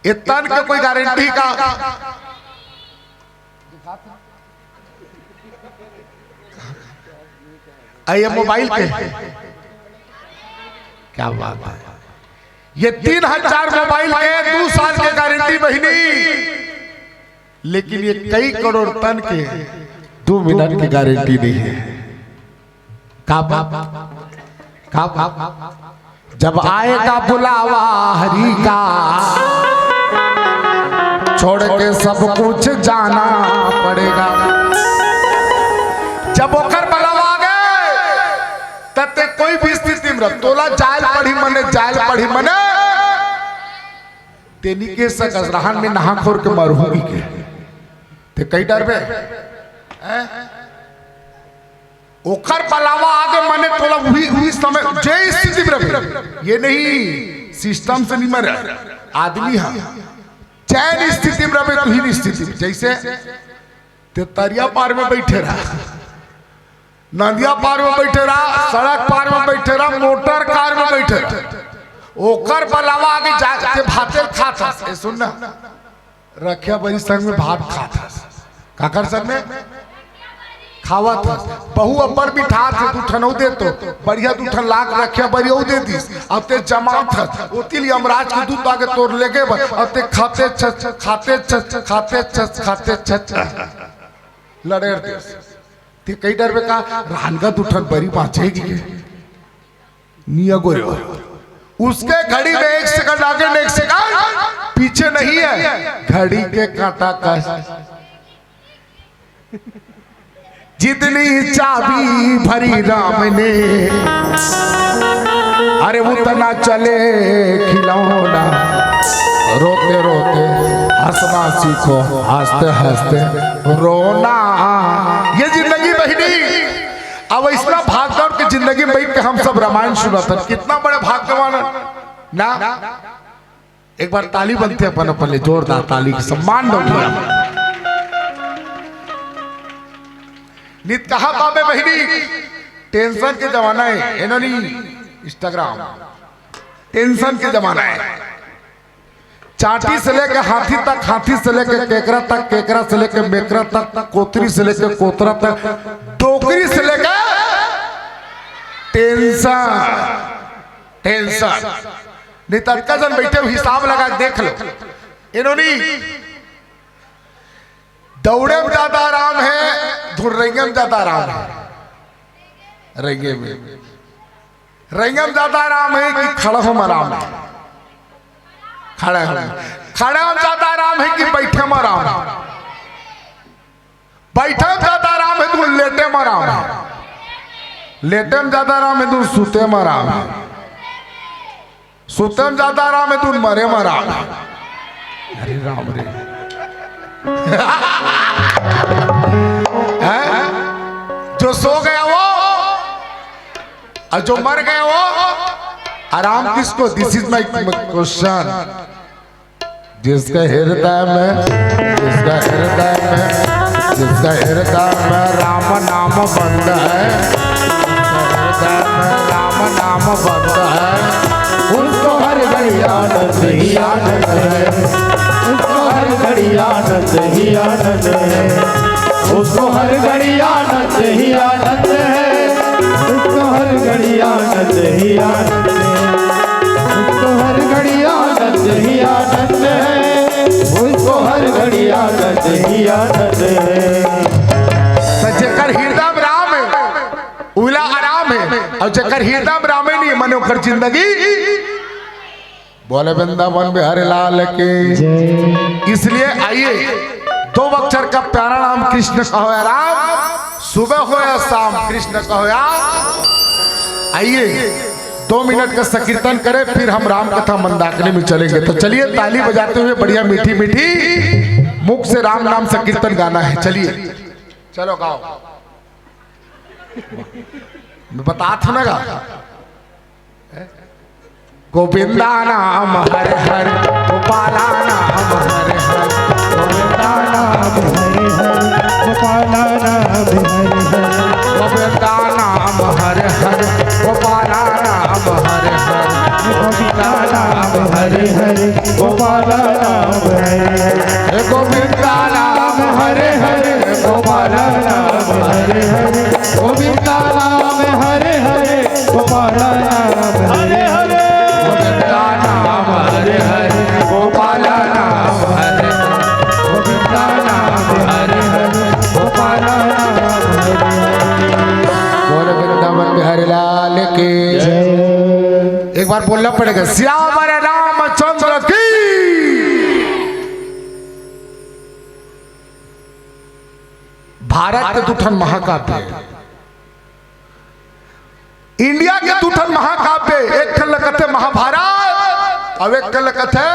इतन का कोई गारंटी का ये मोबाइल के क्या बात है ये 3000 मोबाइल के 2 साल के गारंटी बहिनी लेकिन ये कई करोड़ टन के 2 मिनट की गारंटी नहीं है। का जब आएगा बुलावा हरि का छोड़ के सब कुछ जाना पड़ेगा। जब ओकर बुलावा गए तब कोई भी स्थिति में तोला जाल पढ़ी मने तेनी के सकसराहन में नहा खोर के मरहूंगी के ते कई डर बे ओखर पलावा आगे मने थोड़ा वही समय जय स्थिति रहे ये नहीं सिस्टम से नहीं मरे आदमी है चैन स्थिति में रहे तुही स्थिति जैसे ते तरिया पार में बैठे रहा नदिया पार में बैठे रहा सड़क पार में बैठे रहा मोटर कार में बैठे रहा ओकर पलावा आगे जाके भाते खाता ए सुन ना रखिया बड़ी संग में भात खाता काकर संग में खावा था बहु अब्बर बिठा थे तू ठनौ दे तो बढ़िया तू ठन लाख रखिया बढ़िया दे दिस अब ते जमा था ओती लिए अमराज के दूध आगे तोड़ लेगे अब ते खाते खाते खाते खाते लड़े ते कई डर में का रानगा तू ठन बड़ी पाछेगी निया गोरे उसके घड़ी में 1 सेकंड आगे 1 सेकंड पीछे नहीं है घड़ी के कांटा का जितनी चाबी भरी राम ने अरे उतना चले खिलौना रोते रोते हंसना सीखो हंसते हंसते रोना ये जिंदगी बहिनी अब इतना भागदौड़ की जिंदगी में बैठ के हम सब रामायण सुनाते कितना बड़े भाग्यवान ना एक बार ताली बनते अपन अपने जोरदार ताली की सम्मान दो नित कहा बाबे बहिनी टेंशन के जमाना है इन्होंने इंस्टाग्राम टेंशन के जमाना है चाटी से लेकर हाथी तक हाथी से लेकर केकरा तक केकरा से लेकर मेकरा तक कोतरी से लेकर कोतरा तक टोकरी से लेकर टेंशन टेंशन नितरका जन बैठे हुए हिसाब लगा देख लो इन्होंने दौड़े में ज्यादा आराम है धुर्रेंगे में ज्यादा आराम है रेंगे में ज्यादा आराम है कि खड़ा हो आराम है खड़ा में ज्यादा आराम है कि बैठे में आराम है बैठे में ज्यादा आराम है तो लेटे में आराम है लेटे में ज्यादा आराम है तो सूते में आराम है सूते में ज्यादा आराम है तो मरे में आराम है अरे राम रे जो सो गया वो और जो मर गया वो आराम किसको दिस इज माई क्वेश्चन जिसका हृदय में राम नाम बंद है राम नाम बंद है उसको हर घड़ी आनंद ही आनंद है उसको हर घड़ी आनंद ही आनंद है उसको हर घड़ी आनंद ही आनंद है उसको हर घड़ी आनंद ही आनंद है उसको हर घड़ी आनंद ही आनंद है उसको हर घड़ी आनंद ही आनंद है जेकर हृदय में राम है उला आराम है और जेकर हृदय में राम नहीं मनो कर जिंदगी बोले वृंदावन बिहारी लाल के इसलिए आइए 2 अक्षर का प्यारा नाम कृष्ण कहो या राम सुबह हो या शाम कृष्ण कहो या आइए 2 मिनट का संकीर्तन करें फिर हम राम कथा मंदाकिनी में चलेंगे तो चलिए ताली बजाते हुए बढ़िया मीठी मीठी मुख से राम नाम संकीर्तन गाना है चलिए चलो गाओ मैं बता था ना गा गोविंदा नाम हर हर गोपाला नाम हर हर गोविंदा नाम हर हर गोपाला नाम हर हर गोविंदा नाम हर हर गोपाला नाम हर हर गोविंदा नाम हर हर गोपाला नाम हर हर गोविंदा नाम हर हर गोपाला नाम हर हर गोविंदा नाम हर हर गोपाला नाम हर हर गोविंदा नाम हरे हरे गोपाला नाम हरे गोविंदा नाम हरे हरे गोपाला नाम हरे बोल वृंदावन बिहारी लाल की जय एक बार बोलना पड़ेगा श्याम रामचंद्र की भारत के दूठन महाकाव्य इंडिया के दूठन महाकाव्य एक कल कथे महाभारत और एक कल कथे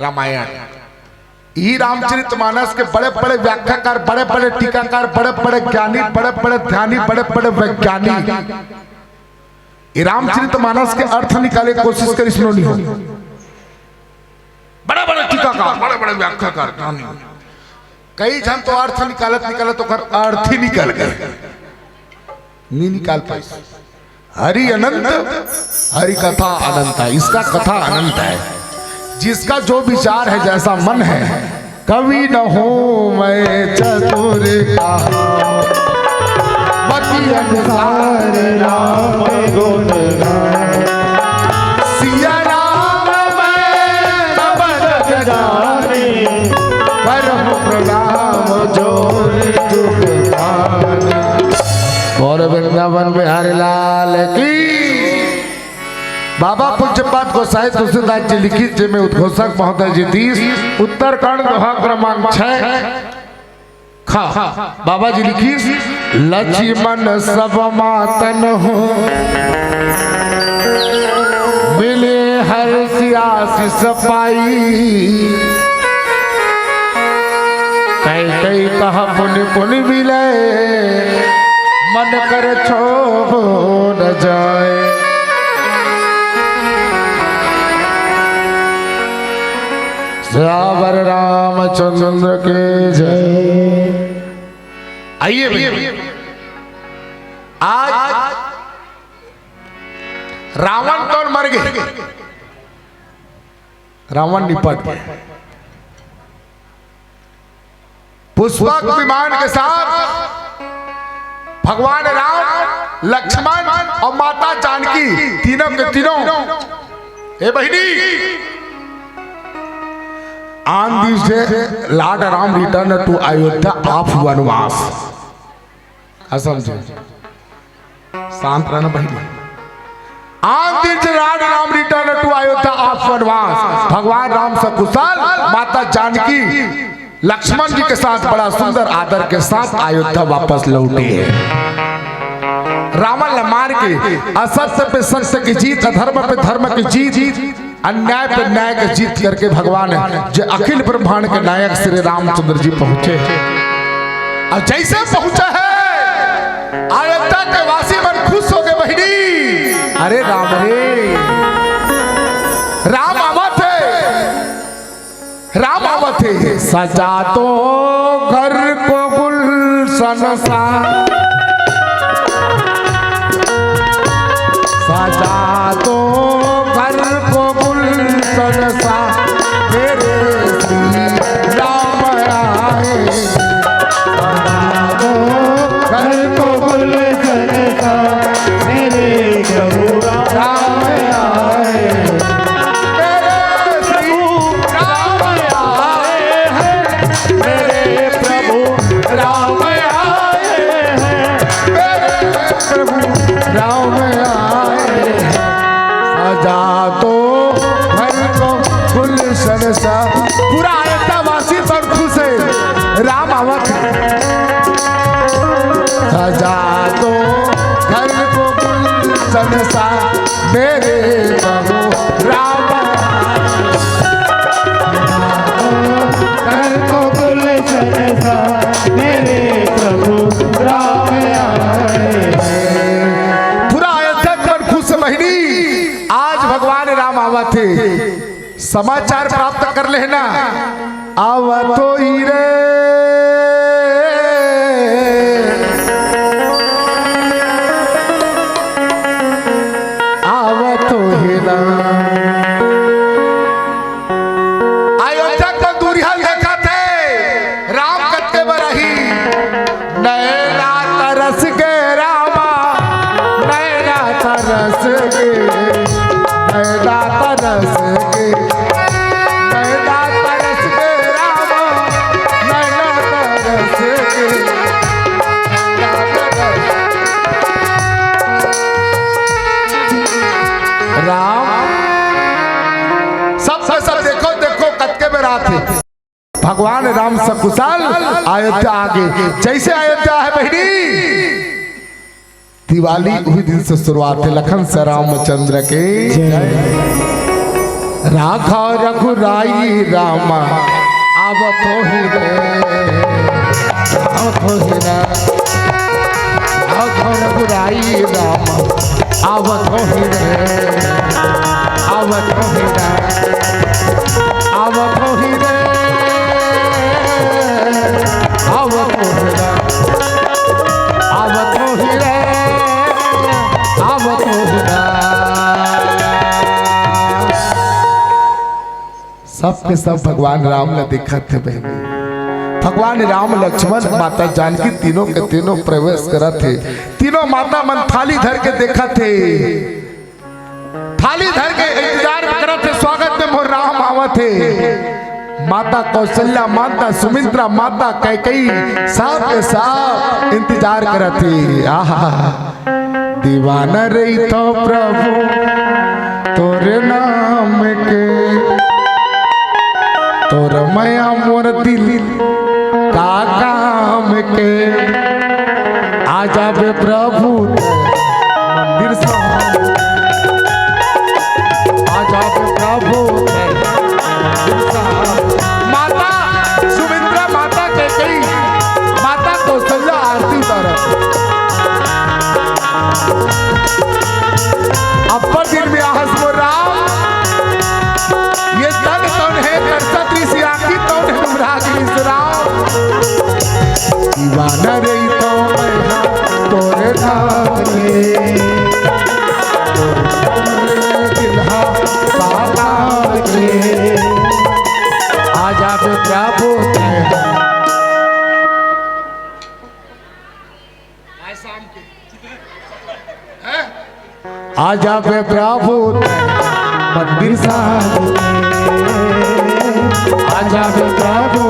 रामायण। यही रामचरितमानस के बड़े बड़े व्याख्याकार, बड़े बड़े टीकाकार, बड़े बड़े ज्ञानी, बड़े बड़े ध्यानी, बड़े बड़े वैज्ञानिक ये रामचरितमानस के अर्थ निकाले कोशिश करी सुनो नहीं हो। बड़े बड़े टीकाकार, बड़े बड़े व्याख्याकार, ज्ञानी, कई जन तो अर्थ निकालत तो कर अर्थ ही निकल गए, नहीं निकाल पाए। हरि अनंत, हरि कथा अनंत है, इसका कथा अनंत है। जिसका जो विचार है, जैसा मन है, कवि न हो मैं चतुर मति अनुसार राम गुण सिया राम मैं तब जाने परम प्रणाम जोर और वृंदावन बिहारी लाल की। बाबा पूज्यपाद गोसाई तुलसीदास जी लिखित जिनमें उद्घोषक महोदय जी 30 उत्तरकांड दोहा क्रमांक 6 खा बाबा जी लिखित लक्ष्मण सब मातन हो मिले हर आशीष पाई कई कई कहा पुण्य पुण्य मिले मन कर छोड़ न जाए। श्यावर रामचंद्र के जय। आइए भैया, आज रावण तो मर गए, रावण निपट गए। पुष्पक विमान के साथ भगवान राम, लक्ष्मण और माता जानकी तीनों के तीनों, ए बहिनी, आंधी से lord Ram return to Ayodhya of vanvas. समझे, शांत रहना बहिनी। आंधी से lord Ram return to Ayodhya of vanvas. भगवान राम सकुशल, माता जानकी लक्ष्मण जी के साथ बड़ा सुंदर आदर के साथ अयोध्या वापस लौटे हैं। रावण ने मार के असत्य पे सत्य की जीत, अधर्म पे धर्म की जीत, अन्याय पे न्याय की जीत करके भगवान जो अखिल ब्रह्मांड के नायक श्री रामचंद्र जी पहुंचे। और जैसे पहुंचा है अयोध्या के वासी मन खुश हो गए बहिनी। अरे राम रे, राम आवत है, राम आवत है। सजा तो घर को गुलशन सा, सजा तो घर को गुलशन सा, मेरे श्री राम आए। सजा तो घर को गुलशन सा, मेरे प्रभु राम आए। मेरे प्रभु राम आए हैं, मेरे प्रभु राम आए हैं, मेरे प्रभु राम आए। सजा तो घर को गुलशन सा, पूरा अयोध्या वासी पर खुश है, राम आवत। सजा तो घर को गुलशन सा, मेरे प्रभु राम घर को गुलशन सा, मेरे प्रभु राम आए। पूरा अयोध्या पर खुश महीनी। आज भगवान राम आवत थे, समाचार प्राप्त कर लेना। आवत हो ही रे, आवत हो ही ना। अयोध्या को दूरिया देखा थे, राम कत्ते बरही, नैना तरस के रामा, नैना तरस के, नैना तरस के, नैना तरस के रामा, नैना तरस के, राम सब देखो देखो कत्के में रात है। भगवान राम सकुशल अयोध्या आगे। जैसे अयोध्या है बहिनी, दिवाली उसी दिन से शुरुआत है। लखन से रामचंद्र के राघव रघुराई रामा आवत हो ही रे आवत हो ही रे राघव रघुराई रामा आवत हो ही रे आवत हो ही रे आवत हो ही रे आवत हो ही रे आवत हो ही रे आवत हो ही रे। सब के सब भगवान राम ने देखा थे बहनी। भगवान राम लक्ष्मण माता जानकी तीनों के तीनों प्रवेश करा थे। तीनों माता मन थाली धर के देखा थे, थाली धर के इंतजार करा थे। स्वागत में मोर राम आवा थे। माता कौशल्या, माता सुमित्रा, माता कैकेयी सब के सब इंतजार करा थे। आहा दीवाना रही तो प्रभु तोरे नाम के, तोर मया मोर दिल का काम के। आजा बे प्रभु मंदिर से, आजा बे प्रभु मंदिर से। माता सुमित्रा, माता कैकेयी, माता कौशल्या आरती उतारत। अपर दिन में आहस मोर राम, ये तन तन है करसत ऋषि आखी तन है अनुरागी राम। दीवाना रही तो मैं तोरे नाम के, तोरे दिलहा साकार के। आजा बे प्रभु आजा बे प्रभु मंदिर साथ, आजा बे प्रभु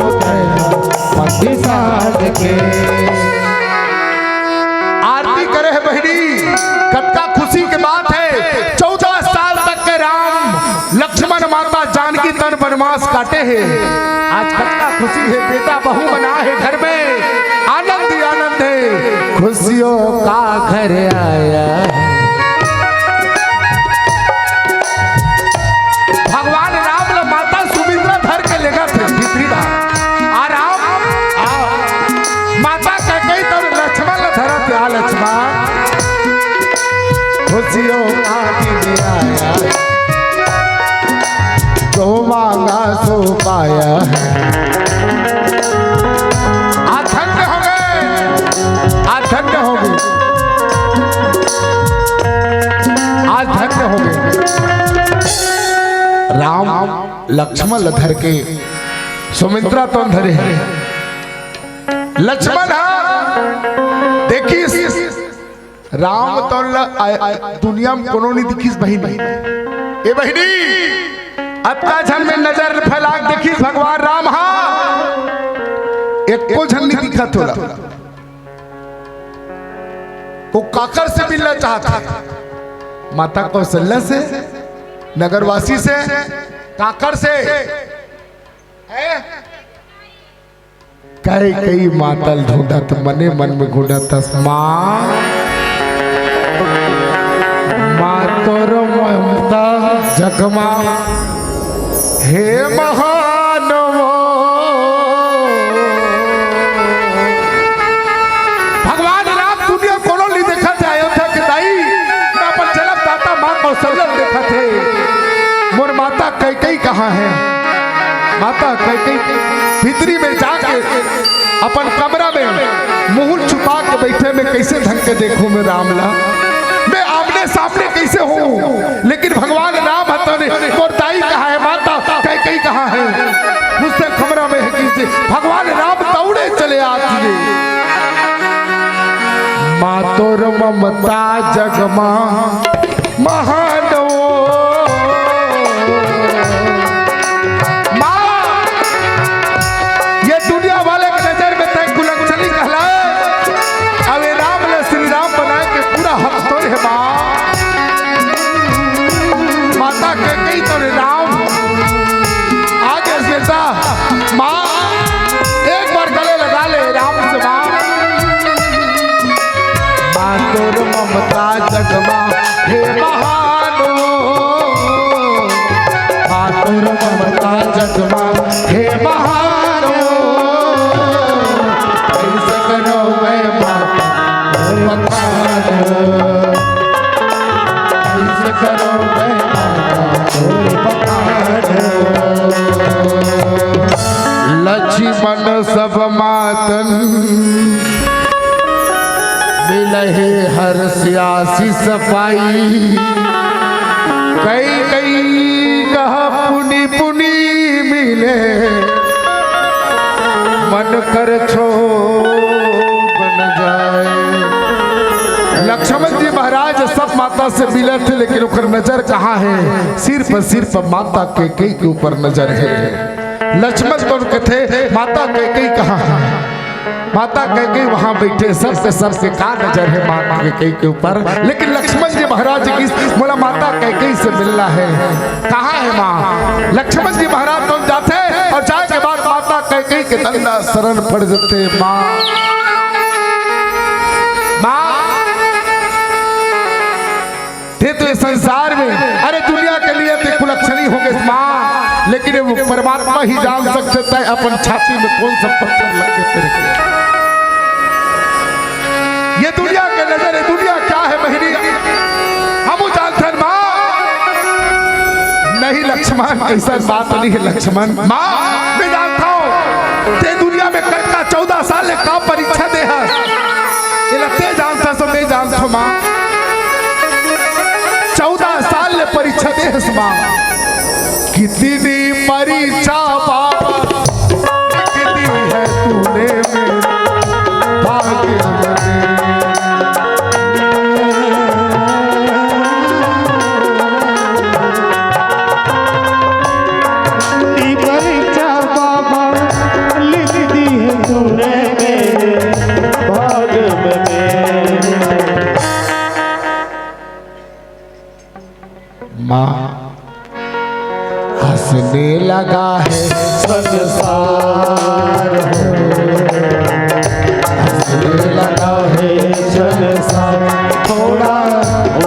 मंदिर साथ के। आरती करे है बहनी, कतका खुशी की बात है। 14 साल तक के राम लक्ष्मण माता जानकी तन वनवास काटे हैं। आज कतका खुशी है, बेटा बहू बना है घर में, आनंद ही आनंद है, खुशियों का घर आया। भगवान राम ने माता सुमित्रा धर के लेगा थे भीतरी आराम माता कैकेयी तो लक्ष्मण ने धरा थे। आ लक्ष्मण खुशियों का दिन आया, जो मांगा सो पाया है। आज धन्य हो गए, आज धन्य हो गए, आज धन्य हो गए। राम लक्ष्मण धर के सुमित्रा तो धरे हैं। लक्ष्मण देखिए राम तो दुनिया में कोनो नहीं दिखीस बहिनी। ए बहिनी अत्ता झन में नजर फैला देखिस भगवान राम हा एको झन नहीं दिखा थोड़ा। वो काकर से मिलना चाहता, माता कौशल्या से, नगरवासी से, काकर से। कई मातल ढूंढत मने मन में घूंढत माँ तोर ममता जगमा हे महानवो। भगवान राम दुनिया कोनो नहीं देखा थे। अयोध्या के दाई पर जलम दाता माँ कौशल्या देखा थे। मोर माता कैकेयी कहाँ है? माता कैकेयी भीतरी में जाके अपन कमरा में मुंह छुपा के बैठे में कैसे ढंग के देखूं मैं रामला, मैं आमने सामने कैसे हूँ। लेकिन भगवान राम हतने मोर दाई कहाँ है, माता कैकेयी कहाँ है? मुझसे कमरा में है किसी। भगवान राम दौड़े चले आते। माँ तोर ममता जगमा महानवो। माता कैकेयी तो राम आगे बेटा माँ एक बार गले लगा ले राम से। माँ तोर ममता जगमा हे महानो, माँ करो लक्ष्मण सब मातन मिलहे हर सियासी सफाई कई कई कहा पुनी पुनी मिले मन कर छो बन जाए। लक्ष्मण जी महाराज सब माता से मिले थे लेकिन उनका नजर कहाँ है? सिर्फ माता कैकेयी के ऊपर नजर है। लक्ष्मण तो उनके थे, माता कैकेयी कहाँ है? माता कैकेयी वहां बैठे, सबसे का नजर है माता कैकेयी के ऊपर। लेकिन लक्ष्मण जी महाराज की बोला माता कैकेयी से मिलना है, कहाँ है माँ? लक्ष्मण जी महाराज तो जाते और जाए के बाद माता कैकेयी के दंडा शरण पड़ जाते। माँ थे तो संसार में अरे दुनिया के लिए थे कुलक्षणी हो गए माँ, लेकिन वो परमात्मा ही जान सकता है अपन छाती में कौन सा पत्थर लग के तेरे को। ये दुनिया के नजर है, दुनिया क्या है बहनी हम जानते हैं माँ। नहीं लक्ष्मण ऐसा बात नहीं है लक्ष्मण। माँ मैं जानता हूँ ते दुनिया में कटका 14 साल का परीक्षा दे है ते जानता सो मैं जानता हूँ माँ। 14 साल परीक्षा दे माँ, कितनी परीक्षा बाबा कितनी है तूने मेरे भाग्य में परीक्षा बाबा लिख दी है तूने मेरे भाग्य में। माँ हंसने लगा है संसार हंसने लगा है संसार, थोड़ा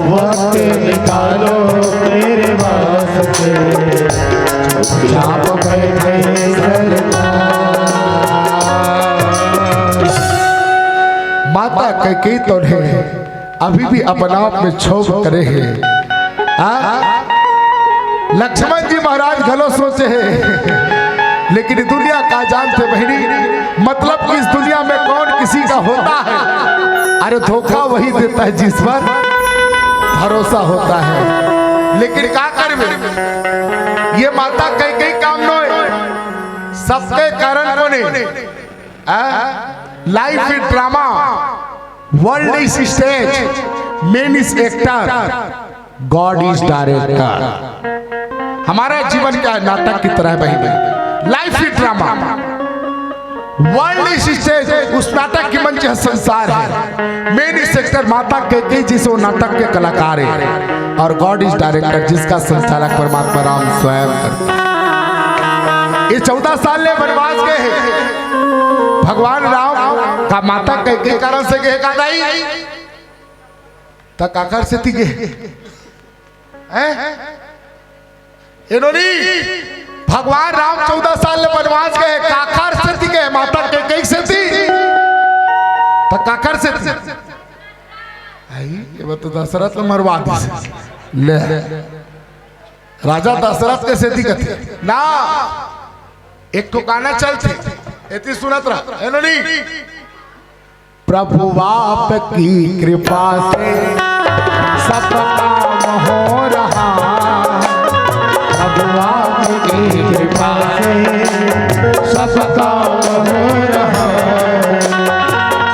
वक्त निकालो मेरे वास्ते चुपचाप बैठे सरकार। माता कैकेयी तो है अभी भी अपना आप में क्षोभ करे है। लक्ष्मण जी महाराज गलो सोचे हैं लेकिन दुनिया का जानते बहनी, मतलब कि इस दुनिया में कौन किसी का होता है? अरे धोखा वही देता है जिस पर भरोसा होता है। लेकिन क्या कर ये माता कैकेयी काम नो सबके कारण को नहीं। Life is drama, world is stage, man is actor, God is director. हमारा जीवन क्या नाटक की तरह बहनी, life is drama, world is stage, उस नाटक की मंच है संसार है। मेन सेक्टर माता कैकेयी जिसे वो नाटक के कलाकार है और गॉड इज डायरेक्टर जिसका संचालक परमात्मा राम स्वयं करते। ये 14 साल ले वनवास गए हैं भगवान राम का माता कैकेयी कारण से गए का नहीं तक आकर से थी इन्होंने भगवान राम 14 साल वनवास गए, काकर से थी गए, माता कैकेयी से थी तो काकर से थी। ये तो दशरथ मरवा ले राजा दशरथ के से थी ना। एक तो गाना चलती इतनी सुनत रहा इन्होंने, प्रभु आप की कृपा से सब काम हो रहा, प्रभु आपकी कृपा से सब काम हो रहा।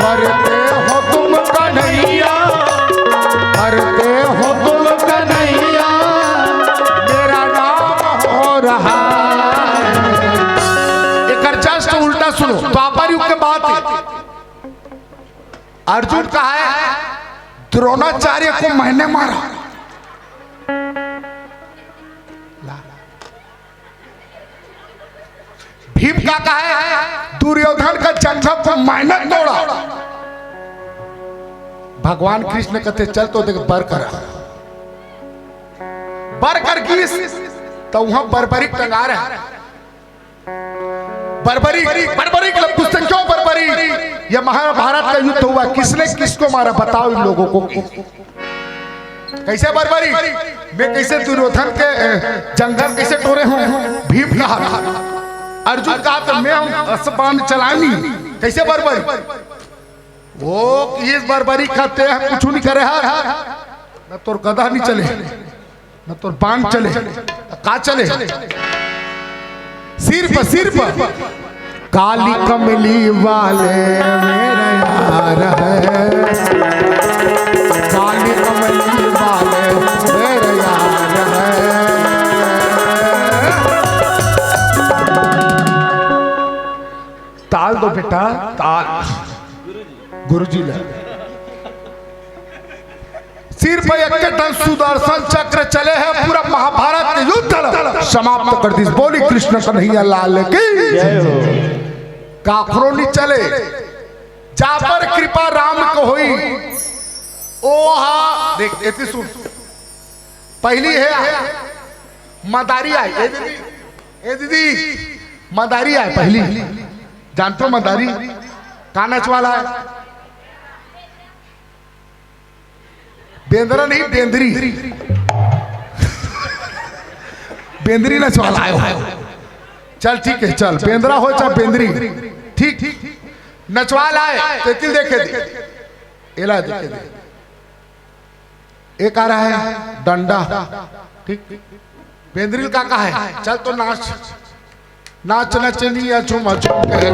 करते हो तुम कन्हैया, करते हो तुम कन्हैया, मेरा नाम हो रहा। एक जस्ट उल्टा सुनो, द्वापर युग के बात है। अर्जुन कहा है द्रोणाचार्य को मैंने मारा, भीम का कहा है दुर्योधन का जंघा को मैंने तोड़ा। भगवान कृष्ण कहते चल तो देख बर कर किस तो वहां बर्बरिक टंगा रहा है। बर्बरिक पूछते क्यों बर्बरिक? यह महाभारत का युद्ध हुआ, किसने किसको मारा बताओ इन लोगों को। कैसे बर्बरी मैं कैसे दुर्योधन के जंगल कैसे टोरे हूँ भीम कहा अर्जुन कहा तो मैं असबान चलानी कैसे बर्बरी वो इस बर्बरी खाते हैं कुछ नहीं करे न तोर गधा नहीं चले न तोर बाण चले का चले सिर पर काली कमली वाले मेरे यार है काली कमली वाले मेरे यार है ताल दो बेटा ताल गुरुजी ने सिर पर एक टन सुदर्शन चक्र चले हैं पूरा महाभारत के युद्ध समाप्त कर दी बोली कृष्ण कन्हैया लाल की काखरो नहीं चले जा पर कृपा राम को हुई ओहा देख ऐसी सुन पहली है मदारी आई ए दीदी मदारी आई पहली जानते हो मदारी का नचवाला है बेंदरा नहीं बेंदरी बेंदरी नचवाला है चल ठीक है चल बेंदरा हो चाहे बेंदरी ठीक नचवाला है तेतिल देखे एला देखे दे एक आ रहा है डंडा ठीक बेंदरी का है चल तो नाच नाच नचनिया झूम झूम के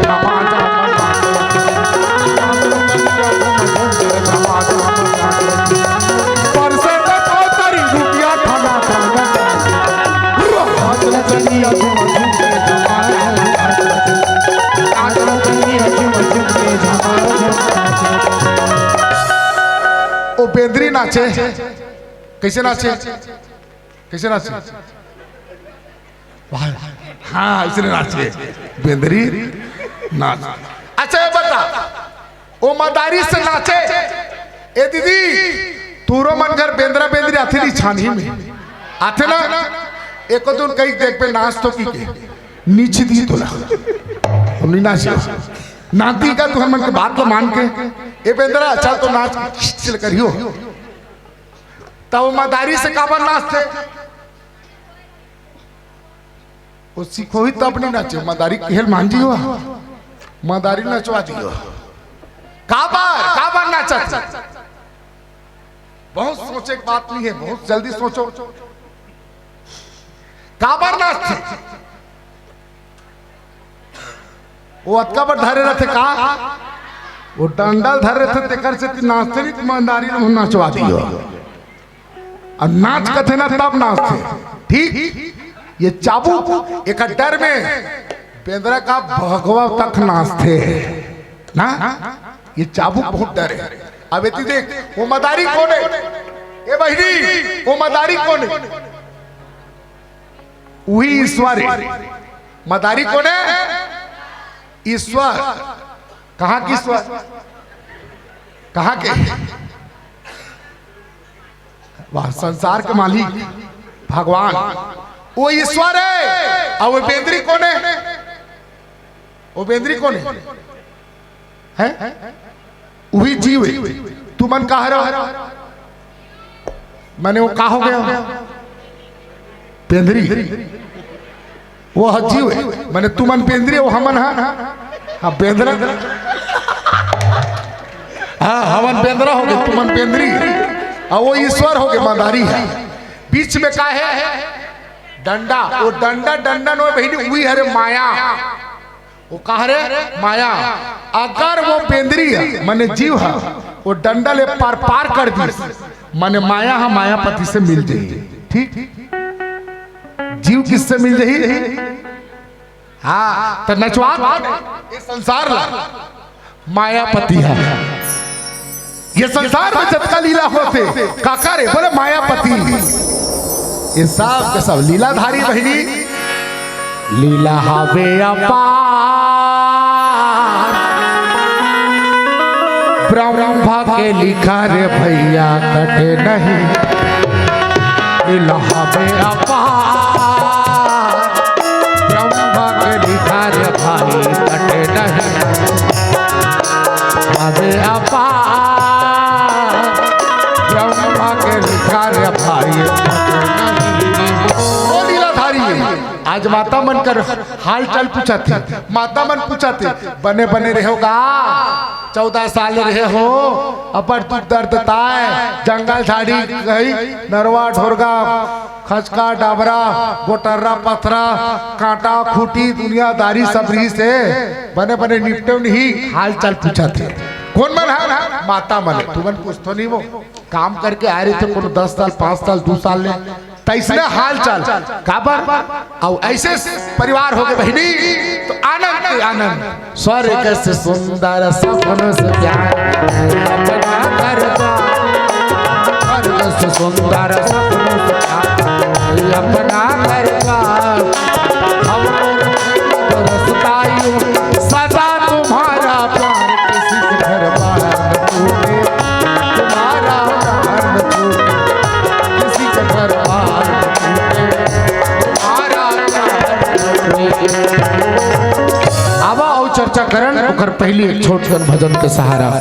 ओ बेंदरी नाचे कैसे नाचे हाँ इसलिए नाचे बेंदरी नाच अच्छा ये बता ओ मदारी से नाचे ए दीदी तूरो मन घर बेंदरा बेंदरी आथे नहीं छानी में आथे ना एक दिन कहीं देख पे नाच तो की के नीचे दी तोला हम नहीं नाचे नाती का तू मन के बात को मान के ए बेंदरा चल तो नाच चल करियो तब मदारी से काबर नाचते वो सीखो ही तब नहीं नाचे मदारी खेल मान जी हो मदारी नचवा दियो काबर नाचा बहुत सोचे की बात नहीं है बहुत जल्दी सोचो काबर नाचते वो अतकाबर धरे रहते का वो डंडल धरे रहते तेकर से नाचते नहीं मदारी ने नाचवा दियो और नाच कथे ना तब नाचते ठीक ये चाबुक एक डर में बेंद्रा का भगवा तक नाचते ना ये चाबुक बहुत डर है अब इतनी देख वो मदारी कौन है ए बहनी वो मदारी कौन है वही ईश्वर है मदारी कौन है ईश्वर कहाँ की ईश्वर कहाँ के वाह संसार के मालिक भगवान वो ईश्वर है और वो बेंद्री कौन है वो बेंद्री कौन है वही जीव है तू मन कहा रहा मैंने वो कहा हो गया बेंद्री वो जीव है मैंने तू मन बेंद्री वो हमन हाँ बेंद्रा हाँ हमन बेंद्रा हो गए तू मन बेंद्री और वो ईश्वर हो गए मदारी है बीच में का है डंडा वो डंडा नो बहनी हुई है माया वो कहा रे माया अगर वो बेंद्री है माने जीव है वो डंडा ले पार कर दी माने माया है मायापति से मिल जाएगी ठीक जीव किससे मिल जाएगी हाँ तो नचवा ये संसार ला मायापति है ये संसार में जतका लीला होते काका रे बोले मायापति ये सब के सब लीलाधारी बहनी लीला हवे अपार ब्रह्मा के लिखा रे भैया कटे नहीं लीला हवे अपार ब्रह्मा के लिखा रे भाई कटे नहीं हवे अपार ब्रह्मा के लिखा ओ लीलाधारी आज माता मन कर हाल चाल पूछा थे, माता मन पूछा थे बने बने रहोगा 14 साल रहे हो अपर दुख दर्द ताय जंगल झाड़ी गई नरवा ढोरगा खचका डाबरा गोटर्रा पथरा कांटा खूटी दुनियादारी सबरी से बने बने निपटे नहीं हाल चाल पूछा थे। कौन मन है? माता मन। तू मन पूछतो नहीं वो काम करके आ रहे थे कोनो 10 साल 5 साल 2 साल ले तैसने हाल चाल काबर और ऐसे परिवार हो गए बहनी तो आनंद के आनंद स्वर्ग कैसे सुंदर सपन से प्यार अपना करता स्वर्ग से सुंदर सपन से प्यार अपना करता हमको रसताई सदा तुम्हारा प्यार किसी के घर बाहर न टूटे तुम्हारा प्यार न टूटे किसी के घर बाहर न टूटे तुम्हारा प्यार। अब आओ चर्चा करन ओकर पहली एक छोट सन भजन के सहारा।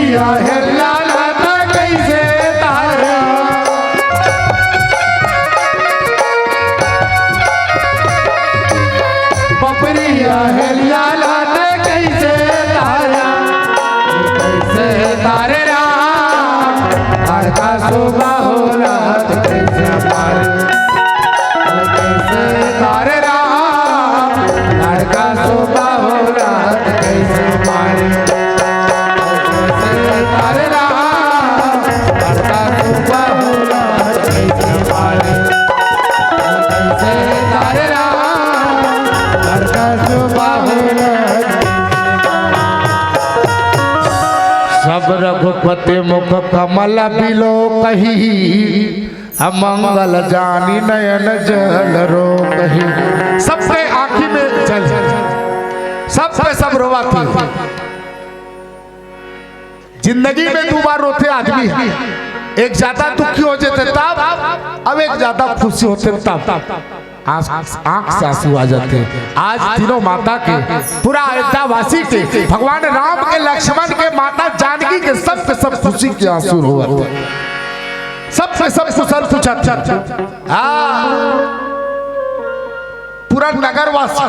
पपरिया हेला लाता कैसे तारा पपरिया हेला लाता कैसे तारा कैसे तारे राम हर का सुबह हो रात कैसे तारे कैसे तारे राम हर का सुबह हो रात कैसे मारे कैसे तारे राम हर का सुबह हो रात कैसे मारे कैसे तारे राम हर का सुबह हो रात सब रघुपति मुख कमल बिलो कही अमंगल जानी नयन जल रो कही सबसे आँखी में जल सबसे सब रोवाती जिंदगी में दो बार रोते आदमी है एक ज्यादा दुखी हो जाते तब अब एक ज्यादा खुशी होते तब आंख से आंसू आ जाते हैं। आज तीनों माता के पूरा अयोध्या वासी के भगवान राम के लक्ष्मण के माता जानकी के सब पे सब खुशी के आंसू हो सब पे सब कुशल पूछा पूरा नगरवासी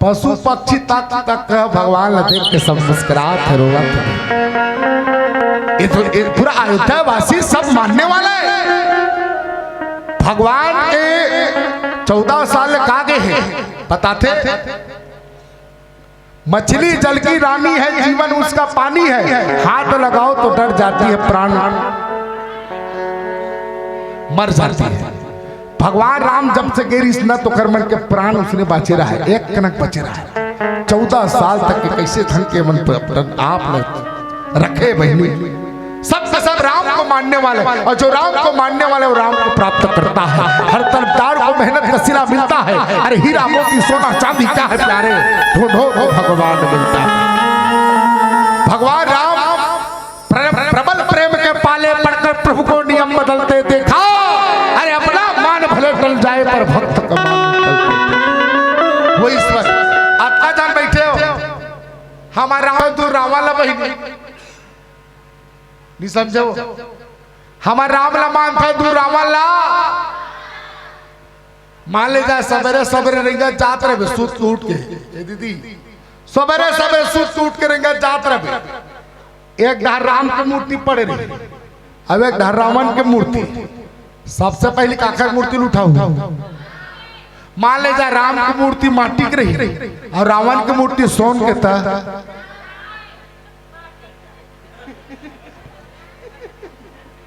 पशु पक्षी तक भगवान देख के सब मुस्कुरात है रोवत है। ये तो पूरा अयोध्या वासी सब मानने वाला है भगवान के 14 साल कागे हैं बताते मछली जल की रानी है जीवन उसका पानी है हाथ लगाओ तो डर जाती है प्राण मर जाती है। भगवान राम जब से गेरी न तो कर्मन के प्राण उसने बचे रहा है एक कनक बचे रहा है 14 साल तक के कैसे धन के मन पर आप रखे बहनी सब राम को मानने वाले और जो राम को मानने वाले वो राम को प्राप्त करता है। हर तरफदार को मेहनत का सिला मिलता है। अरे हीरा मोती सोना चांदी क्या है प्यारे ढूंढो भगवान मिलता है। भगवान राम प्रबल प्रेम के पाले पड़कर प्रभु को नियम बदलते देखा। अरे अपना मान भले टल जाए पर भक्त का मान वो ईश्वर आता जान बैठे हो हमारा दूर रावाला बहिनी नहीं समझो हमारा रामला मान था दूर रावाला मान ले जा सवेरे सवेरे रिंगा जात रहे सूत टूट के दीदी सवेरे सवेरे सूत टूट के रिंगा जात रहे एक धार राम की मूर्ति पड़े रही अब एक धार रावण की मूर्ति सबसे पहले काकर मूर्ति उठाऊ मान ले जा राम की मूर्ति माटी की रही और रावण की मूर्ति सोन के था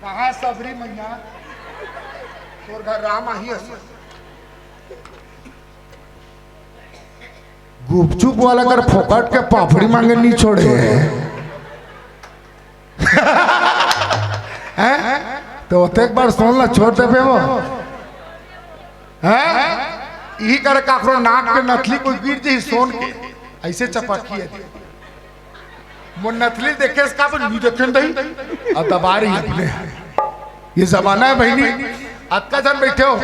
कहा सबरी मैया तोर घर राम आई गुपचुप वाला कर फोकट के पापड़ी मांगे नहीं छोड़े तो एक बार सुन ला छोड़ दे पे वो यही कर काकरो नाक के नथली कोई गिर जाए सोन के ऐसे चपकी है वो नथली देखे इसका नहीं देखे नहीं अब दबा रही अपने ये जमाना है बहनी अक्का जन बैठे हो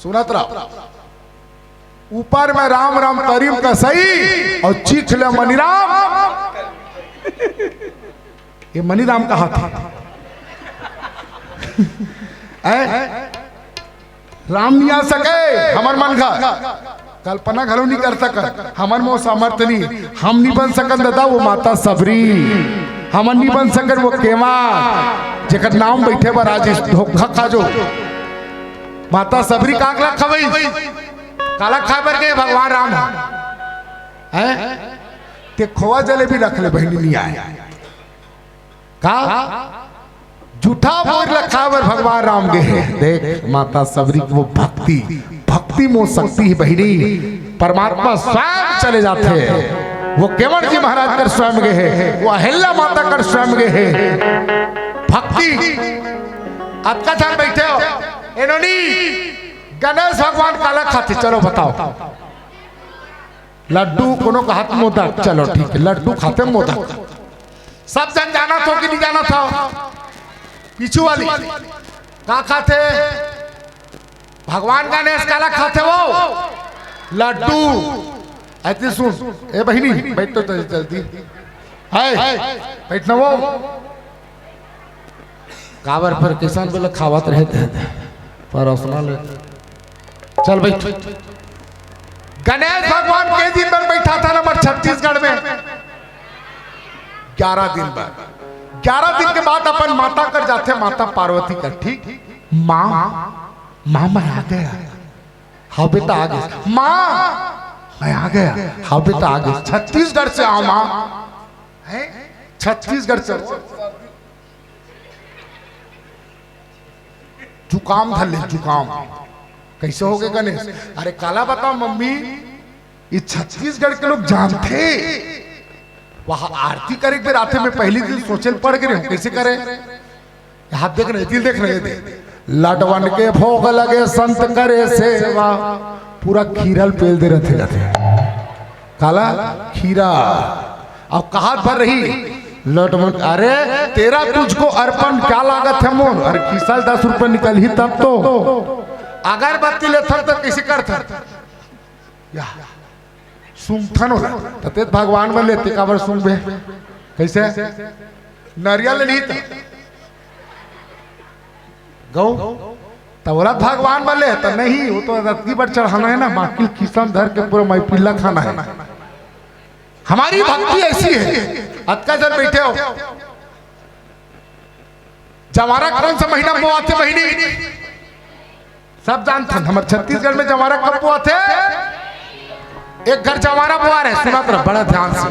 सुनत रहा ऊपर में राम राम करीम का सही और चीख ले मनीराम ये मनीराम कहा था राम नहीं आ सके हमार मन का कल्पना घलो नहीं कर सका हमार मोह सामर्थ्य नहीं हम नहीं बन सकन दादा वो माता सबरी हमन नहीं बन सकन वो केवा जेकर नाम बैठे बर आज धोखा खा जो माता सबरी काकला खवई काला खाबर के भगवान राम है ते खोवा जलेबी रख ले बहनी नहीं आए का झूठा बोल रखा भगवान राम के देख माता सबरी की वो भक्ति भक्ति में शक्ति है बहिनी परमात्मा स्वयं चले जाते हैं वो केवल जी महाराज कर स्वयं गए हैं वो अहिल्या माता कर स्वयं गए हैं भक्ति आपका ध्यान बैठे हो इन्होंने गणेश भगवान काला खाते चलो बताओ लड्डू कोनो का हाथ मोदक चलो ठीक है लड्डू खाते मोदक सब जन जाना था कि नहीं जाना था पीछू वाली का खाते भगवान गणेश काला खाते वो लड्डू ऐसे सुन ए बहिनी बैठ तो जल्दी बैठना वो कावर पर किसान बोले खावत रहते हैं परोसना ले चल बैठ। गणेश भगवान के दिन पर बैठा था नंबर छत्तीसगढ़ में 11 दिन बाद। 11 दिन के बाद अपन माता कर जाते माता पार्वती कर ठीक माँ माँ मैं आ गया हाँ बेटा आ गया माँ मैं आ गया हाँ बेटा आ गया छत्तीसगढ़ से आओ माँ छत्तीसगढ़ से जुकाम धर ले जुकाम कैसे हो गए गणेश। अरे काला बताओ मम्मी ये छत्तीसगढ़ के लोग जानते वहां आरती करे फिर आते में पहली दिन सोचे पड़ गए कैसे करे हाथ देख रहे दिल देख रहे थे लटवन के भोग लगे संत करे सेवा पूरा खीरल पेल दे रहे थे काला खीरा अब कहा भर रही लटवन अरे तेरा तुझको अर्पण क्या लागत है मोर अरे खिसल 10 रुपए निकल ही तब तो अगरबत्ती ले थर तो कैसे कर थर या सुंगथन होला तते भगवान में लेते काबर सुंगबे कैसे नारियल ली गौ तवला भगवान वाले तो नहीं वो तो रत्ती पर चढ़ाना है ना बाकी किसान धर के पूरा मैपिल्ला खाना है। हमारी भक्ति ऐसी है अतका जन बैठे हो जवारा कौन सा महीना वो आते महीने सब जानते हैं हमारे छत्तीसगढ़ में जवारा कब वो आते एक घर जवारा बुआ है सुना तो बड़ा ध्यान से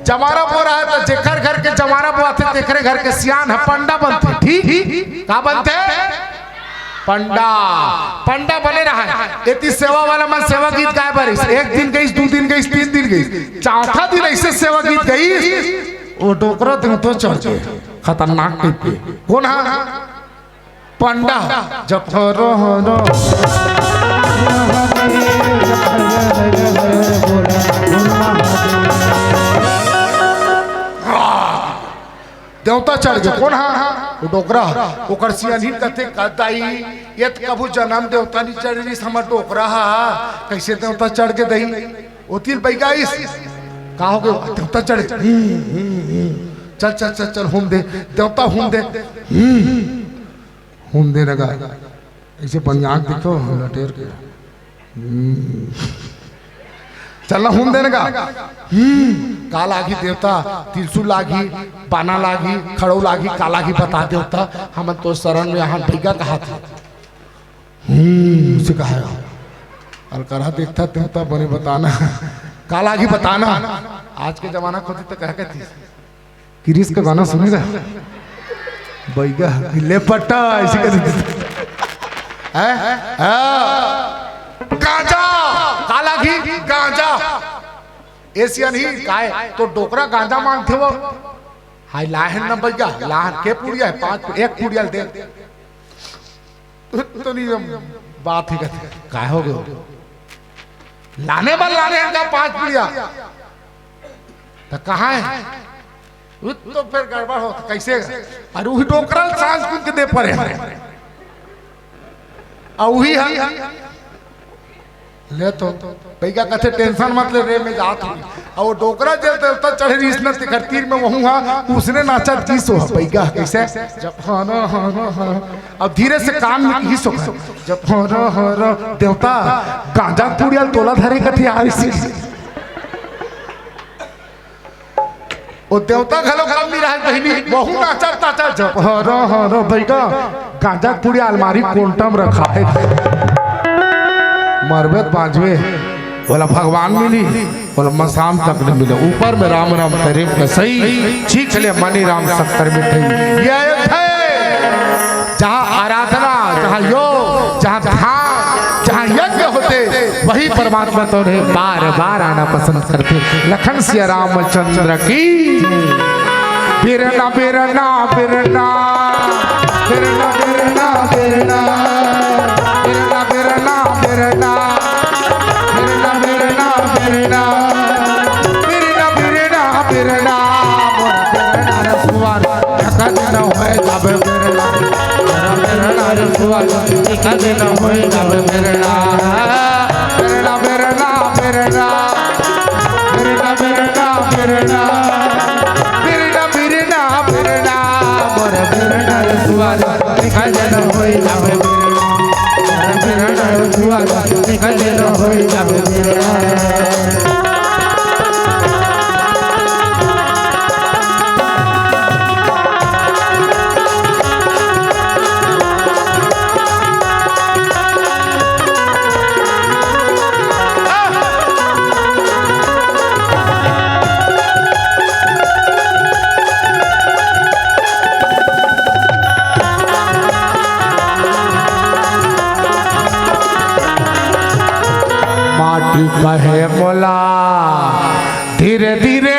जवारा बो रहा है तो जेकर घर के जवारा बुआ थे तेरे घर के सियान है पंडा बनते ठीक कहा बनते पंडा पंडा बने रहा है इतनी सेवा वाला मन सेवा गीत गाय पर एक दिन गई 2 दिन गई 3 दिन गई चौथा दिन ऐसे सेवा गीत गई वो डोकरा दिन तो चढ़ गए खतरनाक गीत कौन है पंडा जब देवता चढ़ गए कौन वो डोकरा ओकर सियानी कथे कदाई ये कबू जन्म देवता नहीं चढ़ रही हमर डोकरा कैसे देवता चढ़ के दही ओतिल बैगाइस का हो गए देवता चढ़ चल चल चल चल होम दे देवता होम दे लगा ऐसे बनियान दिखो लटेर के चलना होम देने का का लागी देवता त्रिशूल लागी बाना लागी खड़ो लागी का लागी बता देवता हम तो शरण में यहाँ भैया कहा था उसे कहा अलकरा देखता देवता बने बताना का लागी बताना आज के जमाना खुद तो कह थी किरीस का गाना सुनेगा भैया ले पट्टा ऐसे कहते गांजा काला घी गांजा एशियन ही काय तो डोकरा गांजा मांगते वो हाय लाहन न भैया लाहन के पुड़िया है 5 एक पुड़िया दे तो नहीं बात ही कहते काय हो गए लाने का 5 पुड़िया तो कहाँ है तो फिर गड़बड़ हो कैसे अरे वही डोकरा सांस कुछ के दे पड़े वही ले तो भैया कहते टेंशन मत ले रे मैं जात हूँ और वो डोकरा जल देवता चढ़े रही इसने तिखर तीर में वहूँ उसने नाचा की सो भैया कैसे जब हाँ अब धीरे से कान में की सो जब हाँ देवता गांजा पुड़ियल तोला धरे कथी आई सी वो देवता घलो काम नहीं रहा बहनी वहू नाचा ताचा जब हाँ भैया गांजा पुड़िया अलमारी कोंटम रखा है मरबे 5वें बोला भगवान मिली बोला मसाम तक नहीं मिले ऊपर में राम राम तरीफ के सही चीख ले मनी राम 70 मिठाई ये जहाँ आराधना जहाँ योग जहाँ ध्यान जहाँ यज्ञ होते वही परमात्मा तो बार बार आना पसंद करते। लखन सिया रामचंद्र की बिरना बिरना बिरना बिरना बिरना बिरना बिरना बिरना बिरना बिरना बिरना बिरना बिरना बिरना बिरना बिरना रसवार कद न होए जब बिरना बिरना रसवार कद न होए जब बिरना बिरना बिरना बिरना बिरना बिरना बिरना मोला धीरे धीरे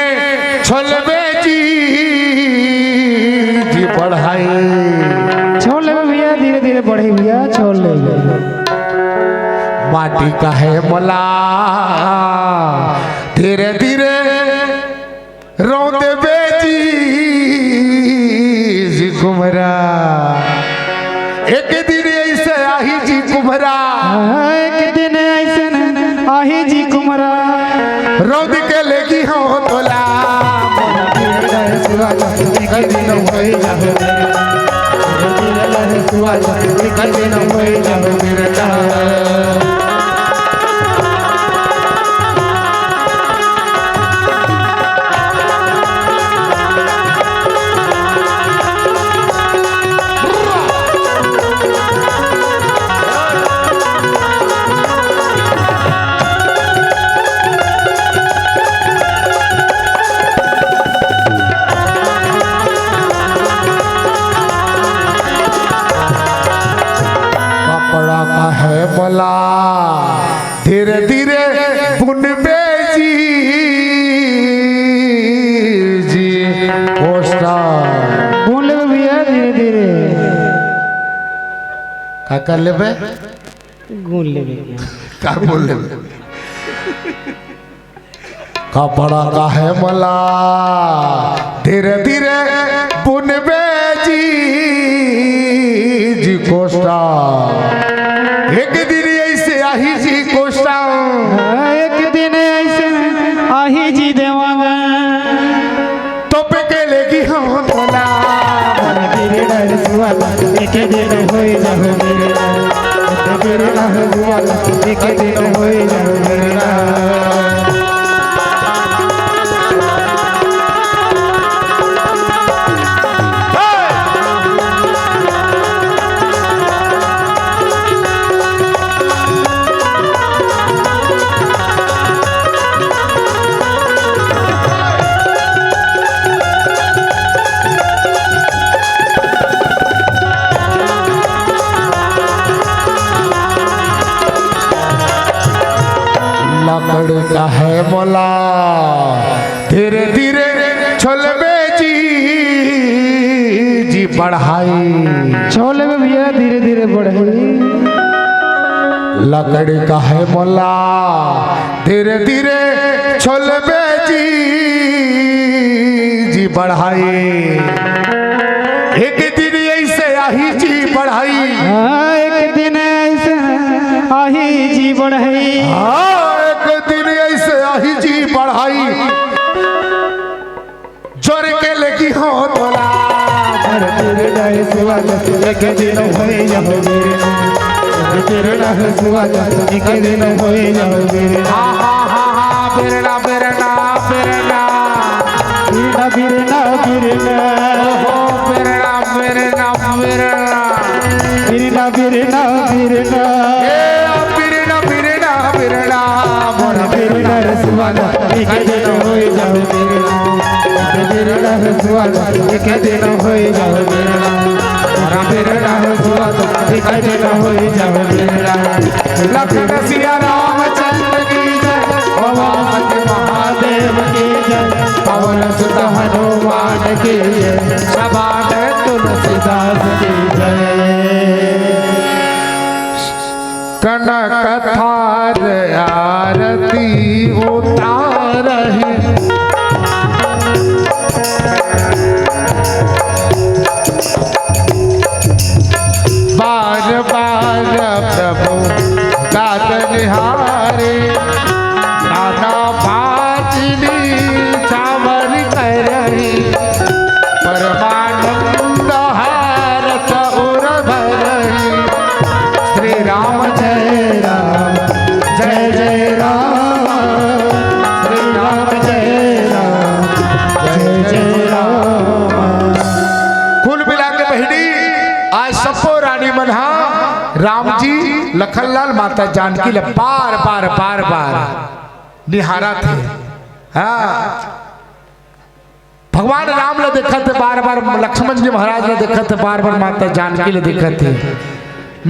छोलबे जी बढ़ाई छोड़ ले भैया धीरे धीरे बढ़े भैया छोड़ ले माटी का है मोला धीरे धीरे रो देबे जी कुमरा एक दिन ऐसे आही जी कुमरा एक दिन ऐसे आही जी कुमरा रोद के लेगी हो तोला कपड़ा का है बोला धीरे धीरे बुनबे जी पोस्टा बोल ले भैया धीरे धीरे का कर लेबे गूंद ले भैया का बोल लेबे कपड़ा का है बोला धीरे धीरे बुनबे जी कोस्टा एक दिन ऐसे आही जी कोस्टा एक दिन ऐसे आही जी देवांगा तो पे के लेगी हम तोला धीरे धीरे सुवाला एक दिन होई जाओ मेरे धीरे धीरे सुवाला एक दिन होई जाओ मेरे लकड़ का है मोला धीरे धीरे छोलबे जी बढ़ाई छोले में भैया धीरे धीरे बढ़े लकड़ का है मोला धीरे धीरे छोलबे जी बढ़ाई एक दिन ऐसे आही जी बढ़ाई एक दिन ऐसे आही जी बढ़े एक दिन ऐसे आही जी बढ़ाई जोर के लगी हो तोला एक दिन होई जाओ मेरे तेरे सुवाला एक दिन होई जाओ मेरे हा हा हा हा बिरना बिरना बिरना बिरना बिरना हो बिरना बिरना बिरना बिरना बिरना बिरना ए बिरना बिरना बिरना मोरा बिरना सुवाला एक दिन होई जाओ मेरे बिरना सुवाला एक दिन होई जाओ मेरे बिरना सुवाला एक दिन होई जाओ मेरे लखन सिया रामचंद्र की जय भगवान महादेव की जय पवन सुत हनुमान की जय सबान तुलसीदास की जय कनक थार आरती उतार है बार बार प्रभु गात निहारे नाना भाजनी चावर करही परमानंद हारस उर भरही श्री राम जय राम जय जय राम श्री राम जय राम जय जय राम। कुल मिला के बहिनी आज सबको रानी मन्हा राम जी लखनलाल माता जानकी ले बार बार बार बार निहारा थे। हाँ भगवान राम ले देखा थे बार बार लक्ष्मण जी महाराज ने देखा थे बार बार माता जानकी ले देखा थे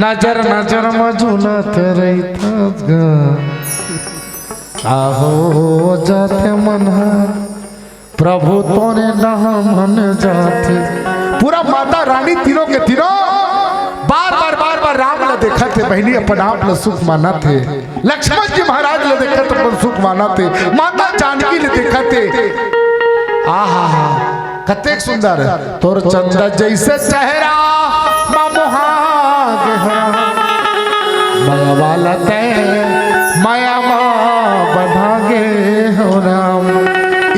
नजर नजर मजूनत रही था आहो जाते मन प्रभु तोरे नाम मन जाते। पूरा माता रानी तीनों के तीनों बार बार राम ने देखा थे बहनी अपन आप ने सुख माना थे। लक्ष्मण जी महाराज ने देखा थे अपन सुख माना थे। माता जानकी ने देखा थे। आहा कतेक सुंदर तोर चंदा जैसे चेहरा माया वाला ते माया बढ़ागे हो राम।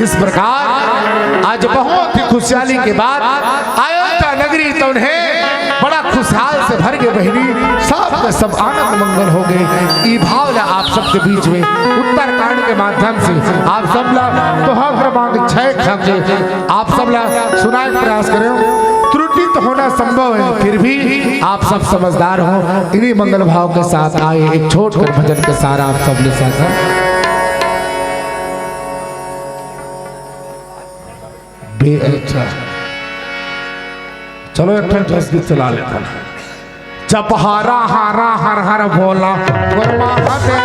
इस प्रकार आज बहुत ही खुशहाली के बाद अयोध्या नगरी तो उन्हें बड़ा खुशहाल से भर गए बहनी। सब आनंद मंगल हो गए। ई भाव आप सबके बीच में उत्तरकांड के माध्यम से आप सब लोग क्रमांक 6 खाके आप सब लोग सुनाए प्रयास करें। त्रुटि तो होना संभव है फिर भी आप सब समझदार हो। इन्हीं मंगल भाव के साथ आए एक छोट कर भजन के सारा आप सब ले साथ अच्छा चलो एक गीत चला लेता हूं। जब हारा हारा हर हर बोला गुरमा हदे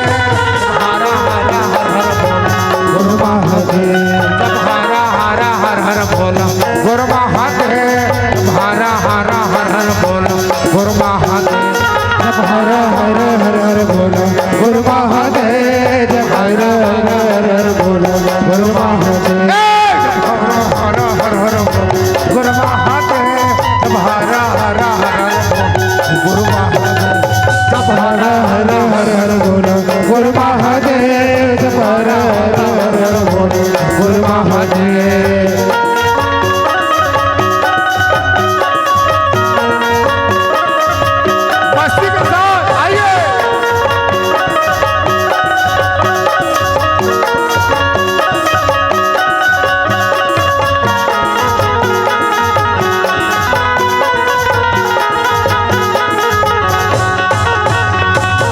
हारा हारा हर हर बोला गुरमा हदे। जब हारा हारा हर हर बोला गुरमा हदे हारा हारा हर हर बोला गुरमा हदे। जब हारा हारा हर हर बोला गुरमा हदे जब हारा हारा हर हर बोला गुरमा हदे। गुरमा हदे जब हारा हारा हर हर गुरमा हदे। जब हारा हारा हर हर बोला गुरमा हदे जब हारा हारा हर हर बोला गुरमा हदे। मस्ती के साथ आइए।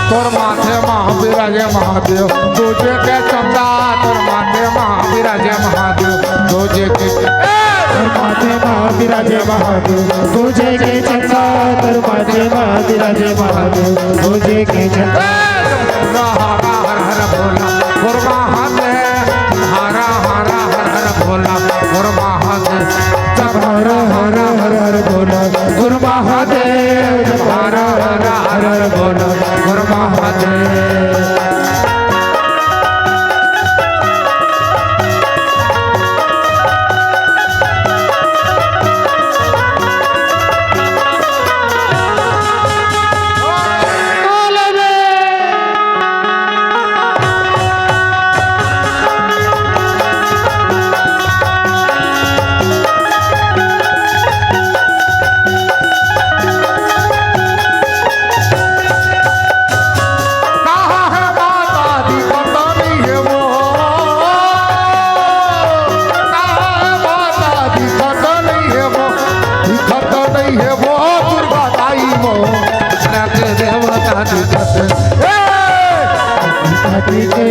तोर माथे महाविराजे महादेव तुझे के चंदा तोर माथे महाविराजे महादेव तुझे के तोर माथे महाविराजे महादेव तुझे के चंदा तोर माथे महाविराजे महादेव तुझे के चंदा। हारा हर हर बोला गुरमा हदे हारा हारा हर हर बोला गुरमा हदे। जब हारा हारा हर हर बोला गुरमा हदे जब हारा हारा हर हर बोला गुरमा हदे।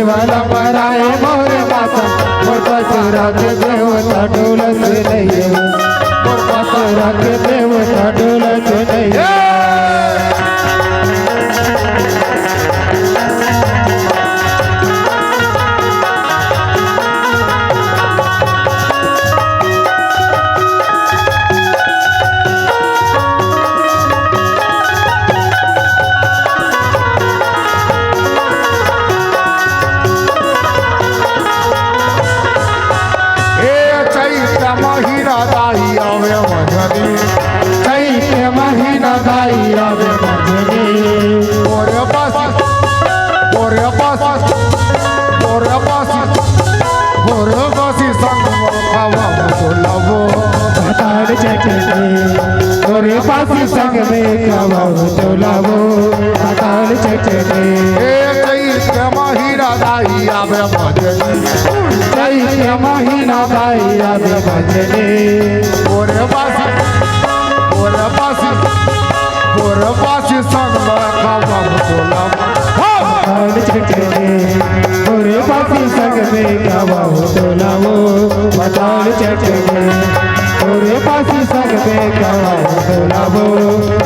वाला पराए मोर माता मोर पसरा के देवता डोलत नहीं मोर पसरा के देवता डोलत नहीं। चैत्र महीना दाई आवे भजनी मोरे पास मोरे पास मोरे पास मोरे पासी संग खावा बोलावो भतार चटनी मोरे पासी संग में खावा बोलावो भतार चटनी। चैत्र महीना दाई आवे भजनी चैत्र महीना दाई आवे भजनी मोरे पासी संग खावा बोलावो मोरे पासी संग में खावा बोलावो भतार चटनी। तोरे पासी संग में कवाल तोलाबो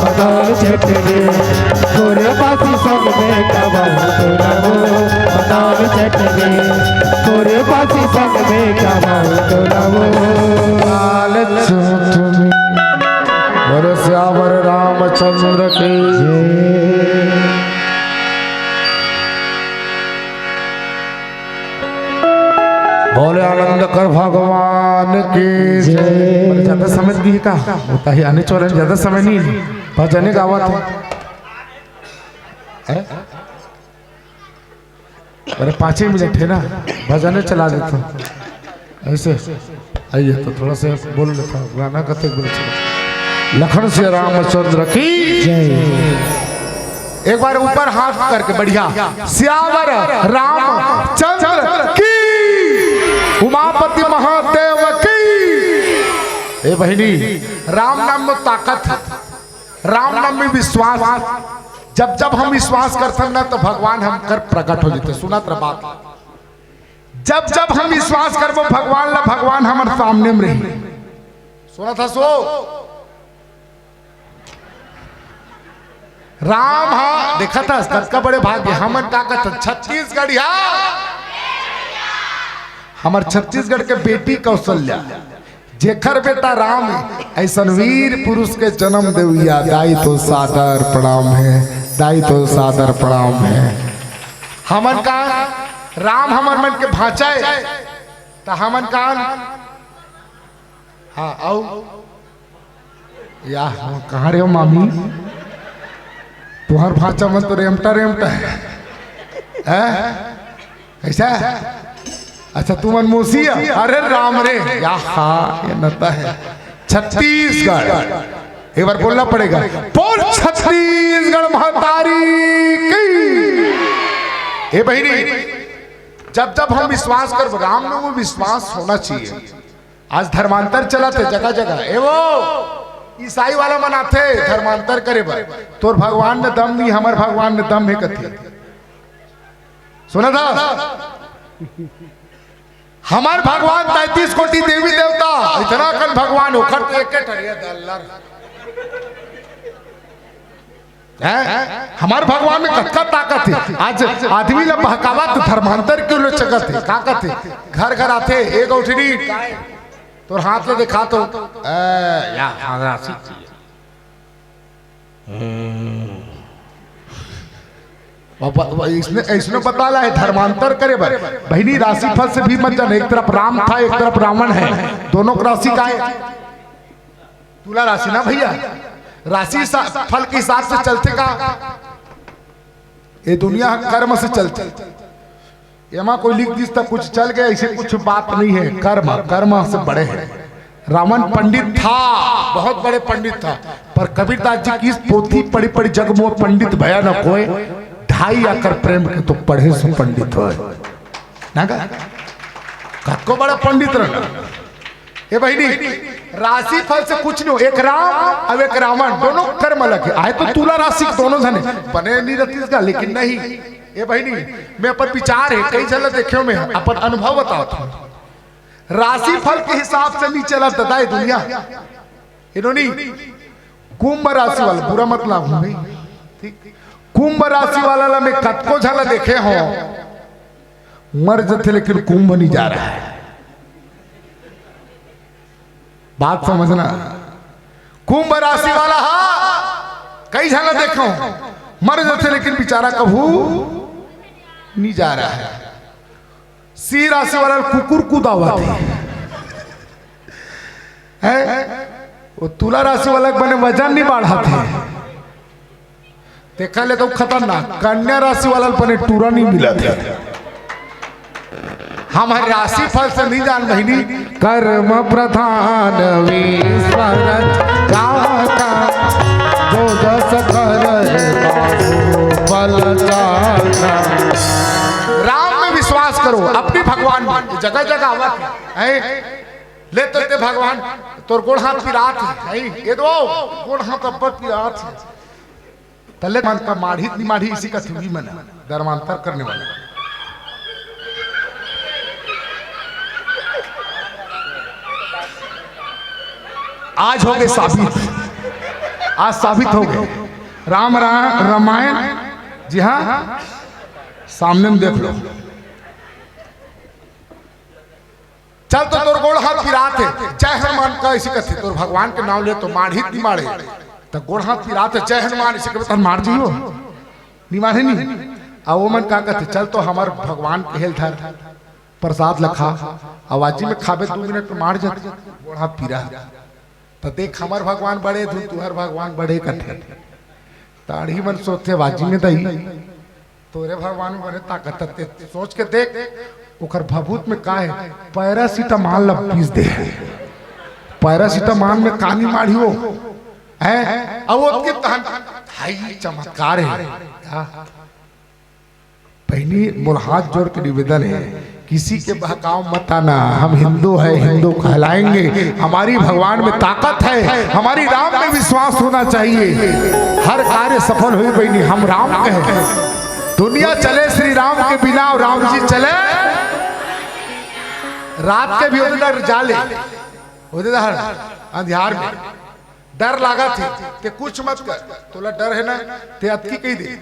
बताल चटनी तोरे पासी संग में कवाल तोलाबो बताल चटनी तोरे पासी संग में कवाल तोलाबो लाल चटनी बोले श्यावर रामचंद्र की बोले आनंद कर भगवान की जय। ज्यादा समय दी का होता है आने चोरन ज्यादा समय नहीं भजने गावत है अरे 5 ही मिनट है ना भजने चला देता ऐसे आइए तो थोड़ा सा बोल लेता गाना कते बोल लखन से रामचंद्र की जय। एक बार ऊपर हाथ करके बढ़िया श्यावर रामचंद्र की उमापति महादेव की। ए बहिनी राम नाम में ताकत है, राम नाम में विश्वास। जब जब हम विश्वास करते हैं ना तो भगवान हम कर प्रकट हो जाते। सुना तर बात जब जब हम विश्वास करबो भगवान ला भगवान हमारे सामने में रही। सुना था सो राम हा देखा था का बड़े भाग्य हमन ताकत छत्तीसगढ़ हमार छत्तीसगढ़ के बेटी कौशल्या जेखर बेटा राम ऐसा वीर पुरुष के जन्म देविया दाई तो सादर प्रणाम है, दाई तो सादर प्रणाम है। हमन का राम हमर मन के भाचा तो हमन का हाँ आओ या कहाँ रे हो मामी तुहार भाचा मन तो रेमटा रेमटा है कैसा अच्छा तू मन मोसिया अरे राम रे या हाँ ये नता है छत्तीसगढ़। एक बार बोलना पड़ेगा बोल छत्तीसगढ़ महतारी की। ए बहिनी जब जब हम विश्वास कर राम में वो विश्वास होना चाहिए। आज धर्मांतर चला थे जगह जगह ए वो ईसाई वाला मनाते धर्मांतर करे बर तोर भगवान ने दम नहीं हमार भगवान ने दम है कथी सुना था हमार भगवान 33 कोटि देवी देवता इतना कन भगवान होकर तो एक हमार भगवान में कटका ताकत है। आज आदमी ला बहकावा तो धर्मांतर क्यों ले चकत है का कहते घर घर आते एक उठनी तो हाथ में दिखा तो इसने इसने बता है धर्मांतर करे बहनी राशि फल से भी मत जाने। एक तरफ राम था एक तरफ रावण है दोनों को राशि का है तुला राशि ना भैया राशि फल के हिसाब से चलते का ये दुनिया कर्म से चलते यमा कोई लिख दिस तक कुछ चल गया ऐसे कुछ बात नहीं है। कर्म कर्म से बड़े हैं। रावण पंडित था बहुत बड़े पंडित था पर कबीरदास जी की पोथी पढ़ी पढ़ी जग में पंडित भया न कोई 2.5 एकड़ प्रेम के तो पढ़े से पंडित हो ना को बड़ा पंडित रहना। ये बहिनी राशि फल से कुछ नहीं हो। एक राम अब एक रावण दोनों कर्म अलग है। आए तो तुला राशि दोनों जने बने नहीं रहती इसका लेकिन नहीं ये बहिनी मैं अपन विचार है कई जगह देखे मैं अपन अनुभव बताता हूँ। राशि फल के हिसाब से नहीं चला था दुनिया। इन्होंने कुंभ राशि वाला बुरा मतलब भाई कुंभ राशि वाला में कतको झला देखे हो मर जाते लेकिन कुंभ नहीं जा रहा है। बात समझना कुंभ राशि वाला कई झला देखो मर जाते लेकिन बेचारा कभू नहीं जा रहा है। सी राशि वाला कुकुर कूदा हुआ है वो तुला राशि वाला बने वजन नहीं बढ़ा थे देखा ले तो खतरनाक। कन्या राशि वाला बने टूरा नहीं मिला था। हमारे राशि फल से नहीं जान बहिनी कर्म प्रधान जो दस राम में विश्वास करो अपनी भगवान में जगह जगह आवत है ले तो ते भगवान तोर गोड़ हाथ पिरात है ये दो गोड़ हाथ अब्बर पिरात है तले मन का माढ़ी माढ़ी इसी का थी मन धर्मांतर करने वाला। आज हो गए साबित, आज साबित हो गए। रामायण जी हाँ सामने में देख लो। चल तो तोर गोड़ हाथ पिराते जय हनुमान का इसी कथे तोर भगवान के नाम ले तो मार ही नहीं मारे तो गोड़ हाथ पिराते जय हनुमान इसी के मार जी हो नहीं मारे नहीं। अब वो मन का कहते चल तो हमारे भगवान के हेल था प्रसाद लखा आवाजी में खाबे 2 मिनट में मार जाते गोड़ हाथ पिरा तो देख हमार भगवान बड़े धुन तुहर भगवान बड़े कथे ताड़ी मन सोचते आवाजी में दही तोरे भगवान में बड़े ताकत सोच के देख ओकर भभूत में का है पैरासीटामॉल ला पीस दे पैरासीटामॉल में कानी मारी हो है अब वो के तहन हाई चमत्कार है। पहली मोर हाथ जोड़ के निवेदन है किसी के बहकाव मत आना। हम हिंदू है, हिंदू कहलाएंगे। हमारी भगवान में ताकत है, हमारी राम में विश्वास होना चाहिए। हर कार्य सफल हुई बहनी हम राम कहे। दुनिया चले श्री राम के बिना और राम जी चले रात के भी उधर जाले उधर अंधियार में डर लगा थे कि कुछ मत कर तोला डर है ना ते अतकी कही दे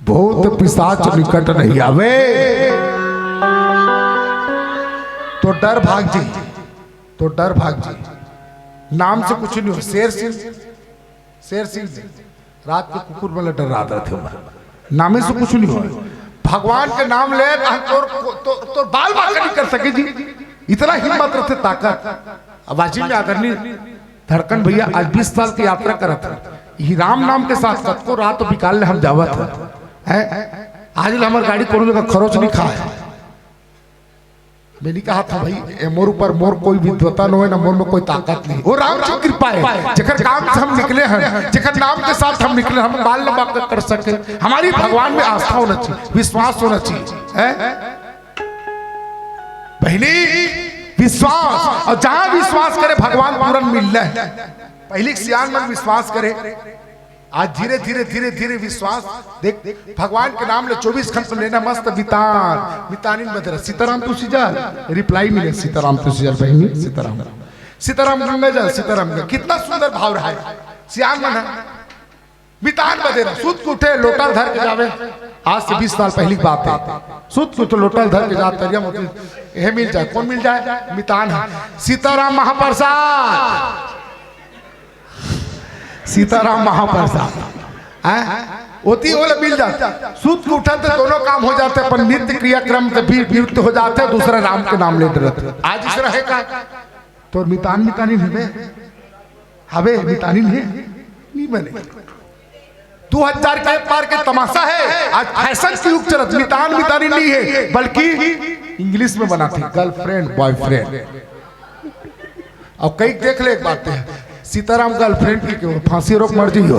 बहुत पिशाच निकट नहीं आवे तो डर भाग जी तो डर भाग जी। नाम से कुछ नहीं हो। शेर सिंह रात के कुकुर वाला डर रहा थे नामे से कुछ नहीं हो। भगवान के नाम ले तो बाल बाल नहीं कर सके जी इतना हिम्मत रखते ताकत। आवाजी में आदरणीय धड़कन भैया आज 20 साल की यात्रा करा था ही राम नाम के साथ साथ को रात तो निकालने हम जावा था है आज हमारी गाड़ी कोरोना का खरोच नहीं खाया। मैंने कहा था भाई मोर ऊपर मोर कोई विद्वता न हो ना मोर में कोई ताकत नहीं वो राम की कृपा है। जेकर काम से हम निकले हैं जेकर नाम के साथ हम निकले हम बाल लंबा कर सके। हमारी भगवान में आस्था होना चाहिए विश्वास होना चाहिए पहले विश्वास और जहां विश्वास करे भगवान तुरंत मिल रहा है। पहले सियान मन विश्वास करे आज धीरे धीरे धीरे धीरे विश्वास देख भगवान के नाम ले 24 घंटे लेना मस्त बितानी बदर सीताराम तुलसी जल रिप्लाई मिले सीताराम तुलसी जल बहनी सीताराम गंगा जल सीताराम कितना सुंदर भाव रहा है। सियान मन बितान बदेरा सुत को उठे लोटल धर के जावे। आज से 20 साल पहली बात है। सुत को तो लोटल धर के जाते यह मिल जाए कौन मिल जाए मितान सीताराम महाप्रसाद सीताराम महाप्रसाद होती वो मिल जाता। सूत को उठाते दोनों काम हो जाते पर नित्य क्रियाक्रम से भी निवृत्त हो जाते दूसरा राम के नाम लेते रहते। आज इस रहेगा तो मितानी हवे मितानी नहीं बने 2000 के पार के तमाशा है। आज फैशन की युग चलत मितानी नहीं है बल्कि इंग्लिश में बना थी गर्लफ्रेंड बॉयफ्रेंड। अब कई देख ले एक बात है सीताराम गर्लफ्रेंड की क्यों फांसी रोक मर्जी हो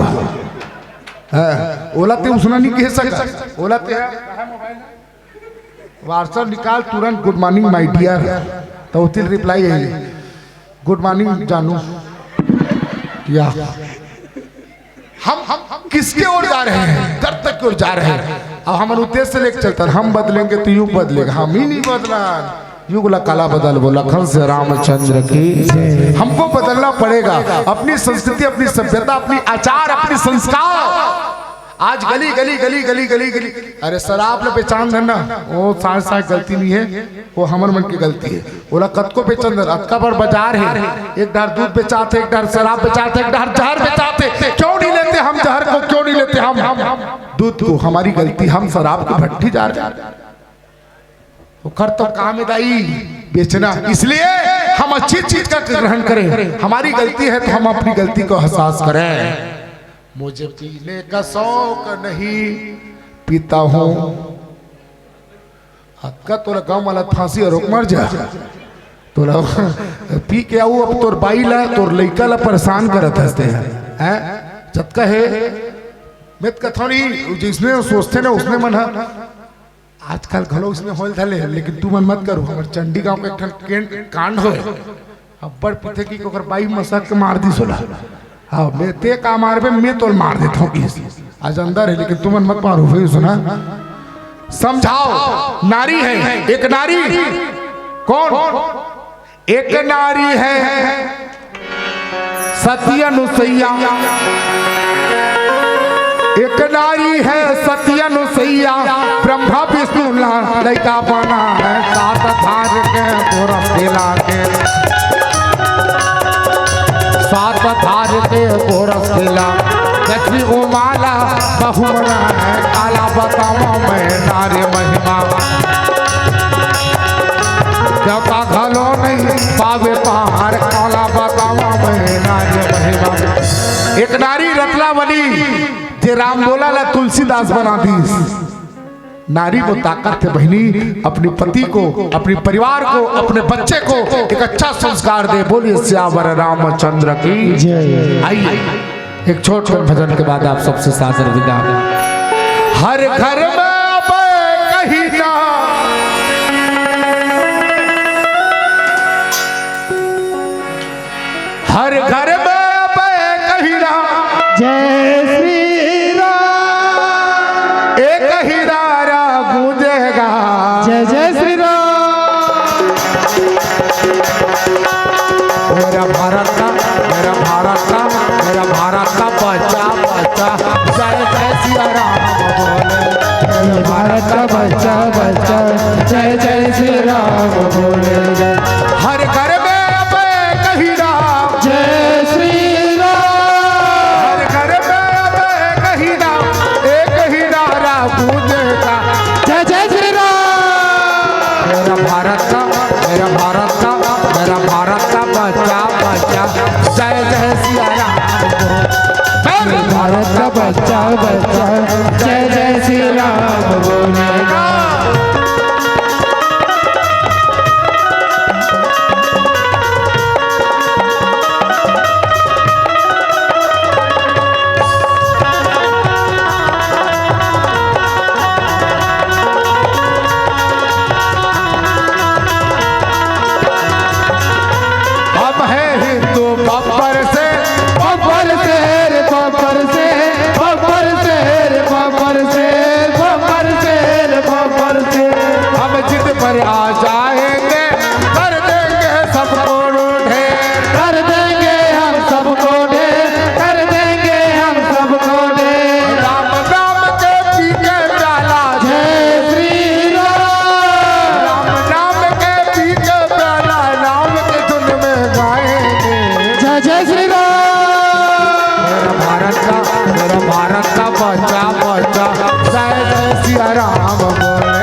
ओला ते उसना नहीं कह सका ओला ते व्हाट्सएप निकाल तुरंत गुड मॉर्निंग माय डियर तो उतिल रिप्लाई है गुड मॉर्निंग जानू या हम किसके ओर जा रहे हैं दर तक की ओर जा रहे हैं। अब हमारे उद्देश्य लेकर चलता हम बदलेंगे तो युग बदलेगा हम ही नहीं बदला युग ला काला बदल वो लखन से रामचंद्र की। हमको बदलना पड़ेगा अपनी संस्कृति अपनी सभ्यता अपनी आचार अपनी संस्कार। आज गली गली गली गली गली गली अरे शराब ने पहचान धरना वो साथ गलती नहीं है वो हमर मन की गलती है। बोला कत को पहचान धर अतका पर बाजार है एक डार दूध बेचाते एक डार शराब बेचाते एक डार जहर बेचाते क्यों नहीं लेते हम जहर को क्यों नहीं लेते हम दूध को। हमारी गलती हम शराब की भट्टी जा रहे कर तो काम है दाई बेचना इसलिए हम अच्छी चीज का ग्रहण करें। हमारी गलती है तो हम अपनी गलती को एहसास करें। मुझे पीने का शौक नहीं पीता हूँ हक्का तोरा गाँव वाला फांसी रोक मर जा तोरा पी के आऊ अब तोर बाई ला तोर लइका ला परेशान करत हंसते हैं चतका है मैं कथौनी जिसने सोचते ना उसने मन आजकल घलो उसमें होल धले लेकिन तू मन मत करो हमारे चंडी गांव के कांड हो अब्बड़ पीते की ओकर बाई मसक के मार दी सोला हाँ मैं ते का मारबे मैं तो मार देता हूँ आज अंदर है लेकिन तुम मत मारो भाई सुना समझाओ नारी है एक नारी कौन एक नारी है सती अनुसैया, एक नारी है सती अनुसैया, ब्रह्मा विष्णु लड़का बना है, सात धार के गोरस दिला के, सात धार के गोरस दिला, लक्ष्मी उमाला बहुमना है, काला बतावा मैं नारी महिमा, देवता घलो नहीं पावे पहाड़, काला बतावा मैं नारी महिमा। एक नारी रतलावली जे राम बोला ला तुलसीदास बना दी। नारी वो ताकत है बहनी, अपने पति को, अपने परिवार को, अपने बच्चे को एक अच्छा संस्कार दे। बोलिए सियावर रामचंद्र की जय। आइए एक छोटे भजन के बाद आप सबसे सादर विदा। हर घर में अब कहीं ना हर घर में अब कहीं ना जय श्री राम, एक ही नारा गूंजेगा जय जय श्री राम। मेरा भारत का, मेरा भारत का, मेरा भारत का बच्चा बच्चा जय जय सिया राम बोले, मेरा भारत का बच्चा बच्चा जय जय श्री राम बोले। हर घर में अब कहीं ना जय श्री राम, हर घर में अब कहीं ना एक ही नारा गूंजेगा जय जय श्री राम। मेरा भारत का, मेरा भारत का, मेरा भारत का बच्चा बच्चा जय जय सिया राम बोले। मेरा भारत का बच्चा बच्चा जय जय श्री राम बोलेगा। हम हैं हिंदू बब्बर से, बब्बर से रे बब्बर से, बब्बर से रे बब्बर से, बब्बर से रे बब्बर से। हम जिद पर आ जाएंगे, कर देंगे सबको ढेर, कर देंगे हम सबको ढेर, कर देंगे हम सबको ढेर। राम नाम के पी के प्याला जय श्री राम, राम नाम के पी के प्याला नाम के धुन में गाएंगे। जय जय श्री राम। मेरा भारत का, मेरा भारत का बच्चा बच्चा जय जय सिया राम बोलेगा।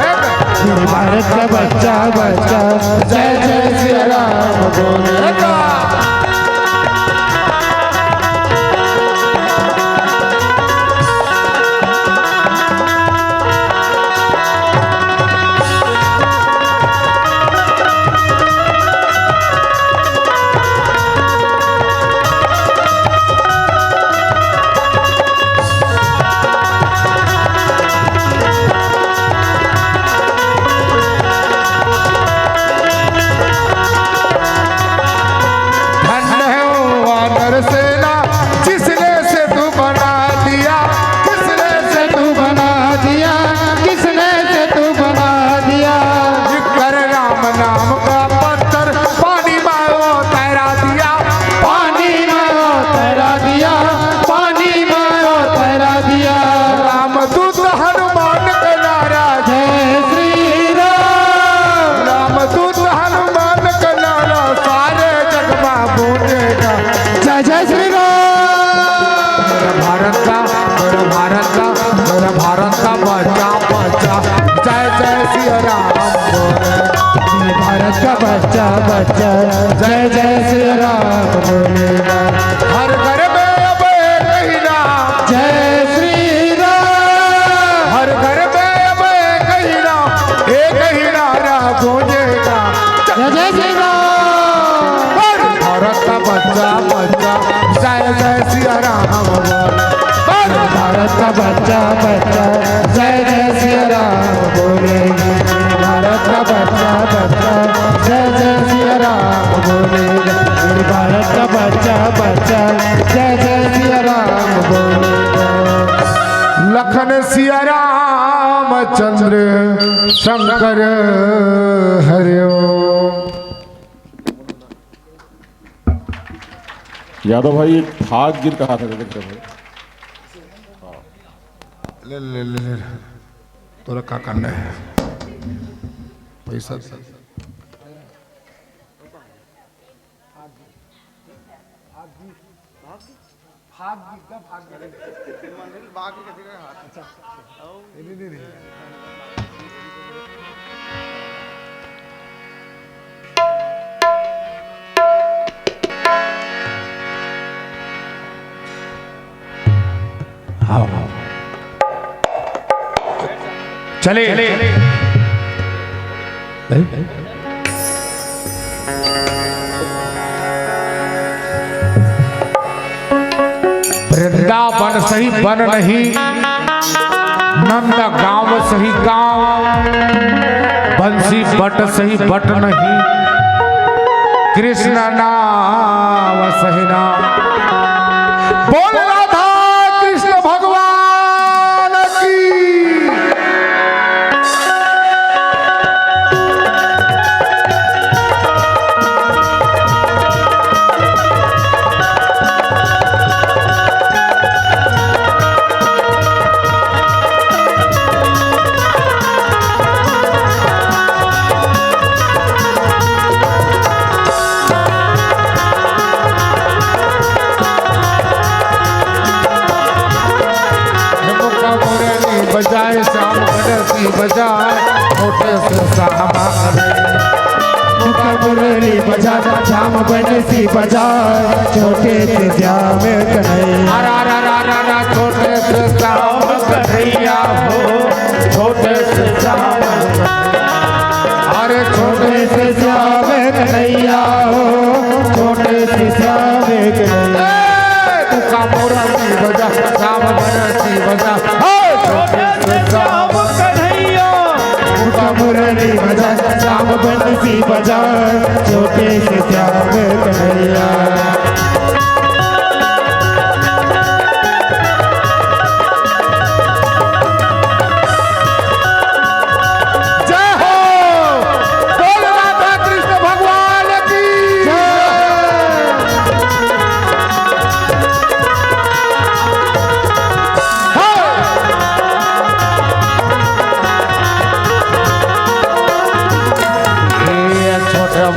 मेरे भारत का बच्चा बच्चा जय जय श्री राम बोलेगा। धन्य है वो वानर सेना जिसने से तू बना दिया, किसने से तू बना दिया, किसने से तू बना दिया। कर राम नाम का पत्थर पानी में वो तैरा दिया, पानी में वो तैरा दिया, पानी में वो तैरा दिया। रामदूत हनुमान का नारा जय श्री राम, रामदूत हनुमान का नारा सारे जग में गूंजेगा। जय जय श्री राम। मेरा भारत का, मेरा भारत का, मेरा भारत का बच्चा बच्चा जय जय सिया राम बोले। मेरे भारत का बच्चा बच्चा जय जय श्री राम बोलेगा। हर घर में अब कहीं ना जय श्री राम, हर घर में अब कहीं ना एक ही नारा गूंजेगा। जय जय श्री राम। भारत का बच्चा बच्चा जय जय सिया राम बोले। भारत का बच्चा बच्चा जय जय श्री राम बोलेगा। भारत का बच्चा बच्चा जय जय श्री राम बोलेगा। मेरे भारत का बच्चा बच्चा जय जय श्री राम बोलेगा। लखन सिया रामचंद्र शंकर हरिओम। यादव भाई एक भाग गिर कहा था देख रहे भाई। ले ले ले ले तोरा का करना है पैसा चले वृंदावन सही बन नहीं, नंद गांव सही गांव, बंसी बट सही बट नहीं, कृष्ण नाम सही नाम। बोल राधा कृष्ण भगवान की। बजाए शाम बदसी बजाए छोटे से सामा मुरली बजा शाम बंसी बजाए छोटे से श्याम कन्हैया। छोटे से श्याम कन्हैया हो, छोटे से श्याम, अरे छोटे से श्याम कन्हैया हो, छोटे से श्याम कन्हैया। तुका मुरली बजा शाम बदसी बजा मुरली बजा शाम बंसी बजा छोटे से श्याम कन्हैया। जय हो, बोल राधा कृष्ण भगवान की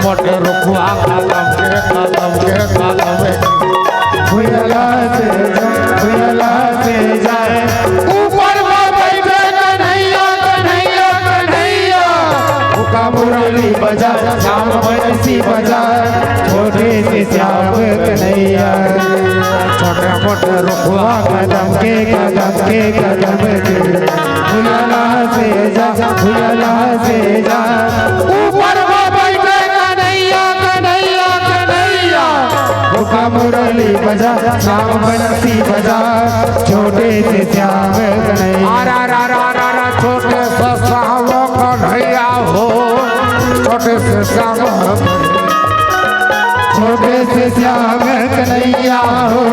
मोटे रुखवा कदम भुजला से जाए ऊपर बैठे कन्हैया कन्हैया कन्हैया। उका मुरली बजा शाम बंसी बजा छोटे से श्याम कन्हैया। छोटे मोटे रुखवा कदम के भुजला से जा ऊपर बैठे कन्हैया कन्हैया कन्हैया। उका मुरली बजा शाम बंसी बजा छोटे से श्याम कन्हैया। छोटे से श्याम कन्हैया हो, छोटे से श्याम, छोटे से श्याम कन्हैया हो,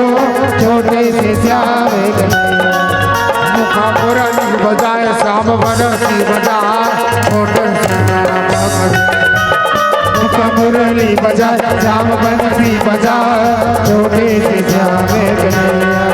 छोटे से श्याम कन्हैया। मुखा मुरली बजाए श्याम बंसी बजा छोटे से मुरली बजा श्याम बंसी बजा छोटे से श्याम कन्हैया।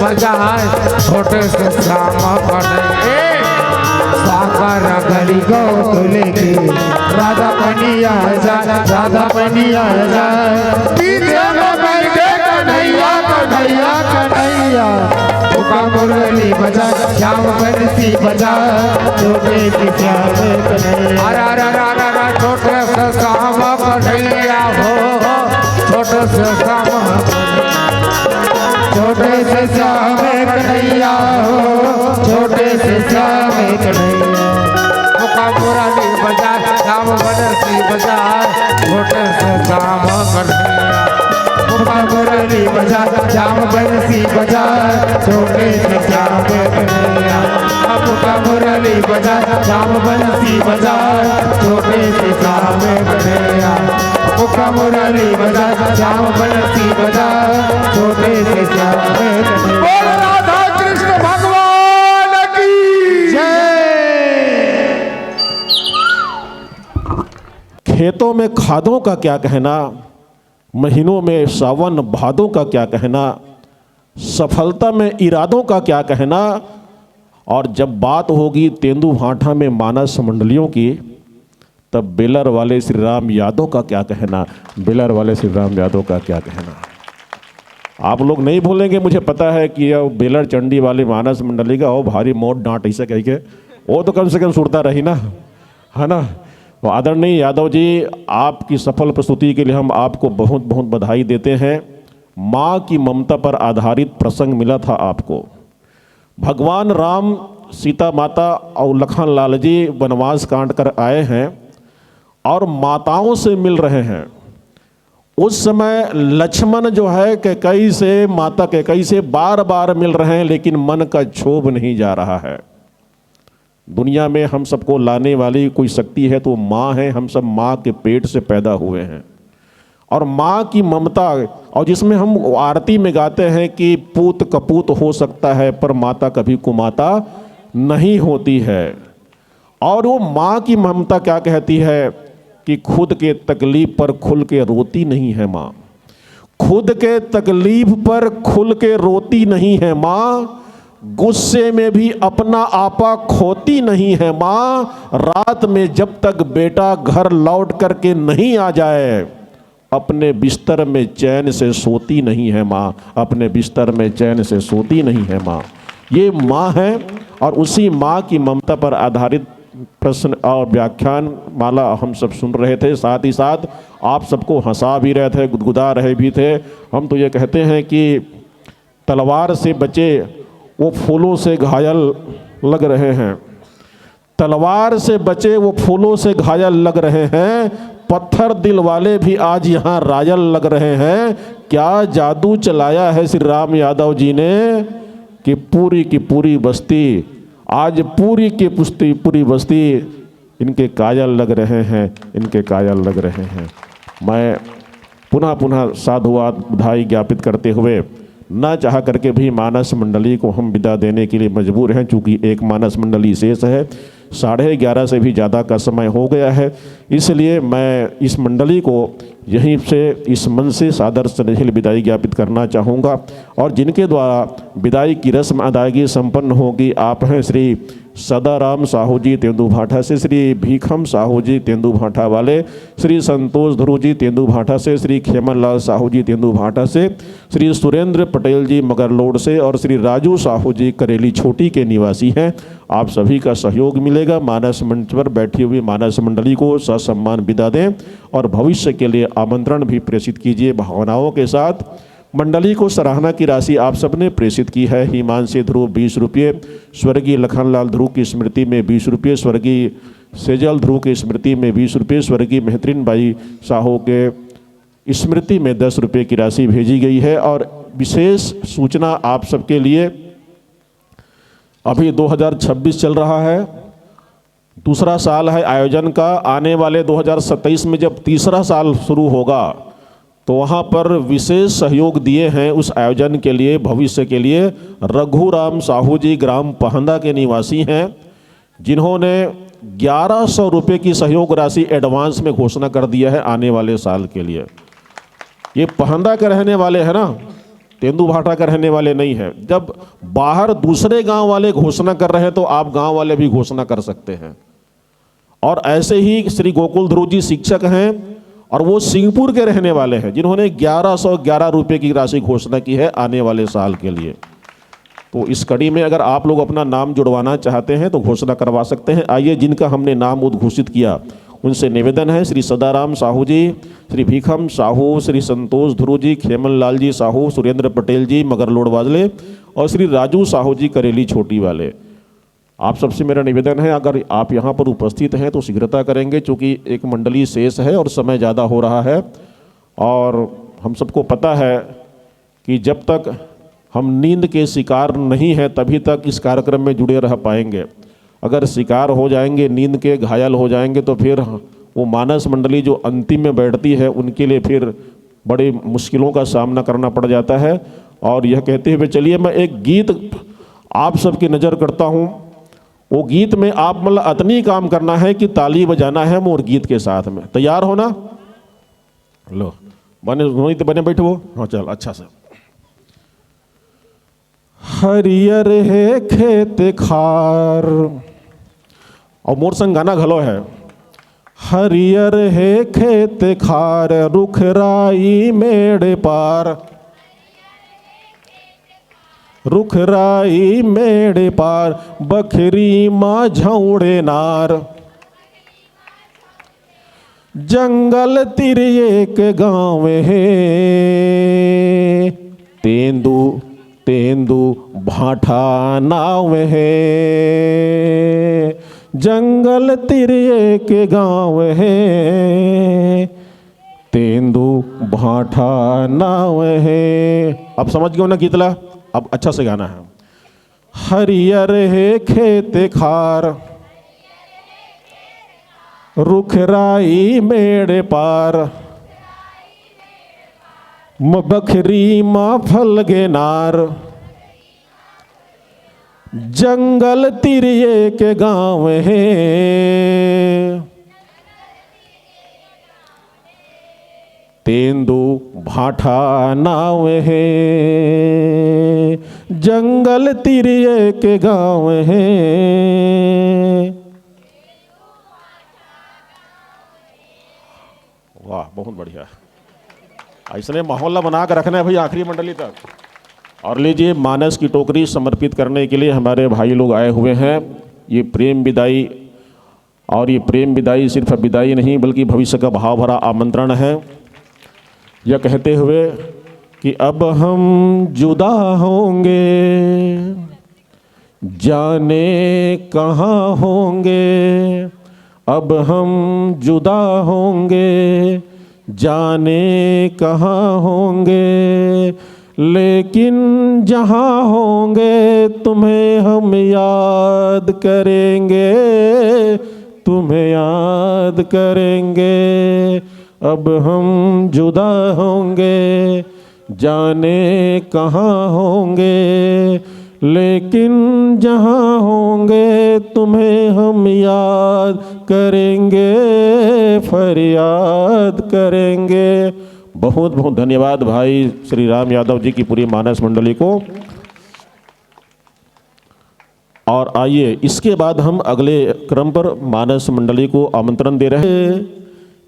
बजाए छोटे से श्याम कन्हैया। सागर गली गोकुल की राधा पनिया जा, राधा पनिया जा, पीछे में बैठे बजा श्याम बंसी बजा छोटे से श्याम कन्हैया। अरे छोटे से श्याम कन्हैया हो छोटे से श्याम छोटे से श्याम कन्हैया हो छोटे से श्याम कन्हैया। मुका मुरली बजा श्याम बंसी बजा छोटे से श्याम कन्हैया। मुका मुरली बजा श्याम बंसी बजा छोटे से श्याम कन्हैया। मुका मुरली बजा श्याम बंसी बजा छोटे से श्याम कन्हैया। मुका मुरली बजा श्याम बंसी बजा छोटे से श्याम कन्हैया। बोल राधा कृष्ण भगवान की जय। खेतों में खादों का क्या कहना, महीनों में सावन भादों का क्या कहना, सफलता में इरादों का क्या कहना, और जब बात होगी तेंदुभाठा में मानस मंडलियों की तब बेलर वाले श्री राम यादव का क्या कहना, बेलर वाले श्री राम यादव का क्या कहना। आप लोग नहीं भूलेंगे, मुझे पता है कि यह बेलर चंडी वाले मानस मंडली का हो भारी मोट डांट ऐसे कह के वो तो कम से कम सुनता रही ना, है ना। तो आदरणीय यादव जी, आपकी सफल प्रस्तुति के लिए हम आपको बहुत बहुत बधाई देते हैं। माँ की ममता पर आधारित प्रसंग मिला था आपको। भगवान राम, सीता माता और लखन लाल जी वनवास काट कर आए हैं और माताओं से मिल रहे हैं। उस समय लक्ष्मण जो है कैकेयी से, माता कैकेयी से बार बार मिल रहे हैं, लेकिन मन का क्षोभ नहीं जा रहा है। दुनिया में हम सबको लाने वाली कोई शक्ति है तो माँ है। हम सब माँ के पेट से पैदा हुए हैं और माँ की ममता, और जिसमें हम आरती में गाते हैं कि पूत कपूत हो सकता है पर माता कभी कुमाता नहीं होती है। और वो माँ की ममता क्या कहती है कि खुद के तकलीफ पर खुल के रोती नहीं है माँ, खुद के तकलीफ पर खुल के रोती नहीं है माँ, गुस्से में भी अपना आपा खोती नहीं है माँ, रात में जब तक बेटा घर लौट करके नहीं आ जाए अपने बिस्तर में चैन से सोती नहीं है माँ, अपने बिस्तर में चैन से सोती नहीं है माँ। ये माँ है और उसी माँ की ममता पर आधारित प्रश्न और व्याख्यान माला हम सब सुन रहे थे। साथ ही साथ आप सबको हंसा भी रहे थे, गुदगुदा रहे भी थे। हम तो ये कहते हैं कि तलवार से बचे वो फूलों से घायल लग रहे हैं, तलवार से बचे वो फूलों से घायल लग रहे हैं, पत्थर दिल वाले भी आज यहाँ रायल लग रहे हैं। क्या जादू चलाया है श्री राम यादव जी ने कि पूरी की पूरी बस्ती, आज पूरी की पूरी बस्ती इनके कायल लग रहे हैं, इनके कायल लग रहे हैं। मैं पुनः पुनः साधुवाद बधाई ज्ञापित करते हुए न चाह करके भी मानस मंडली को हम विदा देने के लिए मजबूर हैं, चूँकि एक मानस मंडली शेष है। 11:30 से भी ज़्यादा का समय हो गया है, इसलिए मैं इस मंडली को यहीं से इस मन से सादर स्नेहिल विदाई ज्ञापित करना चाहूँगा। और जिनके द्वारा विदाई की रस्म अदायगी संपन्न होगी आप हैं श्री सदाराम साहू जी तेंदुभाठा से, श्री भीखम साहू जी तेंदुभाठा वाले, श्री संतोष ध्रुव जी तेंदुभाठा से, श्री खेमन लाल साहू जी तेंदुभाठा से, श्री सुरेंद्र पटेल जी मगरलोड से और श्री राजू साहू जी करेली छोटी के निवासी हैं। आप सभी का सहयोग मिलेगा। मानस मंच पर बैठी हुई मानस मंडली को ससम्मान विदा दें और भविष्य के लिए आमंत्रण भी प्रेषित कीजिए भावनाओं के साथ। मंडली को सराहना की राशि आप सबने प्रेषित की है। हिमांशी ध्रुव 20 रुपये, स्वर्गीय लखनलाल ध्रुव की स्मृति में 20 रुपये, स्वर्गीय सेजल ध्रुव की स्मृति में 20 रुपये, स्वर्गीय मेहतरीन बाई साहू के स्मृति में 10 रुपये की राशि भेजी गई है। और विशेष सूचना आप सबके लिए, अभी 2026 चल रहा है, दूसरा साल है आयोजन का। आने वाले 2027 में जब तीसरा साल शुरू होगा तो वहाँ पर विशेष सहयोग दिए हैं उस आयोजन के लिए, भविष्य के लिए, रघुराम साहू जी ग्राम पहंदा के निवासी हैं, जिन्होंने 1100 रुपये की सहयोग राशि एडवांस में घोषणा कर दिया है आने वाले साल के लिए। ये पहंदा के रहने वाले हैं ना, तेंदुभाठा का रहने वाले नहीं हैं। जब बाहर दूसरे गांव वाले घोषणा कर रहे हैं तो आप गांव वाले भी घोषणा कर सकते हैं। और ऐसे ही श्री गोकुल ध्रुव जी शिक्षक हैं और वो सिंहपुर के रहने वाले हैं, जिन्होंने 1111 रुपये की राशि घोषणा की है आने वाले साल के लिए। तो इस कड़ी में अगर आप लोग अपना नाम जुड़वाना चाहते हैं तो घोषणा करवा सकते हैं। आइए, जिनका हमने नाम उद्घोषित किया उनसे निवेदन है, श्री सदाराम साहू जी, श्री भीखम साहू, श्री संतोष ध्रुव जी, खेमन लाल जी साहू, सुरेंद्र पटेल जी मगरलोड वाजले और श्री राजू साहू जी करेली छोटी वाले। आप सबसे मेरा निवेदन है, अगर आप यहाँ पर उपस्थित हैं तो शीघ्रता करेंगे, क्योंकि एक मंडली शेष है और समय ज़्यादा हो रहा है। और हम सबको पता है कि जब तक हम नींद के शिकार नहीं हैं तभी तक इस कार्यक्रम में जुड़े रह पाएंगे। अगर शिकार हो जाएंगे, नींद के घायल हो जाएंगे, तो फिर वो मानस मंडली जो अंतिम में बैठती है उनके लिए फिर बड़ी मुश्किलों का सामना करना पड़ जाता है। और यह कहते हुए चलिए मैं एक गीत आप सबकी नज़र करता हूँ। वो गीत में आप मतलब अतनी काम करना है कि ताली बजाना है मोर गीत के साथ में। तैयार हो ना? लो बने तो बने बैठो। हाँ चल, अच्छा सा। हरियर है खेत खार, और मोर संग गाना घलो है। हरियर है खेत खार, रुखराई मेड़ पार, रुखराई मेड़ पार, बखरी माँ झौड़े नार, जंगल तिर एक गाँव है, तेंदू तेंदू भाठा नाव है, जंगल तिर एक गाँव है, तेंदू भाठा नाव है। अब समझ गए ना गीतला? अब अच्छा से गाना है। हरियर है खेत खार, रुखराई मेड़ पार, बखरी माँ फलगे नार, जंगल तिर एक गाँव है, तेंदू भाठा नाव है, जंगल तिर एक गाँव है। वाह, बहुत बढ़िया। ऐसे माहौल बना कर रखना है भाई आखिरी मंडली तक। और लीजिए, मानस की टोकरी समर्पित करने के लिए हमारे भाई लोग आए हुए हैं। ये प्रेम विदाई, और ये प्रेम विदाई सिर्फ विदाई नहीं बल्कि भविष्य का भाव भरा आमंत्रण है। यह कहते हुए कि अब हम जुदा होंगे, जाने कहाँ होंगे, अब हम जुदा होंगे, जाने कहाँ होंगे, लेकिन जहाँ होंगे तुम्हें हम याद करेंगे, तुम्हें याद करेंगे। अब हम जुदा होंगे, जाने कहाँ होंगे, लेकिन जहाँ होंगे तुम्हें हम याद करेंगे, फरियाद करेंगे। बहुत बहुत धन्यवाद भाई श्री राम यादव जी की पूरी मानस मंडली को। और आइए, इसके बाद हम अगले क्रम पर मानस मंडली को आमंत्रण दे रहे हैं।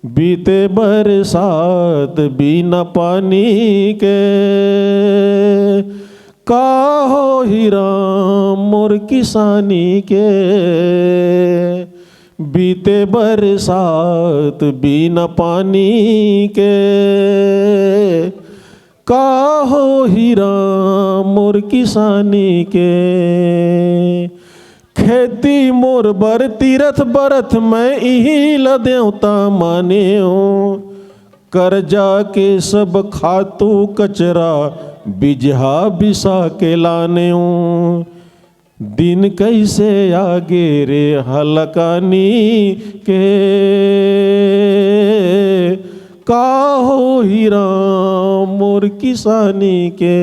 बीते बरसात बिना पानी के, काहो ही राम मोर किसानी के, बीते बरसात बिना पानी के, काहो ही राम मोर किसानी के, खेती मोर बर तीरथ बरथ मैं इही ल देवता मान्यो, कर्जा के सब खातू कचरा बिजहा बिसा के लान्यो, दिन कैसे आगे रे हलकानी के, काहो ही राम मोर किसानी के।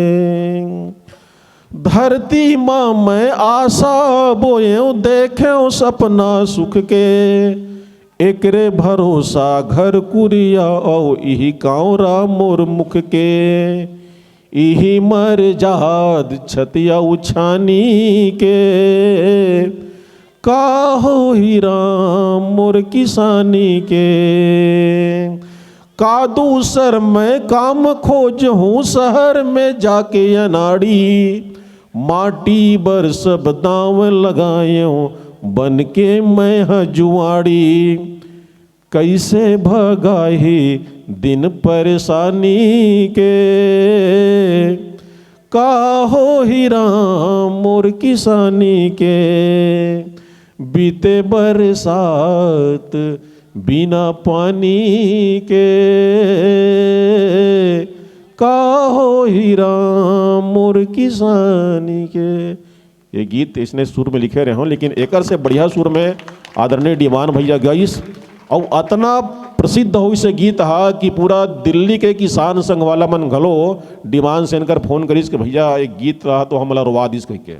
धरती माँ मैं आशा बोयो, देखे सपना सुख के, एकरे भरोसा घर कुरिया औ इही कांवरा मोर मुख के, इही मर जहाद छतिया उछानी के, काहो ही राम मोर किसानी के। का दूसर मैं काम खोज हूँ शहर में जाके अनाड़ी, माटी बर सब दाव लगायो बन के मैं हजुआड़ी, कैसे भगाही दिन परेशानी के, काहो ही राम मोर किसानी के, बीते बरसात बिना पानी के, काहो ही राम मोर किसानी के। ये गीत इसने सुर में लिखे रहे हों, लेकिन एकर से बढ़िया सुर में आदरणीय दीवान भैया गाइस, और अतना प्रसिद्ध हो इसे गीत हा कि पूरा दिल्ली के किसान संघ वाला मन घलो डिमांड से इनकर फोन करीस कि भैया एक गीत रहा तो हमला रुवा दिस कह के।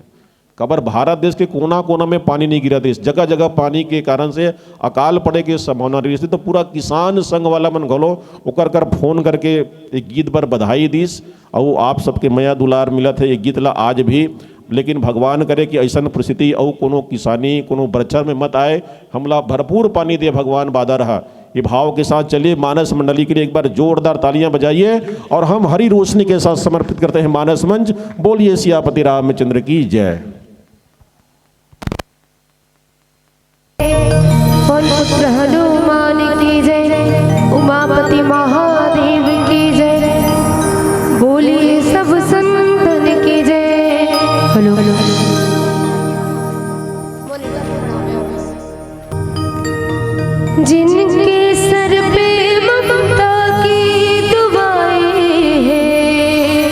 कबर भारत देश के कोना कोना में पानी नहीं गिरा देश, जगह जगह पानी के कारण से अकाल पड़े के संभावना रही थी, तो पूरा किसान संघ वाला मन घलो ओकर कर फोन करके एक गीत पर बधाई दिस, और आप सबके मया दुलार मिलत है ये गीत ला आज भी। लेकिन भगवान करे कि ऐसा परिस्थिति और कोनो किसानी कोनो बरछर में मत आए, हमला भरपूर पानी दे भगवान बादा रहा। ये भाव के साथ चलिए मानस मंडली के लिए एक बार जोरदार तालियां बजाइए, और हम हरी रोशनी के साथ समर्पित करते हैं मानस मंच। बोलिए सियापति रामचंद्र की जय। पुत्र हनुमान की जय, उमापति महादेव की जय, बोलिए सब संतन की जय। हेलो जिनके सर पे ममता की दुआएं हैं,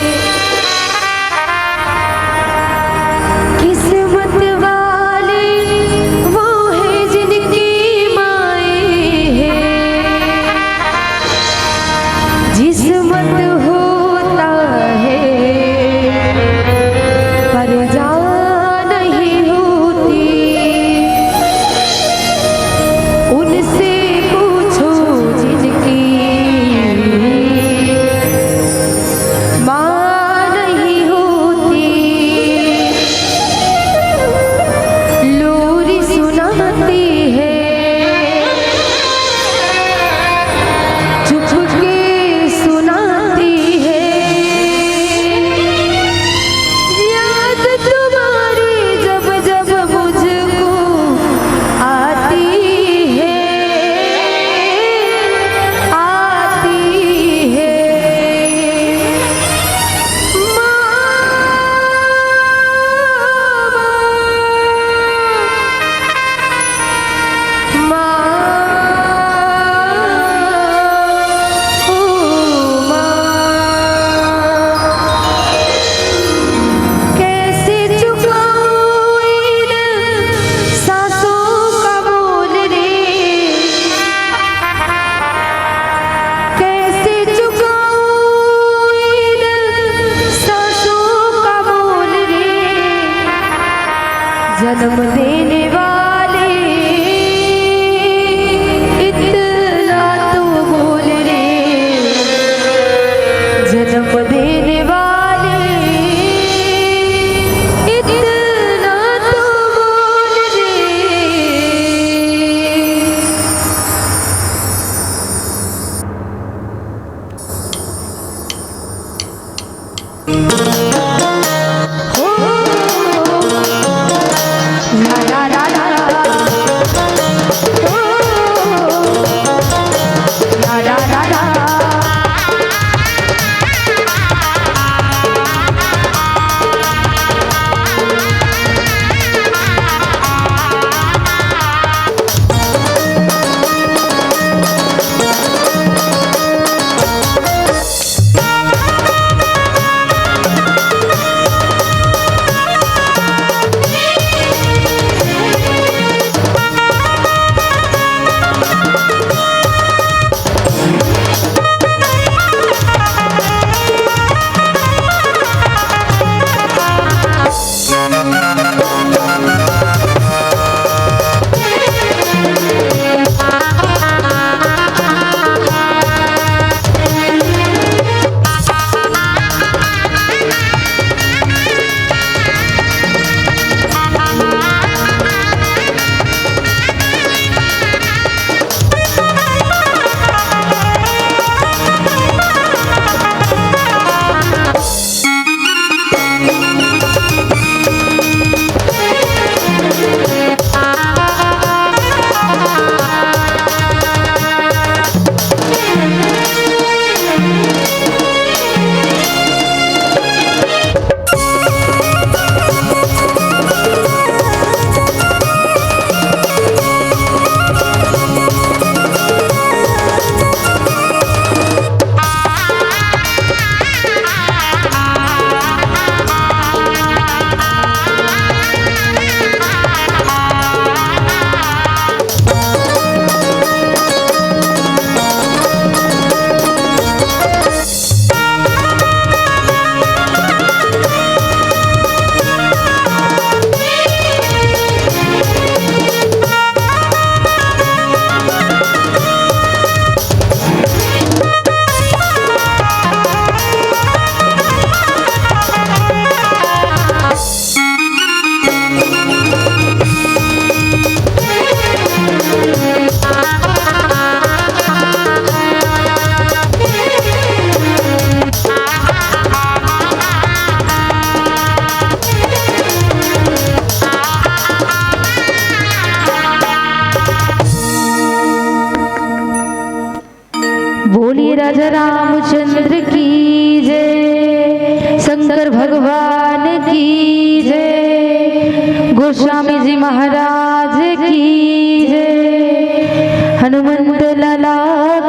रामचंद्र की जय, शंकर भगवान की जय, गोस्वामी जी महाराज की जय, हनुमंत लाला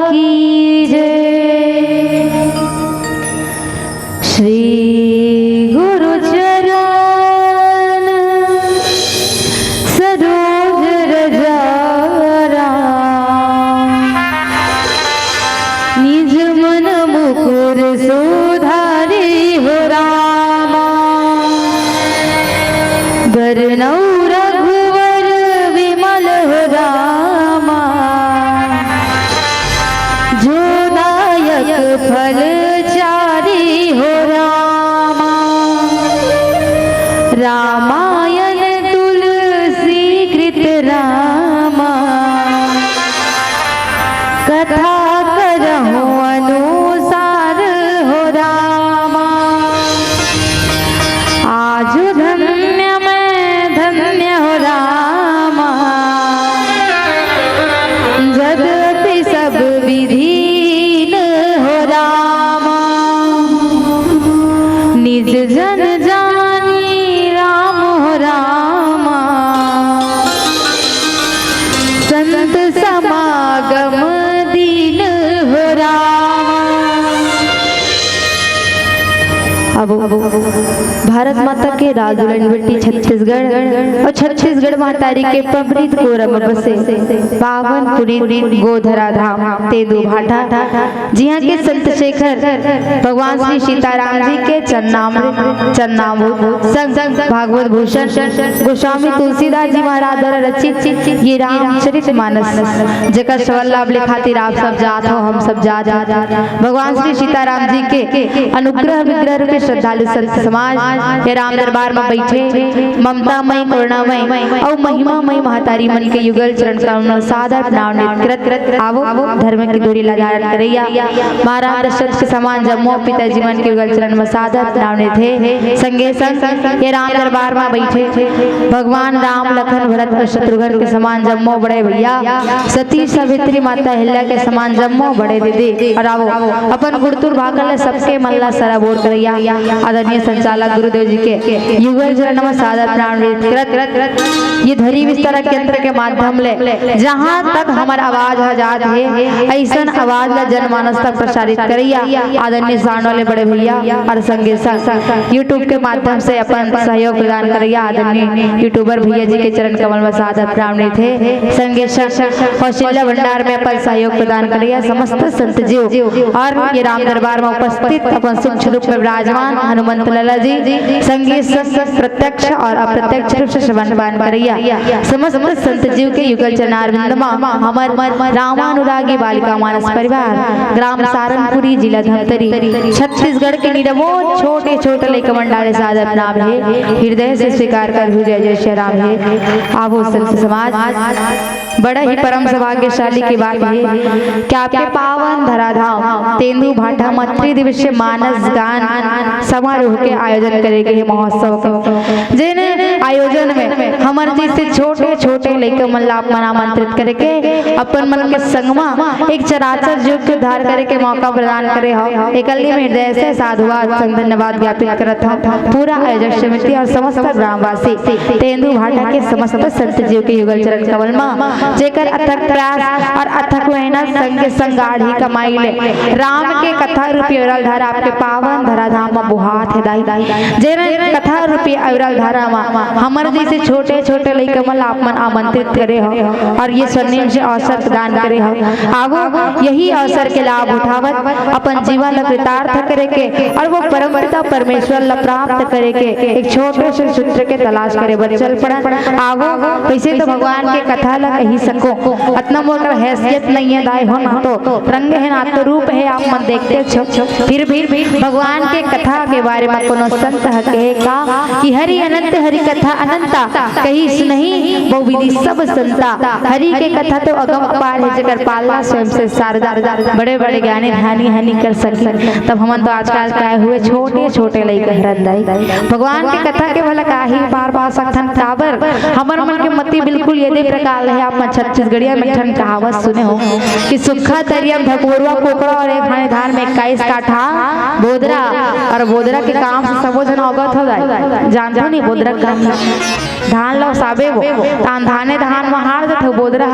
की जय। श्री गुरु चरण सरोज रजा निज मन मुकुर सुधारी हो रामा, बरनौ रघुवर विमल हो रामा, जो दायक फल चारी हो रामा। रामायण तुलसी कृत रामा, कथा करहु अनुसार हो रामा। आजु धन्य मैं धन्य हो रामा, जगति सब विधीन हो रामा। निज जन जानी राम हो रामा, संत समागम दीन हो रामा। अब भारत माता के राजूरण बेटी छत्तीसगढ़ और छत्तीसगढ़ मातारी के पवित्र कोरम बसे पावन पुनीत गोधरा धाम तेंदू भाठा, जी हाँ के संत शेखर भगवान श्री सीताराम जी के चरनामृत संग भागवत भूषण गोस्वामी तुलसीदास जी महाराज द्वारा रचित ये रामचरित मानस, जेकर सवाल लाभ ले खातिर आप सब जात हो, हम सब जा भगवान श्री सीताराम जी के अनुग्रह विग्रह के श्रद्धालु संत समाज ये राम दरबार में बैठे ममतामय करुणामय और महिमामय महतारी मन के युगल चरण कमल सादर प्रणाम नित आवो धर्म की दूरी लगारन करैया महाराज दशरथ के समान जम्मो पिताजी मन के युगल चरण में सादर प्रणाम नित थे। संगे संग ये राम दरबार में बैठे भगवान राम लखन भरत और शत्रुघ्न के समान जम्मो बड़े भैया, सती सावित्री माता हिल्या के समान जम्मो बड़े दीदी और आवो अपन गुड़तुर भागल सबके मल्ला सरा बोर करैया आदरणीय संचालक गुरुदेव जी के युगल चरण में सादर प्रणाम करत ये धरी विस्तार केंद्र के माध्यम ले जहाँ तक हमार आवाज आजाद है ऐसा आवाज ला जनमानस तक प्रसारित करैया आदरणीय साण वाले बड़े भैया और संगे संग यूट्यूब के माध्यम से अपन सहयोग प्रदान करैया आदरणीय यूट्यूबर भैया जी के चरण कमल में सादर प्रणाम थे। संगे संग कौशल्या भंडार में अपन सहयोग प्रदान करैया समस्त संत जीव और ये राम दरबार में उपस्थित अपन सुख दुख में विराजमान हनुमंत लाला जी संगे प्रत्यक्ष और अप्रत्यक्ष रूप से श्रवण करैया समस्त संत जीव के युगल चरणारविंद में हमर रामानुरागी बालिका मानस परिवार ग्राम सारनपुरी जिला धमतरी छत्तीसगढ़ के निरमो छोटे छोटे लेकर मंडाले सादर प्रणाम है, हृदय से स्वीकार कर हृदय जय श्री राम है। आवो संत समाज बड़ा ही परम सौभाग्यशाली की बात है कि आपके पावन धराधाम तेंदू भाठा में त्रिदिवसीय मानस गान समारोह के आयोजन करेंगे महोत्सव का, जिन आयोजन में हमारे जैसे छोटे छोटे लेकर मन आमंत्रित करके अपन मन के संगमा एक चराचर युग के उद्धार करे के मौका प्रदान करे हो एकल्ली में हृदय से साधुवाद संग धन्यवाद ज्ञापित करत हूं पूरा आयोजक समिति और समस्त ग्रामवासी तेंदू भाठा के समस्त संत जीव के युगल चरण कमल में जेकर अथक प्रयास और अथक मेहनत संग संग गाढ़ी कमाई ले राम के कथा रूपी अविरल धारा आपके पावन धराधाम में बुहात है दाई जेने कथा रूपी अविरल धारा में हमर जैसे छोटे छोटे लइका मन आपमन आमंत्रित करे हो और ये स्वर्णिम से अवसर प्रदान करे हो। आवो यही अवसर के लाभ उठावत अपन जीवन ला कृतार्थ करे के और वो परम पिता परमेश्वर ला प्राप्त करे के एक छोटे से सूत्र के तलाश करे बचल पड़ा। आवो वैसे तो भगवान के कथा ला कही सको इतना मोटर हैसियत नहीं है दाई हो ना तो रंग है ना तो रूप है आप मन देखते छो फिर भी भगवान के कथा कथा के बारे में कोनो संत कहे का कि हरि अनंत हरि कथा अनंता कही सुनही बहु विधि सब संता। हरि के कथा तो अगम अपार है जगर पालना स्वयं से शारदा। बड़े बड़े ज्ञानी ध्यानी हनी कर सकी तब हम तो आजकल काय हुए छोटे छोटे लइका हरंदाई भगवान के कथा के भला काही बार बार सकथन काबर हमर मन के मति बिल्कुल यदि प्रकार है। आप छत्तीसगढ़िया में ठन कहावत सुने हो कि सुखा तरियम भगोरवा कोकड़ा और एक खाने धान में 21 काठा बोदरा और बोदरा के काम से सबो जन अवगत हो जाए। जानते हो नहीं बोदरा का धान लो साबे वो तान धाने धान में हार जाते बोदरा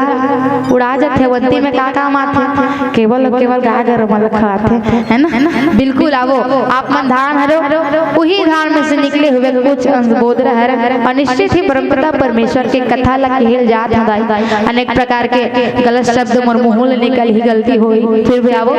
उड़ा जाते वंती में का काम आते केवल केवल गाय गरम खाते है ना। बिल्कुल आवो आप मन धान हरो वही धान में से निकले हुए कुछ अंश बोदरा हर अनिश्चित ही परंपरा परमेश्वर के कथा ला खेल जात हदाई अनेक प्रकार के गलत शब्द मोर मुंह ले निकल ही गलती हुई फिर भी आवो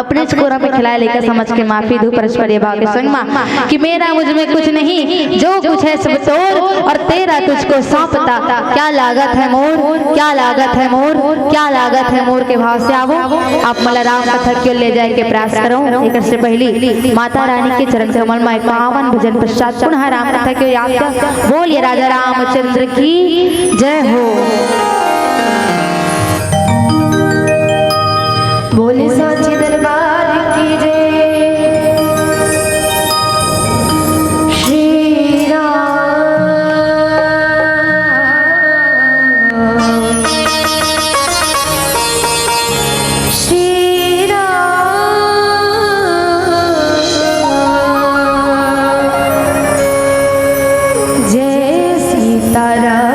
अपने स्कोरा में खिलाए लेकर समझ के माफी दो परस्पर ये भाव के संग मां कि मेरा मुझ में कुछ नहीं जो कुछ है सब तोर और तेरा तुझको सौंपता। क्या लागत है मोर क्या लागत है मोर क्या लागत है मोर के भाव से आवो आप मला राम कथा क्यों ले जाए के प्रयास करो। एक से पहली माता रानी के चरण कमल में 51 भजन पश्चात पुनः राम कथा क्यों याद कर बोलिए राजा रामचंद्र की जय हो। बोले साची दरबार की जय। श्री राम श्री राम जय सीताराम।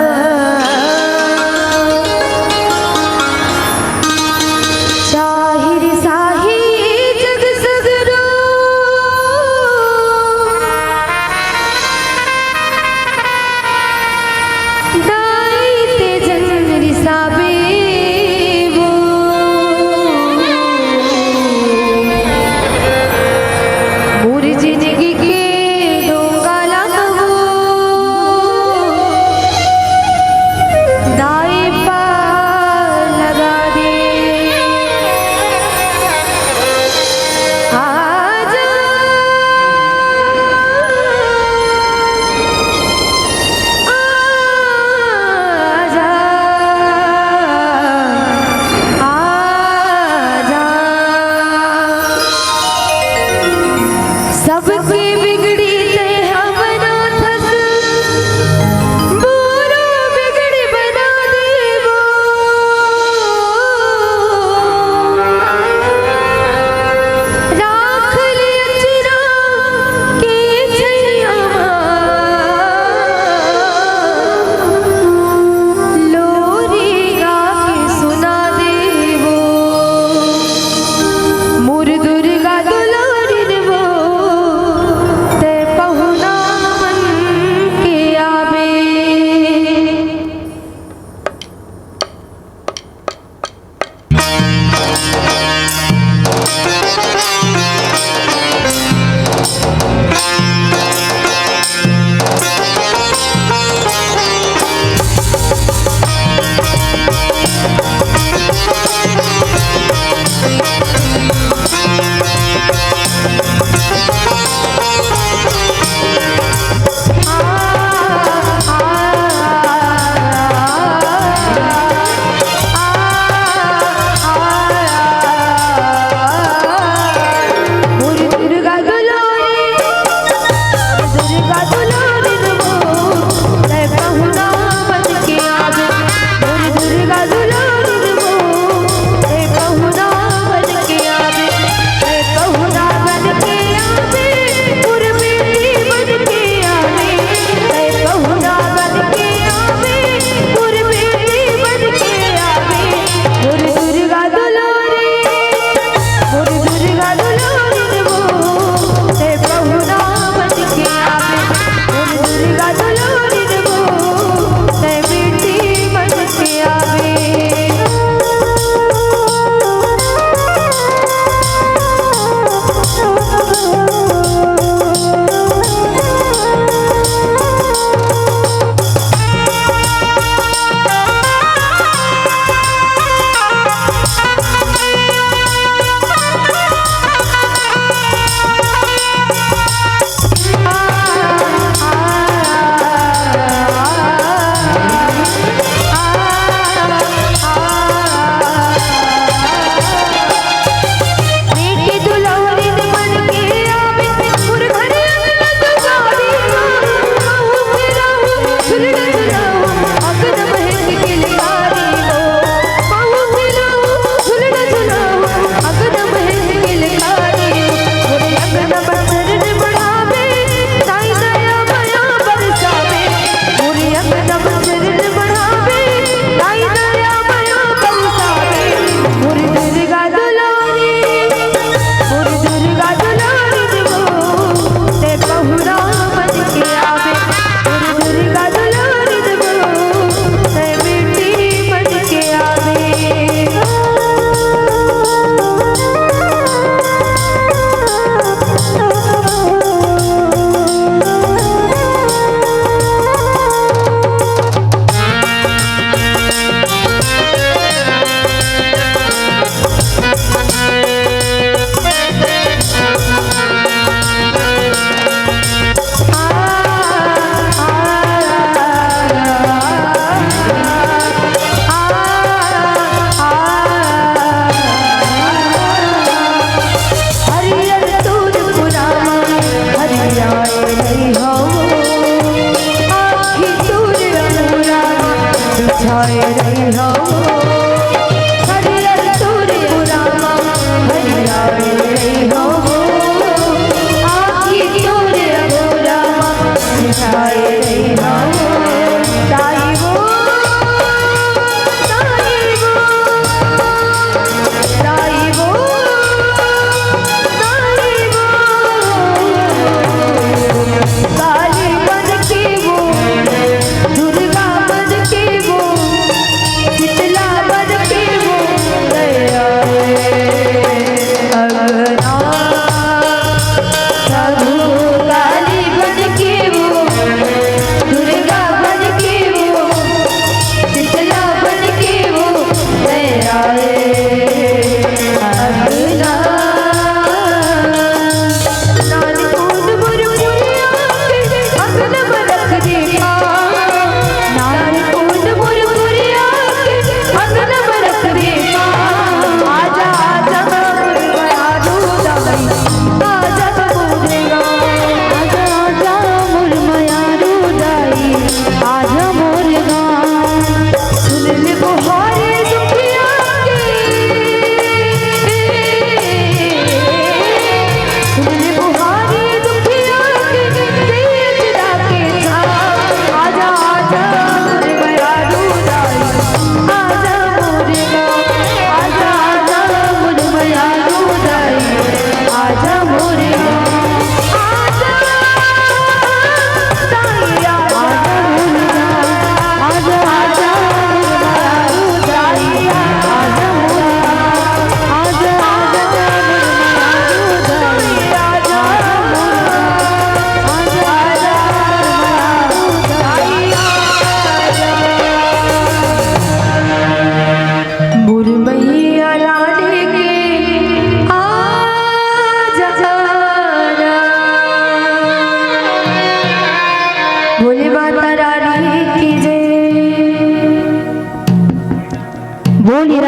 सबके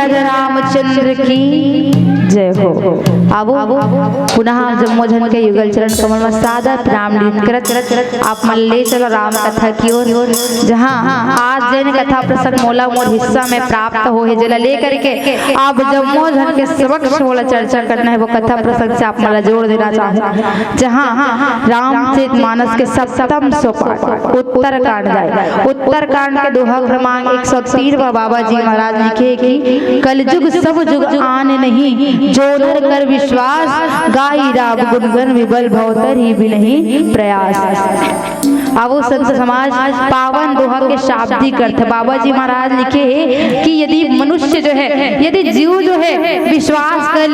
राजा रामचंद्र की जय हो। आवो पुनः जम्मोजन के युगल चरण कमल में सादर प्रणाम करत आप मन ले चलो राम कथा की ओर, जहाँ आज जैन कथा प्रसंग मोला मोर हिस्सा में प्राप्त हो है जला लेकर के आप जम्मोजन के समक्ष मोला चर्चा करना है वो कथा प्रसंग से आप मला जोड़ देना चाहूँ। जहाँ रामचरितमानस के सप्तम सोपान उत्तरकांड जाए, उत्तरकांड के दोहा क्रमांक 103 में बाबा जी महाराज लिखे कि कलयुग सब जुग आन नहीं, जो नर कर विश्वास, गाई राम गुणगन विबल भवतर ही बिलहि प्रयास। आवो संत समाज पावन दोहा के शाब्दिक अर्थ बाबा जी महाराज लिखे कि यदि मनुष्य जो है, यदि जीव जो है विश्वास कर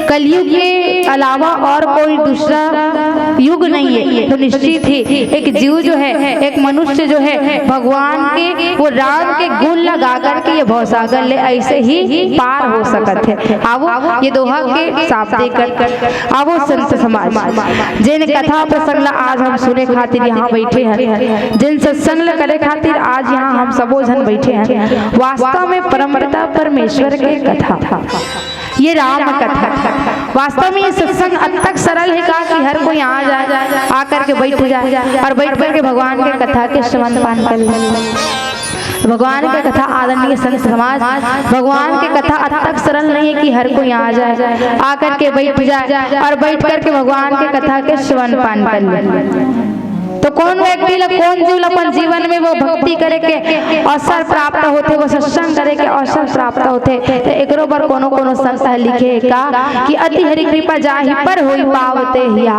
कलयुग के अलावा और कोई दूसरा युग नहीं है, तो निश्चित ही एक जीव जो है, एक मनुष्य जो है भगवान के वो राम के गुण लगा करके ये भवसागर ले ऐसे ही पार हो सकते हैं। आवो ये दोहा के शाब्दिक अर्थ। आवो संत समाज जिन कथा प्रसंग आज हम सुने खातिर यहाँ बैठे हैं, जिन सत्संग करे खातिर आज यहाँ हम सबो जन बैठे हैं, वास्तव में परमपिता परमेश्वर के कथा, ये राम कथा। वास्तव में ये सत्संग अत्यंत सरल है का कि हर कोई आ जाए, आकर के बैठ जाए और बैठ कर के भगवान के कथा के श्रवण पान कर ले। भगवान की कथा आदरणीय संत समाज, भगवान की कथा अत्यंत सरल नहीं है कि हर कोई आ जाए, आकर के बैठ जाए और बैठ कर के भगवान की कथा के श्रवण पान कर ले। तो कौन व्यक्ति ला कौन जीव अपन जीवन में वो भक्ति करे के अवसर प्राप्त होते, वो सत्संग करे के अवसर प्राप्त होते। तो एकरो पर कोनो कोनो संत लिखे का कि अति हरि कृपा जाहि पर होई पावते हिया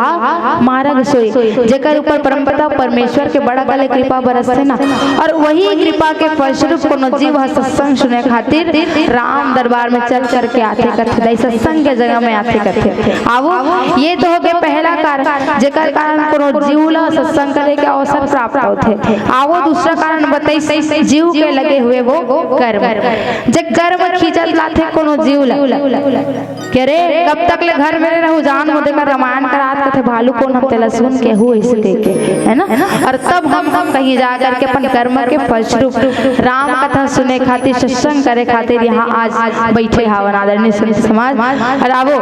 मार्ग सोई, जेकर ऊपर परमपिता परमेश्वर के बड़ा गले कृपा बरसे ना, और वही कृपा के फलस्वरूप कोनो जीव सत्संग सुने खातिर राम दरबार में चल करके आते करते, सत्संग के जगह में आते करते। आवो ये तो हो गए पहला कारण जेकर कारण कोनो जीव ला सत्संग करे के अवसर प्राप्त होते। आवो दूसरा कारण बताई जीव के लगे हुए वो कर्म, जे कर्म खींचत लाथे कोनो जीव ला के रे कब तक ले घर में रहू, जान हो देकर रामायण करात कथे भालू कौन हम तेला सुन के हुए इसे देखे है ना, और तब हम कहीं जा करके अपन कर्म के फलस्वरूप राम कथा सुने खातिर सत्संग करे खातिर यहाँ आज बैठे हावन आदरणीय संत समाज। और आवो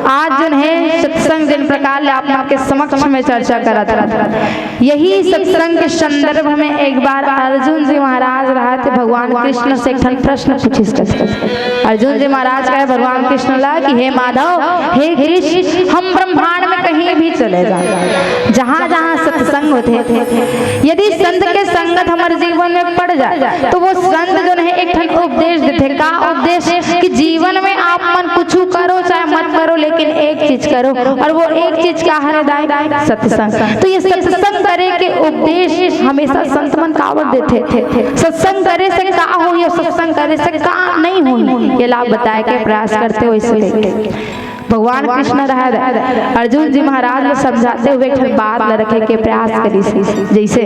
आज जो है सत्संग जिन प्रकार ले आप के समक्ष में चर्चा करत, यही सत्संग के संदर्भ में एक बार अर्जुन जी महाराज रहा थे भगवान कृष्ण से एक प्रश्न पूछिस। अर्जुन जी महाराज कहे भगवान कृष्ण ला कि हे माधव, हे कृष्ण, हम ब्रह्मांड में कहीं भी चले जाए, जहाँ जहाँ सत्संग होते थे, यदि संत के संगत हमारे जीवन में पड़ जाए तो वो संत जो है एक ठन उपदेश देते। का उपदेश कि जीवन में आप मन कुछ करो चाहे मत करो, लेकिन एक चीज करो, और वो एक चीज क्या है सत्संग। तो ये सत्संग करे के उपदेश हमेशा संत मन कावड़ देते थे। सत्संग करे से का हो या सत्संग करे से का नहीं हो, ये लाभ बताए के प्रयास करते हो। इसलिए भगवान कृष्ण रहा अर्जुन जी महाराज ने समझाते हुए एक बात ल रखे के प्रयास करी, जैसे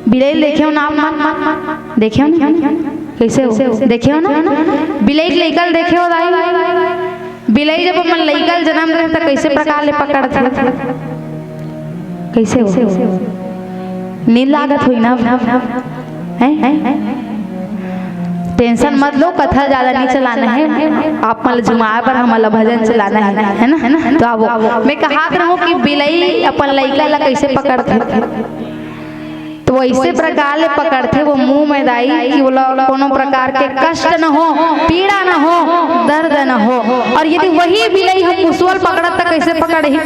बिलाई देखे ना आप देखे ना कैसे हो, देखे ना बिलाई लइकल देखे हो दाई, बिलाई जब अपन लइकल जन्म दे तो कैसे प्रकार ले पकड़ते, कैसे हो नींद लागत हुई ना है। टेंशन मत लो, कथा ज्यादा नहीं चलाना है, आप मतलब जुमाए पर हमारा भजन चलाना है ना। तो अब मैं कहा रहूं कि बिलाई अपन लइका ला कैसे पकड़ते, तो वैसे प्रकार ले पकड़ते वो मुंह में दाई कि बोला कोनो प्रकार के कष्ट न हो, पीड़ा न हो, दर्द न हो। और यदि वही बिलाई हम मुसवल पकड़त तो कैसे पकड़ ही,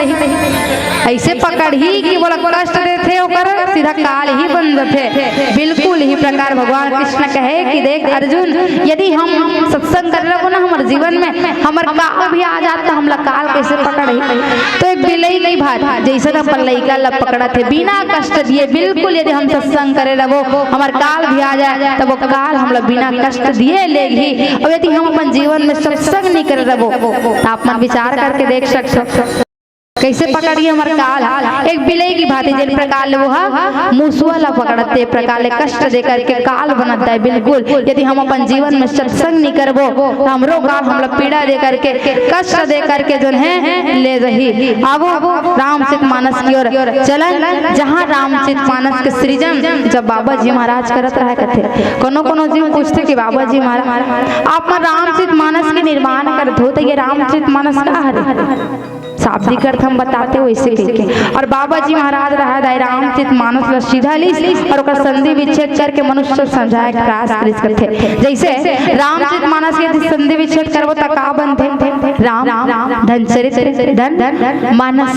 ऐसे पकड़ ही कि बोला कष्ट देते ओकर सीधा काल ही बन जाते। बिल्कुल ही प्रकार भगवान कृष्ण कहे कि देख अर्जुन, यदि हम सत्संग कर रहे हो ना हमारे जीवन में, हमारे काल भी आ जाता, हम काल कैसे पकड़ ही। तो एक बिलाई नहीं भाई जैसे अपन लइका ला पकड़ा थे बिना कष्ट दिए, बिल्कुल यदि हम सत्संग करे रहो हमार काल भी आ जाए तब वो काल हम लोग बिना कष्ट दिए लेगी। और यदि हम अपन जीवन में सत्संग नहीं करे रहो तो आप मन विचार करके देख सकते कैसे पकड़िए हमारे काल एक बिलई की भांति जिन प्रकार ले वो मूसुआ ला पकड़ते प्रकार ले कष्ट दे करके काल बनता है। बिल्कुल यदि हम अपन जीवन में सत्संग नहीं करबो तो हमरो काल हम लोग पीड़ा दे करके कष्ट दे करके जो है ले रही। अब रामचरितमानस की ओर चलन, जहाँ रामचरितमानस के सृजन जब बाबा जी महाराज करत रहा कथे कोनो जीव पूछते कि बाबा जी महाराज आप रामचरितमानस के निर्माण करते हो तो ये रामचरितमानस का हरे शाब्दिक अर्थ हम बताते हो इसे के और बाबा जी महाराज रहा दाई रामचरितमानस ला सीधा लिस और ओकर संधि विच्छेद करके मनुष्य समझाए प्रयास करिस करथे। जैसे रामचरितमानस के संधि विच्छेद करबो त का बनथे राम धन चरित्र धन मानस।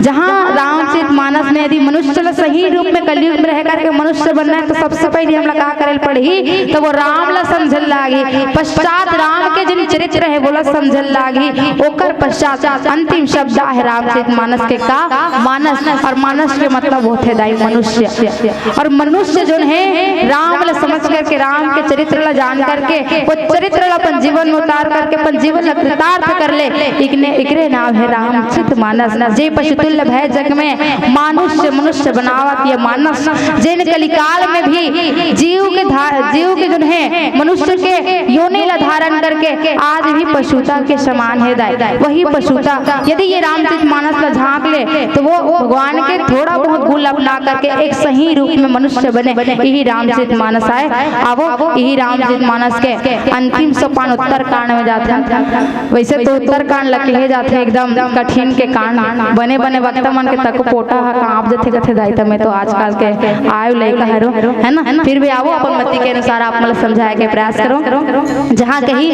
जहां रामचरितमानस में यदि मनुष्य ला सही रूप में कलयुग में रह करके मनुष्य बनना है तो सबसे पहले हम का करेल पड़ी तो वो राम ला समझल लागी, पश्चात राम के जिन चरित्र है बोला समझल लागी, ओकर पश्चात अंतिम शब्द है रामचरितमानस के का मानस। और मानस के मतलब होते दाई मनुष्य। और मनुष्य जो है राम ला समझ करके राम के चरित्र ला जान करके वो चरित्र ला अपन जीवन में उतार करके अपन जीवन ला कृतार्थ कर ले, इकरे नाम है रामचरितमानस। जे पशुतुल्य भय जग में मनुष्य बनावत ये मानस। जिन कलिकाल में भी जीव के जो है मनुष्य के योनि ला धारण करके आज भी पशुता के समान है दाई। वही पशुता यदि ये रामचरितमानस ला झांक ले तो वो भगवान के थोड़ा बहुत गुण अपना करके एक सही रूप में मनुष्य बने। यही रामचरितमानस आए। अब यही रामचरितमानस के अंतिम सोपान उत्तर कांड में जाते हैं। वैसे तो उत्तर कांड लगे जाते हैं एकदम कठिन के कांड बने वक्त मन के तक पोटा कांप जथे कथे दाई तमें तो आजकल के आयु लइका हरो है ना। फिर भी आवो अपन मति के अनुसार आप मतलब समझाए के प्रयास करो। जहाँ कही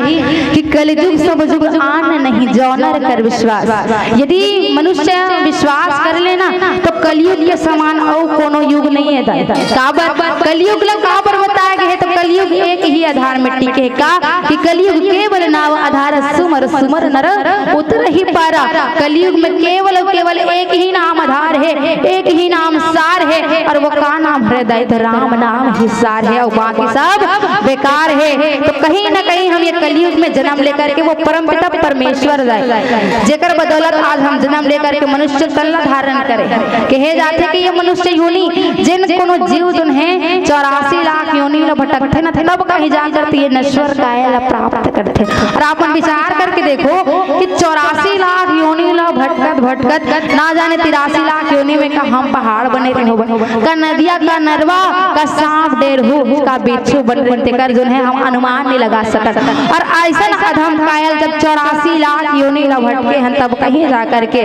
कि कलयुग सब जुग आन नहीं जौनर कर विश्वास। यदि मनुष्य विश्वास कर लेना तो कलयुग के समान और कोनो युग नहीं है दाई। काबर कलयुग ला काबर बताया गया है तो कलयुग एक ही आधार में टिके है का कि कलयुग केवल नाव आधार सुमर सुमर नर उतर ही पारा। कलयुग में केवल एक ही नाम आधार है, एक ही नाम सार है और वो का नाम है दाई राम नाम ही सार है और बाकी सब बेकार है। तो कहीं ना कहीं हम ये कलयुग में जन्म लेकर के वो परमपिता परमेश्वर दाई जेकर बदौलत आज हम जन्म लेकर के मनुष्य तल्ला धारण करे। कहे जाते कि ये मनुष्य योनि जिन कोनो जीव जोन है 84 लाख योनि ला भटकते न तब कहीं जा करते ये नश्वर काया ला प्राप्त करते। और आप विचार करके देखो कि 84 लाख योनि ला भटकत ना जाने 83 लाख योनि में का हम पहाड़ बने रहो का नदिया का नरवा का सांप डेरहू का बिच्छू बनते कर जो है हम अनुमान नहीं लगा सकत। और ऐसा अधम कायल जब 84 लाख योनि ला भटके हैं तब कहीं जा करके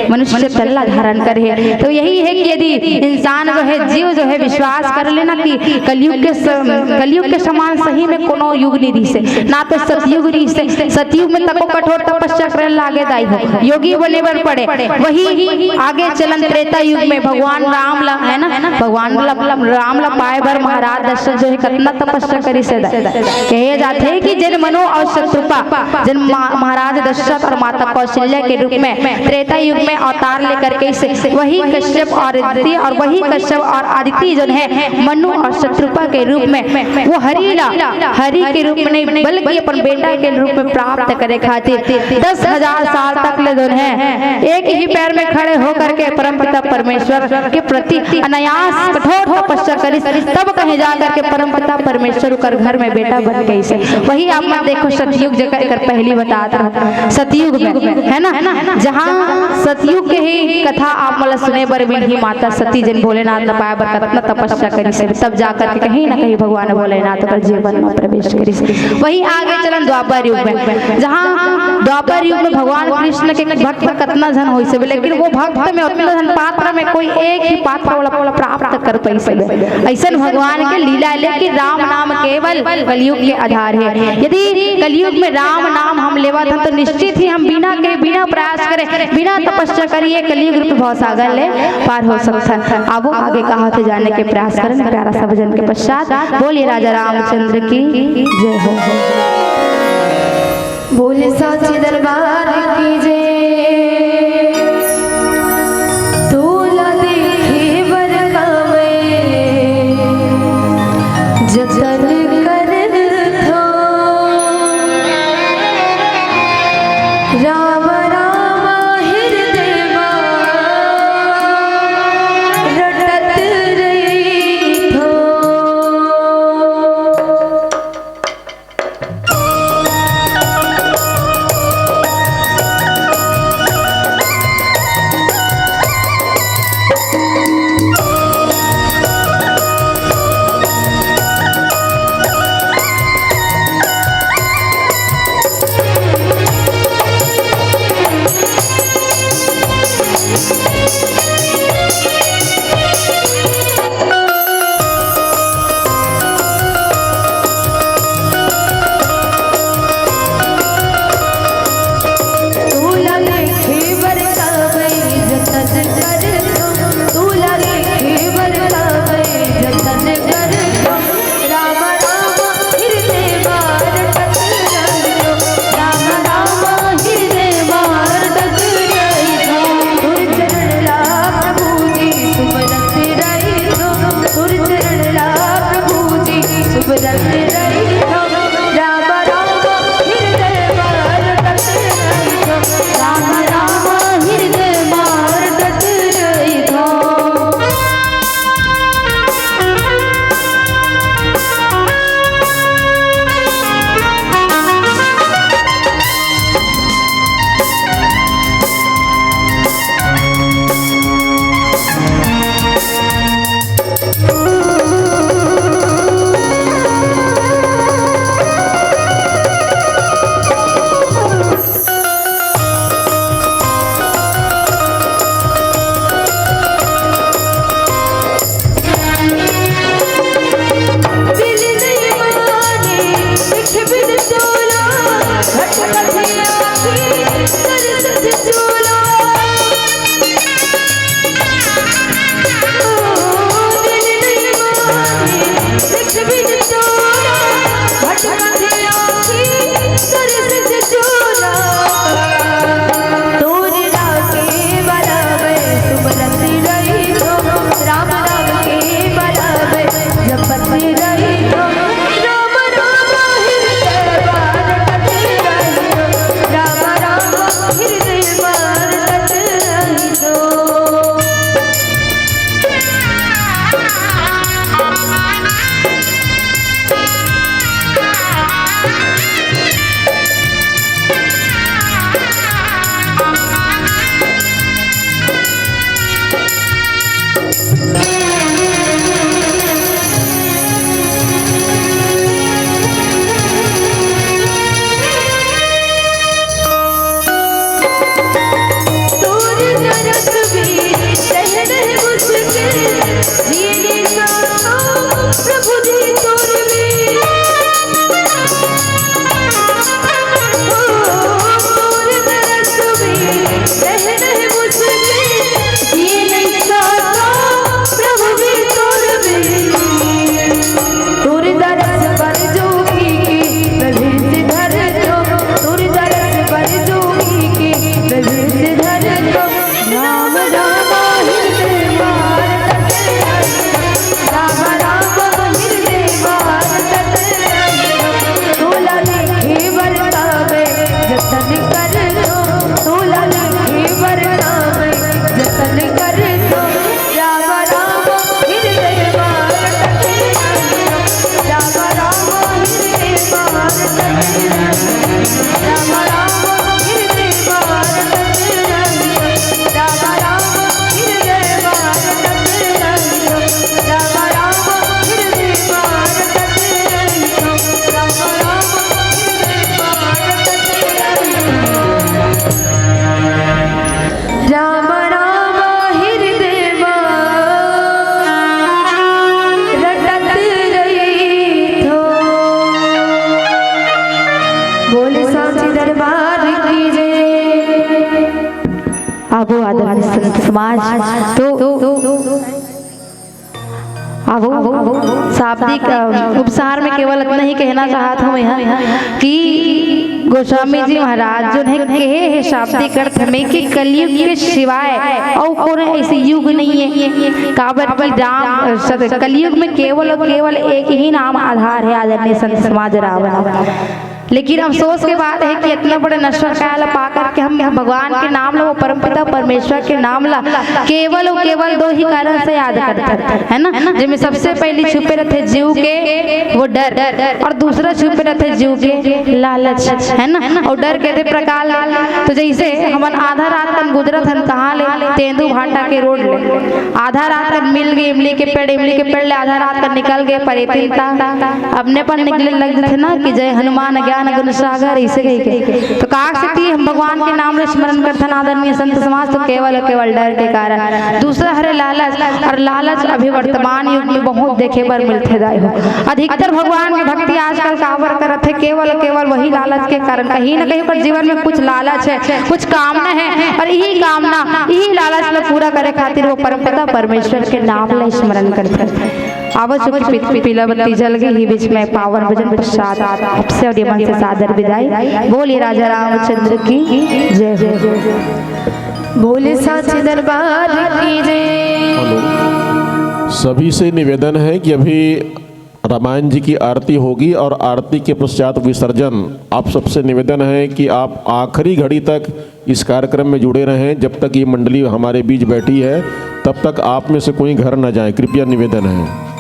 मनुष्य तल्ला धारण करे। तो यही है कि यदि इंसान जो है जीव जो है विश्वास कर लेना कि कलयुग के समान सही में कोनो युग नहीं दिसे ना तो सतयुग दिसे। सतयुग में तको कठोर तपस्या करे लागे दाई हो योगी बने बर पड़े। वही आगे चलन त्रेता युग में भगवान राम ला है ना भगवान राम ला पाए बर महाराज दशरथ जो है कितना तपस्या करी से कहे जाते हैं कि जिन मनो और शत्रुपा जिन महाराज दशरथ और माता कौशल्या के रूप में त्रेता युग में अवतार लेकर के वही कश्यप और आदित्य और वही कश्यप और आदित्य जो है मनु और शत्रुपा के रूप में वो हरि के रूप में नहीं बल्कि अपन बेटा के रूप में प्राप्त करे खातिर 10,000 साल तक ले जो है एक ही पैर में खड़े होकर के परमपिता परमेश्वर के प्रति अनायास कठोर तपस्या करी तब कहीं जाकर के परमपिता परमेश्वर कर घर में बेटा बन गई से। वही आप मत देखो सतयुग जगह पहली बताता हूँ सतयुग में है ना जहाँ सतयुग के ही कथा आप मतलब सुने बर ही माता सती जन भोलेनाथ न पाए बर कितना तपस्या करी से तब जाकर के कहीं ना कहीं भगवान भोलेनाथ का जीवन में प्रवेश करी से। वही आगे चलन द्वापर युग में जहाँ द्वापर युग में भगवान कृष्ण के भक्त कितना जन हो से लेकिन वो भक्त में उतना धन पात्र में कोई एक ही पात्र वाला प्राप्त कर पाई से। ऐसा भगवान के लीला लेकिन राम नाम केवल कलयुग के आधार है। यदि कलयुग में राम नाम हम लेवा था तो निश्चित ही हम बिना प्रयास करे बिना तपस्या करिए कलयुग रूप भव सागर ले पार हो सकता है। अब आगे कहा थे जाने के प्रयास करें प्यारा सा भजन के पश्चात बोलिए राजा रामचंद्र की जय हो। बोले साचे दरबार की जय। तोला देखे बर कावे जतन कर थो राम राम हृदय जीने साथा प्रभु जी तोर में तोर दरस में रह रहे मुझमें जीने साथा प्रभु जी तोर में तोर दरस पर जोगी की प्रभु धर दो तोर दरस पर जोगी की प्रभु धर दो राम राम हृदय मार राम राम हृदय मार तोला लिखे बरतावे जतन कर दो तोला लिखे बरतावे जतन कर दो राम राम हृदय मार राम राम हृदय मार राम राम हृदय मार राम राम हृदय मार राम राम हृदय मार राम राम राम राम हृदय रटत रही थो बोले साची दरबार की जय। अब आदरणीय संत समाज अब शाब्दिक उपसार में केवल इतना ही कहना चाहता हूँ यहाँ कि गोस्वामी जी महाराज जो है कहे है शाब्दिक अर्थ में कि कलयुग के सिवाय और कोई ऐसे युग नहीं है काबर की राम कलयुग में केवल और केवल एक ही नाम आधार है आदरणीय संत समाज रावण। लेकिन अफसोस की बात है कि इतना बड़े नश्वर काल पाकर के हम भगवान के नाम ला वो परमपिता परमेश्वर के नाम ला केवल और केवल दो ही कारण से याद करते है ना, जिसमें सबसे पहले छुपे रहते जीव के वो डर और दूसरा छुपे रहते जीव के लालच है ना। और डर कहते प्रकार तो जैसे हम आधा रात तक गुजरत हम कहाँ ले तेंदू भाटा के रोड ले आधा रात तक मिल गए इमली के पेड़ ले आधा रात तक निकल गए परेतिनता अपने पर निकले लग थे ना कि जय हनुमान ज्ञान गुण सागर ऐसे कही तो काक सकती हम भगवान के नाम में स्मरण करते आदरणीय संत समाज तो केवल केवल डर के कारण। दूसरा हरे लालच और लालच अभी वर्तमान युग में बहुत देखे पर मिलते जाए हो। अधिकतर भगवान की भक्ति आजकल काबर करते है केवल केवल वही लालच के कारण कहीं न कहीं पर जीवन में कुछ लालच है कुछ कामना है और यही कामना यही लालच में पूरा करे खातिर वो परमपिता परमेश्वर के नाम में स्मरण करते हैं। आवश्यक पीलावती जल गई ही बीच में पावन भजन प्रसाद आपसे और मन से सादर विदाई। बोलिए राजा रामचंद्र की जय। बोले साचे दरबार की जय। सभी से निवेदन है कि अभी रामायण जी की आरती होगी और आरती के पश्चात विसर्जन। आप सबसे निवेदन है कि आप आखिरी घड़ी तक इस कार्यक्रम में जुड़े रहें। जब तक ये मंडली हमारे बीच बैठी है तब तक आप में से कोई घर न जाए, कृपया निवेदन है।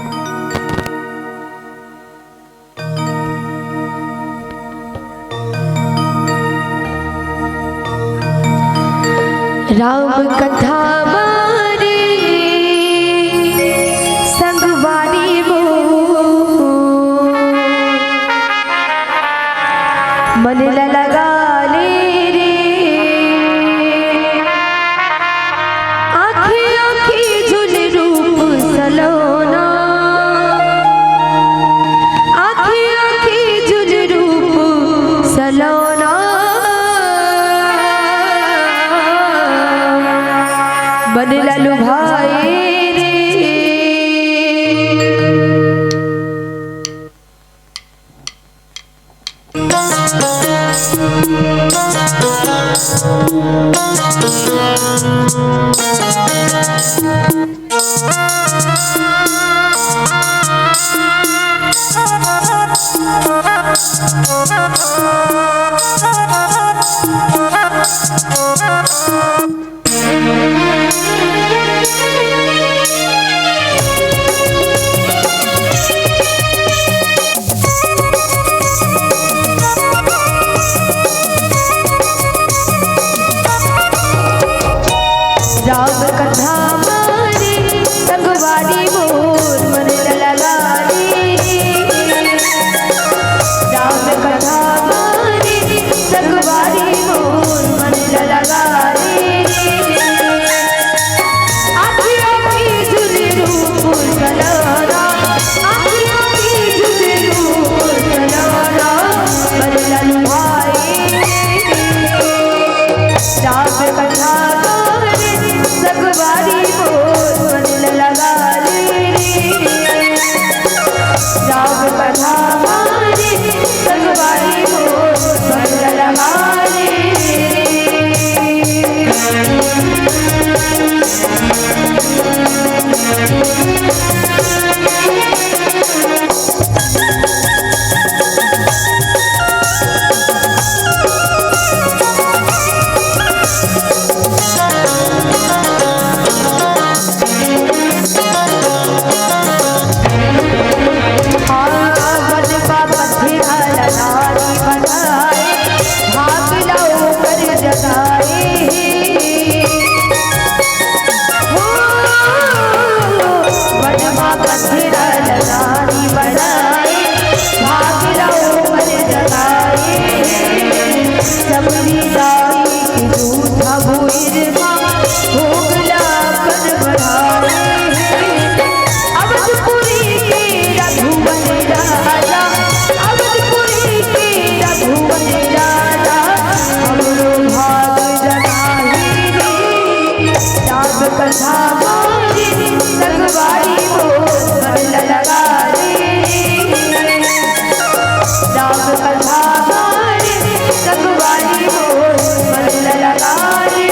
राम कथा मारे संगवारी मन लगा ले रे आँखी आँखी झुल रूप सलोना आँखी आँखी झुल रूप सलोना मन ललु भाई रे। राम कथा मारे संगवारी मोर मन लगा रे राम कथा मारे संगवारी मोर मन लगा रे आँखी आँखी झुल रूप कथा मोरी संगवारी हो मन लगा रे राम कथा मोरी संगवारी हो मन लगा रे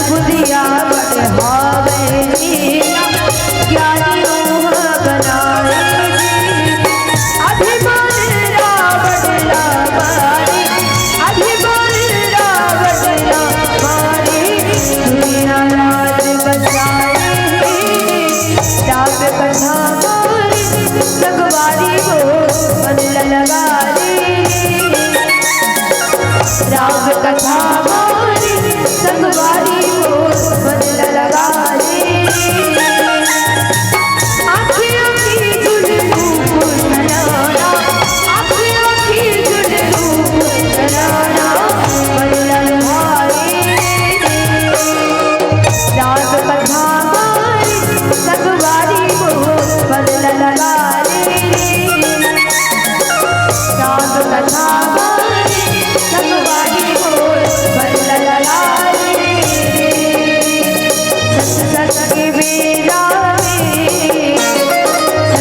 बुधिया बढ़ावे ज्ञानी बनाए अभिमान रावण लावारी अभिमान रावण लावारी दुनिया राज बचाए राम कथा मोरी संगवारी हो मन लगा रे राम कथा मोरी संगवारी हो मन लगा रे आँखियों की जुल्लू नयाना आँखियों की जुल्लू नयाना मन लगा रे राम कथा मोरी संगवारी हो मन लगा रे राम कथा मोरी संगवारी हो मन लगा रे सत्संग के बेला में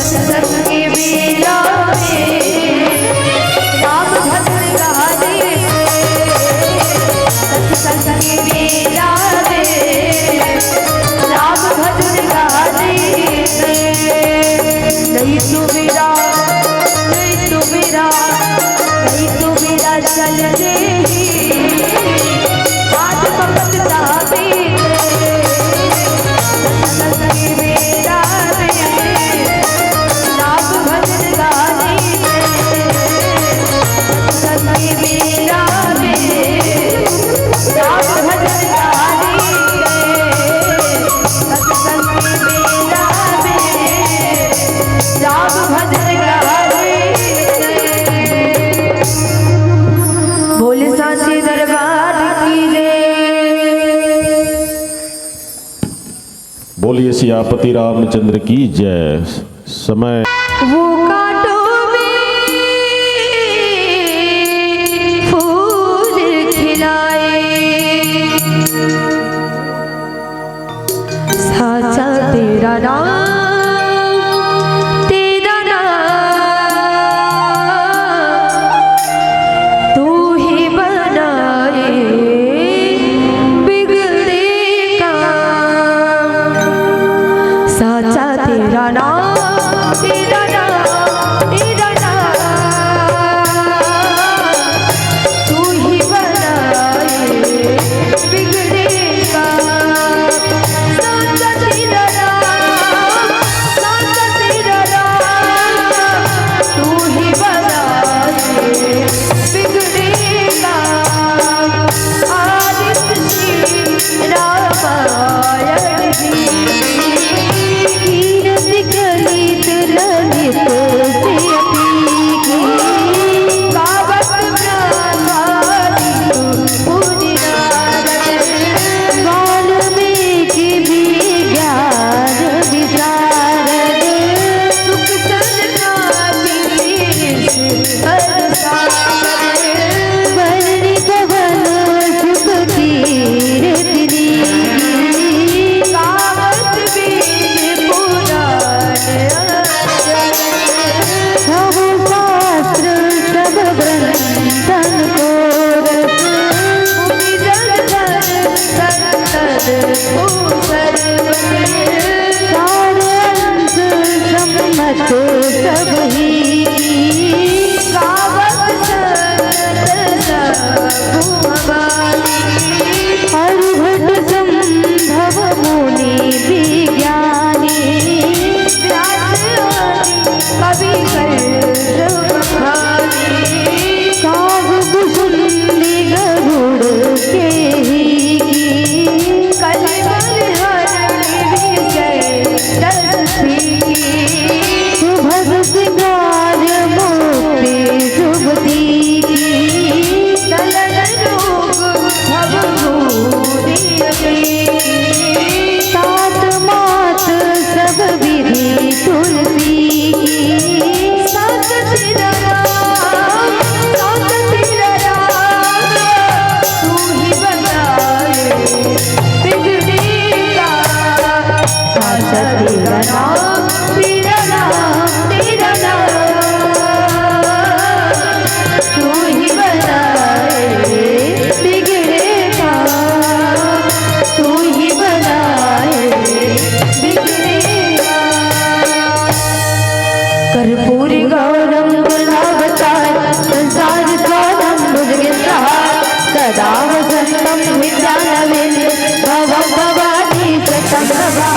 सत्संग के बेला में राम भजन गाने सत्संग के बेला में राम भजन गाने नहीं तू मेरा चल रे आज भगत साबे सत्संग मेरा में राम भजन गाने सत्संग मेरा में राम भजन गाने सत्संग मेरा में राम भजन गाने बोले साचे दरबार की जय। बोलिए सियापति रामचंद्र की जय। समय वो कांटों में फूल खिलाए साचा तेरा नाम हर घट संभव मुनि विज्ञान तेरा नाम तेरा नाम तेरा नाम तू ही बनाए बिगड़ेगा तू ही बनाए बिगड़ेगा कर्पूर गौरम गुणावतार संसार द्वारम भुजगेन्द्र सदा वसंतम विद्यानवेन्द्र भवं भवानी सतंभवा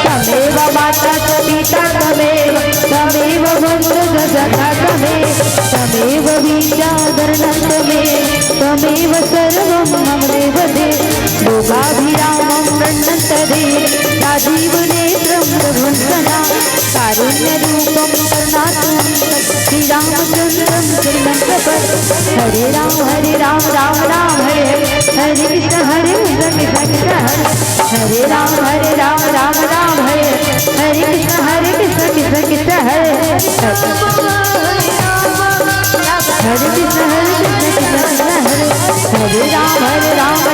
तमेव माता च पिता तमेव तमेव बन्धुः सखा तमेव तमेव विद्याधरणं तमेव तमेव सर्वं मम देवदेव लोकाभिरामं प्रणतते राजीवनेत्रं प्रभुंसना कारुण्यरूपं करुणातुं श्रीरामचन्द्रं श्रीमन्तपत् हरे राम राम राम हरे हरे कृष्ण कृष्ण हरे राम राम राम हरे हरे कृष्ण कृष्ण हरे हरे कृष्ण कृष्ण हरे हरे राम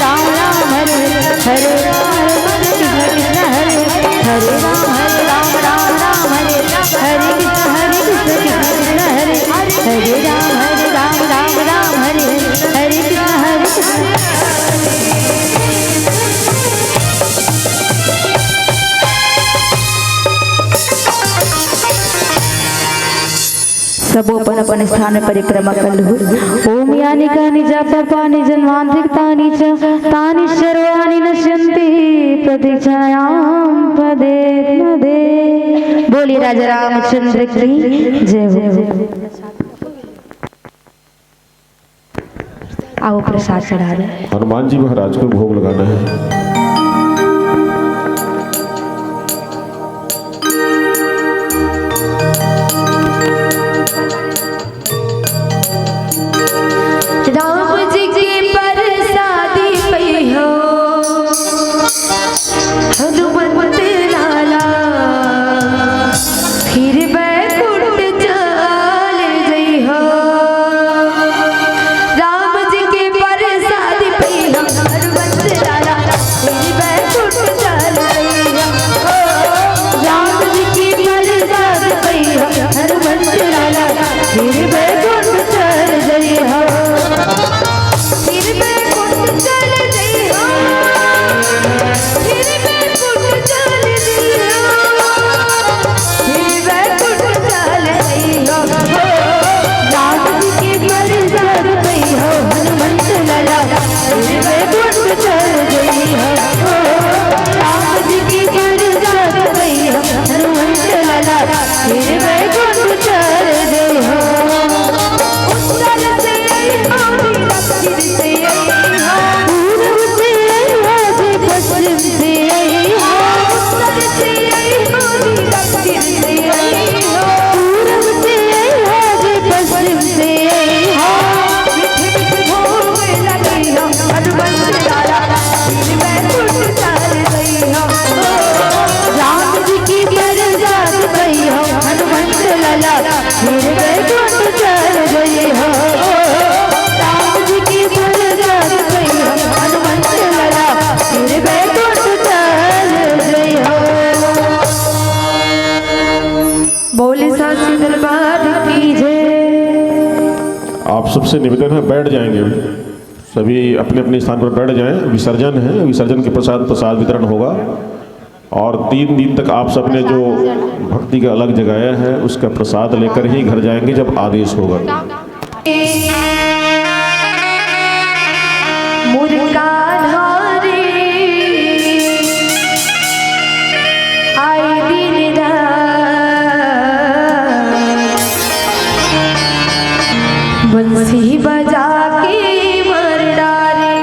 राम राम हरे हरे कृष्ण कृष्ण हरे हरे राम राम हरे हरे कृष्ण कृष्ण हरे हरे राम राम हरे हरे कृष्ण सबो अपन अपन स्थान परिक्रमा कलहु ओम यानि कानि जपानि जन्मांतरिक तानि सर्वाणि नश्यन्ति प्रतीक्षायां पदे पदे। बोलिए राजा रामचंद्र की जय हो। आओ प्रसाद चढ़ा दे। हनुमान जी महाराज को भोग लगाना है। राम जी के प्रसादी पई हो हनुमत लाला फिर बैकुंठ चल जई हो। राम जी के प्रसादी पई हो हनुमत लाला फिर बैकुंठ चल जई हो। राम जी की प्रसादी पई हो हनुमत लाला फिर बैकुंठ चल जई हो। आप सबसे निवेदन है, बैठ जाएंगे सभी अपने अपने स्थान पर बैठ जाएं। विसर्जन है, विसर्जन के प्रसाद वितरण होगा और 3 दिन तक आप सबने जो भक्ति का अलग जगाया है उसका प्रसाद लेकर ही घर जाएंगे जब आदेश होगा। बंसी बजा के मर डाले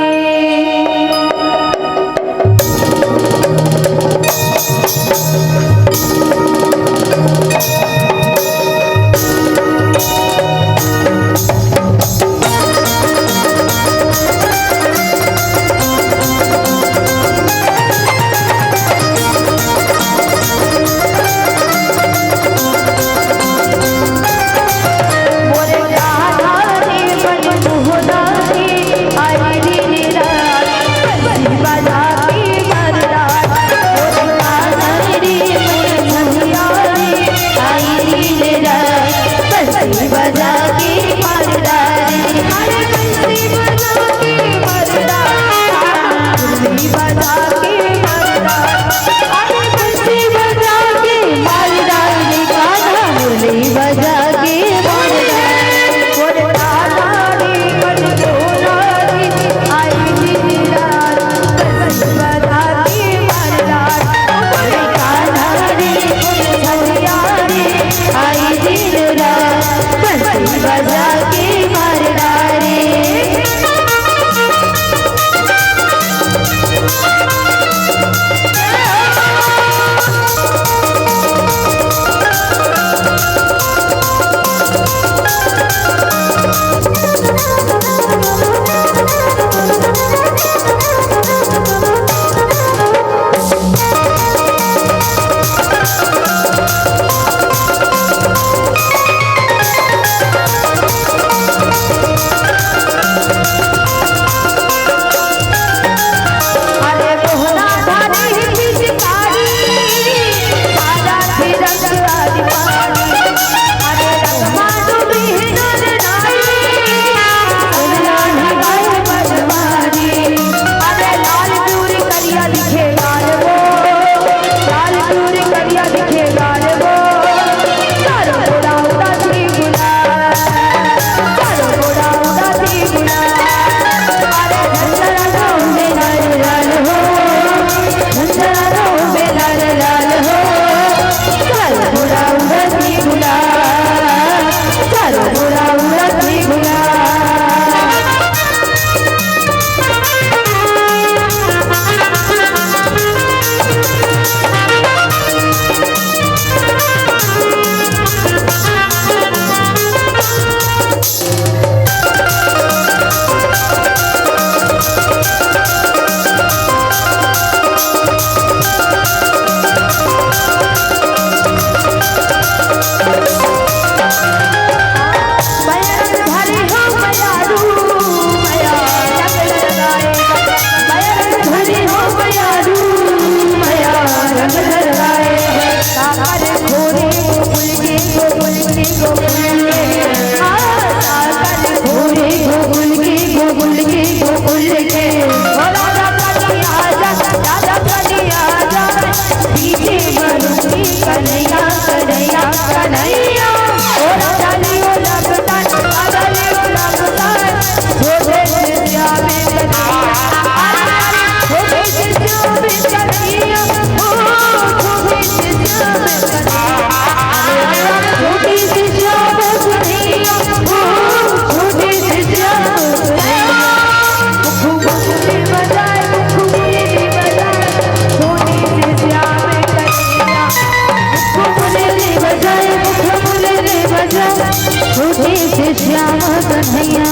कन्हैया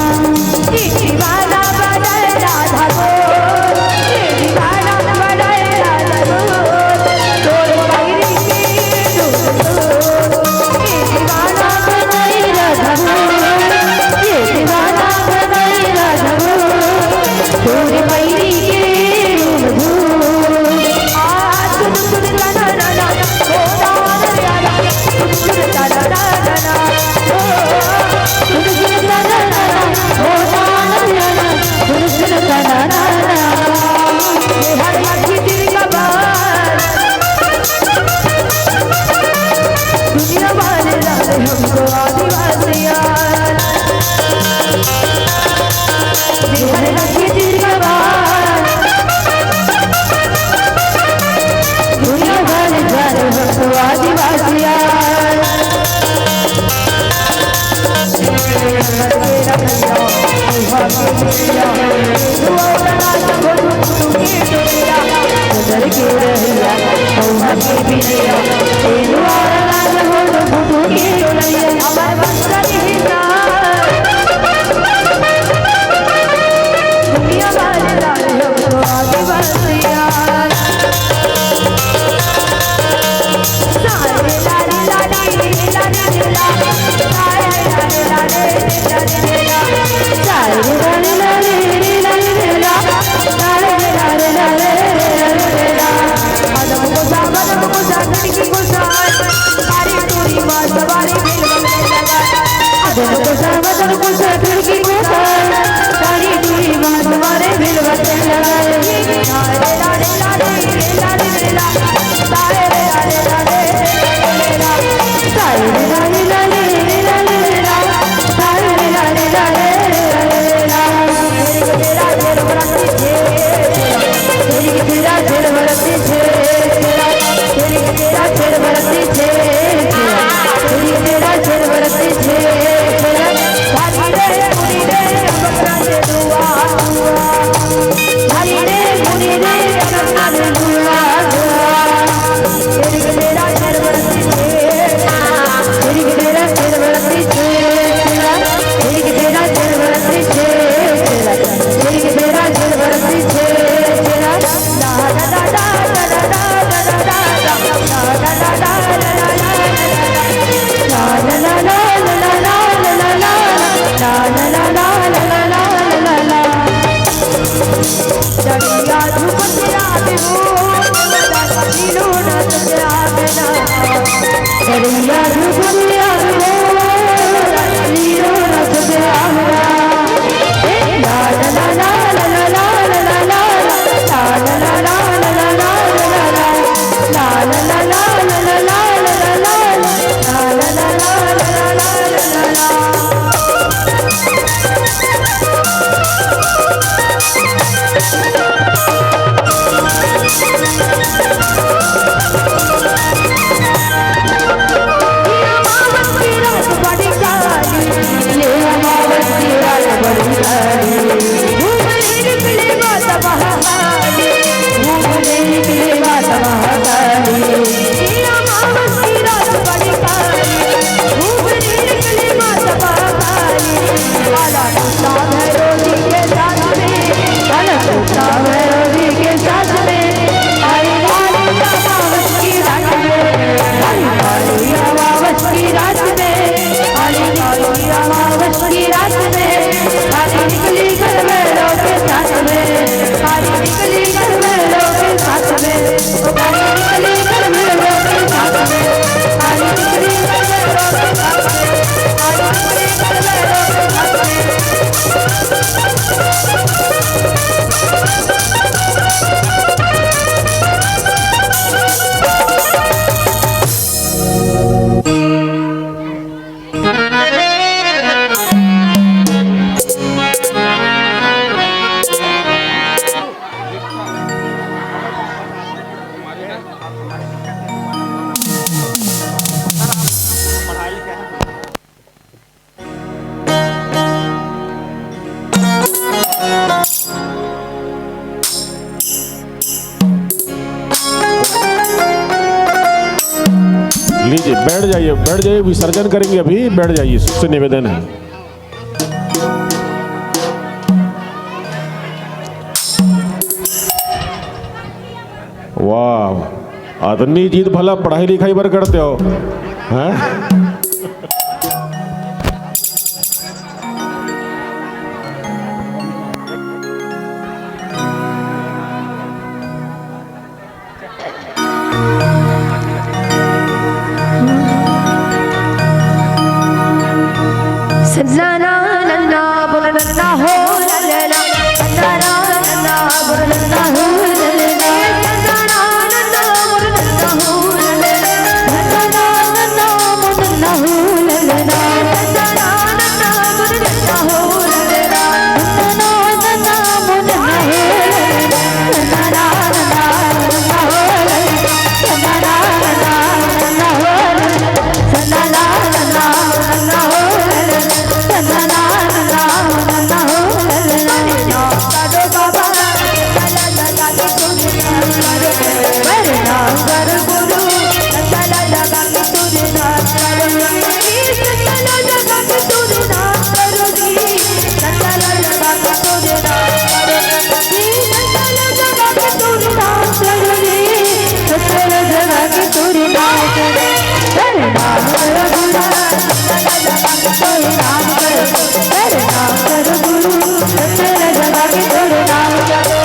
ये दीवाना बनाए राधा को ये दीवाना बनाए राधा को तोर पैरी के ये दीवाना बनाए राधा को ये दीवाना बनाए राधा को तोर पैरी के दुनिया वाले लाले हमको आदिवासियाँ बिहार की दीर्घवार दुनिया वाले लाले हमको आदिवासियाँ दुनिया वाले लाले हमको आदिवासियाँ सारे लाले लाले लाले लाले लीजिए बैठ जाइए विसर्जन करेंगे अभी, बैठ जाइए, सबसे निवेदन है। वाह, आदमी जीत भला पढ़ाई लिखाई पर करते हो हैं? सन्ना नन्ना बोल नन्ना हो ललना, सन्ना नन्ना बोल नन्ना हो ललना, सन्ना नन्ना बोल नन्ना हो ललना, सन्ना नन्ना बोल नन्ना हो ललना, सन्ना नन्ना बोल नन्ना हो ललना, सन्ना नन्ना बोल नन्ना हो ललना, सन्ना नन्ना नन्ना हो ललना, सन्ना नन्ना नन्ना हो ललना, सन्ना नन्ना नन्ना हो ललना, सन्ना नन्ना नन्ना हो ललना, साधो बाबा लला लगा के तुझे नाम करो, मेरे नाम कर गुरु लला लगा के तुझे नाम करो, लला लगा के तुझे नाम करो जी, लला लगा के तुझे नाम करो जी, लला लगा के तुझे नाम करो जी, लला लगा के तुझे नाम करो, मेरे नाम कर गुरु लला लगा के तुझे नाम करो, मेरे नाम कर गुरु लला लगा के तुझे नाम करो।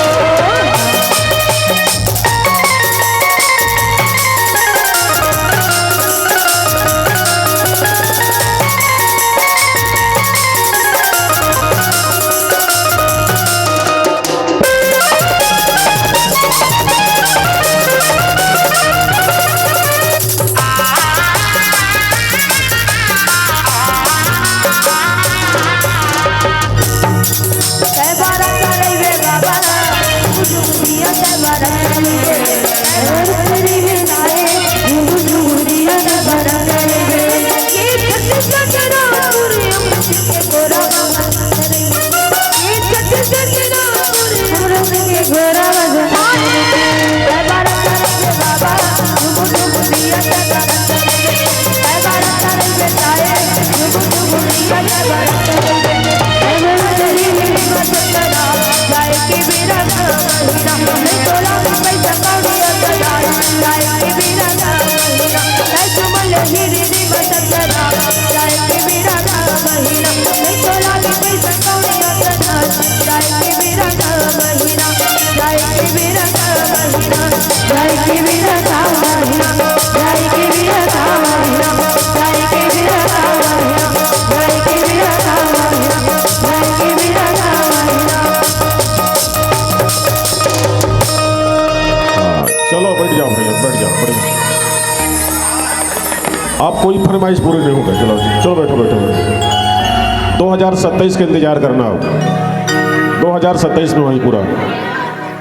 चलो बैठ जाओ भैया, बैठ जाओ, बैठ जाओ। आप कोई फरमाइश पूरी नहीं होगा। चलो चलो बैठो बैठो बैठो। 2027 का इंतजार करना होगा, 2027 में वही पूरा।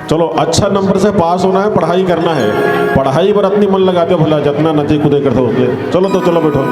चलो अच्छा नंबर से पास होना है, पढ़ाई करना है, पढ़ाई पर अपनी मन लगाते हो भला जितना नचे कूदे करते होते। चलो तो चलो बैठो।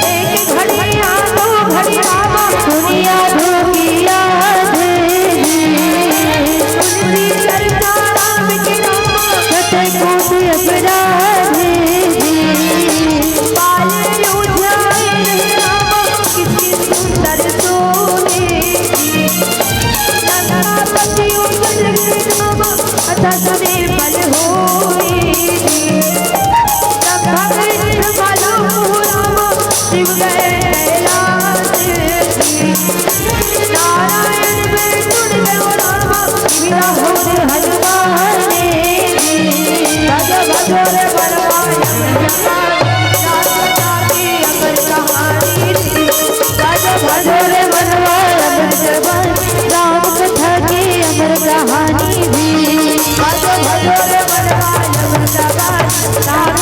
एक घड़ी आंखों घड़ी राम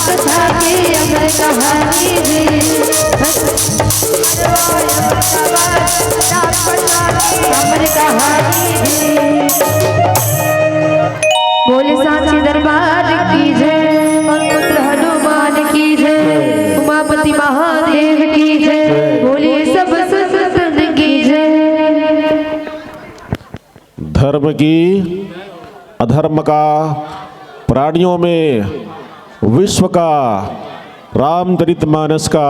कथा के अमर कहानी अमर कहानी बोले सांची दरबार की जय और पुत्र हनुमान की जय उमापति महादेव की जय बोले सब संतन की जय। धर्म की अधर्म का, प्राणियों में विश्व का, रामचरितमानस का,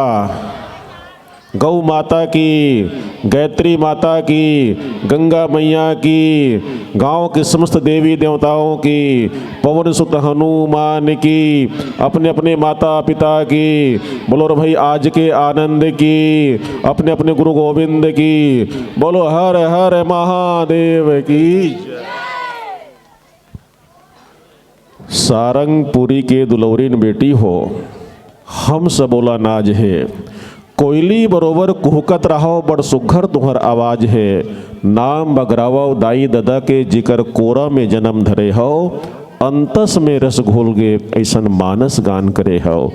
गौ माता की, गायत्री माता की, गंगा मैया की, गांव के समस्त देवी देवताओं की, पवन सुत हनुमान की, अपने अपने माता पिता की, बोलो रे भाई आज के आनंद की, अपने अपने गुरु गोविंद की, बोलो हर हर महादेव की। सारंगपुरी के दुलौरीन बेटी हो, हम सबोला नाज है, कोयली बरोबर कुहकत रहो बड़ सुघर तुहर आवाज है, नाम बगरावा दाई ददा के जिकर कोरा में जन्म धरे हो, अंतस में रस घोल गे ऐसन मानस गान करे हो।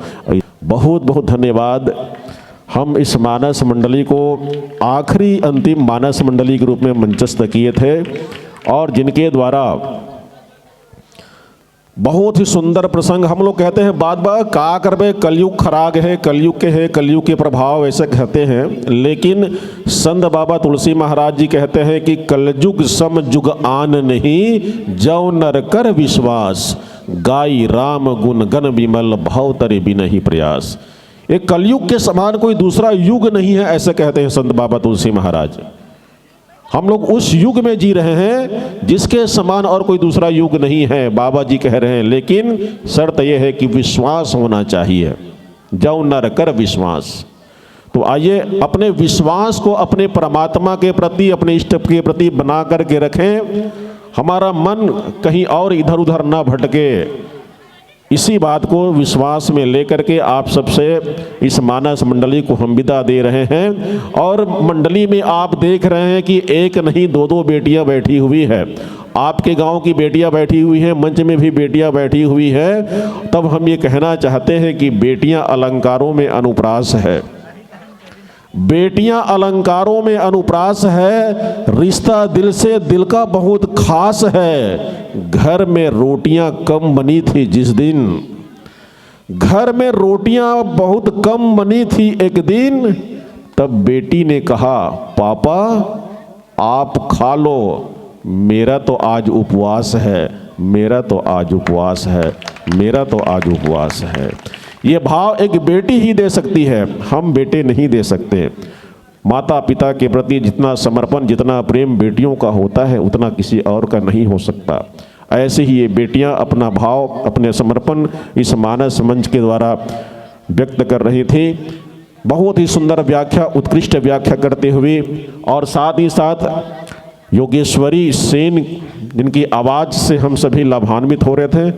बहुत बहुत धन्यवाद। हम इस मानस मंडली को आखिरी अंतिम मानस मंडली के रूप में मंचस्थ किए थे और जिनके द्वारा बहुत ही सुंदर प्रसंग, हम लोग कहते हैं बात बात का करबे कलयुग खराग है, कलयुग के है, कलयुग के प्रभाव ऐसे कहते हैं, लेकिन संत बाबा तुलसी महाराज जी कहते हैं कि कलयुग सम जुग आन नहीं, जौ नर कर विश्वास, गाई राम गुण गण विमल भाव तरे बिनहि प्रयास। एक कलयुग के समान कोई दूसरा युग नहीं है, ऐसे कहते हैं संत बाबा तुलसी महाराज। हम लोग उस युग में जी रहे हैं जिसके समान और कोई दूसरा युग नहीं है, बाबा जी कह रहे हैं, लेकिन शर्त यह है कि विश्वास होना चाहिए, जौ नर कर विश्वास। तो आइए अपने विश्वास को अपने परमात्मा के प्रति, अपने इष्ट के प्रति बना करके रखें, हमारा मन कहीं और इधर उधर ना भटके। इसी बात को विश्वास में लेकर के आप सबसे इस मानस मंडली को हम विदा दे रहे हैं। और मंडली में आप देख रहे हैं कि एक नहीं दो दो बेटियां बैठी हुई है, आपके गांव की बेटियां बैठी हुई हैं, मंच में भी बेटियां बैठी हुई है। तब हम ये कहना चाहते हैं कि बेटियां अलंकारों में अनुप्रास है, बेटियां अलंकारों में अनुप्रास है, रिश्ता दिल से दिल का बहुत खास है। घर में रोटियां कम बनी थी जिस दिन, घर में रोटियां बहुत कम बनी थी एक दिन, तब बेटी ने कहा पापा आप खा लो, मेरा तो आज उपवास है, मेरा तो आज उपवास है, मेरा तो आज उपवास है। ये भाव एक बेटी ही दे सकती है, हम बेटे नहीं दे सकते। माता पिता के प्रति जितना समर्पण, जितना प्रेम बेटियों का होता है, उतना किसी और का नहीं हो सकता। ऐसे ही ये बेटियां अपना भाव, अपने समर्पण इस मानस मंच के द्वारा व्यक्त कर रही थी। बहुत ही सुंदर व्याख्या, उत्कृष्ट व्याख्या करते हुए, और साथ ही साथ योगेश्वरी सेन जिनकी आवाज़ से हम सभी लाभान्वित हो रहे थे।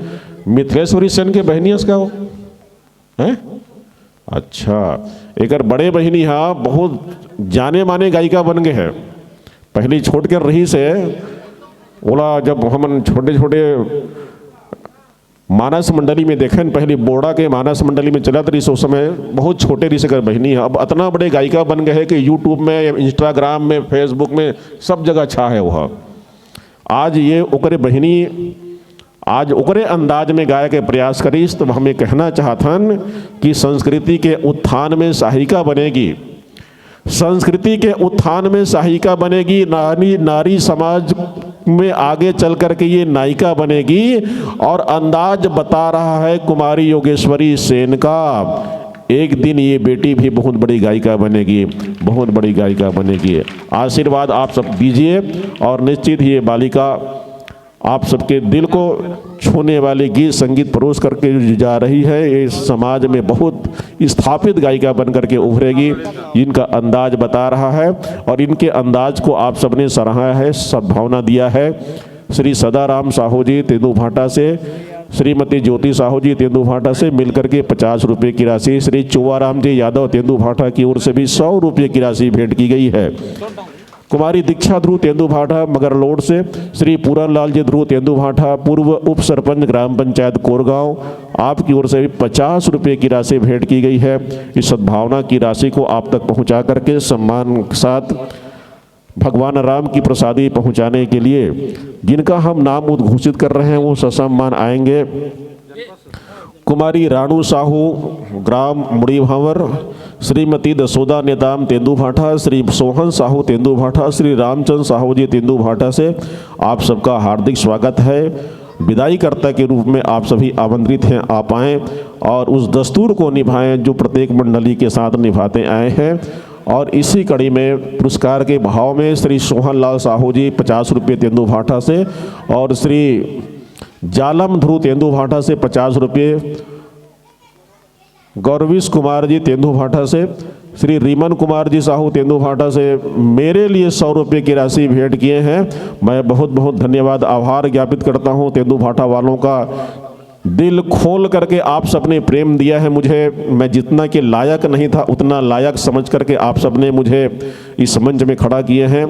मिथिलेश्वरी सेन के बहनियस का हो हैं? अच्छा, एक बड़े बहिनी हाँ बहुत जाने माने गायिका बन गए हैं। पहली छोट कर रही से बोला, जब हम छोटे छोटे मानस मंडली में देखें, पहली बोड़ा के मानस मंडली में चला रही, उस समय बहुत छोटे रही से कर बहिनी है, अब इतना बड़े गायिका बन गए हैं कि यूट्यूब में, इंस्टाग्राम में, फेसबुक में सब जगह छा है वह। आज ये ओकरे बहिनी आज ओकरे अंदाज में गाय के प्रयास करीस, तो हमें कहना चाहतन कि संस्कृति के उत्थान में सहायिका बनेगी, संस्कृति के उत्थान में सहायिका बनेगी, नारी समाज में आगे चल करके ये नायिका बनेगी। और अंदाज बता रहा है कुमारी योगेश्वरी सेन का, एक दिन ये बेटी भी बहुत बड़ी गायिका बनेगी, बहुत बड़ी गायिका बनेगी। आशीर्वाद आप सब दीजिए, और निश्चित ही ये बालिका आप सबके दिल को छूने वाले गीत संगीत परोस करके जा रही है। ये समाज में बहुत स्थापित गायिका बन करके उभरेगी, इनका अंदाज बता रहा है, और इनके अंदाज को आप सबने सराहा है, सद्भावना दिया है। श्री सदाराम साहू जी तेंदुभाटा से, श्रीमती ज्योति साहू जी तेंदुभाटा से मिलकर के 50 रुपये की राशि, श्री चुवाराम जी यादव तेंदुभाटा की ओर से भी 100 रुपये की राशि भेंट की गई है। कुमारी दीक्षा ध्रुव तेंदुभाटा मगरलोड से, श्री पूरन लाल जी ध्रुव तेंदुभाटा पूर्व उप सरपंच ग्राम पंचायत कोरगांव, आपकी ओर से भी 50 रुपये की राशि भेंट की गई है। इस सद्भावना की राशि को आप तक पहुंचा करके सम्मान के साथ भगवान राम की प्रसादी पहुंचाने के लिए जिनका हम नाम उद्घोषित कर रहे हैं वो ससम्मान आएंगे। कुमारी रानू साहू, ग्राम मुड़ी भांवर, श्रीमती दसोदा नेताम तेंदू भाटा, श्री सोहन साहू तेंदू भाटा, श्री रामचंद्र साहू जी तेंदू भाटा से आप सबका हार्दिक स्वागत है। विदाईकर्ता के रूप में आप सभी आमंत्रित हैं, आप आएँ और उस दस्तूर को निभाएं जो प्रत्येक मंडली के साथ निभाते आए हैं। और इसी कड़ी में पुरस्कार के भाव में श्री सोहन लाल साहू जी 50 रुपये तेंदू भाटा से और श्री जालम ध्रुव तेंदू भाटा से 50 रुपये, गौरवीश कुमार जी तेंदू भाटा से, श्री रीमन कुमार जी साहू तेंदू भाटा से मेरे लिए 100 रुपये की राशि भेंट किए हैं। मैं बहुत बहुत धन्यवाद आभार ज्ञापित करता हूं तेंदू भाटा वालों का। दिल खोल करके आप सबने प्रेम दिया है मुझे। मैं जितना के लायक नहीं था उतना लायक समझ करके आप सबने मुझे इस मंच में खड़ा किए हैं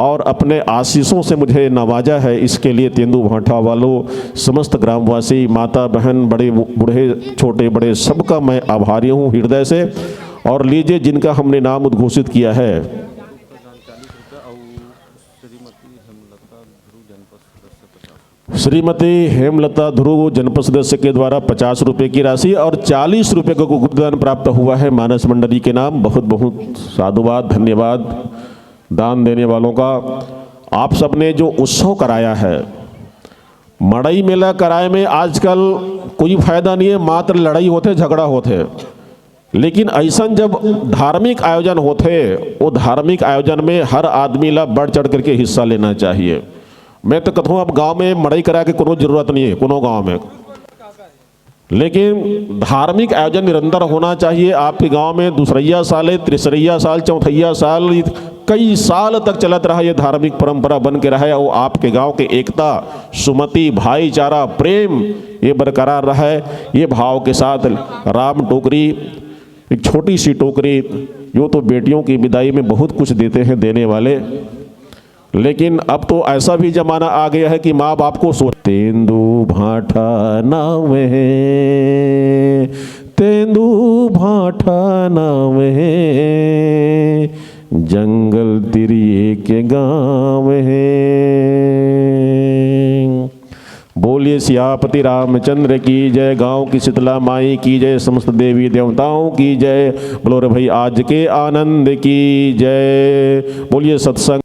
और अपने आशीषों से मुझे नवाजा है। इसके लिए तेंदू भाटा वालों, समस्त ग्रामवासी, माता बहन, बड़े बूढ़े, छोटे बड़े, सबका मैं आभारी हूँ हृदय से। और लीजिए जिनका हमने नाम उद्घोषित किया है, श्रीमती हेमलता ध्रुव जनपद सदस्य के द्वारा 50 रुपये की राशि और 40 रुपये का गुप्तदान प्राप्त हुआ है मानस मंडली के नाम। बहुत बहुत साधुवाद, धन्यवाद दान देने वालों का। आप सबने जो उत्सव कराया है, मड़ई मेला कराए में आजकल कोई फायदा नहीं है, मात्र लड़ाई होते, झगड़ा होते। लेकिन ऐसा जब धार्मिक आयोजन होते, वो धार्मिक आयोजन में हर आदमी ला बढ़ चढ़ करके हिस्सा लेना चाहिए। मैं तो कहूँ अब गांव में मड़ई करा के कोनो जरूरत नहीं है, कोनो गांव में, लेकिन धार्मिक आयोजन निरंतर होना चाहिए। आपके गांव में दूसरैया साल, तीसरैया साल, चौथैया साल, कई साल तक चलत रहा, ये धार्मिक परंपरा बन के रहा है। वो आपके गांव के एकता, सुमति, भाईचारा, प्रेम ये बरकरार रहा है। ये भाव के साथ राम टोकरी, एक छोटी सी टोकरी, जो तो बेटियों की विदाई में बहुत कुछ देते हैं देने वाले, लेकिन अब तो ऐसा भी जमाना आ गया है कि माँ बाप को सोच। तेंदू भाटा नाम है, तेंदू भाटा नाम है, जंगल तिरिए के गाँव है। बोलिए सियापति रामचंद्र की जय, गांव की शीतला माई की जय, समस्त देवी देवताओं की जय। बोलो रे भाई आज के आनंद की जय। बोलिए सत्संग